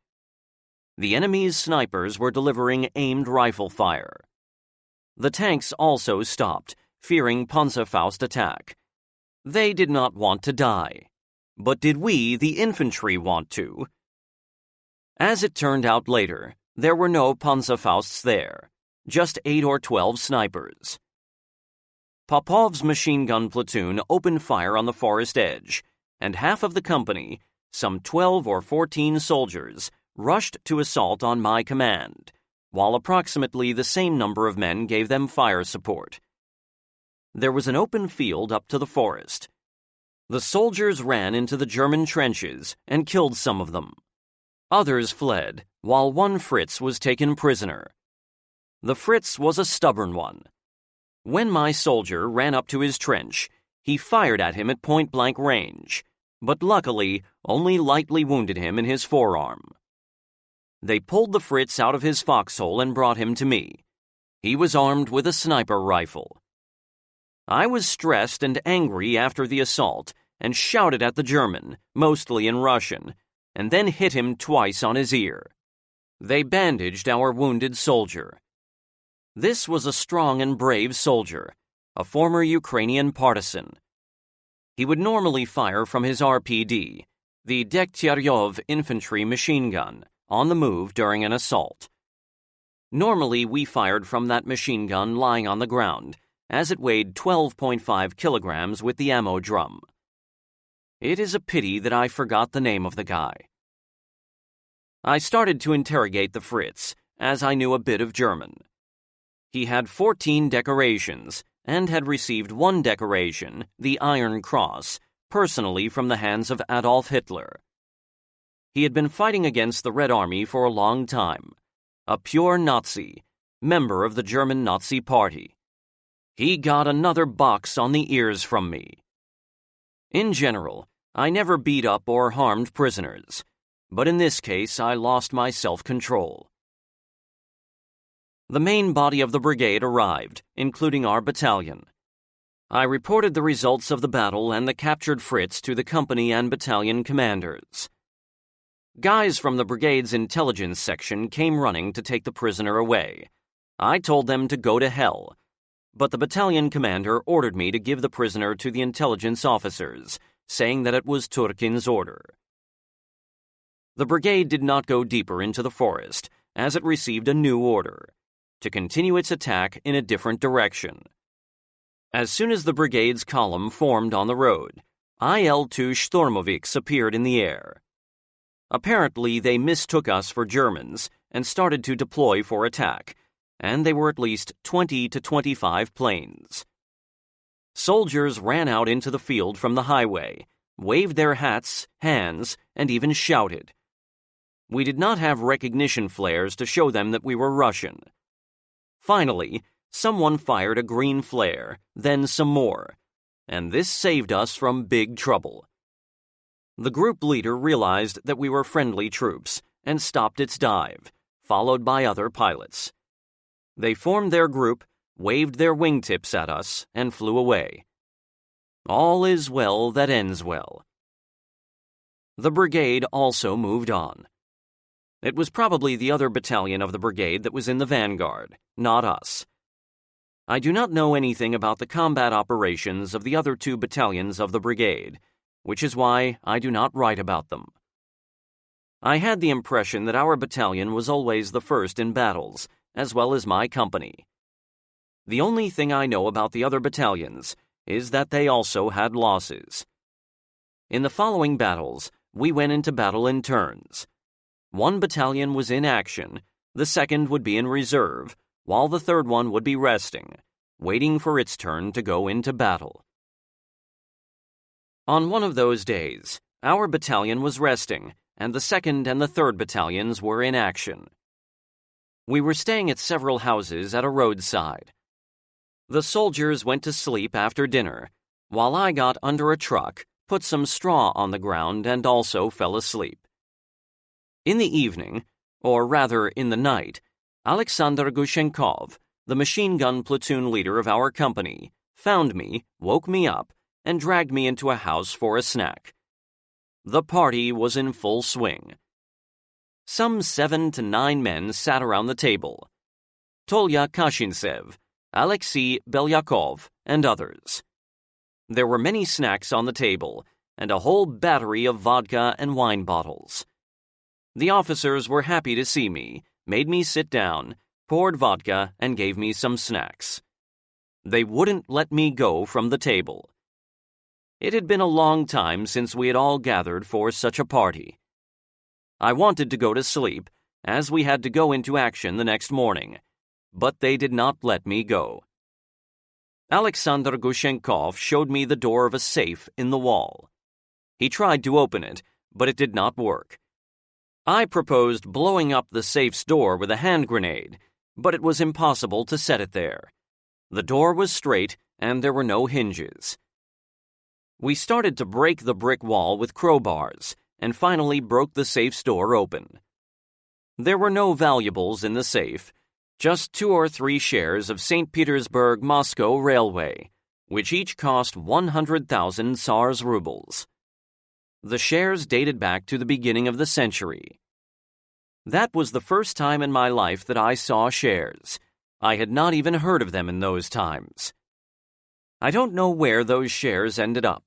Speaker 1: The enemy's snipers were delivering aimed rifle fire. The tanks also stopped, fearing Panzerfaust attack. They did not want to die. But did we, the infantry, want to? As it turned out later, there were no Panzerfausts there, just 8 or 12 snipers. Popov's machine gun platoon opened fire on the forest edge, and half of the company, some 12 or 14 soldiers, rushed to assault on my command, while approximately the same number of men gave them fire support. There was an open field up to the forest. The soldiers ran into the German trenches and killed some of them. Others fled, while one Fritz was taken prisoner. The Fritz was a stubborn one. When my soldier ran up to his trench, he fired at him at point-blank range, but luckily only lightly wounded him in his forearm. They pulled the Fritz out of his foxhole and brought him to me. He was armed with a sniper rifle. I was stressed and angry after the assault and shouted at the German, mostly in Russian, and then hit him twice on his ear. They bandaged our wounded soldier. This was a strong and brave soldier, a former Ukrainian partisan. He would normally fire from his RPD, the Degtyaryov infantry machine gun, on the move during an assault. Normally, we fired from that machine gun lying on the ground, as it weighed 12.5 kilograms with the ammo drum. It is a pity that I forgot the name of the guy. I started to interrogate the Fritz, as I knew a bit of German. He had 14 decorations, and had received one decoration, the Iron Cross, personally from the hands of Adolf Hitler. He had been fighting against the Red Army for a long time, a pure Nazi, member of the German Nazi Party. He got another box on the ears from me. In general, I never beat up or harmed prisoners, but in this case I lost my self-control. The main body of the brigade arrived, including our battalion. I reported the results of the battle and the captured Fritz to the company and battalion commanders. Guys from the brigade's intelligence section came running to take the prisoner away. I told them to go to hell, but the battalion commander ordered me to give the prisoner to the intelligence officers, saying that it was Turkin's order. The brigade did not go deeper into the forest, as it received a new order, to continue its attack in a different direction. As soon as the brigade's column formed on the road, IL-2 Sturmoviks appeared in the air. Apparently, they mistook us for Germans and started to deploy for attack, and they were at least 20 to 25 planes. Soldiers ran out into the field from the highway, waved their hats, hands, and even shouted. We did not have recognition flares to show them that we were Russian. Finally, someone fired a green flare, then some more, and this saved us from big trouble. The group leader realized that we were friendly troops and stopped its dive, followed by other pilots. They formed their group, waved their wingtips at us, and flew away. All is well that ends well. The brigade also moved on. It was probably the other battalion of the brigade that was in the vanguard, not us. I do not know anything about the combat operations of the other two battalions of the brigade, which is why I do not write about them. I had the impression that our battalion was always the first in battles, as well as my company. The only thing I know about the other battalions is that they also had losses. In the following battles, we went into battle in turns. One battalion was in action, the second would be in reserve, while the third one would be resting, waiting for its turn to go into battle. On one of those days, our battalion was resting, and the second and the third battalions were in action. We were staying at several houses at a roadside. The soldiers went to sleep after dinner, while I got under a truck, put some straw on the ground, and also fell asleep. In the evening, or rather in the night, Alexander Gushenkov, the machine gun platoon leader of our company, found me, woke me up, and dragged me into a house for a snack. The party was in full swing. Some 7 to 9 men sat around the table. Tolya Kashintsev, Alexei Belyakov, and others. There were many snacks on the table, and a whole battery of vodka and wine bottles. The officers were happy to see me, made me sit down, poured vodka, and gave me some snacks. They wouldn't let me go from the table. It had been a long time since we had all gathered for such a party. I wanted to go to sleep, as we had to go into action the next morning, but they did not let me go. Alexander Gushenkov showed me the door of a safe in the wall. He tried to open it, but it did not work. I proposed blowing up the safe's door with a hand grenade, but it was impossible to set it there. The door was straight, and there were no hinges. We started to break the brick wall with crowbars, and finally broke the safe's door open. There were no valuables in the safe, just 2 or 3 shares of St. Petersburg-Moscow Railway, which each cost 100,000 Tsars rubles. The shares dated back to the beginning of the century. That was the first time in my life that I saw shares. I had not even heard of them in those times. I don't know where those shares ended up.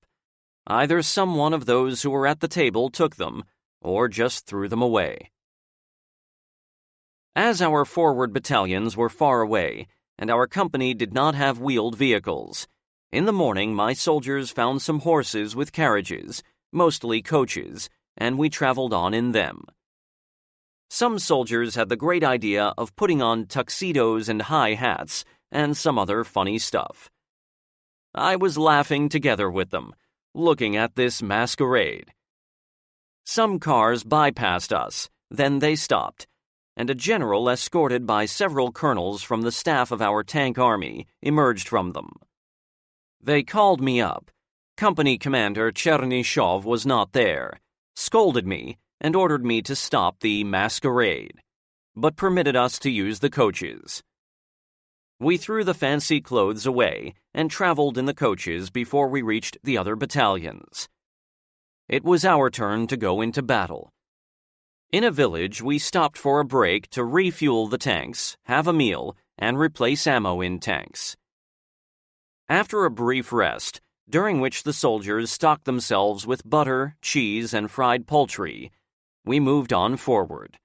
Speaker 1: Either some one of those who were at the table took them, or just threw them away. As our forward battalions were far away, and our company did not have wheeled vehicles, in the morning my soldiers found some horses with carriages, mostly coaches, and we traveled on in them. Some soldiers had the great idea of putting on tuxedos and high hats and some other funny stuff. I was laughing together with them, looking at this masquerade. Some cars bypassed us, then they stopped, and a general escorted by several colonels from the staff of our tank army emerged from them. They called me up. Company Commander Chernyshov was not there, scolded me, and ordered me to stop the masquerade, but permitted us to use the coaches. We threw the fancy clothes away and traveled in the coaches before we reached the other battalions. It was our turn to go into battle. In a village, we stopped for a break to refuel the tanks, have a meal, and replace ammo in tanks. After a brief rest, during which the soldiers stocked themselves with butter, cheese, and fried poultry, we moved on forward.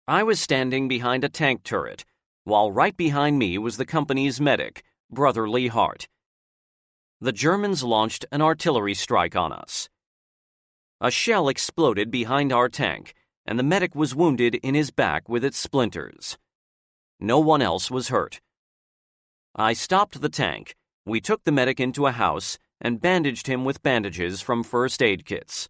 Speaker 1: I was standing behind a tank turret, while right behind me was the company's medic, Brotherly Heart. The Germans launched an artillery strike on us. A shell exploded behind our tank, and the medic was wounded in his back with its splinters. No one else was hurt. I stopped the tank. We took the medic into a house and bandaged him with bandages from first aid kits.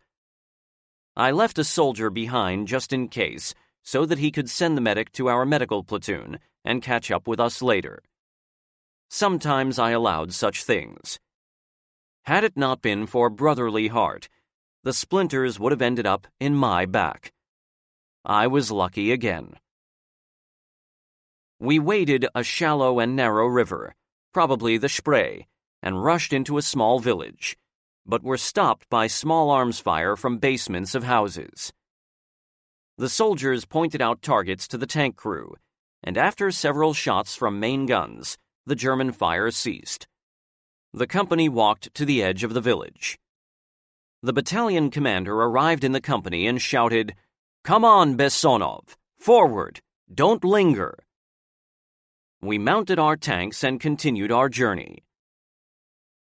Speaker 1: I left a soldier behind just in case, so that he could send the medic to our medical platoon and catch up with us later. Sometimes I allowed such things. Had it not been for Brotherly Heart, the splinters would have ended up in my back. I was lucky again. We waded a shallow and narrow river, probably the Spree, and rushed into a small village, but were stopped by small arms fire from basements of houses. The soldiers pointed out targets to the tank crew, and after several shots from main guns, the German fire ceased. The company walked to the edge of the village. The battalion commander arrived in the company and shouted, "Come on, Bessonov! Forward! Don't linger!" We mounted our tanks and continued our journey.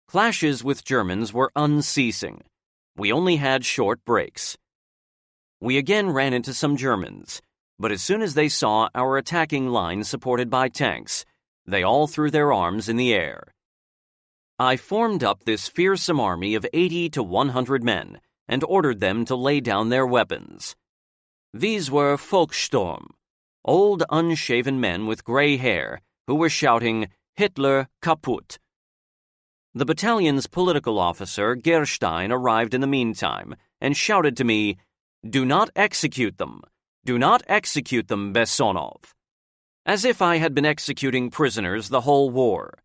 Speaker 1: Clashes with Germans were unceasing. We only had short breaks. We again ran into some Germans, but as soon as they saw our attacking line supported by tanks, they all threw their arms in the air. I formed up this fearsome army of 80 to 100 men and ordered them to lay down their weapons. These were Volkssturm, old unshaven men with gray hair who were shouting, "Hitler kaputt." The battalion's political officer, Gerstein, arrived in the meantime and shouted to me, "Do not execute them. Do not execute them, Bessonov," as if I had been executing prisoners the whole war.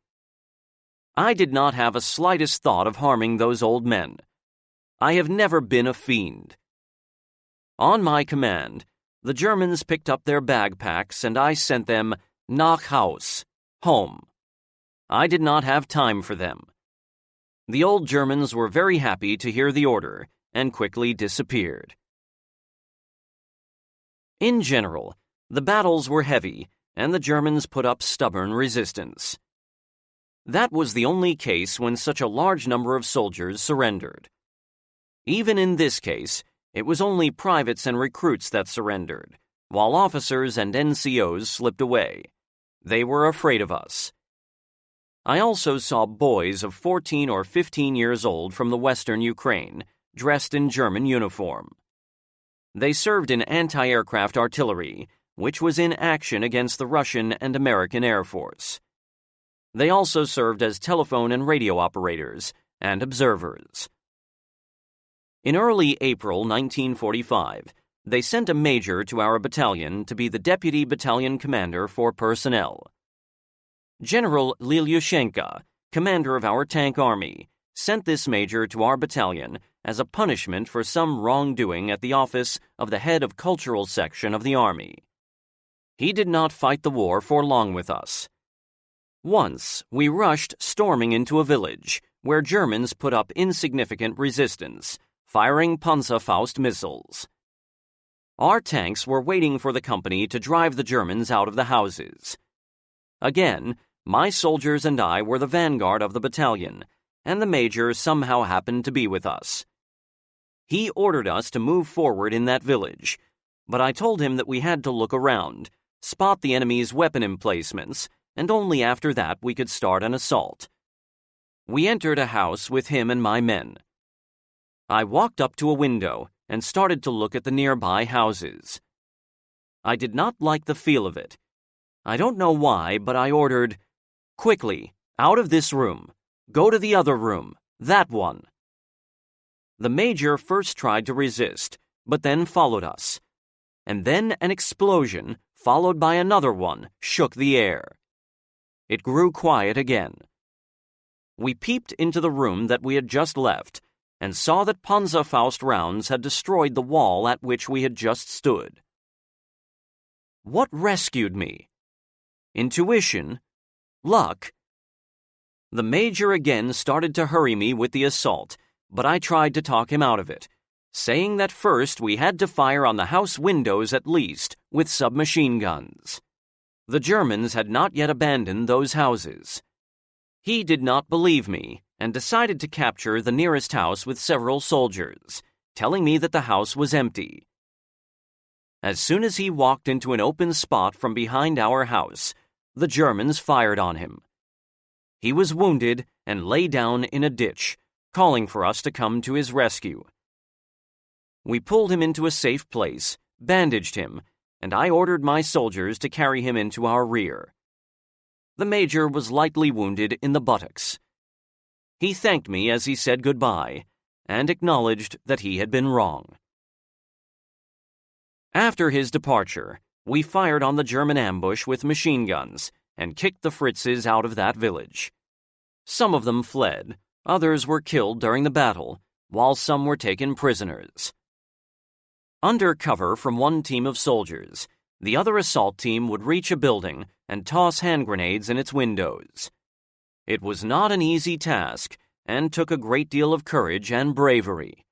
Speaker 1: I did not have a slightest thought of harming those old men. I have never been a fiend. On my command, the Germans picked up their bagpacks and I sent them nach Haus, home. I did not have time for them. The old Germans were very happy to hear the order and quickly disappeared. In general, the battles were heavy and the Germans put up stubborn resistance. That was the only case when such a large number of soldiers surrendered. Even in this case, it was only privates and recruits that surrendered, while officers and NCOs slipped away. They were afraid of us. I also saw boys of 14 or 15 years old from the western Ukraine, dressed in German uniform. They served in anti-aircraft artillery, which was in action against the Russian and American Air Force. They also served as telephone and radio operators and observers. In early April 1945, they sent a major to our battalion to be the deputy battalion commander for personnel. General Lilyushenko commander of our tank army, sent this major to our battalion as a punishment for some wrongdoing at the office of the head of cultural section of the army. He did not fight the war for long with us. Once, we rushed storming into a village where Germans put up insignificant resistance, firing Panzerfaust missiles. Our tanks were waiting for the company to drive the Germans out of the houses. Again, my soldiers and I were the vanguard of the battalion, and the major somehow happened to be with us. He ordered us to move forward in that village, but I told him that we had to look around, spot the enemy's weapon emplacements, and only after that we could start an assault. We entered a house with him and my men. I walked up to a window and started to look at the nearby houses. I did not like the feel of it. I don't know why, but I ordered, "Quickly, out of this room. Go to the other room, that one." The major first tried to resist, but then followed us. And then an explosion, followed by another one, shook the air. It grew quiet again. We peeped into the room that we had just left and saw that Panzerfaust rounds had destroyed the wall at which we had just stood. What rescued me? Intuition? Luck? The major again started to hurry me with the assault, but I tried to talk him out of it, saying that first we had to fire on the house windows at least with submachine guns. The Germans had not yet abandoned those houses. He did not believe me and decided to capture the nearest house with several soldiers, telling me that the house was empty. As soon as he walked into an open spot from behind our house, the Germans fired on him. He was wounded and lay down in a ditch, calling for us to come to his rescue. We pulled him into a safe place, bandaged him, and I ordered my soldiers to carry him into our rear. The major was lightly wounded in the buttocks. He thanked me as he said goodbye, and acknowledged that he had been wrong. After his departure, we fired on the German ambush with machine guns and kicked the Fritzes out of that village. Some of them fled, others were killed during the battle, while some were taken prisoners. Under cover from one team of soldiers, the other assault team would reach a building and toss hand grenades in its windows. It was not an easy task and took a great deal of courage and bravery.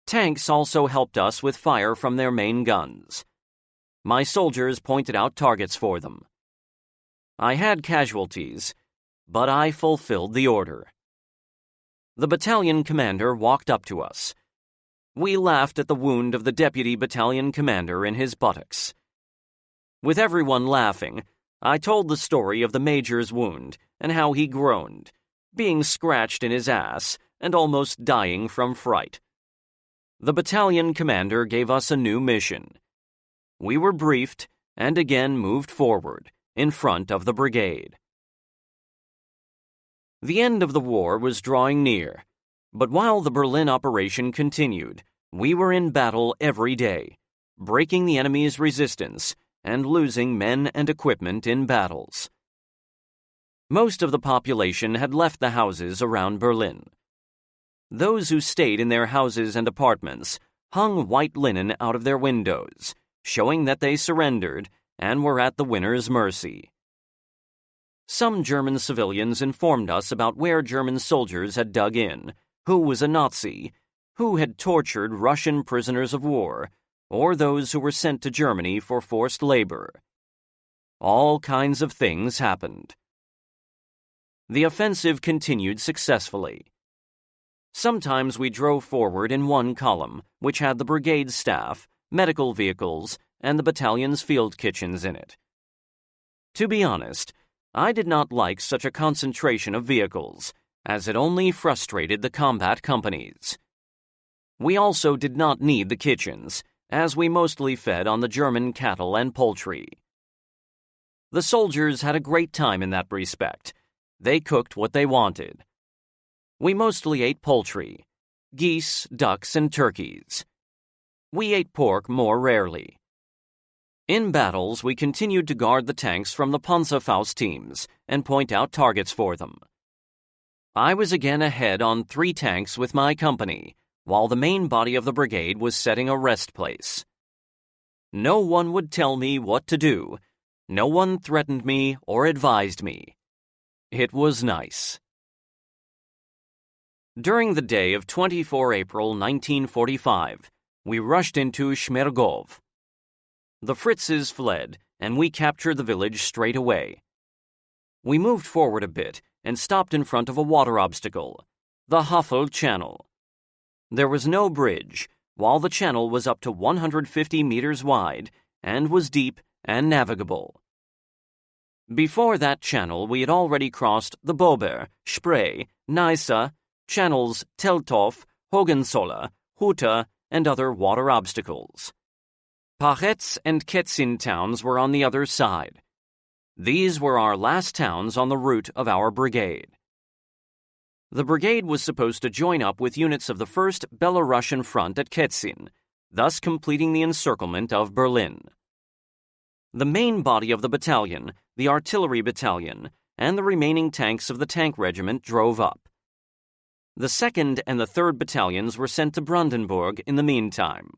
Speaker 1: Tanks also helped us with fire from their main guns. My soldiers pointed out targets for them. I had casualties, but I fulfilled the order. The battalion commander walked up to us. We laughed at the wound of the deputy battalion commander in his buttocks. With everyone laughing, I told the story of the major's wound and how he groaned, being scratched in his ass and almost dying from fright. The battalion commander gave us a new mission. We were briefed and again moved forward in front of the brigade. The end of the war was drawing near, but while the Berlin operation continued, we were in battle every day, breaking the enemy's resistance and losing men and equipment in battles. Most of the population had left the houses around Berlin. Those who stayed in their houses and apartments hung white linen out of their windows, showing that they surrendered and were at the winner's mercy. Some German civilians informed us about where German soldiers had dug in, who was a Nazi, who had tortured Russian prisoners of war, or those who were sent to Germany for forced labor. All kinds of things happened. The offensive continued successfully. Sometimes we drove forward in one column, which had the brigade staff, medical vehicles, and the battalion's field kitchens in it. To be honest, I did not like such a concentration of vehicles, as it only frustrated the combat companies. We also did not need the kitchens, as we mostly fed on the German cattle and poultry. The soldiers had a great time in that respect. They cooked what they wanted. We mostly ate poultry, geese, ducks, and turkeys. We ate pork more rarely. In battles, we continued to guard the tanks from the Panzerfaust teams and point out targets for them, I was again ahead on 3 tanks with my company, while the main body of the brigade was setting a rest place. No one would tell me what to do. No one threatened me or advised me. It was nice. During the day of 24 April 1945, we rushed into Shmergov. The Fritzes fled, and we captured the village straight away. We moved forward a bit and stopped in front of a water obstacle, the Havel Channel. There was no bridge, while the channel was up to 150 meters wide and was deep and navigable. Before that channel, we had already crossed the Bober, Spree, Neisse, channels Teltow, Hohenzollern, Huta, and other water obstacles. Pachetz and Ketzin towns were on the other side. These were our last towns on the route of our brigade. The brigade was supposed to join up with units of the 1st Belarusian Front at Ketzin, thus completing the encirclement of Berlin. The main body of the battalion, the artillery battalion, and the remaining tanks of the tank regiment drove up. The 2nd and the 3rd battalions were sent to Brandenburg in the meantime.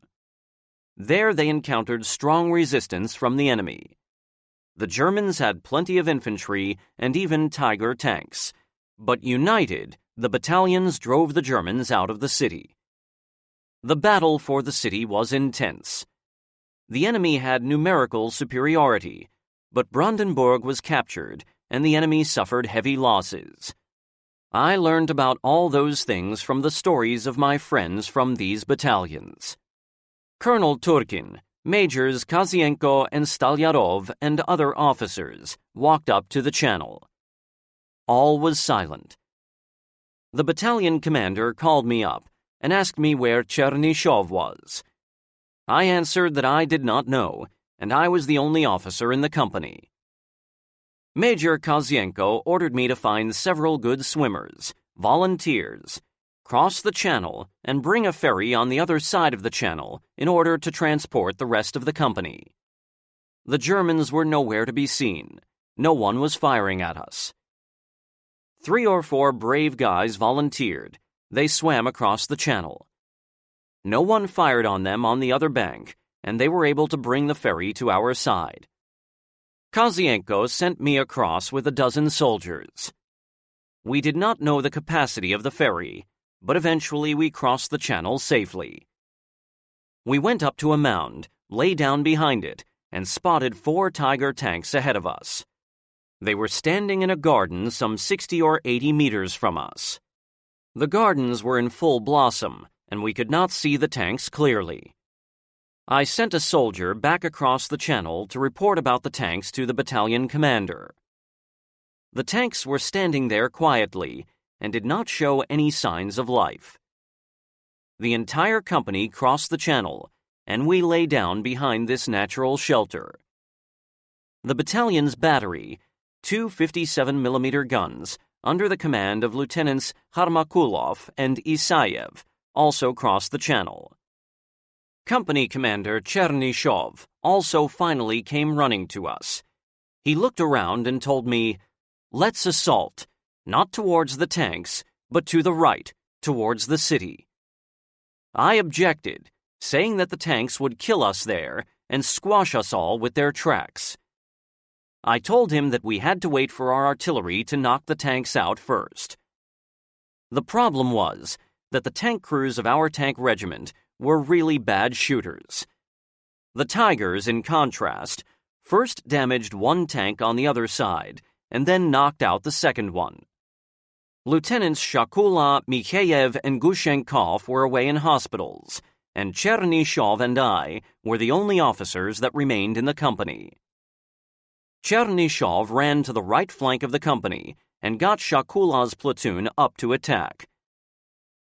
Speaker 1: There they encountered strong resistance from the enemy. The Germans had plenty of infantry and even Tiger tanks, but united, the battalions drove the Germans out of the city. The battle for the city was intense. The enemy had numerical superiority, but Brandenburg was captured and the enemy suffered heavy losses. I learned about all those things from the stories of my friends from these battalions. Colonel Turkin, Majors Kazienko and Stalyarov, and other officers walked up to the channel. All was silent. The battalion commander called me up and asked me where Chernyshov was. I answered that I did not know, and I was the only officer in the company. Major Kazienko ordered me to find several good swimmers, volunteers, cross the channel, and bring a ferry on the other side of the channel in order to transport the rest of the company. The Germans were nowhere to be seen. No one was firing at us. 3 or 4 brave guys volunteered. They swam across the channel. No one fired on them on the other bank, and they were able to bring the ferry to our side. Kazienko sent me across with a dozen soldiers. We did not know the capacity of the ferry, but eventually we crossed the channel safely. We went up to a mound, lay down behind it, and spotted 4 Tiger tanks ahead of us. They were standing in a garden some 60 or 80 meters from us. The gardens were in full blossom, and we could not see the tanks clearly. I sent a soldier back across the channel to report about the tanks to the battalion commander. The tanks were standing there quietly and did not show any signs of life. The entire company crossed the channel, and we lay down behind this natural shelter. The battalion's battery, 2 57mm guns, under the command of Lieutenants Harmakulov and Isayev, also crossed the channel. Company Commander Chernyshov also finally came running to us. He looked around and told me, "Let's assault, not towards the tanks, but to the right, towards the city." I objected, saying that the tanks would kill us there and squash us all with their tracks. I told him that we had to wait for our artillery to knock the tanks out first. The problem was that the tank crews of our tank regiment were really bad shooters. The Tigers, in contrast, first damaged one tank on the other side and then knocked out the second one. Lieutenants Shakula, Mikheyev, and Gushenkov were away in hospitals, and Chernyshov and I were the only officers that remained in the company. Chernyshov ran to the right flank of the company and got Shakula's platoon up to attack.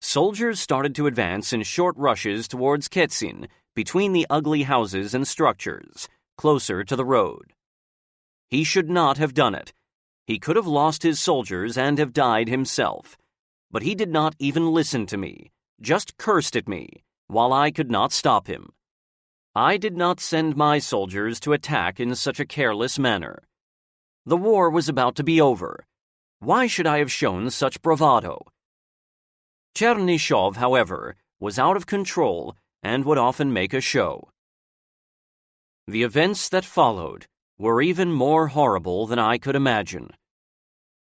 Speaker 1: Soldiers started to advance in short rushes towards Ketzin, between the ugly houses and structures, closer to the road. He should not have done it. He could have lost his soldiers and have died himself. But he did not even listen to me, just cursed at me, while I could not stop him. I did not send my soldiers to attack in such a careless manner. The war was about to be over. Why should I have shown such bravado? Chernyshov, however, was out of control and would often make a show. The events that followed were even more horrible than I could imagine.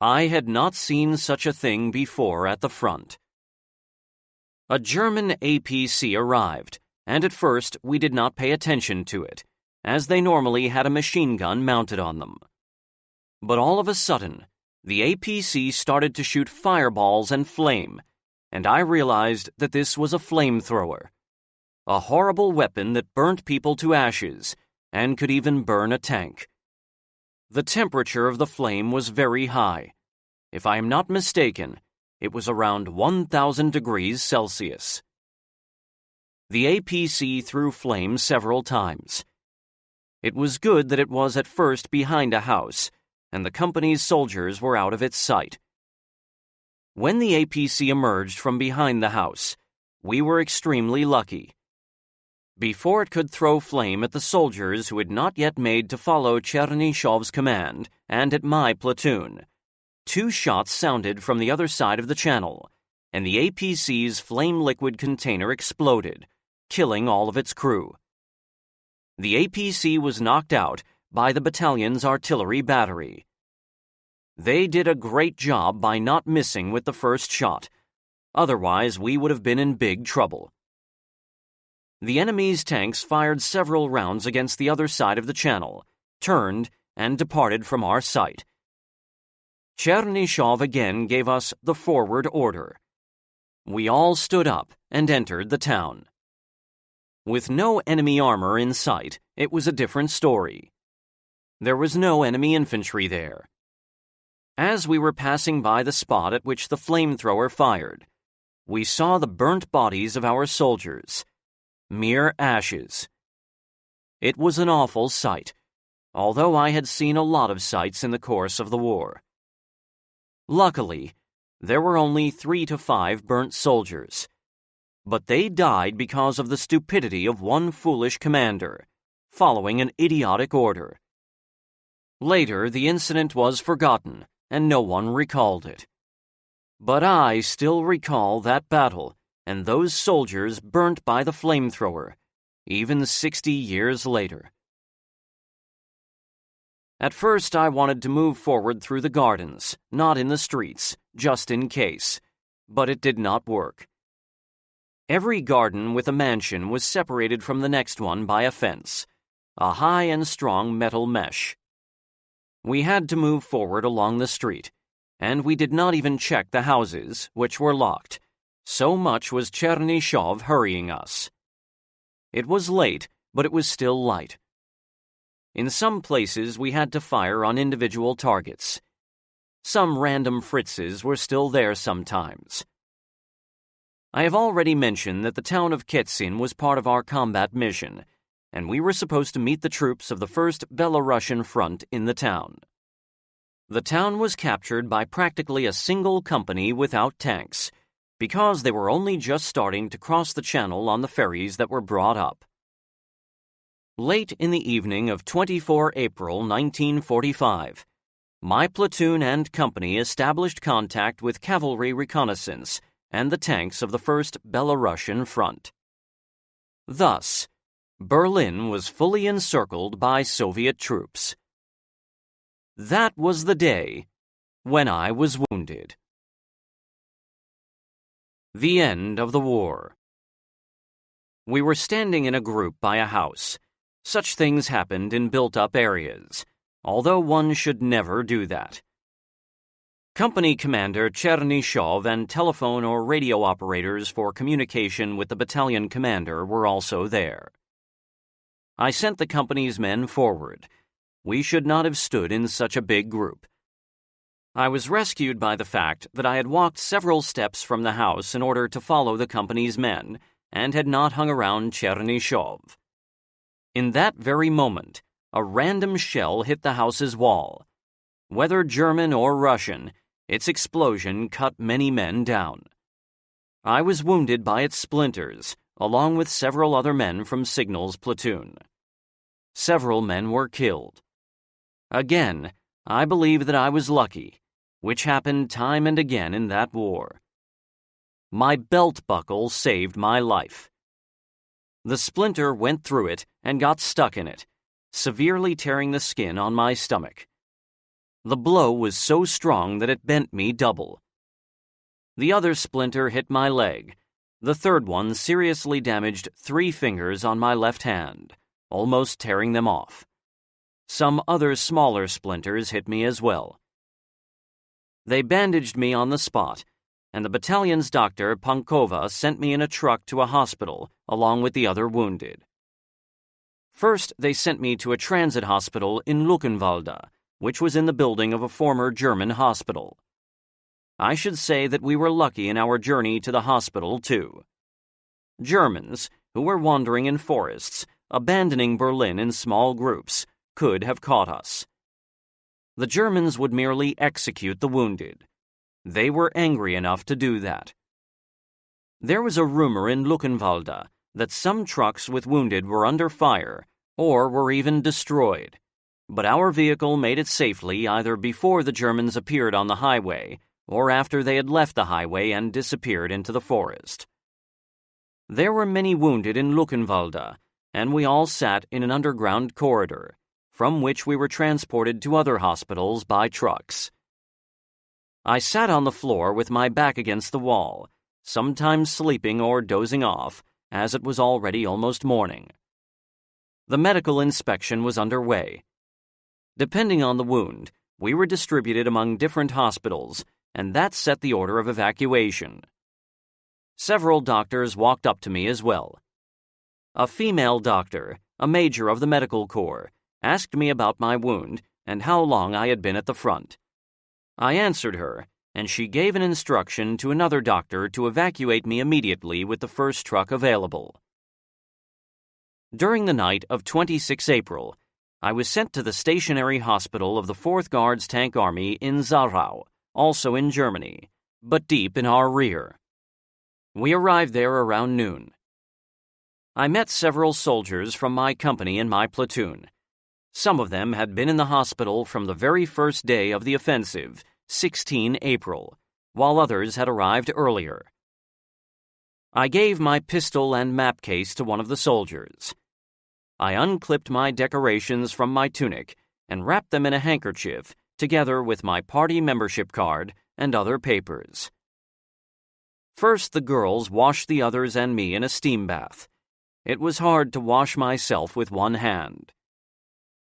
Speaker 1: I had not seen such a thing before at the front. A German APC arrived, and at first we did not pay attention to it, as they normally had a machine gun mounted on them. But all of a sudden, the APC started to shoot fireballs and flame, and I realized that this was a flamethrower, a horrible weapon that burnt people to ashes and could even burn a tank. The temperature of the flame was very high. If I am not mistaken, it was around 1,000 degrees Celsius. The APC threw flame several times. It was good that it was at first behind a house, and the company's soldiers were out of its sight. When the APC emerged from behind the house, we were extremely lucky. Before it could throw flame at the soldiers who had not yet made to follow Chernyshov's command and at my platoon, 2 shots sounded from the other side of the channel, and the APC's flame liquid container exploded, killing all of its crew. The APC was knocked out by the battalion's artillery battery. They did a great job by not missing with the first shot. Otherwise, we would have been in big trouble. The enemy's tanks fired several rounds against the other side of the channel, turned, and departed from our sight. Chernyshev again gave us the forward order. We all stood up and entered the town. With no enemy armor in sight, it was a different story. There was no enemy infantry there. As we were passing by the spot at which the flamethrower fired, we saw the burnt bodies of our soldiers, mere ashes. It was an awful sight, although I had seen a lot of sights in the course of the war. Luckily, there were only 3 to 5 burnt soldiers, but they died because of the stupidity of one foolish commander, following an idiotic order. Later, the incident was forgotten, and no one recalled it. But I still recall that battle and those soldiers burnt by the flamethrower, even 60 years later. At first, I wanted to move forward through the gardens, not in the streets, just in case, but it did not work. Every garden with a mansion was separated from the next one by a fence, a high and strong metal mesh. We had to move forward along the street, and we did not even check the houses, which were locked. So much was Chernyshev hurrying us. It was late, but it was still light. In some places, we had to fire on individual targets. Some random Fritzes were still there sometimes. I have already mentioned that the town of Ketsin was part of our combat mission, and we were supposed to meet the troops of the 1st Belarusian Front in the town. The town was captured by practically a single company without tanks, because they were only just starting to cross the channel on the ferries that were brought up. Late in the evening of 24 April 1945, my platoon and company established contact with cavalry reconnaissance and the tanks of the 1st Belarusian Front. Thus, Berlin was fully encircled by Soviet troops. That was the day when I was wounded. The end of the war. We were standing in a group by a house. Such things happened in built-up areas, although one should never do that. Company Commander Chernyshev and telephone or radio operators for communication with the battalion commander were also there. I sent the company's men forward. We should not have stood in such a big group. I was rescued by the fact that I had walked several steps from the house in order to follow the company's men and had not hung around Chernyshev. In that very moment, a random shell hit the house's wall. Whether German or Russian, its explosion cut many men down. I was wounded by its splinters, along with several other men from Signal's platoon. Several men were killed. Again, I believe that I was lucky. which happened time and again in that war. My belt buckle saved my life. The splinter went through it and got stuck in it, severely tearing the skin on my stomach. The blow was so strong that it bent me double. The other splinter hit my leg. The third one seriously damaged 3 fingers on my left hand, almost tearing them off. Some other smaller splinters hit me as well. They bandaged me on the spot, and the battalion's doctor, Pankova, sent me in a truck to a hospital along with the other wounded. First, they sent me to a transit hospital in Luckenwalde, which was in the building of a former German hospital. I should say that we were lucky in our journey to the hospital, too. Germans, who were wandering in forests, abandoning Berlin in small groups, could have caught us. The Germans would merely execute the wounded. They were angry enough to do that. There was a rumor in Luckenwalde that some trucks with wounded were under fire or were even destroyed, but our vehicle made it safely either before the Germans appeared on the highway or after they had left the highway and disappeared into the forest. There were many wounded in Luckenwalde, and we all sat in an underground corridor, from which we were transported to other hospitals by trucks. I sat on the floor with my back against the wall, sometimes sleeping or dozing off, as it was already almost morning. The medical inspection was underway. Depending on the wound, we were distributed among different hospitals, and that set the order of evacuation. Several doctors walked up to me as well. A female doctor, a major of the medical corps, asked me about my wound and how long I had been at the front. I answered her, and she gave an instruction to another doctor to evacuate me immediately with the first truck available. During the night of 26 April, I was sent to the stationary hospital of the 4th Guards Tank Army in Zarau, also in Germany, but deep in our rear. We arrived there around noon. I met several soldiers from my company and my platoon. Some of them had been in the hospital from the very first day of the offensive, 16 April, while others had arrived earlier. I gave my pistol and map case to one of the soldiers. I unclipped my decorations from my tunic and wrapped them in a handkerchief, together with my party membership card and other papers. First, the girls washed the others and me in a steam bath. It was hard to wash myself with one hand.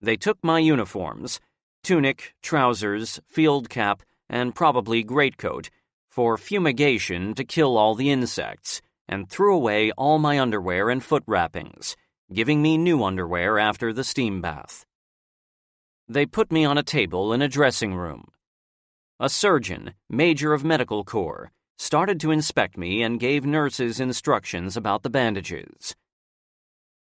Speaker 1: They took my uniforms, tunic, trousers, field cap, and probably greatcoat, for fumigation to kill all the insects, and threw away all my underwear and foot wrappings, giving me new underwear after the steam bath. They put me on a table in a dressing room. A surgeon, major of medical corps, started to inspect me and gave nurses instructions about the bandages.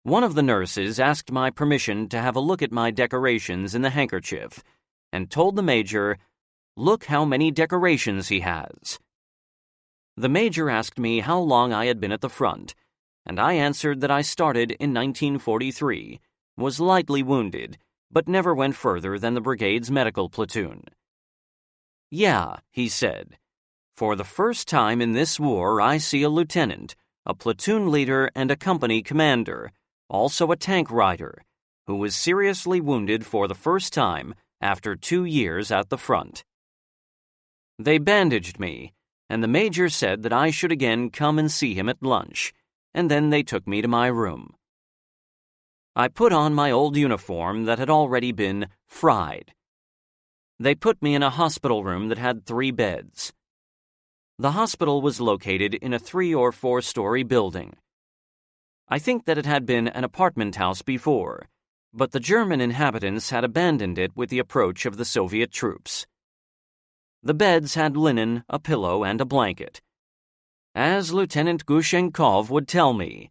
Speaker 1: One of the nurses asked my permission to have a look at my decorations in the handkerchief and told the major, "Look how many decorations he has." The major asked me how long I had been at the front, and I answered that I started in 1943, was lightly wounded, but never went further than the brigade's medical platoon. "Yeah," he said, "for the first time in this war I see a lieutenant, a platoon leader, and a company commander, also a tank rider, who was seriously wounded for the first time after 2 years at the front." They bandaged me, and the major said that I should again come and see him at lunch, and then they took me to my room. I put on my old uniform that had already been fried. They put me in a hospital room that had 3 beds. The hospital was located in a 3- or 4-story building. I think that it had been an apartment house before, but the German inhabitants had abandoned it with the approach of the Soviet troops. The beds had linen, a pillow, and a blanket. As Lieutenant Gushenkov would tell me,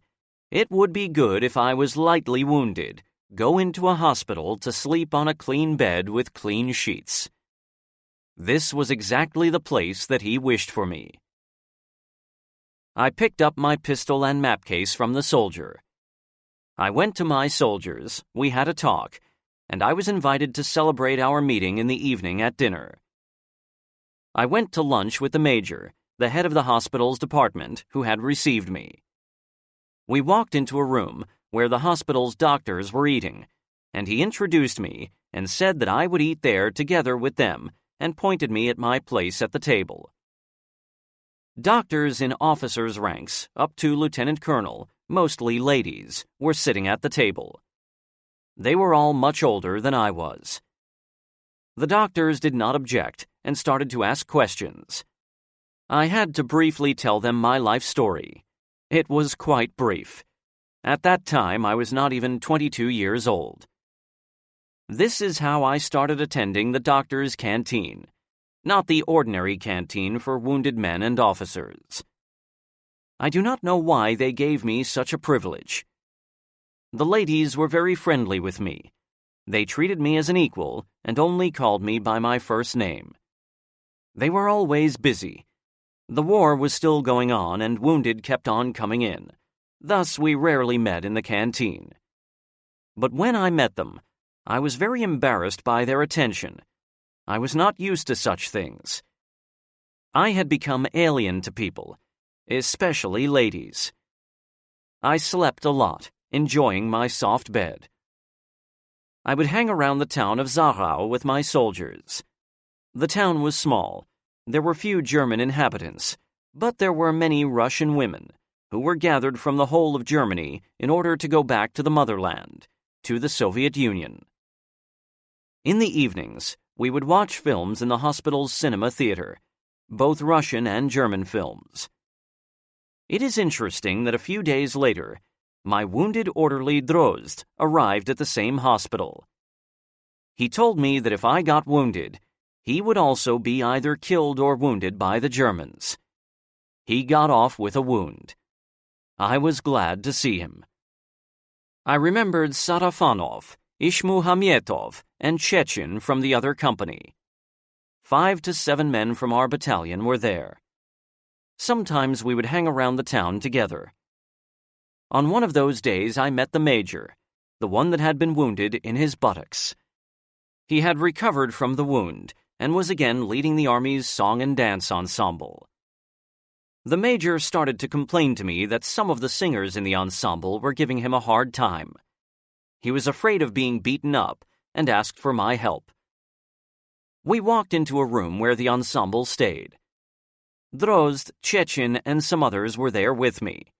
Speaker 1: it would be good if I was lightly wounded, go into a hospital to sleep on a clean bed with clean sheets. This was exactly the place that he wished for me. I picked up my pistol and map case from the soldier. I went to my soldiers, we had a talk, and I was invited to celebrate our meeting in the evening at dinner. I went to lunch with the major, the head of the hospital's department, who had received me. We walked into a room where the hospital's doctors were eating, and he introduced me and said that I would eat there together with them and pointed me at my place at the table. Doctors in officers' ranks, up to lieutenant colonel, mostly ladies, were sitting at the table. They were all much older than I was. The doctors did not object and started to ask questions. I had to briefly tell them my life story. It was quite brief. At that time, I was not even 22 years old. This is how I started attending the doctor's canteen, not the ordinary canteen for wounded men and officers. I do not know why they gave me such a privilege. The ladies were very friendly with me. They treated me as an equal and only called me by my first name. They were always busy. The war was still going on and wounded kept on coming in. Thus, we rarely met in the canteen. But when I met them, I was very embarrassed by their attention. I was not used to such things. I had become alien to people, especially ladies. I slept a lot, enjoying my soft bed. I would hang around the town of Zachau with my soldiers. The town was small. There were few German inhabitants, but there were many Russian women who were gathered from the whole of Germany in order to go back to the motherland, to the Soviet Union. In the evenings, we would watch films in the hospital's cinema theater, both Russian and German films. It is interesting that a few days later, my wounded orderly Drozd arrived at the same hospital. He told me that if I got wounded, he would also be either killed or wounded by the Germans. He got off with a wound. I was glad to see him. I remembered Sarafanov, Ishmuhamietov, and Chechen from the other company. 5 to 7 men from our battalion were there. Sometimes we would hang around the town together. On one of those days I met the major, the one that had been wounded in his buttocks. He had recovered from the wound and was again leading the Army's song and dance ensemble. The major started to complain to me that some of the singers in the ensemble were giving him a hard time. He was afraid of being beaten up and asked for my help. We walked into a room where the ensemble stayed. Drozd, Chechen, and some others were there with me.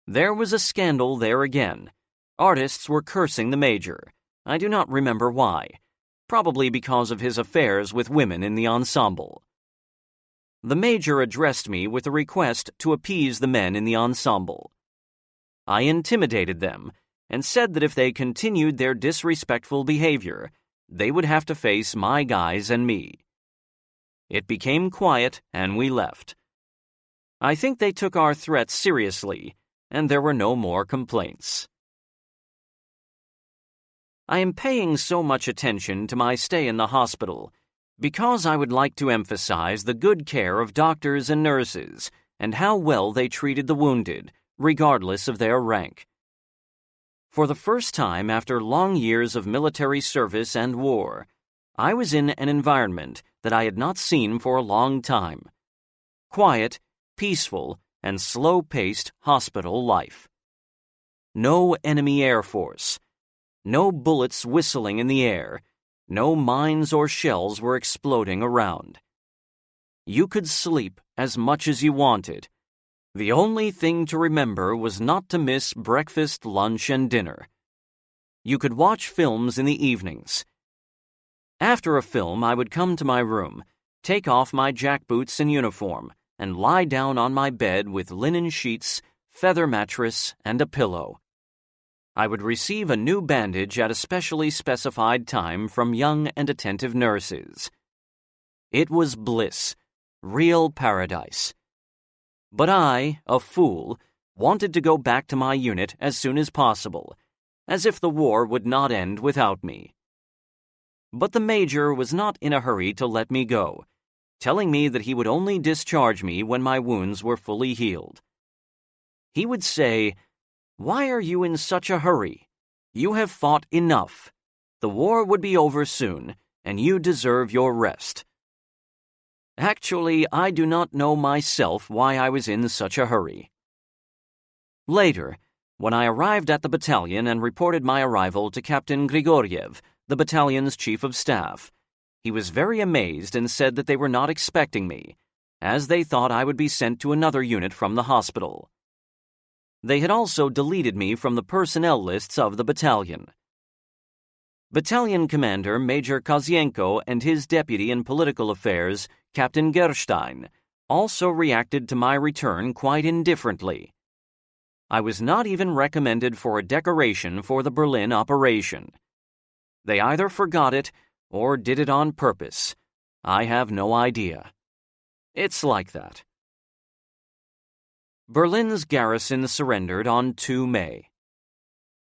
Speaker 1: There was a scandal there again. Artists were cursing the major. I do not remember why. Probably because of his affairs with women in the ensemble. The major addressed me with a request to appease the men in the ensemble. I intimidated them and said that if they continued their disrespectful behavior, they would have to face my guys and me. It became quiet and we left. I think they took our threats seriously, and there were no more complaints. I am paying so much attention to my stay in the hospital because I would like to emphasize the good care of doctors and nurses and how well they treated the wounded, regardless of their rank. For the first time after long years of military service and war, I was in an environment that I had not seen for a long time. Quiet, peaceful, and slow-paced hospital life. No enemy air force. No bullets whistling in the air. No mines or shells were exploding around. You could sleep as much as you wanted. The only thing to remember was not to miss breakfast, lunch, and dinner. You could watch films in the evenings. After a film, I would come to my room, take off my jackboots and uniform, and lie down on my bed with linen sheets, feather mattress, and a pillow. I would receive a new bandage at a specially specified time from young and attentive nurses. It was bliss, real paradise. But I, a fool, wanted to go back to my unit as soon as possible, as if the war would not end without me. But the major was not in a hurry to let me go, telling me that he would only discharge me when my wounds were fully healed. He would say, "Why are you in such a hurry? You have fought enough. The war would be over soon, and you deserve your rest." Actually, I do not know myself why I was in such a hurry. Later, when I arrived at the battalion and reported my arrival to Captain Grigoriev, the battalion's chief of staff, he was very amazed and said that they were not expecting me, as they thought I would be sent to another unit from the hospital. They had also deleted me from the personnel lists of the battalion. Battalion Commander Major Kozienko and his deputy in political affairs, Captain Gerstein, also reacted to my return quite indifferently. I was not even recommended for a decoration for the Berlin operation. They either forgot it or did it on purpose. I have no idea. It's like that. Berlin's garrison surrendered on 2 May.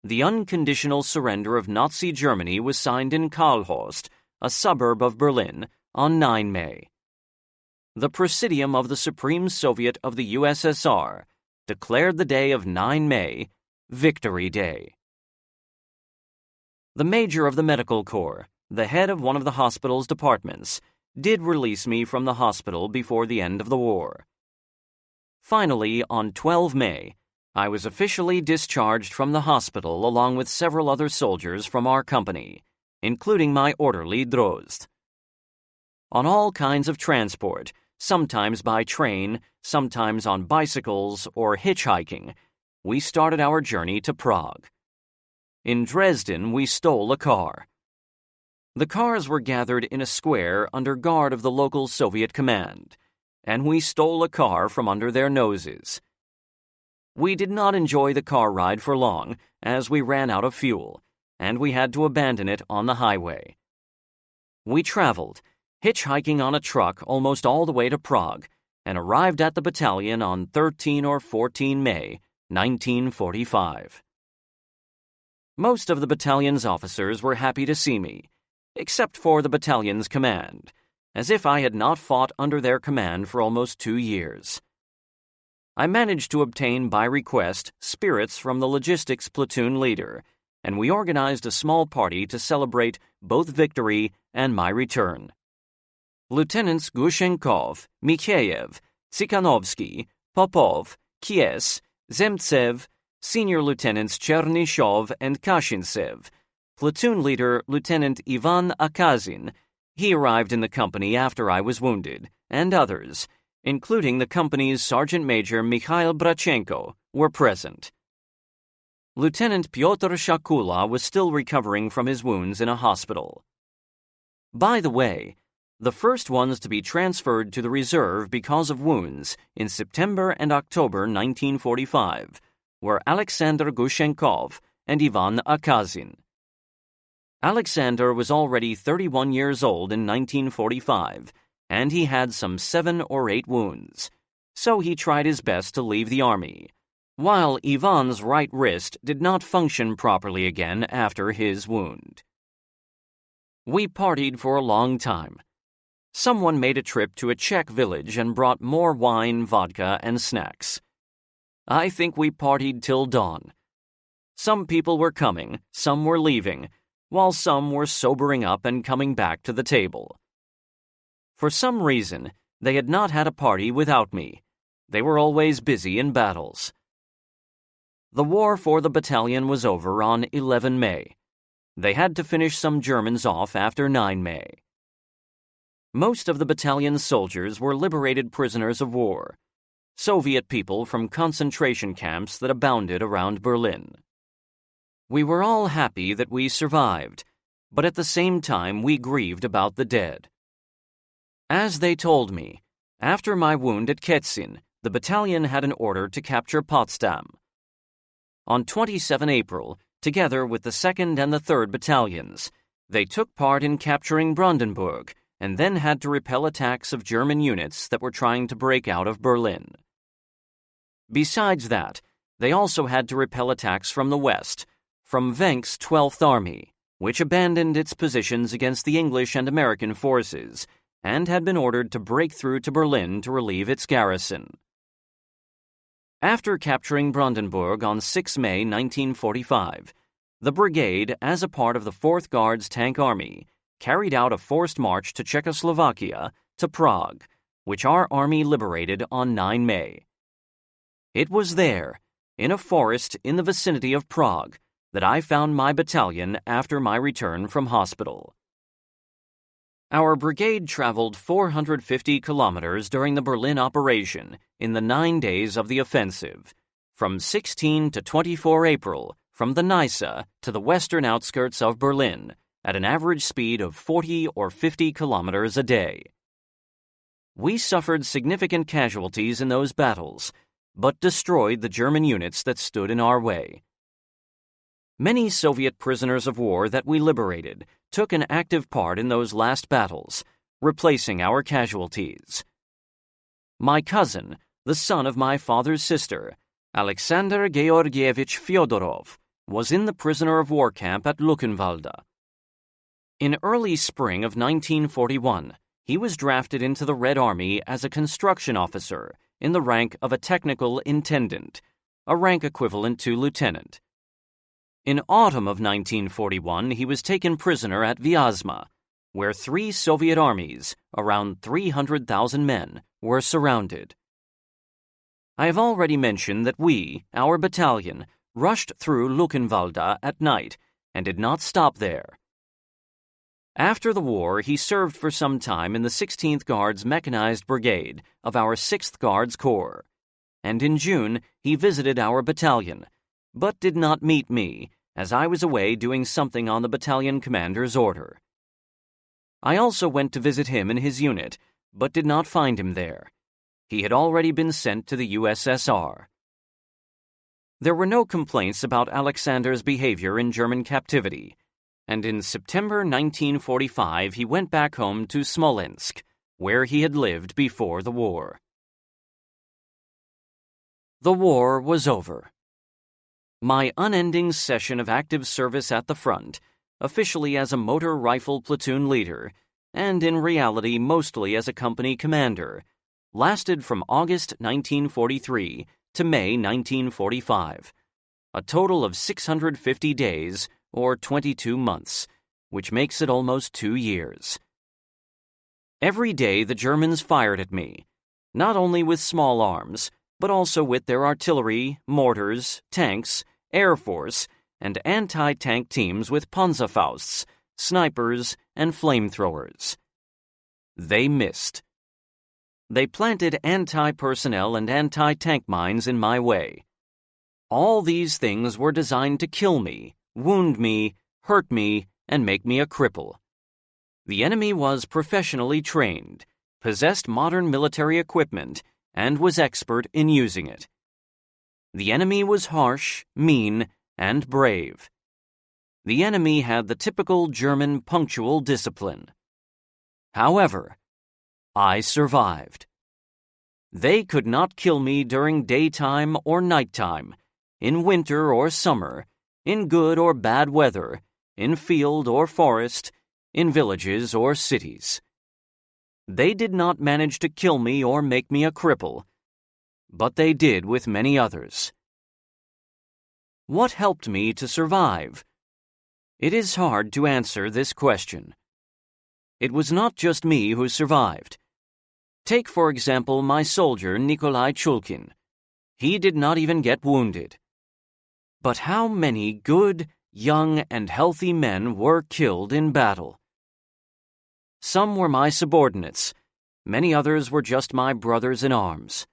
Speaker 1: The unconditional surrender of Nazi Germany was signed in Karlhorst, a suburb of Berlin, on 9 May. The Presidium of the Supreme Soviet of the USSR declared the day of 9 May Victory Day. The Major of the Medical Corps, the head of one of the hospital's departments, did release me from the hospital before the end of the war. Finally, on 12 May, I was officially discharged from the hospital along with several other soldiers from our company, including my orderly Drozd. On all kinds of transport, sometimes by train, sometimes on bicycles or hitchhiking, we started our journey to Prague. In Dresden, we stole a car. The cars were gathered in a square under guard of the local Soviet command, and we stole a car from under their noses. We did not enjoy the car ride for long, as we ran out of fuel, and we had to abandon it on the highway. We traveled, hitchhiking on a truck almost all the way to Prague, and arrived at the battalion on 13 or 14 May, 1945. Most of the battalion's officers were happy to see me, except for the battalion's command, as if I had not fought under their command for almost 2 years. I managed to obtain by request spirits from the logistics platoon leader, and we organized a small party to celebrate both victory and my return. Lieutenants Gushenkov, Mikheyev, Tsikhanovsky, Popov, Kies, Zemtsev, Senior Lieutenants Chernyshov and Kashintsev, platoon leader Lieutenant Ivan Akazin, he arrived in the company after I was wounded, and others, including the company's Sergeant Major Mikhail Brachenko, were present. Lieutenant Pyotr Shakula was still recovering from his wounds in a hospital. By the way, the first ones to be transferred to the reserve because of wounds in September and October 1945 were Alexander Gushenkov and Ivan Akazin. Alexander was already 31 years old in 1945, and he had some 7 or 8 wounds, so he tried his best to leave the army, while Ivan's right wrist did not function properly again after his wound. We partied for a long time. Someone made a trip to a Czech village and brought more wine, vodka, and snacks. I think we partied till dawn. Some people were coming, some were leaving, while some were sobering up and coming back to the table. For some reason, they had not had a party without me. They were always busy in battles. The war for the battalion was over on 11 May. They had to finish some Germans off after 9 May. Most of the battalion's soldiers were liberated prisoners of war, Soviet people from concentration camps that abounded around Berlin. We were all happy that we survived, but at the same time we grieved about the dead. As they told me, after my wound at Ketsin, the battalion had an order to capture Potsdam. On 27 April, together with the 2nd and the 3rd battalions, they took part in capturing Brandenburg and then had to repel attacks of German units that were trying to break out of Berlin. Besides that, they also had to repel attacks from the west, from Wenck's 12th Army, which abandoned its positions against the English and American forces and had been ordered to break through to Berlin to relieve its garrison. After capturing Brandenburg on 6 May 1945, the brigade, as a part of the 4th Guards Tank Army, carried out a forced march to Czechoslovakia, to Prague, which our army liberated on 9 May. It was there, in a forest in the vicinity of Prague, that I found my battalion after my return from hospital. Our brigade traveled 450 kilometers during the Berlin operation in the 9 days of the offensive, from 16 to 24 April, from the Neisse to the western outskirts of Berlin, at an average speed of 40 or 50 kilometers a day. We suffered significant casualties in those battles, but destroyed the German units that stood in our way. Many Soviet prisoners of war that we liberated took an active part in those last battles, replacing our casualties. My cousin, the son of my father's sister, Alexander Georgievich Fyodorov, was in the prisoner of war camp at Luckenwalde. In early spring of 1941, he was drafted into the Red Army as a construction officer in the rank of a technical intendant, a rank equivalent to lieutenant. In autumn of 1941, he was taken prisoner at Vyazma, where 3 Soviet armies, around 300,000 men, were surrounded. I have already mentioned that we, our battalion, rushed through Luckenwalde at night and did not stop there. After the war, he served for some time in the 16th Guards Mechanized Brigade of our 6th Guards Corps, and in June he visited our battalion, but did not meet me, as I was away doing something on the battalion commander's order. I also went to visit him in his unit, but did not find him there. He had already been sent to the USSR. There were no complaints about Alexander's behavior in German captivity, and in September 1945 he went back home to Smolensk, where he had lived before the war. The war was over. My unending session of active service at the front, officially as a motor rifle platoon leader, and in reality mostly as a company commander, lasted from August 1943 to May 1945, a total of 650 days, or 22 months, which makes it almost 2 years. Every day the Germans fired at me, not only with small arms, but also with their artillery, mortars, tanks, air force, and anti-tank teams with Panzerfausts, snipers, and flamethrowers. They missed. They planted anti-personnel and anti-tank mines in my way. All these things were designed to kill me, wound me, hurt me, and make me a cripple. The enemy was professionally trained, possessed modern military equipment, and was expert in using it. The enemy was harsh, mean, and brave. The enemy had the typical German punctual discipline. However, I survived. They could not kill me during daytime or nighttime, in winter or summer, in good or bad weather, in field or forest, in villages or cities. They did not manage to kill me or make me a cripple, but they did with many others. What helped me to survive? It is hard to answer this question. It was not just me who survived. Take, for example, my soldier Nikolai Chulkin. He did not even get wounded. But how many good, young, and healthy men were killed in battle? Some were my subordinates. Many others were just my brothers in arms.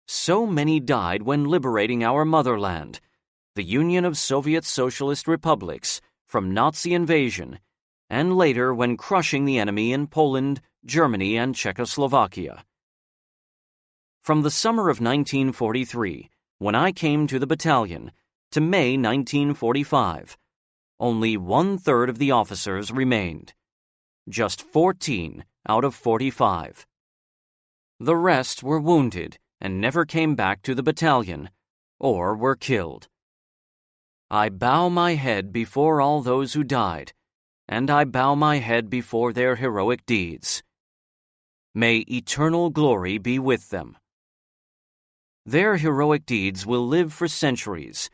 Speaker 1: So many died when liberating our motherland, the Union of Soviet Socialist Republics, from Nazi invasion, and later when crushing the enemy in Poland, Germany, and Czechoslovakia. From the summer of 1943, when I came to the battalion, to May 1945, only 1/3 of the officers remained. Just 14 out of 45. The rest were wounded and never came back to the battalion, or were killed. I bow my head before all those who died, and I bow my head before their heroic deeds. May eternal glory be with them. Their heroic deeds will live for centuries,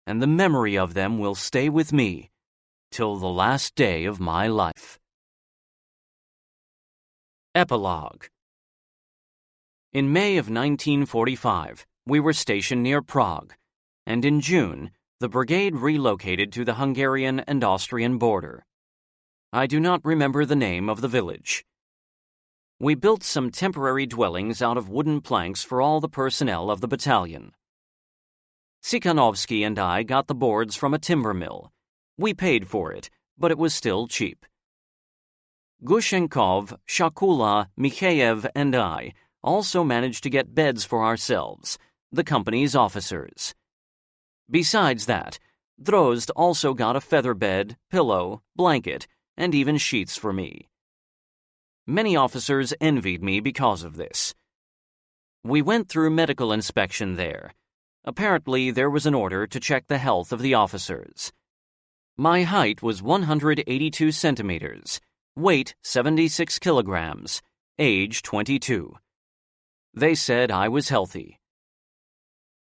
Speaker 1: and the memory of them will stay with me till the last day of my life. Epilogue. In May of 1945, we were stationed near Prague, and in June, the brigade relocated to the Hungarian and Austrian border. I do not remember the name of the village. We built some temporary dwellings out of wooden planks for all the personnel of the battalion. Tsikhanovsky and I got the boards from a timber mill. We paid for it, but it was still cheap. Gushenkov, Shakula, Mikheyev, and I also managed to get beds for ourselves, the company's officers. Besides that, Drozd also got a feather bed, pillow, blanket, and even sheets for me. Many officers envied me because of this. We went through medical inspection there. Apparently, there was an order to check the health of the officers. My height was 182 centimeters, weight 76 kilograms, age 22. They said I was healthy.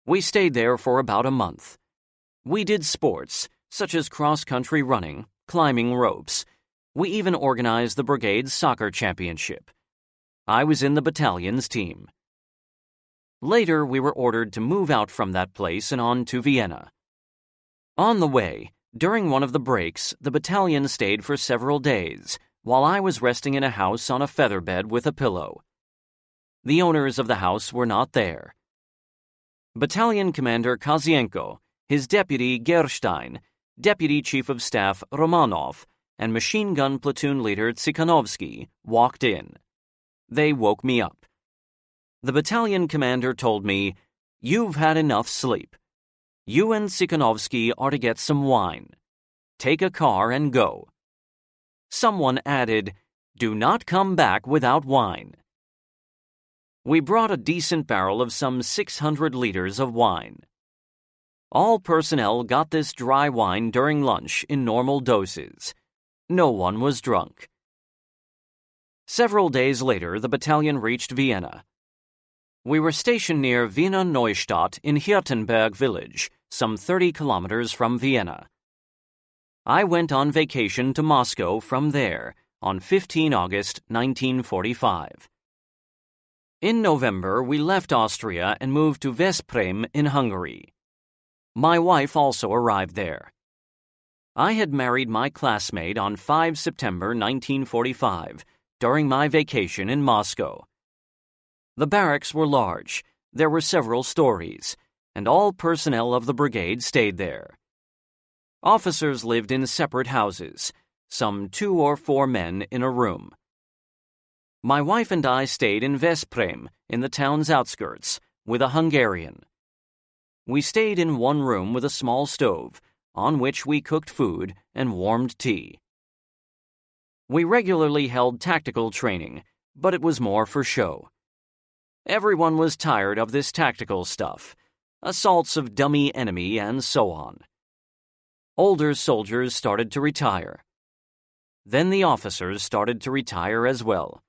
Speaker 1: We stayed there for about a month. We did sports, such as cross-country running, climbing ropes. We even organized the brigade's soccer championship. I was in the battalion's team. Later, we were ordered to move out from that place and on to Vienna. On the way, during one of the breaks, the battalion stayed for several days, while I was resting in a house on a feather bed with a pillow. The owners of the house were not there. Battalion Commander Kozienko, his deputy Gerstein, Deputy Chief of Staff Romanov, and machine gun platoon leader Tsikhanovsky walked in. They woke me up. The battalion commander told me, "You've had enough sleep. You and Tsikhanovsky are to get some wine. Take a car and go." Someone added, "Do not come back without wine." We brought a decent barrel of some 600 liters of wine. All personnel got this dry wine during lunch in normal doses. No one was drunk. Several days later, the battalion reached Vienna. We were stationed near Wiener Neustadt in Hirtenberg village, some 30 kilometers from Vienna. I went on vacation to Moscow from there on 15 August 1945. In November, we left Austria and moved to Veszprém in Hungary. My wife also arrived there. I had married my classmate on 5 September 1945 during my vacation in Moscow. The barracks were large, there were several stories, and all personnel of the brigade stayed there. Officers lived in separate houses, some 2 or 4 men in a room. My wife and I stayed in Veszprém, in the town's outskirts, with a Hungarian. We stayed in one room with a small stove, on which we cooked food and warmed tea. We regularly held tactical training, but it was more for show. Everyone was tired of this tactical stuff, assaults of dummy enemy and so on. Older soldiers started to retire. Then the officers started to retire as well.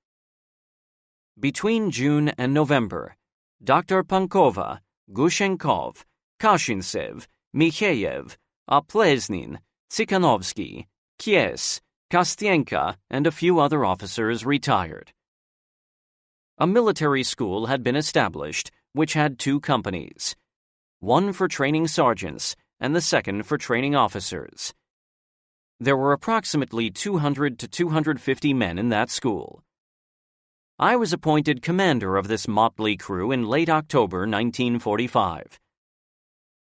Speaker 1: Between June and November, Dr. Pankova, Gushenkov, Kashintsev, Mikheyev, Aplesnin, Tsikhanovsky, Kies, Kostienka, and a few other officers retired. A military school had been established, which had 2 companies, one for training sergeants and the second for training officers. There were approximately 200 to 250 men in that school. I was appointed commander of this motley crew in late October 1945.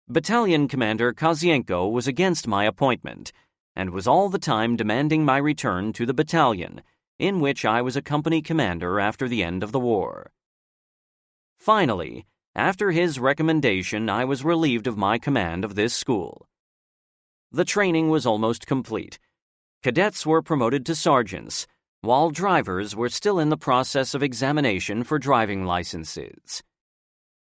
Speaker 1: Battalion Commander Kozienko was against my appointment and was all the time demanding my return to the battalion, in which I was a company commander after the end of the war. Finally, after his recommendation, I was relieved of my command of this school. The training was almost complete. Cadets were promoted to sergeants, while drivers were still in the process of examination for driving licenses.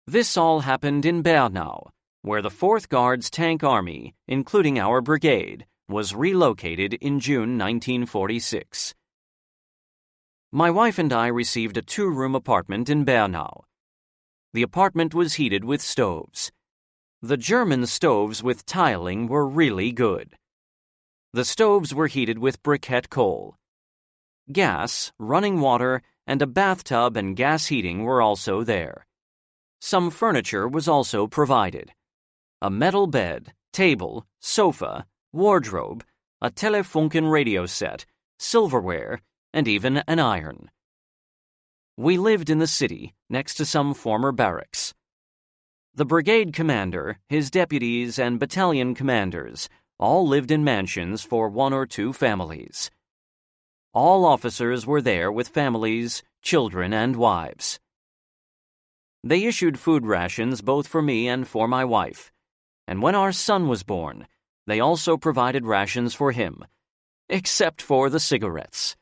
Speaker 1: This all happened in Bernau, where the 4th Guards Tank Army, including our brigade, was relocated in June 1946. My wife and I received a 2-room apartment in Bernau. The apartment was heated with stoves. The German stoves with tiling were really good. The stoves were heated with briquette coal. Gas, running water, and a bathtub and gas heating were also there. Some furniture was also provided. A metal bed, table, sofa, wardrobe, a Telefunken radio set, silverware, and even an iron. We lived in the city, next to some former barracks. The brigade commander, his deputies, and battalion commanders all lived in mansions for 1 or 2 families. All officers were there with families, children, and wives. They issued food rations both for me and for my wife, and when our son was born, they also provided rations for him, except for the cigarettes.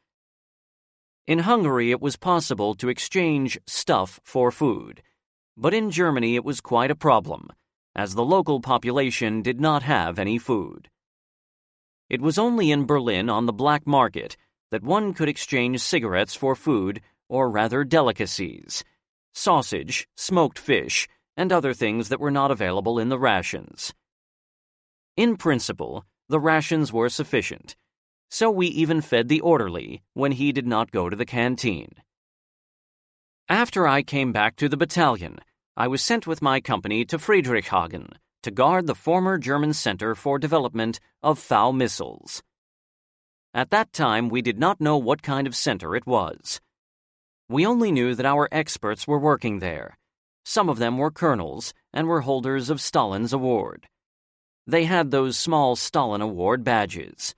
Speaker 1: In Hungary, it was possible to exchange stuff for food, but in Germany it was quite a problem, as the local population did not have any food. It was only in Berlin on the black market that one could exchange cigarettes for food, or rather delicacies, sausage, smoked fish, and other things that were not available in the rations. In principle, the rations were sufficient, so we even fed the orderly when he did not go to the canteen. After I came back to the battalion, I was sent with my company to Friedrichshagen to guard the former German Center for Development of FAU missiles. At that time, we did not know what kind of center it was. We only knew that our experts were working there. Some of them were colonels and were holders of Stalin's award. They had those small Stalin Award badges.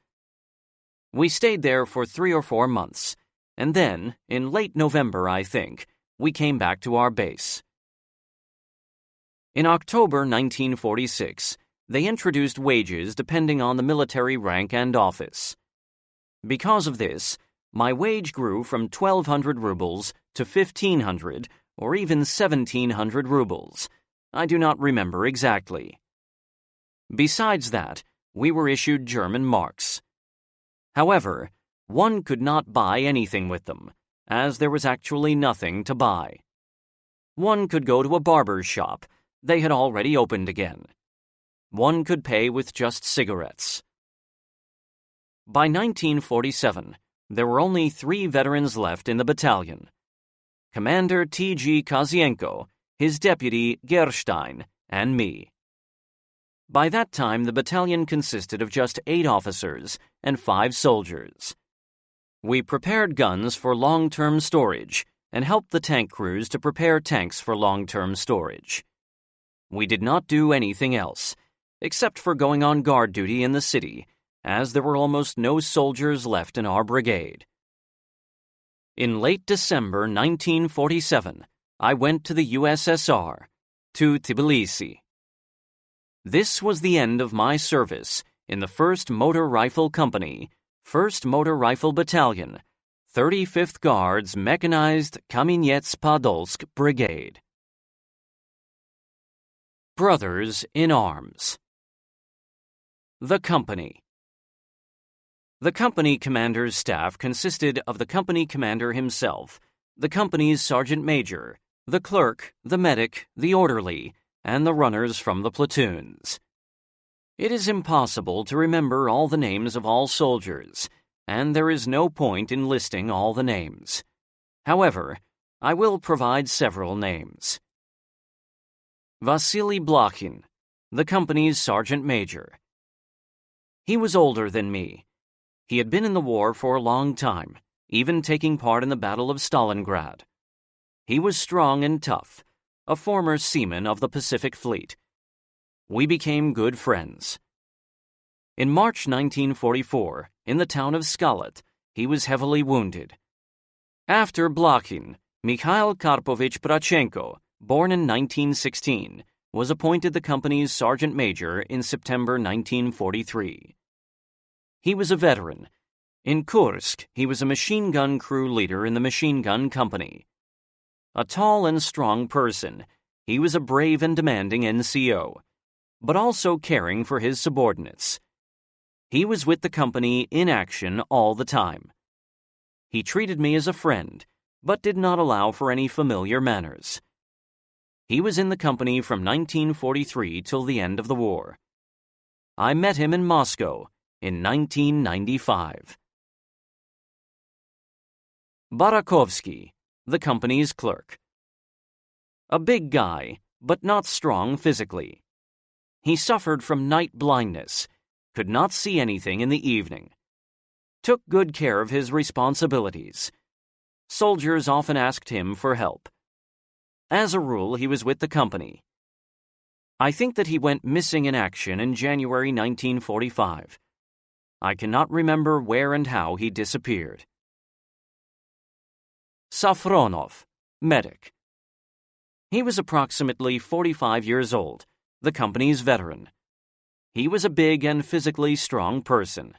Speaker 1: We stayed there for 3 or 4 months, and then, in late November, I think, we came back to our base. In October 1946, they introduced wages depending on the military rank and office. Because of this, my wage grew from 1,200 rubles to 1,500 or even 1,700 rubles. I do not remember exactly. Besides that, we were issued German marks. However, one could not buy anything with them, as there was actually nothing to buy. One could go to a barber's shop. They had already opened again. One could pay with just cigarettes. By 1947, there were only 3 veterans left in the battalion: Commander T.G. Kozienko, his deputy Gerstein, and me. By that time, the battalion consisted of just 8 officers and 5 soldiers. We prepared guns for long-term storage and helped the tank crews to prepare tanks for long-term storage. We did not do anything else, except for going on guard duty in the city, as there were almost no soldiers left in our brigade. In late December 1947, I went to the USSR, to Tbilisi. This was the end of my service in the 1st Motor Rifle Company, 1st Motor Rifle Battalion, 35th Guards Mechanized Kamenets-Podolsk Brigade. Brothers in Arms. The Company. The company commander's staff consisted of the company commander himself, the company's sergeant major, the clerk, the medic, the orderly, and the runners from the platoons. It is impossible to remember all the names of all soldiers, and there is no point in listing all the names. However, I will provide several names. Vasily Blokhin, the company's sergeant major. He was older than me. He had been in the war for a long time, even taking part in the Battle of Stalingrad. He was strong and tough, a former seaman of the Pacific Fleet. We became good friends. In March 1944, in the town of Skalat, he was heavily wounded. After Blokhin, Mikhail Karpovich Brachenko, born in 1916, was appointed the company's sergeant major in September 1943. He was a veteran. In Kursk, he was a machine gun crew leader in the machine gun company. A tall and strong person, he was a brave and demanding NCO, but also caring for his subordinates. He was with the company in action all the time. He treated me as a friend, but did not allow for any familiar manners. He was in the company from 1943 till the end of the war. I met him in Moscow in 1995. Barakovsky, the company's clerk. A big guy, but not strong physically. He suffered from night blindness, could not see anything in the evening. Took good care of his responsibilities. Soldiers often asked him for help. As a rule, he was with the company. I think that he went missing in action in January 1945. I cannot remember where and how he disappeared. Safronov, medic. He was approximately 45 years old, the company's veteran. He was a big and physically strong person.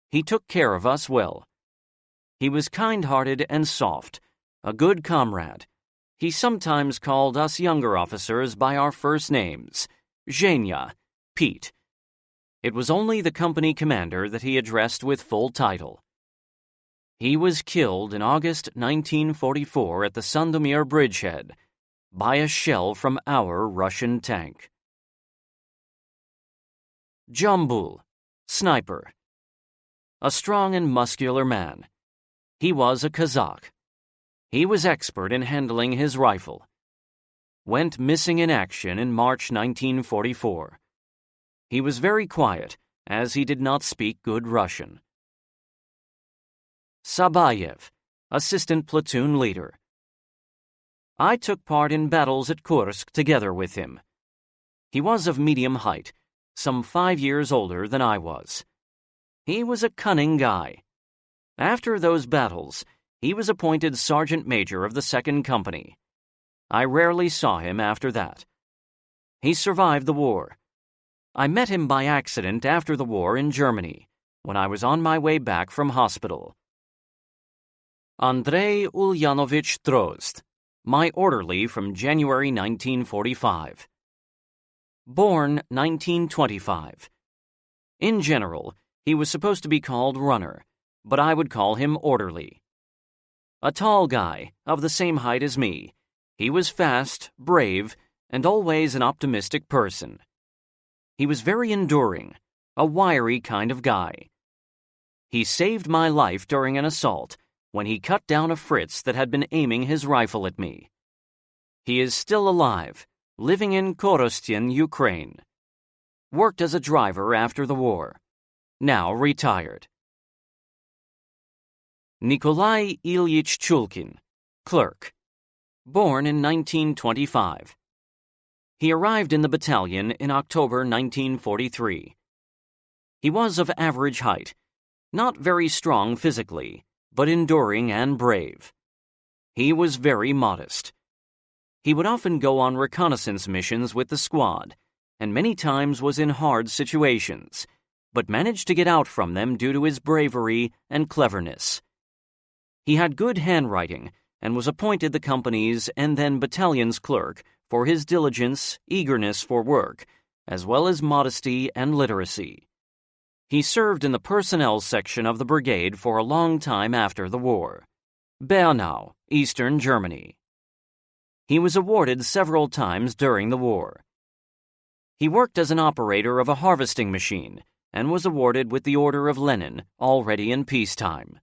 Speaker 1: He took care of us well. He was kind-hearted and soft, a good comrade. He sometimes called us younger officers by our first names, Zhenya, Pete. It was only the company commander that he addressed with full title. He was killed in August 1944 at the Sandomir bridgehead by a shell from our Russian tank. Jambul, sniper. A strong and muscular man. He was a Kazakh. He was expert in handling his rifle. Went missing in action in March 1944. He was very quiet, as he did not speak good Russian. Sabayev, assistant platoon leader. I took part in battles at Kursk together with him. He was of medium height, some 5 years older than I was. He was a cunning guy. After those battles, he was appointed sergeant major of the 2nd Company. I rarely saw him after that. He survived the war. I met him by accident after the war in Germany, when I was on my way back from hospital. Andrei Ulyanovich Drozd, my orderly from January 1945. Born 1925. In general, he was supposed to be called runner, but I would call him orderly. A tall guy, of the same height as me. He was fast, brave, and always an optimistic person. He was very enduring, a wiry kind of guy. He saved my life during an assault when he cut down a Fritz that had been aiming his rifle at me. He is still alive, living in Korostyn, Ukraine. Worked as a driver after the war. Now retired. Nikolai Ilyich Chulkin, clerk. Born in 1925. He arrived in the battalion in October 1943. He was of average height, not very strong physically, but enduring and brave. He was very modest. He would often go on reconnaissance missions with the squad, and many times was in hard situations, but managed to get out from them due to his bravery and cleverness. He had good handwriting and was appointed the company's and then battalion's clerk for his diligence, eagerness for work, as well as modesty and literacy. He served in the personnel section of the brigade for a long time after the war. Bernau, Eastern Germany. He was awarded several times during the war. He worked as an operator of a harvesting machine and was awarded with the Order of Lenin already in peacetime.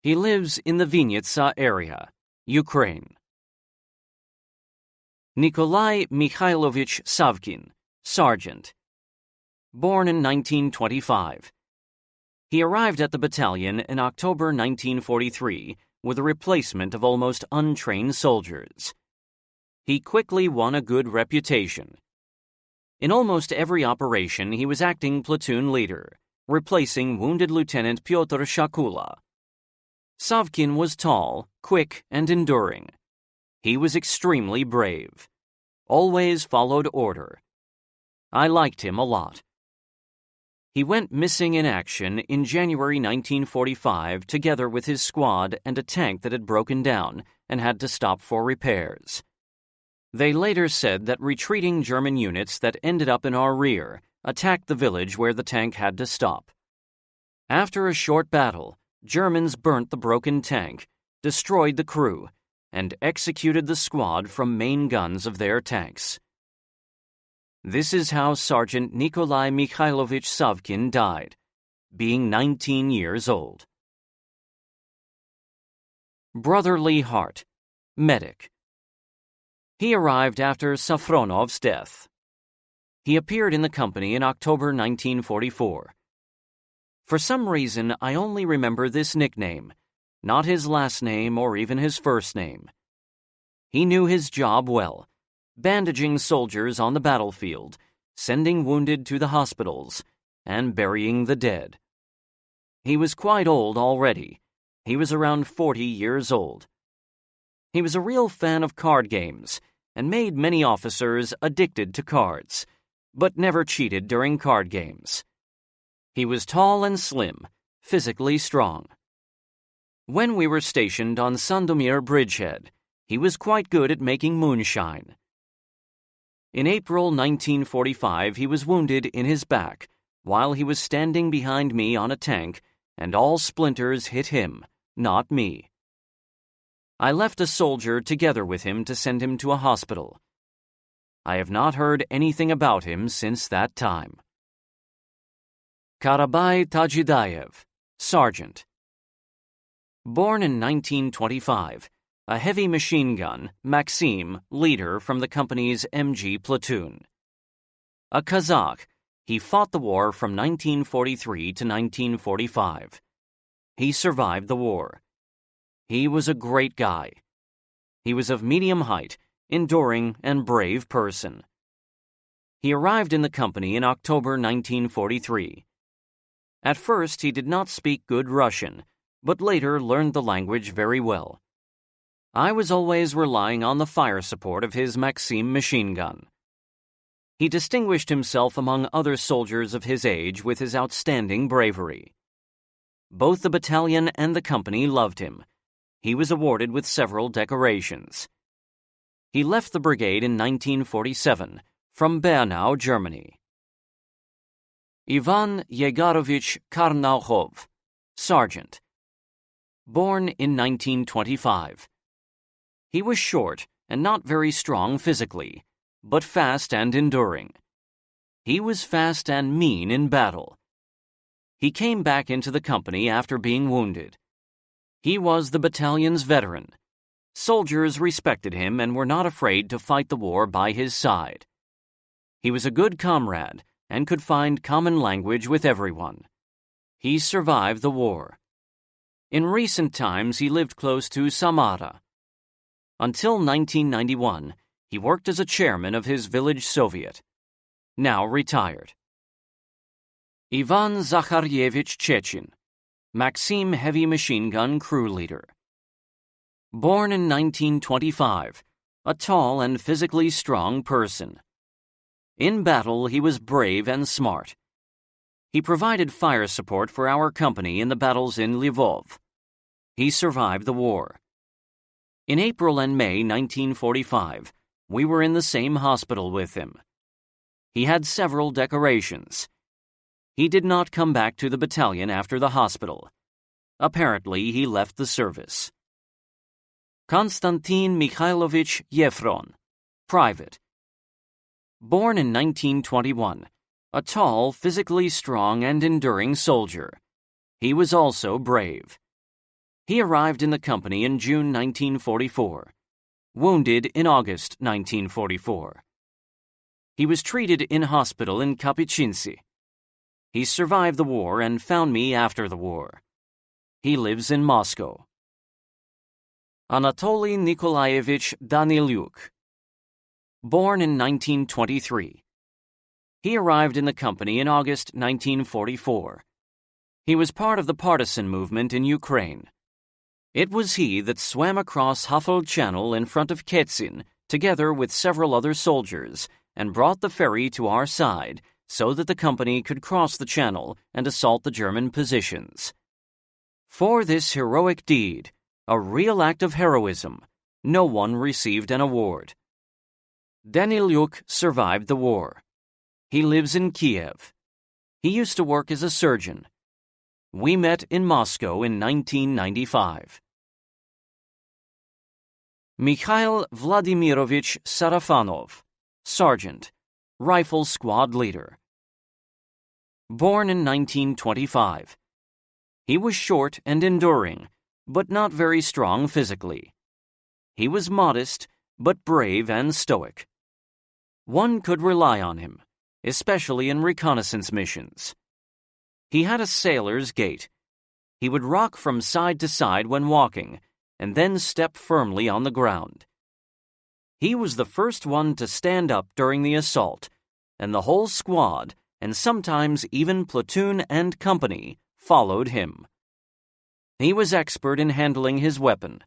Speaker 1: He lives in the Vinnytsia area, Ukraine. Nikolai Mikhailovich Savkin, sergeant. Born in 1925. He arrived at the battalion in October 1943 with a replacement of almost untrained soldiers. He quickly won a good reputation. In almost every operation, he was acting platoon leader, replacing wounded Lieutenant Pyotr Shakula. Savkin was tall, quick, and enduring. He was extremely brave. Always followed order. I liked him a lot. He went missing in action in January 1945 together with his squad and a tank that had broken down and had to stop for repairs. They later said that retreating German units that ended up in our rear attacked the village where the tank had to stop. After a short battle, Germans burnt the broken tank, destroyed the crew, and executed the squad from main guns of their tanks. This is how Sergeant Nikolai Mikhailovich Savkin died, being 19 years old. Brotherly heart. Medic. He arrived after Safronov's death. He appeared in the company in October 1944. For some reason, I only remember this nickname, not his last name or even his first name. He knew his job well, bandaging soldiers on the battlefield, sending wounded to the hospitals, and burying the dead. He was quite old already. He was around 40 years old. He was a real fan of card games and made many officers addicted to cards, but never cheated during card games. He was tall and slim, physically strong. When we were stationed on Sandomir Bridgehead, he was quite good at making moonshine. In April 1945, he was wounded in his back while he was standing behind me on a tank, and all splinters hit him, not me. I left a soldier together with him to send him to a hospital. I have not heard anything about him since that time. Karabay Tajidayev, Sergeant. Born in 1925, a heavy machine gun, Maxim, leader from the company's MG platoon. A Kazakh, he fought the war from 1943 to 1945. He survived the war. He was a great guy. He was of medium height, enduring, and brave person. He arrived in the company in October 1943. At first, he did not speak good Russian, but later learned the language very well. I was always relying on the fire support of his Maxim machine gun. He distinguished himself among other soldiers of his age with his outstanding bravery. Both the battalion and the company loved him. He was awarded with several decorations. He left the brigade in 1947 from Bernau, Germany. Ivan Yegorovich Karnaukhov, Sergeant. Born in 1925. He was short and not very strong physically, but fast and enduring. He was fast and mean in battle. He came back into the company after being wounded. He was the battalion's veteran. Soldiers respected him and were not afraid to fight the war by his side. He was a good comrade and could find common language with everyone. He survived the war. In recent times, he lived close to Samara. Until 1991, he worked as a chairman of his village soviet. Now retired. Ivan Zakharyevich Chechin, Maxim heavy machine gun crew leader. Born in 1925, a tall and physically strong person. In battle, he was brave and smart. He provided fire support for our company in the battles in Lvov. He survived the war. In April and May 1945, we were in the same hospital with him. He had several decorations. He did not come back to the battalion after the hospital. Apparently, he left the service. Konstantin Mikhailovich Yefron, Private. Born in 1921, a tall, physically strong, and enduring soldier. He was also brave. He arrived in the company in June 1944, wounded in August 1944. He was treated in hospital in Kapichinsi. He survived the war and found me after the war. He lives in Moscow. Anatoly Nikolaevich Danilyuk. Born in 1923. He arrived in the company in August 1944. He was part of the partisan movement in Ukraine. It was he that swam across Hafel Channel in front of Ketsin, together with several other soldiers, and brought the ferry to our side so that the company could cross the channel and assault the German positions. For this heroic deed, a real act of heroism, no one received an award. Danilyuk survived the war. He lives in Kiev. He used to work as a surgeon. We met in Moscow in 1995. Mikhail Vladimirovich Sarafanov, Sergeant, Rifle Squad Leader. Born in 1925. He was short and enduring, but not very strong physically. He was modest, but brave and stoic. One could rely on him, especially in reconnaissance missions. He had a sailor's gait. He would rock from side to side when walking, and then step firmly on the ground. He was the first one to stand up during the assault, and the whole squad, and sometimes even platoon and company, followed him. He was expert in handling his weapon.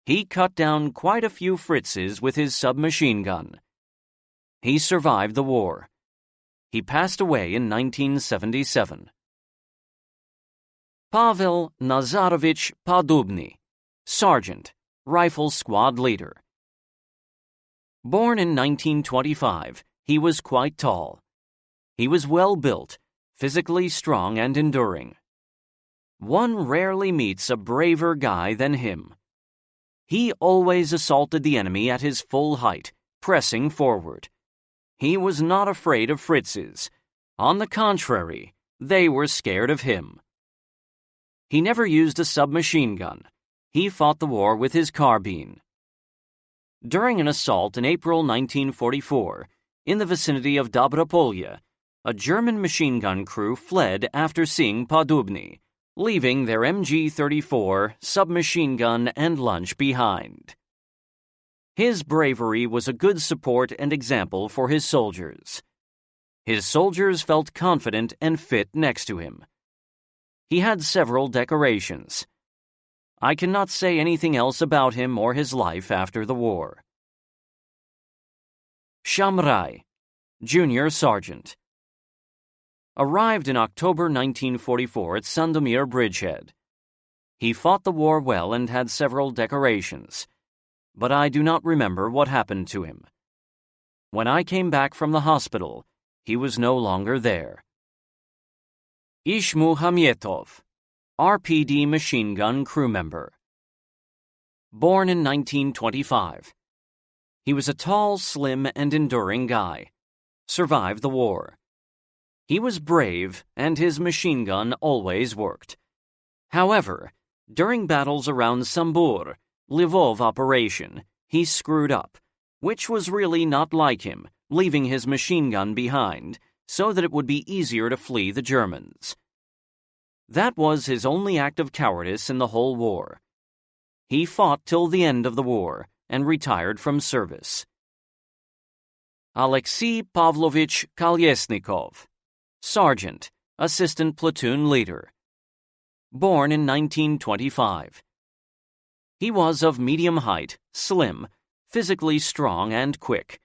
Speaker 1: He cut down quite a few Fritzes with his submachine gun. He survived the war. He passed away in 1977. Pavel Nazarovich Podubny, Sergeant, Rifle Squad Leader. Born in 1925, he was quite tall. He was well built, physically strong and enduring. One rarely meets a braver guy than him. He always assaulted the enemy at his full height, pressing forward. He was not afraid of Fritzes. On the contrary, they were scared of him. He never used a submachine gun. He fought the war with his carbine. During an assault in April 1944, in the vicinity of Dobropolye, a German machine gun crew fled after seeing Podubny, leaving their MG-34, submachine gun, and lunch behind. His bravery was a good support and example for his soldiers. His soldiers felt confident and fit next to him. He had several decorations. I cannot say anything else about him or his life after the war. Shamrai, Junior Sergeant. Arrived in October 1944 at Sandomir Bridgehead. He fought the war well and had several decorations, but I do not remember what happened to him. When I came back from the hospital, he was no longer there. Ishmu Hamietov, RPD machine gun crew member. Born in 1925. He was a tall, slim, and enduring guy. Survived the war. He was brave, and his machine gun always worked. However, during battles around Sambur, Lvov operation, he screwed up, which was really not like him, leaving his machine gun behind so that it would be easier to flee the Germans. That was his only act of cowardice in the whole war. He fought till the end of the war and retired from service. Alexei Pavlovich Kolyesnikov, Sergeant, Assistant Platoon Leader. Born in 1925. He was of medium height, slim, physically strong and quick,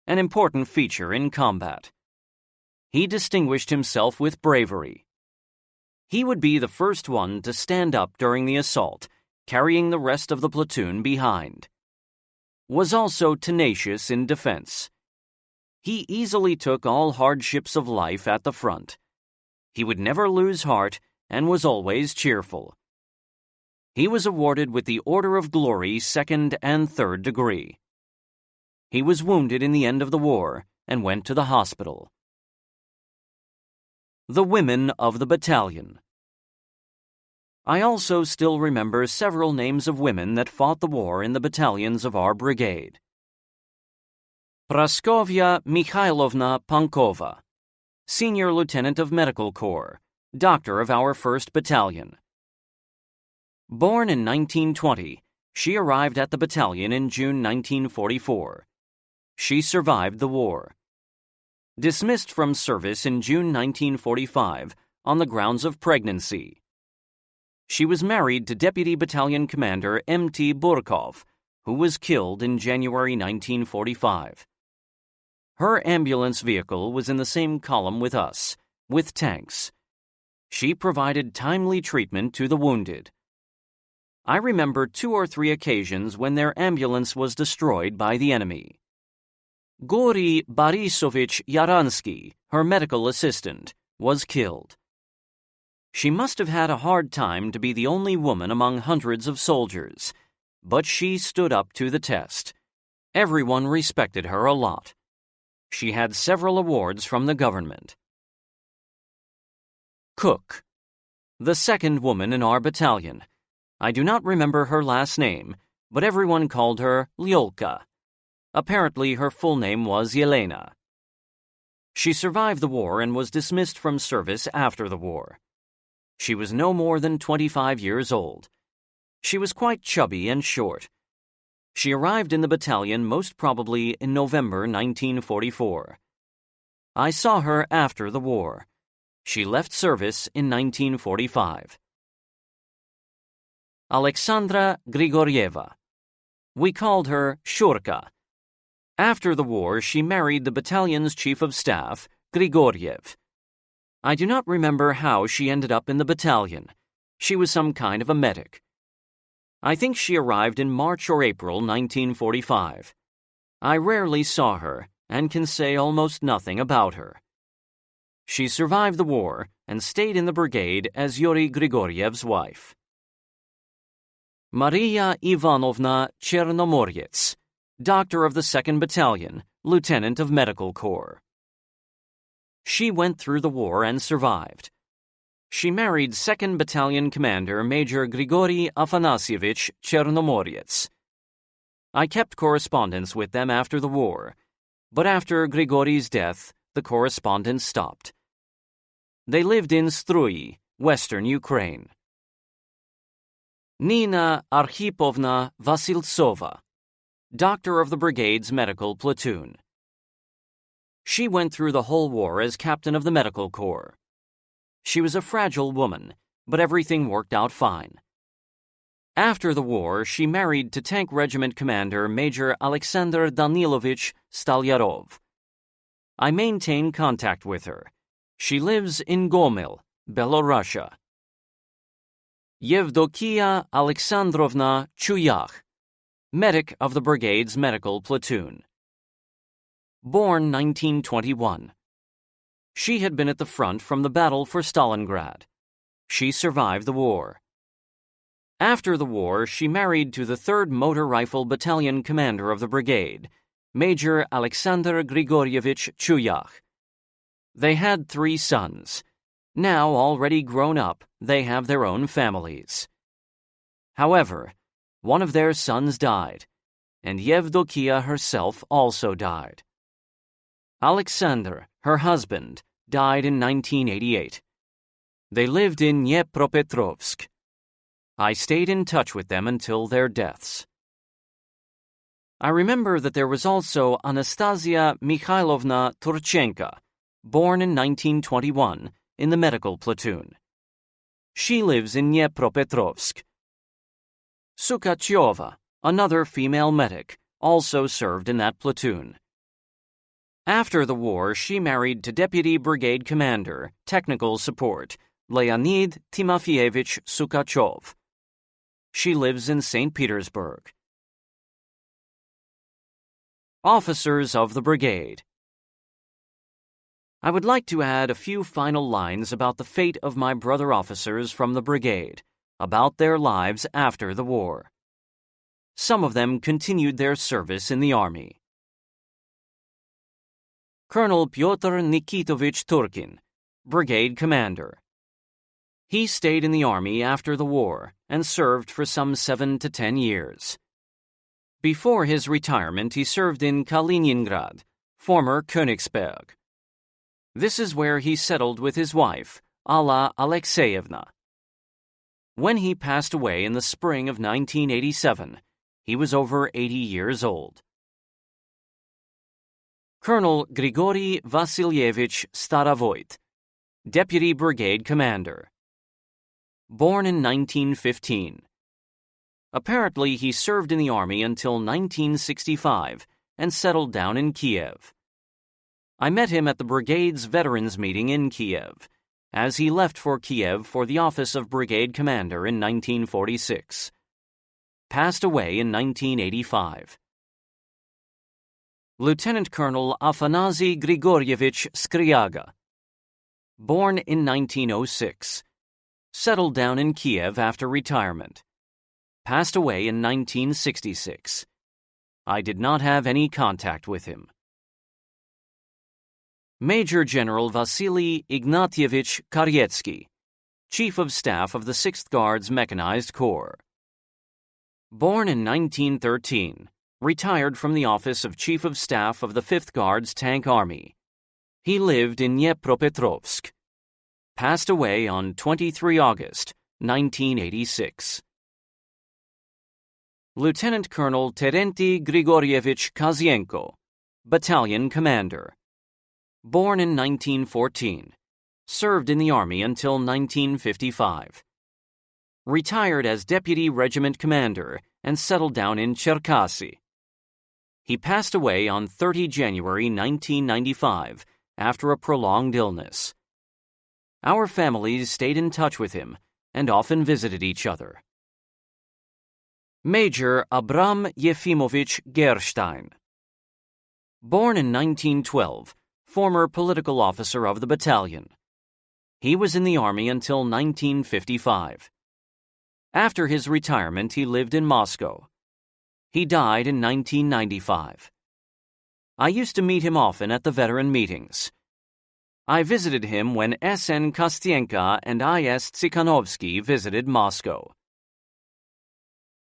Speaker 1: an important feature in combat. He distinguished himself with bravery. He would be the first one to stand up during the assault, carrying the rest of the platoon behind. Was also tenacious in defense. He easily took all hardships of life at the front. He would never lose heart and was always cheerful. He was awarded with the Order of Glory 2nd and 3rd degree. He was wounded in the end of the war and went to the hospital. The women of the battalion. I also still remember several names of women that fought the war in the battalions of our brigade. Praskovya Mikhailovna Pankova, Senior Lieutenant of Medical Corps, Doctor of our 1st Battalion. Born in 1920, she arrived at the battalion in June 1944. She survived the war. Dismissed from service in June 1945 on the grounds of pregnancy. She was married to Deputy Battalion Commander M.T. Burkov, who was killed in January 1945. Her ambulance vehicle was in the same column with us, with tanks. She provided timely treatment to the wounded. I remember 2 or 3 occasions when their ambulance was destroyed by the enemy. Gori Borisovich Yaransky, her medical assistant, was killed. She must have had a hard time to be the only woman among hundreds of soldiers, but she stood up to the test. Everyone respected her a lot. She had several awards from the government. Cook, the 2nd woman in our battalion, I do not remember her last name, but everyone called her Lyolka. Apparently, her full name was Yelena. She survived the war and was dismissed from service after the war. She was no more than 25 years old. She was quite chubby and short. She arrived in the battalion most probably in November 1944. I saw her after the war. She left service in 1945. Alexandra Grigorieva. We called her Shurka. After the war, she married the battalion's chief of staff, Grigoriev. I do not remember how she ended up in the battalion. She was some kind of a medic. I think she arrived in March or April 1945. I rarely saw her and can say almost nothing about her. She survived the war and stayed in the brigade as Yuri Grigoriev's wife. Maria Ivanovna Chernomorets, doctor of the 2nd Battalion, lieutenant of Medical Corps. She went through the war and survived. She married 2nd Battalion Commander Major Grigory Afanasyevich Chernomorets. I kept correspondence with them after the war, but after Grigory's death, the correspondence stopped. They lived in Struyi, western Ukraine. Nina Arhipovna Vasiltsova, doctor of the brigade's medical platoon. She went through the whole war as captain of the Medical Corps. She was a fragile woman, but everything worked out fine. After the war, she married to Tank Regiment Commander Major Alexander Danilovich Stalyarov. I maintain contact with her. She lives in Gomel, Belorussia. Yevdokia Alexandrovna Chuyakh, medic of the brigade's medical platoon. Born 1921. She had been at the front from the battle for Stalingrad. She survived the war. After the war, she married to the 3rd Motor Rifle Battalion commander of the brigade, Major Alexander Grigorievich Chuyakh. They had 3 sons. Now, already grown up, they have their own families. However, one of their sons died, and Yevdokia herself also died. Alexander, her husband, died in 1988. They lived in Dnepropetrovsk. I stayed in touch with them until their deaths. I remember that there was also Anastasia Mikhailovna Turchenko, born in 1921, in the medical platoon. She lives in Dnepropetrovsk. Sukacheva, another female medic, also served in that platoon. After the war, she married to Deputy Brigade Commander, Technical Support, Leonid Timofeyevich Sukachov. She lives in St. Petersburg. Officers of the Brigade. I would like to add a few final lines about the fate of my brother officers from the brigade, about their lives after the war. Some of them continued their service in the army. Colonel Pyotr Nikitovich Turkin, Brigade Commander. He stayed in the army after the war and served for some 7 to 10 years. Before his retirement, he served in Kaliningrad, former Königsberg. This is where he settled with his wife, Alla Alexeyevna. When he passed away in the spring of 1987, he was over 80 years old. Colonel Grigory Vasilyevich Starovoyt, Deputy Brigade Commander. Born in 1915. Apparently, he served in the army until 1965 and settled down in Kiev. I met him at the brigade's veterans meeting in Kiev, as he left for Kiev for the office of Brigade Commander in 1946. Passed away in 1985. Lieutenant Colonel Afanasy Grigoryevich Skryaga. Born in 1906. Settled down in Kiev after retirement. Passed away in 1966. I did not have any contact with him. Major General Vasily Ignatievich Karyetsky, Chief of Staff of the 6th Guards Mechanized Corps. Born in 1913, retired from the office of Chief of Staff of the 5th Guards Tank Army. He lived in Dnepropetrovsk. Passed away on 23 August, 1986. Lieutenant Colonel Terentий Grigorievich Kozienko, Battalion Commander. Born in 1914. Served in the Army until 1955. Retired as Deputy Regiment Commander and settled down in Cherkasy. He passed away on 30 January 1995 after a prolonged illness. Our families stayed in touch with him and often visited each other. Major Abram Yefimovich Gerstein. Born in 1912, former political officer of the battalion. He was in the Army until 1955. After his retirement, he lived in Moscow. He died in 1995. I used to meet him often at the veteran meetings. I visited him when S.N. Kostienko and I.S. Tsikhanovsky visited Moscow.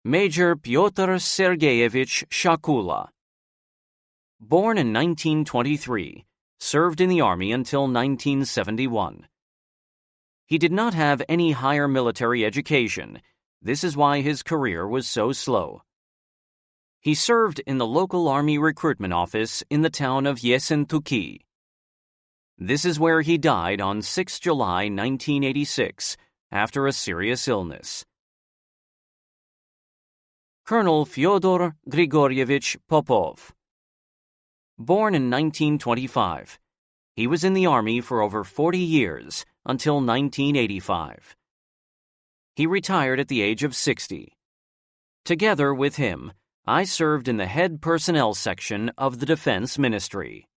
Speaker 1: Major Pyotr Sergeyevich Shakula. Born in 1923, served in the Army until 1971. He did not have any higher military education. This is why his career was so slow. He served in the local Army recruitment office in the town of Yessentuki. This is where he died on 6 July 1986 after a serious illness. Colonel Fyodor Grigorievich Popov. Born in 1925. He was in the Army for over 40 years until 1985. He retired at the age of 60. Together with him, I served in the head personnel section of the Defense Ministry.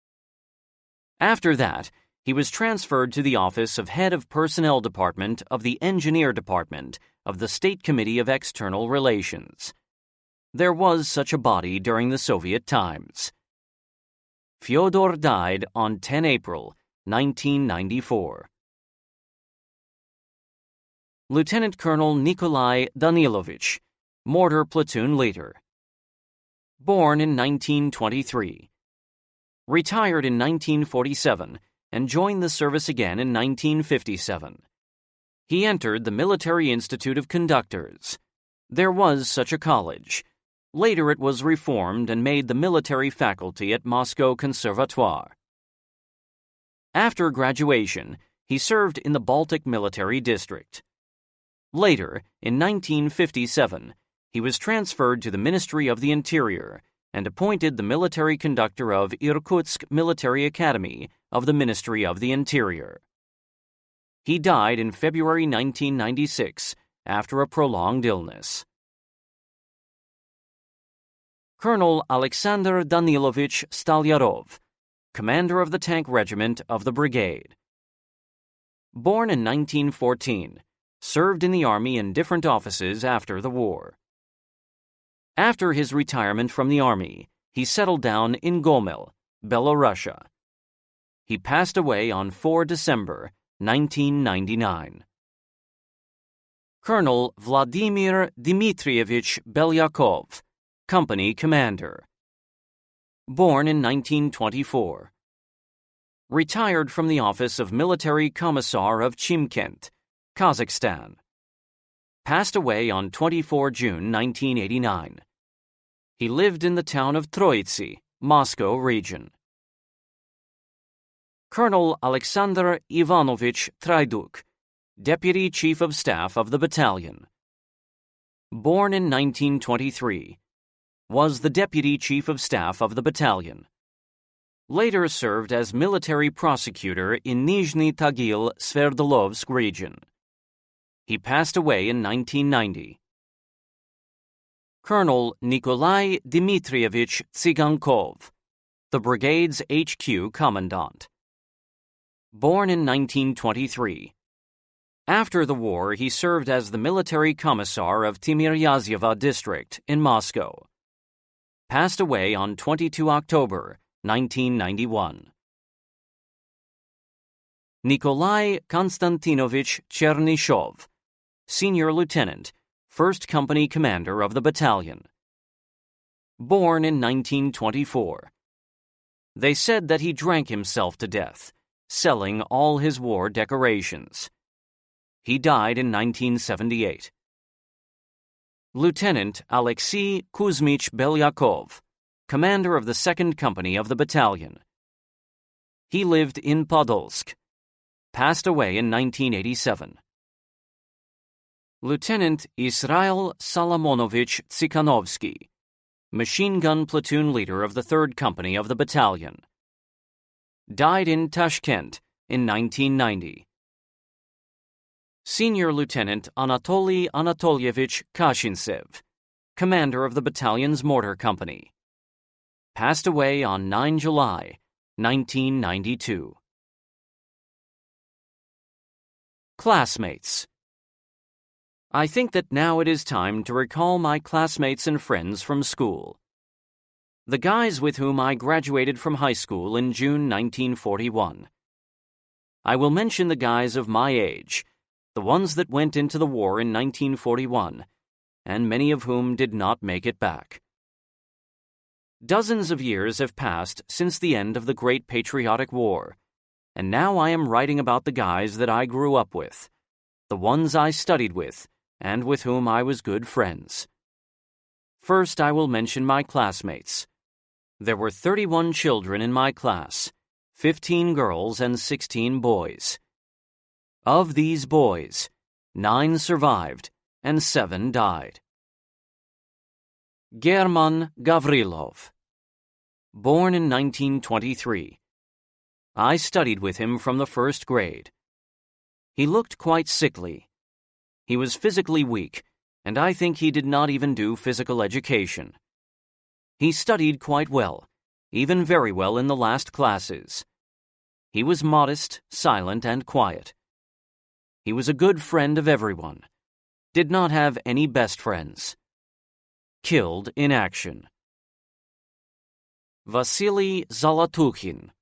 Speaker 1: After that, he was transferred to the office of Head of Personnel Department of the Engineer Department of the State Committee of External Relations. There was such a body during the Soviet times. Fyodor died on 10 April, 1994. Lieutenant Colonel Nikolai Danilovich, Mortar Platoon Leader. Born in 1923. Retired in 1947 and joined the service again in 1957. He entered the Military Institute of Conductors. There was such a college. Later it was reformed and made the military faculty at Moscow Conservatoire. After graduation, he served in the Baltic Military District. Later, in 1957, he was transferred to the Ministry of the Interior and appointed the military conductor of Irkutsk Military Academy of the Ministry of the Interior. He died in February 1996 after a prolonged illness. Colonel Alexander Danilovich Stalyarov, commander of the Tank Regiment of the Brigade. Born in 1914, served in the Army in different offices after the war. After his retirement from the Army, he settled down in Gomel, Belarusia. He passed away on 4 December 1999. Colonel Vladimir Dmitrievich Belyakov, Company Commander. Born in 1924. Retired from the office of Military Commissar of Chimkent, Kazakhstan. Passed away on 24 June 1989. He lived in the town of Troitsy, Moscow region. Colonel Alexander Ivanovich Traiduk, Deputy Chief of Staff of the battalion. Born in 1923. Was the Deputy Chief of Staff of the battalion. Later served as military prosecutor in Nizhny Tagil, Sverdlovsk region. He passed away in 1990. Colonel Nikolai Dmitrievich Tsigankov, the brigade's HQ commandant. Born in 1923. After the war, he served as the military commissar of Timiryazyevo district in Moscow. Passed away on 22 October 1991. Nikolai Konstantinovich Chernyshov, Senior Lieutenant, first company commander of the battalion. Born in 1924. They said that he drank himself to death, selling all his war decorations. He died in 1978. Lieutenant Alexei Kuzmich Belyakov, commander of the 2nd Company of the battalion. He lived in Podolsk. Passed away in 1987. Lieutenant Israel Salamonovich Tsikhanovsky, machine gun platoon leader of the 3rd Company of the battalion. Died in Tashkent in 1990. Senior Lieutenant Anatoly Anatolyevich Kashintsev, commander of the battalion's mortar company. Passed away on 9 July, 1992. Classmates. I think that now it is time to recall my classmates and friends from school. The guys with whom I graduated from high school in June 1941. I will mention the guys of my age, the ones that went into the war in 1941, and many of whom did not make it back. Dozens of years have passed since the end of the Great Patriotic War, and now I am writing about the guys that I grew up with, the ones I studied with, and with whom I was good friends. First, I will mention my classmates. There were 31 children in my class, 15 girls and 16 boys. Of these boys, 9 survived and 7 died. German Gavrilov. Born in 1923. I studied with him from the 1st grade. He looked quite sickly. He was physically weak, and I think he did not even do physical education. He studied quite well, even very well in the last classes. He was modest, silent, and quiet. He was a good friend of everyone. Did not have any best friends. Killed in action. Vasily Zolotukhin.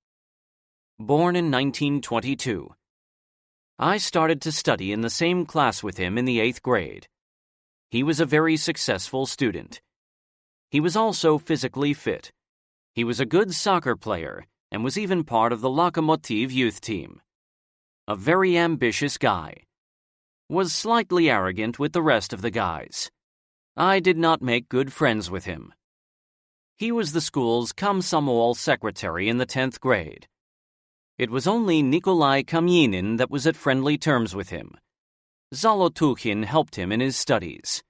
Speaker 1: Born in 1922. I started to study in the same class with him in the 8th grade. He was a very successful student. He was also physically fit. He was a good soccer player and was even part of the Lokomotiv youth team. A very ambitious guy. Was slightly arrogant with the rest of the guys. I did not make good friends with him. He was the school's komsomol secretary in the 10th grade. It was only Nikolai Kamyinin that was at friendly terms with him. Zolotukhin helped him in his studies.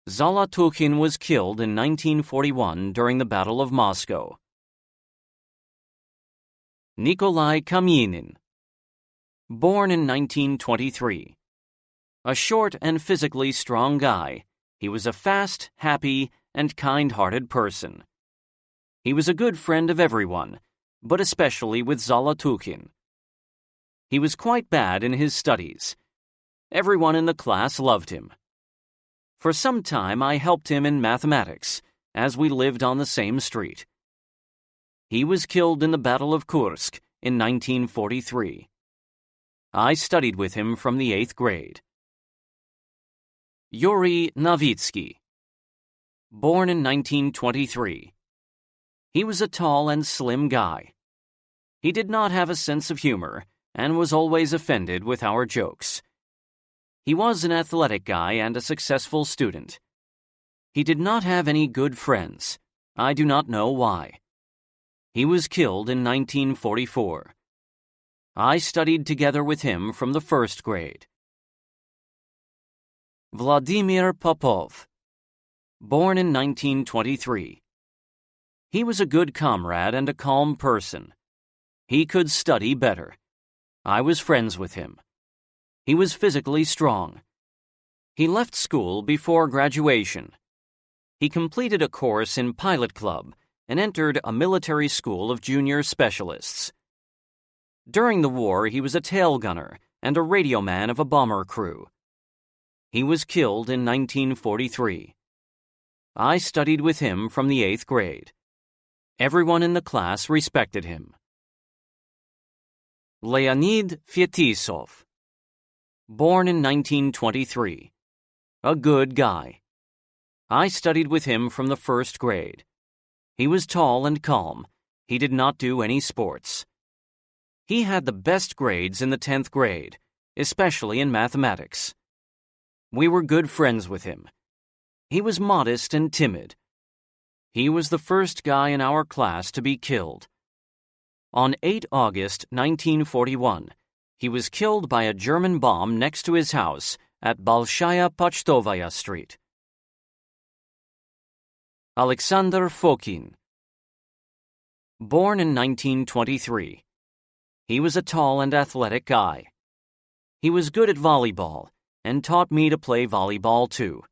Speaker 1: Zolotukhin was killed in 1941 during the Battle of Moscow. Nikolai Kamyinin. Born in 1923. A short and physically strong guy, he was a fast, happy, and kind-hearted person. He was a good friend of everyone, but especially with Zolotukhin. He was quite bad in his studies. Everyone in the class loved him. For some time I helped him in mathematics, as we lived on the same street. He was killed in the Battle of Kursk in 1943. I studied with him from the 8th grade. Yuri Novitsky. Born in 1923. He was a tall and slim guy. He did not have a sense of humor and was always offended with our jokes. He was an athletic guy and a successful student. He did not have any good friends. I do not know why. He was killed in 1944. I studied together with him from the 1st grade. Vladimir Popov. Born in 1923. He was a good comrade and a calm person. He could study better. I was friends with him. He was physically strong. He left school before graduation. He completed a course in Pilot Club and entered a military school of junior specialists. During the war, he was a tail gunner and a radio man of a bomber crew. He was killed in 1943. I studied with him from the 8th grade. Everyone in the class respected him. Leonid Fetisov. Born in 1923. A good guy. I studied with him from the first grade. He was tall and calm. He did not do any sports. He had the best grades in the 10th grade, especially in mathematics. We were good friends with him. He was modest and timid. He was the first guy in our class to be killed. On 8 August 1941, he was killed by a German bomb next to his house at Bolshaya Pochtovaya Street. Alexander Fokin. Born in 1923. He was a tall and athletic guy. He was good at volleyball and taught me to play volleyball too.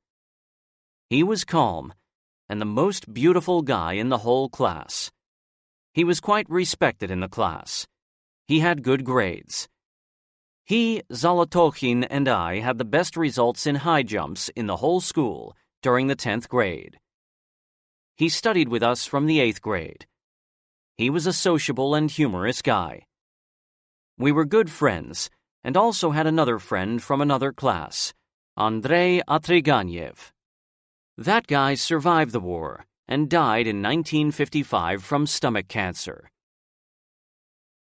Speaker 1: He was calm and the most beautiful guy in the whole class. He was quite respected in the class. He had good grades. He, Zolotokhin, and I had the best results in high jumps in the whole school during the 10th grade. He studied with us from the 8th grade. He was a sociable and humorous guy. We were good friends and also had another friend from another class, Andrei Atreganev. That guy survived the war and died in 1955 from stomach cancer.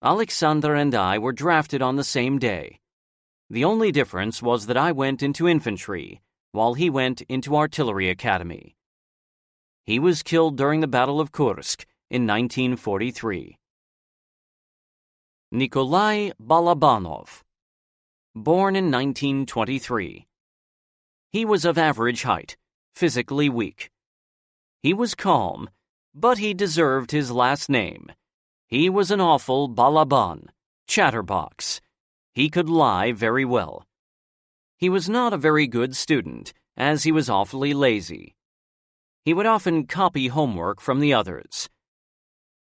Speaker 1: Alexander and I were drafted on the same day. The only difference was that I went into infantry, while he went into artillery academy. He was killed during the Battle of Kursk in 1943. Nikolai Balabanov. Born in 1923. He was of average height, physically weak. He was calm, but he deserved his last name. He was an awful balaban, chatterbox. He could lie very well. He was not a very good student, as he was awfully lazy. He would often copy homework from the others.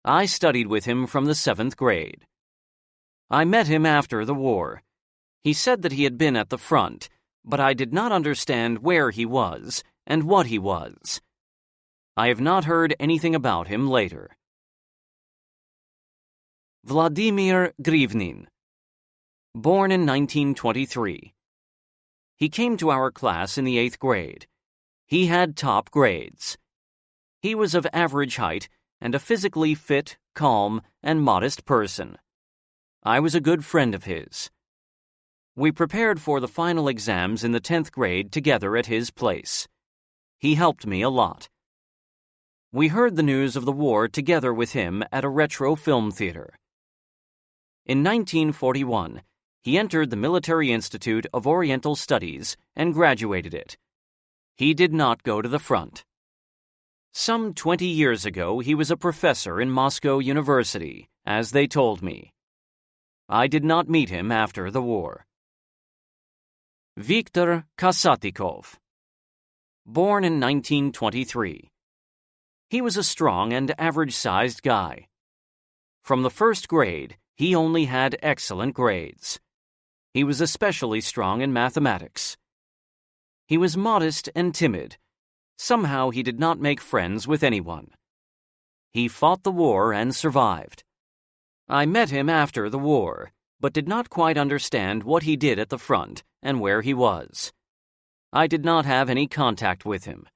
Speaker 1: I studied with him from the 7th grade. I met him after the war. He said that he had been at the front, but I did not understand where he was and what he was. I have not heard anything about him later. Vladimir Grivnin. Born in 1923. He came to our class in the 8th grade. He had top grades. He was of average height and a physically fit, calm, and modest person. I was a good friend of his. We prepared for the final exams in the 10th grade together at his place. He helped me a lot. We heard the news of the war together with him at a retro film theater. In 1941, he entered the Military Institute of Oriental Studies and graduated it. He did not go to the front. Some 20 years ago, he was a professor in Moscow University, as they told me. I did not meet him after the war. Viktor Kasatikov. Born in 1923. He was a strong and average-sized guy. From the 1st grade, he only had excellent grades. He was especially strong in mathematics. He was modest and timid. Somehow he did not make friends with anyone. He fought the war and survived. I met him after the war, but did not quite understand what he did at the front and where he was. I did not have any contact with him.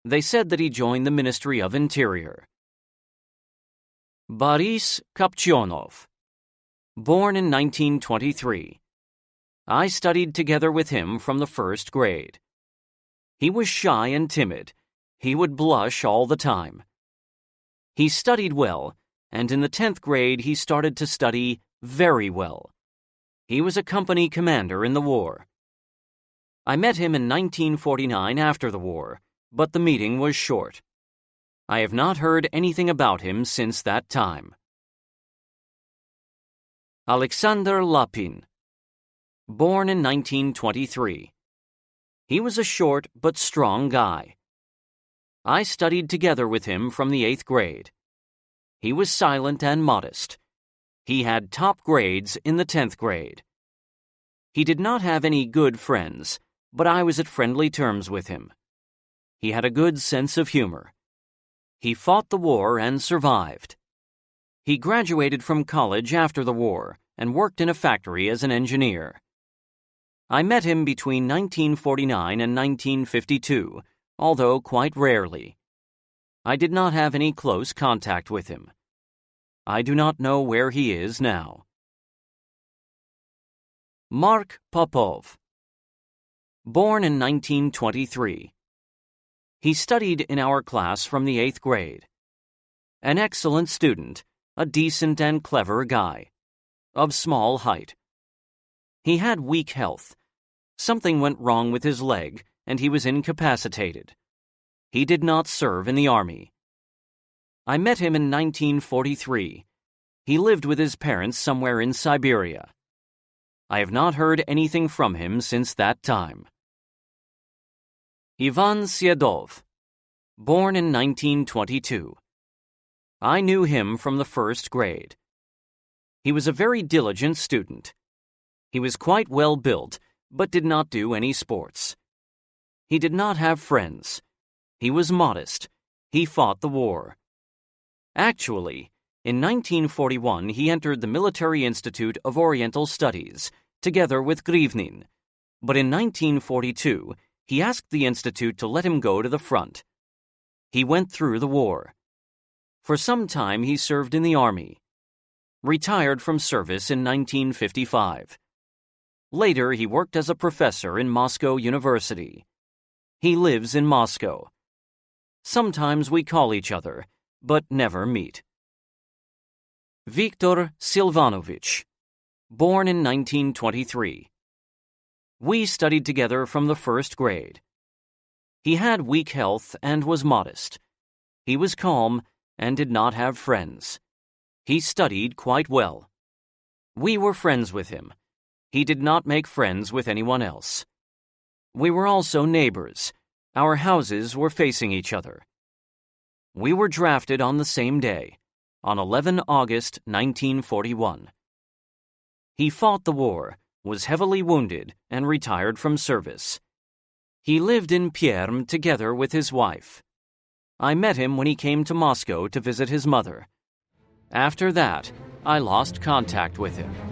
Speaker 1: They said that he joined the Ministry of Interior. Boris Kopchonov. Born in 1923. I studied together with him from the 1st grade. He was shy and timid. He would blush all the time. He studied well, and in the 10th grade he started to study very well. He was a company commander in the war. I met him in 1949 after the war, but the meeting was short. I have not heard anything about him since that time. Alexander Lapin. Born in 1923. He was a short but strong guy. I studied together with him from the 8th grade. He was silent and modest. He had top grades in the 10th grade. He did not have any good friends, but I was at friendly terms with him. He had a good sense of humor. He fought the war and survived. He graduated from college after the war and worked in a factory as an engineer. I met him between 1949 and 1952, although quite rarely. I did not have any close contact with him. I do not know where he is now. Mark Popov. Born in 1923. He studied in our class from the 8th grade. An excellent student, a decent and clever guy. Of small height. He had weak health. Something went wrong with his leg, and he was incapacitated. He did not serve in the army. I met him in 1943. He lived with his parents somewhere in Siberia. I have not heard anything from him since that time. Ivan Siedov. Born in 1922. I knew him from the 1st grade. He was a very diligent student. He was quite well built, but did not do any sports. He did not have friends. He was modest. He fought the war. Actually, in 1941 he entered the Military Institute of Oriental Studies, together with Grivnin, but in 1942 he asked the institute to let him go to the front. He went through the war. For some time he served in the army. Retired from service in 1955. Later he worked as a professor in Moscow University. He lives in Moscow. Sometimes we call each other, but never meet. Viktor Silvanovich. Born in 1923. We studied together from the 1st grade. He had weak health and was modest. He was calm and did not have friends. He studied quite well. We were friends with him. He did not make friends with anyone else. We were also neighbors. Our houses were facing each other. We were drafted on the same day, on 11 August 1941. He fought the war, was heavily wounded, and retired from service. He lived in Perm together with his wife. I met him when he came to Moscow to visit his mother. After that, I lost contact with him.